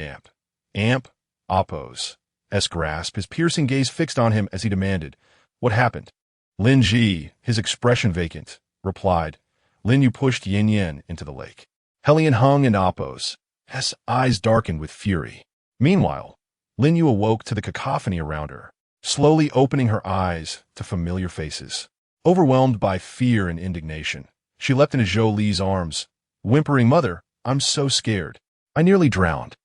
Amp, Apos. S grasp, his piercing gaze fixed on him as he demanded, "What happened?" Lin Ji, his expression vacant, replied, "Lin Yu pushed Yin Yin into the lake." Helian Hung and Apos, S eyes darkened with fury. Meanwhile, Lin Yu awoke to the cacophony around her, slowly opening her eyes to familiar faces. Overwhelmed by fear and indignation, she leapt into Zhou Li's arms, whimpering, "Mother, I'm so scared. I nearly drowned."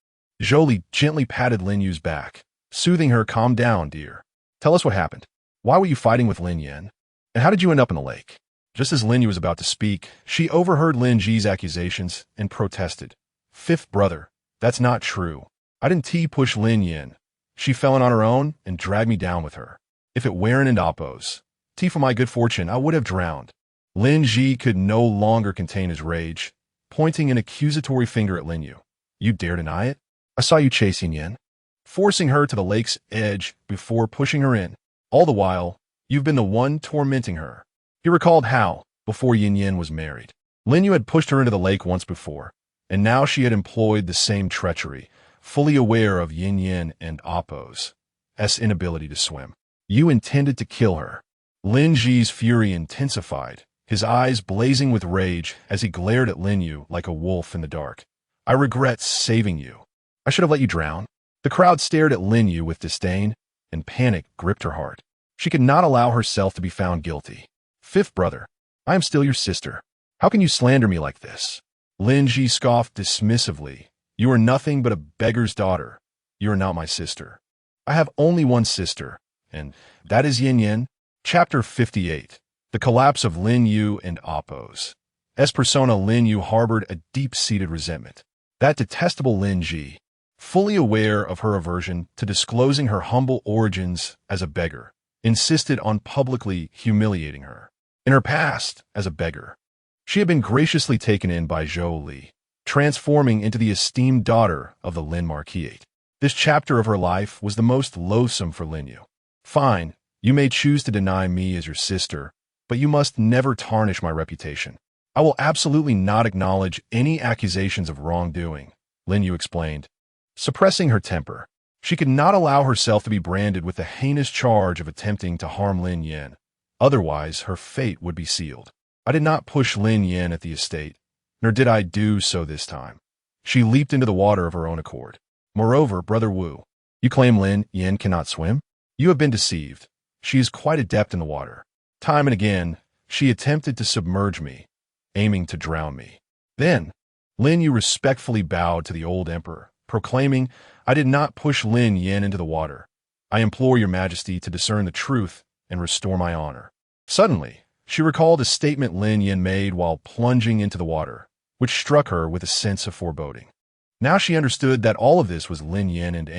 Zhou Li gently patted Lin Yu's back, soothing her, "Calm down, dear. Tell us what happened. Why were you fighting with Lin Yin? And how did you end up in the lake?" Just as Lin Yu was about to speak, she overheard Lin Ji's accusations and protested. "Fifth brother, that's not true. I didn't push Lin Yin. She fell in on her own and dragged me down with her. If it weren't and Oppos, for my good fortune, I would have drowned." Lin Ji could no longer contain his rage, pointing an accusatory finger at Lin Yu. "You dare deny it? I saw you chasing Yin, forcing her to the lake's edge before pushing her in. All the while, you've been the one tormenting her." He recalled how, before Yin Yin was married, Lin Yu had pushed her into the lake once before, and now she had employed the same treachery, fully aware of Yin Yin and Appo's inability to swim. "You intended to kill her." Lin Ji's fury intensified, his eyes blazing with rage as he glared at Lin Yu like a wolf in the dark. "I regret saving you. I should have let you drown." The crowd stared at Lin Yu with disdain, and panic gripped her heart. She could not allow herself to be found guilty. "Fifth brother, I am still your sister. How can you slander me like this?" Lin Ji scoffed dismissively. "You are nothing but a beggar's daughter. You are not my sister. I have only one sister, and that is Yin Yin." Chapter 58. The Collapse of Lin Yu and Appo's persona. Lin Yu harbored a deep-seated resentment. That detestable Lin Ji, fully aware of her aversion to disclosing her humble origins as a beggar, insisted on publicly humiliating her. In her past as a beggar, she had been graciously taken in by Zhou Li, transforming into the esteemed daughter of the Lin Marquis. This chapter of her life was the most loathsome for Lin Yu. "Fine, you may choose to deny me as your sister, but you must never tarnish my reputation. I will absolutely not acknowledge any accusations of wrongdoing," Lin Yu explained. Suppressing her temper, she could not allow herself to be branded with the heinous charge of attempting to harm Lin Yin. Otherwise, her fate would be sealed. "I did not push Lin Yin at the estate, nor did I do so this time. She leaped into the water of her own accord. Moreover, Brother Wu, you claim Lin Yin cannot swim? You have been deceived. She is quite adept in the water. Time and again, she attempted to submerge me, aiming to drown me." Then, Lin Yu respectfully bowed to the old emperor, proclaiming, "I did not push Lin Yin into the water. I implore your majesty to discern the truth and restore my honor." Suddenly, she recalled a statement Lin Yin made while plunging into the water, which struck her with a sense of foreboding. Now she understood that all of this was Lin Yin and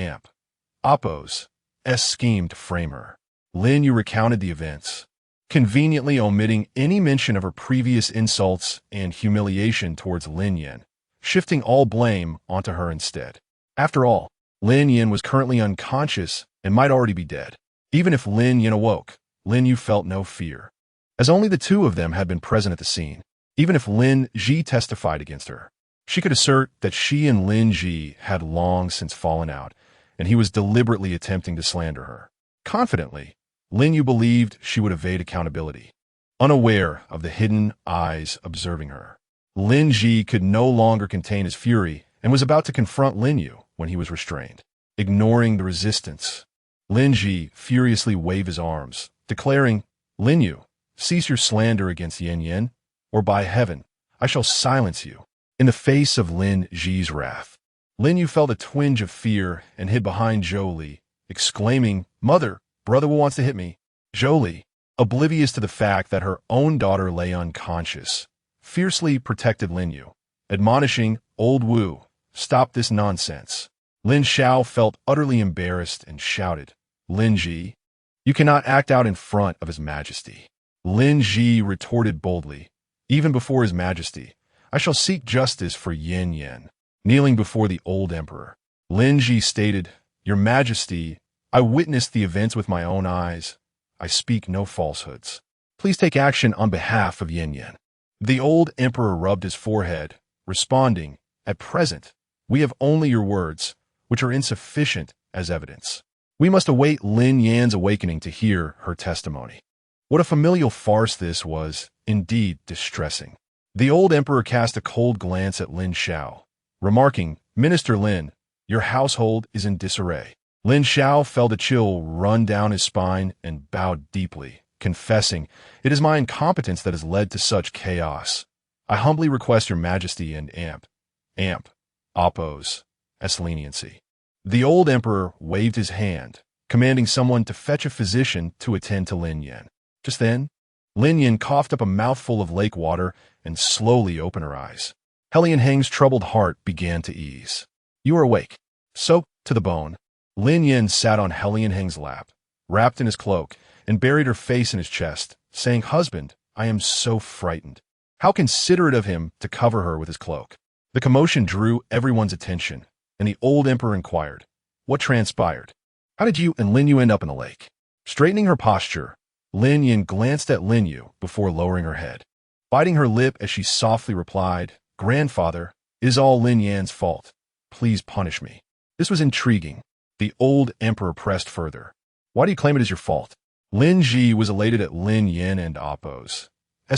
Appo's scheme to frame her. Lin Yu recounted the events, conveniently omitting any mention of her previous insults and humiliation towards Lin Yin, shifting all blame onto her instead. After all, Lin Yin was currently unconscious and might already be dead. Even if Lin Yin awoke, Lin Yu felt no fear, as only the two of them had been present at the scene. Even if Lin Ji testified against her, she could assert that she and Lin Ji had long since fallen out, and he was deliberately attempting to slander her. Confidently, Lin Yu believed she would evade accountability, unaware of the hidden eyes observing her. Lin Ji could no longer contain his fury and was about to confront Lin Yu when he was restrained. Ignoring the resistance, Lin Ji furiously waved his arms, declaring, "Lin Yu, cease your slander against Yin Yin, or by heaven, I shall silence you." In the face of Lin Ji's wrath, Lin Yu felt a twinge of fear and hid behind Zhou Li, exclaiming, "Mother, Brother Wu wants to hit me." Zhou Li, oblivious to the fact that her own daughter lay unconscious, fiercely protected Lin Yu, admonishing, "Old Wu, stop this nonsense." Lin Xiao felt utterly embarrassed and shouted, "Lin Ji, you cannot act out in front of His Majesty." Lin Ji retorted boldly, "Even before His Majesty, I shall seek justice for Yin Yan." Kneeling before the old emperor, Lin Ji stated, "Your Majesty, I witnessed the events with my own eyes. I speak no falsehoods. Please take action on behalf of Yin Yan." The old emperor rubbed his forehead, responding, "At present, we have only your words, which are insufficient as evidence. We must await Lin Yan's awakening to hear her testimony." What a familial farce this was, indeed distressing. The old emperor cast a cold glance at Lin Xiao, remarking, "Minister Lin, your household is in disarray." Lin Xiao felt a chill run down his spine and bowed deeply, confessing, "It is my incompetence that has led to such chaos. I humbly request your Majesty and Oppose as leniency." The old emperor waved his hand, commanding someone to fetch a physician to attend to Lin Yan. Just then, Lin Yan coughed up a mouthful of lake water and slowly opened her eyes. Helian Heng's troubled heart began to ease. "You are awake." Soaked to the bone, Lin Yan sat on Helian Heng's lap, wrapped in his cloak, and buried her face in his chest, saying, "Husband, I am so frightened." How considerate of him to cover her with his cloak. The commotion drew everyone's attention, and the old emperor inquired, "What transpired? How did you and Lin Yu end up in the lake?" Straightening her posture, Lin Yan glanced at Lin Yu before lowering her head. Biting her lip as she softly replied, "Grandfather, it is all Lin Yan's fault. Please punish me." This was intriguing. The old emperor pressed further. "Why do you claim it is your fault?" Lin Ji was elated at Lin Yan and Oppo's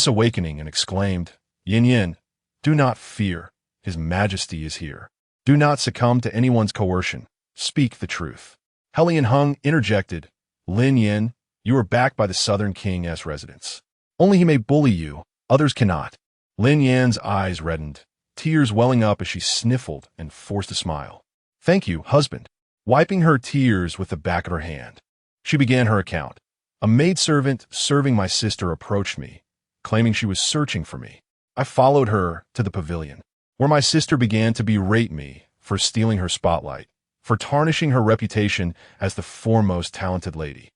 awakening and exclaimed, "Yin Yan, do not fear. His Majesty is here. Do not succumb to anyone's coercion. Speak the truth." Helian Hung interjected, "Lin Yan, you are backed by the Southern King's residence. Only he may bully you, others cannot." Lin Yan's eyes reddened, tears welling up as she sniffled and forced a smile. "Thank you, husband." Wiping her tears with the back of her hand, she began her account. "A maidservant serving my sister approached me, claiming she was searching for me. I followed her to the pavilion, where my sister began to berate me for stealing her spotlight, for tarnishing her reputation as the foremost talented lady.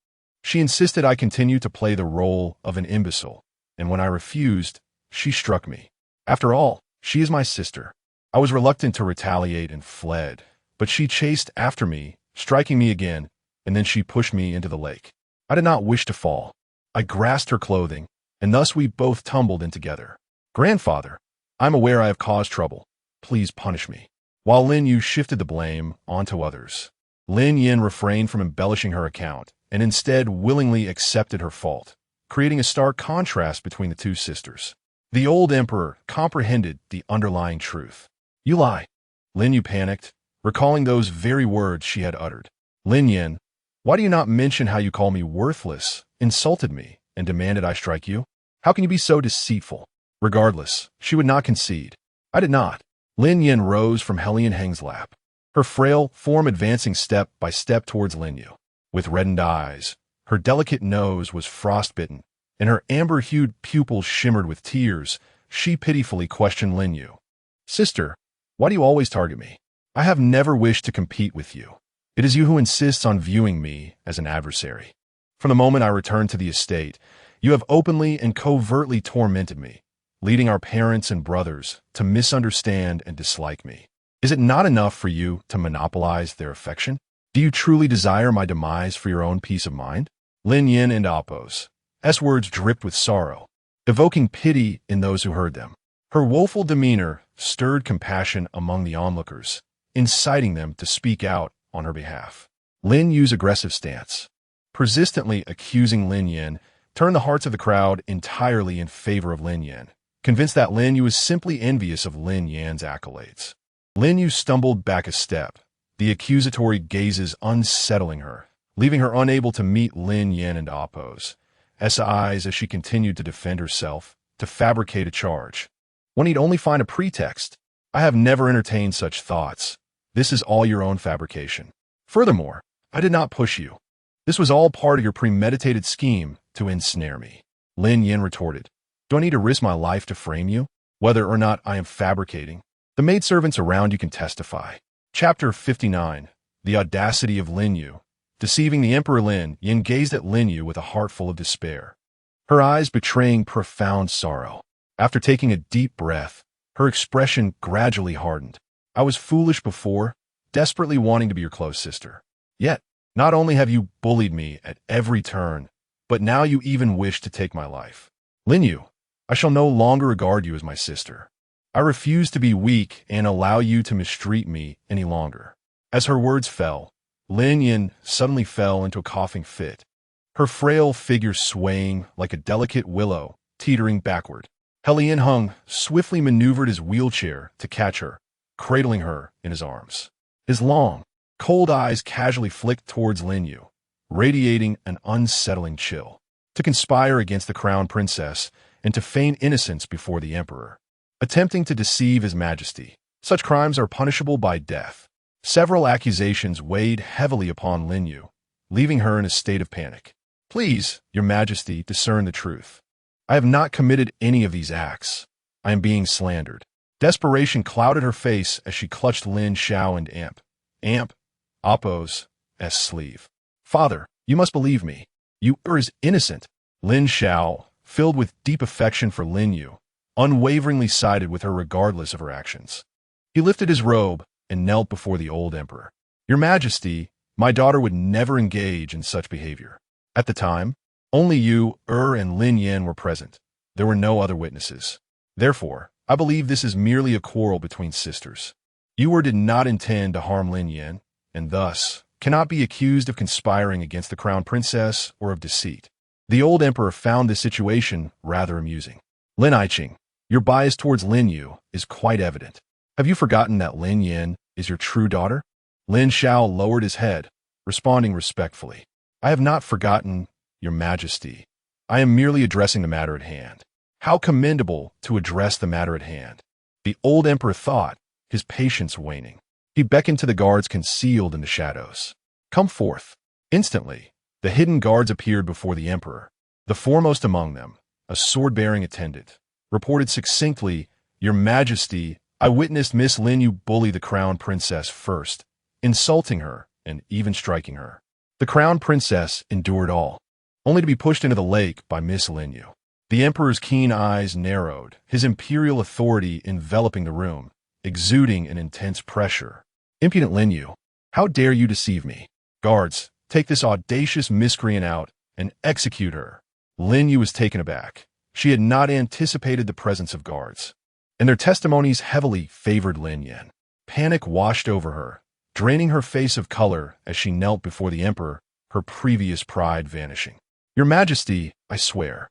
She insisted I continue to play the role of an imbecile, and when I refused, she struck me. After all, she is my sister. I was reluctant to retaliate and fled, but she chased after me, striking me again, and then she pushed me into the lake. I did not wish to fall. I grasped her clothing, and thus we both tumbled in together. Grandfather, I'm aware I have caused trouble. Please punish me." While Lin Yu shifted the blame onto others, Lin Yan refrained from embellishing her account and instead willingly accepted her fault, creating a stark contrast between the two sisters. The old emperor comprehended the underlying truth. "You lie." Lin Yu panicked, recalling those very words she had uttered. "Lin Yan, why do you not mention how you call me worthless, insulted me, and demanded I strike you? How can you be so deceitful?" Regardless, she would not concede. "I did not." Lin Yan rose from Helian Heng's lap, her frail form advancing step by step towards Lin Yu. With reddened eyes, her delicate nose was frostbitten, and her amber-hued pupils shimmered with tears, she pitifully questioned Lin Yu. "Sister, why do you always target me? I have never wished to compete with you. It is you who insists on viewing me as an adversary. From the moment I returned to the estate, you have openly and covertly tormented me, leading our parents and brothers to misunderstand and dislike me. Is it not enough for you to monopolize their affection? Do you truly desire my demise for your own peace of mind?" Lin Yan and Oppo's words dripped with sorrow, evoking pity in those who heard them. Her woeful demeanor stirred compassion among the onlookers, inciting them to speak out on her behalf. Lin Yu's aggressive stance, persistently accusing Lin Yan, turned the hearts of the crowd entirely in favor of Lin Yan, convinced that Lin Yu was simply envious of Lin Yan's accolades. Lin Yu stumbled back a step, the accusatory gazes unsettling her, leaving her unable to meet Lin Yan and Oppo's eyes as she continued to defend herself, to fabricate a charge. One need only find a pretext. "I have never entertained such thoughts. This is all your own fabrication. Furthermore, I did not push you. This was all part of your premeditated scheme to ensnare me." Lin Yan retorted, "Do I need to risk my life to frame you?" whether or not I am fabricating. The maidservants around you can testify. Chapter 59. The Audacity of Lin Yu. Deceiving the Emperor. Lin Yin gazed at Lin Yu with a heart full of despair, her eyes betraying profound sorrow. After taking a deep breath, her expression gradually hardened. I was foolish before, desperately wanting to be your close sister. Yet, not only have you bullied me at every turn, but now you even wish to take my life. Lin Yu, I shall no longer regard you as my sister. I refuse to be weak and allow you to mistreat me any longer. As her words fell, Lin Yin suddenly fell into a coughing fit, her frail figure swaying like a delicate willow, teetering backward. Helian Hung swiftly maneuvered his wheelchair to catch her, cradling her in his arms. His long, cold eyes casually flicked towards Lin Yu, radiating an unsettling chill. To conspire against the crown princess and to feign innocence before the emperor, attempting to deceive his majesty. Such crimes are punishable by death. Several accusations weighed heavily upon Lin Yu, leaving her in a state of panic. Please, your majesty, discern the truth. I have not committed any of these acts. I am being slandered. Desperation clouded her face as she clutched Lin Xiao and Appo's sleeve. Father, you must believe me. You are innocent. Lin Xiao, filled with deep affection for Lin Yu, unwaveringly sided with her regardless of her actions. He lifted his robe and knelt before the old emperor. Your majesty, my daughter would never engage in such behavior. At the time, only you, and Lin Yan were present. There were no other witnesses. Therefore, I believe this is merely a quarrel between sisters. You did not intend to harm Lin Yan, and thus cannot be accused of conspiring against the crown princess or of deceit. The old emperor found this situation rather amusing. Lin Aiqing, your bias towards Lin Yu is quite evident. Have you forgotten that Lin Yan is your true daughter? Lin Xiao lowered his head, responding respectfully. I have not forgotten, your majesty. I am merely addressing the matter at hand. How commendable to address the matter at hand. The old emperor thought, his patience waning. He beckoned to the guards concealed in the shadows. Come forth. Instantly, the hidden guards appeared before the emperor. The foremost among them, a sword-bearing attendant, reported succinctly, Your Majesty, I witnessed Miss Lin Yu bully the crown princess first, insulting her and even striking her. The crown princess endured all, only to be pushed into the lake by Miss Lin Yu. The emperor's keen eyes narrowed, his imperial authority enveloping the room, exuding an intense pressure. Impudent Lin Yu, how dare you deceive me? Guards, take this audacious miscreant out and execute her. Lin Yu was taken aback. She had not anticipated the presence of guards, and their testimonies heavily favored Lin Yan. Panic washed over her, draining her face of color as she knelt before the emperor, her previous pride vanishing. Your Majesty, I swear,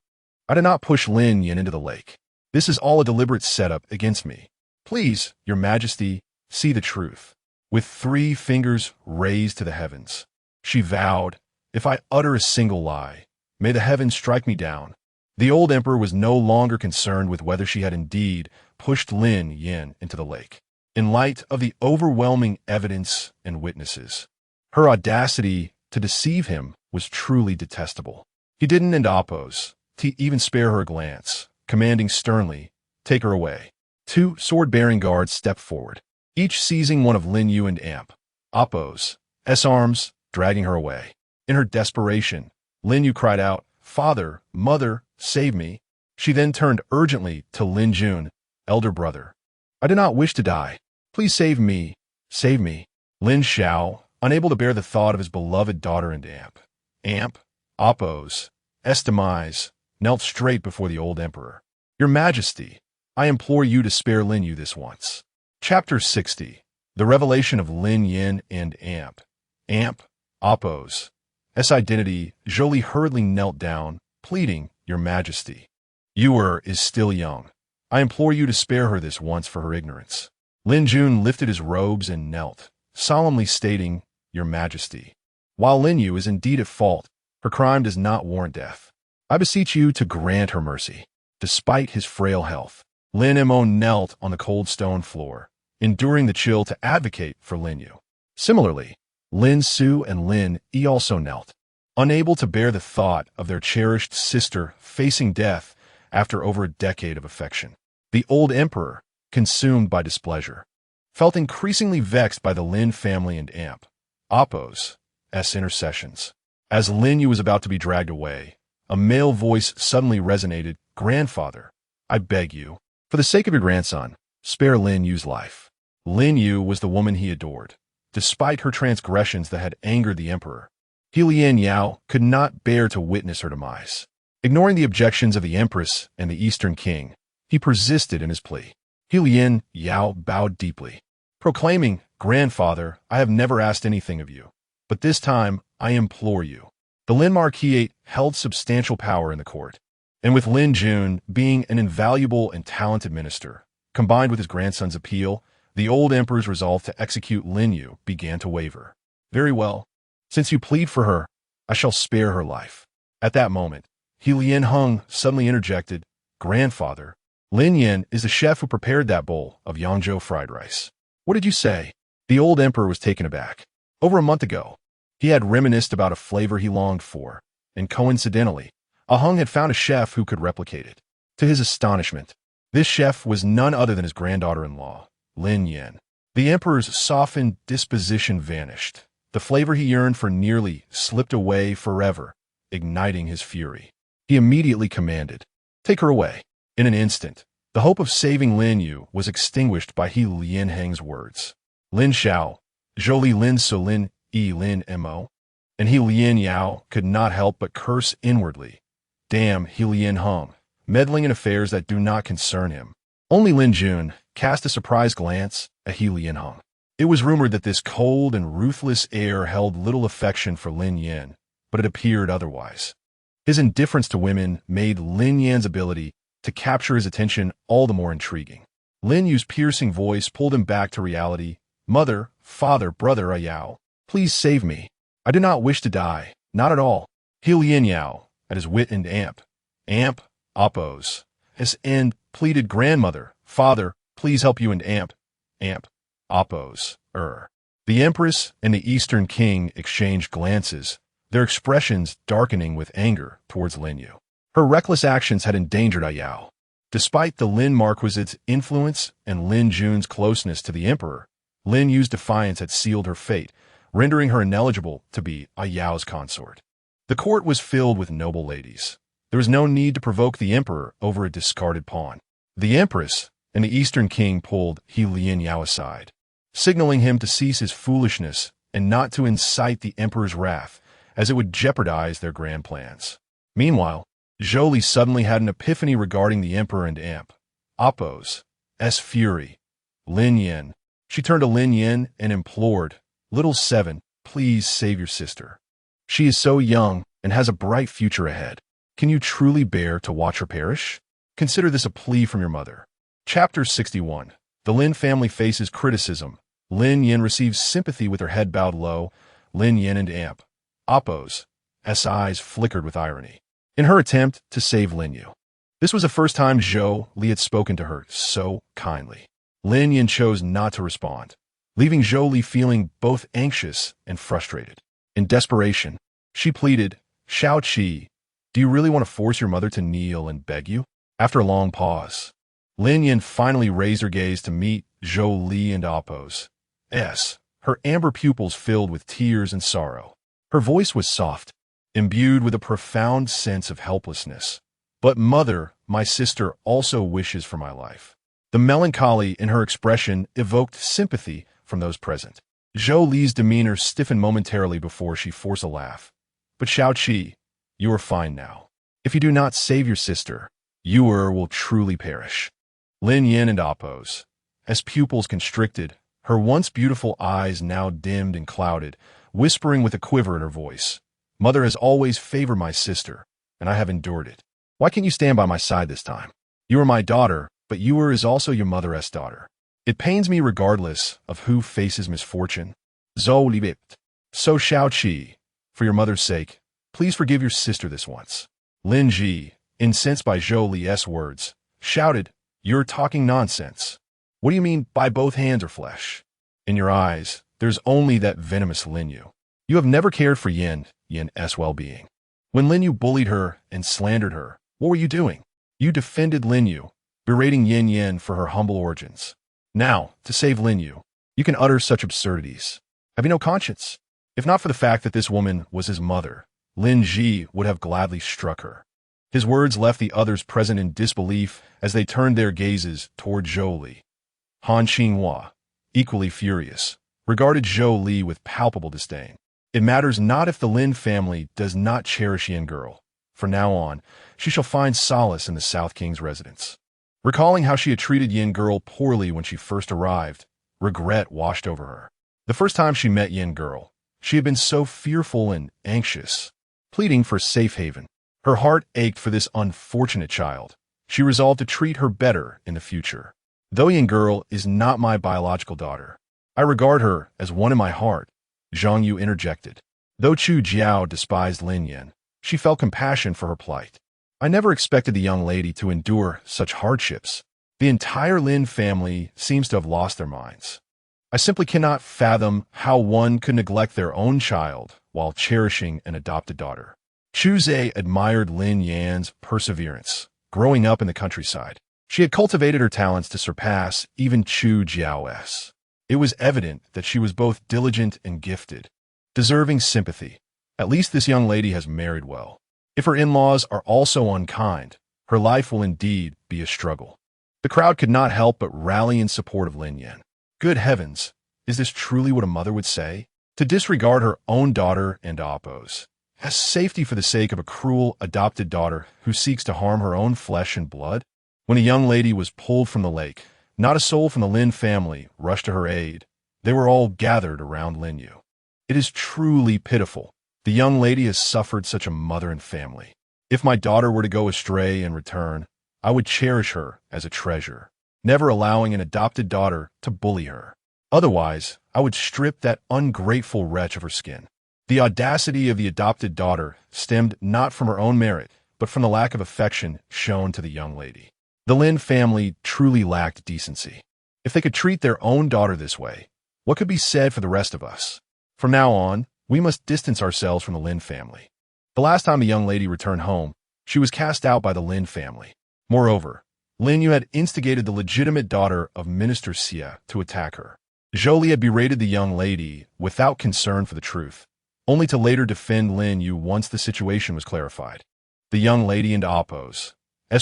I did not push Lin Yan into the lake. This is all a deliberate setup against me. Please, Your Majesty, see the truth. With 3 fingers raised to the heavens, she vowed, if I utter a single lie, may the heavens strike me down. The old emperor was no longer concerned with whether she had indeed pushed Lin Yan into the lake. In light of the overwhelming evidence and witnesses, her audacity to deceive him was truly detestable. He didn't oppose, to even spare her a glance, commanding sternly, take her away. 2 sword-bearing guards stepped forward, each seizing one of Lin Yu and Appo's arms, dragging her away. In her desperation, Lin Yu cried out, Father, Mother, save me. She then turned urgently to Lin Jun, elder brother. I do not wish to die. Please save me. Save me. Lin Xiao, unable to bear the thought of his beloved daughter and Appo's demise, knelt straight before the old emperor. Your Majesty, I implore you to spare Lin Yu this once. Chapter 60. The Revelation of Lin Yan and Appo's identity. Jolie hurriedly knelt down, pleading, Your Majesty. Yu is still young. I implore you to spare her this once for her ignorance. Lin Jun lifted his robes and knelt, solemnly stating, Your Majesty. While Lin Yu is indeed at fault, her crime does not warrant death. I beseech you to grant her mercy. Despite his frail health, Lin Mo knelt on the cold stone floor, enduring the chill to advocate for Lin Yu. Similarly, Lin Su and Lin Yi also knelt, unable to bear the thought of their cherished sister facing death after over a decade of affection. The old emperor, consumed by displeasure, felt increasingly vexed by the Lin family and Amp Oppo's intercessions. As Lin Yu was about to be dragged away, a male voice suddenly resonated, "Grandfather, I beg you, for the sake of your grandson, spare Lin Yu's life." Lin Yu was the woman he adored. Despite her transgressions that had angered the emperor, He Lian Yao could not bear to witness her demise. Ignoring the objections of the empress and the Eastern king, he persisted in his plea. He Lian Yao bowed deeply, proclaiming, "Grandfather, I have never asked anything of you, but this time I implore you." The Lin Marquisate held substantial power in the court, and with Lin Jun being an invaluable and talented minister, combined with his grandson's appeal, the old emperor's resolve to execute Lin Yu began to waver. "Very well. Since you plead for her, I shall spare her life." At that moment, He Lian Hung suddenly interjected, "Grandfather, Lin Yan is the chef who prepared that bowl of Yangzhou fried rice." "What did you say?" The old emperor was taken aback. Over a month ago, he had reminisced about a flavor he longed for, and coincidentally, Hung had found a chef who could replicate it. To his astonishment, this chef was none other than his granddaughter-in-law, Lin Yan. The emperor's softened disposition vanished. The flavor he yearned for nearly slipped away forever, igniting his fury. He immediately commanded, "Take her away." In an instant, the hope of saving Lin Yu was extinguished by He Lian Heng's words. Lin Xiao, Jolie Lin So Lin E Lin Mo, and He Lian Yao could not help but curse inwardly. Damn He Lian Hung, meddling in affairs that do not concern him. Only Lin Jun cast a surprised glance at He Lian Hung. It was rumored that this cold and ruthless heir held little affection for Lin Yan, but it appeared otherwise. His indifference to women made Lin Yan's ability to capture his attention all the more intriguing. Lin Yu's piercing voice pulled him back to reality. "Mother, father, brother Yao, please save me. I do not wish to die, not at all." He Lian Yao, at his wit and Amp Oppo's end, pleaded, "Grandmother, father, please help you and Amp Oppo's The empress and the Eastern king exchanged glances, their expressions darkening with anger towards Lin Yu. Her reckless actions had endangered Yao. Despite the Lin Marquisate's influence and Lin Jun's closeness to the emperor, Lin Yu's defiance had sealed her fate, rendering her ineligible to be Yao's consort. The court was filled with noble ladies. There was no need to provoke the emperor over a discarded pawn. The empress and the Eastern king pulled He Lian Yao aside, signaling him to cease his foolishness and not to incite the emperor's wrath, as it would jeopardize their grand plans. Meanwhile, Jolie suddenly had an epiphany regarding the emperor and Amp Oppo's fury. Lin Yan. She turned to Lin Yan and implored, "Little Seven, please save your sister. She is so young and has a bright future ahead. Can you truly bear to watch her perish? Consider this a plea from your mother." Chapter 61. The Lin family faces criticism. Lin Yan receives sympathy with her head bowed low. Lin Yan and Amp Oppo's eyes flickered with irony in her attempt to save Lin Yu. This was the first time Zhou Li had spoken to her so kindly. Lin Yan chose not to respond, leaving Zhou Li feeling both anxious and frustrated. In desperation, she pleaded, "Xiao Qi, do you really want to force your mother to kneel and beg you?" After a long pause, Lin Yan finally raised her gaze to meet Zhou Li and Oppo's her amber pupils filled with tears and sorrow. Her voice was soft, imbued with a profound sense of helplessness. "But mother, my sister also wishes for my life." The melancholy in her expression evoked sympathy from those present. Zhou Li's demeanor stiffened momentarily before she forced a laugh. "But Xiao Qi, you are fine now. If you do not save your sister, you will truly perish." Lin Yan and Oppo's pupils constricted, her once beautiful eyes now dimmed and clouded, whispering with a quiver in her voice, "Mother has always favored my sister, and I have endured it. Why can't you stand by my side this time? You are my daughter, but you is also your mother's daughter. It pains me regardless of who faces misfortune." Zhou Li wept. "So Xiao Qi, for your mother's sake, please forgive your sister this once." Lin Ji, incensed by Zhou Li's words, shouted, "You're talking nonsense. What do you mean by both hands are flesh? In your eyes, there's only that venomous Lin Yu. You have never cared for Yan's well-being. When Lin Yu bullied her and slandered her, what were you doing? You defended Lin Yu, berating Yin Yin for her humble origins. Now, to save Lin Yu, you can utter such absurdities. Have you no conscience? If not for the fact that this woman was his mother, Lin Ji would have gladly struck her. His words left the others present in disbelief as they turned their gazes toward Zhou Li. Han Xinhua, equally furious, regarded Zhou Li with palpable disdain. It matters not if the Lin family does not cherish Yin girl. From now on, she shall find solace in the South King's residence. Recalling how she had treated Yin girl poorly when she first arrived, regret washed over her. The first time she met Yin girl, she had been so fearful and anxious, pleading for safe haven. Her heart ached for this unfortunate child. She resolved to treat her better in the future. Though Yin girl is not my biological daughter, I regard her as one in my heart, Zhang Yu interjected. Though Chu Jiao despised Lin Yin, she felt compassion for her plight. I never expected the young lady to endure such hardships. The entire Lin family seems to have lost their minds. I simply cannot fathom how one could neglect their own child while cherishing an adopted daughter. Chu Zhe admired Lin Yan's perseverance, growing up in the countryside. She had cultivated her talents to surpass even Chu Jiao's. It was evident that she was both diligent and gifted, deserving sympathy. At least this young lady has married well. If her in-laws are also unkind, her life will indeed be a struggle. The crowd could not help but rally in support of Lin Yan. Good heavens, is this truly what a mother would say? To disregard her own daughter and oppose, has safety for the sake of a cruel adopted daughter who seeks to harm her own flesh and blood? When a young lady was pulled from the lake, not a soul from the Lin family rushed to her aid. They were all gathered around Lin Yu. It is truly pitiful. The young lady has suffered such a mother and family. If my daughter were to go astray and return, I would cherish her as a treasure, never allowing an adopted daughter to bully her. Otherwise, I would strip that ungrateful wretch of her skin. The audacity of the adopted daughter stemmed not from her own merit, but from the lack of affection shown to the young lady. The Lin family truly lacked decency. If they could treat their own daughter this way, what could be said for the rest of us? From now on, we must distance ourselves from the Lin family. The last time the young lady returned home, she was cast out by the Lin family. Moreover, Lin Yu had instigated the legitimate daughter of Minister Xie to attack her. Zhou Li had berated the young lady without concern for the truth, only to later defend Lin Yu once the situation was clarified. The young lady and Appo's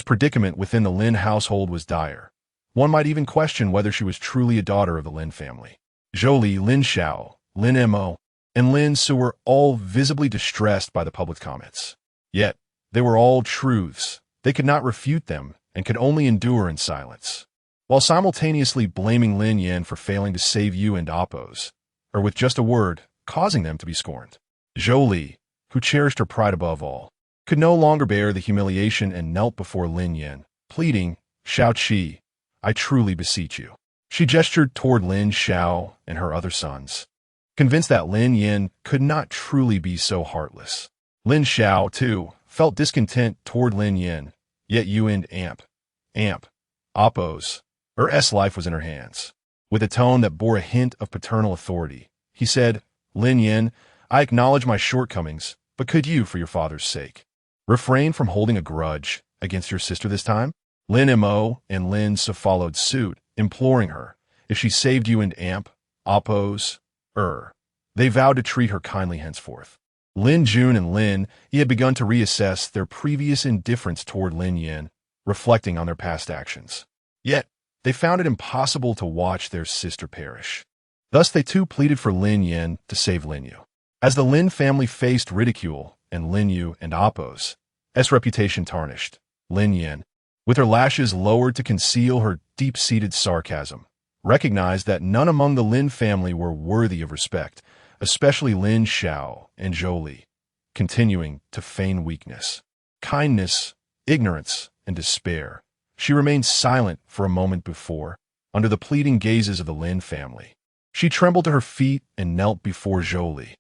predicament within the Lin household was dire. One might even question whether she was truly a daughter of the Lin family. Zhou Li, Lin Xiao, Lin Mo, and Lin Su were all visibly distressed by the public's comments. Yet, they were all truths. They could not refute them and could only endure in silence. While simultaneously blaming Lin Yan for failing to save Yu and Appo's, or with just a word, causing them to be scorned. Zhou Li, who cherished her pride above all, could no longer bear the humiliation and knelt before Lin Yan, pleading, "Xiao Qi, I truly beseech you." She gestured toward Lin Xiao and her other sons, convinced that Lin Yan could not truly be so heartless. Lin Xiao, too, felt discontent toward Lin Yan, yet Yu and Appo's, her life was in her hands. With a tone that bore a hint of paternal authority, he said, "Lin Yan, I acknowledge my shortcomings, but could you, for your father's sake, refrain from holding a grudge against your sister this time?" Lin Mo and Lin Su followed suit, imploring her, if she saved you and Appo's, they vowed to treat her kindly henceforth. Lin Jun and Lin Yi had begun to reassess their previous indifference toward Lin Yan, reflecting on their past actions. Yet, they found it impossible to watch their sister perish. Thus, they too pleaded for Lin Yan to save Lin Yu. As the Lin family faced ridicule and Lin Yu and Appo's reputation tarnished, Lin Yan, with her lashes lowered to conceal her deep-seated sarcasm, recognized that none among the Lin family were worthy of respect, especially Lin Xiao and Zhou Li, continuing to feign weakness, kindness, ignorance, and despair. She remained silent for a moment before, under the pleading gazes of the Lin family. She trembled to her feet and knelt before Zhou Li.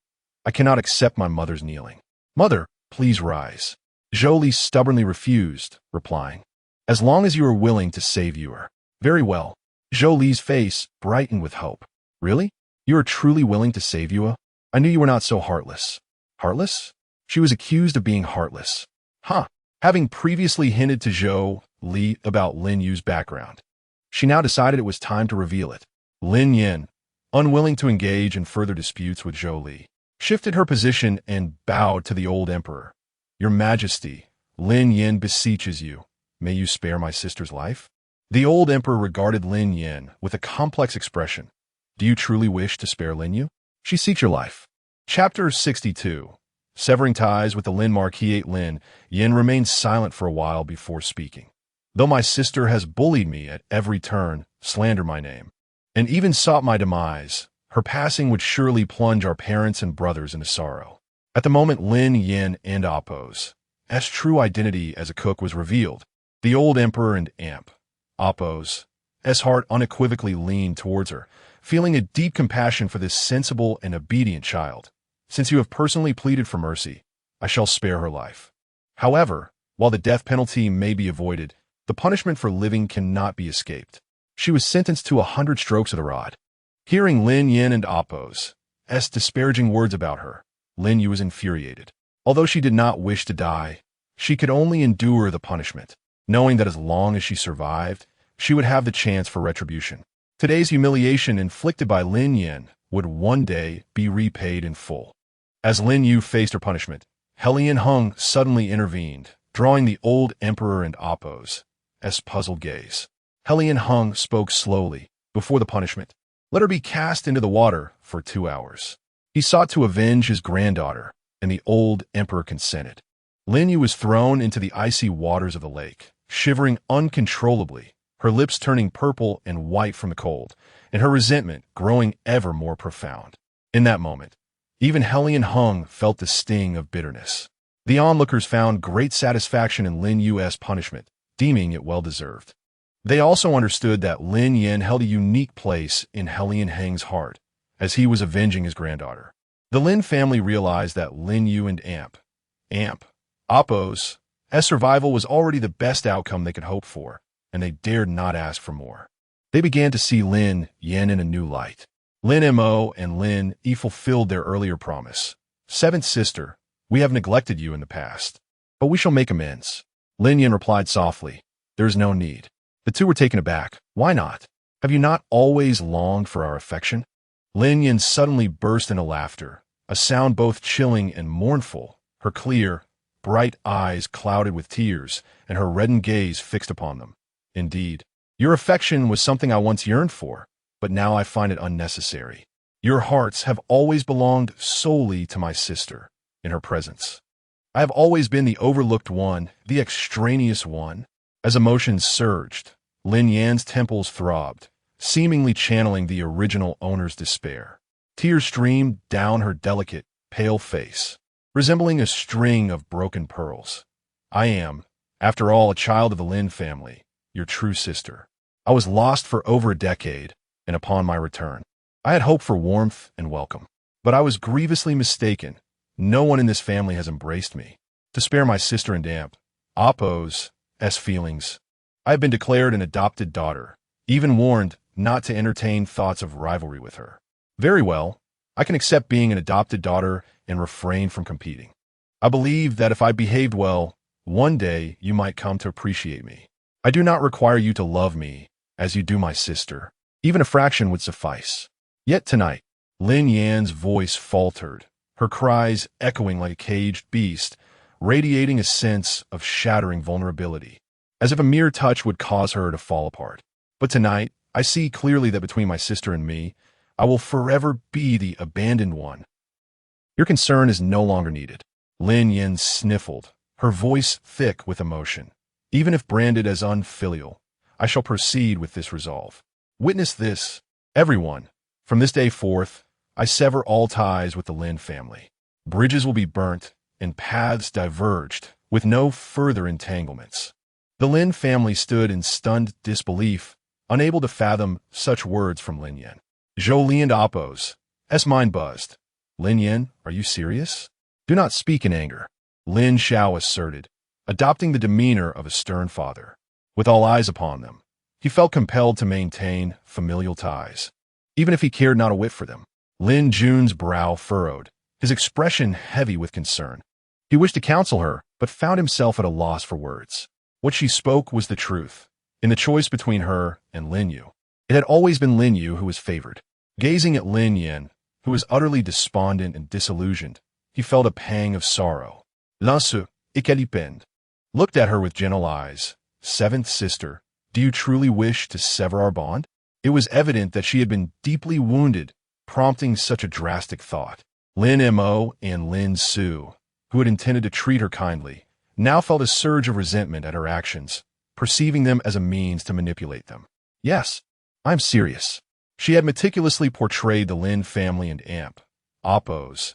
"I cannot accept my mother's kneeling. Mother, please rise." Zhou Li stubbornly refused, replying, "As long as you are willing to save Yuer." "Very well." Zhou Li's face brightened with hope. "Really? You are truly willing to save Yue? I knew you were not so heartless." "Heartless?" She was accused of being heartless. "Huh. Having previously hinted to Zhou Li about Lin Yu's background, she now decided it was time to reveal it. Lin Yin, unwilling to engage in further disputes with Zhou Li, shifted her position and bowed to the old emperor. Your Majesty, Lin Yin beseeches you. May you spare my sister's life? The old emperor regarded Lin Yin with a complex expression. Do you truly wish to spare Lin Yu? She seeks your life. Chapter 62. Severing ties with the Lin Marquis. Lin Yin remained silent for a while before speaking. Though my sister has bullied me at every turn, slandered my name, and even sought my demise, her passing would surely plunge our parents and brothers into sorrow. At the moment Lin Yin and Appo's true identity as a cook was revealed, the old emperor and Appo's heart unequivocally leaned towards her, feeling a deep compassion for this sensible and obedient child. Since you have personally pleaded for mercy, I shall spare her life. However, while the death penalty may be avoided, the punishment for living cannot be escaped. She was sentenced to 100 strokes of the rod. Hearing Lin Yin and Appo's disparaging words about her, Lin Yu was infuriated. Although she did not wish to die, she could only endure the punishment, knowing that as long as she survived, she would have the chance for retribution. Today's humiliation inflicted by Lin Yin would one day be repaid in full. As Lin Yu faced her punishment, Helian Hung suddenly intervened, drawing the old emperor and Appo's puzzled gaze. Helian Hung spoke slowly. Before the punishment, let her be cast into the water for 2 hours. He sought to avenge his granddaughter, and the old emperor consented. Lin Yu was thrown into the icy waters of the lake, shivering uncontrollably, her lips turning purple and white from the cold, and her resentment growing ever more profound. In that moment, even Helian Hung felt the sting of bitterness. The onlookers found great satisfaction in Lin Yu's punishment, deeming it well-deserved. They also understood that Lin Yin held a unique place in Helian Hang's heart, as he was avenging his granddaughter. The Lin family realized that Lin Yu and Appo's survival was already the best outcome they could hope for, and they dared not ask for more. They began to see Lin Yin in a new light. Lin Mo and Lin Yi fulfilled their earlier promise. Seventh sister, we have neglected you in the past, but we shall make amends. Lin Yin replied softly, there is no need. The two were taken aback. Why not? Have you not always longed for our affection? Lin Yin suddenly burst into laughter, a sound both chilling and mournful, her clear, bright eyes clouded with tears, and her reddened gaze fixed upon them. Indeed, your affection was something I once yearned for, but now I find it unnecessary. Your hearts have always belonged solely to my sister, in her presence. I have always been the overlooked one, the extraneous one. As emotions surged, Lin Yan's temples throbbed, seemingly channeling the original owner's despair. Tears streamed down her delicate, pale face, resembling a string of broken pearls. I am, after all, a child of the Lin family, your true sister. I was lost for over a decade, and upon my return, I had hoped for warmth and welcome. But I was grievously mistaken. No one in this family has embraced me. To spare my sister and Appo's feelings, I have been declared an adopted daughter, even warned not to entertain thoughts of rivalry with her. Very well, I can accept being an adopted daughter and refrain from competing. I believe that if I behaved well, one day you might come to appreciate me. I do not require you to love me as you do my sister. Even a fraction would suffice. Yet tonight, Lin Yan's voice faltered, her cries echoing like a caged beast, radiating a sense of shattering vulnerability, as if a mere touch would cause her to fall apart. But tonight, I see clearly that between my sister and me, I will forever be the abandoned one. Your concern is no longer needed. Lin Yin sniffled, her voice thick with emotion. Even if branded as unfilial, I shall proceed with this resolve. Witness this, everyone. From this day forth, I sever all ties with the Lin family. Bridges will be burnt, and paths diverged, with no further entanglements. The Lin family stood in stunned disbelief, unable to fathom such words from Lin Yin. Zhou Li and Appo's mind buzzed. Lin Yin, are you serious? Do not speak in anger, Lin Xiao asserted, adopting the demeanor of a stern father. With all eyes upon them, he felt compelled to maintain familial ties, even if he cared not a whit for them. Lin Jun's brow furrowed, his expression heavy with concern. He wished to counsel her, but found himself at a loss for words. What she spoke was the truth. In the choice between her and Lin Yu, it had always been Lin Yu who was favored. Gazing at Lin Yin, who was utterly despondent and disillusioned, he felt a pang of sorrow. Lansu, Ikelipend, looked at her with gentle eyes. Seventh sister, do you truly wish to sever our bond? It was evident that she had been deeply wounded, prompting such a drastic thought. Lin Mo and Lin Su, who had intended to treat her kindly, now felt a surge of resentment at her actions, perceiving them as a means to manipulate them. Yes, I'm serious. She had meticulously portrayed the Lin family and Amp, Oppo's,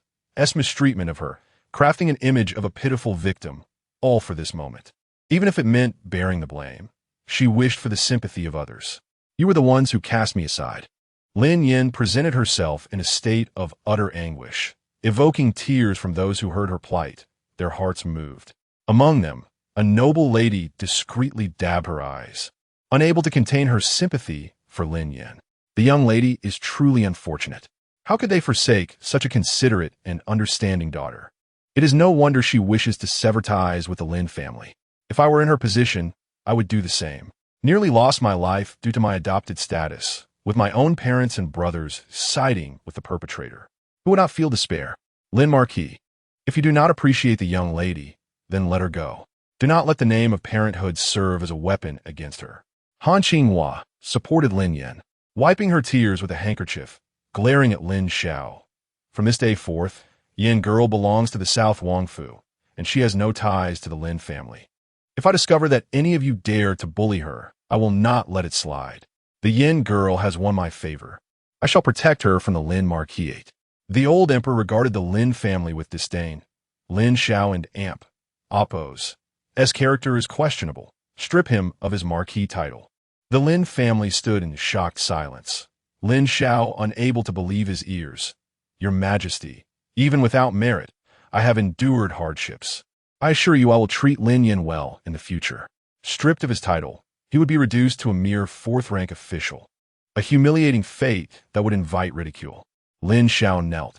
mistreatment of her, crafting an image of a pitiful victim, all for this moment. Even if it meant bearing the blame, she wished for the sympathy of others. You were the ones who cast me aside. Lin Yin presented herself in a state of utter anguish, evoking tears from those who heard her plight, their hearts moved. Among them, a noble lady discreetly dabbed her eyes, unable to contain her sympathy for Lin Yin. The young lady is truly unfortunate. How could they forsake such a considerate and understanding daughter? It is no wonder she wishes to sever ties with the Lin family. If I were in her position, I would do the same. Nearly lost my life due to my adopted status, with my own parents and brothers siding with the perpetrator. Who would not feel despair? Lin Marquis, if you do not appreciate the young lady, then let her go. Do not let the name of parenthood serve as a weapon against her. Han Qinghua supported Lin Yin, wiping her tears with a handkerchief, glaring at Lin Xiao. From this day forth, Yin girl belongs to the South Wangfu, and she has no ties to the Lin family. If I discover that any of you dare to bully her, I will not let it slide. The Yin girl has won my favor. I shall protect her from the Lin Marquis. The old emperor regarded the Lin family with disdain. Lin Xiao and Amp, Oppo's character is questionable. Strip him of his marquis title. The Lin family stood in shocked silence. Lin Xiao unable to believe his ears. Your Majesty, even without merit, I have endured hardships. I assure you I will treat Lin Yin well in the future. Stripped of his title, he would be reduced to a mere fourth-rank official, a humiliating fate that would invite ridicule. Lin Xiao knelt.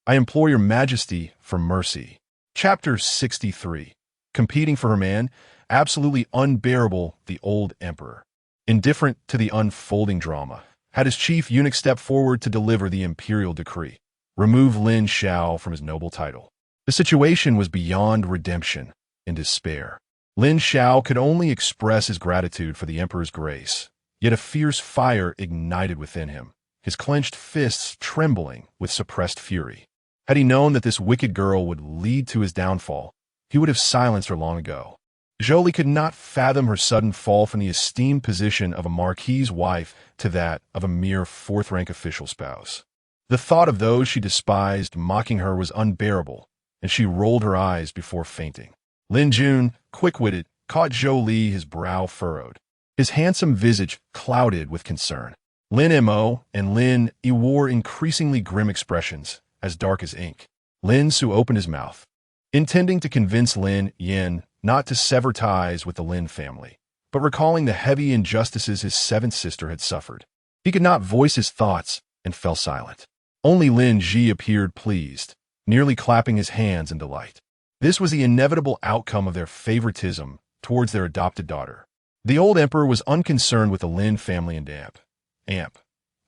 I implore your Majesty for mercy. Chapter 63. Competing for her man, absolutely unbearable, the old emperor. Indifferent to the unfolding drama, had his chief eunuch step forward to deliver the imperial decree. Remove Lin Xiao from his noble title. The situation was beyond redemption and despair. Lin Xiao could only express his gratitude for the emperor's grace, yet a fierce fire ignited within him, his clenched fists trembling with suppressed fury. Had he known that this wicked girl would lead to his downfall, he would have silenced her long ago. Jolie could not fathom her sudden fall from the esteemed position of a marquis's wife to that of a mere fourth-rank official spouse. The thought of those she despised mocking her was unbearable, and she rolled her eyes before fainting. Lin Jun, quick-witted, caught Jolie, his brow furrowed, his handsome visage clouded with concern. Lin Mo and Lin Yi wore increasingly grim expressions, as dark as ink. Lin Su opened his mouth, intending to convince Lin Yin not to sever ties with the Lin family, but recalling the heavy injustices his seventh sister had suffered. He could not voice his thoughts and fell silent. Only Lin Ji appeared pleased, nearly clapping his hands in delight. This was the inevitable outcome of their favoritism towards their adopted daughter. The old emperor was unconcerned with the Lin family and Amp,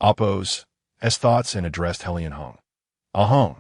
Oppo's thoughts, and addressed Helian Hung. Ahung,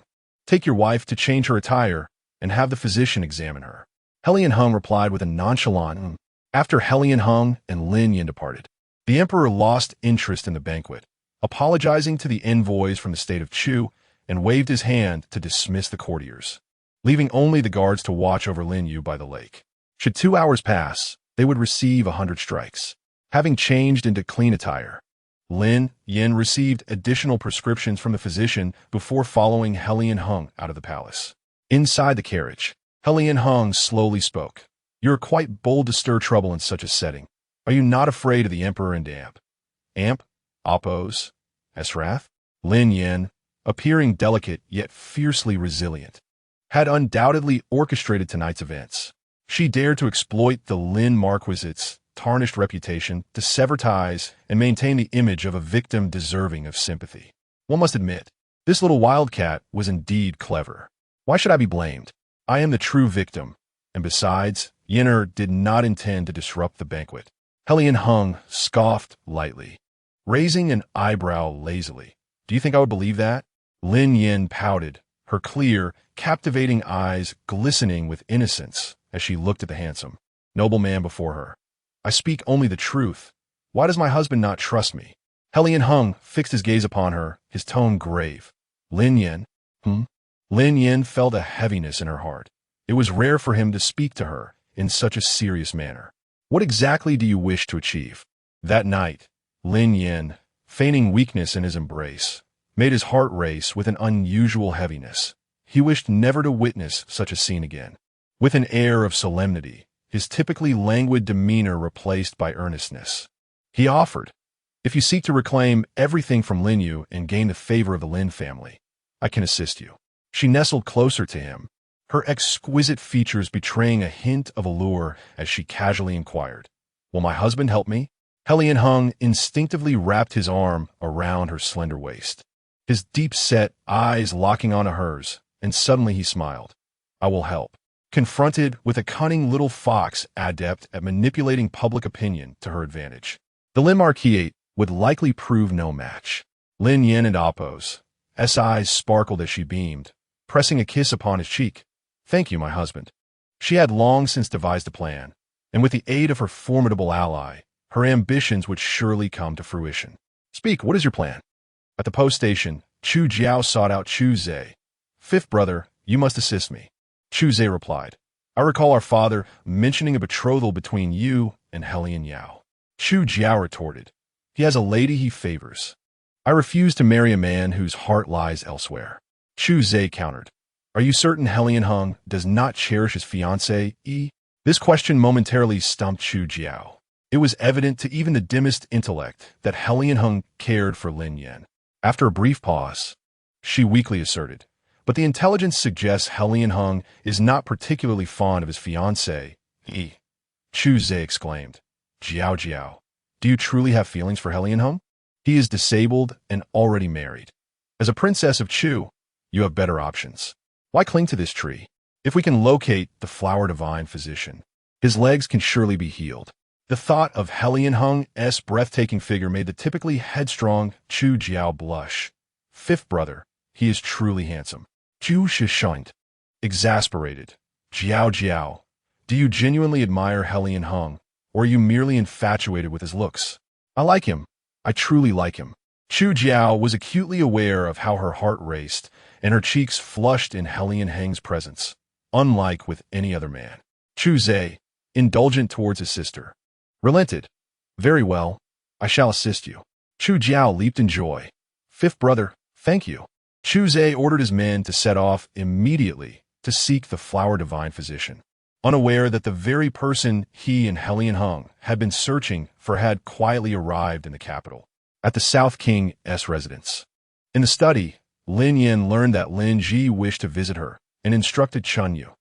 take your wife to change her attire and have the physician examine her. Helian Hung replied with a nonchalant After Helian Hung and Lin Yin departed, the emperor lost interest in the banquet, apologizing to the envoys from the state of Chu, and waved his hand to dismiss the courtiers, leaving only the guards to watch over Lin Yu by the lake. Should 2 hours pass, they would receive 100 strikes. Having changed into clean attire, Lin Yin received additional prescriptions from the physician before following Helian Hung out of the palace. Inside the carriage, Helian Hung slowly spoke. You are quite bold to stir trouble in such a setting. Are you not afraid of the emperor and Amp, Oppo's wrath? Lin Yin, appearing delicate yet fiercely resilient, had undoubtedly orchestrated tonight's events. She dared to exploit the Lin Marquisite's tarnished reputation to sever ties and maintain the image of a victim deserving of sympathy. One must admit, this little wildcat was indeed clever. Why should I be blamed? I am the true victim. And besides, Yenner did not intend to disrupt the banquet. Helian Hung scoffed lightly, raising an eyebrow lazily. Do you think I would believe that? Lin Yin pouted, her clear, captivating eyes glistening with innocence as she looked at the handsome, noble man before her. I speak only the truth. Why does my husband not trust me? Helian Hung fixed his gaze upon her, his tone grave. Lin Yin? Lin Yin felt a heaviness in her heart. It was rare for him to speak to her in such a serious manner. What exactly do you wish to achieve? That night, Lin Yin, feigning weakness in his embrace, made his heart race with an unusual heaviness. He wished never to witness such a scene again. With an air of solemnity, his typically languid demeanor replaced by earnestness, he offered, "If you seek to reclaim everything from Lin Yu and gain the favor of the Lin family, I can assist you." She nestled closer to him, her exquisite features betraying a hint of allure as she casually inquired, "Will my husband help me?" Helian Hung instinctively wrapped his arm around her slender waist, his deep-set eyes locking onto hers, and suddenly he smiled. "I will help." Confronted with a cunning little fox adept at manipulating public opinion to her advantage, the Lin Marquis would likely prove no match. Lin Yin and Appo's eyes sparkled as she beamed, pressing a kiss upon his cheek. "Thank you, my husband." She had long since devised a plan, and with the aid of her formidable ally, her ambitions would surely come to fruition. "Speak, what is your plan?" At the post station, Chu Jiao sought out Chu Zhe. "Fifth brother, you must assist me." Chu Zhe replied, "I recall our father mentioning a betrothal between you and Helian Yao." Chu Jiao retorted, "He has a lady he favors. I refuse to marry a man whose heart lies elsewhere." Chu Zhe countered, "Are you certain Helian Hung does not cherish his fiancée, E?" This question momentarily stumped Chu Jiao. It was evident to even the dimmest intellect that Helian Hung cared for Lin Yin. After a brief pause, she weakly asserted, "But the intelligence suggests Helian Hung is not particularly fond of his fiancée, E." Chu Zhe exclaimed, "Jiao Jiao, do you truly have feelings for Helian Hung? He is disabled and already married. As a princess of Chu, you have better options. Why cling to this tree? If we can locate the flower divine physician, his legs can surely be healed." The thought of Helian Hung's breathtaking figure made the typically headstrong Chu Jiao blush. "Fifth brother, he is truly handsome." Chu Shishunt, exasperated. "Jiao Jiao, do you genuinely admire Helian Hung, or are you merely infatuated with his looks?" "I like him. I truly like him." Chu Jiao was acutely aware of how her heart raced, and her cheeks flushed in Helian Hung's presence, unlike with any other man. Chu Zhe, indulgent towards his sister, relented. "Very well, I shall assist you." Chu Jiao leaped in joy. "Fifth brother, thank you." Chu Zhe ordered his men to set off immediately to seek the flower divine physician, unaware that the very person he and Helian Hung had been searching for had quietly arrived in the capital, at the South King's residence. In the study, Lin Yin learned that Lin Ji wished to visit her and instructed Chun Yu.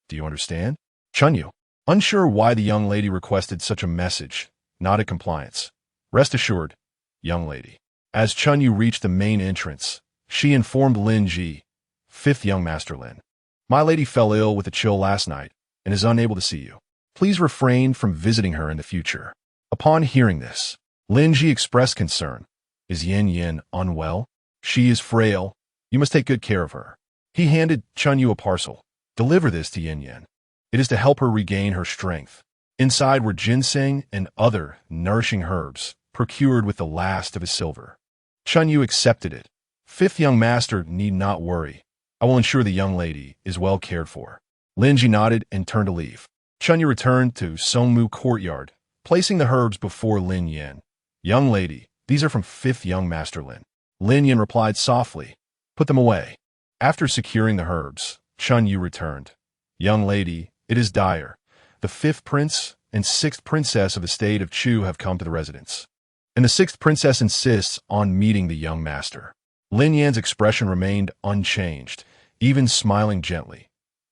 "Do you understand?" Chun Yu, unsure why the young lady requested such a message, nodded compliance. "Rest assured, young lady." As Chun Yu reached the main entrance, she informed Lin Ji, "Fifth young Master Lin, my lady fell ill with a chill last night and is unable to see you. Please refrain from visiting her in the future." Upon hearing this, Lin Ji expressed concern. "Is Yin Yin unwell? She is frail. You must take good care of her." He handed Chun Yu a parcel. "Deliver this to Yin Yin. It is to help her regain her strength." Inside were ginseng and other nourishing herbs, procured with the last of his silver. Chun Yu accepted it. "Fifth young master need not worry. I will ensure the young lady is well cared for." Lin Ji nodded and turned to leave. Chun Yu returned to Songmu courtyard, placing the herbs before Lin Yin. "Young lady, these are from fifth young master Lin." Lin Yin replied softly, "Put them away." After securing the herbs, Chun Yu returned. "Young lady, it is dire. The fifth prince and sixth princess of the state of Chu have come to the residence, and the sixth princess insists on meeting the young master." Lin Yan's expression remained unchanged, even smiling gently.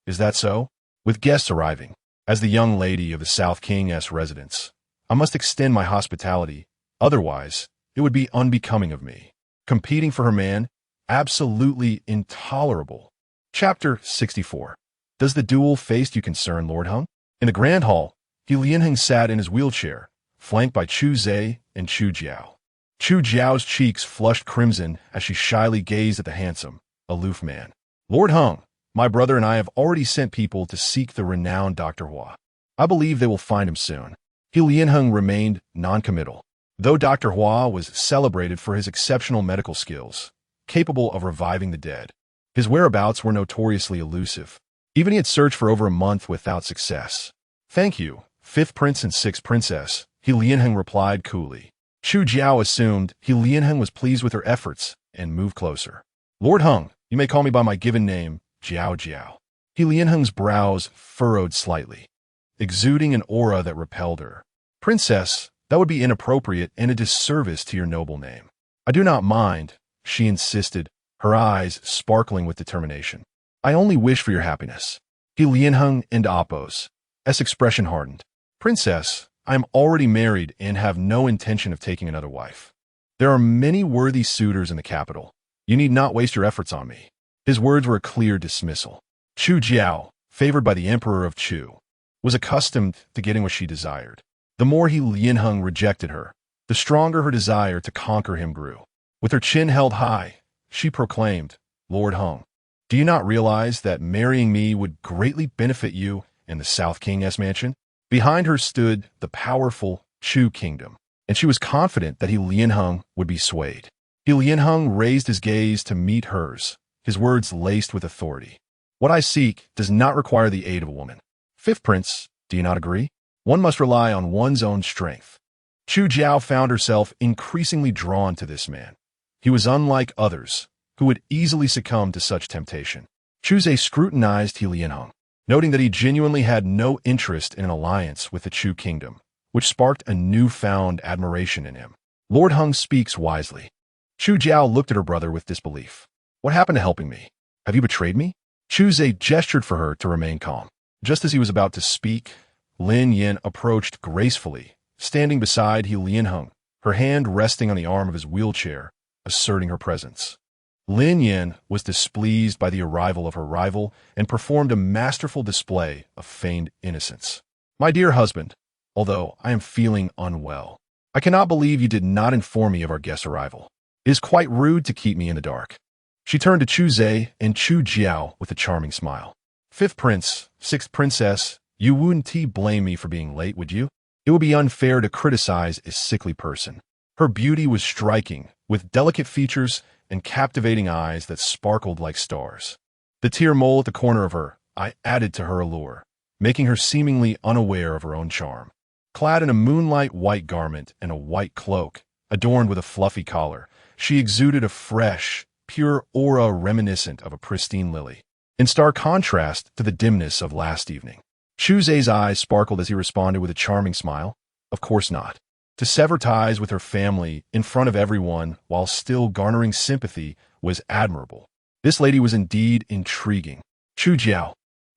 "Is that so?" With guests arriving, as the young lady of the South King's residence, I must extend my hospitality, otherwise it would be unbecoming of me. Competing for her man, absolutely intolerable. Chapter 64. Does the duel face you concern, Lord Hung? In the grand hall, He Lianheng sat in his wheelchair, flanked by Chu Zhe and Chu Jiao. Chu Jiao's cheeks flushed crimson as she shyly gazed at the handsome, aloof man. Lord Hung, my brother and I have already sent people to seek the renowned Dr. Hua. I believe they will find him soon. He Lianheng remained non-committal. Though Dr. Hua was celebrated for his exceptional medical skills, capable of reviving the dead, his whereabouts were notoriously elusive. Even he had searched for over a month without success. Thank you, fifth prince and sixth princess, He Lianheng replied coolly. Chu Jiao assumed He Lianheng was pleased with her efforts and moved closer. Lord Hung, you may call me by my given name, Jiao Jiao. He Lianheng's brows furrowed slightly, exuding an aura that repelled her. Princess, that would be inappropriate and a disservice to your noble name. I do not mind, she insisted, her eyes sparkling with determination. I only wish for your happiness. He Lianheng and Appo's expression hardened. Princess, I am already married and have no intention of taking another wife. There are many worthy suitors in the capital. You need not waste your efforts on me. His words were a clear dismissal. Chu Jiao, favored by the Emperor of Chu, was accustomed to getting what she desired. The more He Lianheng rejected her, the stronger her desire to conquer him grew. With her chin held high, she proclaimed, Lord Hung, do you not realize that marrying me would greatly benefit you and the South King's mansion? Behind her stood the powerful Chu kingdom, and she was confident that He Lianheng would be swayed. He Lianheng raised his gaze to meet hers, his words laced with authority. What I seek does not require the aid of a woman. Fifth prince, do you not agree? One must rely on one's own strength. Chu Jiao found herself increasingly drawn to this man. He was unlike others, who would easily succumb to such temptation. Chu Zhe scrutinized He Lianheng, noting that he genuinely had no interest in an alliance with the Chu kingdom, which sparked a newfound admiration in him. Lord Hung speaks wisely. Chu Jiao looked at her brother with disbelief. What happened to helping me? Have you betrayed me? Chu Zhe gestured for her to remain calm. Just as he was about to speak, Lin Yin approached gracefully, standing beside He Lianheng, her hand resting on the arm of his wheelchair, asserting her presence. Lin Yin was displeased by the arrival of her rival and performed a masterful display of feigned innocence. My dear husband, although I am feeling unwell, I cannot believe you did not inform me of our guest's arrival. It is quite rude to keep me in the dark. She turned to Chu Zhe and Chu Jiao with a charming smile. Fifth prince, sixth princess, you wouldn't blame me for being late, would you? It would be unfair to criticize a sickly person. Her beauty was striking, with delicate features and captivating eyes that sparkled like stars. The tear mole at the corner of her eye added to her allure, making her seemingly unaware of her own charm. Clad in a moonlight white garment and a white cloak, adorned with a fluffy collar, she exuded a fresh, pure aura reminiscent of a pristine lily, in stark contrast to the dimness of last evening. Chu Zhe's eyes sparkled as he responded with a charming smile. Of course not. To sever ties with her family in front of everyone while still garnering sympathy was admirable. This lady was indeed intriguing. Chu Jiao,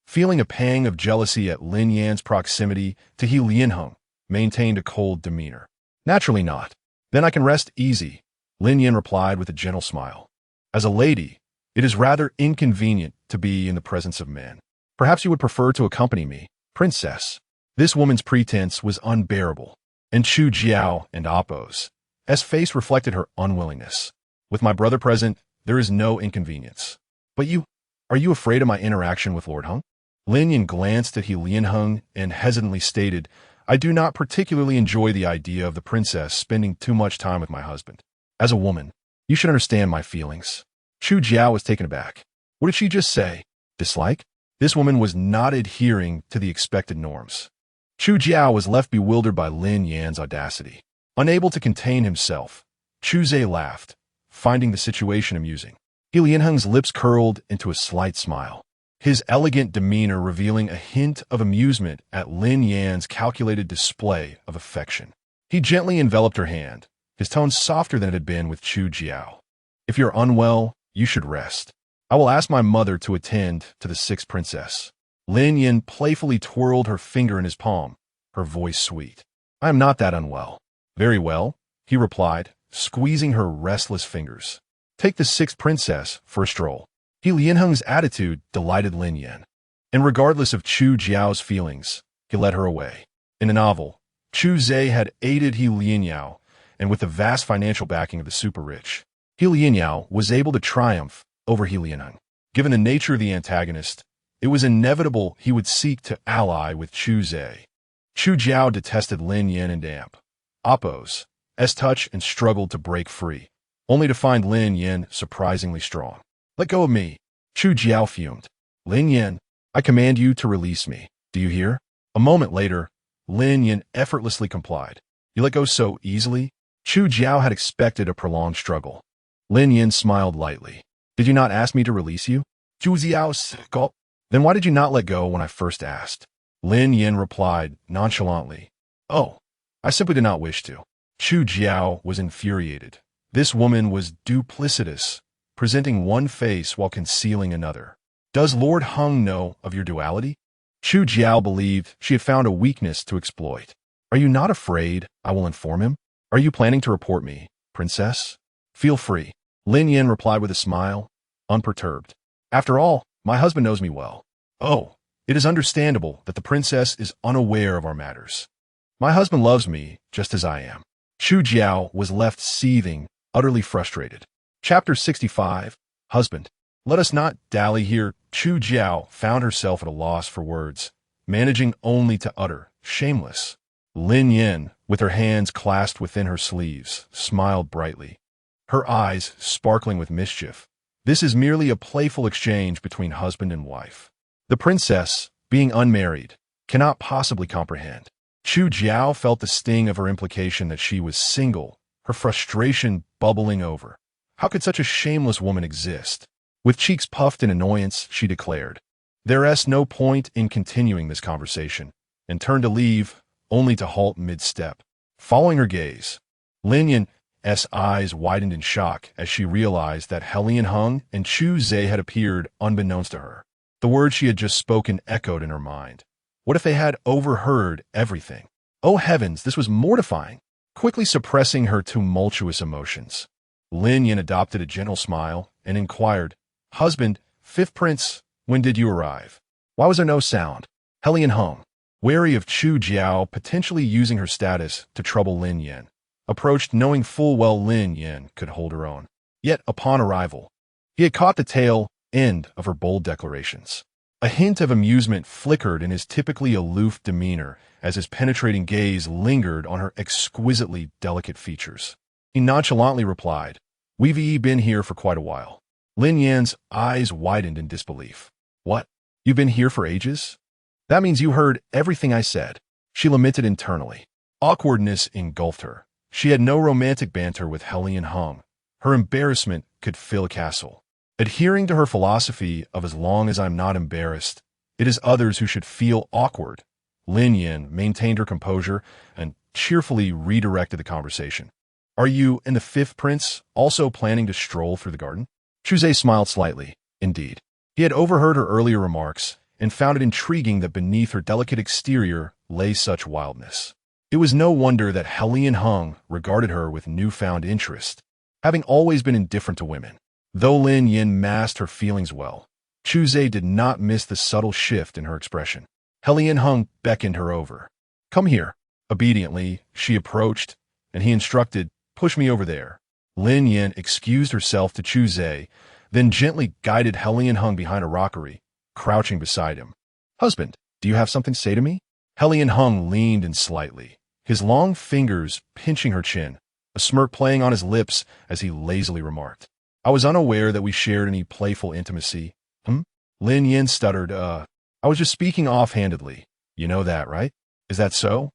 feeling a pang of jealousy at Lin Yan's proximity to He Lianheng, maintained a cold demeanor. Naturally not. Then I can rest easy, Lin Yan replied with a gentle smile. As a lady, it is rather inconvenient to be in the presence of men. Perhaps you would prefer to accompany me, princess. This woman's pretense was unbearable, and Chu Jiao and Appo's face reflected her unwillingness. With my brother present, there is no inconvenience. But are you afraid of my interaction with Lord Hung? Lin Yan glanced at He Lianheng and hesitantly stated, I do not particularly enjoy the idea of the princess spending too much time with my husband. As a woman, you should understand my feelings. Chu Jiao was taken aback. What did she just say? Dislike? This woman was not adhering to the expected norms. Chu Jiao was left bewildered by Lin Yan's audacity. Unable to contain himself, Chu Zhe laughed, finding the situation amusing. He Lianheng's lips curled into a slight smile, his elegant demeanor revealing a hint of amusement at Lin Yan's calculated display of affection. He gently enveloped her hand, his tone softer than it had been with Chu Jiao. If you're unwell, you should rest. I will ask my mother to attend to the sixth princess. Lin Yan playfully twirled her finger in his palm, her voice sweet. I am not that unwell. Very well, he replied, squeezing her restless fingers. Take the sixth princess for a stroll. He Lianheng's attitude delighted Lin Yan. And regardless of Chu Jiao's feelings, he led her away. In the novel, Chu Zhe had aided He Lianyao, and with the vast financial backing of the super-rich, He Lianyao was able to triumph over He Lianheng. Given the nature of the antagonist, it was inevitable he would seek to ally with Chu Zhe. Chu Jiao detested Lin Yin and Amp. Oppos, touch and struggled to break free, only to find Lin Yin surprisingly strong. Let go of me. Chu Jiao fumed. Lin Yin, I command you to release me. Do you hear? A moment later, Lin Yin effortlessly complied. You let go so easily? Chu Jiao had expected a prolonged struggle. Lin Yin smiled lightly. Did you not ask me to release you? Chu Jiao gulped. Then why did you not let go when I first asked? Lin Yin replied nonchalantly. Oh, I simply did not wish to. Chu Jiao was infuriated. This woman was duplicitous, presenting one face while concealing another. Does Lord Heng know of your duality? Chu Jiao believed she had found a weakness to exploit. Are you not afraid I will inform him? Are you planning to report me, princess? Feel free. Lin Yin replied with a smile, unperturbed. After all, my husband knows me well. Oh, it is understandable that the princess is unaware of our matters. My husband loves me just as I am. Chu Jiao was left seething, utterly frustrated. Chapter 65, Husband. Let us not dally here. Chu Jiao found herself at a loss for words, managing only to utter, shameless. Lin Yin, with her hands clasped within her sleeves, smiled brightly, her eyes sparkling with mischief. This is merely a playful exchange between husband and wife. The princess, being unmarried, cannot possibly comprehend. Chu Jiao felt the sting of her implication that she was single, her frustration bubbling over. How could such a shameless woman exist? With cheeks puffed in annoyance, she declared, "There's no point in continuing this conversation," and turned to leave, only to halt mid-step. Following her gaze, Lin Yin's eyes widened in shock as she realized that He Lianheng and Chu Zhe had appeared unbeknownst to her. The words she had just spoken echoed in her mind. What if they had overheard everything? Oh heavens, this was mortifying. Quickly suppressing her tumultuous emotions, Lin Yin adopted a gentle smile and inquired, "Husband, fifth prince, when did you arrive? Why was there no sound?" He Lianheng, wary of Chu Jiao potentially using her status to trouble Lin Yin, approached knowing full well Lin Yin could hold her own. Yet, upon arrival, he had caught the tail end of her bold declarations. A hint of amusement flickered in his typically aloof demeanor as his penetrating gaze lingered on her exquisitely delicate features. He nonchalantly replied, "We've been here for quite a while." Lin Yan's eyes widened in disbelief. "What? You've been here for ages? That means you heard everything I said." She lamented internally. Awkwardness engulfed her. She had no romantic banter with He Lianheng. Her embarrassment could fill a castle. Adhering to her philosophy of as long as I'm not embarrassed, it is others who should feel awkward, Lin Yin maintained her composure and cheerfully redirected the conversation. "Are you and the fifth prince also planning to stroll through the garden?" Chu Zhe smiled slightly. Indeed. He had overheard her earlier remarks and found it intriguing that beneath her delicate exterior lay such wildness. It was no wonder that He Lianheng regarded her with newfound interest, having always been indifferent to women. Though Lin Yin masked her feelings well, Chu Zhe did not miss the subtle shift in her expression. He Lianheng beckoned her over. "Come here." Obediently, she approached, and he instructed, "Push me over there." Lin Yin excused herself to Chu Zhe, then gently guided He Lianheng behind a rockery, crouching beside him. "Husband, do you have something to say to me?" He Lianheng leaned in slightly, his long fingers pinching her chin, a smirk playing on his lips as he lazily remarked, "I was unaware that we shared any playful intimacy." Lin Yin stuttered, I was just speaking offhandedly. You know that, right? Is that so?"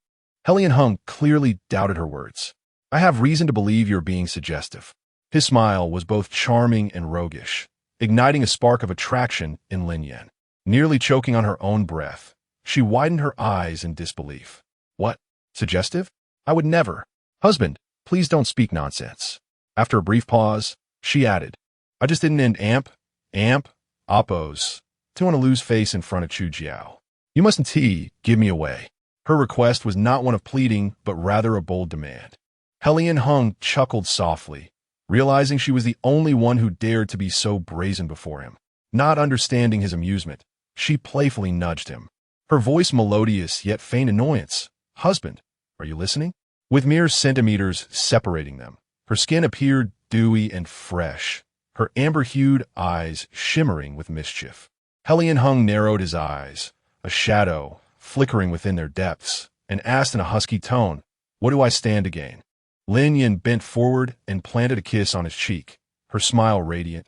He Lianheng clearly doubted her words. "I have reason to believe you're being suggestive." His smile was both charming and roguish, igniting a spark of attraction in Lin Yin. Nearly choking on her own breath, she widened her eyes in disbelief. "What? Suggestive? I would never." "Husband, please don't speak nonsense." After a brief pause, she added, "I just didn't end Amp, Oppos, to want to lose face in front of Chu Jiao. You mustn't give me away." Her request was not one of pleading, but rather a bold demand. He Lianheng chuckled softly, realizing she was the only one who dared to be so brazen before him. Not understanding his amusement, She playfully nudged him, her voice melodious yet faint annoyance. "Husband, are you listening?" With mere centimeters separating them, her skin appeared dewy and fresh, her amber-hued eyes shimmering with mischief. Helion Hung narrowed his eyes, a shadow flickering within their depths, and asked in a husky tone, "What do I stand to gain?" Lin Yin bent forward and planted a kiss on his cheek, her smile radiant.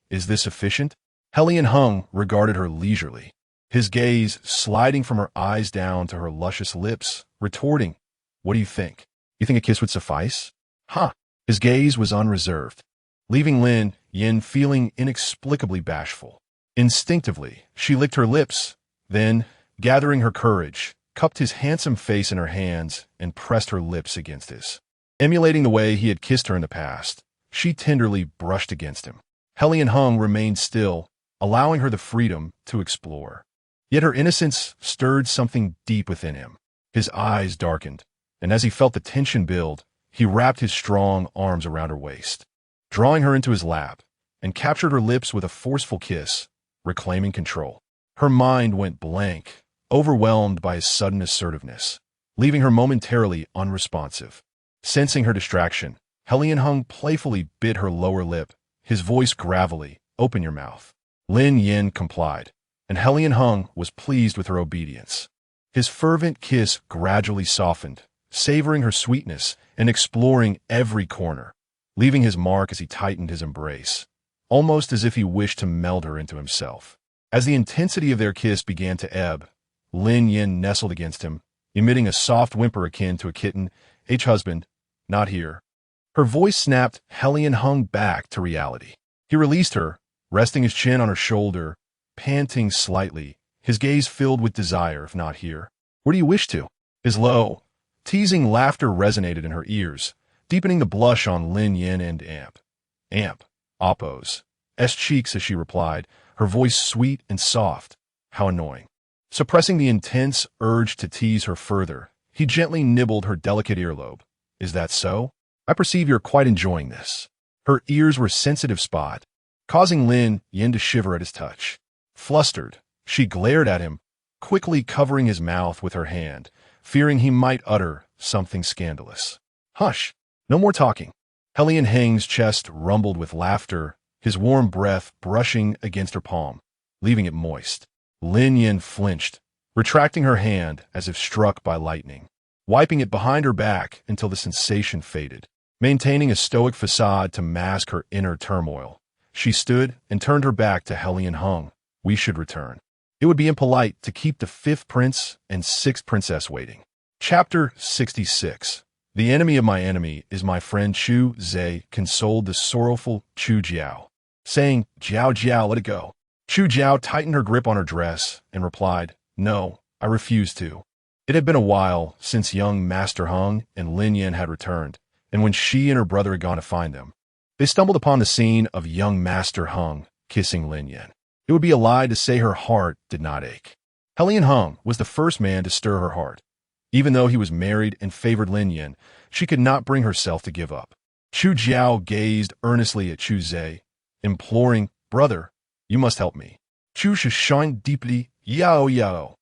"Is this sufficient?" Helion Hung regarded her leisurely, his gaze sliding from her eyes down to her luscious lips, retorting, "What do you think? You think a kiss would suffice?" "Huh." His gaze was unreserved, leaving Lin Yin feeling inexplicably bashful. Instinctively, she licked her lips, then, gathering her courage, cupped his handsome face in her hands and pressed her lips against his. Emulating the way he had kissed her in the past, she tenderly brushed against him. Helion Hung remained still, allowing her the freedom to explore. Yet her innocence stirred something deep within him. His eyes darkened, and as he felt the tension build, he wrapped his strong arms around her waist, drawing her into his lap, and captured her lips with a forceful kiss, reclaiming control. Her mind went blank, overwhelmed by his sudden assertiveness, leaving her momentarily unresponsive. Sensing her distraction, Helion Hung playfully bit her lower lip, his voice gravelly, "Open your mouth." Lin Yin complied, and Helion Hung was pleased with her obedience. His fervent kiss gradually softened, savoring her sweetness and exploring every corner, leaving his mark as he tightened his embrace, almost as if he wished to meld her into himself. As the intensity of their kiss began to ebb, Lin Yin nestled against him, emitting a soft whimper akin to a kitten. "Husband, not here." Her voice snapped Helion Hung back to reality. He released her, resting his chin on her shoulder, panting slightly, his gaze filled with desire, "If not here, where do you wish to?" His low, teasing laughter resonated in her ears, deepening the blush on Lin Yin and Oppo's cheeks as she replied, her voice sweet and soft. How annoying. Suppressing the intense urge to tease her further, he gently nibbled her delicate earlobe. "Is that so? I perceive you're quite enjoying this." Her ears were a sensitive spot, causing Lin Yin to shiver at his touch. Flustered, she glared at him, quickly covering his mouth with her hand, fearing he might utter something scandalous. "Hush! No more talking." Helion Hang's chest rumbled with laughter, his warm breath brushing against her palm, leaving it moist. Lin Yin flinched, retracting her hand as if struck by lightning, wiping it behind her back until the sensation faded. Maintaining a stoic facade to mask her inner turmoil, she stood and turned her back to Helion Hung. "We should return. It would be impolite to keep the 5th prince and 6th princess waiting." Chapter 66. The enemy of my enemy is my friend. Chu Zhe consoled the sorrowful Chu Jiao, saying, "Jiao Jiao, let it go." Chu Jiao tightened her grip on her dress and replied, "No, I refuse to." It had been a while since young Master Hung and Lin Yin had returned, and when she and her brother had gone to find them, they stumbled upon the scene of young Master Hung kissing Lin Yin. It would be a lie to say her heart did not ache. Helion Hung was the first man to stir her heart. Even though he was married and favored Lin Yin, she could not bring herself to give up. Chu Jiao gazed earnestly at Chu Zhe, imploring, "Brother, you must help me." Chu shined deeply, "Yao Yao.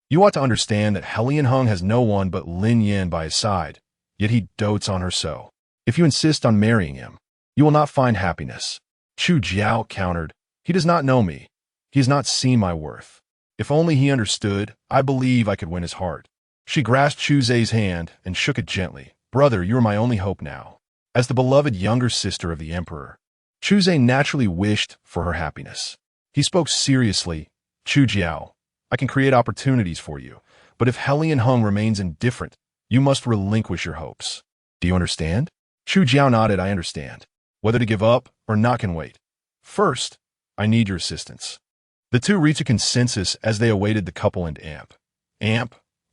You ought to understand that Helion Hung has no one but Lin Yin by his side, yet he dotes on her so. If you insist on marrying him, you will not find happiness." Chu Jiao countered, "He does not know me. He has not seen my worth. If only he understood, I believe I could win his heart." She grasped Chu Zhe's hand and shook it gently. "Brother, you are my only hope now." As the beloved younger sister of the emperor, Chu Zhe naturally wished for her happiness. He spoke seriously, "Chu Jiao, I can create opportunities for you, but if Helion Hung remains indifferent, you must relinquish your hopes. Do you understand?" Chu Jiao nodded. "I understand. Whether to give up or not can wait. First, I need your assistance." The two reached a consensus as they awaited the couple and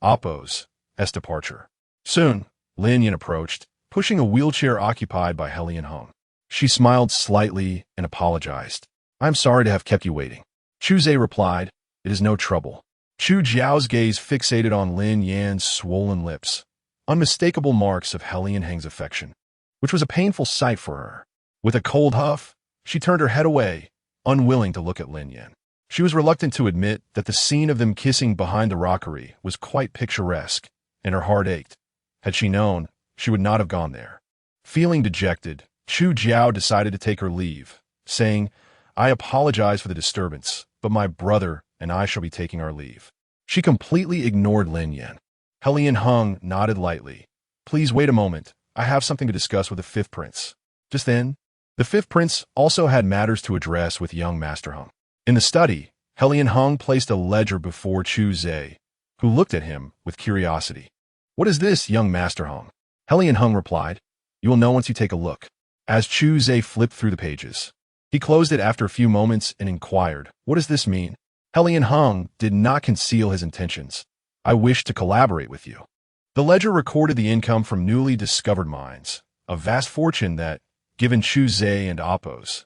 Oppo's departure. Soon, Lin Yin approached, pushing a wheelchair occupied by Helion Hung. She smiled slightly and apologized. "I'm sorry to have kept you waiting." Chu Zhe replied, "It is no trouble." Chu Jiao's gaze fixated on Lin Yan's swollen lips, unmistakable marks of Helion Hang's affection, which was a painful sight for her. With a cold huff, she turned her head away, unwilling to look at Lin Yan. She was reluctant to admit that the scene of them kissing behind the rockery was quite picturesque, and her heart ached. Had she known, she would not have gone there. Feeling dejected, Chu Jiao decided to take her leave, saying, "I apologize for the disturbance, but my brother and I shall be taking our leave." She completely ignored Lin Yan. Helian Hung nodded lightly. "Please wait a moment. I have something to discuss with the fifth prince." Just then, the fifth prince also had matters to address with young Master Hung. In the study, Helian Hung placed a ledger before Chu Zhe, who looked at him with curiosity. "What is this, young Master Hung?" Helian Hung replied, "You will know once you take a look." As Chu Zhe flipped through the pages, he closed it after a few moments and inquired, "What does this mean?" Helian Hung did not conceal his intentions. "I wish to collaborate with you." The ledger recorded the income from newly discovered mines, a vast fortune that, given Chu Zhe and Appo's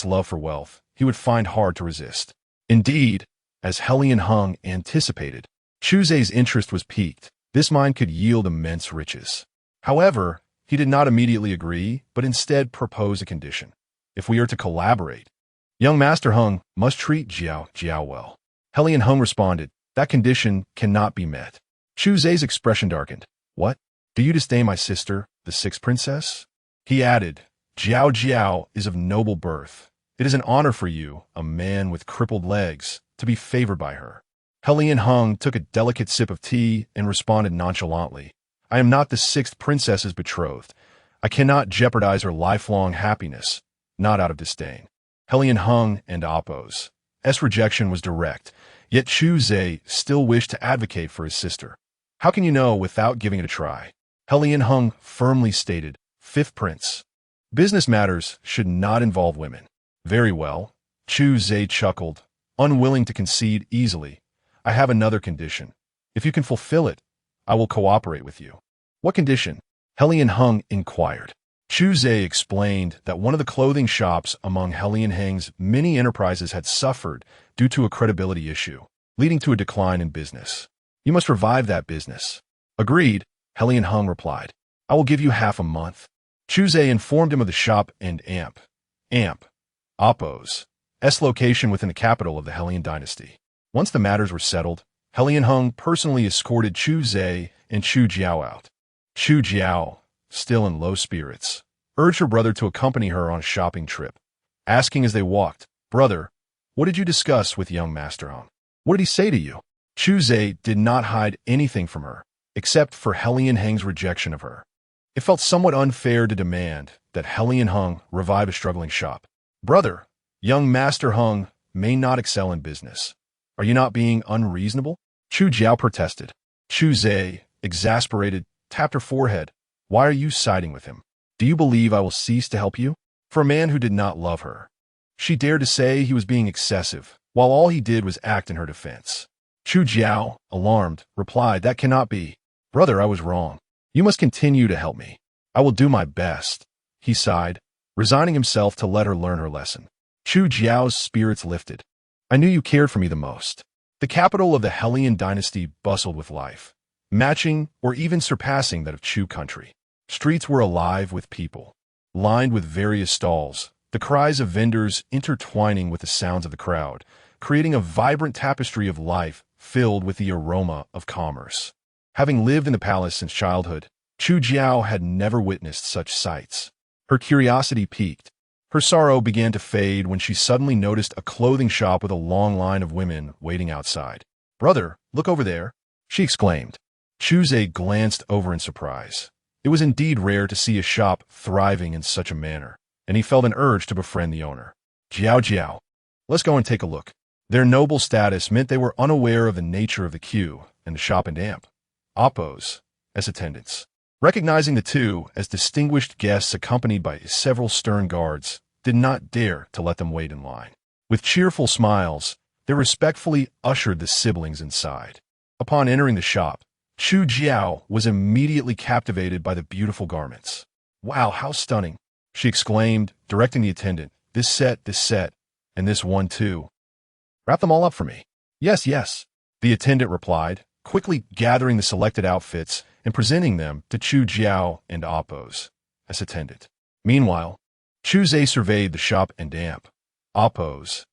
love for wealth, he would find hard to resist. Indeed, as Helian Hung anticipated, Chu Zhe's interest was piqued. This mine could yield immense riches. However, he did not immediately agree, but instead proposed a condition. "If we are to collaborate, young Master Hung must treat Jiao well." Helian Hung responded, "That condition cannot be met." Chu Zhe's expression darkened. "What? Do you disdain my sister, the sixth princess?" He added, Jiao is of noble birth. It is an honor for you, a man with crippled legs, to be favored by her." Helian Hung took a delicate sip of tea and responded nonchalantly, "I am not the sixth princess's betrothed. I cannot jeopardize her lifelong happiness, not out of disdain." Helian Hung and Appo's rejection was direct, yet Chu Zhe still wished to advocate for his sister. "How can you know without giving it a try?" Helian Hung firmly stated, "Fifth prince. Business matters should not involve women." "Very well." Chu Zhe chuckled, unwilling to concede easily. "I have another condition. If you can fulfill it, I will cooperate with you." "What condition?" Helian Hung inquired. Chu Zhe explained that one of the clothing shops among Helian Hung's many enterprises had suffered due to a credibility issue, leading to a decline in business. "You must revive that business." "Agreed," Helian Hung replied. "I will give you half a month." Chu Zhe informed him of the shop and Appo's location within the capital of the Helian dynasty. Once the matters were settled, Helian Hung personally escorted Chu Zhe and Chu Jiao out. Chu Jiao, still in low spirits, urged her brother to accompany her on a shopping trip, asking as they walked, "Brother, what did you discuss with young Master Hung? What did he say to you?" Chu Zhe did not hide anything from her, except for Helian Hung's rejection of her. It felt somewhat unfair to demand that Helian Hung revive a struggling shop. "Brother, young Master Hung may not excel in business. Are you not being unreasonable?" Chu Jiao protested. Chu Zhe, exasperated, tapped her forehead. "Why are you siding with him? Do you believe I will cease to help you?" For a man who did not love her, she dared to say he was being excessive, while all he did was act in her defense. Chu Jiao, alarmed, replied, "That cannot be. Brother, I was wrong. You must continue to help me. I will do my best." He sighed, resigning himself to let her learn her lesson. Chu Jiao's spirits lifted. "I knew you cared for me the most." The capital of the Helian dynasty bustled with life, matching or even surpassing that of Chu country. Streets were alive with people, lined with various stalls, the cries of vendors intertwining with the sounds of the crowd, creating a vibrant tapestry of life filled with the aroma of commerce. Having lived in the palace since childhood, Chu Jiao had never witnessed such sights. Her curiosity piqued. Her sorrow began to fade when she suddenly noticed a clothing shop with a long line of women waiting outside. "Brother, look over there," she exclaimed. Chu Zhe glanced over in surprise. It was indeed rare to see a shop thriving in such a manner, and he felt an urge to befriend the owner. Jiao, let's go and take a look." Their noble status meant they were unaware of the nature of the queue and the shop and Appo's attendants. Recognizing the two as distinguished guests accompanied by several stern guards, did not dare to let them wait in line. With cheerful smiles, they respectfully ushered the siblings inside. Upon entering the shop, Chu Jiao was immediately captivated by the beautiful garments. "Wow, how stunning!" she exclaimed, directing the attendant. This set, and this one too. Wrap them all up for me." Yes. The attendant replied, quickly gathering the selected outfits and presenting them to Chu Jiao and Appo's attendant. Meanwhile, Chu Zhe surveyed the shop and Appo's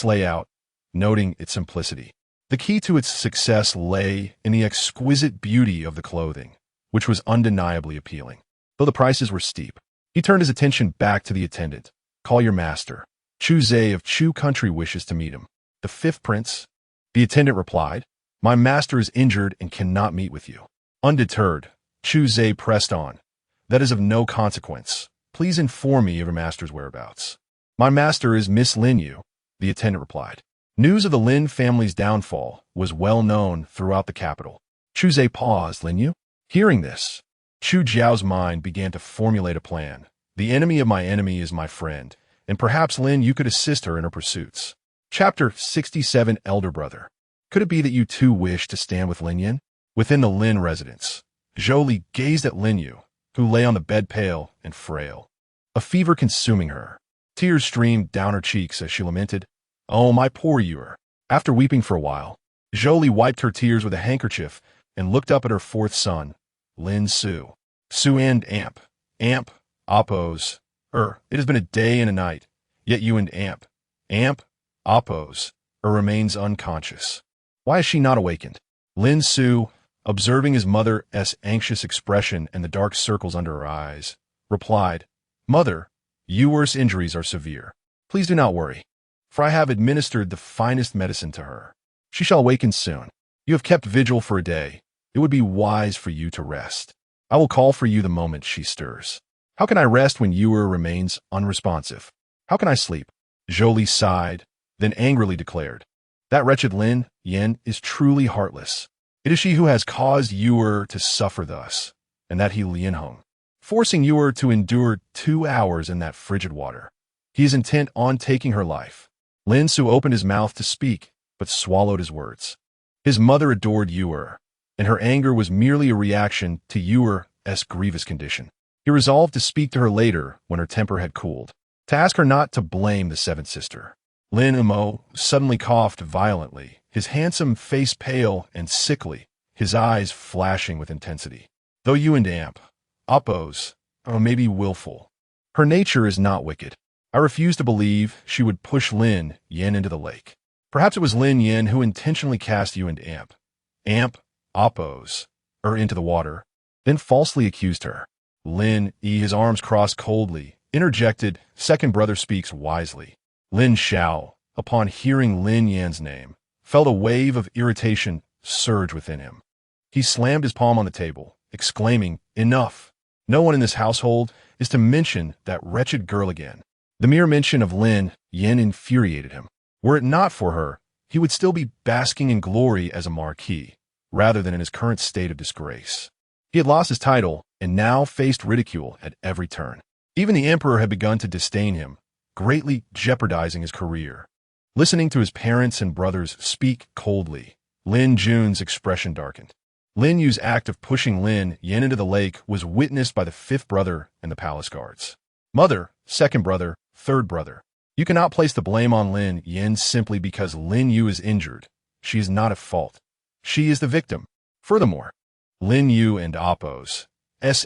layout, noting its simplicity. The key to its success lay in the exquisite beauty of the clothing, which was undeniably appealing. Though the prices were steep, he turned his attention back to the attendant. "Call your master. Chu Zhe of Chu country wishes to meet him." "The fifth prince?" The attendant replied. "My master is injured and cannot meet with you." Undeterred, Chu Zhe pressed on. "That is of no consequence. Please inform me of your master's whereabouts." "My master is Miss Lin Yu," the attendant replied. News of the Lin family's downfall was well known throughout the capital. Chu Zhe paused. "Lin Yu?" Hearing this, Chu Jiao's mind began to formulate a plan. The enemy of my enemy is my friend, and perhaps Lin Yu could assist her in her pursuits. Chapter 67 Elder Brother. Could it be that you too wish to stand with Lin Yan? Within the Lin residence, Zhou Li gazed at Lin Yu, who lay on the bed pale and frail, a fever consuming her. Tears streamed down her cheeks as she lamented, "Oh, my poor Yuer." After weeping for a while, Zhou Li wiped her tears with a handkerchief and looked up at her fourth son, Lin Su. "Su and Amp. Amp, oppose. It has been a day and a night, yet you and Amp. Amp, oppose. Remains unconscious. Why is she not awakened?" Lin Su, observing his mother's anxious expression and the dark circles under her eyes, replied, "Mother, Yuer's injuries are severe. Please do not worry, for I have administered the finest medicine to her. She shall awaken soon. You have kept vigil for a day. It would be wise for you to rest. I will call for you the moment she stirs." "How can I rest when Yuer remains unresponsive? How can I sleep?" Zhou Li sighed, then angrily declared, "That wretched Lin Yan is truly heartless. It is she who has caused Yuer to suffer thus, and that he Lian Hong, forcing Yuer to endure 2 hours in that frigid water. He is intent on taking her life." Lin Su opened his mouth to speak, but swallowed his words. His mother adored Yuer, and her anger was merely a reaction to Yuer's grievous condition. He resolved to speak to her later when her temper had cooled, to ask her not to blame the seventh sister. Lin Mo suddenly coughed violently, his handsome face pale and sickly, his eyes flashing with intensity. "Though you and Amp, oppose, may be willful, her nature is not wicked. I refuse to believe she would push Lin Yan into the lake. Perhaps it was Lin Yan who intentionally cast you and Amp, oppose, into the water, then falsely accused her." Lin Yi, his arms crossed coldly, interjected, "Second brother speaks wisely." Lin Xiao, upon hearing Lin Yan's name, felt a wave of irritation surge within him. He slammed his palm on the table, exclaiming, "Enough! No one in this household is to mention that wretched girl again." The mere mention of Lin Yan infuriated him. Were it not for her, he would still be basking in glory as a marquis, rather than in his current state of disgrace. He had lost his title and now faced ridicule at every turn. Even the emperor had begun to disdain him, greatly jeopardizing his career. Listening to his parents and brothers speak coldly, Lin Jun's expression darkened. Lin Yu's act of pushing Lin Yan into the lake was witnessed by the fifth brother and the palace guards. "Mother, second brother, third brother, you cannot place the blame on Lin Yan simply because Lin Yu is injured. She is not at fault. She is the victim. Furthermore, Lin Yu and Appo's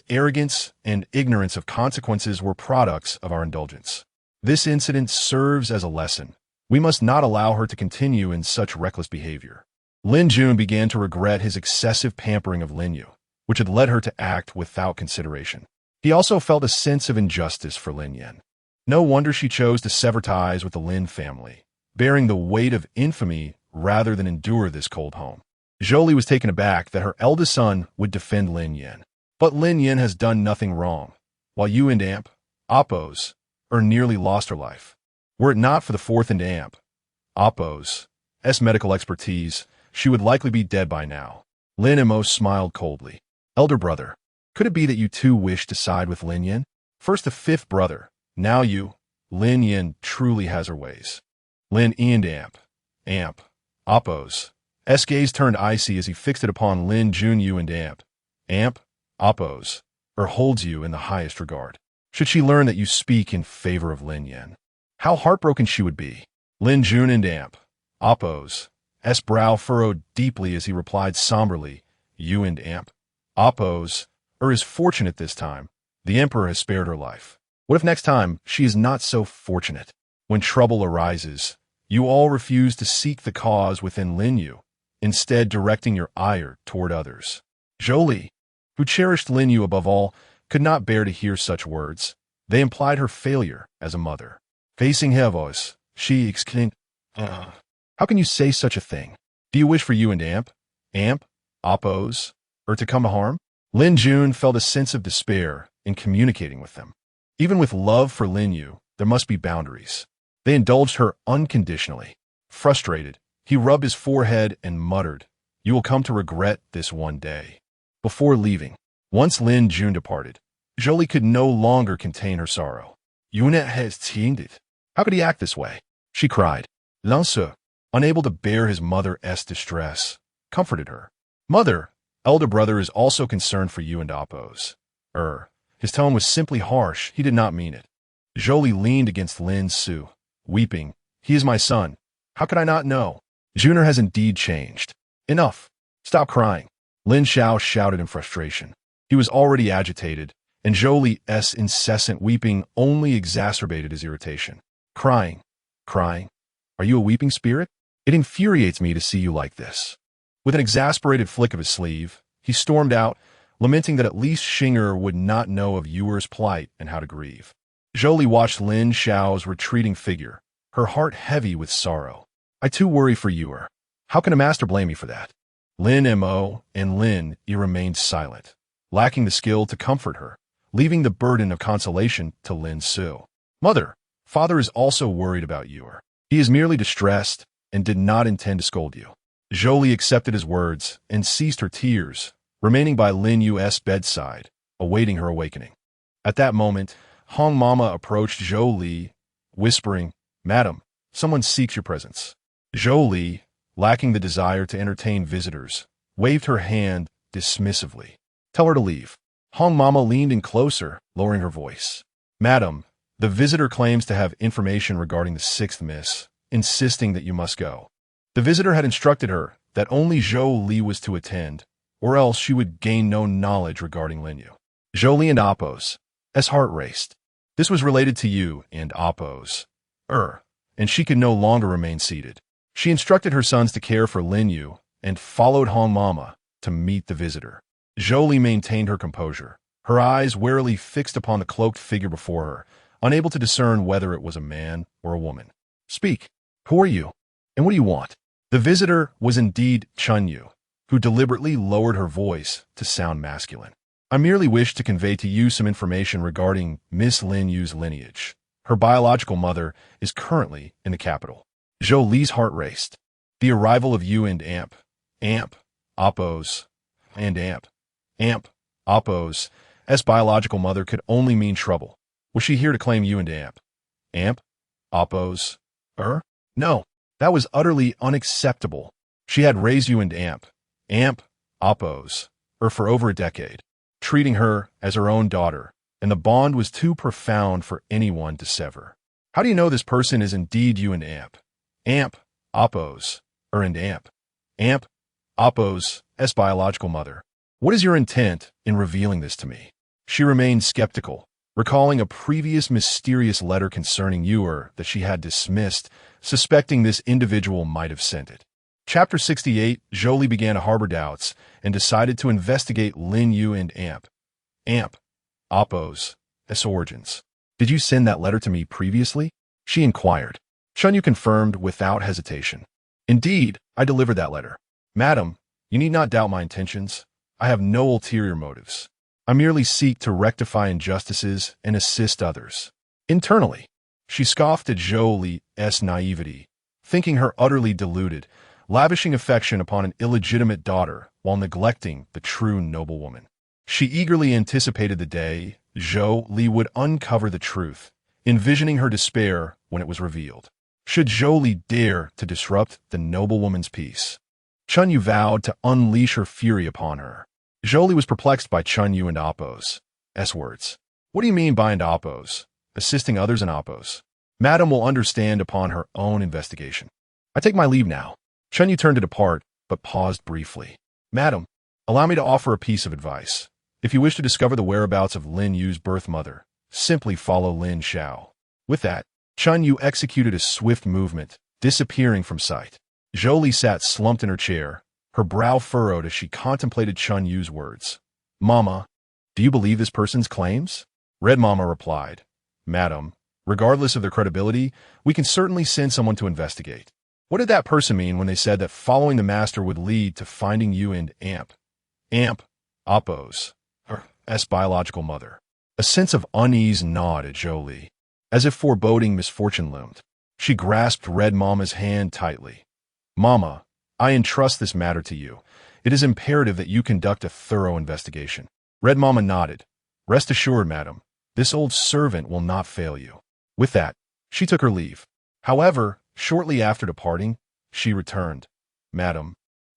arrogance and ignorance of consequences were products of our indulgence. This incident serves as a lesson. We must not allow her to continue in such reckless behavior." Lin Jun began to regret his excessive pampering of Lin Yu, which had led her to act without consideration. He also felt a sense of injustice for Lin Yan. No wonder she chose to sever ties with the Lin family, bearing the weight of infamy rather than endure this cold home. Zhou Li was taken aback that her eldest son would defend Lin Yan. "But Lin Yan has done nothing wrong, while you and Amp, Appo's, nearly lost her life. Were it not for the fourth and Amp, Appo's medical expertise, she would likely be dead by now." Lin Mo smiled coldly. "Elder brother, could it be that you too wish to side with Lin Yan? First the fifth brother, now you. Lin Yan truly has her ways." Lin E and Amp, Appo's gaze turned icy as he fixed it upon Lin Jun Yu and Amp, Appo's, holds you in the highest regard. Should she learn that you speak in favor of Lin Yan, how heartbroken she would be. Lin Jun and Appo's brow furrowed deeply as he replied somberly, "You and Appo's is fortunate this time. The emperor has spared her life. What if next time she is not so fortunate? When trouble arises, You all refused to seek the cause within Lin Yu, instead directing your ire toward others. Zhou Li, who cherished Lin Yu above all, could not bear to hear such words. They implied her failure as a mother. Facing Heiress, she exclaimed, "How can you say such a thing? Do you wish for you and Amp, Oppos, or to come to harm?" Lin Jun felt a sense of despair in communicating with them. Even with love for Lin Yu, there must be boundaries. They indulged her unconditionally. Frustrated, he rubbed his forehead and muttered, "You will come to regret this one day." Before leaving, once Lin Jun departed, Jolie could no longer contain her sorrow. "Yuna has changed it. How could he act this way?" she cried. Lancer, unable to bear his mother's distress, comforted her. "Mother, elder brother is also concerned for you and Oppos." His tone was simply harsh. He did not mean it. Jolie leaned against Lin Su, weeping. "He is my son. How could I not know? Junior has indeed changed. Enough. Stop crying." Lin Xiao shouted in frustration. He was already agitated, and Jolie's incessant weeping only exacerbated his irritation. Crying. Are you a weeping spirit? It infuriates me to see you like this." With an exasperated flick of his sleeve, he stormed out, lamenting that at least Xinger would not know of Yuer's plight and how to grieve. Jolie watched Lin Xiao's retreating figure, her heart heavy with sorrow. "I too worry for Yuer. How can a master blame me for that?" Lin Mo and Lin Yi remained silent, lacking the skill to comfort her, leaving the burden of consolation to Lin Su. "Mother, father is also worried about Yuer. He is merely distressed and did not intend to scold you." Jolie accepted his words and ceased her tears, remaining by Lin Yu's bedside, awaiting her awakening. At that moment, Hong Mama approached Jolie, whispering, "Madam, someone seeks your presence." Jolie, lacking the desire to entertain visitors, waved her hand dismissively. "Tell her to leave." Hong Mama leaned in closer, lowering her voice. "Madam, the visitor claims to have information regarding the sixth miss, insisting that you must go." The visitor had instructed her that only Zhou Li was to attend, or else she would gain no knowledge regarding Lin Yu. Jolie and Oppos' heart raced. This was related to you and Oppos. And she could no longer remain seated. She instructed her sons to care for Lin Yu and followed Hong Mama to meet the visitor. Jolie maintained her composure, her eyes warily fixed upon the cloaked figure before her, unable to discern whether it was a man or a woman. "Speak. Who are you? And what do you want?" The visitor was indeed Chun Yu, who deliberately lowered her voice to sound masculine. "I merely wish to convey to you some information regarding Miss Lin Yu's lineage. Her biological mother is currently in the capital." Jolie's heart raced. The arrival of you and Amp, Oppos, and Amp, Oppos' biological mother could only mean trouble. Was she here to claim you and Amp, Oppos, No, that was utterly unacceptable. She had raised you and Amp, Oppos, for over a decade, treating her as her own daughter, and the bond was too profound for anyone to sever. How do you know this person is indeed you and Amp, Oppos, and Amp, Oppos' biological mother? What is your intent in revealing this to me? She remained skeptical, recalling a previous mysterious letter concerning Yuer that she had dismissed, suspecting this individual might have sent it. Chapter 68, Jolie began to harbor doubts and decided to investigate Lin Yu and Amp, Oppos' origins. "Did you send that letter to me previously?" she inquired. Chun Yu confirmed without hesitation. "Indeed, I delivered that letter. Madam, you need not doubt my intentions. I have no ulterior motives. I merely seek to rectify injustices and assist others. Internally." She scoffed at Jolie's naivety, thinking her utterly deluded, lavishing affection upon an illegitimate daughter while neglecting the true noblewoman. She eagerly anticipated the day Jolie would uncover the truth, envisioning her despair when it was revealed. Should Jolie dare to disrupt the noblewoman's peace? Chun Yu vowed to unleash her fury upon her. Jolie was perplexed by Chun Yu and Oppos' words. "What do you mean by and Oppos? Assisting others in Oppos?" "Madam will understand upon her own investigation. I take my leave now." Chun Yu turned to depart, but paused briefly. "Madam, allow me to offer a piece of advice. If you wish to discover the whereabouts of Lin Yu's birth mother, simply follow Lin Xiao." With that, Chun Yu executed a swift movement, disappearing from sight. Zhou sat slumped in her chair, her brow furrowed as she contemplated Chun Yu's words. Mama, do you believe this person's claims? Red Mama replied, Madam, regardless of their credibility, we can certainly send someone to investigate. What did that person mean when they said that following the master would lead to finding you and Amp, Appo's, her biological mother? A sense of unease gnawed at Zhou, as if foreboding misfortune loomed. She grasped Red Mama's hand tightly. Mama, I entrust this matter to you. It is imperative that you conduct a thorough investigation. Red Mama nodded. Rest assured, madam, this old servant will not fail you. With that, she took her leave. However, shortly after departing, she returned. Madam,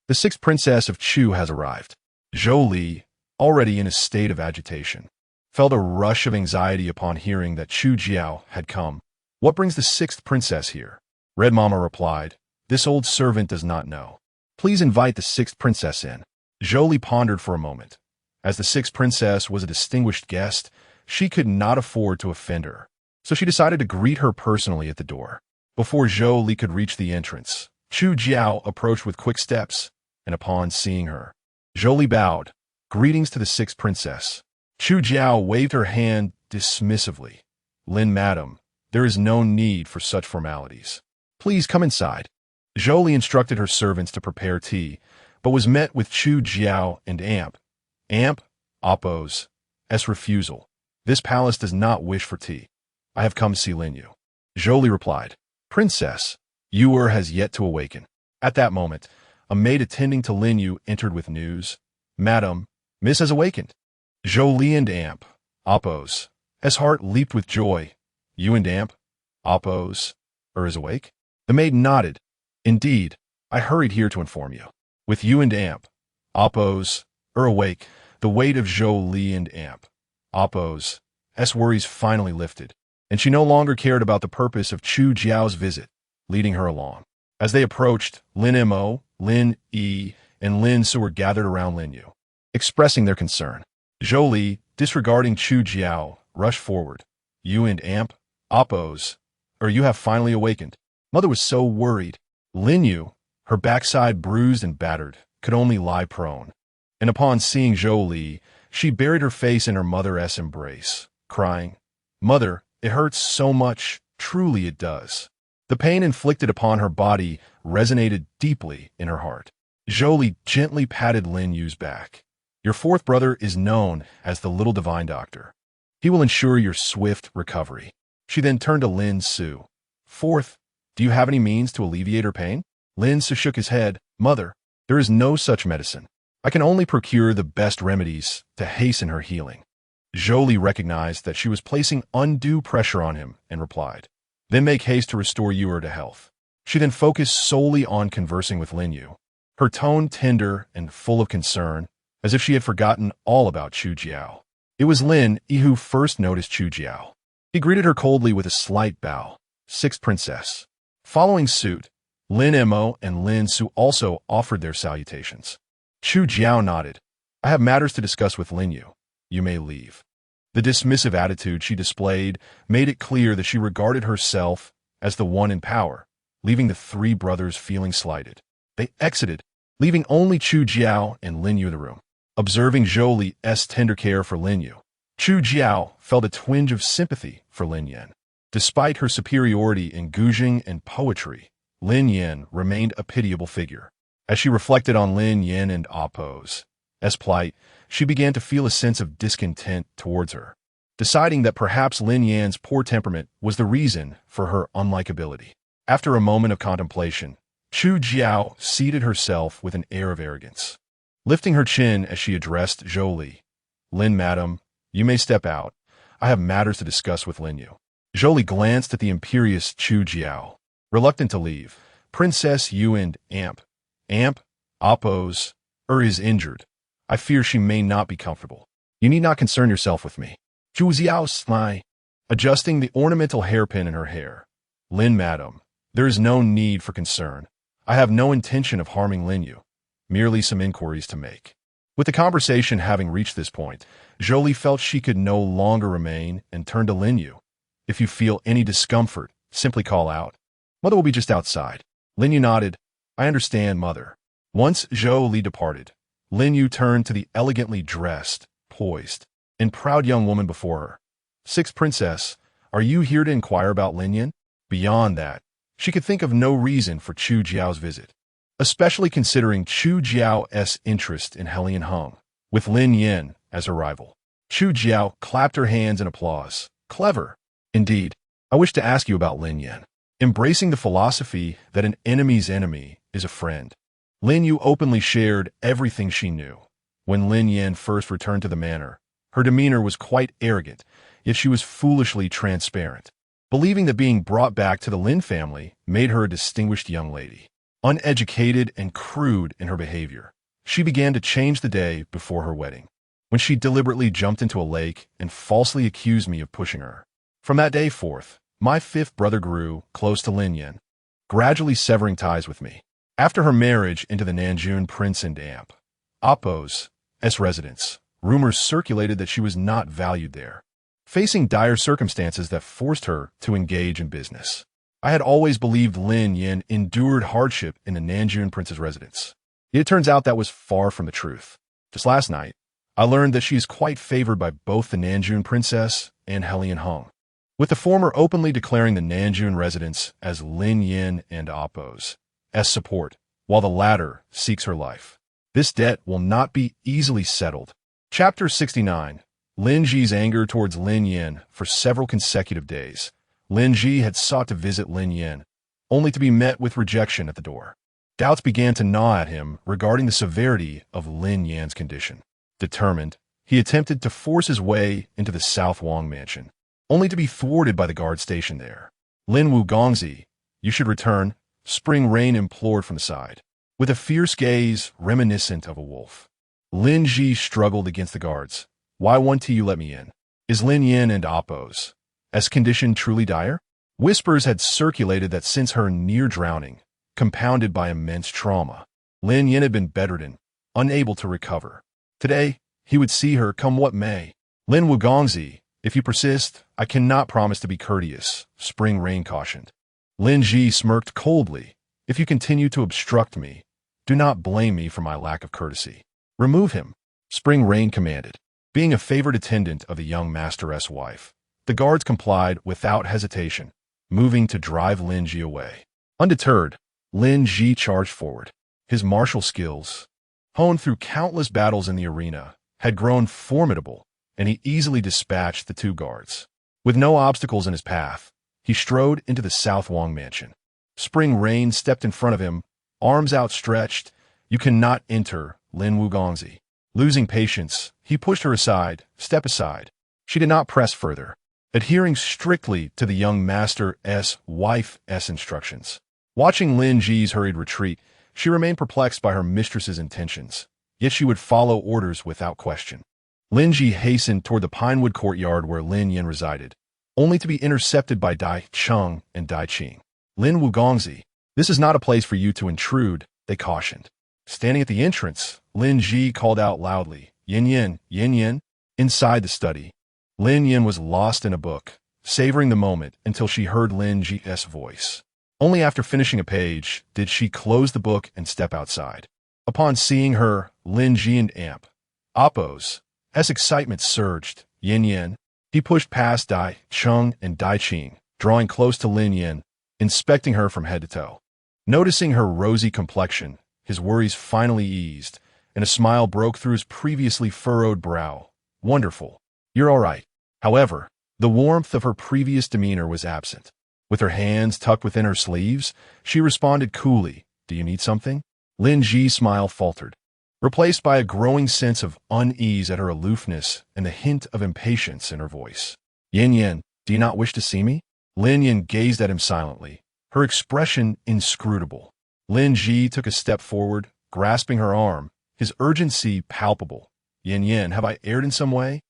the sixth princess of Chu has arrived. Zhou, already in a state of agitation, felt a rush of anxiety upon hearing that Chu Jiao had come. What brings the sixth princess here? Red Mama replied, This old servant does not know. Please invite the sixth princess in. Zhou pondered for a moment. As the sixth princess was a distinguished guest, she could not afford to offend her, so she decided to greet her personally at the door. Before Zhou could reach the entrance, Chu Jiao approached with quick steps, and upon seeing her, Zhou bowed. Greetings to the sixth princess. Chu Jiao waved her hand dismissively. Lin, madam, there is no need for such formalities. Please come inside. Zhou instructed her servants to prepare tea, but was met with Chu Jiao and Appo's refusal. This palace does not wish for tea. I have come to see Lin Yu. Zhou replied, Princess, Yu has yet to awaken. At that moment, a maid attending to Lin Yu entered with news. Madam, Miss has awakened. Zhou and Appo's heart leaped with joy. You and Appo's is awake? The maid nodded. Indeed, I hurried here to inform you. With you and Appo's awake, the weight of Zhou and Appo's worries finally lifted, and she no longer cared about the purpose of Chu Jiao's visit, leading her along. As they approached, Lin Mo, Lin Yi, and Lin Su were gathered around Lin Yu, expressing their concern. Zhou, disregarding Chu Jiao, rushed forward. You and Appo's, you have finally awakened. Mother was so worried. Lin Yu, her backside bruised and battered, could only lie prone. And upon seeing Zhou, she buried her face in her mother's embrace, crying, Mother, it hurts so much, truly it does. The pain inflicted upon her body resonated deeply in her heart. Zhou gently patted Lin Yu's back. Your fourth brother is known as the Little Divine Doctor. He will ensure your swift recovery. She then turned to Lin Su. Fourth, do you have any means to alleviate her pain? Lin Su shook his head. Mother, there is no such medicine. I can only procure the best remedies to hasten her healing. Zhou recognized that she was placing undue pressure on him and replied, Then make haste to restore Yu to health. She then focused solely on conversing with Lin Yu, her tone tender and full of concern, as if she had forgotten all about Chu Jiao. It was Lin Yi who first noticed Chu Jiao. He greeted her coldly with a slight bow. Sixth princess. Following suit, Lin Mo and Lin Su also offered their salutations. Chu Jiao nodded. I have matters to discuss with Lin Yu. You may leave. The dismissive attitude she displayed made it clear that she regarded herself as the one in power, leaving the three brothers feeling slighted. They exited, leaving only Chu Jiao and Lin Yu in the room. Observing Zhou's tender care for Lin Yu, Chu Jiao felt a twinge of sympathy for Lin Yan. Despite her superiority in guzheng and poetry, Lin Yan remained a pitiable figure. As she reflected on Lin Yan and Appo's plight, she began to feel a sense of discontent towards her, deciding that perhaps Lin Yan's poor temperament was the reason for her unlikability. After a moment of contemplation, Chu Jiao seated herself with an air of arrogance. Lifting her chin as she addressed Zhou, Lin, madam, you may step out. I have matters to discuss with Lin Yu. Zhou glanced at the imperious Chu Jiao, reluctant to leave. Princess Yu and Appo's is injured. I fear she may not be comfortable. You need not concern yourself with me. Chu Jiao smiled, adjusting the ornamental hairpin in her hair. Lin, madam, there is no need for concern. I have no intention of harming Lin Yu, merely some inquiries to make. With the conversation having reached this point, Zhou felt she could no longer remain and turned to Lin Yu. If you feel any discomfort, simply call out. Mother will be just outside. Lin Yu nodded. I understand, mother. Once Zhou Li departed, Lin Yu turned to the elegantly dressed, poised, and proud young woman before her. Sixth princess, are you here to inquire about Lin Yin? Beyond that, she could think of no reason for Chu Jiao's visit, especially considering Chu Jiao's interest in Helian Hung, with Lin Yin as her rival. Chu Jiao clapped her hands in applause. Clever. Indeed, I wish to ask you about Lin Yin. Embracing the philosophy that an enemy's enemy is a friend, Lin Yu openly shared everything she knew. When Lin Yin first returned to the manor, her demeanor was quite arrogant, yet she was foolishly transparent, believing that being brought back to the Lin family made her a distinguished young lady. Uneducated and crude in her behavior, she began to change the day before her wedding, when she deliberately jumped into a lake and falsely accused me of pushing her. From that day forth, my fifth brother grew close to Lin Yin, gradually severing ties with me. After her marriage into the Nanjun prince and amp, Appo's residence, rumors circulated that she was not valued there, facing dire circumstances that forced her to engage in business. I had always believed Lin Yin endured hardship in the Nanjun prince's residence. Yet it turns out that was far from the truth. Just last night, I learned that she is quite favored by both the Nanjun princess and Helian Hung, with the former openly declaring the Nanjun residence as Lin Yin and Appo's support, while the latter seeks her life. This debt will not be easily settled. Chapter 69. Lin Ji's anger towards Lin Yin. For several consecutive days, Lin Ji had sought to visit Lin Yin, only to be met with rejection at the door. Doubts began to gnaw at him regarding the severity of Lin Yan's condition. Determined, he attempted to force his way into the South Wang mansion, only to be thwarted by the guard stationed there. Lin Wugongzi, you should return, Spring Rain implored from the side, with a fierce gaze reminiscent of a wolf. Lin Ji struggled against the guards. Why won't you let me in? Is Lin Yin and Appo's condition truly dire? Whispers had circulated that since her near drowning, compounded by immense trauma, Lin Yin had been bedridden, unable to recover. Today, he would see her come what may. Lin Wugongzi, if you persist, I cannot promise to be courteous, Spring Rain cautioned. Lin Ji smirked coldly. If you continue to obstruct me, do not blame me for my lack of courtesy. Remove him, Spring Rain commanded. Being a favored attendant of the young masteress' wife, the guards complied without hesitation, moving to drive Lin Ji away. Undeterred, Lin Ji charged forward. His martial skills, honed through countless battles in the arena, had grown formidable, and he easily dispatched the two guards. With no obstacles in his path, he strode into the South Wang mansion. Spring Rain stepped in front of him, arms outstretched. You cannot enter, Lin Wugongzi. Losing patience, he pushed her aside. Step aside. She did not press further, adhering strictly to the young master's wife's instructions. Watching Lin Ji's hurried retreat, she remained perplexed by her mistress's intentions, yet she would follow orders without question. Lin Ji hastened toward the pinewood courtyard where Lin Yin resided, only to be intercepted by Dai Cheng and Dai Qing. Lin Wugongzi, this is not a place for you to intrude, they cautioned. Standing at the entrance, Lin Ji called out loudly, Yin Yin, Yin Yin. Inside the study, Lin Yin was lost in a book, savoring the moment until she heard Lin Ji's voice. Only after finishing a page did she close the book and step outside. Upon seeing her, Lin Ji and Appo's excitement surged. Yin Yin. He pushed past Dai Cheng and Dai Qing, drawing close to Lin Yin, inspecting her from head to toe. Noticing her rosy complexion, his worries finally eased, and a smile broke through his previously furrowed brow. Wonderful. You're all right. However, the warmth of her previous demeanor was absent. With her hands tucked within her sleeves, she responded coolly, Do you need something? Lin Ji's smile faltered, replaced by a growing sense of unease at her aloofness and the hint of impatience in her voice. Yin Yin, do you not wish to see me? Lin Yin gazed at him silently, her expression inscrutable. Lin Ji took a step forward, grasping her arm, his urgency palpable. Yin Yin, have I erred in some way?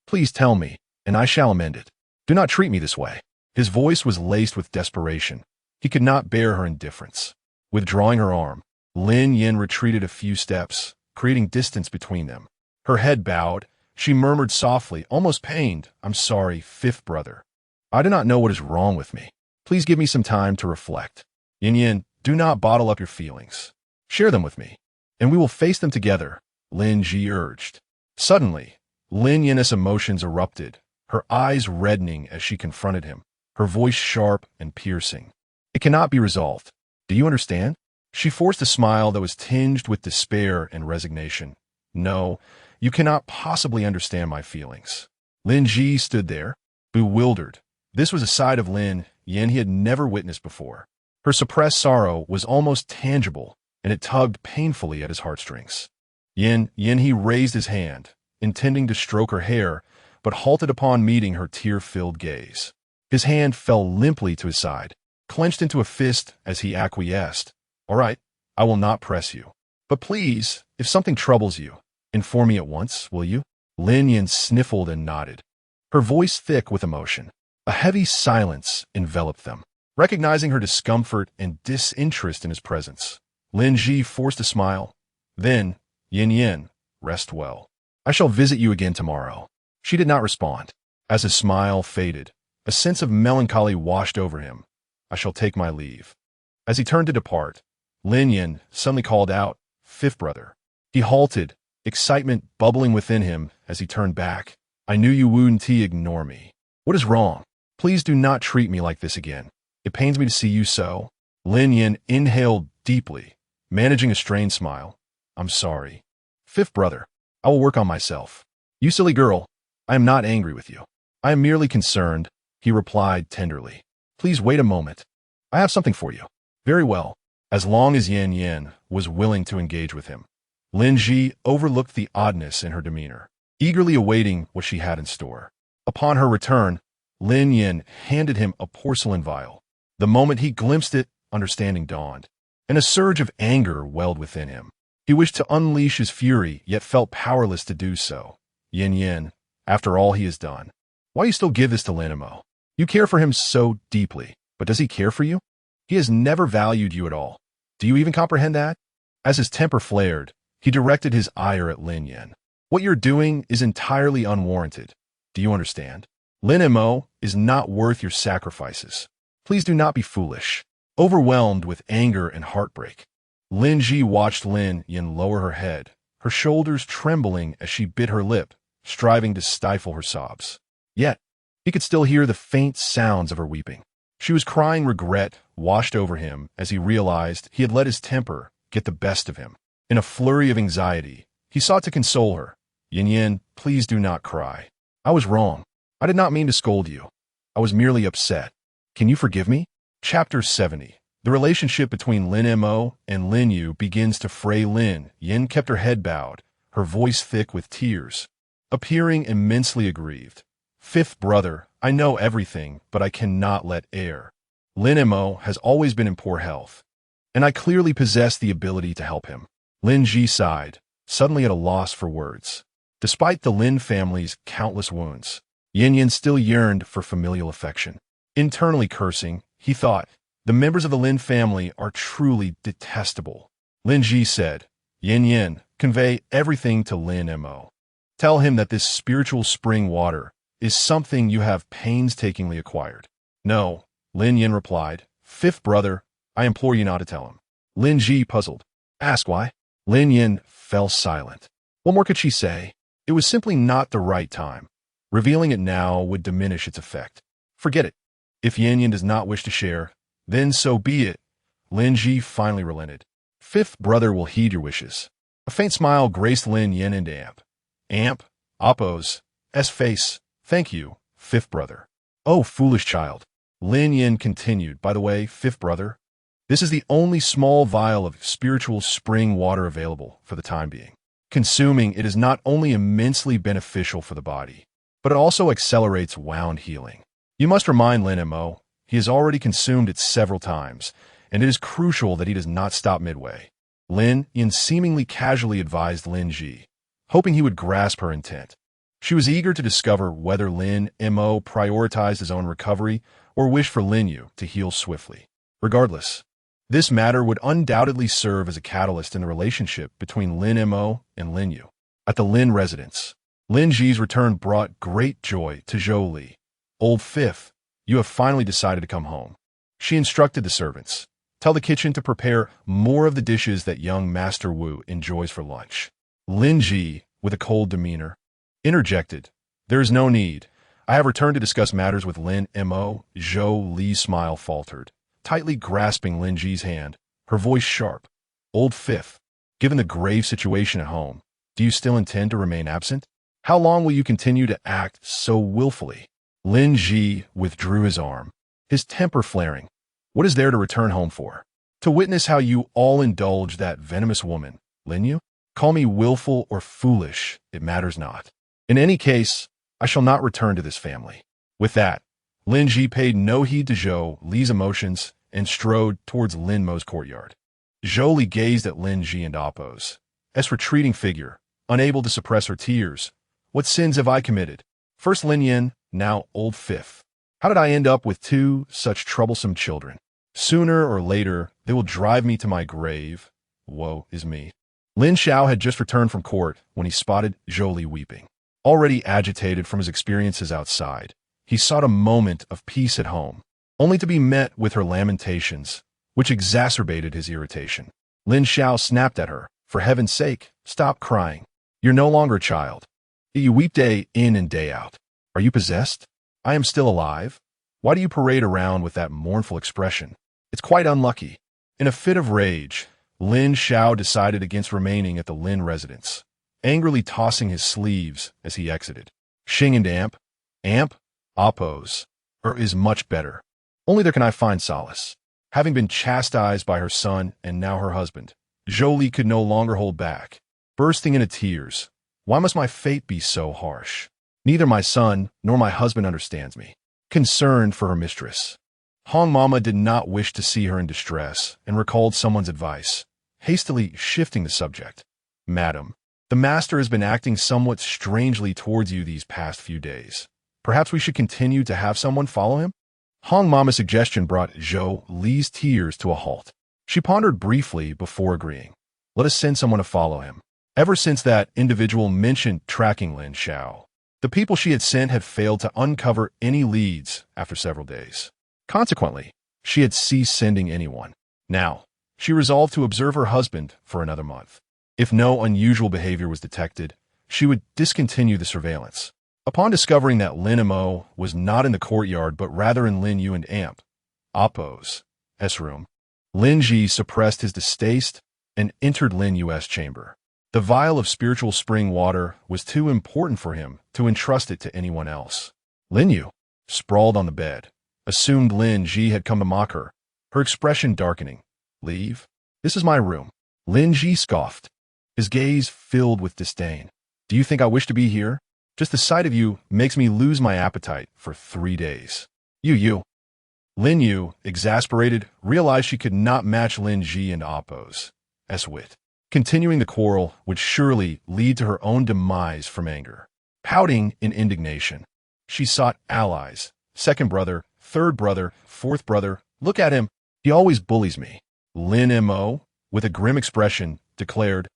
Please tell me, and I shall amend it. Do not treat me this way. His voice was laced with desperation. He could not bear her indifference. Withdrawing her arm, Lin Yin retreated a few steps, creating distance between them. Her head bowed, she murmured softly, almost pained, I'm sorry, fifth brother. I do not know what is wrong with me. Please give me some time to reflect. Yin, do not bottle up your feelings. Share them with me, and we will face them together, Lin Ji urged. Suddenly, Lin Yin's emotions erupted, her eyes reddening as she confronted him, her voice sharp and piercing. It cannot be resolved. Do you understand? She forced a smile that was tinged with despair and resignation. No, you cannot possibly understand my feelings. Lin Ji stood there, bewildered. This was a side of Lin Yin he had never witnessed before. Her suppressed sorrow was almost tangible, and it tugged painfully at his heartstrings. Yin he raised his hand, intending to stroke her hair, but halted upon meeting her tear-filled gaze. His hand fell limply to his side, clenched into a fist as he acquiesced. All right, I will not press you. But please, if something troubles you, inform me at once, will you? Lin Yin sniffled and nodded, her voice thick with emotion. A heavy silence enveloped them. Recognizing her discomfort and disinterest in his presence, Lin Ji forced a smile. Then, Yin, rest well. I shall visit you again tomorrow. She did not respond. As his smile faded, a sense of melancholy washed over him. I shall take my leave. As he turned to depart, Lin Yin suddenly called out, "Fifth brother." He halted, excitement bubbling within him as he turned back. I knew you wouldn't ignore me. What is wrong? Please do not treat me like this again. It pains me to see you so. Lin Yin inhaled deeply, managing a strained smile. I'm sorry. Fifth brother, I will work on myself. You silly girl, I am not angry with you. I am merely concerned, he replied tenderly. Please wait a moment. I have something for you. Very well. As long as Yin was willing to engage with him, Lin Ji overlooked the oddness in her demeanor, eagerly awaiting what she had in store. Upon her return, Lin Yin handed him a porcelain vial. The moment he glimpsed it, understanding dawned, and a surge of anger welled within him. He wished to unleash his fury, yet felt powerless to do so. Yin, after all he has done, why you still give this to Lin Mo? You care for him so deeply, but does he care for you? He has never valued you at all. Do you even comprehend that? As his temper flared, he directed his ire at Lin Yin. What you're doing is entirely unwarranted. Do you understand? Lin Mo is not worth your sacrifices. Please do not be foolish. Overwhelmed with anger and heartbreak, Lin Ji watched Lin Yin lower her head, her shoulders trembling as she bit her lip, striving to stifle her sobs. Yet, he could still hear the faint sounds of her weeping. She was crying. Regret washed over him as he realized he had let his temper get the best of him. In a flurry of anxiety, he sought to console her. Yin, please do not cry. I was wrong. I did not mean to scold you. I was merely upset. Can you forgive me? Chapter 70. The relationship between Lin Mo and Lin Yu begins to fray. Lin Yin kept her head bowed, her voice thick with tears, appearing immensely aggrieved. Fifth brother, I know everything, but I cannot let air. Lin Mo has always been in poor health, and I clearly possess the ability to help him. Lin Ji sighed, suddenly at a loss for words. Despite the Lin family's countless wounds, Yin still yearned for familial affection. Internally cursing, he thought, the members of the Lin family are truly detestable. Lin Ji said, Yin, convey everything to Lin Mo. Tell him that this spiritual spring water is something you have painstakingly acquired. No, Lin Yin replied. Fifth brother, I implore you not to tell him. Lin Ji puzzled. Ask why? Lin Yin fell silent. What more could she say? It was simply not the right time. Revealing it now would diminish its effect. Forget it. If Yin does not wish to share, then so be it. Lin Ji finally relented. Fifth brother will heed your wishes. A faint smile graced Lin Yin and Amp, Oppo's, face. Thank you, fifth brother. Oh, foolish child. Lin Yin continued. By the way, fifth brother, this is the only small vial of spiritual spring water available for the time being. Consuming it is not only immensely beneficial for the body, but it also accelerates wound healing. You must remind Lin Mo, he has already consumed it several times, and it is crucial that he does not stop midway. Lin Yin seemingly casually advised Lin Ji, hoping he would grasp her intent. She was eager to discover whether Lin Mo prioritized his own recovery or wished for Lin Yu to heal swiftly. Regardless, this matter would undoubtedly serve as a catalyst in the relationship between Lin Mo and Lin Yu. At the Lin residence, Lin Ji's return brought great joy to Zhou Li. Old fifth, you have finally decided to come home. She instructed the servants, "Tell the kitchen to prepare more of the dishes that young Master Wu enjoys for lunch." Lin Ji, with a cold demeanor, interjected, "There is no need. I have returned to discuss matters with Lin Mo." Zhou Li's smile faltered, tightly grasping Lin Ji's hand, her voice sharp. "Old Fifth, given the grave situation at home, do you still intend to remain absent? How long will you continue to act so willfully?" Lin Ji withdrew his arm, his temper flaring. "What is there to return home for? To witness how you all indulge that venomous woman, Lin Yu? Call me willful or foolish, it matters not. In any case, I shall not return to this family." With that, Lin Ji paid no heed to Zhou Li's emotions and strode towards Lin Mo's courtyard. Zhou Li gazed at Lin Ji and Appo's retreating figure, unable to suppress her tears. "What sins have I committed? First Lin Yin, now Old Fifth. How did I end up with two such troublesome children? Sooner or later, they will drive me to my grave. Woe is me." Lin Xiao had just returned from court when he spotted Zhou Li weeping. Already agitated from his experiences outside, he sought a moment of peace at home, only to be met with her lamentations, which exacerbated his irritation. Lin Xiao snapped at her, "For heaven's sake, stop crying. You're no longer a child. You weep day in and day out. Are you possessed? I am still alive. Why do you parade around with that mournful expression? It's quite unlucky." In a fit of rage, Lin Xiao decided against remaining at the Lin residence, angrily tossing his sleeves as he exited. Xing and Amp, Appo's, is much better. Only there can I find solace. Having been chastised by her son and now her husband, Zhou Li could no longer hold back, bursting into tears. "Why must my fate be so harsh? Neither my son nor my husband understands me." Concerned for her mistress, Hong Mama did not wish to see her in distress and recalled someone's advice, hastily shifting the subject. "Madam, the master has been acting somewhat strangely towards you these past few days. Perhaps we should continue to have someone follow him?" Hong Mama's suggestion brought Zhou Li's tears to a halt. She pondered briefly before agreeing. "Let us send someone to follow him." Ever since that individual mentioned tracking Lin Xiao, the people she had sent had failed to uncover any leads after several days. Consequently, she had ceased sending anyone. Now, she resolved to observe her husband for another month. If no unusual behavior was detected, she would discontinue the surveillance. Upon discovering that Lin Mo was not in the courtyard but rather in Lin Yu and Appo's room, Lin Ji suppressed his distaste and entered Lin Yu's chamber. The vial of spiritual spring water was too important for him to entrust it to anyone else. Lin Yu, sprawled on the bed, assumed Lin Ji had come to mock her, her expression darkening. "Leave? This is my room." Lin Ji scoffed, his gaze filled with disdain. "Do you think I wish to be here? Just the sight of you makes me lose my appetite for 3 days. You. Lin Yu, exasperated, realized she could not match Lin Ji and Appo's wit. Continuing the quarrel would surely lead to her own demise from anger. Pouting in indignation, she sought allies. "Second brother, third brother, fourth brother, look at him. He always bullies me." Lin Mo, with a grim expression, declared,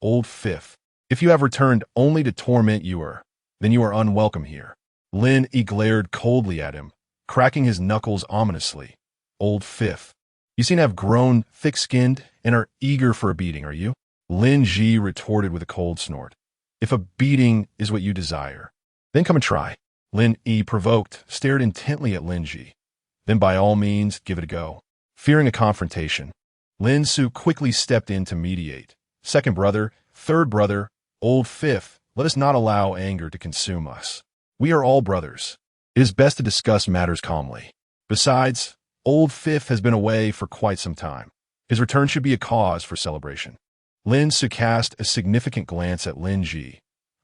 "Old Fifth, if you have returned only to torment Ewer, then you are unwelcome here." Lin E glared coldly at him, cracking his knuckles ominously. "Old Fifth, you seem to have grown thick-skinned and are eager for a beating, are you?" Lin Ji retorted with a cold snort. "If a beating is what you desire, then come and try." Lin E, provoked, stared intently at Lin Ji. "Then by all means, give it a go." Fearing a confrontation, Lin Su quickly stepped in to mediate. "Second brother, third brother, Old Fifth, let us not allow anger to consume us. We are all brothers. It is best to discuss matters calmly. Besides, Old Fifth has been away for quite some time. His return should be a cause for celebration." Lin Su cast a significant glance at Lin Ji,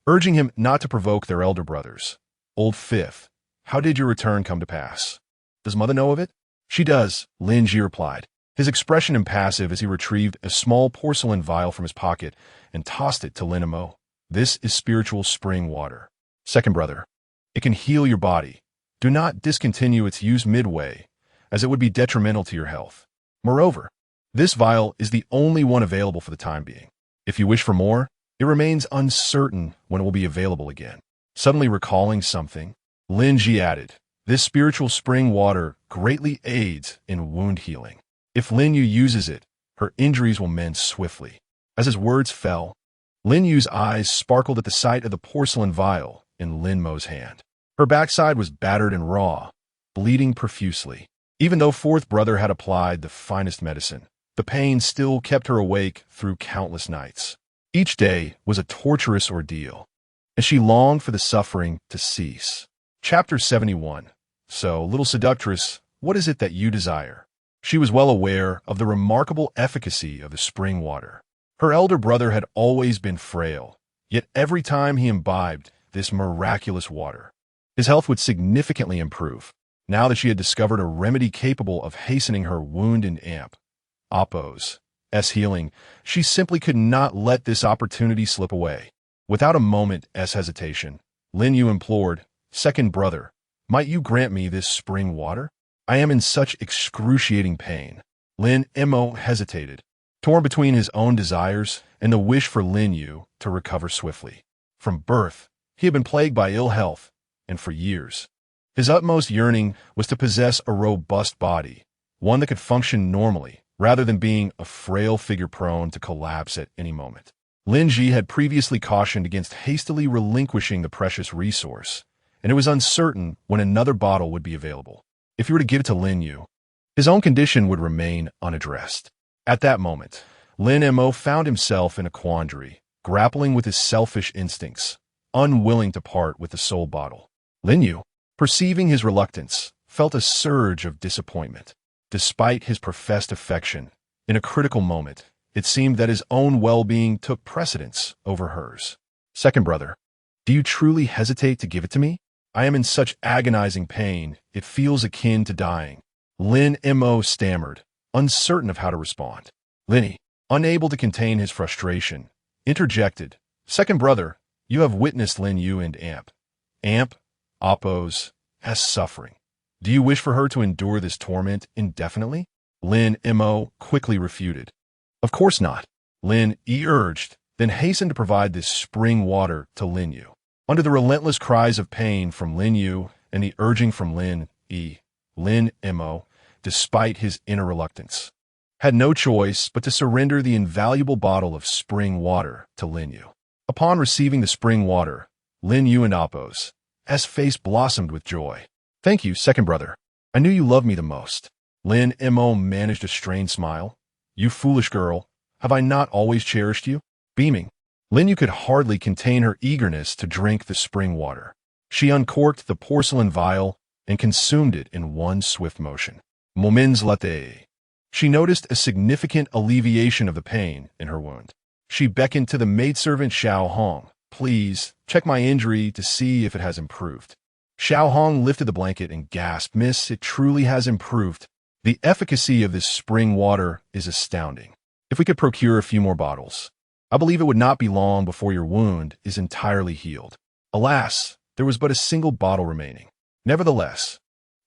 urging him not to provoke their elder brothers. "Old Fifth, how did your return come to pass? Does mother know of it?" "She does," Lin Ji replied, his expression impassive as he retrieved a small porcelain vial from his pocket and tossed it to Lin Mo. "This is spiritual spring water. Second brother, it can heal your body. Do not discontinue its use midway, as it would be detrimental to your health. Moreover, this vial is the only one available for the time being. If you wish for more, it remains uncertain when it will be available again." Suddenly recalling something, Lin Ji added, This spiritual spring water greatly aids in wound healing. If Lin Yu uses it, her injuries will mend swiftly. As his words fell, Lin Yu's eyes sparkled at the sight of the porcelain vial in Lin Mo's hand. Her backside was battered and raw, bleeding profusely. Even though fourth brother had applied the finest medicine, the pain still kept her awake through countless nights. Each day was a torturous ordeal, and she longed for the suffering to cease. Chapter 71. So, little seductress, what is it that you desire? She was well aware of the remarkable efficacy of the spring water. Her elder brother had always been frail, yet every time he imbibed this miraculous water, his health would significantly improve. Now that she had discovered a remedy capable of hastening her wound and Appo's healing, she simply could not let this opportunity slip away. Without a moment's hesitation, Lin Yu implored, "Second brother, might you grant me this spring water? I am in such excruciating pain." Lin Mo hesitated, torn between his own desires and the wish for Lin Yu to recover swiftly. From birth, he had been plagued by ill health, and for years, his utmost yearning was to possess a robust body, one that could function normally, rather than being a frail figure prone to collapse at any moment. Lin Ji had previously cautioned against hastily relinquishing the precious resource, and it was uncertain when another bottle would be available. If he were to give it to Lin Yu, his own condition would remain unaddressed. At that moment, Lin Mo found himself in a quandary, grappling with his selfish instincts, unwilling to part with the soul bottle. Lin Yu, perceiving his reluctance, felt a surge of disappointment. Despite his professed affection, in a critical moment, it seemed that his own well-being took precedence over hers. "Second brother, do you truly hesitate to give it to me? I am in such agonizing pain, it feels akin to dying." Lin Mo stammered, uncertain of how to respond. Linny, unable to contain his frustration, interjected, "Second brother, you have witnessed Lin Yu and Appo's suffering. Do you wish for her to endure this torment indefinitely?" Lin Mo quickly refuted. "Of course not," Lin urged, then hastened to provide this spring water to Lin Yu. Under the relentless cries of pain from Lin Yu and the urging from Lin Mo, despite his inner reluctance, had no choice but to surrender the invaluable bottle of spring water to Lin Yu. Upon receiving the spring water, Lin Yu and Appo's face blossomed with joy. "Thank you, second brother. I knew you loved me the most." Lin Mo managed a strained smile. "You foolish girl, have I not always cherished you?" Beaming, Lin Yu could hardly contain her eagerness to drink the spring water. She uncorked the porcelain vial and consumed it in one swift motion. Moments later, she noticed a significant alleviation of the pain in her wound. She beckoned to the maidservant Xiao Hong. "Please, check my injury to see if it has improved." Xiao Hong lifted the blanket and gasped, "Miss, it truly has improved. The efficacy of this spring water is astounding. If we could procure a few more bottles, I believe it would not be long before your wound is entirely healed." Alas, there was but a single bottle remaining. Nevertheless,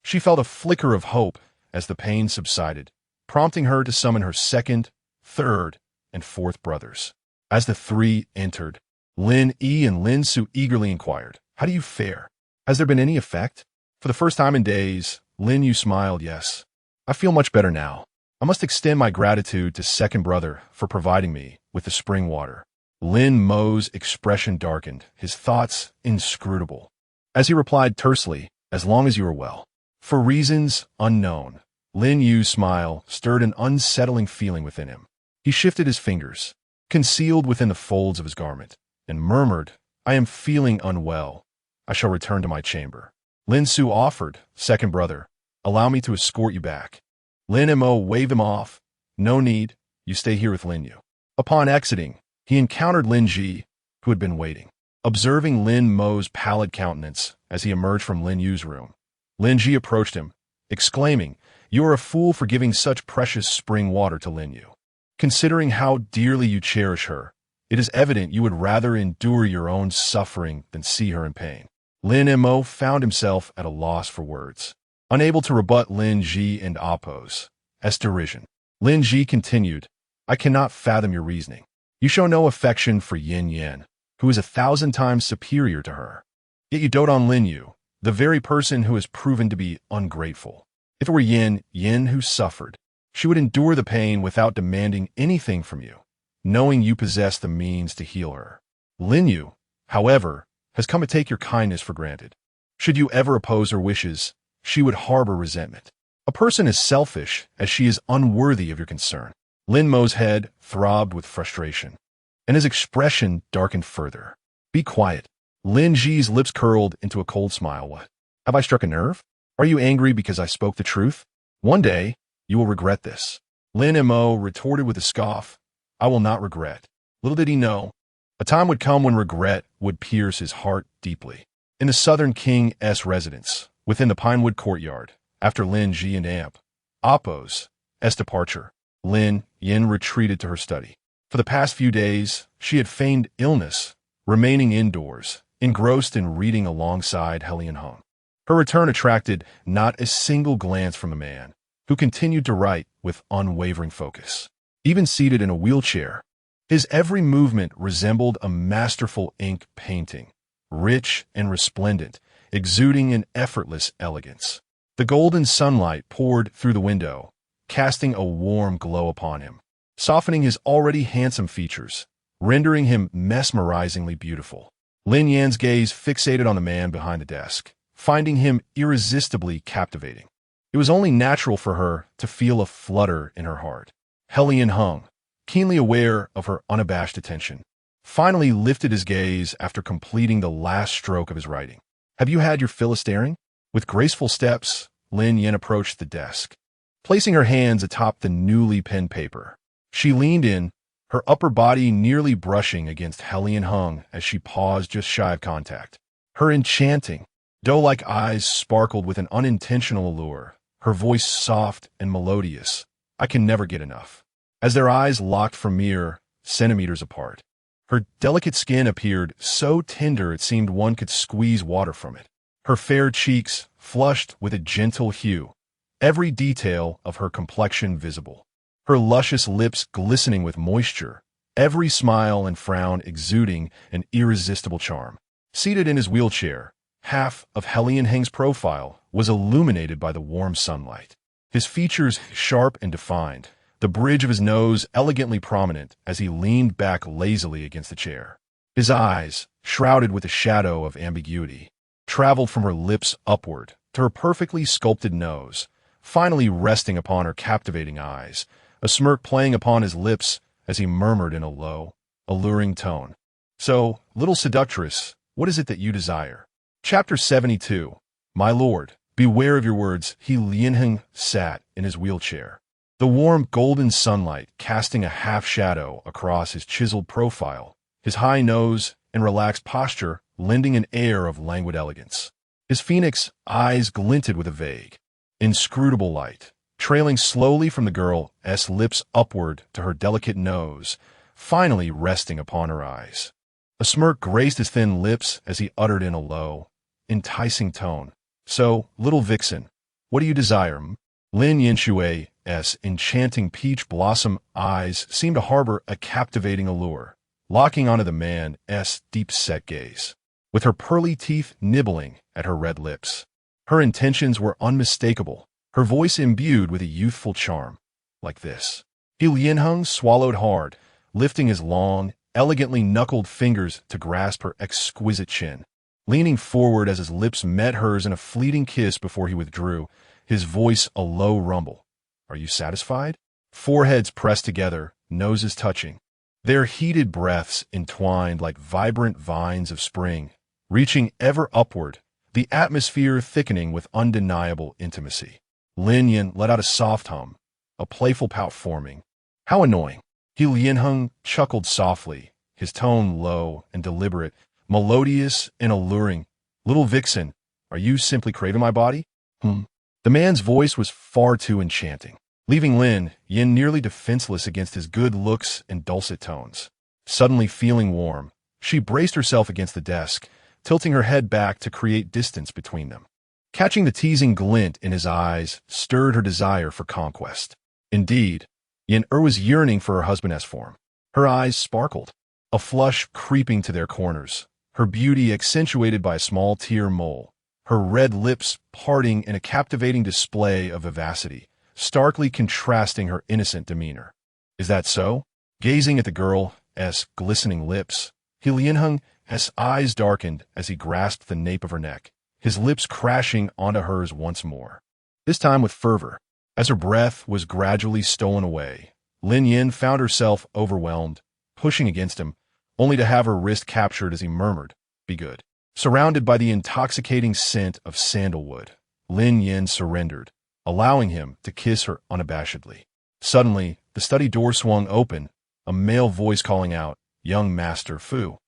she felt a flicker of hope as the pain subsided, prompting her to summon her second, third, and fourth brothers. As the three entered, Lin Yi and Lin Su eagerly inquired, "How do you fare? Has there been any effect?" For the first time in days, Lin Yu smiled, "Yes, I feel much better now. I must extend my gratitude to second brother for providing me with the spring water." Lin Mo's expression darkened, his thoughts inscrutable, as he replied tersely, "As long as you are well." For reasons unknown, Lin Yu's smile stirred an unsettling feeling within him. He shifted his fingers, concealed within the folds of his garment, and murmured, "I am feeling unwell. I shall return to my chamber." Lin Su offered, "Second brother, allow me to escort you back." Lin Mo waved him off. "No need, you stay here with Lin Yu." Upon exiting, he encountered Lin Ji, who had been waiting. Observing Lin Mo's pallid countenance as he emerged from Lin Yu's room, Lin Ji approached him, exclaiming, "You are a fool for giving such precious spring water to Lin Yu. Considering how dearly you cherish her, it is evident you would rather endure your own suffering than see her in pain." Lin Mo found himself at a loss for words, unable to rebut Lin Ji and Appo's derision. Lin Ji continued, "I cannot fathom your reasoning. You show no affection for Yin Yan, who is 1,000 times superior to her. Yet you dote on Lin Yu, the very person who has proven to be ungrateful. If it were Yin who suffered, she would endure the pain without demanding anything from you, knowing you possess the means to heal her. Lin Yu, however, has come to take your kindness for granted. Should you ever oppose her wishes, she would harbor resentment. A person as selfish as she is unworthy of your concern. Lin Mo's head throbbed with frustration, and his expression darkened further. Be quiet. Lin Ji's lips curled into a cold smile. What? Have I struck a nerve? Are you angry because I spoke the truth? One day, you will regret this. Lin Mo retorted with a scoff. I will not regret. Little did he know, a time would come when regret would pierce his heart deeply. In the Southern King's residence, within the Pinewood courtyard, after Lin Ji and Appo's departure, Lin Yin retreated to her study. For the past few days, she had feigned illness, remaining indoors, engrossed in reading alongside Helian Hung. Her return attracted not a single glance from the man, who continued to write with unwavering focus. Even seated in a wheelchair, his every movement resembled a masterful ink painting, rich and resplendent, exuding an effortless elegance. The golden sunlight poured through the window, casting a warm glow upon him, softening his already handsome features, rendering him mesmerizingly beautiful. Lin Yan's gaze fixated on the man behind the desk, finding him irresistibly captivating. It was only natural for her to feel a flutter in her heart. Helian Hung, keenly aware of her unabashed attention, finally lifted his gaze after completing the last stroke of his writing. Have you had your fill of staring? With graceful steps, Lin Yin approached the desk. Placing her hands atop the newly penned paper, she leaned in, her upper body nearly brushing against Helian Hung as she paused just shy of contact. Her enchanting, doe-like eyes sparkled with an unintentional allure, her voice soft and melodious. I can never get enough. As their eyes locked for mere centimeters apart, her delicate skin appeared so tender it seemed one could squeeze water from it. Her fair cheeks flushed with a gentle hue, every detail of her complexion visible. Her luscious lips glistening with moisture, every smile and frown exuding an irresistible charm. Seated in his wheelchair, half of Helian Heng's profile was illuminated by the warm sunlight. His features sharp and defined, the bridge of his nose elegantly prominent as he leaned back lazily against the chair. His eyes, shrouded with a shadow of ambiguity, traveled from her lips upward to her perfectly sculpted nose, finally resting upon her captivating eyes, a smirk playing upon his lips as he murmured in a low, alluring tone. So, little seductress, what is it that you desire? Chapter 72. My lord, beware of your words. Lianheng sat in his wheelchair, the warm golden sunlight casting a half-shadow across his chiseled profile, his high nose and relaxed posture lending an air of languid elegance. His phoenix eyes glinted with a vague, inscrutable light, trailing slowly from the girl's lips upward to her delicate nose, finally resting upon her eyes. A smirk graced his thin lips as he uttered in a low, enticing tone. So, little vixen, what do you desire? Lin Yinshui's enchanting peach blossom eyes seemed to harbor a captivating allure, locking onto the man's deep-set gaze, with her pearly teeth nibbling at her red lips. Her intentions were unmistakable, her voice imbued with a youthful charm. Like this. Lianheng swallowed hard, lifting his long, elegantly knuckled fingers to grasp her exquisite chin. Leaning forward as his lips met hers in a fleeting kiss before he withdrew, his voice a low rumble. Are you satisfied? Foreheads pressed together, noses touching, their heated breaths entwined like vibrant vines of spring, reaching ever upward, the atmosphere thickening with undeniable intimacy. Lin Yin let out a soft hum, a playful pout forming. How annoying. Lianheng chuckled softly, his tone low and deliberate, melodious and alluring. Little vixen, are you simply craving my body? The man's voice was far too enchanting, leaving Lin Yin nearly defenseless against his good looks and dulcet tones. Suddenly feeling warm, she braced herself against the desk, tilting her head back to create distance between them. Catching the teasing glint in his eyes stirred her desire for conquest. Indeed, Yin was yearning for her husband's form. Her eyes sparkled, a flush creeping to their corners, her beauty accentuated by a small tear mole, her red lips parting in a captivating display of vivacity, starkly contrasting her innocent demeanor. Is that so? Gazing at the girl's glistening lips, Lianheng's eyes darkened as he grasped the nape of her neck, his lips crashing onto hers once more, this time with fervor. As her breath was gradually stolen away, Lin Yin found herself overwhelmed, pushing against him, only to have her wrist captured as he murmured, "Be good." Surrounded by the intoxicating scent of sandalwood, Lin Yin surrendered, allowing him to kiss her unabashedly. Suddenly, the study door swung open, a male voice calling out, "Young Master Fu."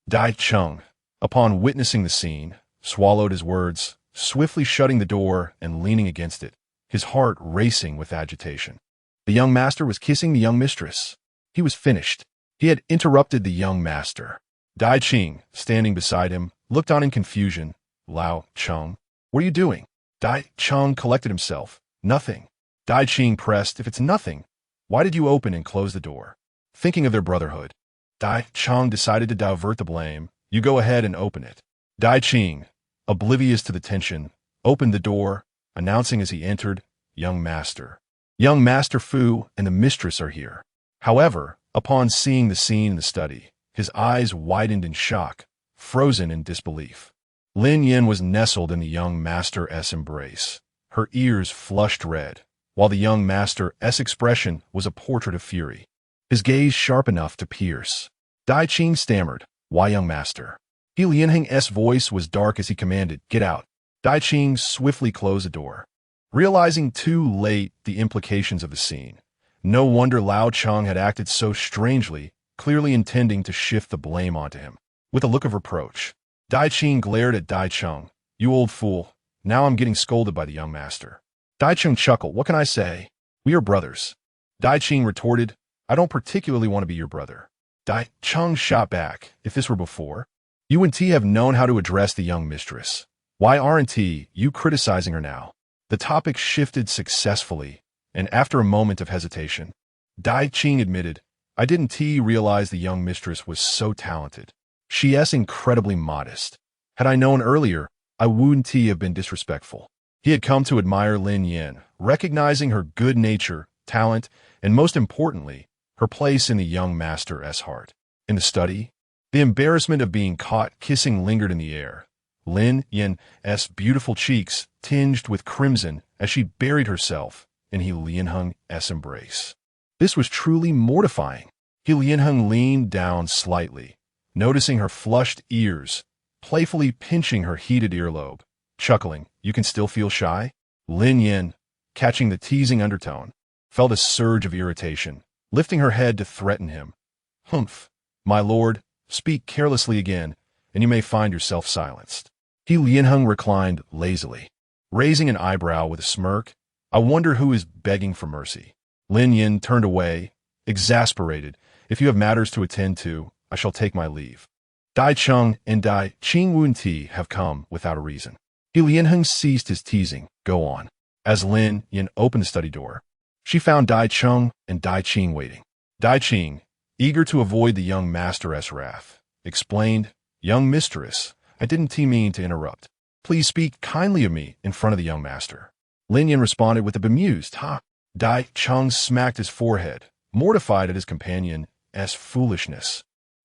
Dai Cheng, upon witnessing the scene, swallowed his words, swiftly shutting the door and leaning against it, his heart racing with agitation. The young master was kissing the young mistress. He was finished. He had interrupted the young master. Dai Cheng, standing beside him, looked on in confusion. "Lao Cheng, what are you doing?" Dai Cheng collected himself. "Nothing." Dai Cheng pressed, "If it's nothing, why did you open and close the door?" Thinking of their brotherhood, Dai Cheng decided to divert the blame. "You go ahead and open it." Dai Cheng, oblivious to the tension, opened the door, announcing as he entered, "Young Master. Young Master Fu and the mistress are here." However, upon seeing the scene in the study, his eyes widened in shock, frozen in disbelief. Lin Yin was nestled in the young master's embrace, her ears flushed red, while the young master's expression was a portrait of fury, his gaze sharp enough to pierce. Dai Cheng stammered, "Why, young master?" Lianheng's voice was dark as he commanded, "Get out." Dai Cheng swiftly closed the door. Realizing too late the implications of the scene, no wonder Lao Cheng had acted so strangely, clearly intending to shift the blame onto him. With a look of reproach, Dai Cheng glared at Dai Cheng. "You old fool, now I'm getting scolded by the young master." Dai Cheng chuckled. "What can I say? We are brothers." Dai Cheng retorted, "I don't particularly want to be your brother." Dai Cheng shot back, "If this were before, you and T have known how to address the young mistress. Why aren't you criticizing her now?" The topic shifted successfully, and after a moment of hesitation, Dai Cheng admitted, "I didn't realize the young mistress was so talented. She's incredibly modest. Had I known earlier, I wouldn't have been disrespectful." He had come to admire Lin Yin, recognizing her good nature, talent, and most importantly, her place in the young master's heart. In the study, the embarrassment of being caught kissing lingered in the air. Lin Yin's beautiful cheeks tinged with crimson as she buried herself in Lianheng's embrace. This was truly mortifying. Lianheng leaned down slightly, noticing her flushed ears, playfully pinching her heated earlobe, chuckling, "You can still feel shy?" Lin Yin, catching the teasing undertone, felt a surge of irritation, lifting her head to threaten him. "Humph, my lord, speak carelessly again, and you may find yourself silenced." Lianheng reclined lazily, raising an eyebrow with a smirk. "I wonder who is begging for mercy." Lin Yin turned away, exasperated. "If you have matters to attend to, I shall take my leave. Dai Cheng and Dai Cheng Wunti have come without a reason." Lianheng ceased his teasing. "Go on." As Lin Yin opened the study door, she found Dai Cheng and Dai Cheng waiting. Dai Cheng, eager to avoid the young master's wrath, explained, "Young mistress, I didn't mean to interrupt. Please speak kindly of me in front of the young master." Lin Yin responded with a bemused, "Ha." Dai Cheng smacked his forehead, mortified at his companion's foolishness.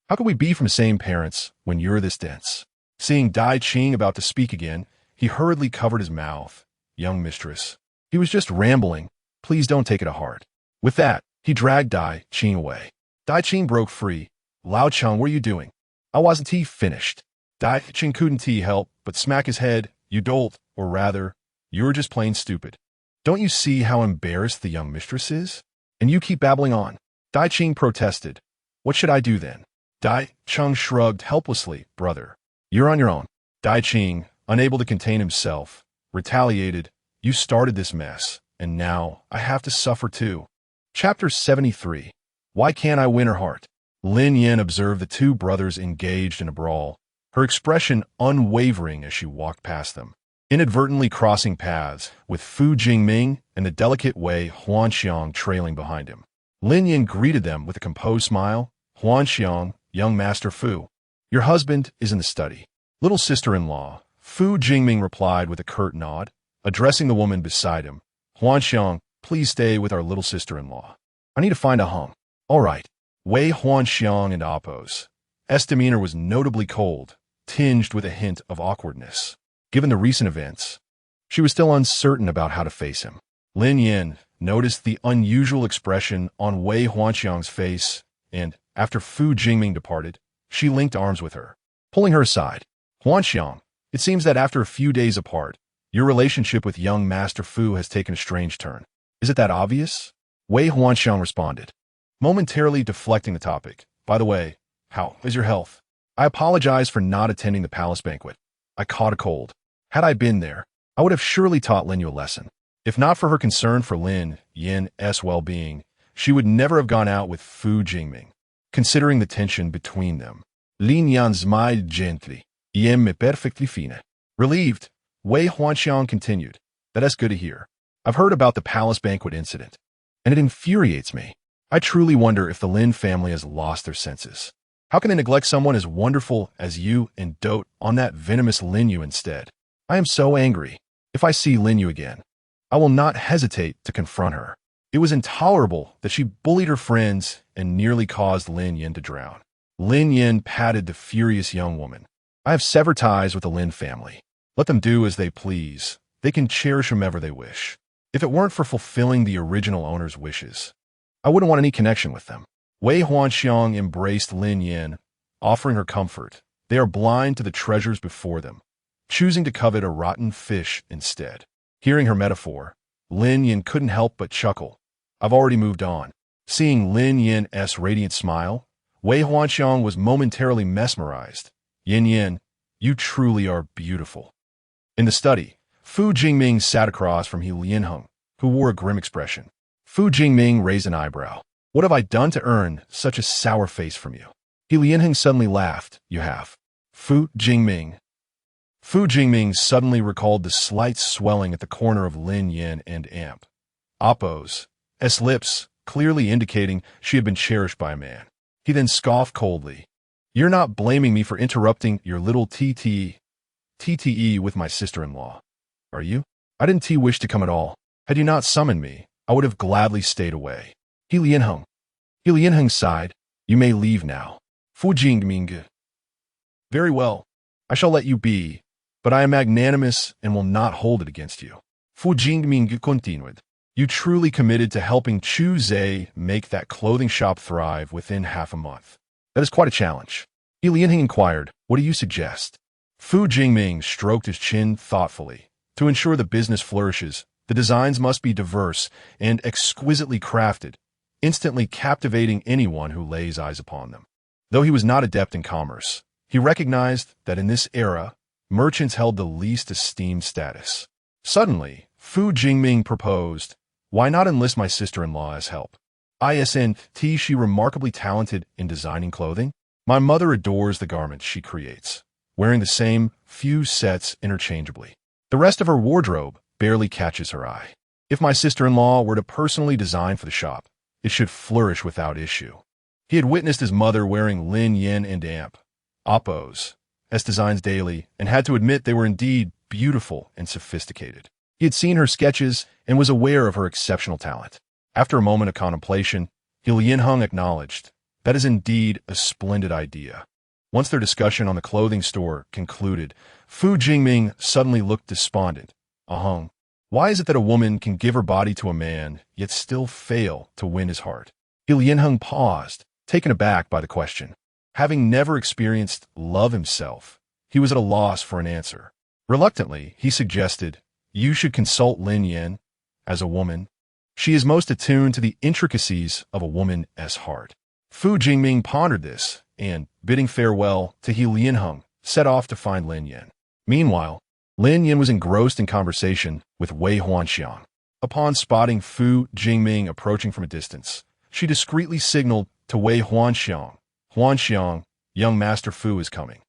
"How could we be from same parents when you're this dense?" Seeing Dai Cheng about to speak again, he hurriedly covered his mouth. "Young mistress, he was just rambling. Please don't take it to heart." With that, he dragged Dai Cheng away. Dai Cheng broke free. "Lao Cheng, what are you doing?" "I wasn't finished." Dai Cheng couldn't help but smack his head. "You dolt, or rather, you're just plain stupid. Don't you see how embarrassed the young mistress is? And you keep babbling on." Dai Cheng protested. "What should I do then?" Dai Cheng shrugged helplessly. "Brother, you're on your own." Dai Cheng, unable to contain himself, retaliated. "You started this mess, and now I have to suffer too." Chapter 73. Why Can't I Win Her Heart? Lin Yin observed the two brothers engaged in a brawl, her expression unwavering as she walked past them, inadvertently crossing paths with Fu Jingming and the delicate Wei Huanxiang trailing behind him. Lin Yin greeted them with a composed smile. "Huanxiang, young Master Fu, your husband is in the study." Little sister-in-law, Fu Jingming replied with a curt nod, addressing the woman beside him. Huanxiang, please stay with our little sister-in-law. I need to find a home. All right. Wei Huanxiang and Apos. S demeanor was notably cold, tinged with a hint of awkwardness. Given the recent events, she was still uncertain about how to face him. Lin Yin noticed the unusual expression on Wei Huanxiang's face, and, after Fu Jingming departed, she linked arms with her, pulling her aside. Huanxiang, it seems that after a few days apart, your relationship with young Master Fu has taken a strange turn. Is it that obvious? Wei Huanxiang responded, momentarily deflecting the topic. By the way, how is your health? I apologize for not attending the palace banquet. I caught a cold. Had I been there, I would have surely taught Lin Yu a lesson. If not for her concern for Lin Yin's well-being, she would never have gone out with Fu Jingming. Considering the tension between them, Lin Yan smiled gently. Yin me perfectly fine. Relieved, Wei Huanxiang continued. That's good to hear. I've heard about the palace banquet incident, and it infuriates me. I truly wonder if the Lin family has lost their senses. How can they neglect someone as wonderful as you and dote on that venomous Lin Yu instead? I am so angry. If I see Lin Yu again, I will not hesitate to confront her. It was intolerable that she bullied her friends and nearly caused Lin Yin to drown. Lin Yin patted the furious young woman. I have severed ties with the Lin family. Let them do as they please. They can cherish whomever they wish. If it weren't for fulfilling the original owner's wishes, I wouldn't want any connection with them. Wei Huanxiang embraced Lin Yin, offering her comfort. They are blind to the treasures before them, choosing to covet a rotten fish instead. Hearing her metaphor, Lin Yin couldn't help but chuckle. I've already moved on. Seeing Lin Yin's radiant smile, Wei Huanxiang was momentarily mesmerized. Yin, you truly are beautiful. In the study, Fu Jingming sat across from He Lianheng, who wore a grim expression. Fu Jingming raised an eyebrow. What have I done to earn such a sour face from you? He Lianheng suddenly laughed. You have. Fu Jingming suddenly recalled the slight swelling at the corner of Lin Yin and Amp. Appo's lips, clearly indicating she had been cherished by a man. He then scoffed coldly. You're not blaming me for interrupting your little TTE with my sister-in-law, are you? I didn't wish to come at all. Had you not summoned me, I would have gladly stayed away. He Lianheng sighed. You may leave now. Fu Jingming. Very well. I shall let you be, but I am magnanimous and will not hold it against you. Fu Jingming continued. You truly committed to helping Chu Zhe make that clothing shop thrive within half a month. That is quite a challenge. He Lianheng inquired, what do you suggest? Fu Jingming stroked his chin thoughtfully. To ensure the business flourishes, the designs must be diverse and exquisitely crafted, instantly captivating anyone who lays eyes upon them. Though he was not adept in commerce, he recognized that in this era, merchants held the least esteemed status. Suddenly, Fu Jingming proposed, why not enlist my sister-in-law as help? Isn't she remarkably talented in designing clothing? My mother adores the garments she creates, wearing the same few sets interchangeably. The rest of her wardrobe barely catches her eye. If my sister-in-law were to personally design for the shop, it should flourish without issue. He had witnessed his mother wearing Lin Yin and Amp, Appo's designs daily, and had to admit they were indeed beautiful and sophisticated. He had seen her sketches and was aware of her exceptional talent. After a moment of contemplation, He Lianheng acknowledged, that is indeed a splendid idea. Once their discussion on the clothing store concluded, Fu Jingming suddenly looked despondent. Ahung, why is it that a woman can give her body to a man, yet still fail to win his heart? He Lianheng paused, taken aback by the question. Having never experienced love himself, he was at a loss for an answer. Reluctantly, he suggested, you should consult Lin Yin. As a woman, she is most attuned to the intricacies of a woman's heart. Fu Jingming pondered this, and, bidding farewell to He Lianheng, set off to find Lin Yin. Meanwhile, Lin Yin was engrossed in conversation with Wei Huanxiang. Upon spotting Fu Jingming approaching from a distance, she discreetly signaled to Wei Huanxiang, Huanxiang, young Master Fu is coming.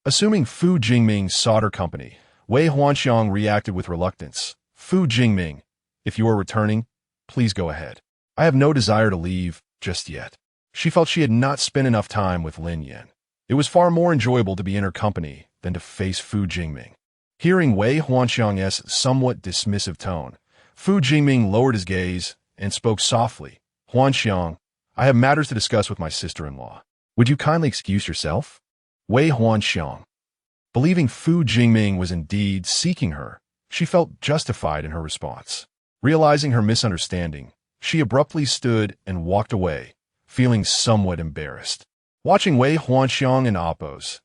Assuming Fu Jingming sought her company, Wei Huanxiang reacted with reluctance. Fu Jingming, if you are returning, please go ahead. I have no desire to leave just yet. She felt she had not spent enough time with Lin Yin. It was far more enjoyable to be in her company than to face Fu Jingming. Hearing Wei Huanxiang's somewhat dismissive tone, Fu Jingming lowered his gaze and spoke softly. Huanxiang, I have matters to discuss with my sister-in-law. Would you kindly excuse yourself? Wei Huanxiang. Believing Fu Jingming was indeed seeking her, she felt justified in her response. Realizing her misunderstanding, she abruptly stood and walked away, feeling somewhat embarrassed. Watching Wei Huanxiang and Appo's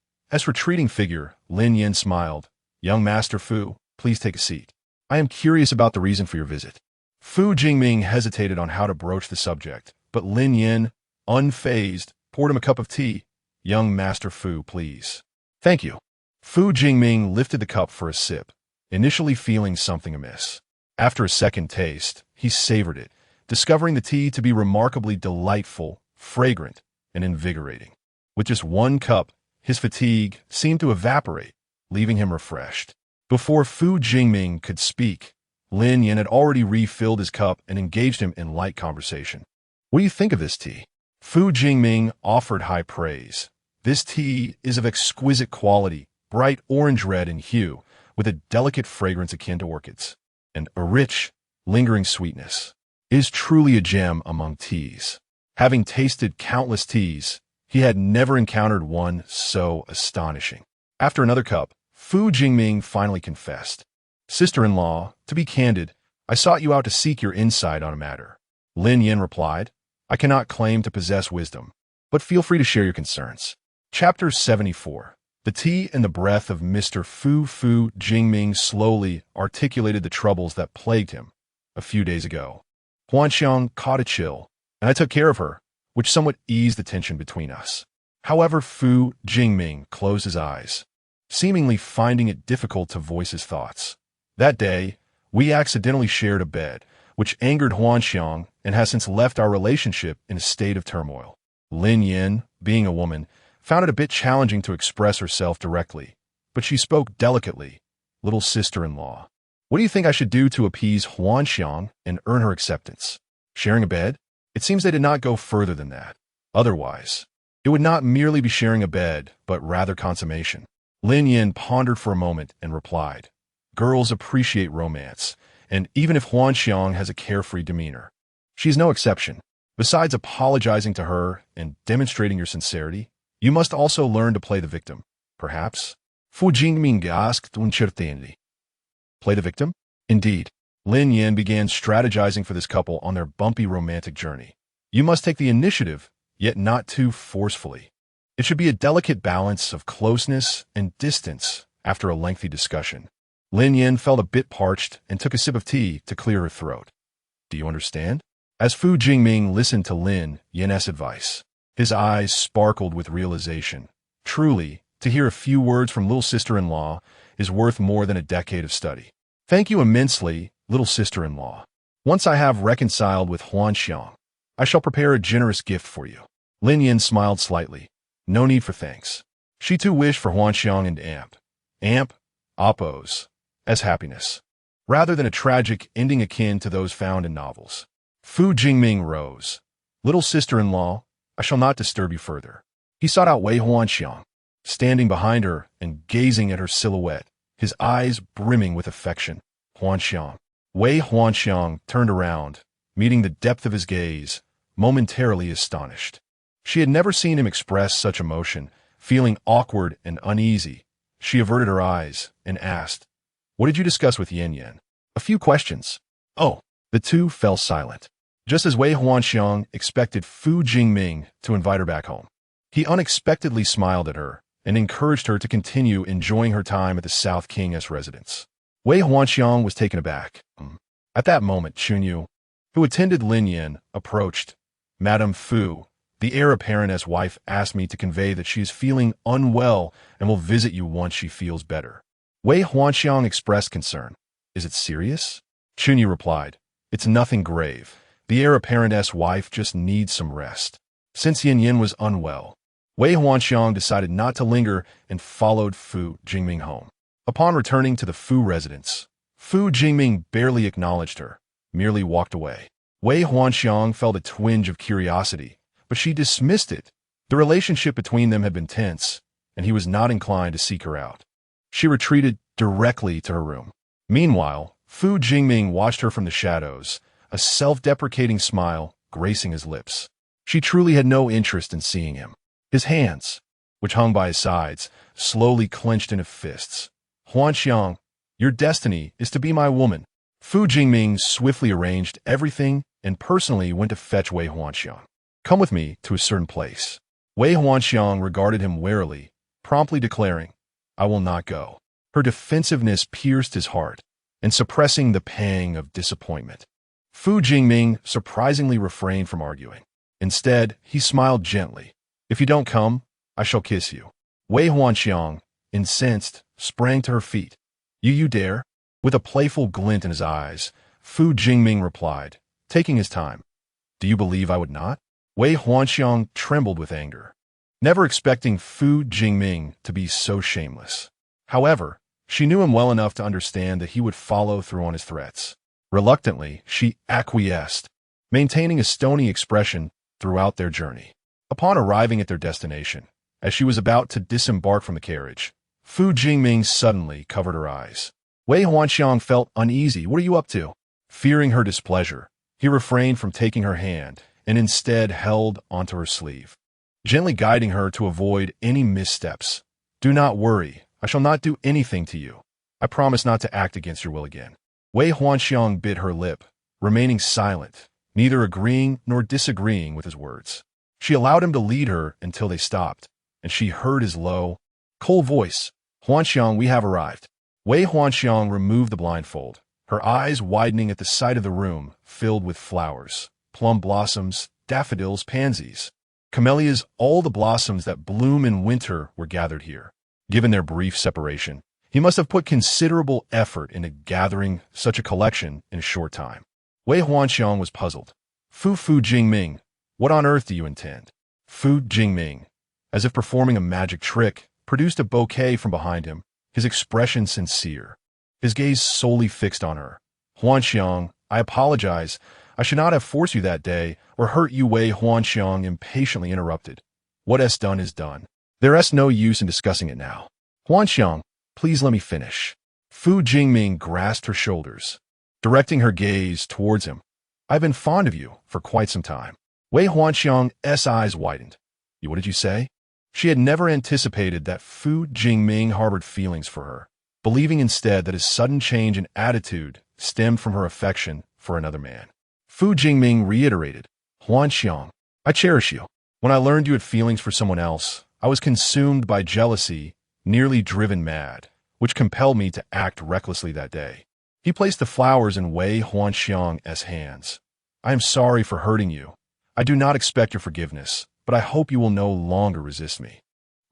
retreating figure, Lin Yin smiled. Young Master Fu, please take a seat. I am curious about the reason for your visit. Fu Jingming hesitated on how to broach the subject, but Lin Yin, unfazed, poured him a cup of tea. Young Master Fu, please. Thank you. Fu Jingming lifted the cup for a sip, initially feeling something amiss. After a second taste, he savored it, discovering the tea to be remarkably delightful, fragrant, and invigorating. With just one cup, his fatigue seemed to evaporate, leaving him refreshed. Before Fu Jingming could speak, Lin Yin had already refilled his cup and engaged him in light conversation. What do you think of this tea? Fu Jingming offered high praise. This tea is of exquisite quality, bright orange-red in hue, with a delicate fragrance akin to orchids, and a rich, lingering sweetness. It is truly a gem among teas. Having tasted countless teas, he had never encountered one so astonishing. After another cup, Fu Jingming finally confessed. Sister-in-law, to be candid, I sought you out to seek your insight on a matter. Lin Yin replied, I cannot claim to possess wisdom, but feel free to share your concerns. Chapter 74. The tea and the breath of Mr. Fu Jingming slowly articulated the troubles that plagued him a few days ago. Huanxiang caught a chill, and I took care of her, which somewhat eased the tension between us. However, Fu Jingming closed his eyes, seemingly finding it difficult to voice his thoughts. That day, we accidentally shared a bed, which angered Huanxiang and has since left our relationship in a state of turmoil. Lin Yin, being a woman, found it a bit challenging to express herself directly, but she spoke delicately. Little sister-in-law, what do you think I should do to appease Huanxiang and earn her acceptance? Sharing a bed? It seems they did not go further than that. Otherwise, it would not merely be sharing a bed, but rather consummation. Lin Yin pondered for a moment and replied, Girls appreciate romance, and even if Huanxiang has a carefree demeanor, she is no exception. Besides apologizing to her and demonstrating your sincerity, you must also learn to play the victim, perhaps? Fu Jingming asked uncertainly. Play the victim? Indeed. Lin Yin began strategizing for this couple on their bumpy romantic journey. You must take the initiative, yet not too forcefully. It should be a delicate balance of closeness and distance after a lengthy discussion. Lin Yin felt a bit parched and took a sip of tea to clear her throat. Do you understand? As Fu Jingming listened to Lin Yin's advice, his eyes sparkled with realization. Truly, to hear a few words from little sister-in-law is worth more than a decade of study. Thank you immensely, little sister-in-law. Once I have reconciled with Huanxiang, I shall prepare a generous gift for you. Lin Yin smiled slightly. No need for thanks. She too wished for Huanxiang and Appo's as happiness, rather than a tragic ending akin to those found in novels. Fu Jingming rose. Little sister-in-law, I shall not disturb you further. He sought out Wei Huanxiang, standing behind her and gazing at her silhouette, his eyes brimming with affection. Huanxiang. Wei Huanxiang turned around, meeting the depth of his gaze, momentarily astonished. She had never seen him express such emotion. Feeling awkward and uneasy, she averted her eyes and asked, What did you discuss with Yin? A few questions. Oh, the two fell silent, just as Wei Huanxiang expected Fu Jingming to invite her back home. He unexpectedly smiled at her and encouraged her to continue enjoying her time at the South King's residence. Wei Huanxiang was taken aback. At that moment, Chunyu, who attended Lin Yin, approached. Madame Fu, the heir apparent's wife, asked me to convey that she is feeling unwell and will visit you once she feels better. Wei Huanxiang expressed concern. Is it serious? Chunyu replied. It's nothing grave. The heir apparent's wife just needs some rest. Since Yin was unwell, Wei Huanxiang decided not to linger and followed Fu Jingming home. Upon returning to the Fu residence, Fu Jingming barely acknowledged her, merely walked away. Wei Huanxiang felt a twinge of curiosity, but she dismissed it. The relationship between them had been tense, and he was not inclined to seek her out. She retreated directly to her room. Meanwhile, Fu Jingming watched her from the shadows, a self-deprecating smile gracing his lips. She truly had no interest in seeing him. His hands, which hung by his sides, slowly clenched into fists. Huanxiang, your destiny is to be my woman. Fu Jingming swiftly arranged everything and personally went to fetch Wei Huanxiang. Come with me to a certain place. Wei Huanxiang regarded him warily, promptly declaring, I will not go. Her defensiveness pierced his heart, and suppressing the pang of disappointment. Fu Jingming surprisingly refrained from arguing. Instead, he smiled gently. If you don't come, I shall kiss you. Wei Huanxiang, incensed, sprang to her feet. You dare? With a playful glint in his eyes, Fu Jingming replied, taking his time. Do you believe I would not? Wei Huanxiang trembled with anger, never expecting Fu Jingming to be so shameless. However, she knew him well enough to understand that he would follow through on his threats. Reluctantly, she acquiesced, maintaining a stony expression throughout their journey. Upon arriving at their destination, as she was about to disembark from the carriage, Fu Jingming suddenly covered her eyes. Wei Huanxiang felt uneasy. What are you up to? Fearing her displeasure, he refrained from taking her hand and instead held onto her sleeve, gently guiding her to avoid any missteps. Do not worry. I shall not do anything to you. I promise not to act against your will again. Wei Huanxiang bit her lip, remaining silent, neither agreeing nor disagreeing with his words. She allowed him to lead her until they stopped, and she heard his low, cold voice. Huanxiang, we have arrived. Wei Huanxiang removed the blindfold, her eyes widening at the sight of the room filled with flowers, plum blossoms, daffodils, pansies, camellias. All the blossoms that bloom in winter were gathered here. Given their brief separation, he must have put considerable effort into gathering such a collection in a short time. Wei Huanxiang was puzzled. Fu Jingming, what on earth do you intend? Fu Jingming, as if performing a magic trick, produced a bouquet from behind him, his expression sincere, his gaze solely fixed on her. Huanxiang, I apologize. I should not have forced you that day or hurt you. Wei Huanxiang impatiently interrupted. What is done is done. There is no use in discussing it now. Huanxiang, please let me finish. Fu Jingming grasped her shoulders, directing her gaze towards him. I've been fond of you for quite some time. Wei Huanxiang's eyes widened. What did you say? She had never anticipated that Fu Jingming harbored feelings for her, believing instead that his sudden change in attitude stemmed from her affection for another man. Fu Jingming reiterated, Huanxiang, I cherish you. When I learned you had feelings for someone else, I was consumed by jealousy, nearly driven mad, which compelled me to act recklessly that day. He placed the flowers in Wei Huanxiang's hands. I am sorry for hurting you. I do not expect your forgiveness, but I hope you will no longer resist me.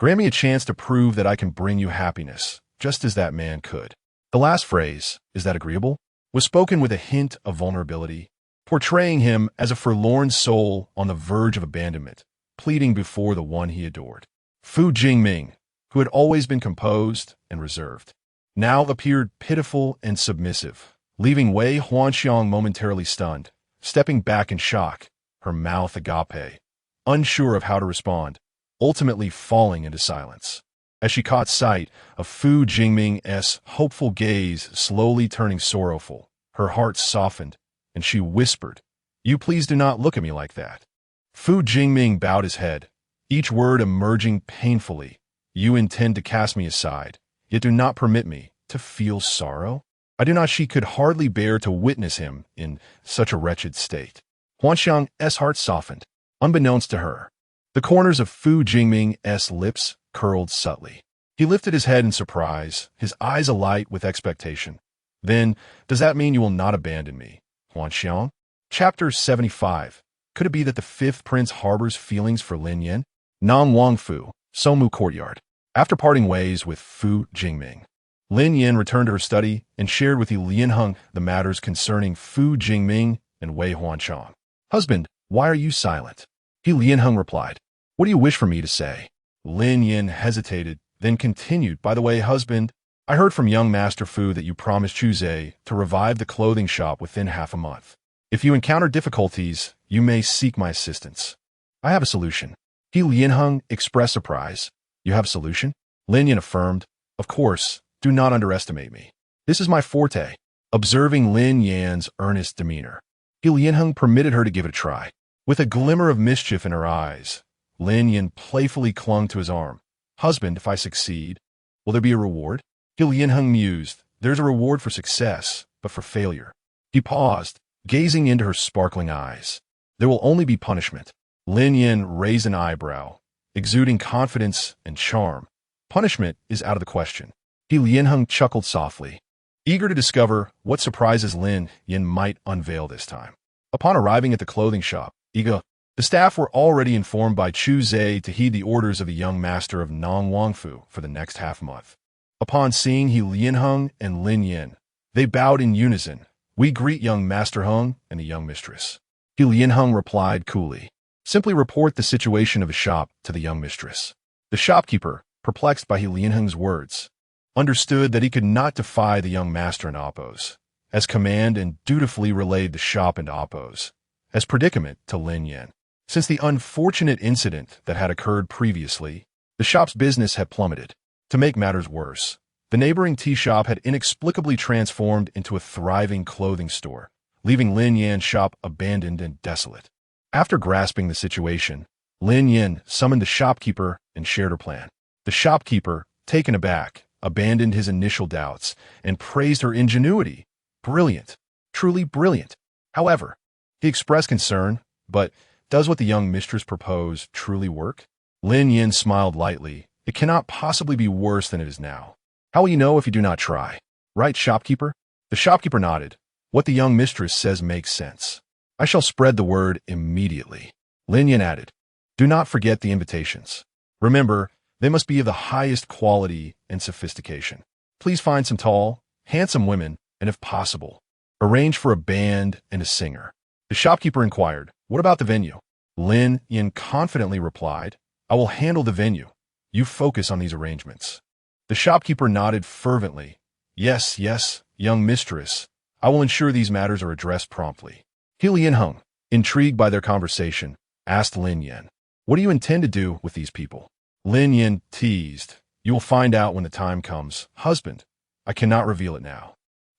Grant me a chance to prove that I can bring you happiness, just as that man could. The last phrase, is that agreeable, was spoken with a hint of vulnerability, portraying him as a forlorn soul on the verge of abandonment, pleading before the one he adored. Fu Jingming, who had always been composed and reserved, now appeared pitiful and submissive, leaving Wei Huanxiang momentarily stunned, stepping back in shock, her mouth agape, unsure of how to respond, ultimately falling into silence. As she caught sight of Fu Jingming's hopeful gaze slowly turning sorrowful, her heart softened, and she whispered, You please do not look at me like that. Fu Jingming bowed his head, each word emerging painfully. You intend to cast me aside, yet do not permit me to feel sorrow? I do not. She could hardly bear to witness him in such a wretched state. Huanxiang's heart softened. Unbeknownst to her, the corners of Fu Jingming's lips curled subtly. He lifted his head in surprise, his eyes alight with expectation. Then, does that mean you will not abandon me, Huanxiang? Chapter 75. Could it be that the fifth prince harbors feelings for Lin Yan? Nang Wangfu, Somu Courtyard. After parting ways with Fu Jingming, Lin Yan returned to her study and shared with Li Yanheng the matters concerning Fu Jingming and Wei Huanxiang. Husband, why are you silent? Li Yanheng replied, What do you wish for me to say? Lin Yan hesitated, then continued, By the way, husband, I heard from young Master Fu that you promised Chuzhe to revive the clothing shop within half a month. If you encounter difficulties, you may seek my assistance. I have a solution. Li Yanheng expressed surprise. You have a solution? Lin Yan affirmed, Of course, Do not underestimate me. This is my forte. Observing Lin Yan's earnest demeanor, He Lianheng permitted her to give it a try. With a glimmer of mischief in her eyes, Lin Yan playfully clung to his arm. Husband, if I succeed, will there be a reward? He Lianheng mused. There's a reward for success, but for failure. He paused, gazing into her sparkling eyes. There will only be punishment. Lin Yan raised an eyebrow, exuding confidence and charm. Punishment is out of the question. He Lianheng chuckled softly, eager to discover what surprises Lin Yan might unveil this time. Upon arriving at the clothing shop, the staff were already informed by Chu Zhe to heed the orders of the young master of Nong Wangfu for the next half-month. Upon seeing He Lianheng and Lin Yan, they bowed in unison. We greet young Master Heng and the young mistress. He Lianheng replied coolly. Simply report the situation of the shop to the young mistress. The shopkeeper, perplexed by He Lianheng's words, understood that he could not defy the young master and Oppos, as command and dutifully relayed the shop and Oppos, as predicament to Lin Yan. Since the unfortunate incident that had occurred previously, the shop's business had plummeted. To make matters worse, the neighboring tea shop had inexplicably transformed into a thriving clothing store, leaving Lin Yan's shop abandoned and desolate. After grasping the situation, Lin Yan summoned the shopkeeper and shared her plan. The shopkeeper, taken aback, abandoned his initial doubts and praised her ingenuity. Brilliant, truly brilliant. However, he expressed concern, but does what the young mistress proposed truly work? Lin Yan smiled lightly. It cannot possibly be worse than it is now. How will you know if you do not try? Right, shopkeeper? The shopkeeper nodded. What the young mistress says makes sense. I shall spread the word immediately. Lin Yan added. Do not forget the invitations. Remember, they must be of the highest quality and sophistication. Please find some tall, handsome women, and if possible, arrange for a band and a singer. The shopkeeper inquired, what about the venue? Lin Yan confidently replied, I will handle the venue. You focus on these arrangements. The shopkeeper nodded fervently. Yes, yes, young mistress. I will ensure these matters are addressed promptly. He Lianheng, intrigued by their conversation, asked Lin Yan, what do you intend to do with these people? Lin Yan teased, you will find out when the time comes. Husband, I cannot reveal it now.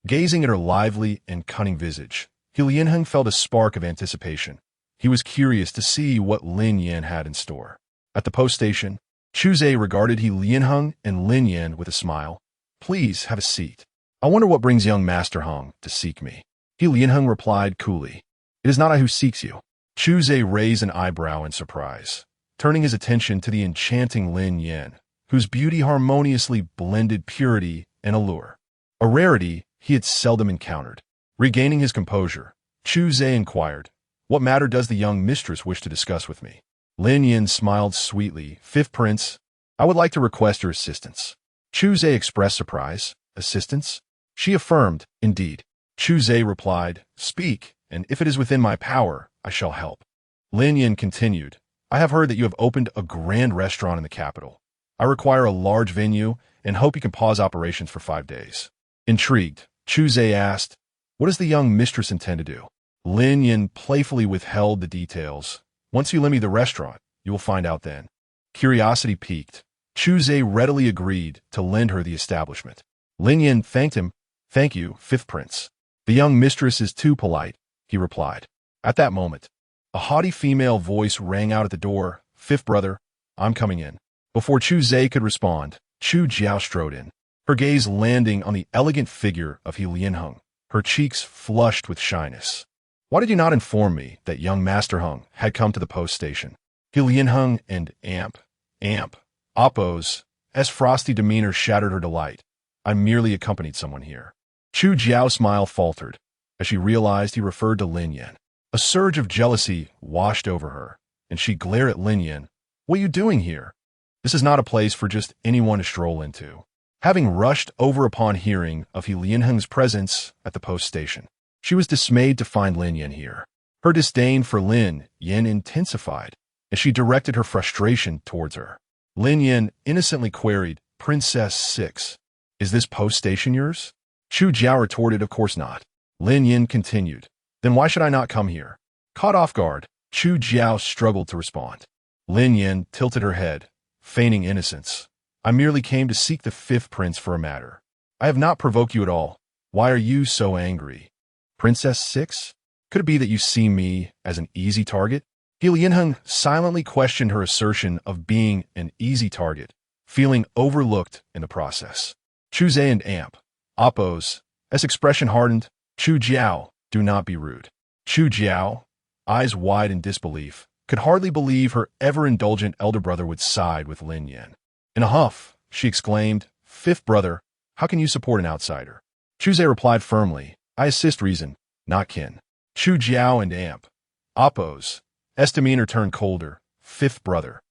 Gazing at her lively and cunning visage, He Lianheng felt a spark of anticipation. He was curious to see what Lin Yan had in store. At the post station, Chu Zhe regarded He Lianheng and Lin Yan with a smile. Please have a seat. I wonder what brings young Master Heng to seek me. He Lianheng replied coolly. It is not I who seeks you. Chu Zhe raised an eyebrow in surprise, turning his attention to the enchanting Lin Yan, whose beauty harmoniously blended purity and allure, a rarity he had seldom encountered. Regaining his composure, Chu Zhe inquired, what matter does the young mistress wish to discuss with me? Lin Yan smiled sweetly. Fifth Prince, I would like to request your assistance. Chu Zhe expressed surprise. Assistance? She affirmed, indeed. Chu Zhe replied, speak, and if it is within my power, I shall help. Lin Yan continued, I have heard that you have opened a grand restaurant in the capital. I require a large venue and hope you can pause operations for 5 days. Intrigued, Chu Zhe asked, what does the young mistress intend to do? Lin Yan playfully withheld the details. Once you lend me the restaurant, you will find out then. Curiosity piqued. Chu Zhe readily agreed to lend her the establishment. Lin Yan thanked him. Thank you, Fifth Prince. The young mistress is too polite, he replied. At that moment, a haughty female voice rang out at the door. Fifth brother, I'm coming in. Before Chu Zhe could respond, Chu Jiao strode in, her gaze landing on the elegant figure of He Lianheng, her cheeks flushed with shyness. Why did you not inform me that young Master Heng had come to the post station? He Lianheng and Oppos, as frosty demeanor shattered her delight. I merely accompanied someone here. Chu Jiao's smile faltered, as she realized he referred to Lin Yan. A surge of jealousy washed over her, and she glared at Lin Yan. What are you doing here? This is not a place for just anyone to stroll into. Having rushed over upon hearing of He Lianheng's presence at the post station, she was dismayed to find Lin Yan here. Her disdain for Lin Yan intensified as she directed her frustration towards her. Lin Yan innocently queried, Princess 6, is this post station yours? Chu Jiao retorted, of course not. Lin Yan continued, then why should I not come here? Caught off guard, Chu Jiao struggled to respond. Lin Yan tilted her head, feigning innocence. I merely came to seek the Fifth Prince for a matter. I have not provoked you at all. Why are you so angry? Princess 6? Could it be that you see me as an easy target? Hung silently questioned her assertion of being an easy target, feeling overlooked in the process. Chu Zhe and Amp. Oppose. As expression hardened, Chu Jiao, do not be rude. Chu Jiao, eyes wide in disbelief, could hardly believe her ever-indulgent elder brother would side with Lin Yan. In a huff, she exclaimed, "Fifth brother, how can you support an outsider?" Chu Zhe replied firmly, "I assist reason, not kin." Chu Jiao and Amp. Oppose. Demeanor turned colder. "Fifth brother,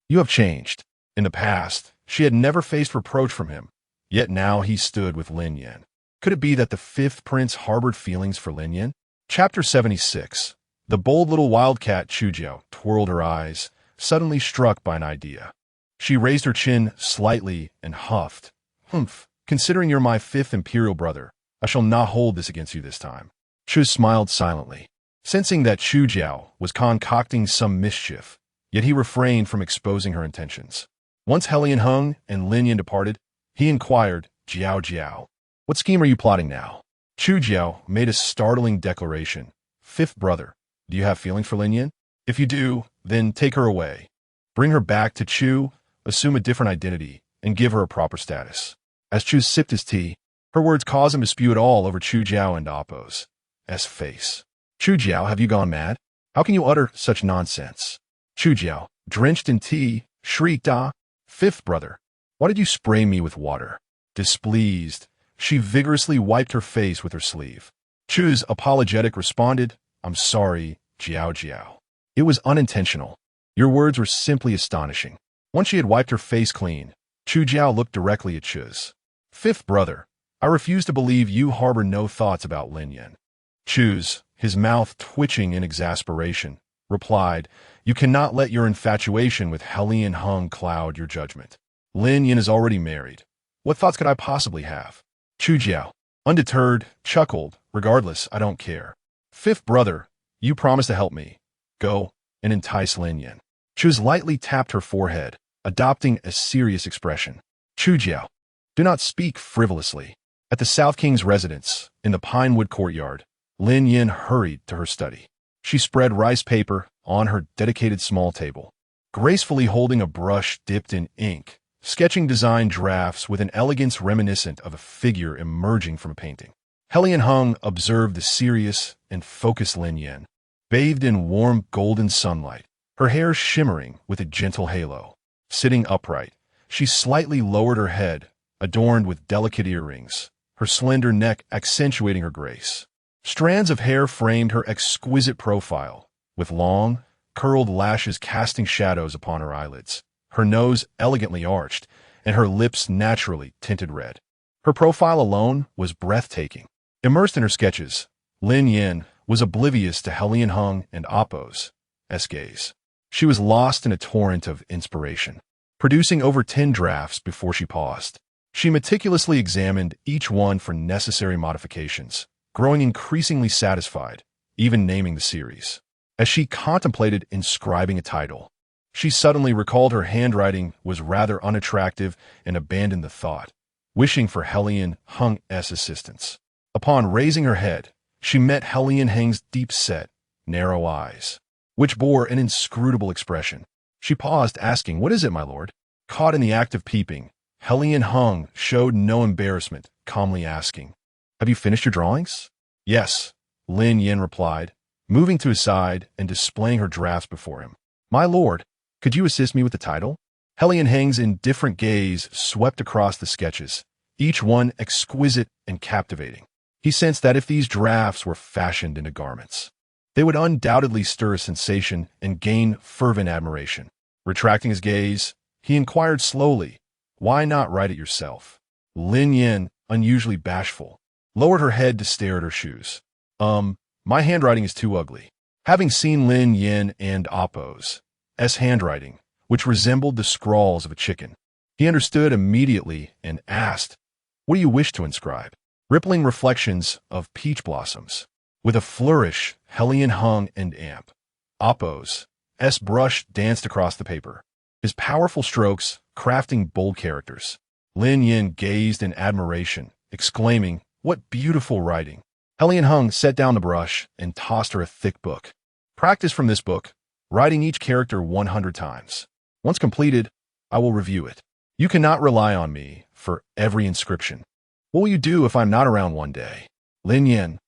you have changed." In the past, she had never faced reproach from him, yet now he stood with Lin Yan. Could it be that the fifth prince harbored feelings for Lin Yan? Chapter 76. The bold little wildcat Chu Jiao twirled her eyes, suddenly struck by an idea. She raised her chin slightly and huffed. "Humph, considering you're my fifth imperial brother, I shall not hold this against you this time." Chu smiled silently, sensing that Chu Jiao was concocting some mischief, yet he refrained from exposing her intentions. Once Hung and Lin Yan departed, he inquired, "Jiao Jiao, what scheme are you plotting now?" Chu Jiao made a startling declaration. "Fifth brother, do you have feelings for Lin Yan? If you do, then take her away. Bring her back to Chu, assume a different identity, and give her a proper status." As Chu sipped his tea, her words caused him to spew it all over Chu Jiao and Oppo's face. "Chu Jiao, have you gone mad? How can you utter such nonsense?" Chu Jiao, drenched in tea, shrieked, "Ah, fifth brother, why did you spray me with water?" Displeased, she vigorously wiped her face with her sleeve. Chu's apologetic responded, "I'm sorry, Jiao Jiao. It was unintentional. Your words were simply astonishing." Once she had wiped her face clean, Chu Jiao looked directly at Chu's. "Fifth brother, I refuse to believe you harbor no thoughts about Lin Yan." Chu's, his mouth twitching in exasperation, replied, "You cannot let your infatuation with Hung cloud your judgment. Lin Yan is already married. What thoughts could I possibly have?" Chu Jiao, undeterred, chuckled, "Regardless, I don't care. Fifth brother, you promised to help me. Go and entice Lin Yan." Chu's lightly tapped her forehead, adopting a serious expression. "Chu Jiao, do not speak frivolously." At the South King's residence, in the Pinewood courtyard, Lin Yan hurried to her study. She spread rice paper on her dedicated small table, gracefully holding a brush dipped in ink, sketching design drafts with an elegance reminiscent of a figure emerging from a painting. Hung observed the serious and focused Lin Yan, bathed in warm golden sunlight, her hair shimmering with a gentle halo. Sitting upright, she slightly lowered her head, adorned with delicate earrings, her slender neck accentuating her grace. Strands of hair framed her exquisite profile, with long, curled lashes casting shadows upon her eyelids, her nose elegantly arched, and her lips naturally tinted red. Her profile alone was breathtaking. Immersed in her sketches, Lin Yan was oblivious to Hung and Oppo's gaze. She was lost in a torrent of inspiration, producing over 10 drafts before she paused. She meticulously examined each one for necessary modifications, growing increasingly satisfied, even naming the series. As she contemplated inscribing a title, she suddenly recalled her handwriting was rather unattractive and abandoned the thought, wishing for Hung's assistance. Upon raising her head, she met Hung's deep-set, narrow eyes, which bore an inscrutable expression. She paused, asking, "What is it, my lord?" Caught in the act of peeping, Hung showed no embarrassment, calmly asking, "Have you finished your drawings?" "Yes," Lin Yan replied, moving to his side and displaying her drafts before him. "My lord, could you assist me with the title?" Hung's indifferent gaze swept across the sketches, each one exquisite and captivating. He sensed that if these drafts were fashioned into garments, they would undoubtedly stir a sensation and gain fervent admiration. Retracting his gaze, he inquired slowly, "Why not write it yourself?" Lin Yan, unusually bashful, lowered her head to stare at her shoes. My handwriting is too ugly." Having seen Lin Yan and Oppo's handwriting, which resembled the scrawls of a chicken, he understood immediately and asked, "What do you wish to inscribe?" "Rippling reflections of peach blossoms." With a flourish, Hung and Amp. Oppo's brush danced across the paper, his powerful strokes crafting bold characters. Lin Yan gazed in admiration, exclaiming, "What beautiful writing!" Hellion Hung set down the brush and tossed her a thick book. "Practice from this book, writing each character 100 times. Once completed, I will review it. You cannot rely on me for every inscription. What will you do if I'm not around one day?" Lin Yin.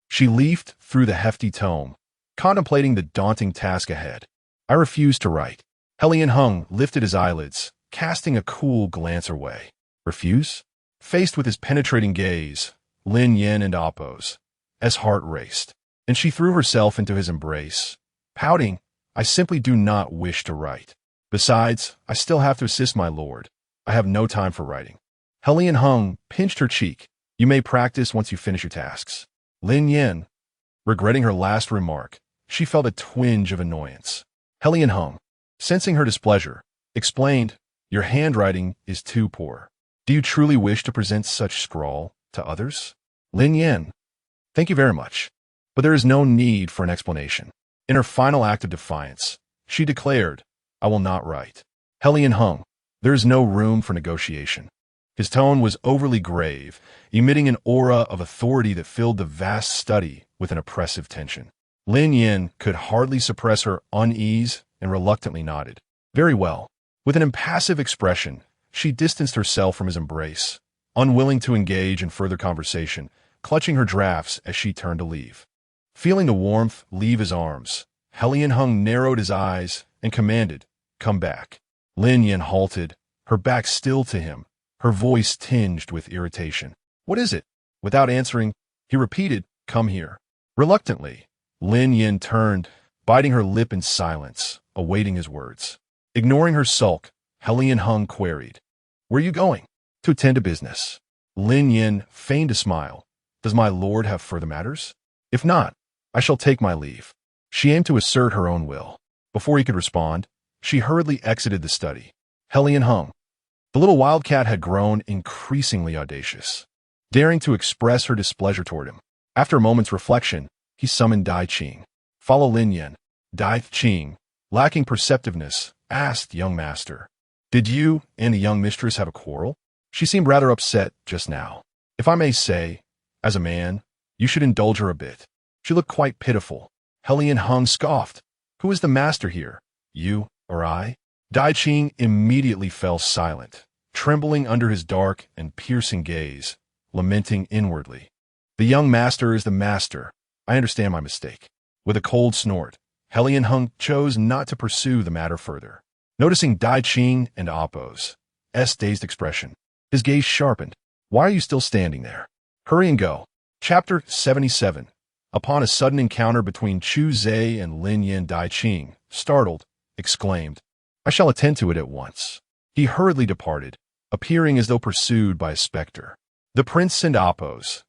She leafed through the hefty tome, contemplating the daunting task ahead. "I refuse to write." Hellion Hung lifted his eyelids, casting a cool glance her way. "Refuse?" Faced with his penetrating gaze, Lin Yin and Appo's heart raced, and she threw herself into his embrace, pouting, "I simply do not wish to write. Besides, I still have to assist my lord. I have no time for writing." Hellion Hung pinched her cheek. "You may practice once you finish your tasks." Lin Yin, regretting her last remark, she felt a twinge of annoyance. Hellion Hung, sensing her displeasure, explained, "Your handwriting is too poor. Do you truly wish to present such scrawl to others?" Lin Yin, "Thank you very much, but there is no need for an explanation." In her final act of defiance, she declared, "I will not write." Hellion Hung, "There is no room for negotiation." His tone was overly grave, emitting an aura of authority that filled the vast study with an oppressive tension. Lin Yin could hardly suppress her unease and reluctantly nodded. "Very well." With an impassive expression, she distanced herself from his embrace, unwilling to engage in further conversation, clutching her drafts as she turned to leave. Feeling the warmth leave his arms, Hellion Hung narrowed his eyes and commanded, "Come back." Lin Yin halted, her back still to him, her voice tinged with irritation. "What is it?" Without answering, he repeated, "Come here." Reluctantly, Lin Yin turned, biting her lip in silence, awaiting his words. Ignoring her sulk, Hellion Hung queried, "Where are you going?" "To attend to business." Lin Yin feigned a smile. "Does my lord have further matters? If not, I shall take my leave." She aimed to assert her own will. Before he could respond, she hurriedly exited the study. Hellion Hung. The little wildcat had grown increasingly audacious, daring to express her displeasure toward him. After a moment's reflection, he summoned Dai Qing. "Follow Lin Yin." Dai Qing, lacking perceptiveness, asked, "Young master, did you and the young mistress have a quarrel? She seemed rather upset just now. If I may say, as a man, you should indulge her a bit. She looked quite pitiful." Hellion Hung scoffed. "Who is the master here, you or I?" Dai Qing immediately fell silent, trembling under his dark and piercing gaze, lamenting inwardly. "The young master is the master. I understand my mistake." With a cold snort, Hellion Hung chose not to pursue the matter further. Noticing Dai Qing and Appo's dazed expression, his gaze sharpened. "Why are you still standing there? Hurry and go." Chapter 77. Upon a sudden encounter between Chu Zhe and Lin Yin, Dai Qing, startled, exclaimed, "I shall attend to it at once." He hurriedly departed, appearing as though pursued by a specter. The Prince and Appo's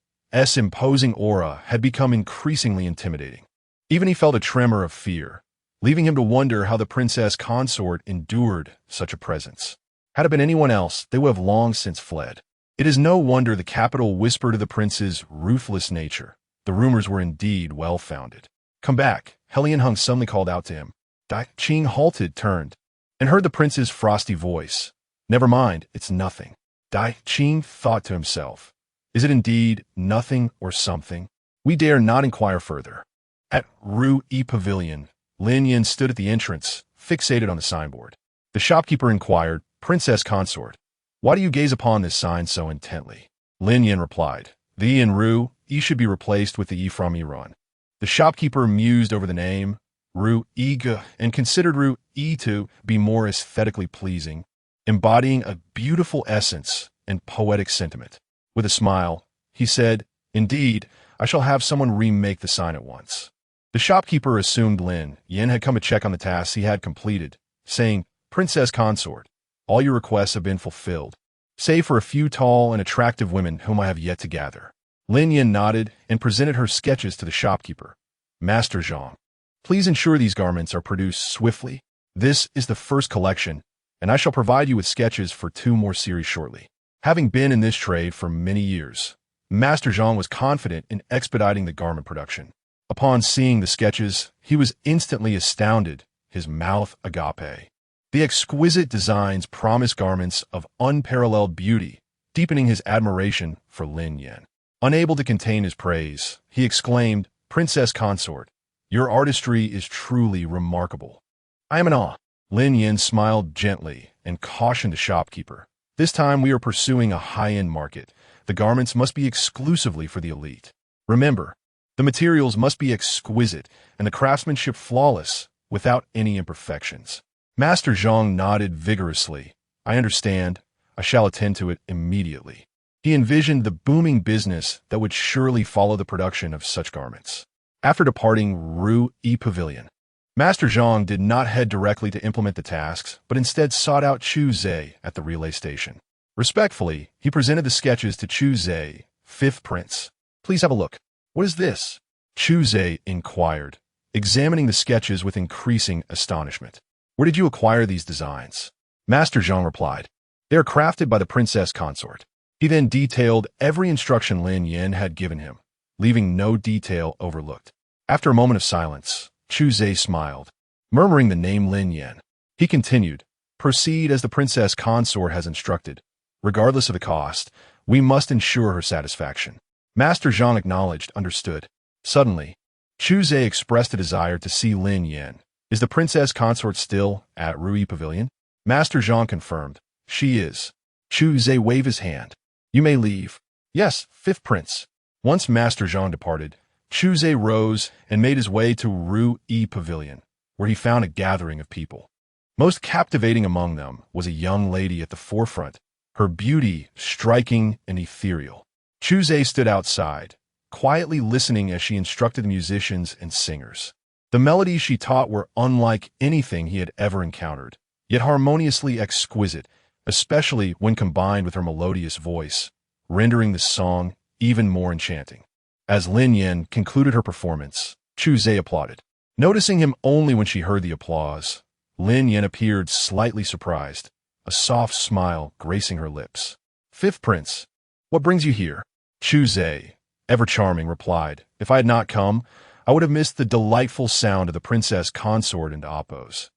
imposing aura had become increasingly intimidating. Even he felt a tremor of fear, leaving him to wonder how the princess consort endured such a presence. Had it been anyone else, they would have long since fled. It is no wonder the capital whispered of the prince's ruthless nature. The rumors were indeed well-founded. "Come back," Hellion Hung suddenly called out to him. Dai Qing halted, turned, and heard the prince's frosty voice. "Never mind, it's nothing." Dai Qing thought to himself, "Is it indeed nothing or something? We dare not inquire further." At Rue E Pavilion, Lin Yin stood at the entrance, fixated on the signboard. The shopkeeper inquired, "Princess consort, why do you gaze upon this sign so intently?" Lin Yin replied, "The E in Rue E should be replaced with the E from Iran." The shopkeeper mused over the name, Rue E, and considered Rue E to be more aesthetically pleasing, embodying a beautiful essence and poetic sentiment. With a smile, he said, "Indeed, I shall have someone remake the sign at once." The shopkeeper assumed Lin Yin had come to check on the tasks he had completed, saying, "Princess consort, all your requests have been fulfilled, save for a few tall and attractive women whom I have yet to gather." Lin Yin nodded and presented her sketches to the shopkeeper. "Master Zhang, please ensure these garments are produced swiftly. This is the first collection, and I shall provide you with sketches for 2 more series shortly." Having been in this trade for many years, Master Zhang was confident in expediting the garment production. Upon seeing the sketches, he was instantly astounded, his mouth agape. The exquisite designs promised garments of unparalleled beauty, deepening his admiration for Lin Yan. Unable to contain his praise, he exclaimed, "Princess consort, your artistry is truly remarkable." "I am in awe." Lin Yan smiled gently and cautioned the shopkeeper. "This time we are pursuing a high-end market. The garments must be exclusively for the elite. Remember, the materials must be exquisite and the craftsmanship flawless, without any imperfections." Master Zhang nodded vigorously. "I understand. I shall attend to it immediately." He envisioned the booming business that would surely follow the production of such garments. After departing Rue E Pavilion, Master Zhang did not head directly to implement the tasks, but instead sought out Chu Zhe at the relay station. Respectfully, he presented the sketches to Chu Zhe, fifth prince. "Please have a look." "What is this?" Chu Zhe inquired, examining the sketches with increasing astonishment. "Where did you acquire these designs?" Master Zhang replied, "They are crafted by the princess consort." He then detailed every instruction Lin Yan had given him, leaving no detail overlooked. After a moment of silence, Chu Zhe smiled, murmuring the name Lin Yan. He continued, "Proceed as the princess consort has instructed. Regardless of the cost, we must ensure her satisfaction." Master Zhang acknowledged, understood. Suddenly, Chu Zhe expressed a desire to see Lin Yan. "Is the princess consort still at Rui Pavilion?" Master Zhang confirmed, "She is." Chu Zhe waved his hand. "You may leave." "Yes, fifth prince." Once Master Zhang departed, Chu Zhe rose and made his way to Rue E Pavilion, where he found a gathering of people. Most captivating among them was a young lady at the forefront, her beauty striking and ethereal. Chu Zhe stood outside, quietly listening as she instructed the musicians and singers. The melodies she taught were unlike anything he had ever encountered, yet harmoniously exquisite, especially when combined with her melodious voice, rendering the song even more enchanting. As Lin Yan concluded her performance, Chu Zhe applauded. Noticing him only when she heard the applause, Lin Yan appeared slightly surprised, a soft smile gracing her lips. "Fifth prince, what brings you here?" Chu Zhe, ever charming, replied, "If I had not come, I would have missed the delightful sound of the princess consort and Appo's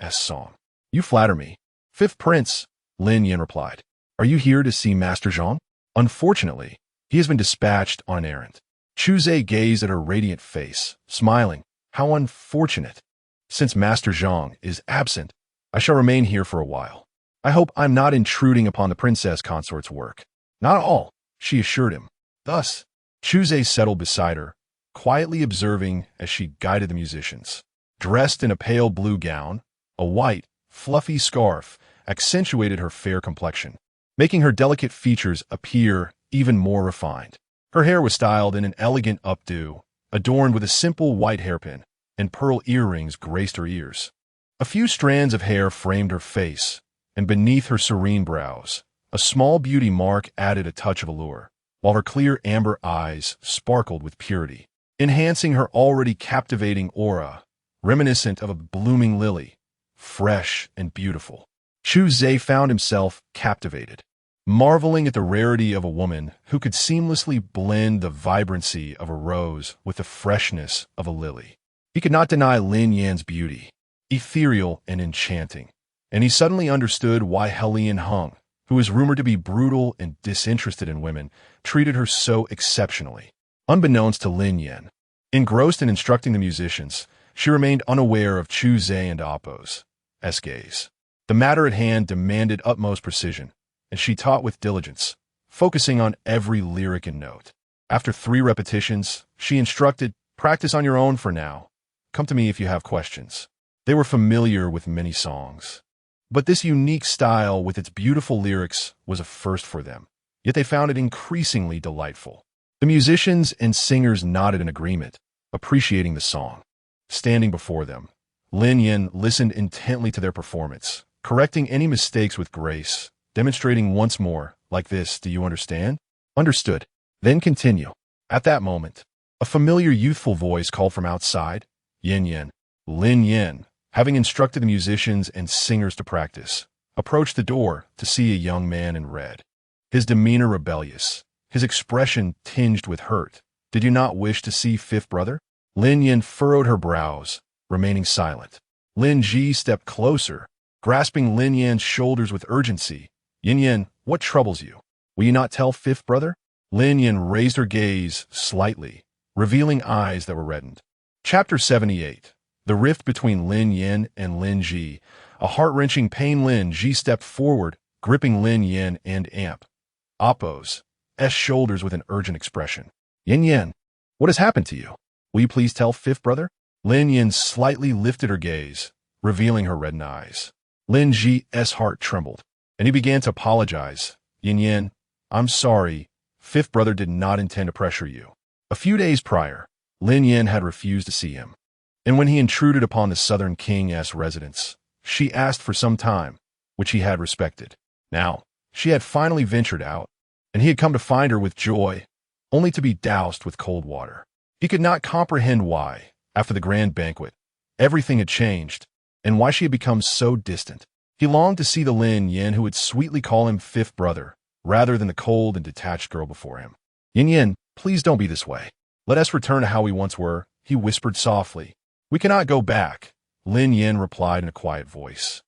song." "You flatter me." "Fifth prince," Lin Yan replied, "are you here to see Master Zhang?" "Unfortunately, he has been dispatched on an errand." Chu Zhe gazed at her radiant face, smiling. "How unfortunate. Since Master Zhang is absent, I shall remain here for a while. I hope I'm not intruding upon the princess consort's work." "Not at all," she assured him. Thus, Chu Zhe settled beside her, quietly observing as she guided the musicians. Dressed in a pale blue gown, a white, fluffy scarf accentuated her fair complexion, making her delicate features appear even more refined. Her hair was styled in an elegant updo, adorned with a simple white hairpin, and pearl earrings graced her ears. A few strands of hair framed her face, and beneath her serene brows, a small beauty mark added a touch of allure, while her clear amber eyes sparkled with purity, enhancing her already captivating aura, reminiscent of a blooming lily, fresh and beautiful. Chu Zhe found himself captivated, marveling at the rarity of a woman who could seamlessly blend the vibrancy of a rose with the freshness of a lily. He could not deny Lin Yan's beauty, ethereal and enchanting, and he suddenly understood why Helian Hung, who is rumored to be brutal and disinterested in women, treated her so exceptionally. Unbeknownst to Lin Yan, engrossed in instructing the musicians, she remained unaware of Chu Zhe and Appo's gaze. The matter at hand demanded utmost precision, and she taught with diligence, focusing on every lyric and note. After 3 repetitions, she instructed, "Practice on your own for now. Come to me if you have questions." They were familiar with many songs, but this unique style with its beautiful lyrics was a first for them, yet they found it increasingly delightful. The musicians and singers nodded in agreement, appreciating the song. Standing before them, Lin Yan listened intently to their performance, correcting any mistakes with grace, demonstrating once more, "Like this, do you understand?" "Understood." "Then continue." At that moment, a familiar youthful voice called from outside, "Yin Yan." Lin Yan, having instructed the musicians and singers to practice, approached the door to see a young man in red. His demeanor rebellious, his expression tinged with hurt. "Did you not wish to see fifth brother?" Lin Yan furrowed her brows, remaining silent. Lin Ji stepped closer, grasping Lin Yan's shoulders with urgency. "Yin Yan, what troubles you?" Will you not tell fifth brother? Lin Yin raised her gaze slightly, revealing eyes that were reddened. Chapter 78. The Rift Between Lin Yin and Lin Ji. A heart-wrenching pain. Lin Ji stepped forward, gripping Lin Yin and Appo's shoulders with an urgent expression. Yin Yin, what has happened to you? Will you please tell fifth brother? Lin Yin slightly lifted her gaze, revealing her reddened eyes. Lin Ji's heart trembled, and he began to apologize. Yin Yin, I'm sorry. Fifth brother did not intend to pressure you. A few days prior, Lin Yin had refused to see him, and when he intruded upon the Southern King's residence, she asked for some time, which he had respected. Now, she had finally ventured out, and he had come to find her with joy, only to be doused with cold water. He could not comprehend why, after the grand banquet, everything had changed, and why she had become so distant. He longed to see the Lin Yin who would sweetly call him fifth brother, rather than the cold and detached girl before him. Yin Yin, please don't be this way. Let us return to how we once were, he whispered softly. We cannot go back, Lin Yin replied in a quiet voice.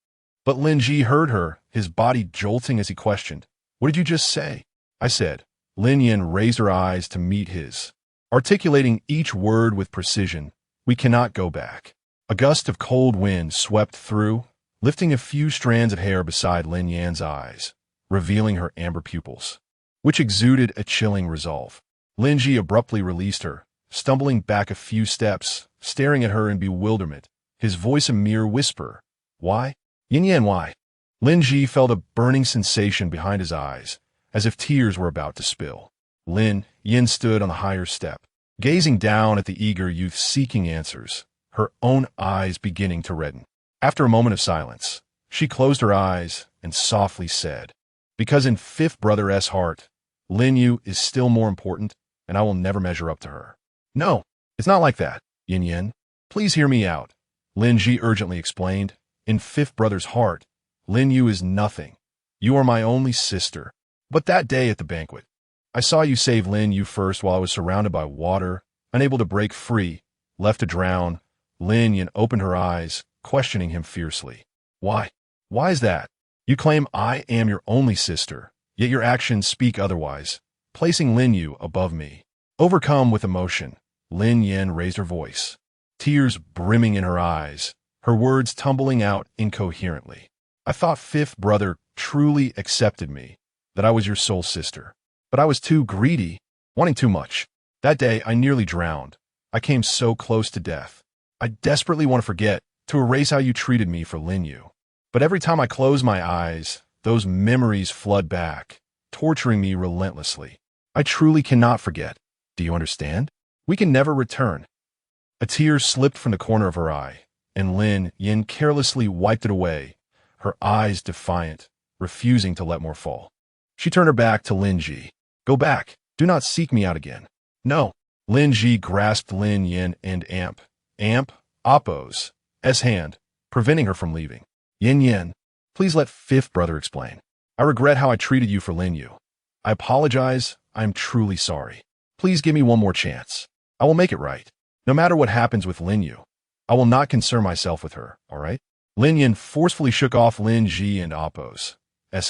But Lin Ji heard her, his body jolting as he questioned. What did you just say? I said. Lin Yin raised her eyes to meet his, articulating each word with precision. We cannot go back. A gust of cold wind swept through, lifting a few strands of hair beside Lin Yan's eyes, revealing her amber pupils, which exuded a chilling resolve. Lin Ji abruptly released her, stumbling back a few steps, staring at her in bewilderment, his voice a mere whisper. Why? Yin Yan, why? Lin Ji felt a burning sensation behind his eyes, as if tears were about to spill. Lin Yin stood on the higher step, gazing down at the eager youth seeking answers, her own eyes beginning to redden. After a moment of silence, she closed her eyes and softly said, because in fifth brother's heart, Lin Yu is still more important, and I will never measure up to her. No, it's not like that, Yin Yin. Please hear me out, Lin Ji urgently explained. In fifth brother's heart, Lin Yu is nothing. You are my only sister. But that day at the banquet, I saw you save Lin Yu first while I was surrounded by water, unable to break free, left to drown. Lin Yin opened her eyes, questioning him fiercely. Why? Why is that? You claim I am your only sister, yet your actions speak otherwise, placing Lin Yu above me. Overcome with emotion, Lin Yin raised her voice, tears brimming in her eyes, her words tumbling out incoherently. I thought fifth brother truly accepted me, that I was your soul sister. But I was too greedy, wanting too much. That day, I nearly drowned. I came so close to death. I desperately want to forget, to erase how you treated me for Lin Yu. But every time I close my eyes, those memories flood back, torturing me relentlessly. I truly cannot forget. Do you understand? We can never return. A tear slipped from the corner of her eye, and Lin Yin carelessly wiped it away, her eyes defiant, refusing to let more fall. She turned her back to Lin Ji. Go back. Do not seek me out again. No. Lin Ji grasped Lin Yin and Appo's hand, preventing her from leaving. Yin Yin, please let fifth brother explain. I regret how I treated you for Lin Yu. I apologize. I am truly sorry. Please give me one more chance. I will make it right. No matter what happens with Lin Yu, I will not concern myself with her, all right? Lin Yin forcefully shook off Lin Ji and Appo's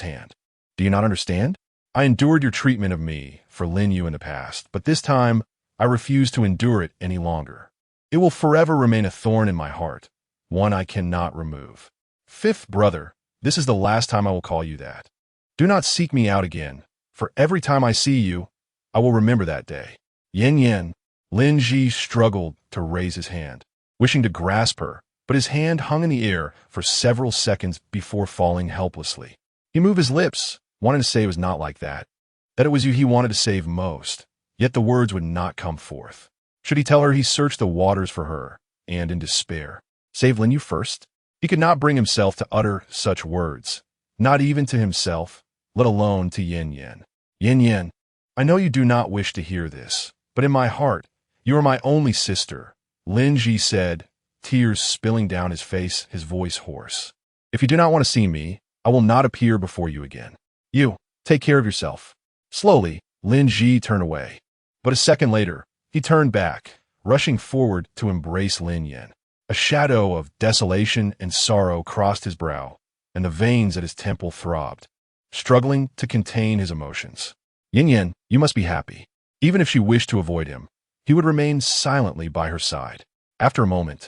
hand. Do you not understand? I endured your treatment of me for Lin Yu in the past, but this time I refuse to endure it any longer. It will forever remain a thorn in my heart, one I cannot remove. Fifth brother, this is the last time I will call you that. Do not seek me out again, for every time I see you, I will remember that day. Yin Yin, Lin Ji struggled to raise his hand, wishing to grasp her, but his hand hung in the air for several seconds before falling helplessly. He moved his lips, wanting to say it was not like that it was you he wanted to save most, yet the words would not come forth. Should he tell her he searched the waters for her, and in despair, save Lin Yu first? He could not bring himself to utter such words, not even to himself, let alone to Yin Yin. Yin Yin, I know you do not wish to hear this, but in my heart, you are my only sister, Lin Ji said, tears spilling down his face, his voice hoarse. If you do not want to see me, I will not appear before you again. You, take care of yourself. Slowly, Lin Ji turned away. But a second later, he turned back, rushing forward to embrace Lin Yin. A shadow of desolation and sorrow crossed his brow, and the veins at his temple throbbed. struggling to contain his emotions. Yin Yan, you must be happy. Even if she wished to avoid him, he would remain silently by her side. After a moment,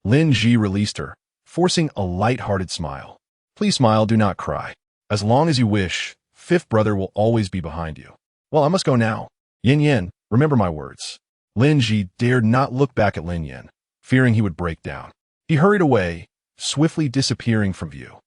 Lin Ji released her, forcing a light-hearted smile. Please smile, do not cry. As long as you wish, fifth brother will always be behind you. Well, I must go now. Yin Yan, remember my words. Lin Ji dared not look back at Lin Yan, fearing he would break down. He hurried away, swiftly disappearing from view.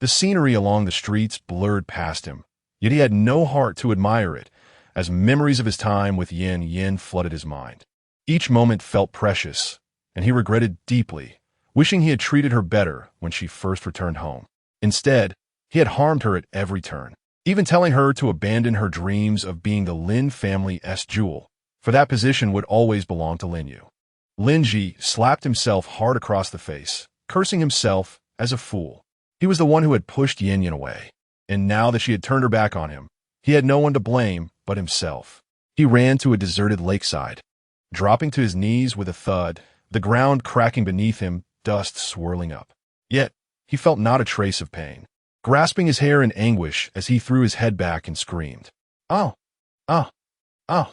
The scenery along the streets blurred past him, yet he had no heart to admire it, as memories of his time with Yin Yin flooded his mind. Each moment felt precious, and he regretted deeply, wishing he had treated her better when she first returned home. Instead, he had harmed her at every turn, even telling her to abandon her dreams of being the Lin family's jewel, for that position would always belong to Lin Yu. Lin Ji slapped himself hard across the face, cursing himself as a fool. He was the one who had pushed Yin Yin away, and now that she had turned her back on him, he had no one to blame but himself. He ran to a deserted lakeside, dropping to his knees with a thud, the ground cracking beneath him, dust swirling up. Yet, he felt not a trace of pain, grasping his hair in anguish as he threw his head back and screamed. Oh! Oh! Oh!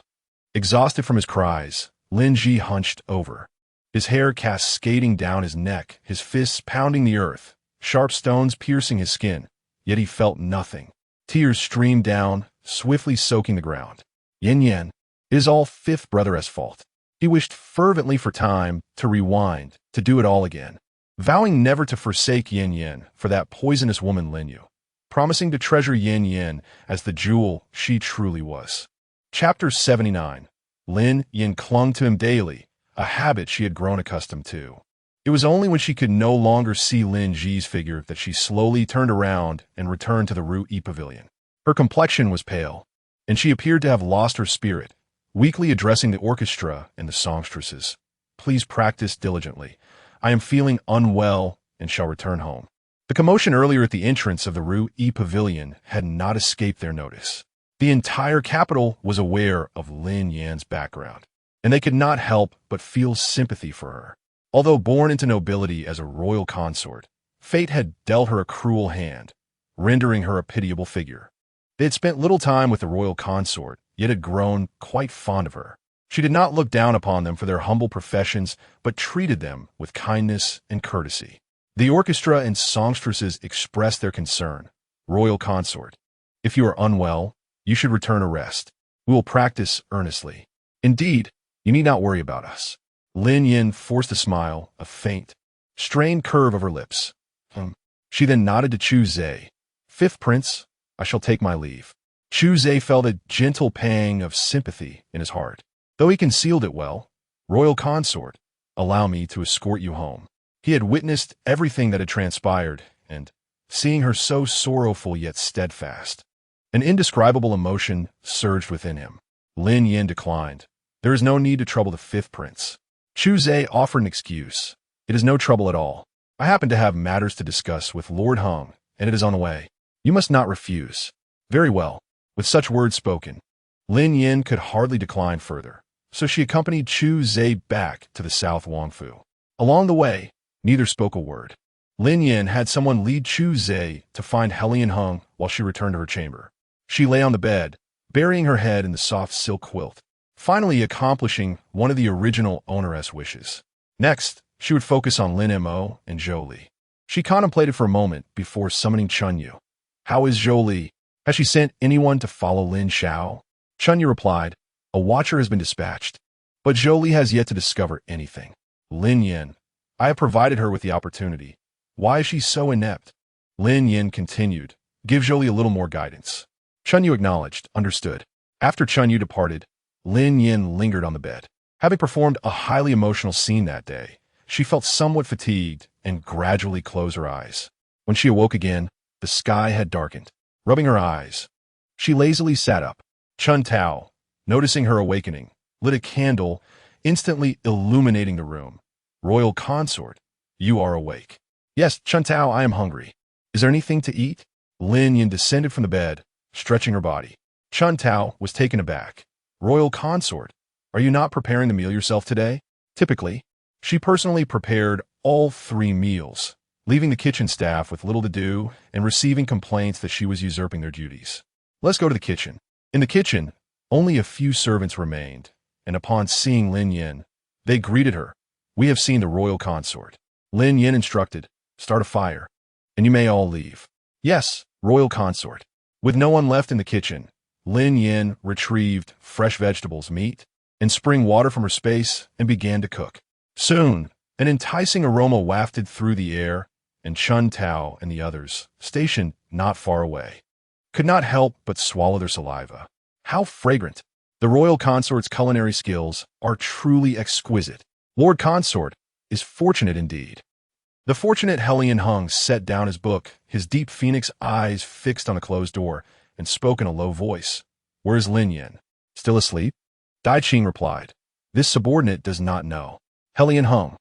Exhausted from his cries, Lin Ji hunched over, his hair cascading down his neck, his fists pounding the earth, sharp stones piercing his skin, yet he felt nothing. Tears streamed down, swiftly soaking the ground. Yin Yan, it is all fifth brother's fault. He wished fervently for time to rewind, to do it all again, vowing never to forsake Yin Yin for that poisonous woman Lin Yu, promising to treasure Yin Yin as the jewel she truly was. Chapter 79. Lin Yin clung to him daily, a habit she had grown accustomed to. It was only when she could no longer see Lin Ji's figure that she slowly turned around and returned to the Rue E Pavilion. Her complexion was pale, and she appeared to have lost her spirit, weakly addressing the orchestra and the songstresses. Please practice diligently. I am feeling unwell and shall return home. The commotion earlier at the entrance of the Rue E Pavilion had not escaped their notice. The entire capital was aware of Lin Yan's background, and they could not help but feel sympathy for her. Although born into nobility as a royal consort, fate had dealt her a cruel hand, rendering her a pitiable figure. They had spent little time with the royal consort, yet had grown quite fond of her. She did not look down upon them for their humble professions, but treated them with kindness and courtesy. The orchestra and songstresses expressed their concern. Royal consort, if you are unwell, you should return to rest. We will practice earnestly. Indeed, you need not worry about us. Lin Yin forced a smile, a faint, strained curve of her lips. She then nodded to Chu Zhe. Fifth prince, I shall take my leave. Chu Zhe felt a gentle pang of sympathy in his heart. Though he concealed it well, royal consort, allow me to escort you home. He had witnessed everything that had transpired, and, seeing her so sorrowful yet steadfast, an indescribable emotion surged within him. Lin Yin declined. There is no need to trouble the fifth prince. Chu Zhe offered an excuse. It is no trouble at all. I happen to have matters to discuss with Lord Hung, and it is on the way. You must not refuse. Very well. With such words spoken, Lin Yin could hardly decline further, so she accompanied Chu Zhe back to the South Wangfu. Along the way, neither spoke a word. Lin Yin had someone lead Chu Zhe to find Helian Hung while she returned to her chamber. She lay on the bed, burying her head in the soft silk quilt, finally accomplishing one of the original owneress' wishes. Next, she would focus on Lin Mo and Zhou Li. She contemplated for a moment before summoning Chun Yu. How is Zhou Li? Has she sent anyone to follow Lin Xiao? Chun Yu replied, a watcher has been dispatched, but Zhou Li has yet to discover anything. Lin Yin, I have provided her with the opportunity. Why is she so inept? Lin Yin continued, give Zhou Li a little more guidance. Chun Yu acknowledged, understood. After Chun Yu departed, Lin Yin lingered on the bed. Having performed a highly emotional scene that day, she felt somewhat fatigued and gradually closed her eyes. When she awoke again, the sky had darkened. Rubbing her eyes, she lazily sat up. Chun Tao, noticing her awakening, lit a candle, instantly illuminating the room. Royal consort, you are awake. Yes, Chun Tao, I am hungry. Is there anything to eat? Lin Yin descended from the bed, stretching her body. Chun Tao was taken aback. Royal consort, are you not preparing the meal yourself today? Typically, she personally prepared all 3 meals, leaving the kitchen staff with little to do and receiving complaints that she was usurping their duties. Let's go to the kitchen. In the kitchen, only a few servants remained, and upon seeing Lin Yin, they greeted her. "We have seen the royal consort." Lin Yin instructed, "Start a fire, and you may all leave." "Yes, royal consort." With no one left in the kitchen, Lin Yin retrieved fresh vegetables, meat, and spring water from her space and began to cook. Soon, an enticing aroma wafted through the air, and Chun Tao and the others, stationed not far away, could not help but swallow their saliva. How fragrant! The royal consort's culinary skills are truly exquisite. Lord Consort is fortunate indeed. The fortunate Hellion Hung set down his book, his deep phoenix eyes fixed on the closed door, and spoke in a low voice. "Where is Lin Yin? Still asleep?" Dai Qing replied, "This subordinate does not know." Hellion Hung.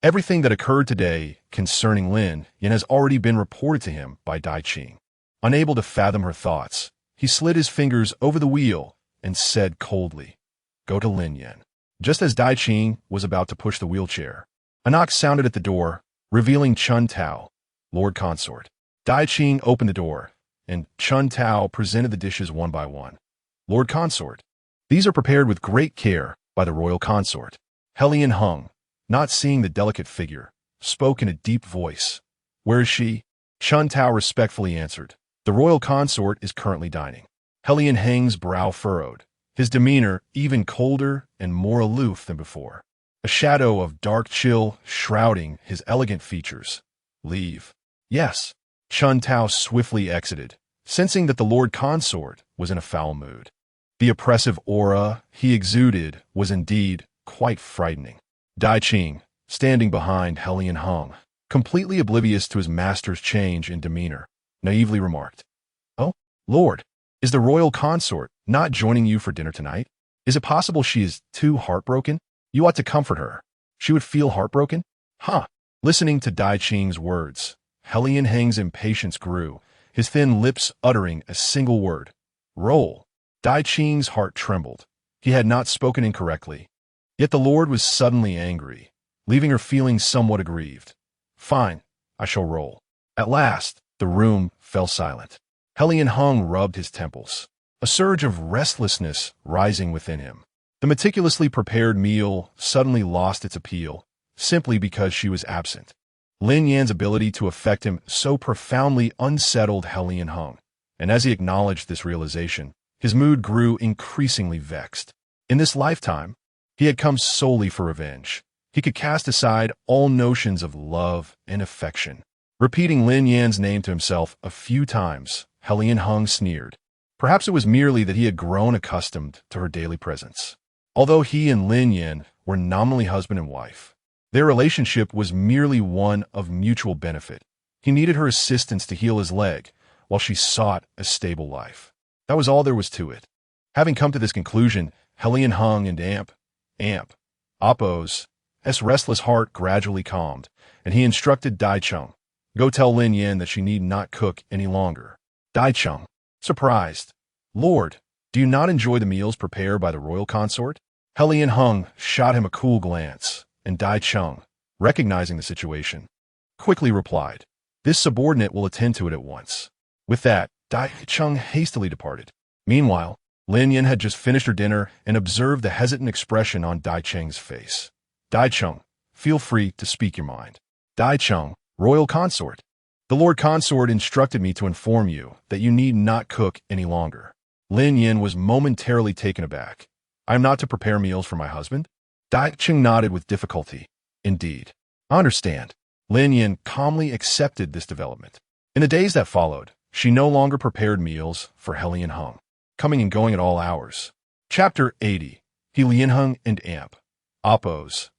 Everything that occurred today concerning Lin Yin has already been reported to him by Dai Qing. Unable to fathom her thoughts, he slid his fingers over the wheel and said coldly, "Go to Lin Yin." Just as Dai Qing was about to push the wheelchair, a knock sounded at the door, revealing Chun Tao, Lord Consort. Dai Qing opened the door, and Chun Tao presented the dishes one by one. "Lord Consort, these are prepared with great care by the royal consort." Hellion Hung, not seeing the delicate figure, spoke in a deep voice. "Where is she?" Chun Tao respectfully answered, "The royal consort is currently dining." Hellion Hang's brow furrowed, his demeanor even colder and more aloof than before, a shadow of dark chill shrouding his elegant features. "Leave." "Yes." Chun Tao swiftly exited, sensing that the Lord Consort was in a foul mood. The oppressive aura he exuded was indeed quite frightening. Dai Qing, standing behind Hellion Hung, completely oblivious to his master's change in demeanor, naively remarked, "Oh, Lord, is the royal consort not joining you for dinner tonight? Is it possible she is too heartbroken? You ought to comfort her. She would feel heartbroken?" "Huh." Listening to Dai Qing's words, Hellion Hang's impatience grew, his thin lips uttering a single word, "Roll." Dai Qing's heart trembled. He had not spoken incorrectly. Yet the Lord was suddenly angry, leaving her feeling somewhat aggrieved. "Fine, I shall roll." At last, the room fell silent. Hellion Hung rubbed his temples, a surge of restlessness rising within him. The meticulously prepared meal suddenly lost its appeal, simply because she was absent. Lin Yan's ability to affect him so profoundly unsettled Hellion Hung, and as he acknowledged this realization, his mood grew increasingly vexed. In this lifetime, he had come solely for revenge. He could cast aside all notions of love and affection. Repeating Lin Yan's name to himself a few times, Hellion Hung sneered. Perhaps it was merely that he had grown accustomed to her daily presence. Although he and Lin Yan were nominally husband and wife, their relationship was merely one of mutual benefit. He needed her assistance to heal his leg, while she sought a stable life. That was all there was to it. Having come to this conclusion, Hellion Hung and Appo's restless heart gradually calmed, and he instructed Dai Chung, "Go tell Lin Yan that she need not cook any longer." Dai Chung, surprised, "Lord, do you not enjoy the meals prepared by the royal consort?" Hellion Hung shot him a cool glance, and Dai Chung, recognizing the situation, quickly replied, "This subordinate will attend to it at once." With that, Dai Chung hastily departed. Meanwhile, Lin Yan had just finished her dinner and observed the hesitant expression on Dai Cheng's face. "Dai Chung, feel free to speak your mind." "Dai Chung, royal consort. The Lord Consort instructed me to inform you that you need not cook any longer." Lin Yan was momentarily taken aback. "I am not to prepare meals for my husband?" Dai Chung nodded with difficulty. "Indeed. I understand." Lin Yan calmly accepted this development. In the days that followed, she no longer prepared meals for Hellion Hung, coming and going at all hours. Chapter 80. Hellion Hung and Appo's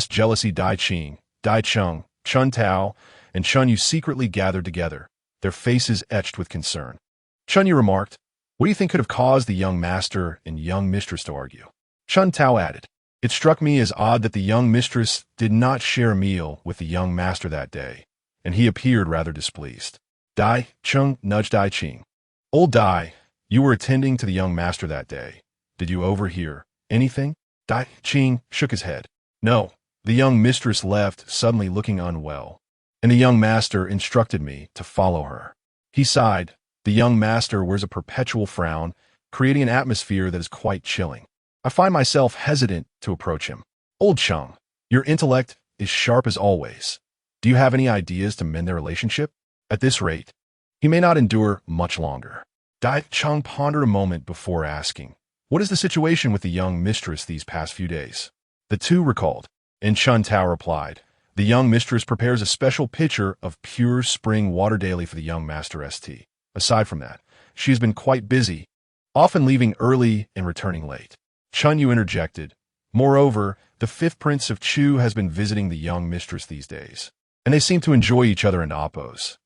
jealousy. Dai Qing, Dai Chung, Chun Tao, and Chun Yu secretly gathered together, their faces etched with concern. Chun Yu remarked, "What do you think could have caused the young master and young mistress to argue?" Chun Tao added, "It struck me as odd that the young mistress did not share a meal with the young master that day, and he appeared rather displeased." Dai Chung nudged Dai Qing. "Old Dai, you were attending to the young master that day. Did you overhear anything?" Dai Qing shook his head. "No, the young mistress left, suddenly looking unwell, and the young master instructed me to follow her. He sighed. The young master wears a perpetual frown, creating an atmosphere that is quite chilling. I find myself hesitant to approach him. Old Chung, your intellect is sharp as always. Do you have any ideas to mend their relationship? At this rate, he may not endure much longer. Dai Chung pondered a moment before asking, what is the situation with the young mistress these past few days? The two recalled, and Chun Tao replied, the young mistress prepares a special pitcher of pure spring water daily for the young master St. Aside from that, she has been quite busy, often leaving early and returning late. Chun Yu interjected, moreover, the fifth prince of Chu has been visiting the young mistress these days, and they seem to enjoy each other in Appo's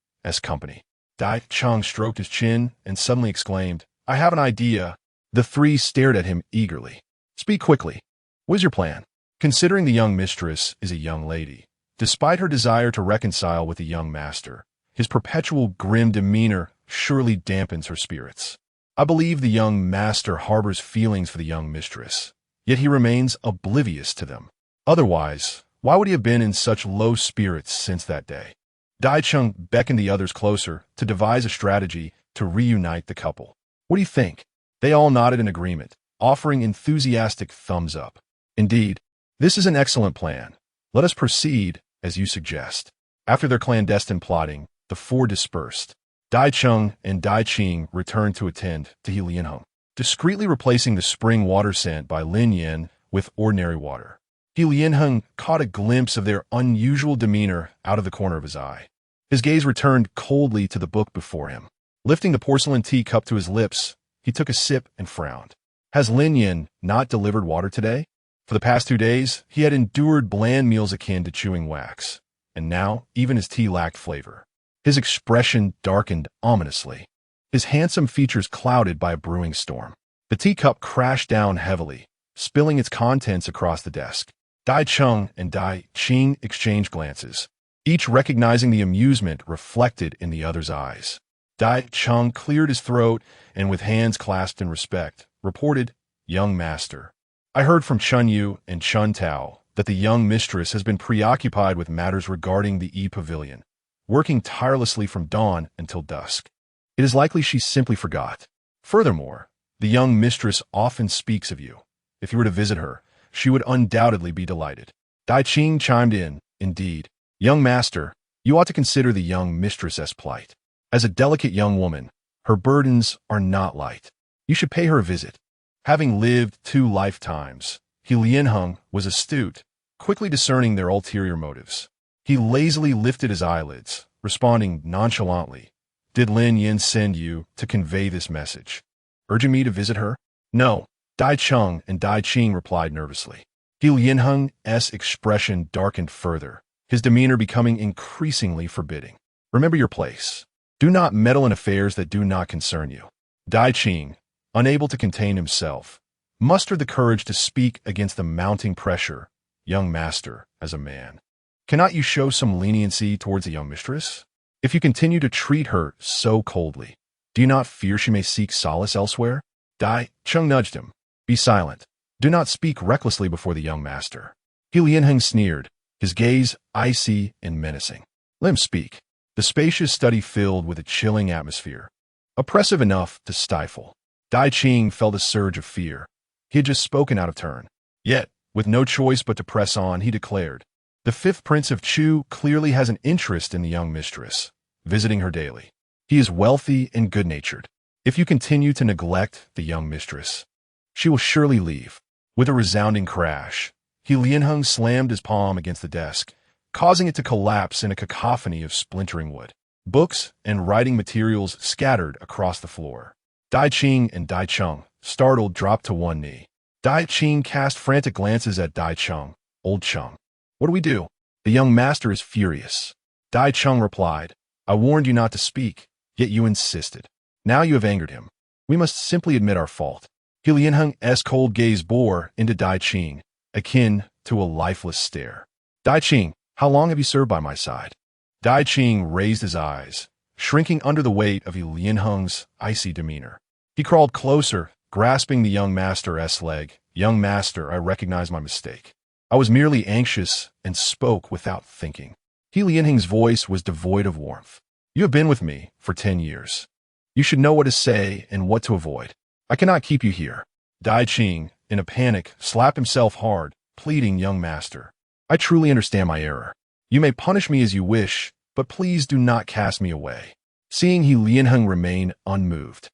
company. Dai Chung stroked his chin and suddenly exclaimed, I have an idea. The three stared at him eagerly. Speak quickly. What is your plan? Considering the young mistress is a young lady, despite her desire to reconcile with the young master, his perpetual grim demeanor surely dampens her spirits. I believe the young master harbors feelings for the young mistress, yet he remains oblivious to them. Otherwise, why would he have been in such low spirits since that day? Dai Chung beckoned the others closer to devise a strategy to reunite the couple. What do you think? They all nodded in agreement, offering enthusiastic thumbs up. Indeed, this is an excellent plan. Let us proceed as you suggest. After their clandestine plotting, the four dispersed. Dai Chung and Dai Qing returned to attend to He Lianheng, discreetly replacing the spring water sent by Lin Yan with ordinary water. He Lianheng caught a glimpse of their unusual demeanor out of the corner of his eye. His gaze returned coldly to the book before him. Lifting the porcelain teacup to his lips, he took a sip and frowned. Has Lin Yan not delivered water today? For the past 2 days, he had endured bland meals akin to chewing wax, and now even his tea lacked flavor. His expression darkened ominously, his handsome features clouded by a brewing storm. The teacup crashed down heavily, spilling its contents across the desk. Dai Chung and Dai Qing exchanged glances, each recognizing the amusement reflected in the other's eyes. Dai Chung cleared his throat and, with hands clasped in respect, reported, Young master, I heard from Chun Yu and Chun Tao that the young mistress has been preoccupied with matters regarding the E-Pavilion, working tirelessly from dawn until dusk. It is likely she simply forgot. Furthermore, the young mistress often speaks of you. If you were to visit her, she would undoubtedly be delighted. Dai Qing chimed in, indeed. Young master, you ought to consider the young mistress's plight. As a delicate young woman, her burdens are not light. You should pay her a visit. Having lived 2 lifetimes, He Lianheng was astute, quickly discerning their ulterior motives. He lazily lifted his eyelids, responding nonchalantly, Did Lin Yin send you to convey this message? Urging me to visit her? No. Dai Chung and Dai Qing replied nervously. He Lianheng's expression darkened further, his demeanor becoming increasingly forbidding. Remember your place. Do not meddle in affairs that do not concern you. Dai Qing, unable to contain himself, mustered the courage to speak against the mounting pressure. Young master, as a man, cannot you show some leniency towards the young mistress? If you continue to treat her so coldly, do you not fear she may seek solace elsewhere? Dai Chung nudged him. Be silent. Do not speak recklessly before the young master. He Lianheng sneered, his gaze icy and menacing. Let him speak. The spacious study filled with a chilling atmosphere, oppressive enough to stifle. Dai Qing felt a surge of fear. He had just spoken out of turn. Yet, with no choice but to press on, he declared, the fifth prince of Chu clearly has an interest in the young mistress, visiting her daily. He is wealthy and good-natured. If you continue to neglect the young mistress, she will surely leave. With a resounding crash, He Lianheng slammed his palm against the desk, causing it to collapse in a cacophony of splintering wood. Books and writing materials scattered across the floor. Dai Qing and Dai Chung, startled, dropped to one knee. Dai Qing cast frantic glances at Dai Chung. Old Chung, what do we do? The young master is furious. Dai Chung replied, I warned you not to speak, yet you insisted. Now you have angered him. We must simply admit our fault. He Lianheng's cold gaze bore into Dai Qing, akin to a lifeless stare. Dai Qing, how long have you served by my side? Dai Qing raised his eyes, shrinking under the weight of He Lianheng's icy demeanor. He crawled closer, grasping the young master's leg. Young master, I recognize my mistake. I was merely anxious and spoke without thinking. He Lianheng's voice was devoid of warmth. You have been with me for 10 years. You should know what to say and what to avoid. I cannot keep you here. Dai Qing, in a panic, slapped himself hard, pleading, young master. I truly understand my error. You may punish me as you wish, but please do not cast me away. Seeing He Lianheng remain unmoved,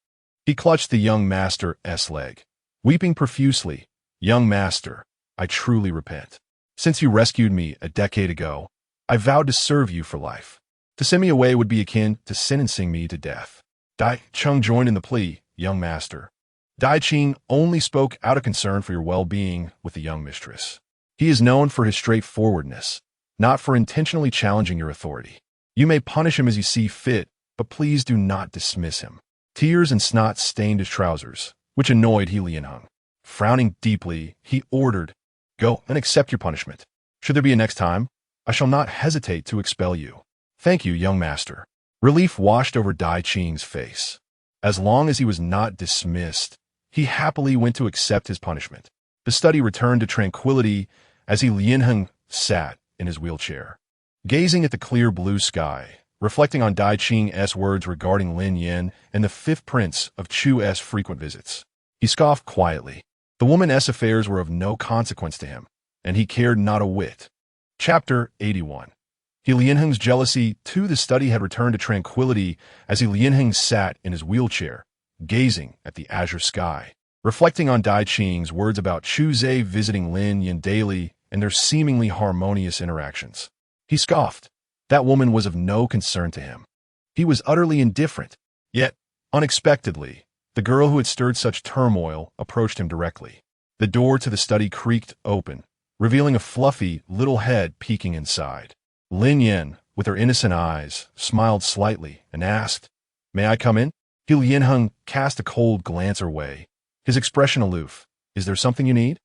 he clutched the young master's leg, weeping profusely. Young master, I truly repent. Since you rescued me a decade ago, I vowed to serve you for life. To send me away would be akin to sentencing me to death. Dai Qing joined in the plea, young master. Dai Qing only spoke out of concern for your well-being with the young mistress. He is known for his straightforwardness, not for intentionally challenging your authority. You may punish him as you see fit, but please do not dismiss him. Tears and snot stained his trousers, which annoyed He Lianheng. Frowning deeply, he ordered, Go and accept your punishment. Should there be a next time, I shall not hesitate to expel you. Thank you, young master. Relief washed over Dai Qing's face. As long as he was not dismissed, he happily went to accept his punishment. The study returned to tranquility as He Lianheng sat in his wheelchair, gazing at the clear blue sky, reflecting on Dai Qing's words regarding Lin Yan and the fifth prince of Chu's frequent visits. He scoffed quietly. The woman's affairs were of no consequence to him, and he cared not a whit. Chapter 81. He Lianheng's jealousy to the study had returned to tranquility as He Lianheng sat in his wheelchair, gazing at the azure sky, reflecting on Dai Qing's words about Chu Zhe visiting Lin Yan daily and their seemingly harmonious interactions. He scoffed. That woman was of no concern to him. He was utterly indifferent. Yet, unexpectedly, the girl who had stirred such turmoil approached him directly. The door to the study creaked open, revealing a fluffy little head peeking inside. Lin Yan, with her innocent eyes, smiled slightly and asked, May I come in? He Lianheng cast a cold glance her way, his expression aloof. Is there something you need?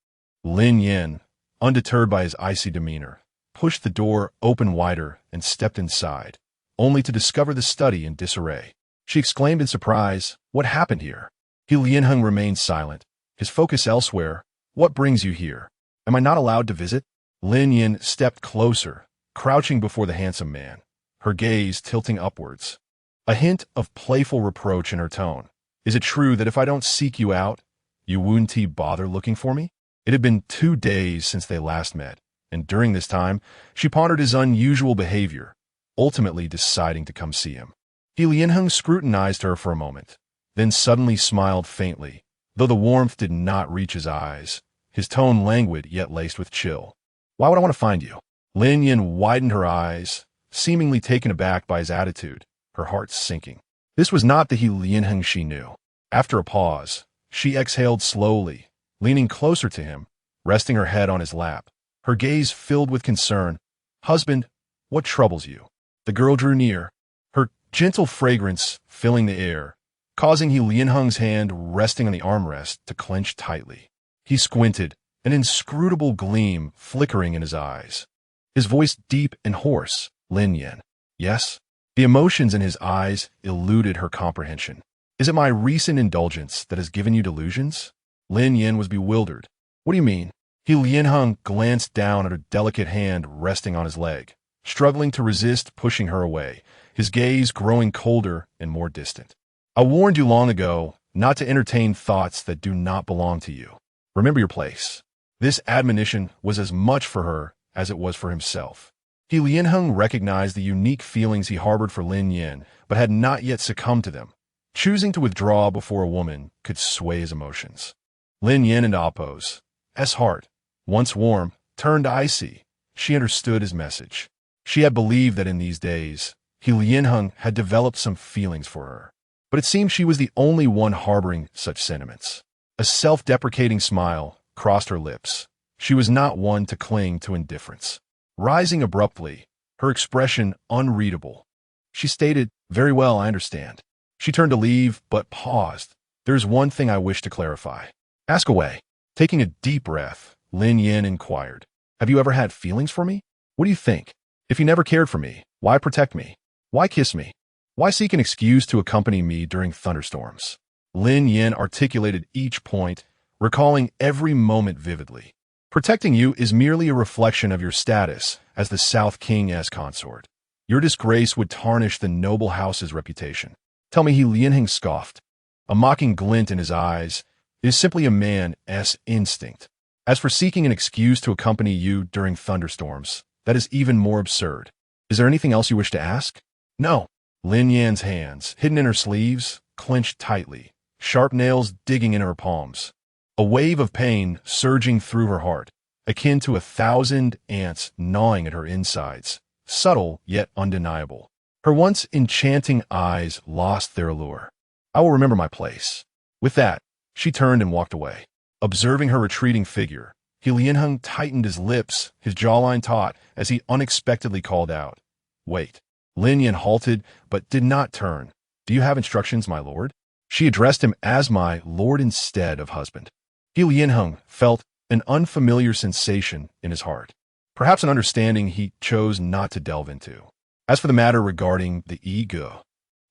Lin Yan, undeterred by his icy demeanor, pushed the door open wider and stepped inside, only to discover the study in disarray. She exclaimed in surprise, What happened here? He Lianheng remained silent, his focus elsewhere. What brings you here? Am I not allowed to visit? Lin Yan stepped closer, crouching before the handsome man, her gaze tilting upwards, a hint of playful reproach in her tone. Is it true that if I don't seek you out, you wouldn't bother looking for me? It had been 2 days since they last met, and during this time, she pondered his unusual behavior, ultimately deciding to come see him. He Lianheng scrutinized her for a moment, then suddenly smiled faintly, though the warmth did not reach his eyes, his tone languid yet laced with chill. Why would I want to find you? Lin Yan widened her eyes, seemingly taken aback by his attitude, her heart sinking. This was not the He Lianheng she knew. After a pause, she exhaled slowly, leaning closer to him, resting her head on his lap, her gaze filled with concern. Husband, what troubles you? The girl drew near, her gentle fragrance filling the air, causing He Lianheng's hand resting on the armrest to clench tightly. He squinted, an inscrutable gleam flickering in his eyes. His voice deep and hoarse. Lin Yan. Yes? The emotions in his eyes eluded her comprehension. Is it my recent indulgence that has given you delusions? Lin Yan was bewildered. What do you mean? He Lianheng glanced down at her delicate hand resting on his leg, struggling to resist pushing her away, his gaze growing colder and more distant. I warned you long ago not to entertain thoughts that do not belong to you. Remember your place. This admonition was as much for her as it was for himself. He Lianheng recognized the unique feelings he harbored for Lin Yan, but had not yet succumbed to them. Choosing to withdraw before a woman could sway his emotions. Lin Yan and Appo's heart, once warm, turned icy. She understood his message. She had believed that in these days, He Lianheng had developed some feelings for her. But it seemed she was the only one harboring such sentiments. A self-deprecating smile crossed her lips. She was not one to cling to indifference. Rising abruptly, her expression unreadable, she stated, Very well, I understand. She turned to leave, but paused. There is one thing I wish to clarify. Ask away. Taking a deep breath, Lin Yan inquired, Have you ever had feelings for me? What do you think? If you never cared for me, why protect me? Why kiss me? Why seek an excuse to accompany me during thunderstorms? Lin Yan articulated each point, recalling every moment vividly. Protecting you is merely a reflection of your status as the South King's consort. Your disgrace would tarnish the noble house's reputation. Tell me, he Lianheng scoffed, a mocking glint in his eyes. It is simply a man's instinct. As for seeking an excuse to accompany you during thunderstorms, that is even more absurd. Is there anything else you wish to ask? No. Lin Yan's hands, hidden in her sleeves, clenched tightly, sharp nails digging into her palms. A wave of pain surging through her heart, akin to 1,000 ants gnawing at her insides, subtle yet undeniable. Her once enchanting eyes lost their allure. I will remember my place. With that, she turned and walked away. Observing her retreating figure, He Lianheng tightened his lips, his jawline taut, as he unexpectedly called out, "Wait." Lin Yan halted, but did not turn. "Do you have instructions, my lord?" She addressed him as my lord instead of husband. He Lianheng felt an unfamiliar sensation in his heart, perhaps an understanding he chose not to delve into. As for the matter regarding the ego,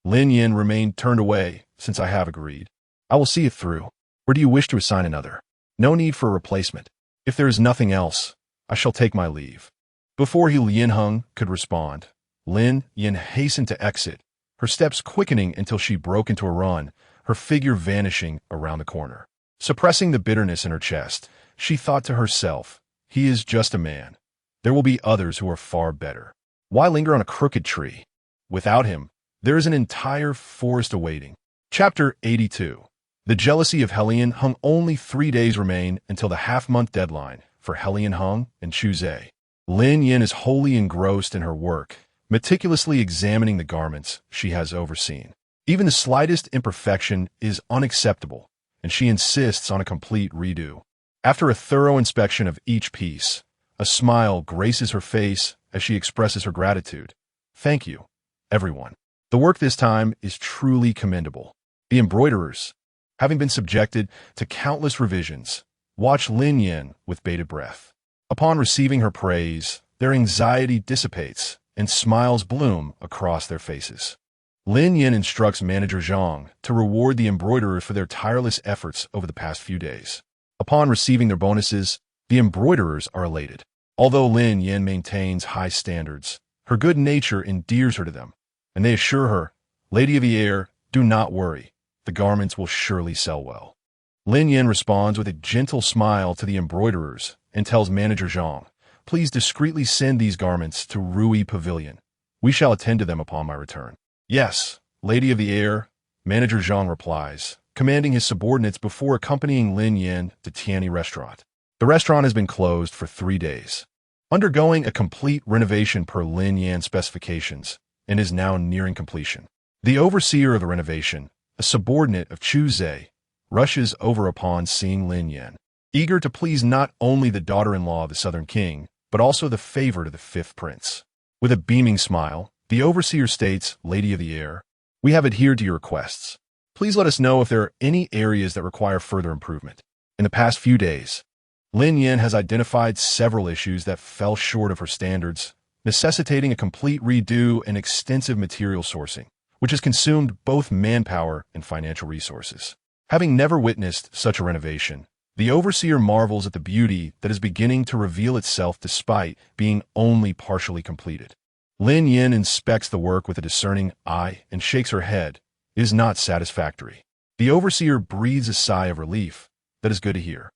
Lin Yan remained turned away. "Since I have agreed, I will see it through. Or do you wish to assign another? No need for a replacement. If there is nothing else, I shall take my leave." Before He Lianheng could respond, Lin Yan hastened to exit, her steps quickening until she broke into a run, her figure vanishing around the corner. Suppressing the bitterness in her chest, she thought to herself, "He is just a man. There will be others who are far better. Why linger on a crooked tree? Without him, there is an entire forest awaiting." Chapter 82. The jealousy of He Lianheng. Only 3 days remain until the half-month deadline for He Lianheng and Chu Zhe. Lin Yan is wholly engrossed in her work, meticulously examining the garments she has overseen. Even the slightest imperfection is unacceptable, and she insists on a complete redo. After a thorough inspection of each piece, a smile graces her face as she expresses her gratitude. "Thank you, everyone. The work this time is truly commendable." The embroiderers, having been subjected to countless revisions, watch Lin Yan with bated breath. Upon receiving her praise, their anxiety dissipates and smiles bloom across their faces. Lin Yan instructs Manager Zhang to reward the embroiderers for their tireless efforts over the past few days. Upon receiving their bonuses, the embroiderers are elated. Although Lin Yan maintains high standards, her good nature endears her to them, and they assure her, "Lady of the Air, do not worry. The garments will surely sell well." Lin Yan responds with a gentle smile to the embroiderers and tells Manager Zhang, "Please discreetly send these garments to Rui Pavilion. We shall attend to them upon my return." "Yes, Lady of the Air," Manager Zhang replies, commanding his subordinates before accompanying Lin Yan to Tianyi Restaurant. The restaurant has been closed for 3 days, undergoing a complete renovation per Lin Yan's specifications, and is now nearing completion. The overseer of the renovation, a subordinate of Chu Zhe, rushes over upon seeing Lin Yan, eager to please not only the daughter-in-law of the Southern King, but also the favorite of the 5th Prince. With a beaming smile, the overseer states, "Lady of the Air, we have adhered to your requests. Please let us know if there are any areas that require further improvement." In the past few days, Lin Yan has identified several issues that fell short of her standards, necessitating a complete redo and extensive material sourcing, which has consumed both manpower and financial resources. Having never witnessed such a renovation, the overseer marvels at the beauty that is beginning to reveal itself despite being only partially completed. Lin Yan inspects the work with a discerning eye and shakes her head. It is not satisfactory. The overseer breathes a sigh of relief. That is good to hear.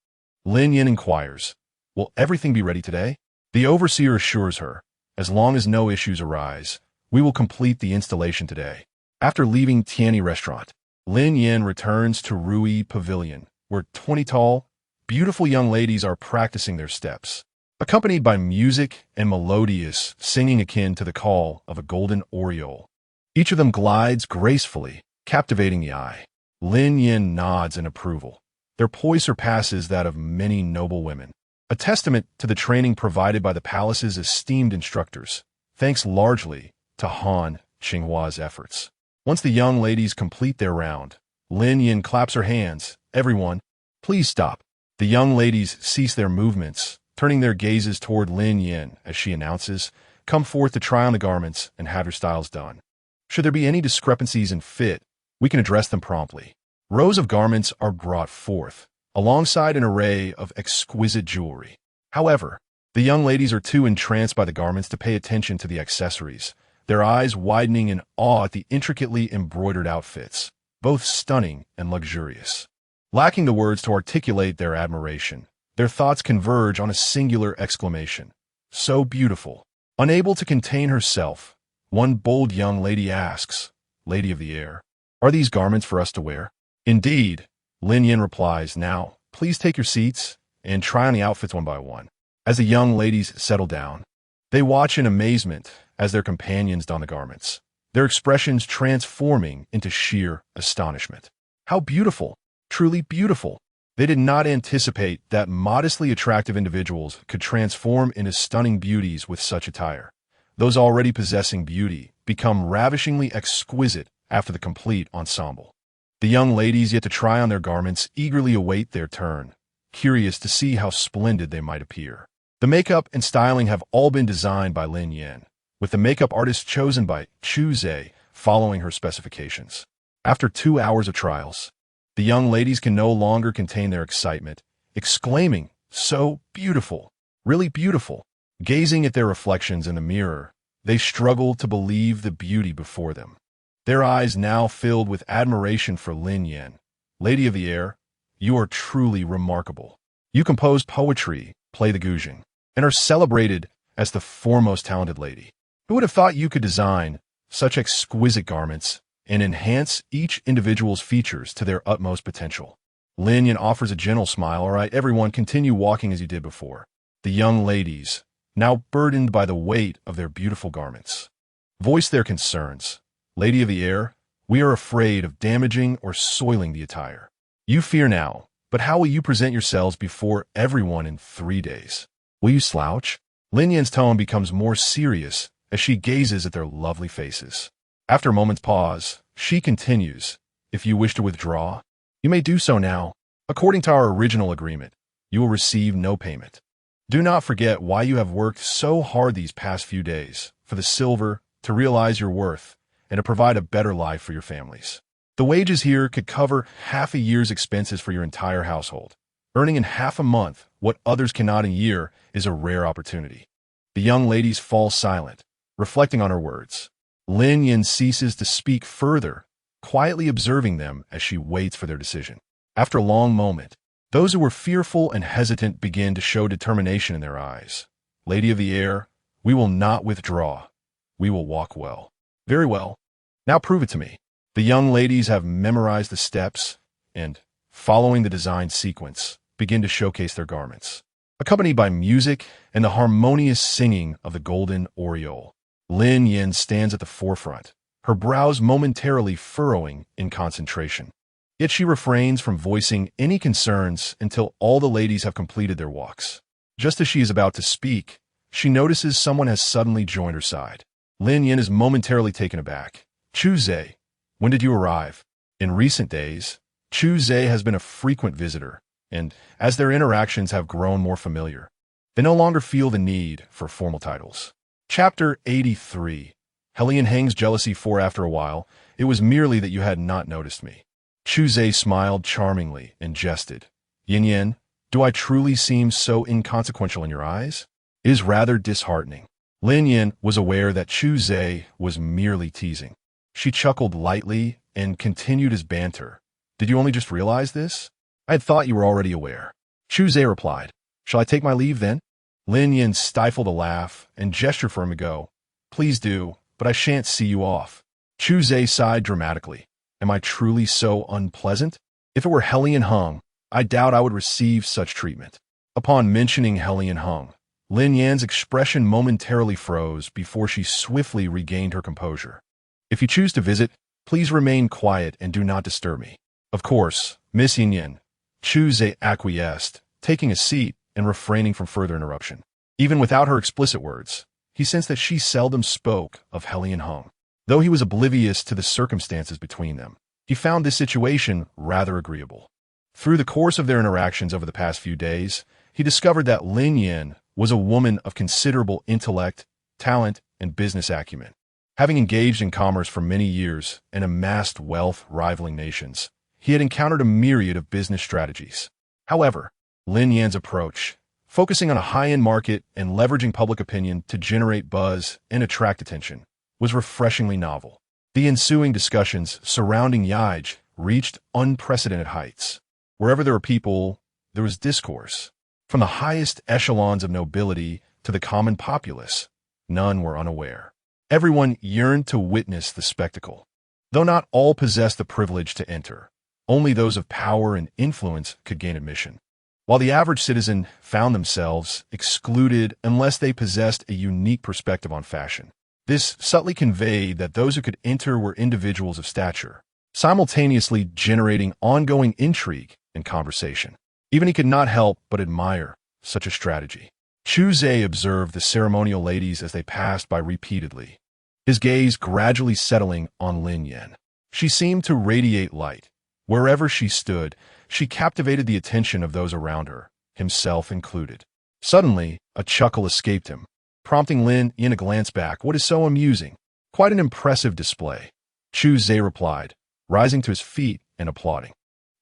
Lin Yan inquires, "Will everything be ready today?" The overseer assures her, "As long as no issues arise, we will complete the installation today." After leaving Tianyi Restaurant, Lin Yan returns to Rui Pavilion, where 20 tall, beautiful young ladies are practicing their steps, accompanied by music and melodious singing akin to the call of a golden oriole. Each of them glides gracefully, captivating the eye. Lin Yan nods in approval. Their poise surpasses that of many noble women, a testament to the training provided by the palace's esteemed instructors, thanks largely to Han Qinghua's efforts. Once the young ladies complete their round, Lin Yan claps her hands. "Everyone, please stop." The young ladies cease their movements, turning their gazes toward Lin Yan as she announces, "Come forth to try on the garments and have your styles done. Should there be any discrepancies in fit, we can address them promptly." Rows of garments are brought forth, alongside an array of exquisite jewelry. However, the young ladies are too entranced by the garments to pay attention to the accessories, their eyes widening in awe at the intricately embroidered outfits, both stunning and luxurious. Lacking the words to articulate their admiration, their thoughts converge on a singular exclamation. So beautiful. Unable to contain herself, one bold young lady asks, "Lady of the Air, are these garments for us to wear?" "Indeed," Lin Yin replies. "Now, please take your seats and try on the outfits one by one." As the young ladies settle down, they watch in amazement as their companions don the garments, their expressions transforming into sheer astonishment. How beautiful! Truly beautiful! They did not anticipate that modestly attractive individuals could transform into stunning beauties with such attire. Those already possessing beauty become ravishingly exquisite after the complete ensemble. The young ladies yet to try on their garments eagerly await their turn, curious to see how splendid they might appear. The makeup and styling have all been designed by Lin Yin, with the makeup artist chosen by Chu Zhe following her specifications. After 2 hours of trials, the young ladies can no longer contain their excitement, exclaiming, "So beautiful! Really beautiful!" Gazing at their reflections in the mirror, they struggle to believe the beauty before them. Their eyes now filled with admiration for Lin Yin. "Lady of the Air, you are truly remarkable. You compose poetry, play the guzheng, and are celebrated as the foremost talented lady. Who would have thought you could design such exquisite garments and enhance each individual's features to their utmost potential?" Lin Yin offers a gentle smile. "All right, everyone, continue walking as you did before." The young ladies, now burdened by the weight of their beautiful garments, voice their concerns. "Lady of the Air, we are afraid of damaging or soiling the attire. You fear now, but how will you present yourselves before everyone in 3 days? Will you slouch?" Lin Yin's tone becomes more serious as she gazes at their lovely faces. After a moment's pause, she continues, "If you wish to withdraw, you may do so now. According to our original agreement, you will receive no payment. Do not forget why you have worked so hard these past few days, for the silver, to realize your worth, and to provide a better life for your families. The wages here could cover half a year's expenses for your entire household. Earning in half a month what others cannot in a year is a rare opportunity." The young ladies fall silent, reflecting on her words. Lin Yin ceases to speak further, quietly observing them as she waits for their decision. After a long moment, those who were fearful and hesitant begin to show determination in their eyes. "Lady of the Air, we will not withdraw. We will walk well." "Very well. Now prove it to me." The young ladies have memorized the steps and, following the design sequence, begin to showcase their garments. Accompanied by music and the harmonious singing of the golden aureole, Lin Yin stands at the forefront, her brows momentarily furrowing in concentration. Yet she refrains from voicing any concerns until all the ladies have completed their walks. Just as she is about to speak, she notices someone has suddenly joined her side. Lin Yin is momentarily taken aback. "Chu Zhe, when did you arrive?" In recent days, Chu Zhe has been a frequent visitor, and as their interactions have grown more familiar, they no longer feel the need for formal titles. Chapter 83. Helion hangs jealousy for after a while. "It was merely that you had not noticed me." Chu Zhe smiled charmingly and jested. "Yin Yin, do I truly seem so inconsequential in your eyes? It is rather disheartening." Lin Yin was aware that Chu Zhe was merely teasing. She chuckled lightly and continued his banter. "Did you only just realize this? I had thought you were already aware." Chu Zhe replied, "Shall I take my leave then?" Lin Yin stifled a laugh and gestured for him to go. "Please do, but I shan't see you off." Chu Zhe sighed dramatically. "Am I truly so unpleasant? If it were Helion Hung, I doubt I would receive such treatment." Upon mentioning Helion Hung, Lin Yan's expression momentarily froze before she swiftly regained her composure. "If you choose to visit, please remain quiet and do not disturb me." "Of course, Miss Yin Yin." Chu Zhe acquiesced, taking a seat and refraining from further interruption. Even without her explicit words, he sensed that she seldom spoke of Helion Hung. Though he was oblivious to the circumstances between them, he found this situation rather agreeable. Through the course of their interactions over the past few days, he discovered that Lin Yin was a woman of considerable intellect, talent, and business acumen. Having engaged in commerce for many years and amassed wealth rivaling nations, he had encountered a myriad of business strategies. However, Lin Yan's approach, focusing on a high-end market and leveraging public opinion to generate buzz and attract attention, was refreshingly novel. The ensuing discussions surrounding Yaij reached unprecedented heights. Wherever there were people, there was discourse. From the highest echelons of nobility to the common populace, none were unaware. Everyone yearned to witness the spectacle. Though not all possessed the privilege to enter, only those of power and influence could gain admission, while the average citizen found themselves excluded unless they possessed a unique perspective on fashion. This subtly conveyed that those who could enter were individuals of stature, simultaneously generating ongoing intrigue and conversation. Even he could not help but admire such a strategy. Chu Zhe observed the ceremonial ladies as they passed by repeatedly, his gaze gradually settling on Lin Yan. She seemed to radiate light. Wherever she stood, she captivated the attention of those around her, himself included. Suddenly, a chuckle escaped him, prompting Lin Yan to glance back. "What is so amusing? Quite an impressive display," Chu Zhe replied, rising to his feet and applauding.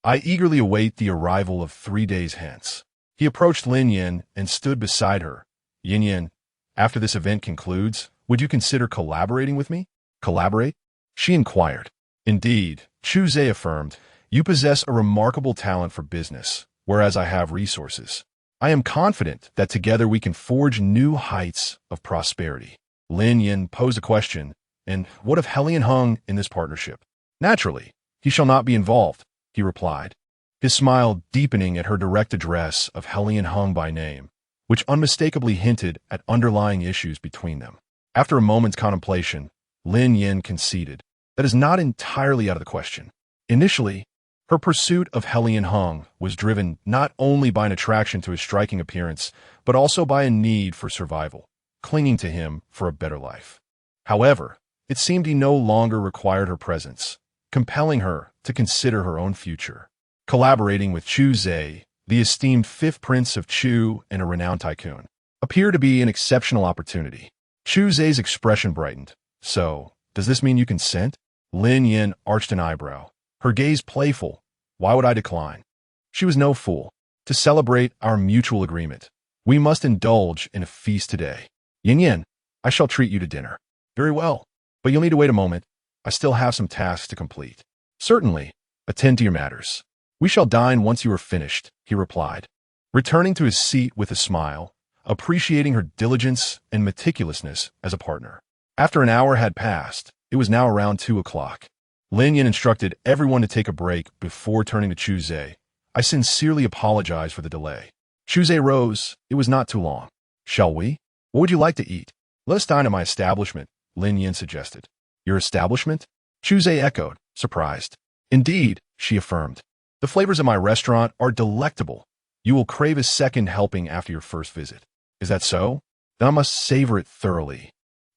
"I eagerly await the arrival of 3 days hence." He approached Lin Yan and stood beside her. "Yin Yan, after this event concludes, would you consider collaborating with me?" "Collaborate?" she inquired. "Indeed," Chu Zhe affirmed, "you possess a remarkable talent for business, whereas I have resources. I am confident that together we can forge new heights of prosperity." Lin Yan posed a question, "And what of Helian Hung in this partnership?" "Naturally, he shall not be involved," he replied, his smile deepening at her direct address of Helian Hung by name, which unmistakably hinted at underlying issues between them. After a moment's contemplation, Lin Yan conceded, "That is not entirely out of the question." Initially, her pursuit of Helian Hung was driven not only by an attraction to his striking appearance, but also by a need for survival, clinging to him for a better life. However, it seemed he no longer required her presence, compelling her to consider her own future. Collaborating with Chu Zhe, the esteemed fifth prince of Chu and a renowned tycoon, appeared to be an exceptional opportunity. Chu Zhe's expression brightened. "So, does this mean you consent?" Lin Yan arched an eyebrow, her gaze playful. "Why would I decline? She was no fool. To celebrate our mutual agreement, we must indulge in a feast today. Yin Yan, I shall treat you to dinner." "Very well, but you'll need to wait a moment. I still have some tasks to complete." "Certainly. Attend to your matters. We shall dine once you are finished," he replied, returning to his seat with a smile, appreciating her diligence and meticulousness as a partner. After an hour had passed, it was now around 2 o'clock. Lin Yan instructed everyone to take a break before turning to Chu Zhe. "I sincerely apologize for the delay." Chu Zhe rose. "It was not too long." "Shall we? What would you like to eat?" "Let us dine at my establishment," Lin Yan suggested. "Your establishment?" Chu Zhe echoed, surprised. "Indeed," she affirmed. "The flavors of my restaurant are delectable. You will crave a second helping after your first visit." "Is that so? Then I must savor it thoroughly,"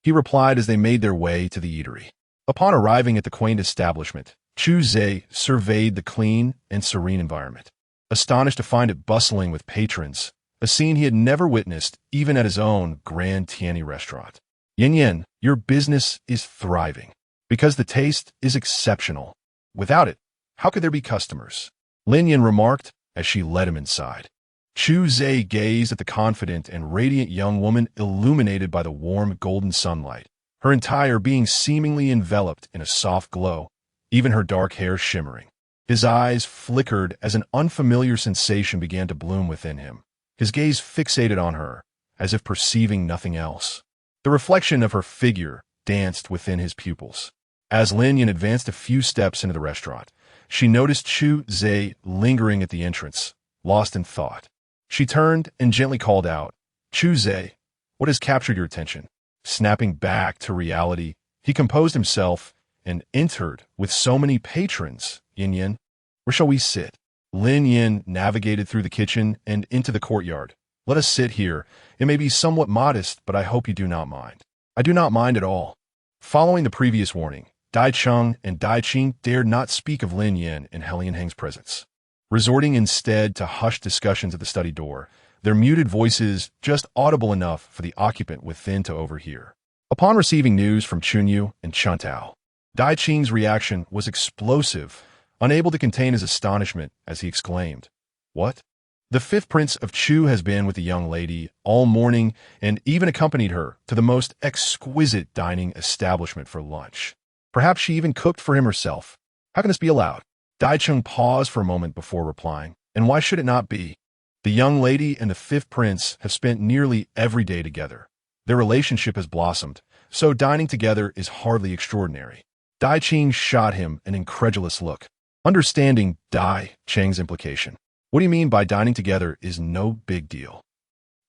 he replied as they made their way to the eatery. Upon arriving at the quaint establishment, Chu Zhe surveyed the clean and serene environment, astonished to find it bustling with patrons, a scene he had never witnessed even at his own Grand Tiani restaurant. "Yin Yan, your business is thriving, because the taste is exceptional. Without it, how could there be customers?" Lin Yan remarked as she led him inside. Chu Zhe gazed at the confident and radiant young woman illuminated by the warm golden sunlight, her entire being seemingly enveloped in a soft glow, even her dark hair shimmering. His eyes flickered as an unfamiliar sensation began to bloom within him, his gaze fixated on her, as if perceiving nothing else. The reflection of her figure danced within his pupils. As Lin Yan advanced a few steps into the restaurant, she noticed Chu Zhe lingering at the entrance, lost in thought. She turned and gently called out, "Chu Zhe, what has captured your attention?" Snapping back to reality, he composed himself and entered with so many patrons. "Yin Yan, where shall we sit?" Lin Yan navigated through the kitchen and into the courtyard. "Let us sit here. It may be somewhat modest, but I hope you do not mind." "I do not mind at all." Following the previous warning, Dai Cheng and Dai Qing dared not speak of Lin Yan in Helian Hang's presence. Resorting instead to hushed discussions at the study door, their muted voices just audible enough for the occupant within to overhear. Upon receiving news from Chunyu and Chuntao, Dai Qing's reaction was explosive, unable to contain his astonishment as he exclaimed, "What? The fifth prince of Chu has been with the young lady all morning and even accompanied her to the most exquisite dining establishment for lunch. Perhaps she even cooked for him herself. How can this be allowed? Dai Chung paused for a moment before replying. And why should it not be? The young lady and the fifth prince have spent nearly every day together. Their relationship has blossomed, so dining together is hardly extraordinary. Dai Ching shot him an incredulous look, understanding Dai Cheng's implication. What do you mean by dining together is no big deal?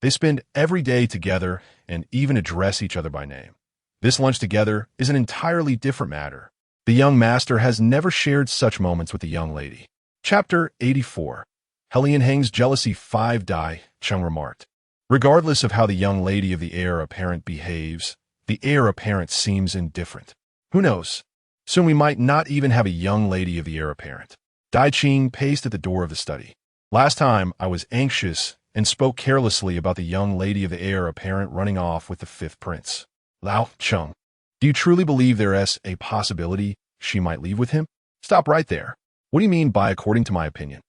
They spend every day together and even address each other by name. This lunch together is an entirely different matter. The young master has never shared such moments with the young lady. Chapter 84. Helian Heng's jealousy 5. Dai Chung remarked. Regardless of how the young lady of the heir apparent behaves, the heir apparent seems indifferent. Who knows? Soon we might not even have a young lady of the heir apparent. Dai Ching paced at the door of the study. Last time, I was anxious and spoke carelessly about the young lady of the heir apparent running off with the fifth prince. Lao Chung, do you truly believe there is a possibility she might leave with him? Stop right there. What do you mean by according to my opinion?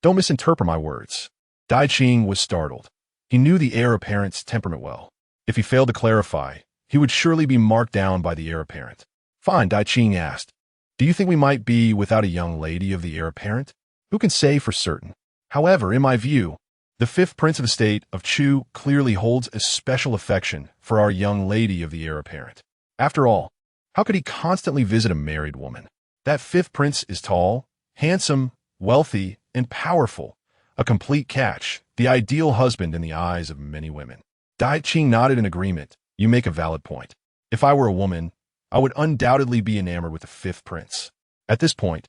Don't misinterpret my words. Dai Ching was startled. He knew the heir apparent's temperament well. If he failed to clarify, he would surely be marked down by the heir apparent. Fine, Dai Ching asked. Do you think we might be without a young lady of the heir apparent? Who can say for certain? However, in my view, the fifth prince of the state of Chu clearly holds a special affection for our young lady of the heir apparent. After all, how could he constantly visit a married woman? That fifth prince is tall, handsome, wealthy, and powerful, a complete catch, the ideal husband in the eyes of many women. Dai Ching nodded in agreement. You make a valid point. If I were a woman, I would undoubtedly be enamored with the fifth prince. At this point,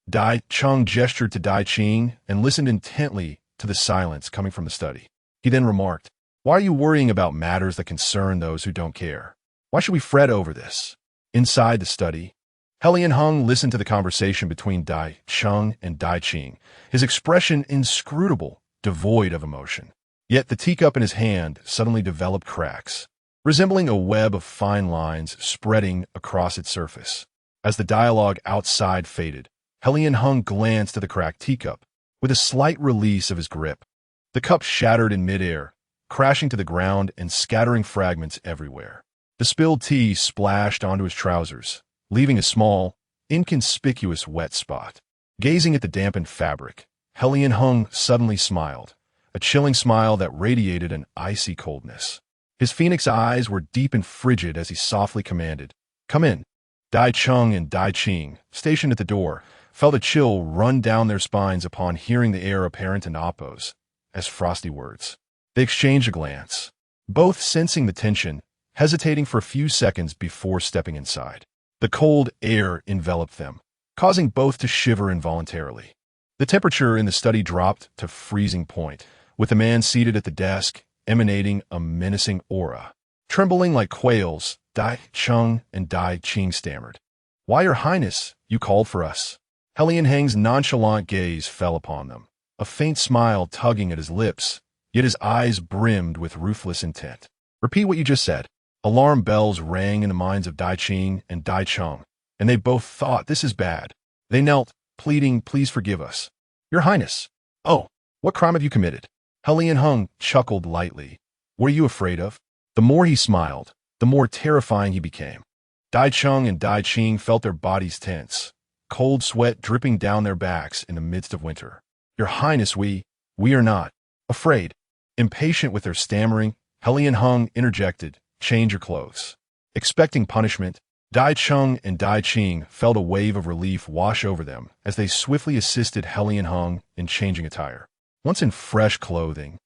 Dai Chung gestured to Dai Ching and listened intently to the silence coming from the study. He then remarked, why are you worrying about matters that concern those who don't care? Why should we fret over this? Inside the study, Helian Hung listened to the conversation between Dai Chung and Dai Ching, his expression inscrutable, devoid of emotion. Yet the teacup in his hand suddenly developed cracks, resembling a web of fine lines spreading across its surface. As the dialogue outside faded, Helian Hung glanced at the cracked teacup. With a slight release of his grip, the cup shattered in midair, crashing to the ground and scattering fragments everywhere. The spilled tea splashed onto his trousers, leaving a small, inconspicuous wet spot. Gazing at the dampened fabric, Helian Hung suddenly smiled, a chilling smile that radiated an icy coldness. His phoenix eyes were deep and frigid as he softly commanded, "Come in." Dai Chung and Dai Ching, stationed at the door, felt a chill run down their spines upon hearing the heir apparent and Oppo's as frosty words. They exchanged a glance, both sensing the tension, hesitating for a few seconds before stepping inside. The cold air enveloped them, causing both to shiver involuntarily. The temperature in the study dropped to freezing point, with the man seated at the desk, emanating a menacing aura. Trembling like quails, Dai Chung and Dai Ching stammered. "Why, Your Highness, you called for us." Helian Heng's nonchalant gaze fell upon them, a faint smile tugging at his lips, yet his eyes brimmed with ruthless intent. "Repeat what you just said." Alarm bells rang in the minds of Dai Ching and Dai Chung, and they both thought, this is bad. They knelt, pleading, "Please forgive us." "Your Highness." "Oh, what crime have you committed?" Helian Hung chuckled lightly. "What are you afraid of?" The more he smiled, the more terrifying he became. Dai Chung and Dai Ching felt their bodies tense, cold sweat dripping down their backs in the midst of winter. "Your Highness, we are not afraid." Impatient with their stammering, Helian Hung interjected, "Change your clothes." Expecting punishment, Dai Chung and Dai Ching felt a wave of relief wash over them as they swiftly assisted Helian Hung in changing attire. Once in fresh clothing,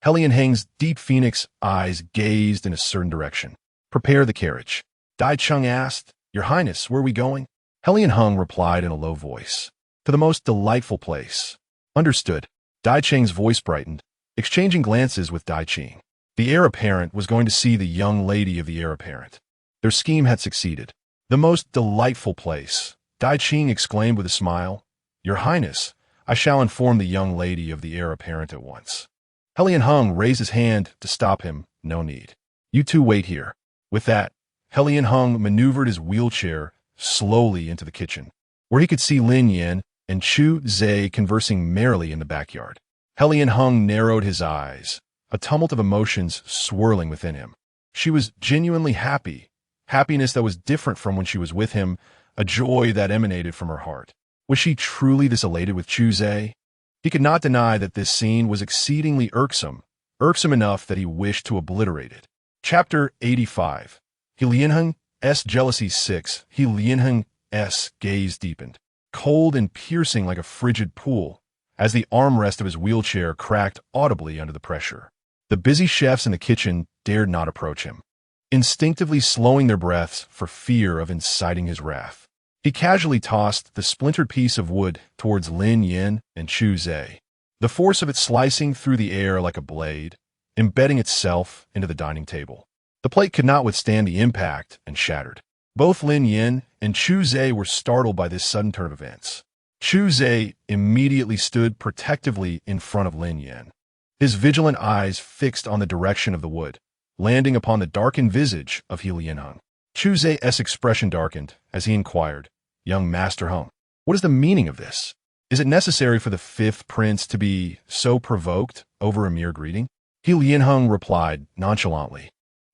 Helian Heng's deep phoenix eyes gazed in a certain direction. "Prepare the carriage." Dai Chung asked, "Your Highness, where are we going?" Helian Hung replied in a low voice, "To the most delightful place." "Understood." Dai Ching's voice brightened, exchanging glances with Dai Ching. The heir apparent was going to see the young lady of the heir apparent. Their scheme had succeeded. "The most delightful place," Dai Ching exclaimed with a smile. "Your Highness, I shall inform the young lady of the heir apparent at once." Helian Hung raised his hand to stop him. "No need. You two wait here." With that, Helian Hung maneuvered his wheelchair slowly into the kitchen, where he could see Lin Yan and Chu Zhe conversing merrily in the backyard. Lian Hung narrowed his eyes, a tumult of emotions swirling within him. She was genuinely happy, happiness that was different from when she was with him, a joy that emanated from her heart. Was she truly this elated with Chu Zhe? He could not deny that this scene was exceedingly irksome enough that he wished to obliterate it. Chapter 85. Lianheng's Jealousy 6. Lianheng's gaze deepened, cold and piercing like a frigid pool, as the armrest of his wheelchair cracked audibly under the pressure. The busy chefs in the kitchen dared not approach him, instinctively slowing their breaths for fear of inciting his wrath. He casually tossed the splintered piece of wood towards Lin Yin and Chu Zhe, the force of it slicing through the air like a blade, embedding itself into the dining table. The plate could not withstand the impact and shattered. Both Lin Yin and Chu Zhe were startled by this sudden turn of events. Chu Zhe immediately stood protectively in front of Lin Yin, his vigilant eyes fixed on the direction of the wood, landing upon the darkened visage of Lian Hung. Chu Zhe's expression darkened as he inquired, "Young Master Hung, what is the meaning of this? Is it necessary for the fifth prince to be so provoked over a mere greeting?" Lian Hung replied nonchalantly,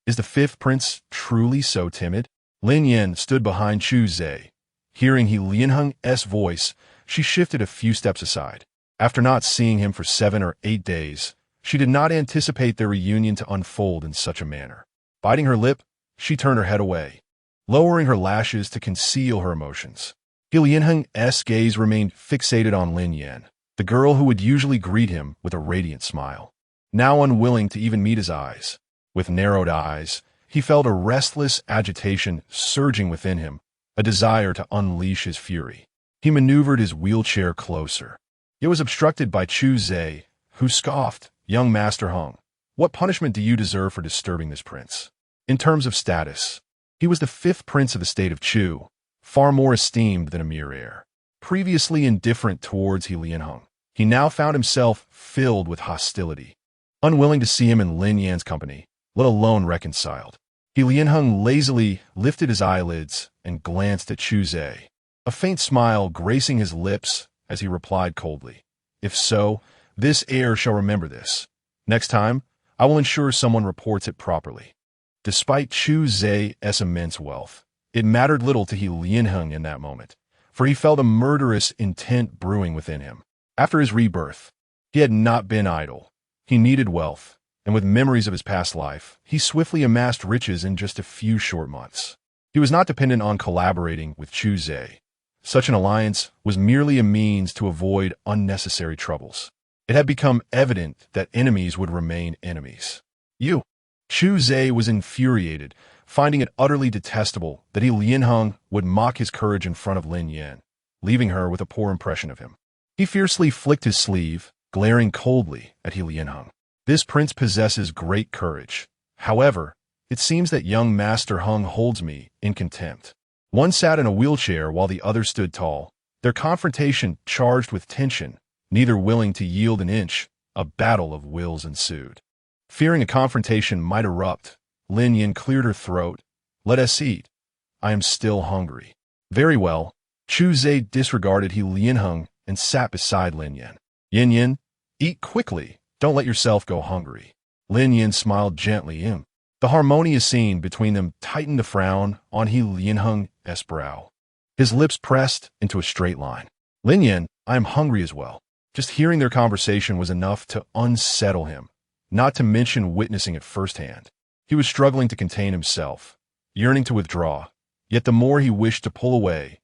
"Is the fifth prince truly so timid?" Lin Yin stood behind Chu Zhe. Hearing Lian Hung's voice, she shifted a few steps aside. After not seeing him for 7 or 8 days, she did not anticipate their reunion to unfold in such a manner. Biting her lip, she turned her head away, lowering her lashes to conceal her emotions. Lian Hung's gaze remained fixated on Lin Yin, the girl who would usually greet him with a radiant smile. Now unwilling to even meet his eyes, with narrowed eyes, he felt a restless agitation surging within him, a desire to unleash his fury. He maneuvered his wheelchair closer. It was obstructed by Chu Zhe, who scoffed, "Young Master Hung, what punishment do you deserve for disturbing this prince?" In terms of status, he was the fifth prince of the state of Chu, far more esteemed than a mere heir. Previously indifferent towards Lian Hung, he now found himself filled with hostility, unwilling to see him in Lin Yan's company, let alone reconciled. Lian Hung lazily lifted his eyelids and glanced at Chu Zhe, a faint smile gracing his lips as he replied coldly, "If so, this heir shall remember this. Next time, I will ensure someone reports it properly." Despite Chu Zhe's immense wealth, it mattered little to Lian Hung in that moment, for he felt a murderous intent brewing within him. After his rebirth, he had not been idle. He needed wealth, and with memories of his past life, he swiftly amassed riches in just a few short months. He was not dependent on collaborating with Chu Zhe. Such an alliance was merely a means to avoid unnecessary troubles. It had become evident that enemies would remain enemies. Chu Zhe was infuriated, finding it utterly detestable that Lian Hung would mock his courage in front of Lin Yin, leaving her with a poor impression of him. He fiercely flicked his sleeve, glaring coldly at Lian Hung. "This prince possesses great courage. However, it seems that young Master Hung holds me in contempt." One sat in a wheelchair while the other stood tall, their confrontation charged with tension, neither willing to yield an inch. A battle of wills ensued. Fearing a confrontation might erupt, Lin Yin cleared her throat. "Let us eat. I am still hungry." "Very well." Chu Zhe disregarded Lian Hung and sat beside Lin Yin. "Yin Yin, eat quickly. Don't let yourself go hungry." Lin Yin smiled gently. The harmonious scene between them tightened the frown on Lian Hung's brow. His lips pressed into a straight line. "Lin Yin, I am hungry as well." Just hearing their conversation was enough to unsettle him, not to mention witnessing it firsthand. He was struggling to contain himself, yearning to withdraw, yet the more he wished to pull away,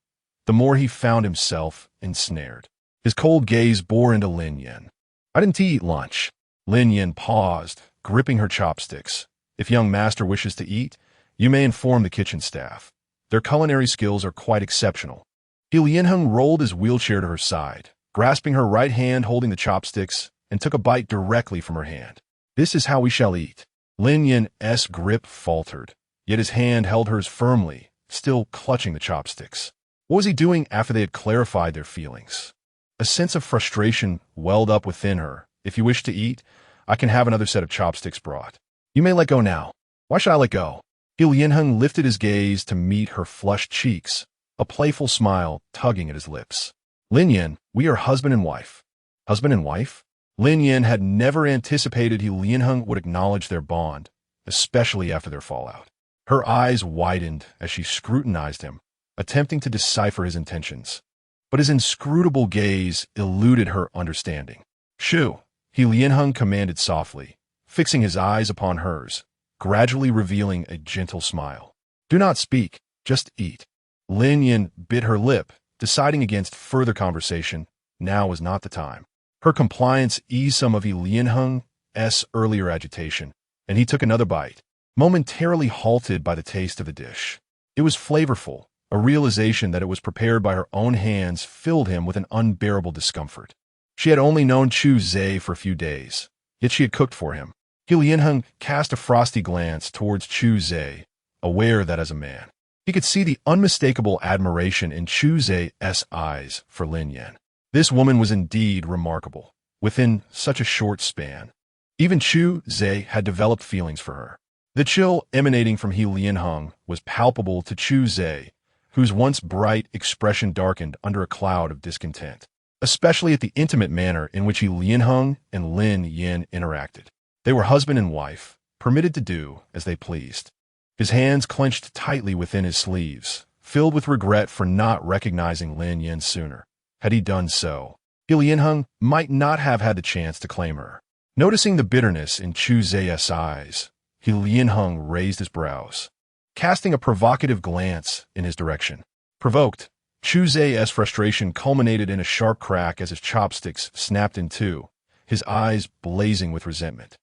the more he found himself ensnared. His cold gaze bore into Lin Yin. "I didn't eat lunch." Lin Yin paused, gripping her chopsticks. "If young master wishes to eat, you may inform the kitchen staff. Their culinary skills are quite exceptional." Lian Hung rolled his wheelchair to her side, grasping her right hand holding the chopsticks, and took a bite directly from her hand. "This is how we shall eat." Lin Yin's grip faltered, yet his hand held hers firmly, still clutching the chopsticks. What was he doing after they had clarified their feelings? A sense of frustration welled up within her. "If you wish to eat, I can have another set of chopsticks brought. You may let go now." "Why should I let go?" Lian Hung lifted his gaze to meet her flushed cheeks, a playful smile tugging at his lips. "Lin Yin, we are husband and wife." "Husband and wife?" Lin Yin had never anticipated Lianheng would acknowledge their bond, especially after their fallout. Her eyes widened as she scrutinized him, attempting to decipher his intentions. But his inscrutable gaze eluded her understanding. "Shu," Lianheng commanded softly, fixing his eyes upon hers, gradually revealing a gentle smile. "Do not speak, just eat." Lin Yin bit her lip, deciding against further conversation. Now was not the time. Her compliance eased some of Lianheng's earlier agitation, and he took another bite, momentarily halted by the taste of the dish. It was flavorful. A realization that it was prepared by her own hands filled him with an unbearable discomfort. She had only known Chu Zhe for a few days, yet she had cooked for him. Lianheng cast a frosty glance towards Chu Zhe, aware that as a man, he could see the unmistakable admiration in Chu Zhe's eyes for Lin Yin. This woman was indeed remarkable, within such a short span. Even Chu Zhe had developed feelings for her. The chill emanating from Lianheng was palpable to Chu Zhe, whose once bright expression darkened under a cloud of discontent, especially at the intimate manner in which Lianheng and Lin Yin interacted. They were husband and wife, permitted to do as they pleased. His hands clenched tightly within his sleeves, filled with regret for not recognizing Lin Yin sooner. Had he done so, Lianheng might not have had the chance to claim her. Noticing the bitterness in Chu Zhe's eyes, Lianheng raised his brows, casting a provocative glance in his direction. Provoked, Chu Zhe's frustration culminated in a sharp crack as his chopsticks snapped in two, his eyes blazing with resentment,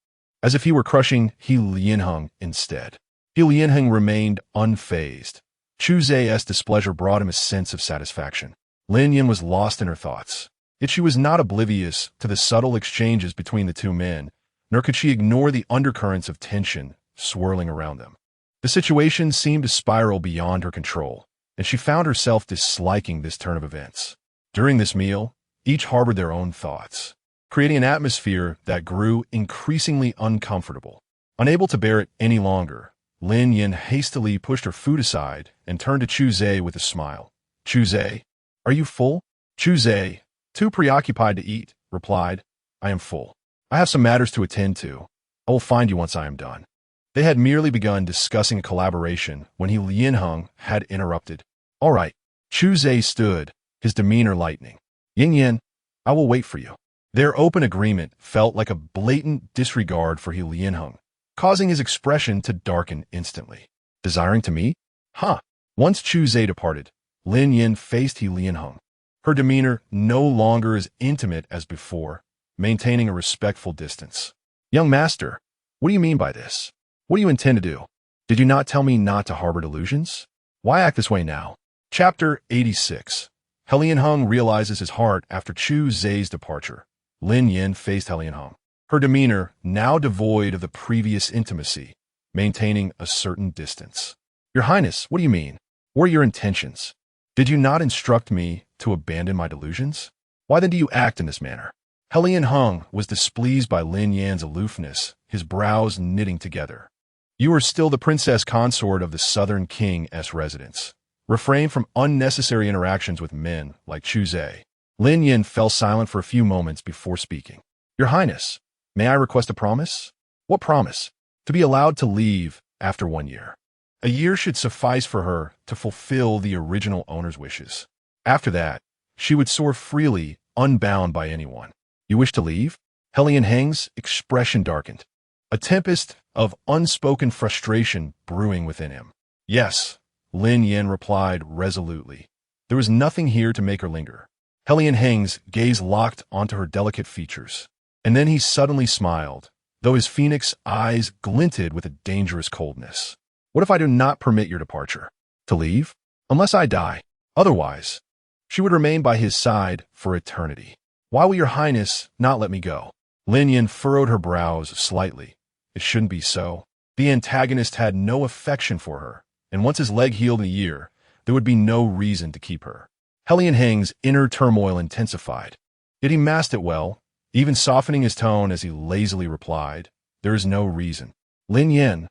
as if he were crushing Lianheng instead. Lianheng remained unfazed. Chu Zhe's displeasure brought him a sense of satisfaction. Lin Yin was lost in her thoughts, yet she was not oblivious to the subtle exchanges between the two men, nor could she ignore the undercurrents of tension swirling around them. The situation seemed to spiral beyond her control, and she found herself disliking this turn of events. During this meal, each harbored their own thoughts, creating an atmosphere that grew increasingly uncomfortable. Unable to bear it any longer, Lin Yin hastily pushed her food aside and turned to Chu Zhe with a smile. "Chu Zhe, are you full?" Chu Zhe, too preoccupied to eat, replied, "I am full. I have some matters to attend to. I will find you once I am done." They had merely begun discussing a collaboration when Lianheng had interrupted. "All right." Chu Zhe stood, his demeanor lightening. "Yin Yin, I will wait for you." Their open agreement felt like a blatant disregard for Lianheng, causing his expression to darken instantly. "Desiring to meet? Huh." Once Chu Zhe departed, Lin Yin faced Lianheng, her demeanor no longer as intimate as before, maintaining a respectful distance. "Young master, what do you mean by this? What do you intend to do? Did you not tell me not to harbor delusions? Why act this way now?" Chapter 86. Lianheng realizes his heart after Chu Zhe's departure. Lin Yin faced Lianheng, her demeanor now devoid of the previous intimacy, maintaining a certain distance. "Your Highness, what do you mean? What are your intentions? Did you not instruct me to abandon my delusions? Why then do you act in this manner?" Lianheng was displeased by Lin Yan's aloofness, his brows knitting together. "You are still the princess consort of the Southern King's residence. Refrain from unnecessary interactions with men like Chu Zhe." Lin Yin fell silent for a few moments before speaking. "Your Highness, may I request a promise?" "What promise?" "To be allowed to leave after 1 year. A year should suffice for her to fulfill the original owner's wishes. After that, she would soar freely, unbound by anyone." "You wish to leave?" Lianheng's expression darkened, a tempest of unspoken frustration brewing within him. "Yes," Lin Yin replied resolutely. There was nothing here to make her linger. Lianheng's gaze locked onto her delicate features, and then he suddenly smiled, though his phoenix eyes glinted with a dangerous coldness. "What if I do not permit your departure?" "To leave?" "Unless I die. Otherwise, she would remain by his side for eternity." "Why will your Highness not let me go?" Lin Yin furrowed her brows slightly. It shouldn't be so. The antagonist had no affection for her, and once his leg healed in a year, there would be no reason to keep her. Lianheng's inner turmoil intensified, yet he masked it well, even softening his tone as he lazily replied, "There is no reason." Lin Yin,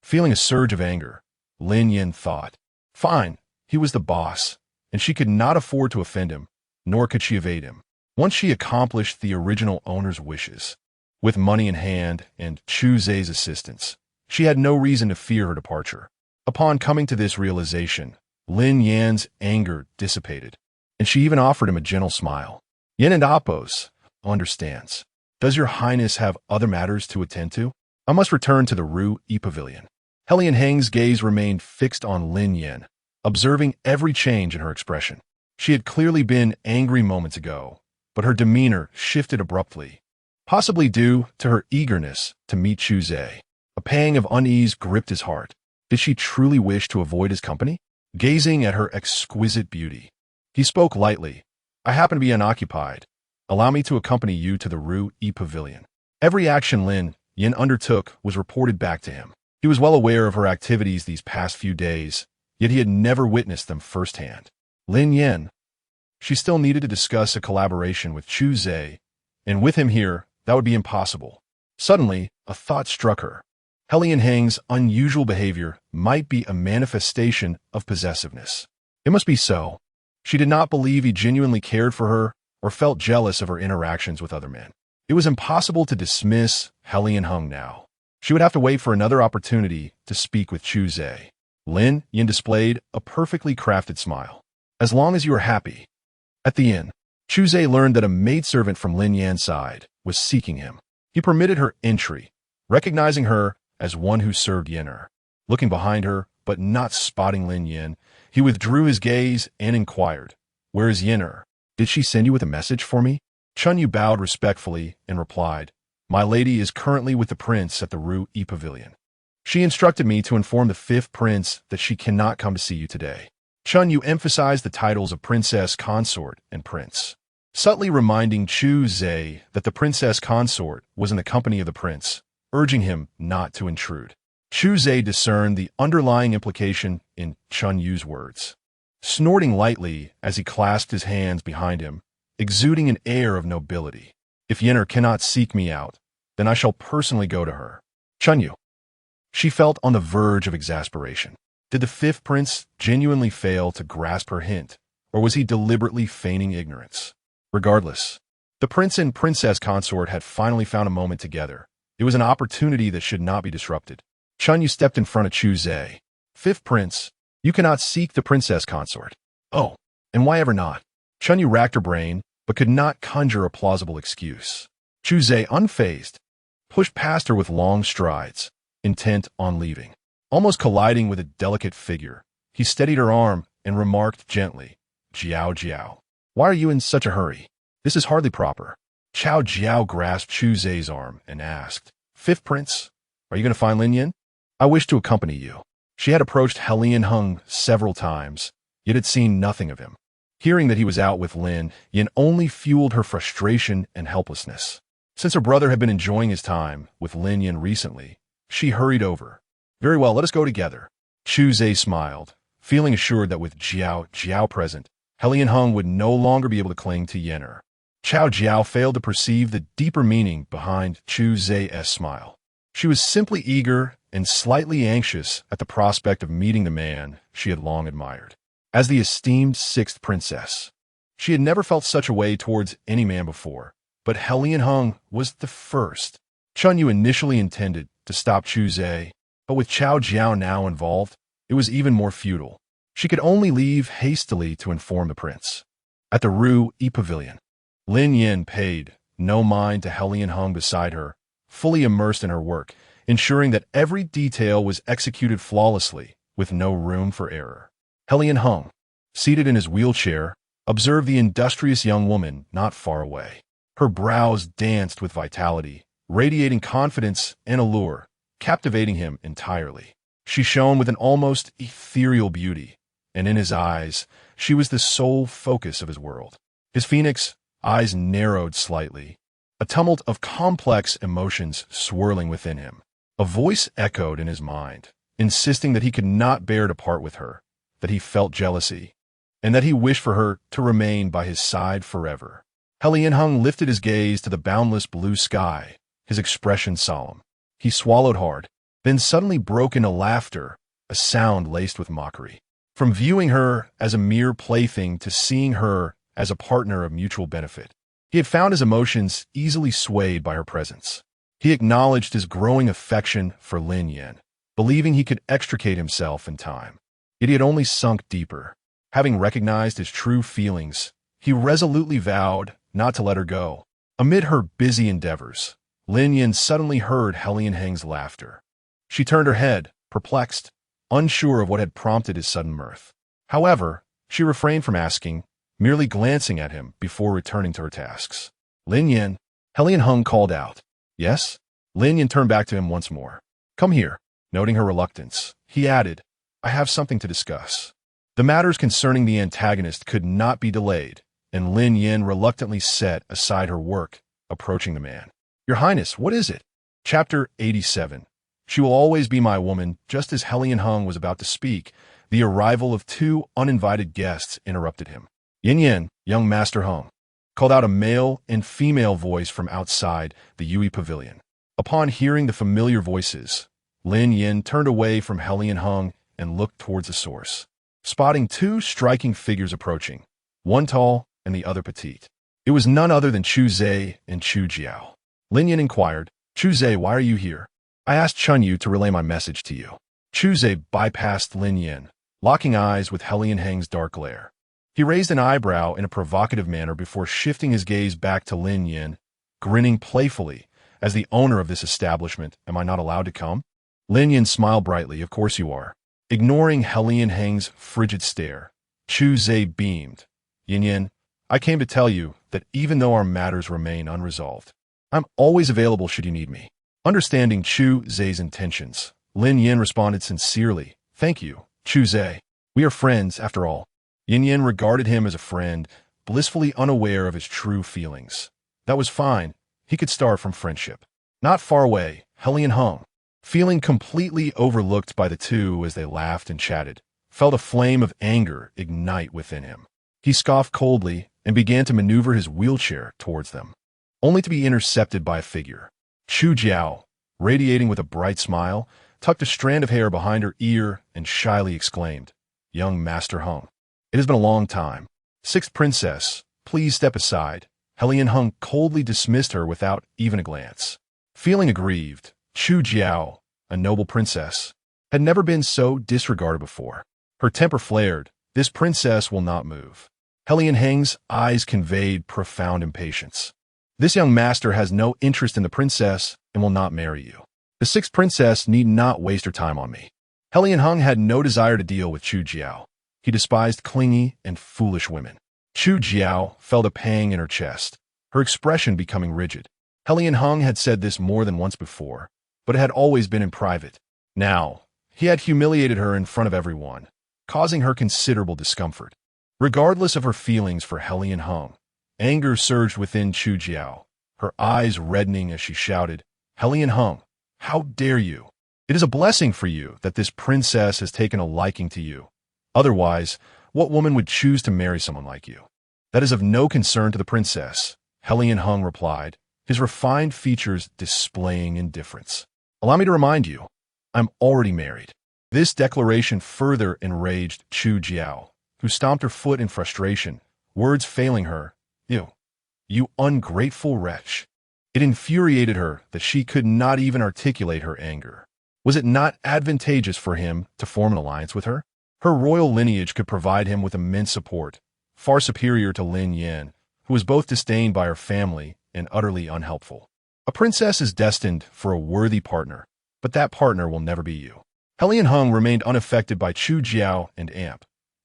feeling a surge of anger, Lin Yin thought, fine, he was the boss, and she could not afford to offend him, nor could she evade him. Once she accomplished the original owner's wishes, with money in hand and Chu Zhe's assistance, she had no reason to fear her departure. Upon coming to this realization, Lin Yan's anger dissipated, and she even offered him a gentle smile. Yan and Apos understands. Does your highness have other matters to attend to? I must return to the Rue E Pavilion. Helian Heng's gaze remained fixed on Lin Yan, observing every change in her expression. She had clearly been angry moments ago, but her demeanor shifted abruptly, possibly due to her eagerness to meet Chu Zhe. A pang of unease gripped his heart. Did she truly wish to avoid his company? Gazing at her exquisite beauty, he spoke lightly. I happen to be unoccupied. Allow me to accompany you to the Rue E Pavilion. Every action Lin Yan undertook was reported back to him. He was well aware of her activities these past few days, yet he had never witnessed them firsthand. Lin Yan. She still needed to discuss a collaboration with Chu Zhe, and with him here, that would be impossible. Suddenly, a thought struck her. Helian Heng's unusual behavior might be a manifestation of possessiveness. It must be so. She did not believe he genuinely cared for her or felt jealous of her interactions with other men. It was impossible to dismiss Helian Heng now. She would have to wait for another opportunity to speak with Chu Zhe. Lin Yan displayed a perfectly crafted smile. As long as you are happy. At the inn, Chu Zhe learned that a maidservant from Lin Yan's side was seeking him. He permitted her entry, recognizing her as one who served Yen'er. Looking behind her, but not spotting Lin Yan, he withdrew his gaze and inquired, "Where is Yen'er? Did she send you with a message for me?" Chun Yu bowed respectfully and replied, "My lady is currently with the prince at the Rue E Pavilion. She instructed me to inform the fifth prince that she cannot come to see you today." Chun Yu emphasized the titles of princess consort and prince, subtly reminding Chu Zhe that the princess consort was in the company of the prince, urging him not to intrude. Chu Zhe discerned the underlying implication in Chun Yu's words, snorting lightly as he clasped his hands behind him, exuding an air of nobility. "If Yen'er cannot seek me out, then I shall personally go to her." Chun Yu. She felt on the verge of exasperation. Did the fifth prince genuinely fail to grasp her hint, or was he deliberately feigning ignorance? Regardless, the prince and princess consort had finally found a moment together. It was an opportunity that should not be disrupted. Chun Yu stepped in front of Chu Zhe. "Fifth prince, you cannot seek the princess consort." "Oh, and why ever not?" Chun Yu racked her brain, but could not conjure a plausible excuse. Chu Zhe, unfazed, pushed past her with long strides, intent on leaving. Almost colliding with a delicate figure, he steadied her arm and remarked gently, "Jiao Jiao, why are you in such a hurry? This is hardly proper." Chao Jiao grasped Chu Zhe's arm and asked, "Fifth prince, are you going to find Lin Yan? I wish to accompany you." She had approached Helian Heng several times, yet had seen nothing of him. Hearing that he was out with Lin Yan only fueled her frustration and helplessness. Since her brother had been enjoying his time with Lin Yan recently, she hurried over. "Very well, let us go together." Chu Zhe smiled, feeling assured that with Jiao present, Helian Heng would no longer be able to cling to Yen'er. Chao Jiao failed to perceive the deeper meaning behind Chu Zhe's smile. She was simply eager and slightly anxious at the prospect of meeting the man she had long admired. As the esteemed sixth princess, she had never felt such a way towards any man before, but Helian Heng was the first. Chun Yu initially intended to stop Chu Zhe, but with Chao Jiao now involved, it was even more futile. She could only leave hastily to inform the prince. At the Rue E Pavilion, Lin Yan paid no mind to Helian Heng beside her, fully immersed in her work, ensuring that every detail was executed flawlessly, with no room for error. Helian Heng, seated in his wheelchair, observed the industrious young woman not far away. Her brows danced with vitality, radiating confidence and allure, captivating him entirely. She shone with an almost ethereal beauty, and in his eyes, she was the sole focus of his world. His phoenix eyes narrowed slightly, a tumult of complex emotions swirling within him. A voice echoed in his mind, insisting that he could not bear to part with her, that he felt jealousy, and that he wished for her to remain by his side forever. Helian Heng lifted his gaze to the boundless blue sky, his expression solemn. He swallowed hard, then suddenly broke into laughter, a sound laced with mockery. From viewing her as a mere plaything to seeing her as a partner of mutual benefit, He had found his emotions easily swayed by her presence. He acknowledged his growing affection for Lin Yin, believing he could extricate himself in time. Yet he had only sunk deeper. Having recognized his true feelings, he resolutely vowed not to let her go. Amid her busy endeavors, Lin Yin suddenly heard Helian Heng's laughter. She turned her head, perplexed, unsure of what had prompted his sudden mirth. However, she refrained from asking, merely glancing at him before returning to her tasks. Lin Yin, Helian Heng called out. Yes? Lin Yin turned back to him once more. Come here. Noting her reluctance, he added, I have something to discuss. The matters concerning the antagonist could not be delayed, and Lin Yin reluctantly set aside her work, approaching the man. Your Highness, what is it? Chapter 87. She will always be my woman. Just as Helian Heng was about to speak, the arrival of two uninvited guests interrupted him. Yin Yin, young Master Heng, called out a male and female voice from outside the Yui Pavilion. Upon hearing the familiar voices, Lin Yin turned away from Helian Heng and looked towards the source, spotting two striking figures approaching, one tall and the other petite. It was none other than Chu Zhe and Chu Jiao. Lin Yin inquired, Chu Zhe, why are you here? I asked Chun Yu to relay my message to you. Chu Zhe bypassed Lin Yin, locking eyes with Helian Heng's dark glare. He raised an eyebrow in a provocative manner before shifting his gaze back to Lin Yin, grinning playfully. As the owner of this establishment, am I not allowed to come? Lin Yin smiled brightly, of course you are. Ignoring Helian Heng's frigid stare, Chu Zhe beamed. Yin Yin, I came to tell you that even though our matters remain unresolved, I'm always available should you need me. Understanding Chu Zhe's intentions, Lin Yin responded sincerely, Thank you, Chu Zhe. We are friends, after all. Yin Yin regarded him as a friend, blissfully unaware of his true feelings. That was fine. He could start from friendship. Not far away, Helian Heng, feeling completely overlooked by the two as they laughed and chatted, felt a flame of anger ignite within him. He scoffed coldly and began to maneuver his wheelchair towards them, only to be intercepted by a figure. Chu Jiao, radiating with a bright smile, tucked a strand of hair behind her ear and shyly exclaimed, Young Master Heng, it has been a long time. Sixth Princess, please step aside. Helian Heng coldly dismissed her without even a glance. Feeling aggrieved, Chu Jiao, a noble princess, had never been so disregarded before. Her temper flared. This princess will not move. Helian Heng's eyes conveyed profound impatience. This young master has no interest in the princess and will not marry you. The sixth princess need not waste her time on me. Helian Heng had no desire to deal with Chu Jiao. He despised clingy and foolish women. Chu Jiao felt a pang in her chest, her expression becoming rigid. Helian Heng had said this more than once before, but it had always been in private. Now, he had humiliated her in front of everyone, causing her considerable discomfort. Regardless of her feelings for Helian Heng, anger surged within Chu Jiao, her eyes reddening as she shouted, Helian Heng, how dare you? It is a blessing for you that this princess has taken a liking to you. Otherwise, what woman would choose to marry someone like you? That is of no concern to the princess, Helian Heng replied, his refined features displaying indifference. Allow me to remind you, I'm already married. This declaration further enraged Chu Jiao, who stomped her foot in frustration, words failing her. You ungrateful wretch. It infuriated her that she could not even articulate her anger. Was it not advantageous for him to form an alliance with her? Her royal lineage could provide him with immense support, far superior to Lin Yin, who was both disdained by her family and utterly unhelpful. A princess is destined for a worthy partner, but that partner will never be you. Helian Heng remained unaffected by Chu Jiao and Amp.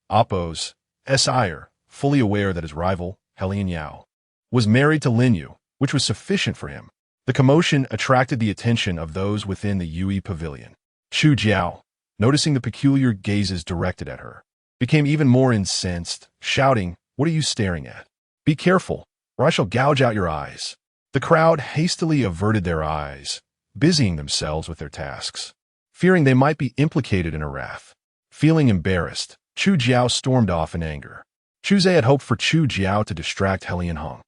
Appo's sire, fully aware that his rival, Helian Yao, was married to Lin Yu, which was sufficient for him. The commotion attracted the attention of those within the Yui Pavilion. Chu Jiao, noticing the peculiar gazes directed at her, became even more incensed, shouting, What are you staring at? Be careful, or I shall gouge out your eyes. The crowd hastily averted their eyes, busying themselves with their tasks, fearing they might be implicated in her wrath. Feeling embarrassed, Chu Jiao stormed off in anger. Chu Zhe had hoped for Chu Jiao to distract Helian Heng.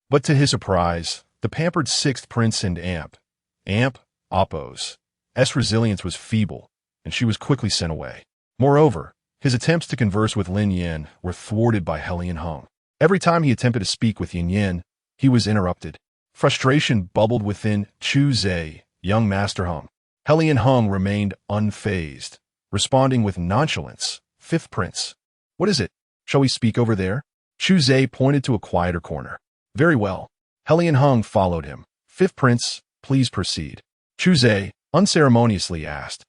But to his surprise, the pampered sixth prince and Appo's resilience was feeble, and she was quickly sent away. Moreover, his attempts to converse with Lin Yin were thwarted by Helian Heng. Every time he attempted to speak with Yin Yin, He was interrupted. Frustration bubbled within Chu Zhe, young Master Hung. Helian Hung remained unfazed, responding with nonchalance. Fifth Prince. What is it? Shall we speak over there? Chu Zhe pointed to a quieter corner. Very well. Helian Hung followed him. Fifth Prince, please proceed. Chu Zhe unceremoniously asked.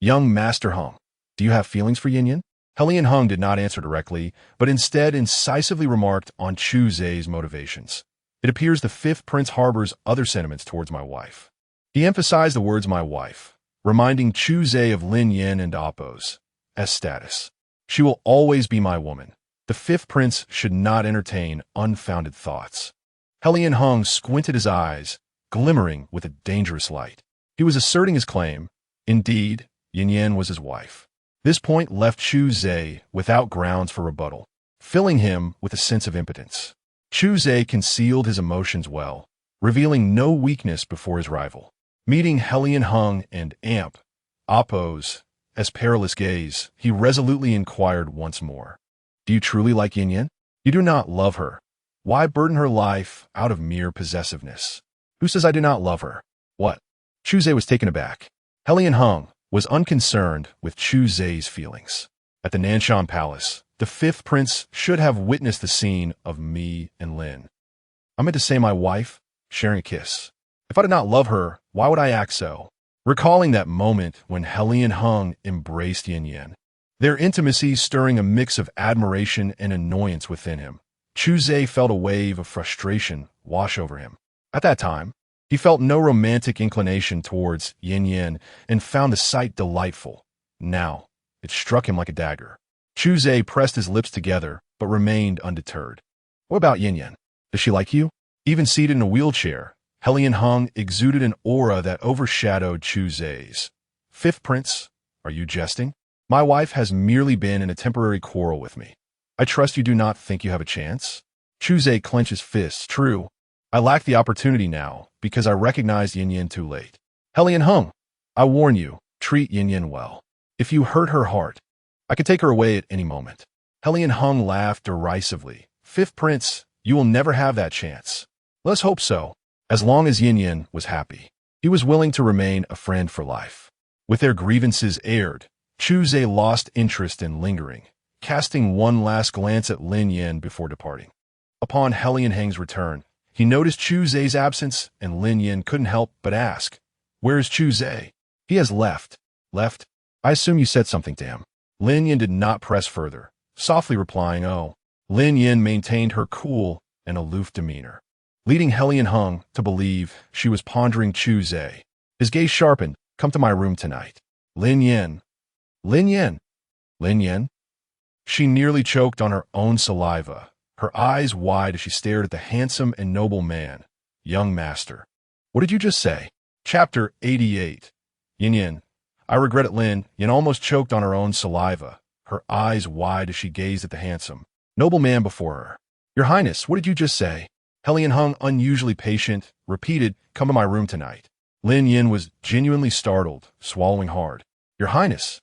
Young Master Hung, do you have feelings for Yin Yin? Helian Hung did not answer directly, but instead incisively remarked on Chu Zhe's motivations. It appears the Fifth Prince harbors other sentiments towards my wife. He emphasized the words my wife, reminding Chu Zhe of Lin Yin and Appo's status. She will always be my woman. The Fifth Prince should not entertain unfounded thoughts. Helian Hung squinted his eyes, glimmering with a dangerous light. He was asserting his claim. Indeed, Yin Yin was his wife. This point left Chu Zhe without grounds for rebuttal, filling him with a sense of impotence. Chu Zhe concealed his emotions well, revealing no weakness before his rival. Meeting Helian Hung and Appo's perilous gaze, he resolutely inquired once more. Do you truly like Yin Yin? You do not love her. Why burden her life out of mere possessiveness? Who says I do not love her? What? Chu Zhe was taken aback. Helian Hung was unconcerned with Chu Zhe's feelings. At the Nanshan Palace, the Fifth Prince should have witnessed the scene of me and Lin. I meant to say my wife, sharing a kiss. If I did not love her, why would I act so? Recalling that moment when Helian Hung embraced Yin Yin, their intimacy stirring a mix of admiration and annoyance within him, Chu Zhe felt a wave of frustration wash over him. At that time, he felt no romantic inclination towards Yin Yin and found the sight delightful. Now, it struck him like a dagger. Chu Zhe pressed his lips together, but remained undeterred. What about Yin Yin? Does she like you? Even seated in a wheelchair, Helian Hung exuded an aura that overshadowed Chu Zhe's. Fifth Prince, are you jesting? My wife has merely been in a temporary quarrel with me. I trust you do not think you have a chance? Chu Zhe clenched his fists. True. I lack the opportunity now, because I recognized Yin Yin too late. Helian Hung, I warn you, treat Yin Yin well. If you hurt her heart, I could take her away at any moment. Helian Hung laughed derisively. Fifth Prince, you will never have that chance. Let's hope so. As long as Yin Yin was happy, he was willing to remain a friend for life. With their grievances aired, Chu Zhe lost interest in lingering, casting one last glance at Lin Yin before departing. Upon Helian Hung's return, he noticed Chu Zhe's absence, and Lin Yin couldn't help but ask, Where is Chu Zhe? He has left. Left? I assume you said something to him. Lin Yin did not press further, softly replying, Oh. Lin Yin maintained her cool and aloof demeanor, leading Helian Hung to believe she was pondering Chu Zhe. His gaze sharpened. Come to my room tonight. Lin Yin. Lin Yin. Lin Yin? She nearly choked on her own saliva, her eyes wide as she stared at the handsome and noble man, young master. What did you just say? Chapter 88. Yin Yin. I regret it, Lin Yin almost choked on her own saliva, her eyes wide as she gazed at the handsome, noble man before her. Your Highness, what did you just say? Helian Hung, unusually patient, repeated, Come to my room tonight. Lin Yin was genuinely startled, swallowing hard. Your Highness,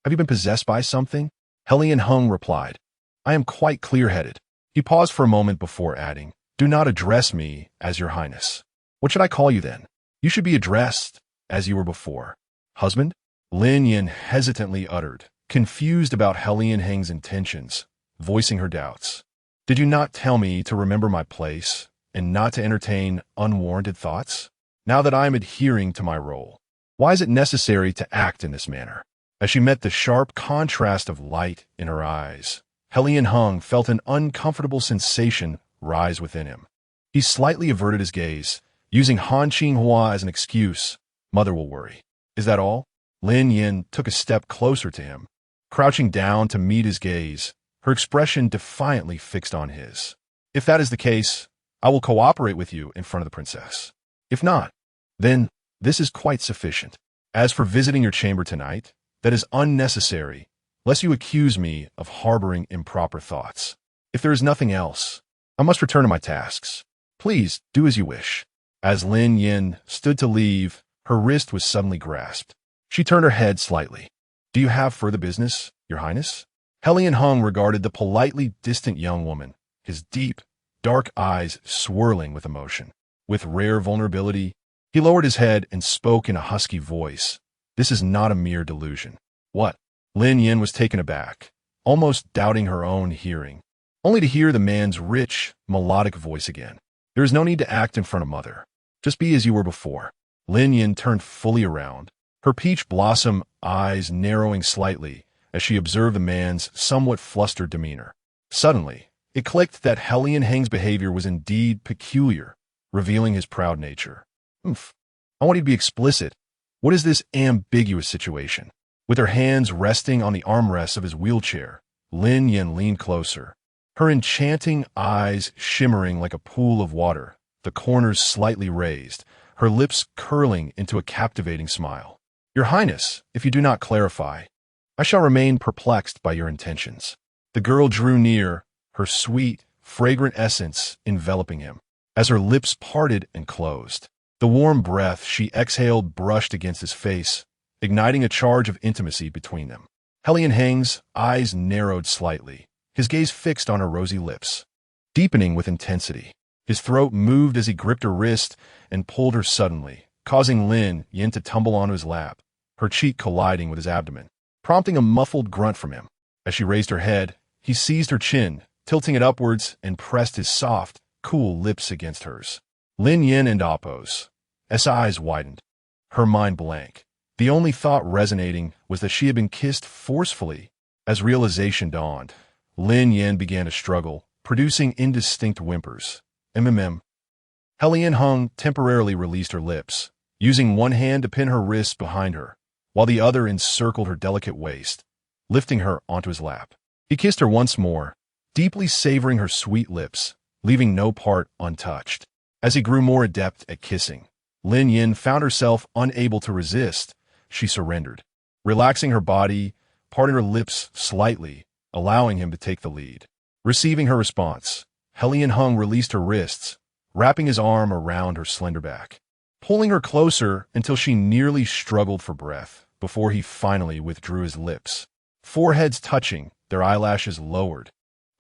have you been possessed by something? Helian Hung replied, I am quite clear-headed. He paused for a moment before adding, Do not address me as your Highness. What should I call you then? You should be addressed as you were before. Husband? Lin Yin hesitantly uttered, confused about Helian Hung's intentions, voicing her doubts. Did you not tell me to remember my place and not to entertain unwarranted thoughts? Now that I am adhering to my role, why is it necessary to act in this manner? As she met the sharp contrast of light in her eyes, Helian Hung felt an uncomfortable sensation rise within him. He slightly averted his gaze, using Han Qinghua as an excuse. Mother will worry. Is that all? Lin Yin took a step closer to him, crouching down to meet his gaze, her expression defiantly fixed on his. If that is the case, I will cooperate with you in front of the princess. If not, then this is quite sufficient. As for visiting your chamber tonight, that is unnecessary, lest you accuse me of harboring improper thoughts. If there is nothing else, I must return to my tasks. Please do as you wish. As Lin Yin stood to leave, her wrist was suddenly grasped. She turned her head slightly. Do you have further business, Your Highness? Helian Hung regarded the politely distant young woman, his deep, dark eyes swirling with emotion. With rare vulnerability, he lowered his head and spoke in a husky voice. This is not a mere delusion. What? Lin Yin was taken aback, almost doubting her own hearing, only to hear the man's rich, melodic voice again. There is no need to act in front of Mother. Just be as you were before. Lin Yin turned fully around, her peach blossom eyes narrowing slightly as she observed the man's somewhat flustered demeanor. Suddenly, it clicked that Helian Heng's behavior was indeed peculiar, revealing his proud nature. I want you to be explicit. What is this ambiguous situation? With her hands resting on the armrests of his wheelchair, Lin Yin leaned closer, her enchanting eyes shimmering like a pool of water, the corners slightly raised, her lips curling into a captivating smile. Your Highness, if you do not clarify, I shall remain perplexed by your intentions. The girl drew near, her sweet, fragrant essence enveloping him. As her lips parted and closed, the warm breath she exhaled brushed against his face, igniting a charge of intimacy between them. Helian Heng's eyes narrowed slightly, his gaze fixed on her rosy lips, deepening with intensity. His throat moved as he gripped her wrist and pulled her suddenly, causing Lin Yin to tumble onto his lap, her cheek colliding with his abdomen, prompting a muffled grunt from him. As she raised her head, he seized her chin, tilting it upwards, and pressed his soft, cool lips against hers. Lin Yin and Appo's eyes widened, her mind blank. The only thought resonating was that she had been kissed forcefully. As realization dawned, Lin Yin began to struggle, producing indistinct whimpers. Helian Heng temporarily released her lips, using one hand to pin her wrists behind her, while the other encircled her delicate waist, lifting her onto his lap. He kissed her once more, deeply savoring her sweet lips, leaving no part untouched. As he grew more adept at kissing, Lin Yin found herself unable to resist. She surrendered, relaxing her body, parting her lips slightly, allowing him to take the lead. Receiving her response, Helian Heng released her wrists, wrapping his arm around her slender back, pulling her closer until she nearly struggled for breath before he finally withdrew his lips. Foreheads touching, their eyelashes lowered.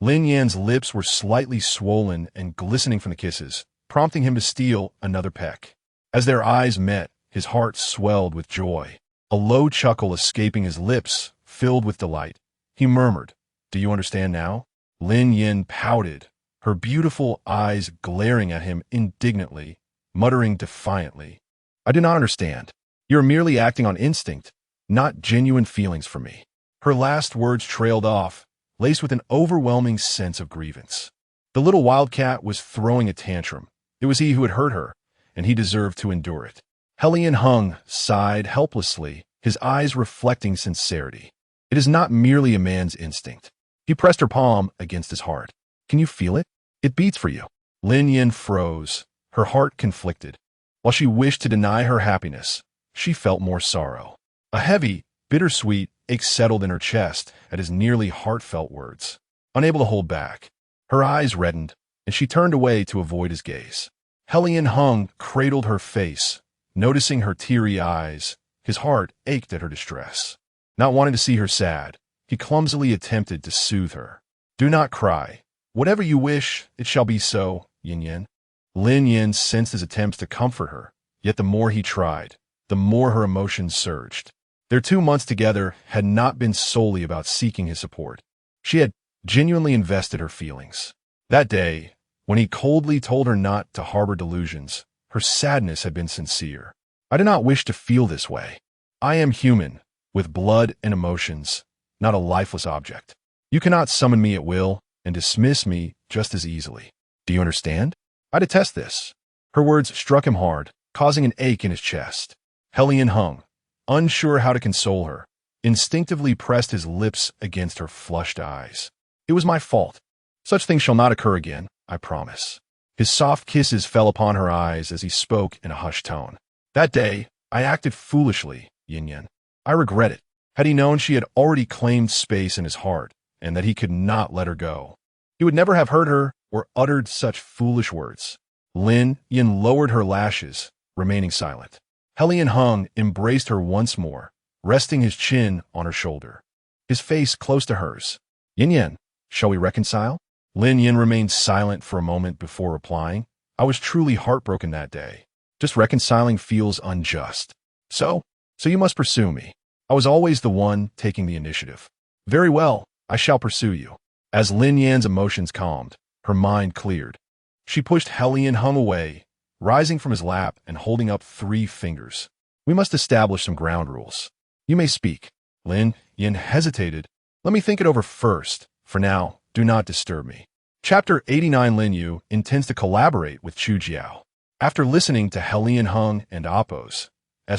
Lin Yan's lips were slightly swollen and glistening from the kisses, prompting him to steal another peck. As their eyes met, his heart swelled with joy, a low chuckle escaping his lips, filled with delight. He murmured, "Do you understand now?" Lin Yin pouted, her beautiful eyes glaring at him indignantly, muttering defiantly, "I do not understand. You are merely acting on instinct, not genuine feelings for me." Her last words trailed off, laced with an overwhelming sense of grievance. The little wildcat was throwing a tantrum. It was he who had hurt her, and he deserved to endure it. Helian Heng sighed helplessly, his eyes reflecting sincerity. It is not merely a man's instinct. He pressed her palm against his heart. Can you feel it? It beats for you. Lin Yin froze, her heart conflicted. While she wished to deny her happiness, she felt more sorrow. A heavy, bittersweet ache settled in her chest at his nearly heartfelt words. Unable to hold back, her eyes reddened, and she turned away to avoid his gaze. Helian Heng cradled her face, noticing her teary eyes. His heart ached at her distress. Not wanting to see her sad, he clumsily attempted to soothe her. "Do not cry. Whatever you wish, it shall be so, Yin Yin." Lin Yin sensed his attempts to comfort her, yet the more he tried, the more her emotions surged. Their 2 months together had not been solely about seeking his support. She had genuinely invested her feelings. That day, when he coldly told her not to harbor delusions, her sadness had been sincere. "I do not wish to feel this way. I am human, with blood and emotions, not a lifeless object. You cannot summon me at will and dismiss me just as easily. Do you understand? I detest this." Her words struck him hard, causing an ache in his chest. Helian Heng, unsure how to console her, instinctively pressed his lips against her flushed eyes. "It was my fault. Such things shall not occur again, I promise." His soft kisses fell upon her eyes as he spoke in a hushed tone. "That day, I acted foolishly, Yin Yin. I regret it." Had he known she had already claimed space in his heart, and that he could not let her go, he would never have hurt her or uttered such foolish words. Lin Yin lowered her lashes, remaining silent. Helian Heng embraced her once more, resting his chin on her shoulder, his face close to hers. "Yin Yin, shall we reconcile?" Lin Yin remained silent for a moment before replying. I was truly heartbroken that day. Just reconciling feels unjust. So you must pursue me. I was always the one taking the initiative. Very well, I shall pursue you. As Lin Yan's emotions calmed, her mind cleared. She pushed Helian Hung away, rising from his lap and holding up 3 fingers. We must establish some ground rules. You may speak. Lin Yin hesitated. Let me think it over first. For now, do not disturb me. Chapter 89. Lin Yu intends to collaborate with Chu Jiao. After listening to Helian Hung and Appo's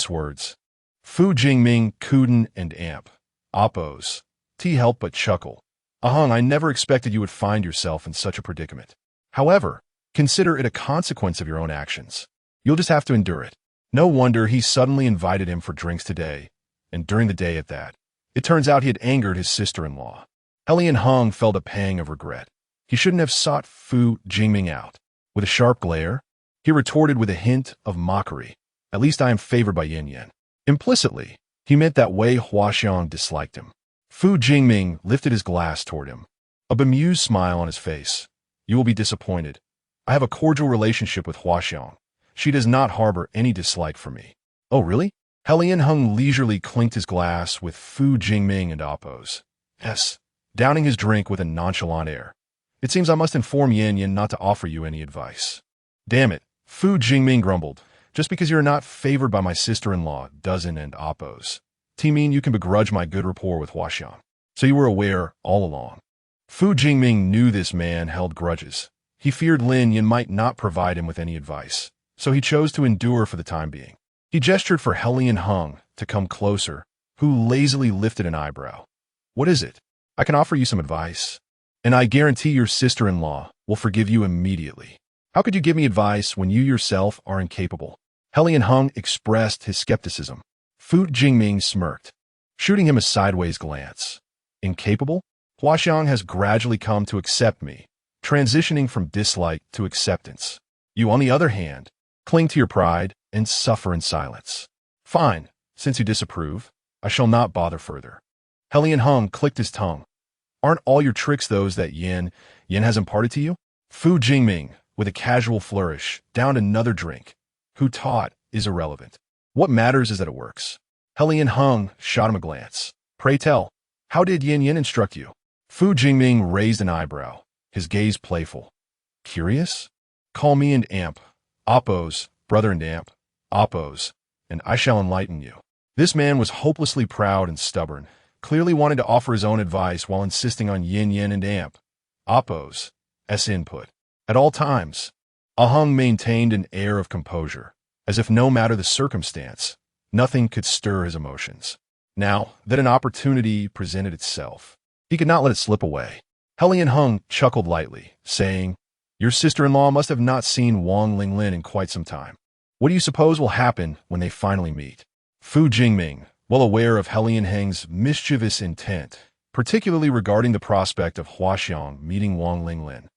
words, Fu Jingming, Kuden, and Amp, Appo's T helped but chuckle. Ahung, I never expected you would find yourself in such a predicament. However, consider it a consequence of your own actions. You'll just have to endure it. No wonder he suddenly invited him for drinks today, and during the day at that. It turns out he had angered his sister-in-law. Helian Hung felt a pang of regret. He shouldn't have sought Fu Jingming out. With a sharp glare, he retorted with a hint of mockery. At least I am favored by Yin Yan. Implicitly, he meant that Wei Huaxiang disliked him. Fu Jingming lifted his glass toward him, a bemused smile on his face. You will be disappointed. I have a cordial relationship with Huaxiang. She does not harbor any dislike for me. Oh, really? Helian Hung leisurely clinked his glass with Fu Jingming and Appo's downing his drink with a nonchalant air. It seems I must inform Yin Yan not to offer you any advice. Damn it, Fu Jingming grumbled. Just because you're not favored by my sister-in-law, doesn't and Appo's mean you can begrudge my good rapport with Huaxiang. So you were aware all along. Fu Jingming knew this man held grudges. He feared Lin Yan might not provide him with any advice, so he chose to endure for the time being. He gestured for Helian Hung to come closer, who lazily lifted an eyebrow. What is it? I can offer you some advice, and I guarantee your sister-in-law will forgive you immediately. How could you give me advice when you yourself are incapable? Helian Hung expressed his skepticism. Fu Jingming smirked, shooting him a sideways glance. Incapable? Huaxiang has gradually come to accept me, transitioning from dislike to acceptance. You, on the other hand, cling to your pride and suffer in silence. Fine, since you disapprove, I shall not bother further. Helian Hung clicked his tongue. Aren't all your tricks those that Yin has imparted to you? Fu Jingming, with a casual flourish, downed another drink. Who taught is irrelevant. What matters is that it works. Helian Hung shot him a glance. Pray tell, how did Yin instruct you? Fu Jingming raised an eyebrow, his gaze playful. Curious? Call me and Amp, Appo's, brother and Amp, Appo's, and I shall enlighten you. This man was hopelessly proud and stubborn, clearly wanting to offer his own advice while insisting on Yin and Amp, Appo's input. At all times, Ahung maintained an air of composure, as if no matter the circumstance, nothing could stir his emotions. Now that an opportunity presented itself, he could not let it slip away. Helian Hung chuckled lightly, saying, Your sister-in-law must have not seen Wang Linglin in quite some time. What do you suppose will happen when they finally meet? Fu Jingming, well aware of Helian Hung's mischievous intent, particularly regarding the prospect of Huaxiang meeting Wang Linglin,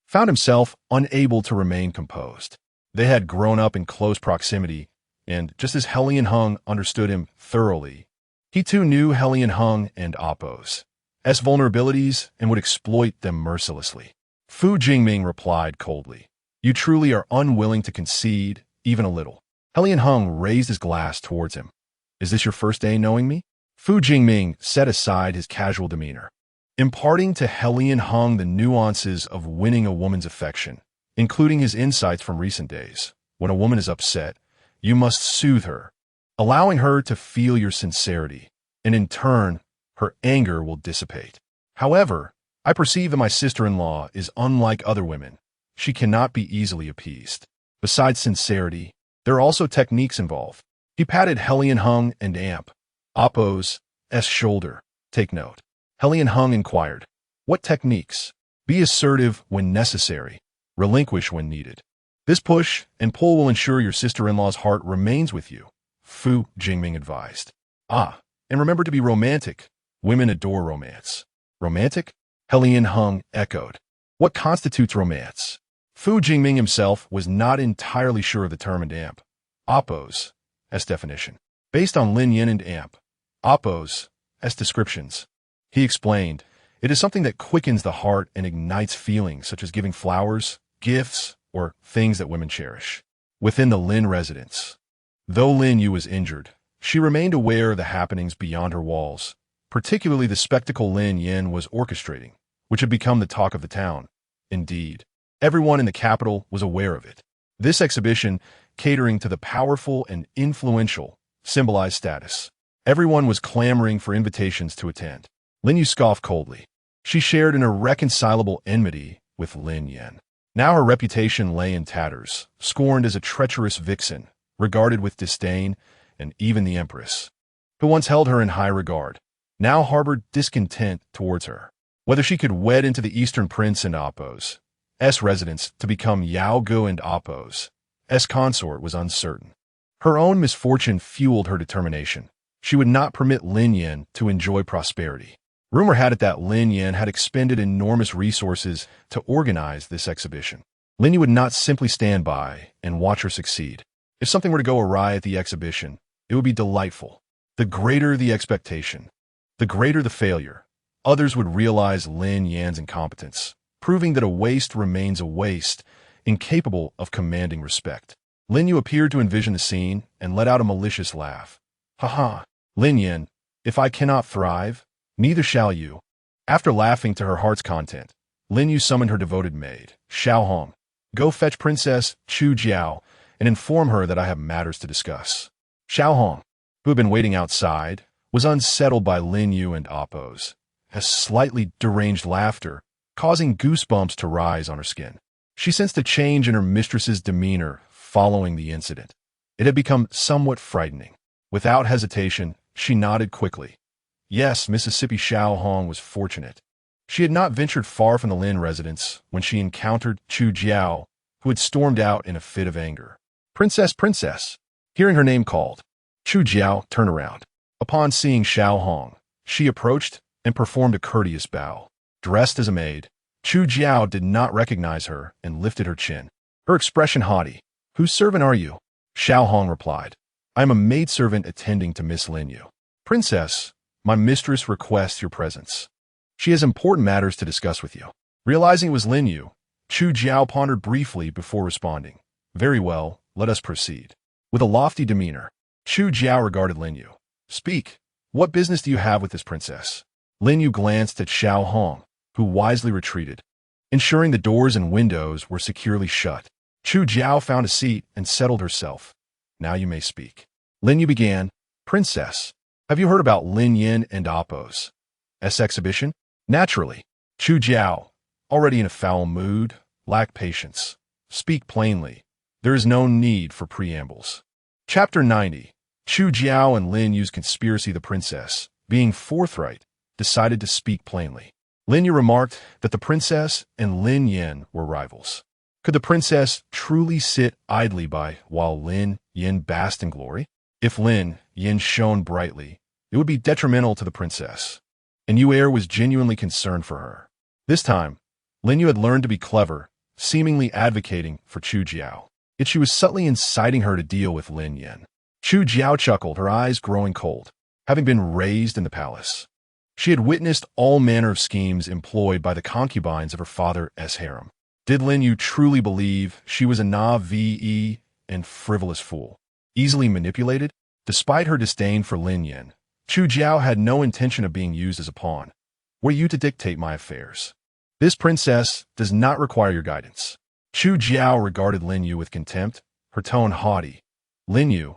found himself unable to remain composed. They had grown up in close proximity, and just as Helian Hung understood him thoroughly, he too knew Helian Hung and Appo's vulnerabilities and would exploit them mercilessly. Fu Jingming replied coldly, You truly are unwilling to concede, even a little. Helian Hung raised his glass towards him. Is this your first day knowing me? Fu Jingming set aside his casual demeanor, imparting to Helian Hung the nuances of winning a woman's affection, including his insights from recent days. When a woman is upset, you must soothe her, allowing her to feel your sincerity, and in turn, her anger will dissipate. However, I perceive that my sister-in-law is unlike other women. She cannot be easily appeased. Besides sincerity, there are also techniques involved. He patted Helian Hung and Amp, Appo's shoulder. Take note. Helian Hung inquired, What techniques? Be assertive when necessary. Relinquish when needed. This push and pull will ensure your sister-in-law's heart remains with you, Fu Jingming advised. And remember to be romantic. Women adore romance. Romantic? Helian Hung echoed. What constitutes romance? Fu Jingming himself was not entirely sure of the term and Amp, Appo's definition. Based on Lin Yin and Amp, Appo's descriptions, he explained, It is something that quickens the heart and ignites feelings such as giving flowers, gifts, or things that women cherish. Within the Lin residence, though Lin Yu was injured, she remained aware of the happenings beyond her walls, particularly the spectacle Lin Yin was orchestrating, which had become the talk of the town. Indeed, everyone in the capital was aware of it. This exhibition, catering to the powerful and influential, symbolized status. Everyone was clamoring for invitations to attend. Lin Yu scoffed coldly. She shared an irreconcilable enmity with Lin Yin. Now her reputation lay in tatters, scorned as a treacherous vixen, regarded with disdain, and even the empress, who once held her in high regard, now harbored discontent towards her. Whether she could wed into the Eastern Prince and Appo's residence to become Yao Gu and Appo's consort was uncertain. Her own misfortune fueled her determination. She would not permit Lin Yin to enjoy prosperity. Rumor had it that Lin Yin had expended enormous resources to organize this exhibition. Lin Yin would not simply stand by and watch her succeed. If something were to go awry at the exhibition, it would be delightful. The greater the expectation, the greater the failure. Others would realize Lin Yan's incompetence, proving that a waste remains a waste, incapable of commanding respect. Lin Yu appeared to envision the scene and let out a malicious laugh. Ha ha, Lin Yin, if I cannot thrive, neither shall you. After laughing to her heart's content, Lin Yu summoned her devoted maid, Xiao Hong. Go fetch Princess Chu Jiao and inform her that I have matters to discuss. Xiao Hong, who had been waiting outside, was unsettled by Lin Yu and Appo's slightly deranged laughter, causing goosebumps to rise on her skin. She sensed a change in her mistress's demeanor following the incident. It had become somewhat frightening. Without hesitation, she nodded quickly. Yes, Mississippi Xiao Hong was fortunate. She had not ventured far from the Lin residence when she encountered Chu Jiao, who had stormed out in a fit of anger. Princess, princess! Hearing her name called, Chu Jiao turned around. Upon seeing Xiao Hong, she approached and performed a courteous bow. Dressed as a maid, Chu Jiao did not recognize her and lifted her chin. Her expression haughty. Whose servant are you? Xiao Hong replied. I am a maidservant attending to Miss Lin Yu. Princess, my mistress requests your presence. She has important matters to discuss with you. Realizing it was Lin Yu, Chu Jiao pondered briefly before responding. Very well, let us proceed. With a lofty demeanor, Chu Jiao regarded Lin Yu. Speak. What business do you have with this princess? Lin Yu glanced at Xiao Hong, who wisely retreated, ensuring the doors and windows were securely shut. Chu Jiao found a seat and settled herself. Now you may speak. Lin Yu began. Princess, have you heard about Lin Yin and Appo's exhibition? Naturally. Chu Jiao, already in a foul mood, lacked patience. Speak plainly. There is no need for preambles. Chapter 90. Chu Jiao and Lin Yu's conspiracy. The princess, being forthright, decided to speak plainly. Lin Yu remarked that the princess and Lin Yin were rivals. Could the princess truly sit idly by while Lin Yin basked in glory? If Lin Yin shone brightly, it would be detrimental to the princess, and Yu was genuinely concerned for her. This time, Lin Yu had learned to be clever, seemingly advocating for Chu Jiao. Yet she was subtly inciting her to deal with Lin Yin. Chu Jiao chuckled, her eyes growing cold. Having been raised in the palace, she had witnessed all manner of schemes employed by the concubines of her father's harem. Did Lin Yu truly believe she was a naive and frivolous fool, easily manipulated? Despite her disdain for Lin Yin, Chu Jiao had no intention of being used as a pawn. Were you to dictate my affairs? This princess does not require your guidance. Chu Jiao regarded Lin Yu with contempt, her tone haughty. Lin Yu,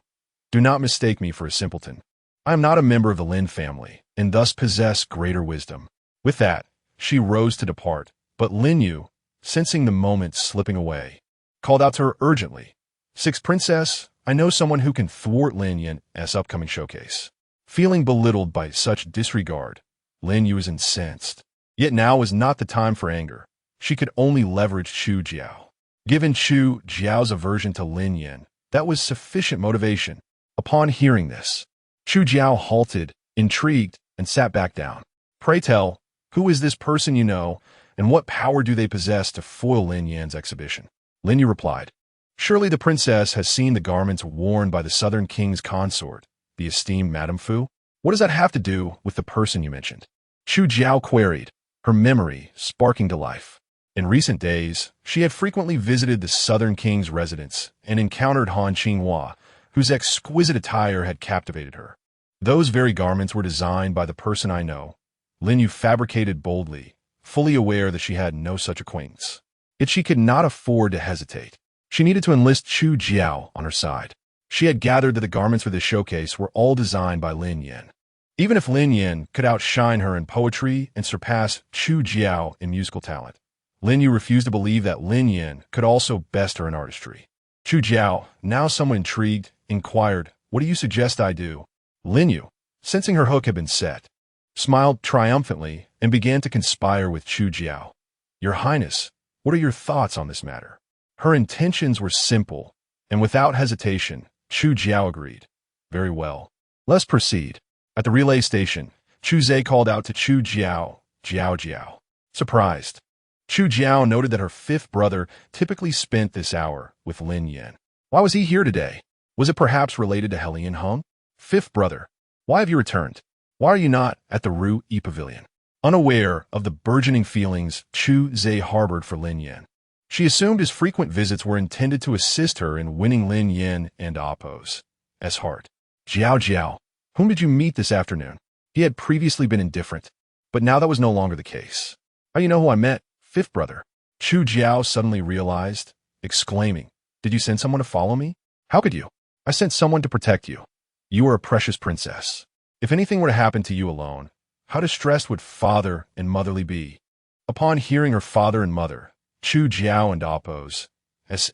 do not mistake me for a simpleton. I am not a member of the Lin family, and thus possess greater wisdom. With that, she rose to depart, but Lin Yu, sensing the moment slipping away, called out to her urgently. Sixth princess, I know someone who can thwart Lin Yin's upcoming showcase. Feeling belittled by such disregard, Lin Yu was incensed. Yet now was not the time for anger. She could only leverage Chu Jiao. Given Chu Jiao's aversion to Lin Yin, that was sufficient motivation. Upon hearing this, Chu Jiao halted, intrigued, and sat back down. Pray tell, who is this person you know, and what power do they possess to foil Lin Yan's exhibition? Lin Yu replied, Surely the princess has seen the garments worn by the southern king's consort, the esteemed Madame Fu? What does that have to do with the person you mentioned? Chu Jiao queried. her memory sparking to life. In recent days, she had frequently visited the southern king's residence and encountered Han Qinghua, whose exquisite attire had captivated her. Those very garments were designed by the person I know, Lin Yu fabricated boldly, fully aware that she had no such acquaintance. Yet she could not afford to hesitate. She needed to enlist Chu Jiao on her side. She had gathered that the garments for this showcase were all designed by Lin Yan. Even if Lin Yan could outshine her in poetry and surpass Chu Jiao in musical talent, Lin Yu refused to believe that Lin Yan could also best her in artistry. Chu Jiao, now somewhat intrigued, inquired, "What do you suggest I do?" Lin Yu, sensing her hook had been set, smiled triumphantly and began to conspire with Chu Jiao. "Your Highness, what are your thoughts on this matter?" Her intentions were simple, and without hesitation, Chu Jiao agreed. "Very well. Let's proceed." At the relay station, Chu Zhe called out to Chu Jiao, "Jiao Jiao." Surprised, Chu Jiao noted that her fifth brother typically spent this hour with Lin Yan. Why was he here today? Was it perhaps related to Helian Hung? "Fifth brother, why have you returned? Why are you not at the Rue E Pavilion?" Unaware of the burgeoning feelings Chu Zhe harbored for Lin Yan, she assumed his frequent visits were intended to assist her in winning Lin Yan and Appo's heart. "Jiao Jiao, whom did you meet this afternoon?" He had previously been indifferent, but now that was no longer the case. "How do you know who I met, fifth brother?" Chu Jiao suddenly realized, exclaiming, "Did you send someone to follow me?" "How could you? I sent someone to protect you. You are a precious princess. If anything were to happen to you alone, how distressed would father and motherly be?" Upon hearing her father and mother, Chu Jiao and Appo's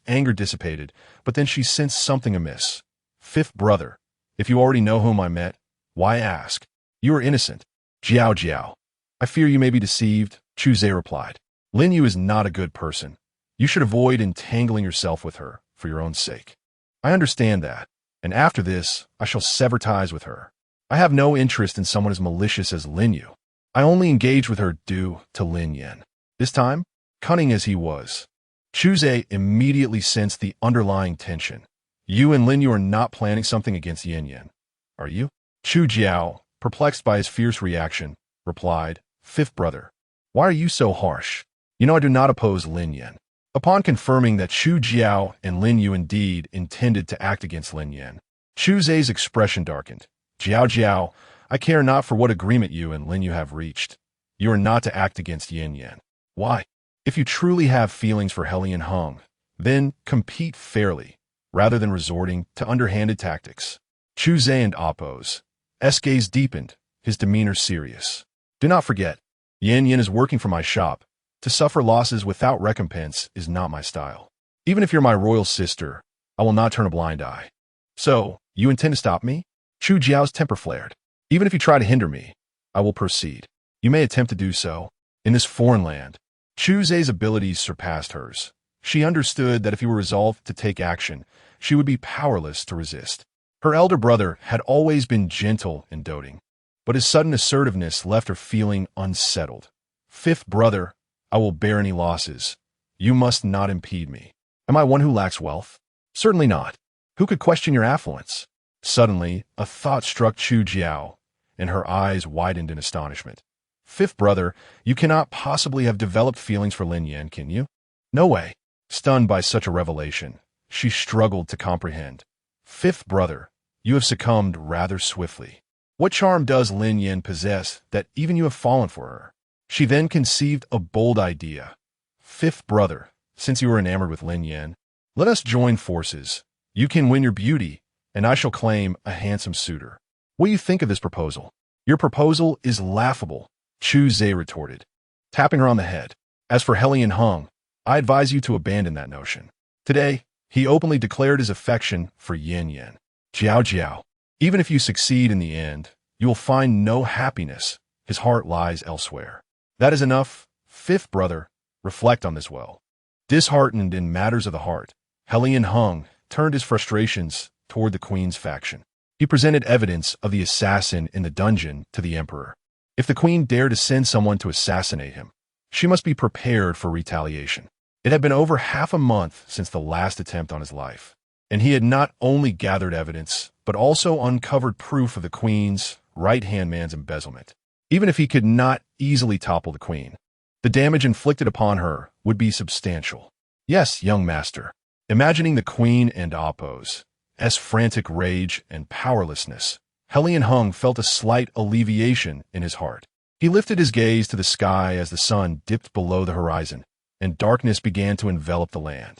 anger dissipated, but then she sensed something amiss. "Fifth brother, if you already know whom I met, why ask? You are innocent." "Jiao Jiao, I fear you may be deceived," Chu Zhe replied. "Lin Yu is not a good person. You should avoid entangling yourself with her for your own sake." "I understand that, and after this, I shall sever ties with her. I have no interest in someone as malicious as Lin Yu. I only engaged with her due to Lin Yan." This time, cunning as he was, Chu Zhe immediately sensed the underlying tension. "You and Lin Yu are not planning something against Yin Yan, are you?" Chu Jiao, perplexed by his fierce reaction, replied, "Fifth brother, why are you so harsh? You know I do not oppose Lin Yan." Upon confirming that Chu Jiao and Lin Yu indeed intended to act against Lin Yan, Chu Zhe's expression darkened. "Jiao Jiao, I care not for what agreement you and Lin Yu have reached. You are not to act against Yin Yan. Why? If you truly have feelings for Helian Hung, then compete fairly, rather than resorting to underhanded tactics." Chu Zhe and Appo's gaze deepened, his demeanor serious. "Do not forget, Yin Yan is working for my shop. To suffer losses without recompense is not my style. Even if you're my royal sister, I will not turn a blind eye." "So, you intend to stop me?" Chu Jiao's temper flared. "Even if you try to hinder me, I will proceed. You may attempt to do so. In this foreign land." Chu Zhe's abilities surpassed hers. She understood that if he were resolved to take action, she would be powerless to resist. Her elder brother had always been gentle and doting, but his sudden assertiveness left her feeling unsettled. "Fifth brother, I will bear any losses. You must not impede me. Am I one who lacks wealth? Certainly not. Who could question your affluence?" Suddenly, a thought struck Chu Jiao, and her eyes widened in astonishment. "Fifth brother, you cannot possibly have developed feelings for Lin Yan, can you?" "No way." Stunned by such a revelation, she struggled to comprehend. "Fifth brother, you have succumbed rather swiftly. What charm does Lin Yan possess that even you have fallen for her?" She then conceived a bold idea. "Fifth brother, since you are enamored with Lin Yan, let us join forces. You can win your beauty, and I shall claim a handsome suitor. What do you think of this proposal?" "Your proposal is laughable," Chu Zhe retorted, tapping her on the head. "As for Helian Hung, I advise you to abandon that notion." Today, he openly declared his affection for Yin Yan. "Jiao Jiao, even if you succeed in the end, you will find no happiness. His heart lies elsewhere." "That is enough, fifth brother. Reflect on this well." Disheartened in matters of the heart, Helian Hung turned his frustrations toward the queen's faction. He presented evidence of the assassin in the dungeon to the emperor. If the queen dared to send someone to assassinate him, she must be prepared for retaliation. It had been over half a month since the last attempt on his life, and he had not only gathered evidence, but also uncovered proof of the queen's right-hand man's embezzlement. Even if he could not easily topple the queen. The damage inflicted upon her would be substantial. Yes, young master. Imagining the queen and Appo's frantic rage and powerlessness, Helion Hung felt a slight alleviation in his heart. He lifted his gaze to the sky as the sun dipped below the horizon, and darkness began to envelop the land.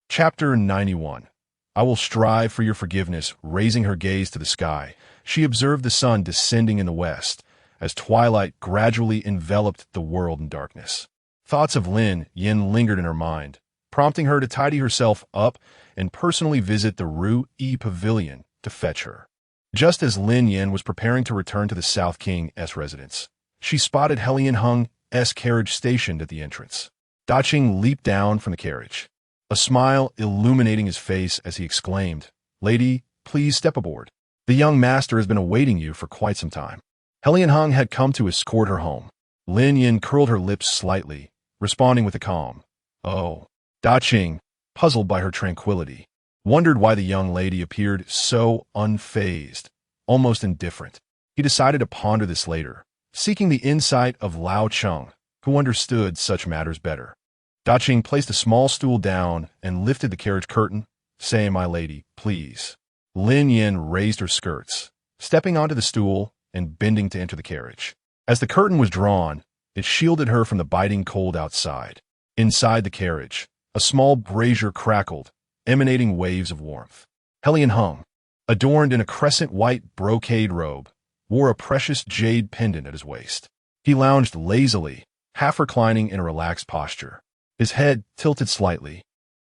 Chapter 91. I will strive for your forgiveness. Raising her gaze to the sky, she observed the sun descending in the west, as twilight gradually enveloped the world in darkness. Thoughts of Lin Yin lingered in her mind, prompting her to tidy herself up and personally visit the Rue E Pavilion to fetch her. Just as Lin Yin was preparing to return to the South King's residence, she spotted Helion Hung's carriage stationed at the entrance. Da Qing leaped down from the carriage, a smile illuminating his face as he exclaimed, "Lady, please step aboard. The young master has been awaiting you for quite some time." Helion Hung had come to escort her home. Lin Yin curled her lips slightly, responding with a calm, "Oh." Da Qing, puzzled by her tranquility, wondered why the young lady appeared so unfazed, almost indifferent. He decided to ponder this later, seeking the insight of Lao Cheng, who understood such matters better. Da Qing placed a small stool down and lifted the carriage curtain, saying, "My lady, please." Lin Yin raised her skirts, stepping onto the stool and bending to enter the carriage. As the curtain was drawn, it shielded her from the biting cold outside. Inside the carriage, a small brazier crackled, emanating waves of warmth. Helion Hung, adorned in a crescent-white brocade robe, wore a precious jade pendant at his waist. He lounged lazily, half reclining in a relaxed posture, his head tilted slightly,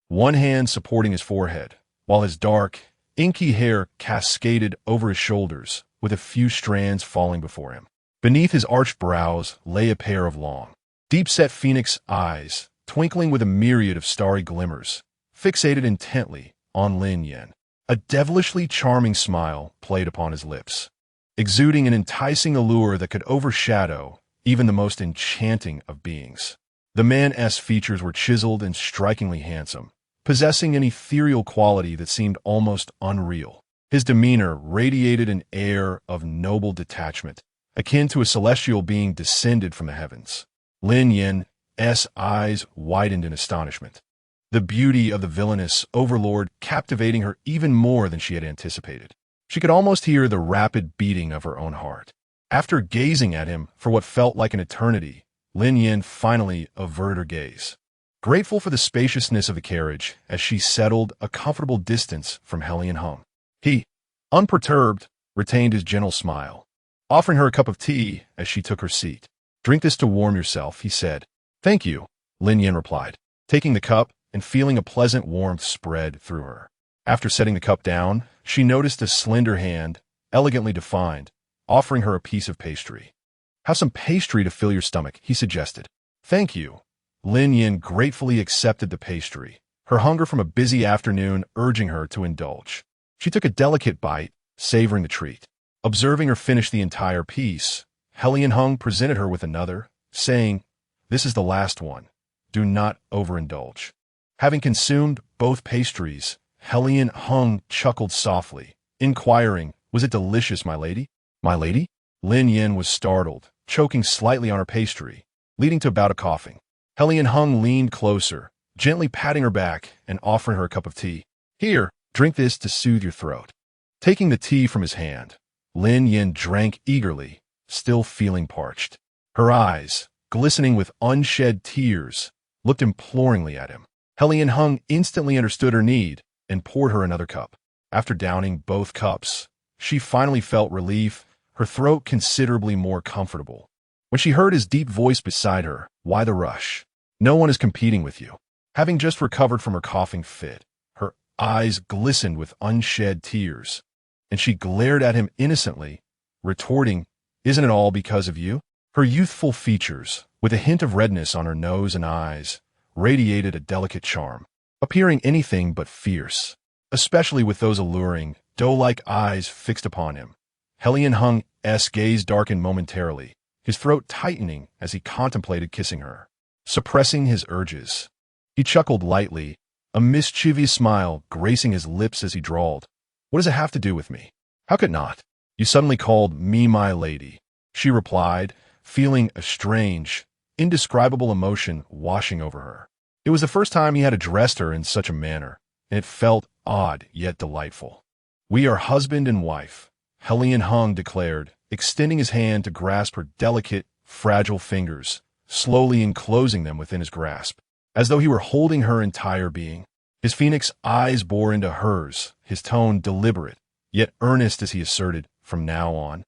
one hand supporting his forehead, while his dark, inky hair cascaded over his shoulders, with a few strands falling before him. Beneath his arched brows lay a pair of long, deep-set phoenix eyes, twinkling with a myriad of starry glimmers, fixated intently on Lin Yin. A devilishly charming smile played upon his lips, exuding an enticing allure that could overshadow even the most enchanting of beings. The man's features were chiseled and strikingly handsome, possessing an ethereal quality that seemed almost unreal. His demeanor radiated an air of noble detachment, akin to a celestial being descended from the heavens. Lin Yin's eyes widened in astonishment, the beauty of the villainous overlord captivating her even more than she had anticipated. She could almost hear the rapid beating of her own heart. After gazing at him for what felt like an eternity, Lin Yin finally averted her gaze, grateful for the spaciousness of the carriage as she settled a comfortable distance from Helion Hung. He, unperturbed, retained his gentle smile, offering her a cup of tea as she took her seat. "Drink this to warm yourself," he said. "Thank you," Lin Yin replied, taking the cup and feeling a pleasant warmth spread through her. After setting the cup down, she noticed a slender hand, elegantly defined, offering her a piece of pastry. "Have some pastry to fill your stomach," he suggested. "Thank you." Lin Yin gratefully accepted the pastry, her hunger from a busy afternoon urging her to indulge. She took a delicate bite, savoring the treat. Observing her finish the entire piece, Helion Hung presented her with another, saying, "This is the last one. Do not overindulge." Having consumed both pastries, Helion Hung chuckled softly, inquiring, "Was it delicious, my lady?" "My lady?" Lin Yin was startled, choking slightly on her pastry, leading to a bout of coughing. Helion Hung leaned closer, gently patting her back and offering her a cup of tea. "Here, drink this to soothe your throat." Taking the tea from his hand, Lin Yin drank eagerly, still feeling parched. Her eyes, glistening with unshed tears, looked imploringly at him. Helion Hung instantly understood her need and poured her another cup. After downing both cups, she finally felt relief, her throat considerably more comfortable. When she heard his deep voice beside her, "Why the rush? No one is competing with you." Having just recovered from her coughing fit, her eyes glistened with unshed tears, and she glared at him innocently, retorting, "Isn't it all because of you?" Her youthful features, with a hint of redness on her nose and eyes, radiated a delicate charm, appearing anything but fierce, especially with those alluring, doe-like eyes fixed upon him. Helion Hung's gaze darkened momentarily, his throat tightening as he contemplated kissing her. Suppressing his urges, he chuckled lightly, a mischievous smile gracing his lips as he drawled, "What does it have to do with me? How could it not? You suddenly called me my lady," she replied, feeling a strange, indescribable emotion washing over her. It was the first time he had addressed her in such a manner, and it felt odd yet delightful. "We are husband and wife," Helion Hung declared, extending his hand to grasp her delicate, fragile fingers, slowly enclosing them within his grasp, as though he were holding her entire being. His phoenix eyes bore into hers, his tone deliberate, yet earnest as he asserted, "From now on,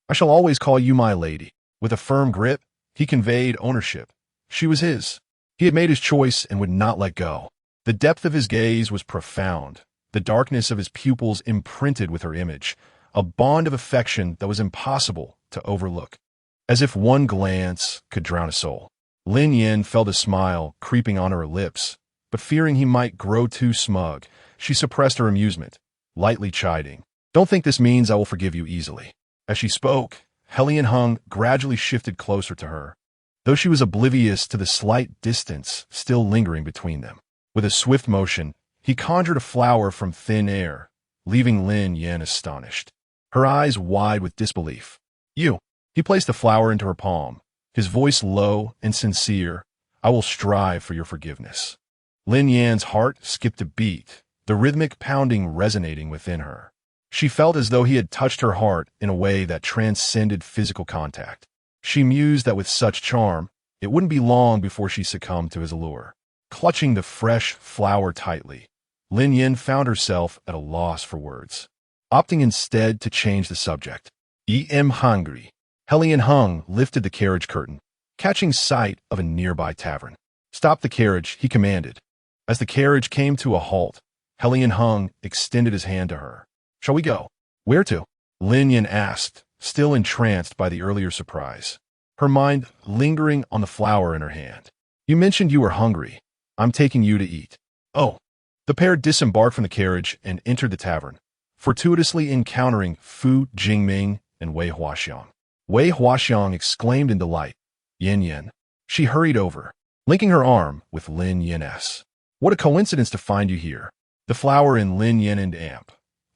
I shall always call you my lady." With a firm grip, he conveyed ownership. She was his. He had made his choice and would not let go. The depth of his gaze was profound, the darkness of his pupils imprinted with her image, a bond of affection that was impossible to overlook. As if one glance could drown a soul. Lin Yin felt a smile creeping onto her lips, but fearing he might grow too smug, she suppressed her amusement, lightly chiding, "Don't think this means I will forgive you easily." As she spoke, Helion Hung gradually shifted closer to her, though she was oblivious to the slight distance still lingering between them. With a swift motion, he conjured a flower from thin air, leaving Lin Yin astonished, her eyes wide with disbelief. "You." He placed the flower into her palm, his voice low and sincere, "I will strive for your forgiveness." Lin Yan's heart skipped a beat, the rhythmic pounding resonating within her. She felt as though he had touched her heart in a way that transcended physical contact. She mused that with such charm, it wouldn't be long before she succumbed to his allure. Clutching the fresh flower tightly, Lin Yin found herself at a loss for words, opting instead to change the subject. "I'm hungry." Helion Hung lifted the carriage curtain, catching sight of a nearby tavern. "Stop the carriage," he commanded. As the carriage came to a halt, Helion Hung extended his hand to her. "Shall we go?" "Where to?" Lin Yin asked, still entranced by the earlier surprise, her mind lingering on the flower in her hand. "You mentioned you were hungry. I'm taking you to eat." "Oh." The pair disembarked from the carriage and entered the tavern, fortuitously encountering Fu Jingming and Wei Huaxiang. Wei Huaxiang exclaimed in delight, "Yin Yin." She hurried over, linking her arm with Lin Yin's. "What a coincidence to find you here." The flower in Lin Yin and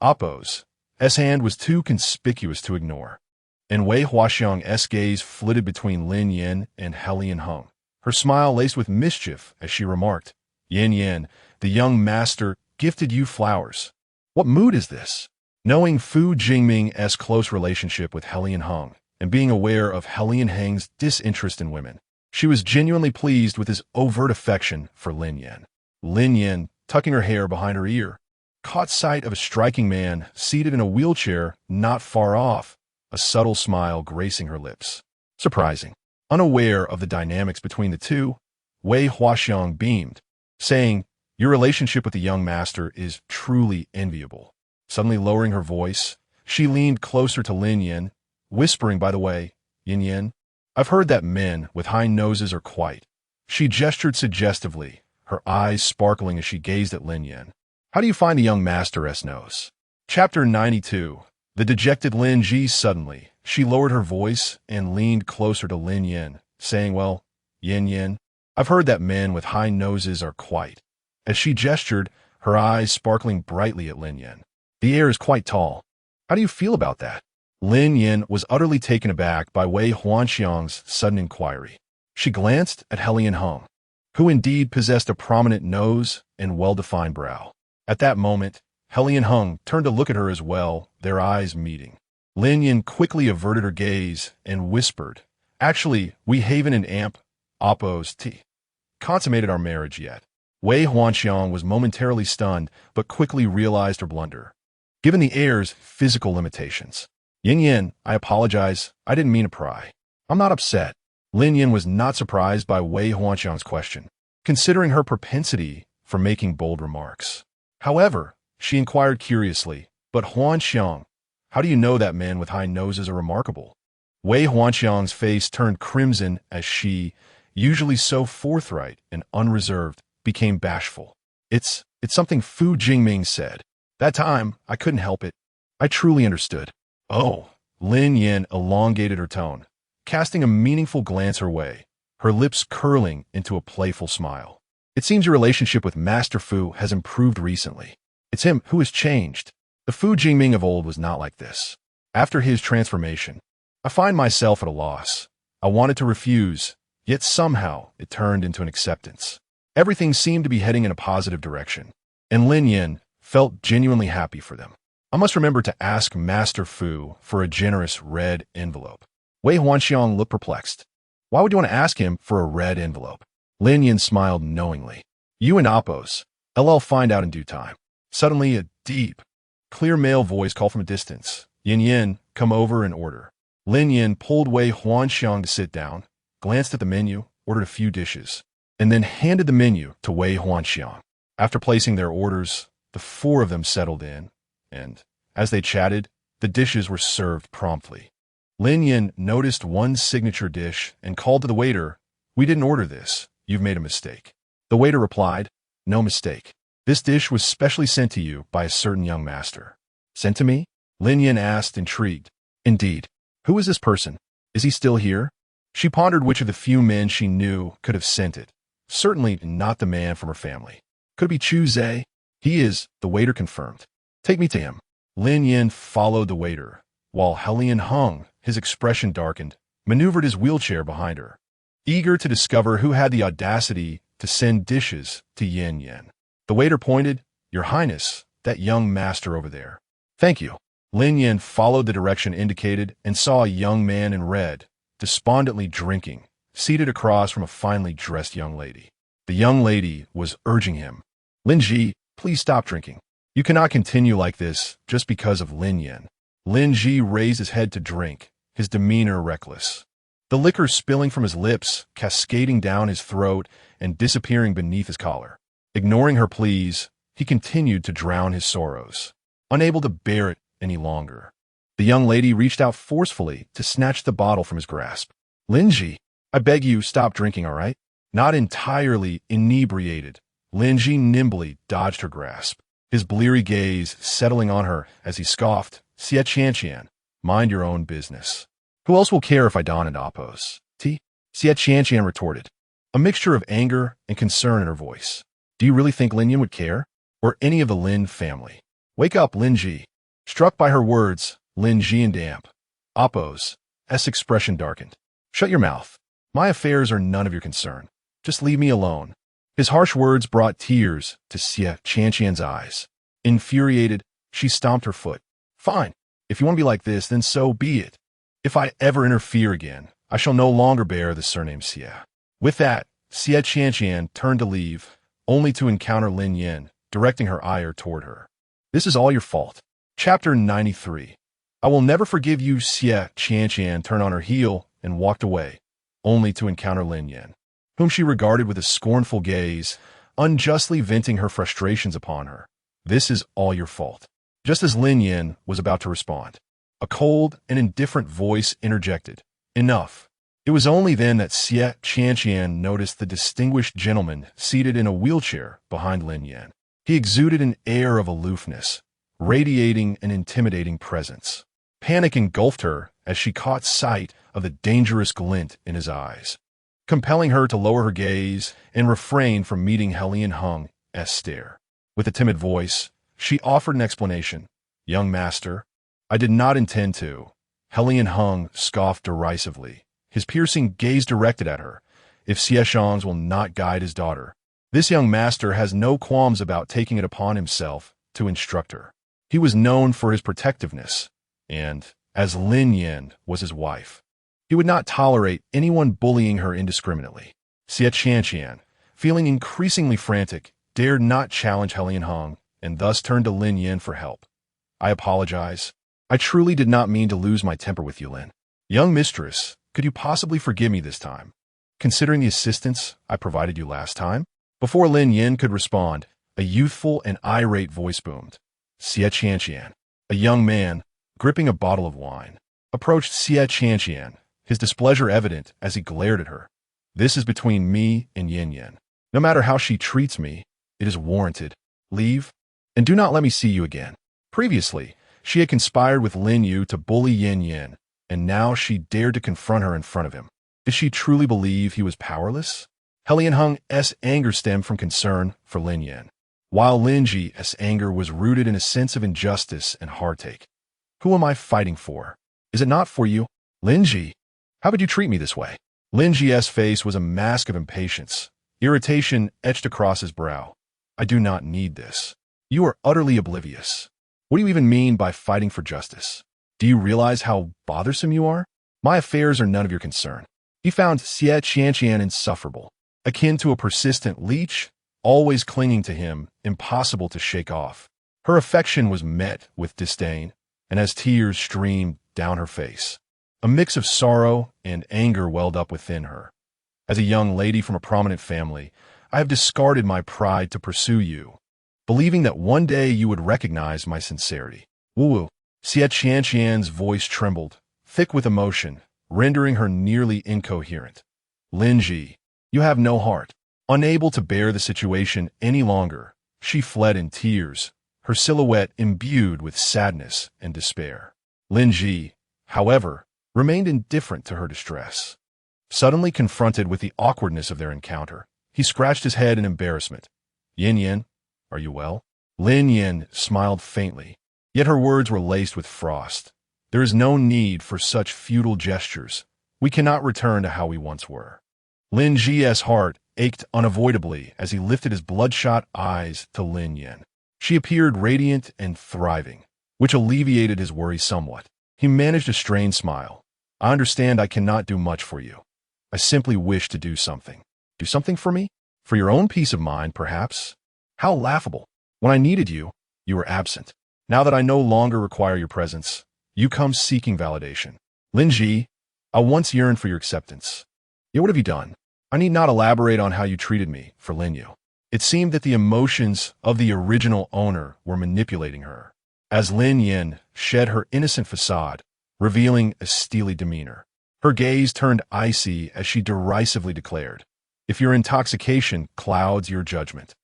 Appo's hand was too conspicuous to ignore, and Wei Huaxiang's gaze flitted between Lin Yin and Helion Hung, her smile laced with mischief as she remarked, "Yin Yin, the young master gifted you flowers. What mood is this?" Knowing Fu Jingming's close relationship with Helion Hung, and being aware of Helion Hang's disinterest in women, she was genuinely pleased with his overt affection for Lin Yin. Lin Yin, tucking her hair behind her ear, caught sight of a striking man seated in a wheelchair not far off, a subtle smile gracing her lips. Surprising. Unaware of the dynamics between the two, Wei Huaxiang beamed, saying, "Your relationship with the young master is truly enviable." Suddenly lowering her voice, she leaned closer to Lin Yin, whispering, "By the way, Yin Yin, I've heard that men with high noses are quite." She gestured suggestively, her eyes sparkling as she gazed at Lin Yin. "How do you find the young master's nose?" Chapter 92. The dejected Lin Ji suddenly. She lowered her voice and leaned closer to Lin Yin, saying, "Well, Yin Yin, I've heard that men with high noses are quite." As she gestured, her eyes sparkling brightly at Lin Yin. "The air is quite tall. How do you feel about that?" Lin Yin was utterly taken aback by Wei Huaxiang's sudden inquiry. She glanced at Helion Hung, who indeed possessed a prominent nose and well-defined brow. At that moment, Helion Hung turned to look at her as well, their eyes meeting. Lin Yin quickly averted her gaze and whispered, "Actually, we haven't an Appo's consummated our marriage yet." Wei Huaxiang was momentarily stunned, but quickly realized her blunder. Given the heir's physical limitations. "Yin Yin, I apologize. I didn't mean to pry." "I'm not upset." Lin Yin was not surprised by Wei Huaxiang's question, considering her propensity for making bold remarks. However, she inquired curiously, "But Huaxiang, how do you know that men with high noses are remarkable?" Wei Huaxiang's face turned crimson as she, usually so forthright and unreserved, became bashful. It's something Fu Jingming said. That time, I couldn't help it. I truly understood." "Oh." Lin Yin elongated her tone, casting a meaningful glance her way, her lips curling into a playful smile. "It seems your relationship with Master Fu has improved recently. It's him who has changed. The Fu Jingming of old was not like this. After his transformation, I find myself at a loss. I wanted to refuse, yet somehow it turned into an acceptance. Everything seemed to be heading in a positive direction, and Lin Yin felt genuinely happy for them. I must remember to ask Master Fu for a generous red envelope. Wei Huanxiang looked perplexed. Why would you want to ask him for a red envelope? Lin Yin smiled knowingly. You and Appos, I'll find out in due time. Suddenly, a deep, clear male voice called from a distance. Yin Yin, come over and order. Lin Yin pulled Wei Huanxiang to sit down, glanced at the menu, ordered a few dishes, and then handed the menu to Wei Huanxiang. After placing their orders, the four of them settled in, and, as they chatted, the dishes were served promptly. Lin Yin noticed one signature dish and called to the waiter, We didn't order this. You've made a mistake. The waiter replied, No mistake. This dish was specially sent to you by a certain young master. Sent to me? Lin Yin asked, intrigued. Indeed. Who is this person? Is he still here? She pondered which of the few men she knew could have sent it. Certainly not the man from her family. Could it be Chu Zhe? He is, the waiter confirmed. Take me to him. Lin Yin followed the waiter, while Helian Hung, his expression darkened, maneuvered his wheelchair behind her, eager to discover who had the audacity to send dishes to Yin Yin. The waiter pointed, Your Highness, that young master over there. Thank you. Lin Yin followed the direction indicated and saw a young man in red, despondently drinking, seated across from a finely dressed young lady. The young lady was urging him, Lin Ji, please stop drinking. You cannot continue like this just because of Lin Yin. Lin Ji raised his head to drink, his demeanor reckless. The liquor spilling from his lips, cascading down his throat, and disappearing beneath his collar. Ignoring her pleas, he continued to drown his sorrows, unable to bear it any longer. The young lady reached out forcefully to snatch the bottle from his grasp. Lin Ji, I beg you, stop drinking, all right? Not entirely inebriated, Lin Ji nimbly dodged her grasp, his bleary gaze settling on her as he scoffed, Xie Qianqian, mind your own business. Who else will care if I don an Appos? Xie Qianqian retorted, a mixture of anger and concern in her voice. Do you really think Lin Yin would care? Or any of the Lin family? Wake up, Lin Ji. Struck by her words, Lin Ji and damp. Appos, S expression darkened. Shut your mouth. My affairs are none of your concern. Just leave me alone. His harsh words brought tears to Xie Qianqian's eyes. Infuriated, she stomped her foot. Fine. If you want to be like this, then so be it. If I ever interfere again, I shall no longer bear the surname Xie. With that, Xie Qianqian turned to leave, only to encounter Lin Yin, directing her ire toward her. This is all your fault. Chapter 93. I will never forgive you, Xie Qianqian turned on her heel and walked away, only to encounter Lin Yin, whom she regarded with a scornful gaze, unjustly venting her frustrations upon her. This is all your fault. Just as Lin Yin was about to respond, a cold and indifferent voice interjected. Enough. It was only then that Xie Qianqian noticed the distinguished gentleman seated in a wheelchair behind Lin Yin. He exuded an air of aloofness, radiating an intimidating presence. Panic engulfed her as she caught sight of the dangerous glint in his eyes, compelling her to lower her gaze and refrain from meeting Helian Hung's stare. With a timid voice, she offered an explanation. Young master, I did not intend to. Helian Hung scoffed derisively, his piercing gaze directed at her. If Xie Xiang's will not guide his daughter, this young master has no qualms about taking it upon himself to instruct her. He was known for his protectiveness, and, as Lin Yin was his wife, he would not tolerate anyone bullying her indiscriminately. Xie Qianqian, feeling increasingly frantic, dared not challenge Helian Hung, and thus turned to Lin Yin for help. I apologize. I truly did not mean to lose my temper with you, Lin. Young mistress, could you possibly forgive me this time, considering the assistance I provided you last time? Before Lin Yin could respond, a youthful and irate voice boomed. Xie Qianqian, a young man, gripping a bottle of wine, approached Xie Qianqian, his displeasure evident as he glared at her. This is between me and Yin Yin. No matter how she treats me, it is warranted. Leave, and do not let me see you again. Previously, she had conspired with Lin Yu to bully Yin Yin, and now she dared to confront her in front of him. Did she truly believe he was powerless? Helian Hung's anger stemmed from concern for Lin Yin, while Lin Ji's anger was rooted in a sense of injustice and heartache. Who am I fighting for? Is it not for you? Lin Ji, How could you treat me this way? Lin Ji's face was a mask of impatience. Irritation etched across his brow. I do not need this. You are utterly oblivious. What do you even mean by fighting for justice? Do you realize how bothersome you are? My affairs are none of your concern. He found Xie Qianqian insufferable, akin to a persistent leech, always clinging to him, impossible to shake off. Her affection was met with disdain, and as tears streamed down her face, a mix of sorrow and anger welled up within her. As a young lady from a prominent family, I have discarded my pride to pursue you, believing that one day you would recognize my sincerity. Wu-wu. Xie Qianqian's voice trembled, thick with emotion, rendering her nearly incoherent. Lin Ji, you have no heart. Unable to bear the situation any longer, she fled in tears, her silhouette imbued with sadness and despair. Lin Ji, however, remained indifferent to her distress. Suddenly confronted with the awkwardness of their encounter, he scratched his head in embarrassment. Yin Yin, are you well? Lin Yin smiled faintly, yet her words were laced with frost. There is no need for such futile gestures. We cannot return to how we once were. Lin Ji's heart ached unavoidably as he lifted his bloodshot eyes to Lin Yin. She appeared radiant and thriving, which alleviated his worry somewhat. He managed a strained smile. I understand I cannot do much for you. I simply wish to do something. Do something for me? For your own peace of mind, perhaps? How laughable. When I needed you, you were absent. Now that I no longer require your presence, you come seeking validation. Lin Ji, I once yearned for your acceptance. Yet what have you done? I need not elaborate on how you treated me for Lin Yu. It seemed that the emotions of the original owner were manipulating her, as Lin Yin shed her innocent facade, revealing a steely demeanor. Her gaze turned icy as she derisively declared, if your intoxication clouds your judgment,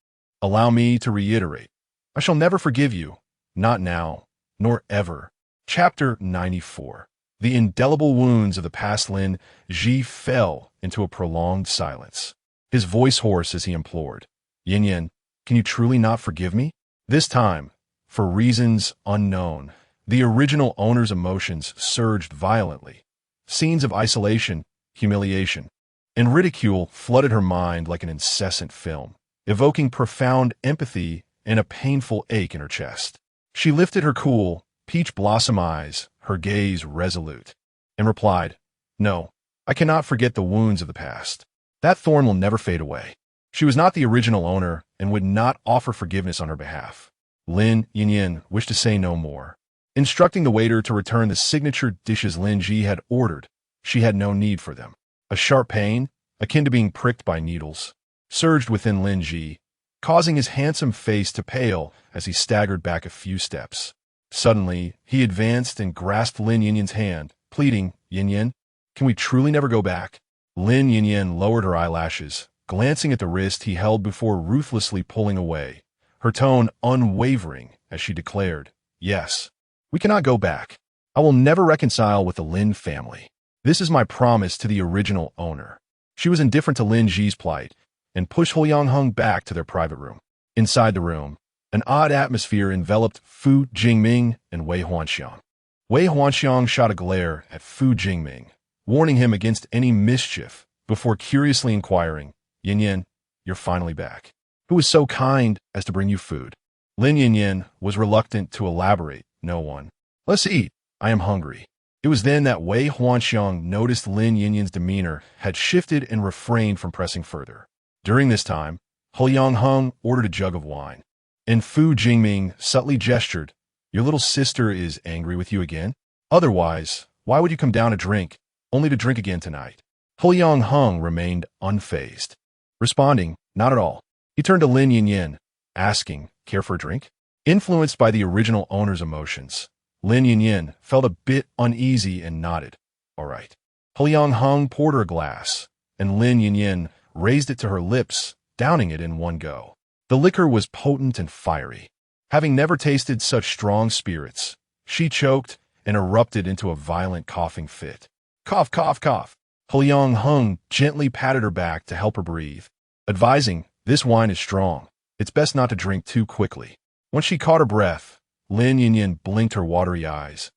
allow me to reiterate, I shall never forgive you, not now, nor ever. Chapter 94. The indelible wounds of the past. Lin Ji fell into a prolonged silence, his voice hoarse as he implored, Yin Yin, can you truly not forgive me? This time, for reasons unknown, the original owner's emotions surged violently. Scenes of isolation, humiliation, and ridicule flooded her mind like an incessant film, evoking profound empathy and a painful ache in her chest. She lifted her cool, peach blossom eyes, her gaze resolute, and replied, no, I cannot forget the wounds of the past. That thorn will never fade away. She was not the original owner and would not offer forgiveness on her behalf. Lin Yin wished to say no more. Instructing the waiter to return the signature dishes Lin Ji had ordered, she had no need for them. A sharp pain, akin to being pricked by needles, surged within Lin Ji, causing his handsome face to pale as he staggered back a few steps. Suddenly, he advanced and grasped Lin Yin's hand, pleading, Yin Yin, can we truly never go back? Lin Yin lowered her eyelashes, glancing at the wrist he held before ruthlessly pulling away, her tone unwavering as she declared, yes, we cannot go back. I will never reconcile with the Lin family. This is my promise to the original owner. She was indifferent to Lin Ji's plight and pushed Huiyang Heng back to their private room. Inside the room, an odd atmosphere enveloped Fu Jingming and Wei Huanxiang. Wei Huanxiang shot a glare at Fu Jingming, warning him against any mischief before curiously inquiring, Yin Yin, you're finally back. Who was so kind as to bring you food? Lin Yin was reluctant to elaborate. No one. Let's eat. I am hungry. It was then that Wei Huanxiang noticed Lin Yin's demeanor had shifted and refrained from pressing further. During this time, Huiyang Heng ordered a jug of wine, and Fu Jingming subtly gestured, your little sister is angry with you again? Otherwise, why would you come down to drink, only to drink again tonight? Huiyang Heng remained unfazed, responding, not at all. He turned to Lin Yin, asking, care for a drink? Influenced by the original owner's emotions, Lin Yin felt a bit uneasy and nodded. All right. Huiyang Heng poured her a glass, and Lin Yin raised it to her lips, downing it in one go. The liquor was potent and fiery. Having never tasted such strong spirits, she choked and erupted into a violent coughing fit. Cough, cough, cough. Huiyang Heng gently patted her back to help her breathe, advising, this wine is strong. It's best not to drink too quickly. When she caught her breath, Lin Yin blinked her watery eyes,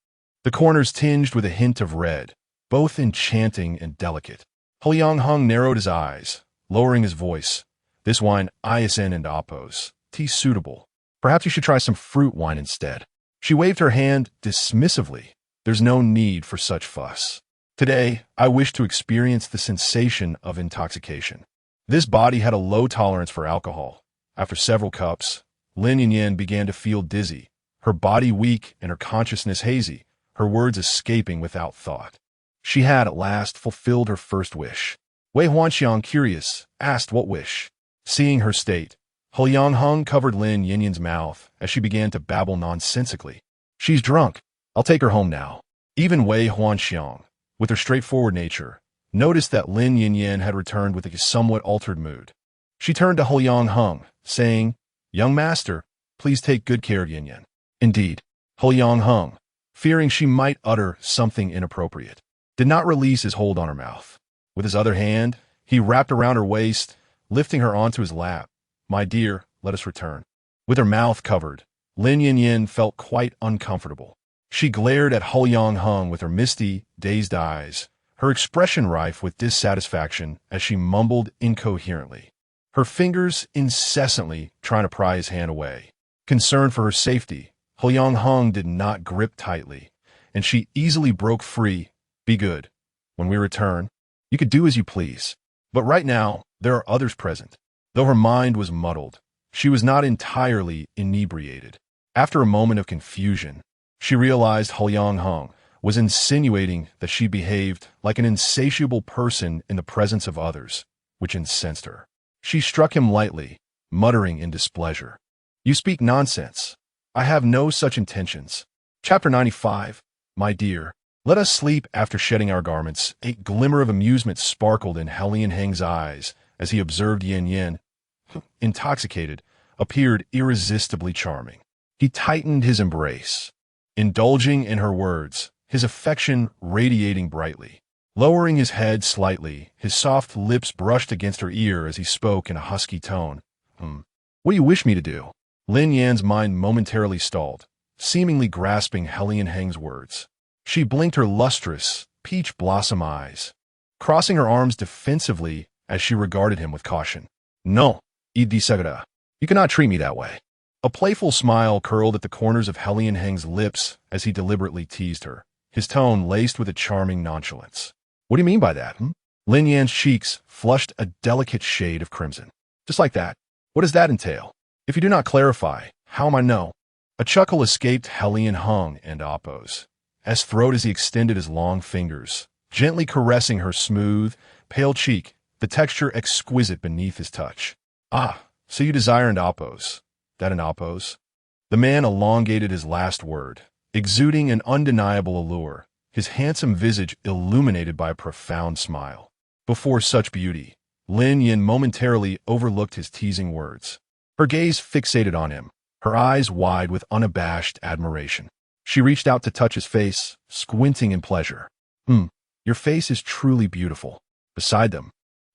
the corners tinged with a hint of red, both enchanting and delicate. Huliang Hung narrowed his eyes, lowering his voice. This wine, ISN and Oppos, tea suitable. Perhaps you should try some fruit wine instead. She waved her hand dismissively. There's no need for such fuss. Today, I wish to experience the sensation of intoxication. This body had a low tolerance for alcohol. After several cups, Lin Yanyan began to feel dizzy, her body weak and her consciousness hazy, her words escaping without thought. She had at last fulfilled her first wish. Wei Huanxiang, curious, asked what wish. Seeing her state, Huliang Hung covered Lin Yanyan's mouth as she began to babble nonsensically. She's drunk. I'll take her home now. Even Wei Huanxiang, with her straightforward nature, noticed that Lin Yanyan had returned with a somewhat altered mood. She turned to Huliang Hung, saying, Young master, please take good care of Yanyan. Indeed, Huliang Hung, fearing she might utter something inappropriate, did not release his hold on her mouth. With his other hand, he wrapped around her waist, lifting her onto his lap. My dear, let us return. With her mouth covered, Lin Yanyan felt quite uncomfortable. She glared at Huliang Hung with her misty, dazed eyes, her expression rife with dissatisfaction as she mumbled incoherently, her fingers incessantly trying to pry his hand away. Concerned for her safety, Huliang Hung did not grip tightly, and she easily broke free. Be good. When we return, you could do as you please. But right now, there are others present. Though her mind was muddled, she was not entirely inebriated. After a moment of confusion, she realized Huliang Hung was insinuating that she behaved like an insatiable person in the presence of others, which incensed her. She struck him lightly, muttering in displeasure. You speak nonsense. I have no such intentions. Chapter 95. My dear, let us sleep after shedding our garments. A glimmer of amusement sparkled in Huliang Hung's eyes as he observed Yanyan, intoxicated, appeared irresistibly charming. He tightened his embrace, indulging in her words, his affection radiating brightly. Lowering his head slightly, his soft lips brushed against her ear as he spoke in a husky tone. What do you wish me to do? Lin Yan's mind momentarily stalled, seemingly grasping Huliang Hung's words. She blinked her lustrous, peach blossom eyes, crossing her arms defensively as she regarded him with caution. No, Idisagara, you cannot treat me that way. A playful smile curled at the corners of Huliang Hung's lips as he deliberately teased her, his tone laced with a charming nonchalance. What do you mean by that? Lin Yan's cheeks flushed a delicate shade of crimson. Just like that. What does that entail? If you do not clarify, how am I know? A chuckle escaped Huliang Hung and Oppos, as throat as he extended his long fingers, gently caressing her smooth, pale cheek, the texture exquisite beneath his touch. Ah, so you desire an Oppos. That an Oppos? The man elongated his last word, exuding an undeniable allure, his handsome visage illuminated by a profound smile. Before such beauty, Lin Yan momentarily overlooked his teasing words. Her gaze fixated on him, her eyes wide with unabashed admiration. She reached out to touch his face, squinting in pleasure. Your face is truly beautiful. Beside them,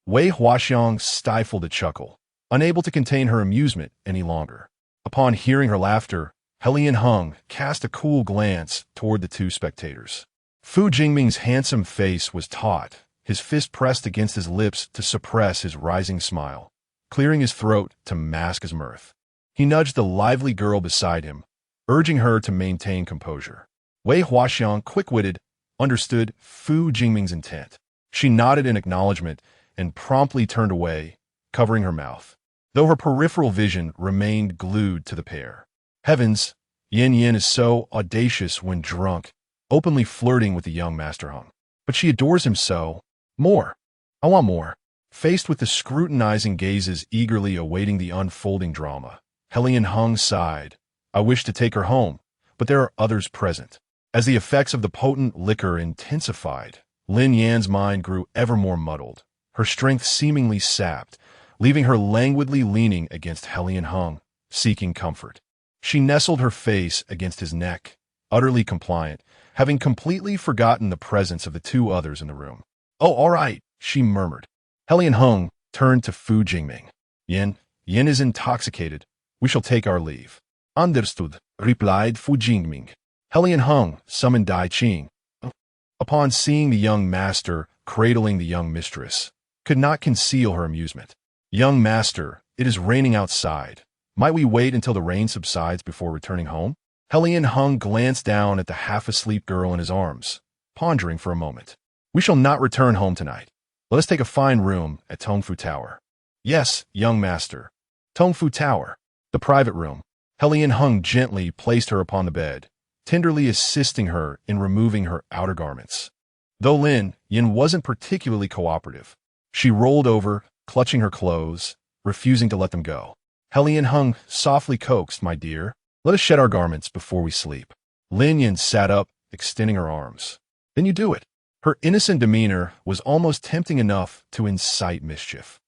Wei Huaxiang stifled a chuckle, unable to contain her amusement any longer. Upon hearing her laughter, Huliang Hung cast a cool glance toward the two spectators. Fu Jingming's handsome face was taut, his fist pressed against his lips to suppress his rising smile, clearing his throat to mask his mirth. He nudged the lively girl beside him, urging her to maintain composure. Wei Huaxiang, quick-witted, understood Fu Jingming's intent. She nodded in acknowledgement and promptly turned away, covering her mouth, though her peripheral vision remained glued to the pair. Heavens, Yanyan is so audacious when drunk, openly flirting with the young Master Hung. But she adores him so. More. I want more. Faced with the scrutinizing gazes eagerly awaiting the unfolding drama, Huliang Hung sighed. I wish to take her home, but there are others present. As the effects of the potent liquor intensified, Lin Yan's mind grew ever more muddled, her strength seemingly sapped, leaving her languidly leaning against Huliang Hung, seeking comfort. She nestled her face against his neck, utterly compliant, having completely forgotten the presence of the two others in the room. Oh, all right, she murmured. Huliang Hung turned to Fu Jingming. Yin is intoxicated. We shall take our leave. Understood, replied Fu Jingming. Huliang Hung summoned Dai Qing. upon seeing the young master cradling the young mistress, could not conceal her amusement. "Young master, it is raining outside. Might we wait until the rain subsides before returning home?" Helian Hung glanced down at the half-asleep girl in his arms, pondering for a moment. "We shall not return home tonight. Let us take a fine room at Tongfu Tower." "Yes, young master." Tongfu Tower, the private room. Helian Hung gently placed her upon the bed, tenderly assisting her in removing her outer garments. Though Lin Yin wasn't particularly cooperative, she rolled over, clutching her clothes, refusing to let them go. Helian Hung softly coaxed, "My dear, let us shed our garments before we sleep." Lin Yin sat up, extending her arms. "Then you do it." Her innocent demeanor was almost tempting enough to incite mischief.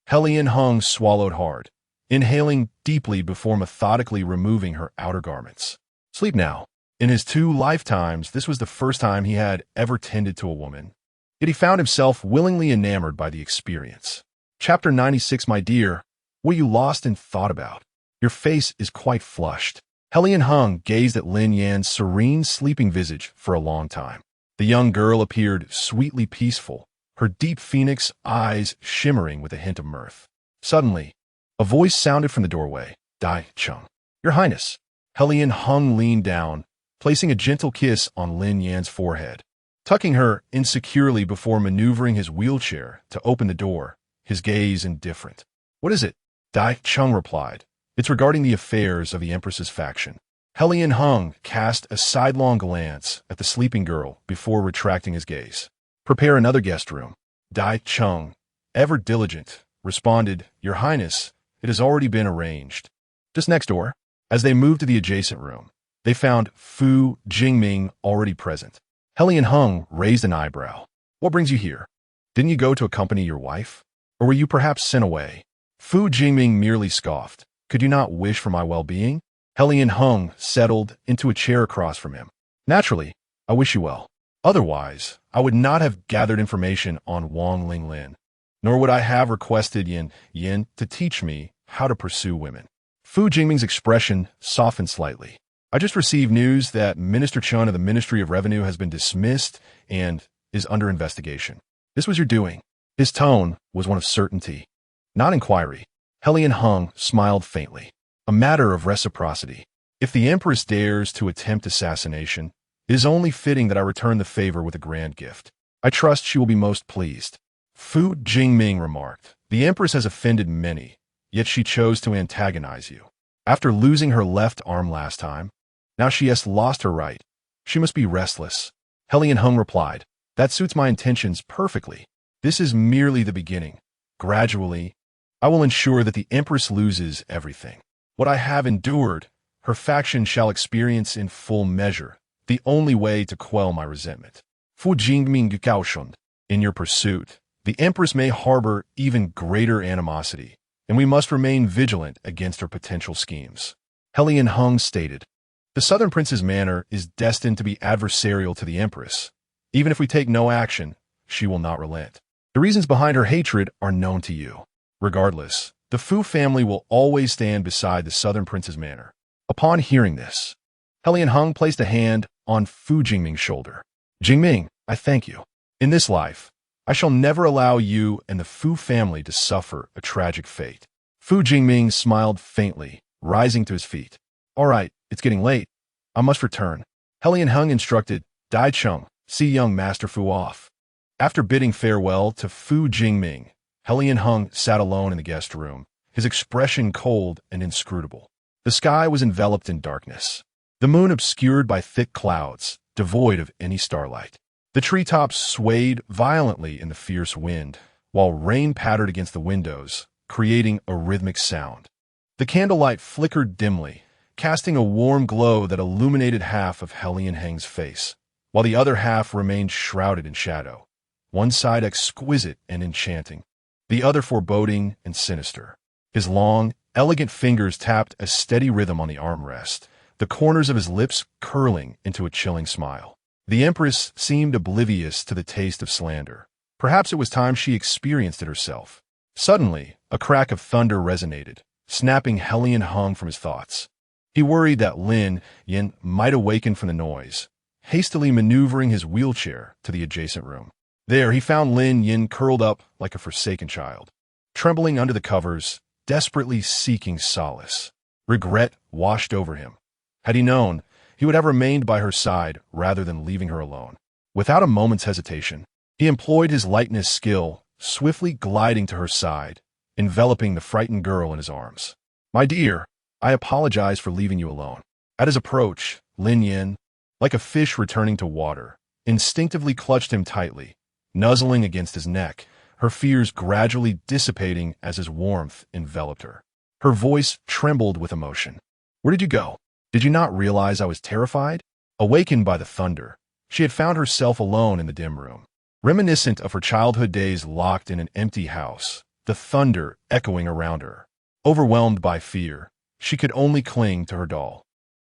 Helian Hung swallowed hard, inhaling deeply before methodically removing her outer garments. Sleep now. In his 2 lifetimes, this was the first time he had ever tended to a woman, yet he found himself willingly enamored by the experience. Chapter 96. "My dear, what are you lost in thought about? Your face is quite flushed." Helian Hung gazed at Lin Yan's serene sleeping visage for a long time. The young girl appeared sweetly peaceful, her deep phoenix eyes shimmering with a hint of mirth. Suddenly, a voice sounded from the doorway. "Dai Chung." "Your Highness." Helian Hung leaned down, placing a gentle kiss on Lin Yan's forehead, tucking her insecurely before maneuvering his wheelchair to open the door, his gaze indifferent. "What is it?" Dai Chung replied. "It's regarding the affairs of the Empress's faction." Helian Hung cast a sidelong glance at the sleeping girl before retracting his gaze. "Prepare another guest room." Dai Chung, ever diligent, responded, "Your Highness, it has already been arranged." Just next door, as they moved to the adjacent room, they found Fu Jingming already present. Helian Hung raised an eyebrow. "What brings you here? Didn't you go to accompany your wife? Or were you perhaps sent away?" Fu Jingming merely scoffed. "Could you not wish for my well-being?" Helian Hung settled into a chair across from him. "Naturally, I wish you well. Otherwise, I would not have gathered information on Wang Linglin, nor would I have requested Yin to teach me how to pursue women." Fu Jingming's expression softened slightly. "I just received news that Minister Chun of the Ministry of Revenue has been dismissed and is under investigation. This was your doing." His tone was one of certainty, not inquiry. Helian Hung smiled faintly. "A matter of reciprocity. If the Empress dares to attempt assassination, it is only fitting that I return the favor with a grand gift. I trust she will be most pleased." Fu Jingming remarked, "The Empress has offended many, yet she chose to antagonize you. After losing her left arm last time, now she has lost her right. She must be restless." Helian Hung replied, "That suits my intentions perfectly. This is merely the beginning. Gradually, I will ensure that the Empress loses everything. What I have endured, her faction shall experience in full measure, the only way to quell my resentment." Fu Jingming Gukaoshun. "In your pursuit, the Empress may harbor even greater animosity, and we must remain vigilant against her potential schemes." Helian Hung stated, "The Southern Prince's manner is destined to be adversarial to the Empress. Even if we take no action, she will not relent. The reasons behind her hatred are known to you. Regardless, the Fu family will always stand beside the Southern Prince's manor." Upon hearing this, Helian Hung placed a hand on Fu Jingming's shoulder. "Jingming, I thank you. In this life, I shall never allow you and the Fu family to suffer a tragic fate." Fu Jingming smiled faintly, rising to his feet. "All right, it's getting late. I must return." Helian Hung instructed, "Dai Chung, see young Master Fu off." After bidding farewell to Fu Jingming, Helian Hung sat alone in the guest room, his expression cold and inscrutable. The sky was enveloped in darkness, the moon obscured by thick clouds, devoid of any starlight. The treetops swayed violently in the fierce wind, while rain pattered against the windows, creating a rhythmic sound. The candlelight flickered dimly, casting a warm glow that illuminated half of Helian Hang's face, while the other half remained shrouded in shadow, one side exquisite and enchanting, the other foreboding and sinister. His long, elegant fingers tapped a steady rhythm on the armrest, the corners of his lips curling into a chilling smile. The Empress seemed oblivious to the taste of slander. Perhaps it was time she experienced it herself. Suddenly, a crack of thunder resonated, snapping Helian Hung from his thoughts. He worried that Lin Yin might awaken from the noise, hastily maneuvering his wheelchair to the adjacent room. There, he found Lin Yin curled up like a forsaken child, trembling under the covers, desperately seeking solace. Regret washed over him. Had he known, he would have remained by her side rather than leaving her alone. Without a moment's hesitation, he employed his lightness skill, swiftly gliding to her side, enveloping the frightened girl in his arms. "My dear, I apologize for leaving you alone." At his approach, Lin Yin, like a fish returning to water, instinctively clutched him tightly, nuzzling against his neck, her fears gradually dissipating as his warmth enveloped her. Her voice trembled with emotion. "Where did you go? Did you not realize I was terrified?" Awakened by the thunder, she had found herself alone in the dim room, reminiscent of her childhood days locked in an empty house, the thunder echoing around her. Overwhelmed by fear, she could only cling to her doll,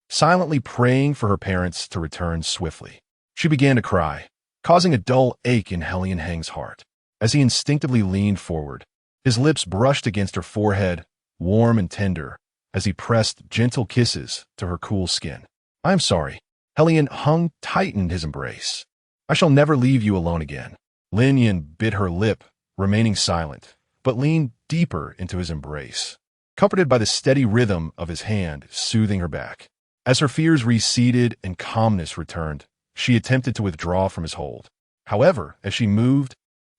silently praying for her parents to return swiftly. She began to cry, causing a dull ache in Hellion Heng's heart. As he instinctively leaned forward, his lips brushed against her forehead, warm and tender, as he pressed gentle kisses to her cool skin. "I am sorry." Hellion Heng tightened his embrace. "I shall never leave you alone again." Lin Yin bit her lip, remaining silent, but leaned deeper into his embrace, comforted by the steady rhythm of his hand soothing her back. As her fears receded and calmness returned, she attempted to withdraw from his hold. However, as she moved,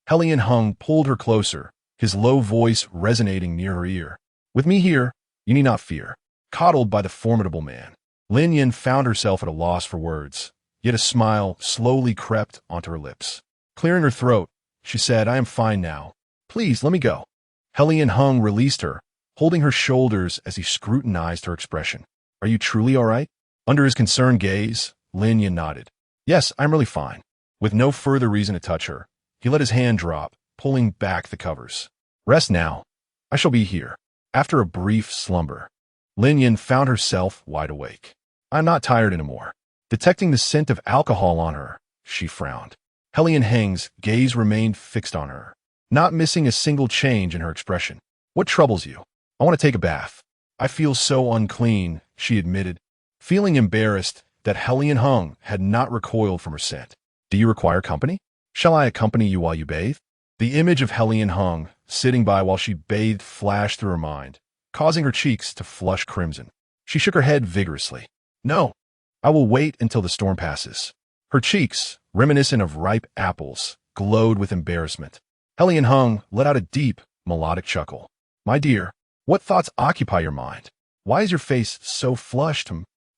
Hellion Heng pulled her closer, his low voice resonating near her ear. "With me here, you need not fear." Coddled by the formidable man, Lin Yin found herself at a loss for words, yet a smile slowly crept onto her lips. Clearing her throat, she said, "I am fine now. Please, let me go." Hellion Heng released her, holding her shoulders as he scrutinized her expression. "Are you truly all right?" Under his concerned gaze, Lin Yin nodded. "Yes, I'm really fine." With no further reason to touch her, he let his hand drop, pulling back the covers. "Rest now. I shall be here." After a brief slumber, Lin Yin found herself wide awake. "I'm not tired anymore." Detecting the scent of alcohol on her, she frowned. Hellion Heng's gaze remained fixed on her, not missing a single change in her expression. "What troubles you?" "I want to take a bath. I feel so unclean," she admitted, feeling embarrassed that Hellion Heng had not recoiled from her scent. "Do you require company? Shall I accompany you while you bathe?" The image of Hellion Heng sitting by while she bathed flashed through her mind, causing her cheeks to flush crimson. She shook her head vigorously. "No, I will wait until the storm passes." Her cheeks, reminiscent of ripe apples, glowed with embarrassment. Hellion Heng let out a deep, melodic chuckle. "My dear, what thoughts occupy your mind? Why is your face so flushed?"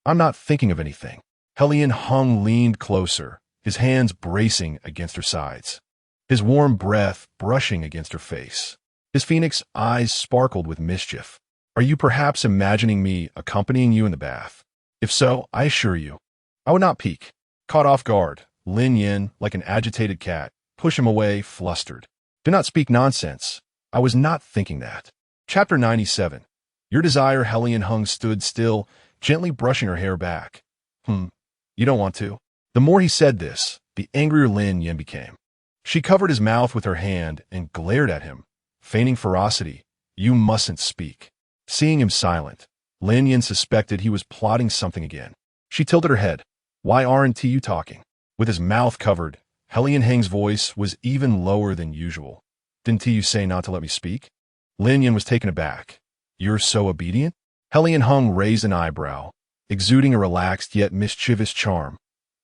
"I'm not thinking of anything." Hellion Heng leaned closer, his hands bracing against her sides, his warm breath brushing against her face. His phoenix eyes sparkled with mischief. "Are you perhaps imagining me accompanying you in the bath? If so, I assure you, I would not peek." Caught off guard, Lin Yin, like an agitated cat, pushed him away, flustered. "Do not speak nonsense. I was not thinking that." Chapter 97. Your desire. Hellion Heng stood still, gently brushing her hair back. You don't want to?" The more he said this, the angrier Lin Yin became. She covered his mouth with her hand and glared at him, feigning ferocity. "You mustn't speak." Seeing him silent, Lin Yin suspected he was plotting something again. She tilted her head. "Why aren't you talking?" With his mouth covered, Hellion Heng's voice was even lower than usual. "Didn't you say not to let me speak?" Lin Yin was taken aback. "You're so obedient?" Hellion Heng raised an eyebrow, exuding a relaxed yet mischievous charm.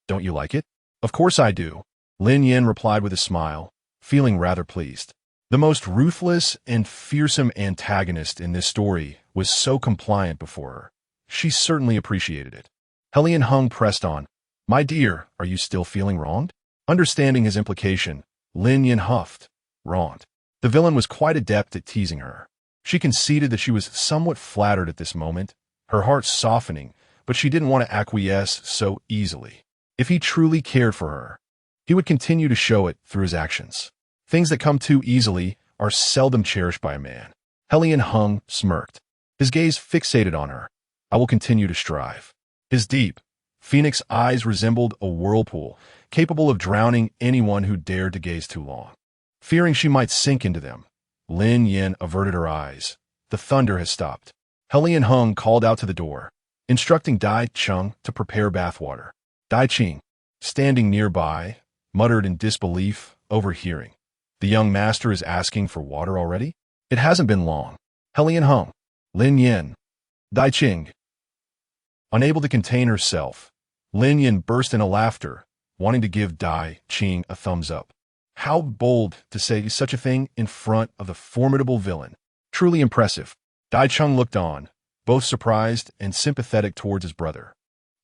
"Don't you like it?" "Of course I do," Lin Yin replied with a smile, feeling rather pleased. The most ruthless and fearsome antagonist in this story was so compliant before her. She certainly appreciated it. Hellion Heng pressed on. "My dear, are you still feeling wronged?" Understanding his implication, Lin Yin huffed. Wronged. The villain was quite adept at teasing her. She conceded that she was somewhat flattered at this moment, her heart softening, but she didn't want to acquiesce so easily. If he truly cared for her, he would continue to show it through his actions. Things that come too easily are seldom cherished by a man. Hellion Heng smirked, his gaze fixated on her. "I will continue to strive." His deep, phoenix eyes resembled a whirlpool, capable of drowning anyone who dared to gaze too long. Fearing she might sink into them, Lin Yin averted her eyes. The thunder has stopped. Hellion Heng called out to the door, instructing Dai Cheng to prepare bathwater. "Dai Cheng, standing nearby, muttered in disbelief, overhearing. The young master is asking for water already? It hasn't been long. Helian Hung, Lin Yin, Dai Qing. Unable to contain herself, Lin Yin burst into laughter, wanting to give Dai Qing a thumbs up. How bold to say such a thing in front of the formidable villain. Truly impressive. Dai Qing looked on, both surprised and sympathetic towards his brother.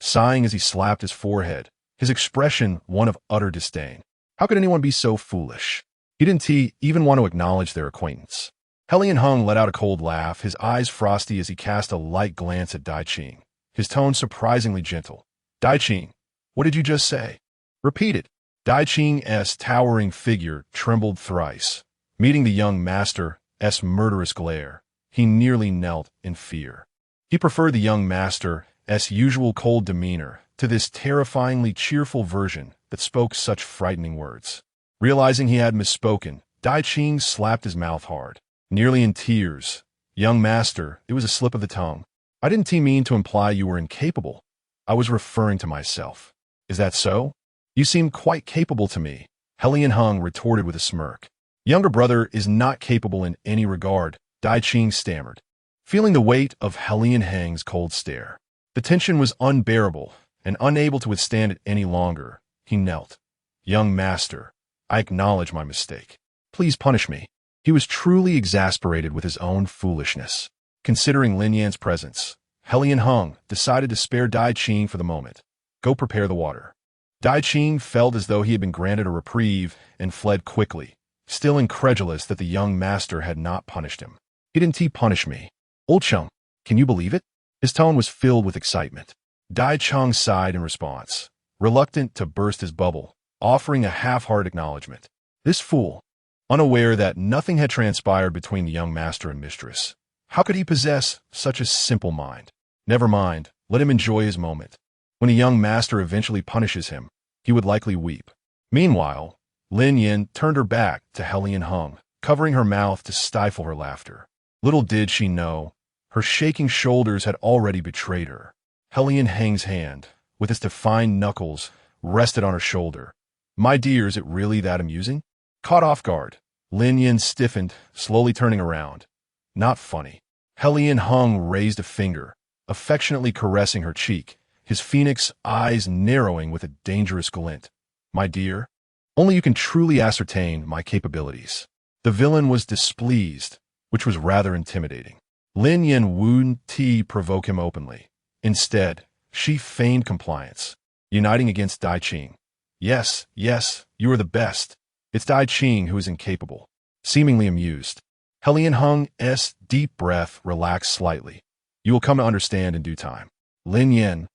Sighing as he slapped his forehead, his expression one of utter disdain. How could anyone be so foolish? He didn't even want to acknowledge their acquaintance. Helian Hung let out a cold laugh, his eyes frosty as he cast a light glance at Dai Qing, his tone surprisingly gentle. Dai Qing, what did you just say? Repeat it. Dai Qing's towering figure trembled thrice. Meeting the young master's murderous glare, he nearly knelt in fear. He preferred the young master's usual cold demeanor to this terrifyingly cheerful version that spoke such frightening words. Realizing he had misspoken, Dai Qing slapped his mouth hard, nearly in tears. Young master, it was a slip of the tongue. I didn't mean to imply you were incapable. I was referring to myself. Is that so? You seem quite capable to me, Helian Hung retorted with a smirk. Younger brother is not capable in any regard, Dai Qing stammered, feeling the weight of Helian Hung's cold stare. The tension was unbearable, and unable to withstand it any longer, he knelt. Young master, I acknowledge my mistake. Please punish me. He was truly exasperated with his own foolishness. Considering Lin Yan's presence, Helian Hung decided to spare Dai Qing for the moment. Go prepare the water. Dai Qing felt as though he had been granted a reprieve and fled quickly, still incredulous that the young master had not punished him. He didn't punish me. Old Chung, can you believe it? His tone was filled with excitement. Dai Qing sighed in response, reluctant to burst his bubble, offering a half-hearted acknowledgement. This fool, unaware that nothing had transpired between the young master and mistress. How could he possess such a simple mind? Never mind, let him enjoy his moment. When a young master eventually punishes him, he would likely weep. Meanwhile, Lin Yin turned her back to Helian Hung, covering her mouth to stifle her laughter. Little did she know, her shaking shoulders had already betrayed her. Helian Hung's hand, with its defined knuckles, rested on her shoulder. My dear, is it really that amusing? Caught off guard, Lin Yin stiffened, slowly turning around. Not funny. Helian Hung raised a finger, affectionately caressing her cheek, his phoenix eyes narrowing with a dangerous glint. My dear, only you can truly ascertain my capabilities. The villain was displeased, which was rather intimidating. Lin Yin wouldn't provoke him openly. Instead, she feigned compliance, uniting against Dai Qing. Yes, you are the best. It's Dai Qing who is incapable. Seemingly amused, Helian Hung's deep breath relaxed slightly. You will come to understand in due time. Lin Yin,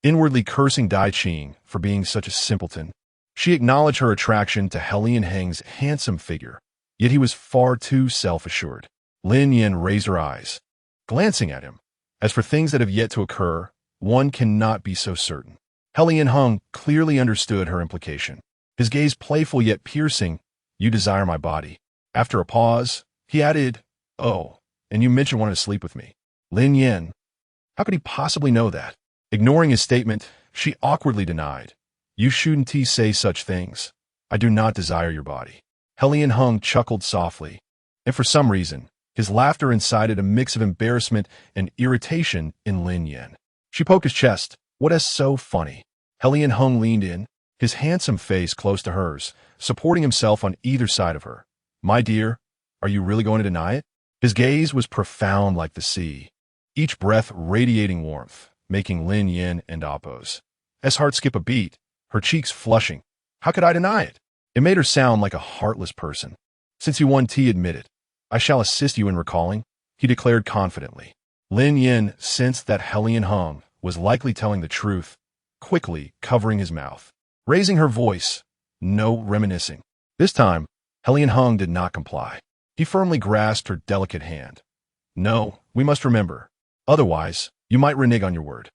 inwardly cursing Dai Qing for being such a simpleton. She acknowledged her attraction to Helian Hung's handsome figure, yet he was far too self-assured. Lin Yin raised her eyes, glancing at him. As for things that have yet to occur, one cannot be so certain. Helian Hung clearly understood her implication. His gaze playful yet piercing. You desire my body. After a pause, he added, Oh, and you mentioned wanting to sleep with me. Lin Yin. How could he possibly know that? Ignoring his statement, she awkwardly denied. You shouldn't say such things. I do not desire your body. Helian Hung chuckled softly, and for some reason, his laughter incited a mix of embarrassment and irritation in Lin Yin. She poked his chest. What is so funny? Helian Hung leaned in, his handsome face close to hers, supporting himself on either side of her. My dear, are you really going to deny it? His gaze was profound like the sea, each breath radiating warmth, making Lin Yin and Appo's heart skip a beat, her cheeks flushing. How could I deny it? It made her sound like a heartless person. Since you won, admit it. I shall assist you in recalling, he declared confidently. Lin Yin sensed that Helian Hung was likely telling the truth, quickly covering his mouth. Raising her voice, no reminiscing. This time, Helian Hung did not comply. He firmly grasped her delicate hand. No, we must remember. Otherwise, you might renege on your word.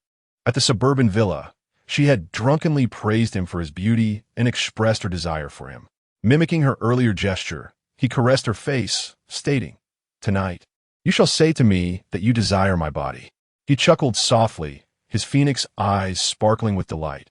At the suburban villa, she had drunkenly praised him for his beauty and expressed her desire for him. Mimicking her earlier gesture, he caressed her face, stating, Tonight, you shall say to me that you desire my body. He chuckled softly, his phoenix eyes sparkling with delight.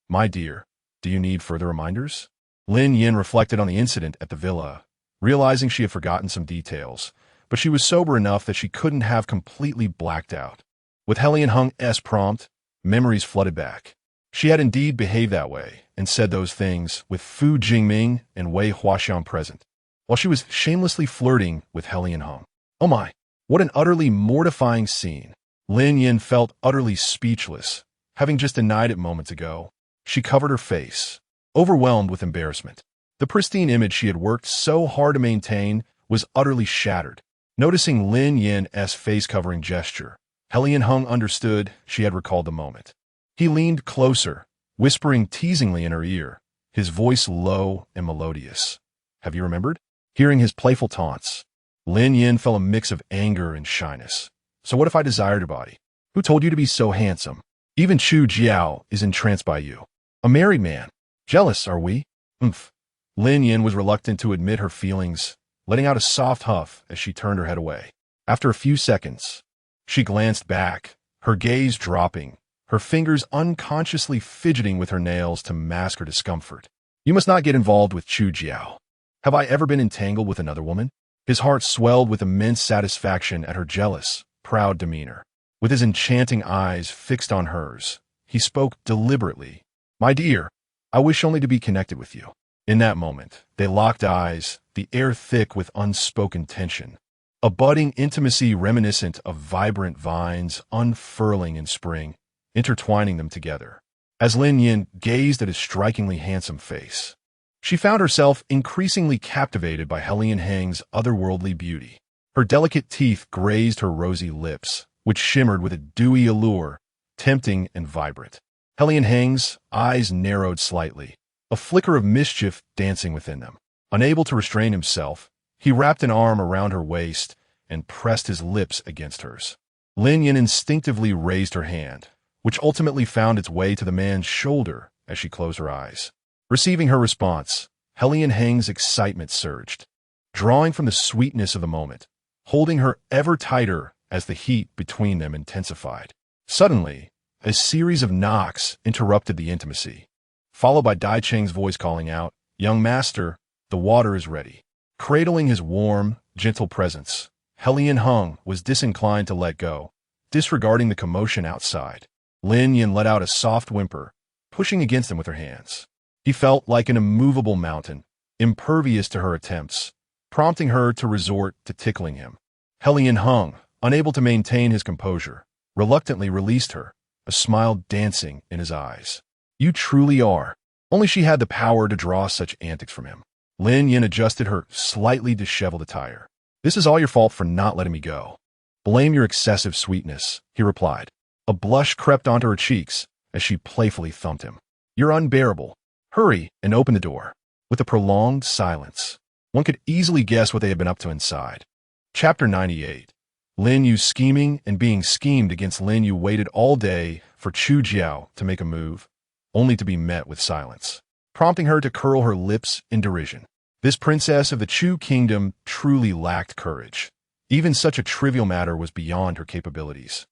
My dear, Do you need further reminders? Lin Yin reflected on the incident at the villa, realizing she had forgotten some details, but she was sober enough that she couldn't have completely blacked out. With Helian Hung's prompt, memories flooded back. She had indeed behaved that way and said those things with Fu Jingming and Wei Huaxiang present, while she was shamelessly flirting with Helian Hung. Oh my, what an utterly mortifying scene. Lin Yin felt utterly speechless, having just denied it moments ago. She covered her face, overwhelmed with embarrassment. The pristine image she had worked so hard to maintain was utterly shattered. Noticing Lin Yin's face-covering gesture, Helian Hung understood she had recalled the moment. He leaned closer, whispering teasingly in her ear, his voice low and melodious. Have you remembered? Hearing his playful taunts, Lin Yin felt a mix of anger and shyness. So what if I desired your body? Who told you to be so handsome? Even Chu Jiao is entranced by you. A married man. Jealous, are we? Umph. Lin Yin was reluctant to admit her feelings, letting out a soft huff as she turned her head away. After a few seconds, she glanced back, her gaze dropping, her fingers unconsciously fidgeting with her nails to mask her discomfort. You must not get involved with Chu Jiao. Have I ever been entangled with another woman? His heart swelled with immense satisfaction at her jealous, proud demeanor. With his enchanting eyes fixed on hers, he spoke deliberately. My dear, I wish only to be connected with you. In that moment, they locked eyes, the air thick with unspoken tension. A budding intimacy reminiscent of vibrant vines unfurling in spring, intertwining them together. As Lin Yin gazed at his strikingly handsome face, she found herself increasingly captivated by Helian Hang's otherworldly beauty. Her delicate teeth grazed her rosy lips, which shimmered with a dewy allure, tempting and vibrant. Helian Hang's eyes narrowed slightly, a flicker of mischief dancing within them. Unable to restrain himself, he wrapped an arm around her waist and pressed his lips against hers. Lin Yin instinctively raised her hand, which ultimately found its way to the man's shoulder as she closed her eyes. Receiving her response, Helian Hang's excitement surged, drawing from the sweetness of the moment, holding her ever tighter as the heat between them intensified. Suddenly, a series of knocks interrupted the intimacy, followed by Dai Cheng's voice calling out, "Young master, the water is ready." Cradling his warm, gentle presence, Helian Hung was disinclined to let go, disregarding the commotion outside. Lin Yin let out a soft whimper, pushing against him with her hands. He felt like an immovable mountain, impervious to her attempts, prompting her to resort to tickling him. Helian Hung, unable to maintain his composure, reluctantly released her, a smile dancing in his eyes. You truly are. Only she had the power to draw such antics from him. Lin Yin adjusted her slightly disheveled attire. This is all your fault for not letting me go. Blame your excessive sweetness, he replied. A blush crept onto her cheeks as she playfully thumped him. You're unbearable. Hurry and open the door. With a prolonged silence, one could easily guess what they had been up to inside. Chapter 98. Lin Yu scheming and being schemed against. Lin Yu waited all day for Chu Jiao to make a move, only to be met with silence, prompting her to curl her lips in derision. This princess of the Chu kingdom truly lacked courage. Even such a trivial matter was beyond her capabilities.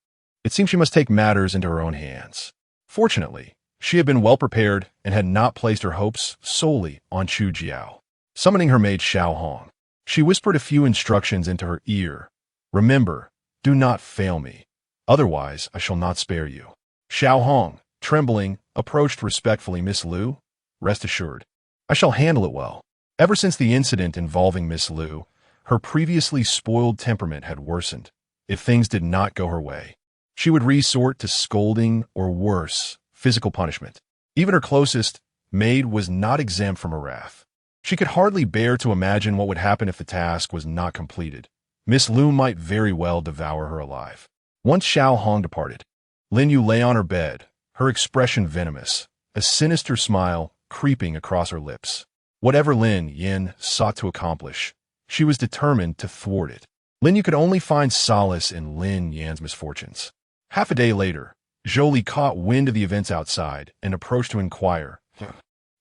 It seemed she must take matters into her own hands. Fortunately, she had been well prepared and had not placed her hopes solely on Chu Jiao. Summoning her maid Xiao Hong, she whispered a few instructions into her ear. Remember, do not fail me. Otherwise, I shall not spare you. Xiao Hong, trembling, approached respectfully. Miss Liu, rest assured, I shall handle it well. Ever since the incident involving Miss Liu, her previously spoiled temperament had worsened. If things did not go her way, she would resort to scolding or worse, physical punishment. Even her closest maid was not exempt from her wrath. She could hardly bear to imagine what would happen if the task was not completed. Miss Liu might very well devour her alive. Once Xiao Hong departed, Lin Yu lay on her bed, her expression venomous, a sinister smile creeping across her lips. Whatever Lin Yin sought to accomplish, she was determined to thwart it. Lin Yu could only find solace in Lin Yan's misfortunes. Half a day later, Zhou caught wind of the events outside and approached to inquire,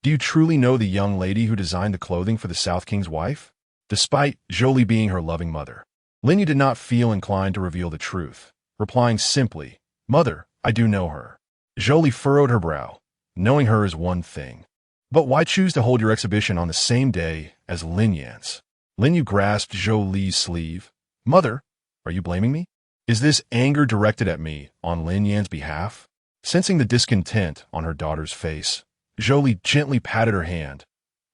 Do you truly know the young lady who designed the clothing for the South King's wife? Despite Zhou being her loving mother, Lin Yu did not feel inclined to reveal the truth, replying simply, Mother, I do know her. Zhou furrowed her brow. Knowing her is one thing, But why choose to hold your exhibition on the same day as Lin Yan's? Lin Yu grasped Zhou Li's sleeve. Mother, are you blaming me? Is this anger directed at me on Lin Yan's behalf? Sensing the discontent on her daughter's face, Zhou Li gently patted her hand.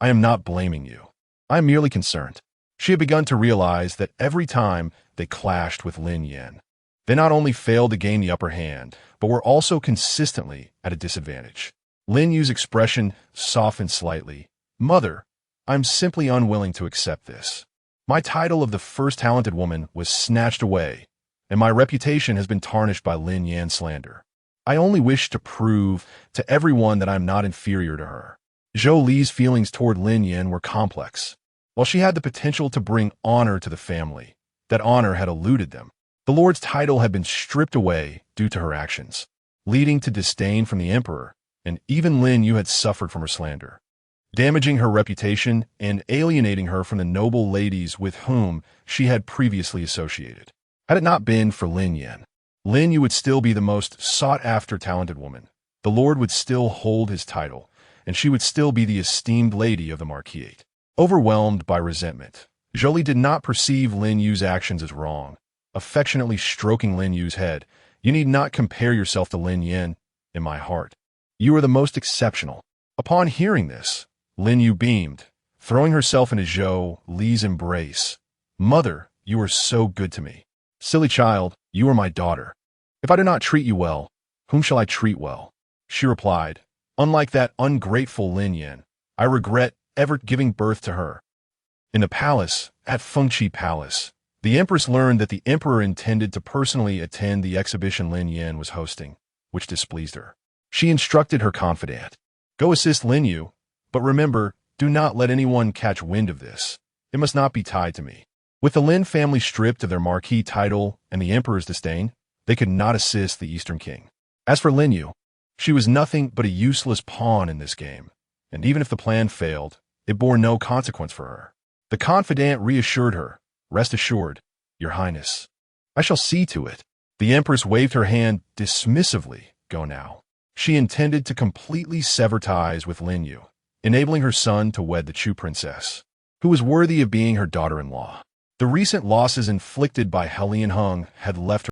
I am not blaming you. I am merely concerned. She had begun to realize that every time they clashed with Lin Yan, they not only failed to gain the upper hand, but were also consistently at a disadvantage. Lin Yu's expression softened slightly. Mother, I'm simply unwilling to accept this. My title of the first talented woman was snatched away, and my reputation has been tarnished by Lin Yan's slander. I only wish to prove to everyone that I'm not inferior to her. Zhou Li's feelings toward Lin Yan were complex. While she had the potential to bring honor to the family, that honor had eluded them. The Lord's title had been stripped away due to her actions, leading to disdain from the emperor, and even Lin Yu had suffered from her slander, damaging her reputation and alienating her from the noble ladies with whom she had previously associated. Had it not been for Lin Yan, Lin Yu would still be the most sought-after talented woman. The Lord would still hold his title, and she would still be the esteemed lady of the Marquisate. Overwhelmed by resentment, Zhou Li did not perceive Lin Yu's actions as wrong. Affectionately stroking Lin Yu's head, you need not compare yourself to Lin Yan in my heart. You are the most exceptional. Upon hearing this, Lin Yu beamed, throwing herself into Zhou Li's embrace. Mother, you are so good to me. Silly child, you are my daughter. If I do not treat you well, whom shall I treat well? She replied, unlike that ungrateful Lin Yan, I regret ever giving birth to her. In the palace, at Fengqi Palace, the empress learned that the emperor intended to personally attend the exhibition Lin Yan was hosting, which displeased her. She instructed her confidant, go assist Lin Yu, but remember, do not let anyone catch wind of this. It must not be tied to me. With the Lin family stripped of their marquis title and the emperor's disdain, they could not assist the Eastern King. As for Lin Yu, she was nothing but a useless pawn in this game, and even if the plan failed, it bore no consequence for her. The confidant reassured her, rest assured, Your Highness. I shall see to it. The empress waved her hand dismissively, go now. She intended to completely sever ties with Lin Yu, enabling her son to wed the Chu princess, who was worthy of being her daughter-in-law. The recent losses inflicted by Helian Hung had left her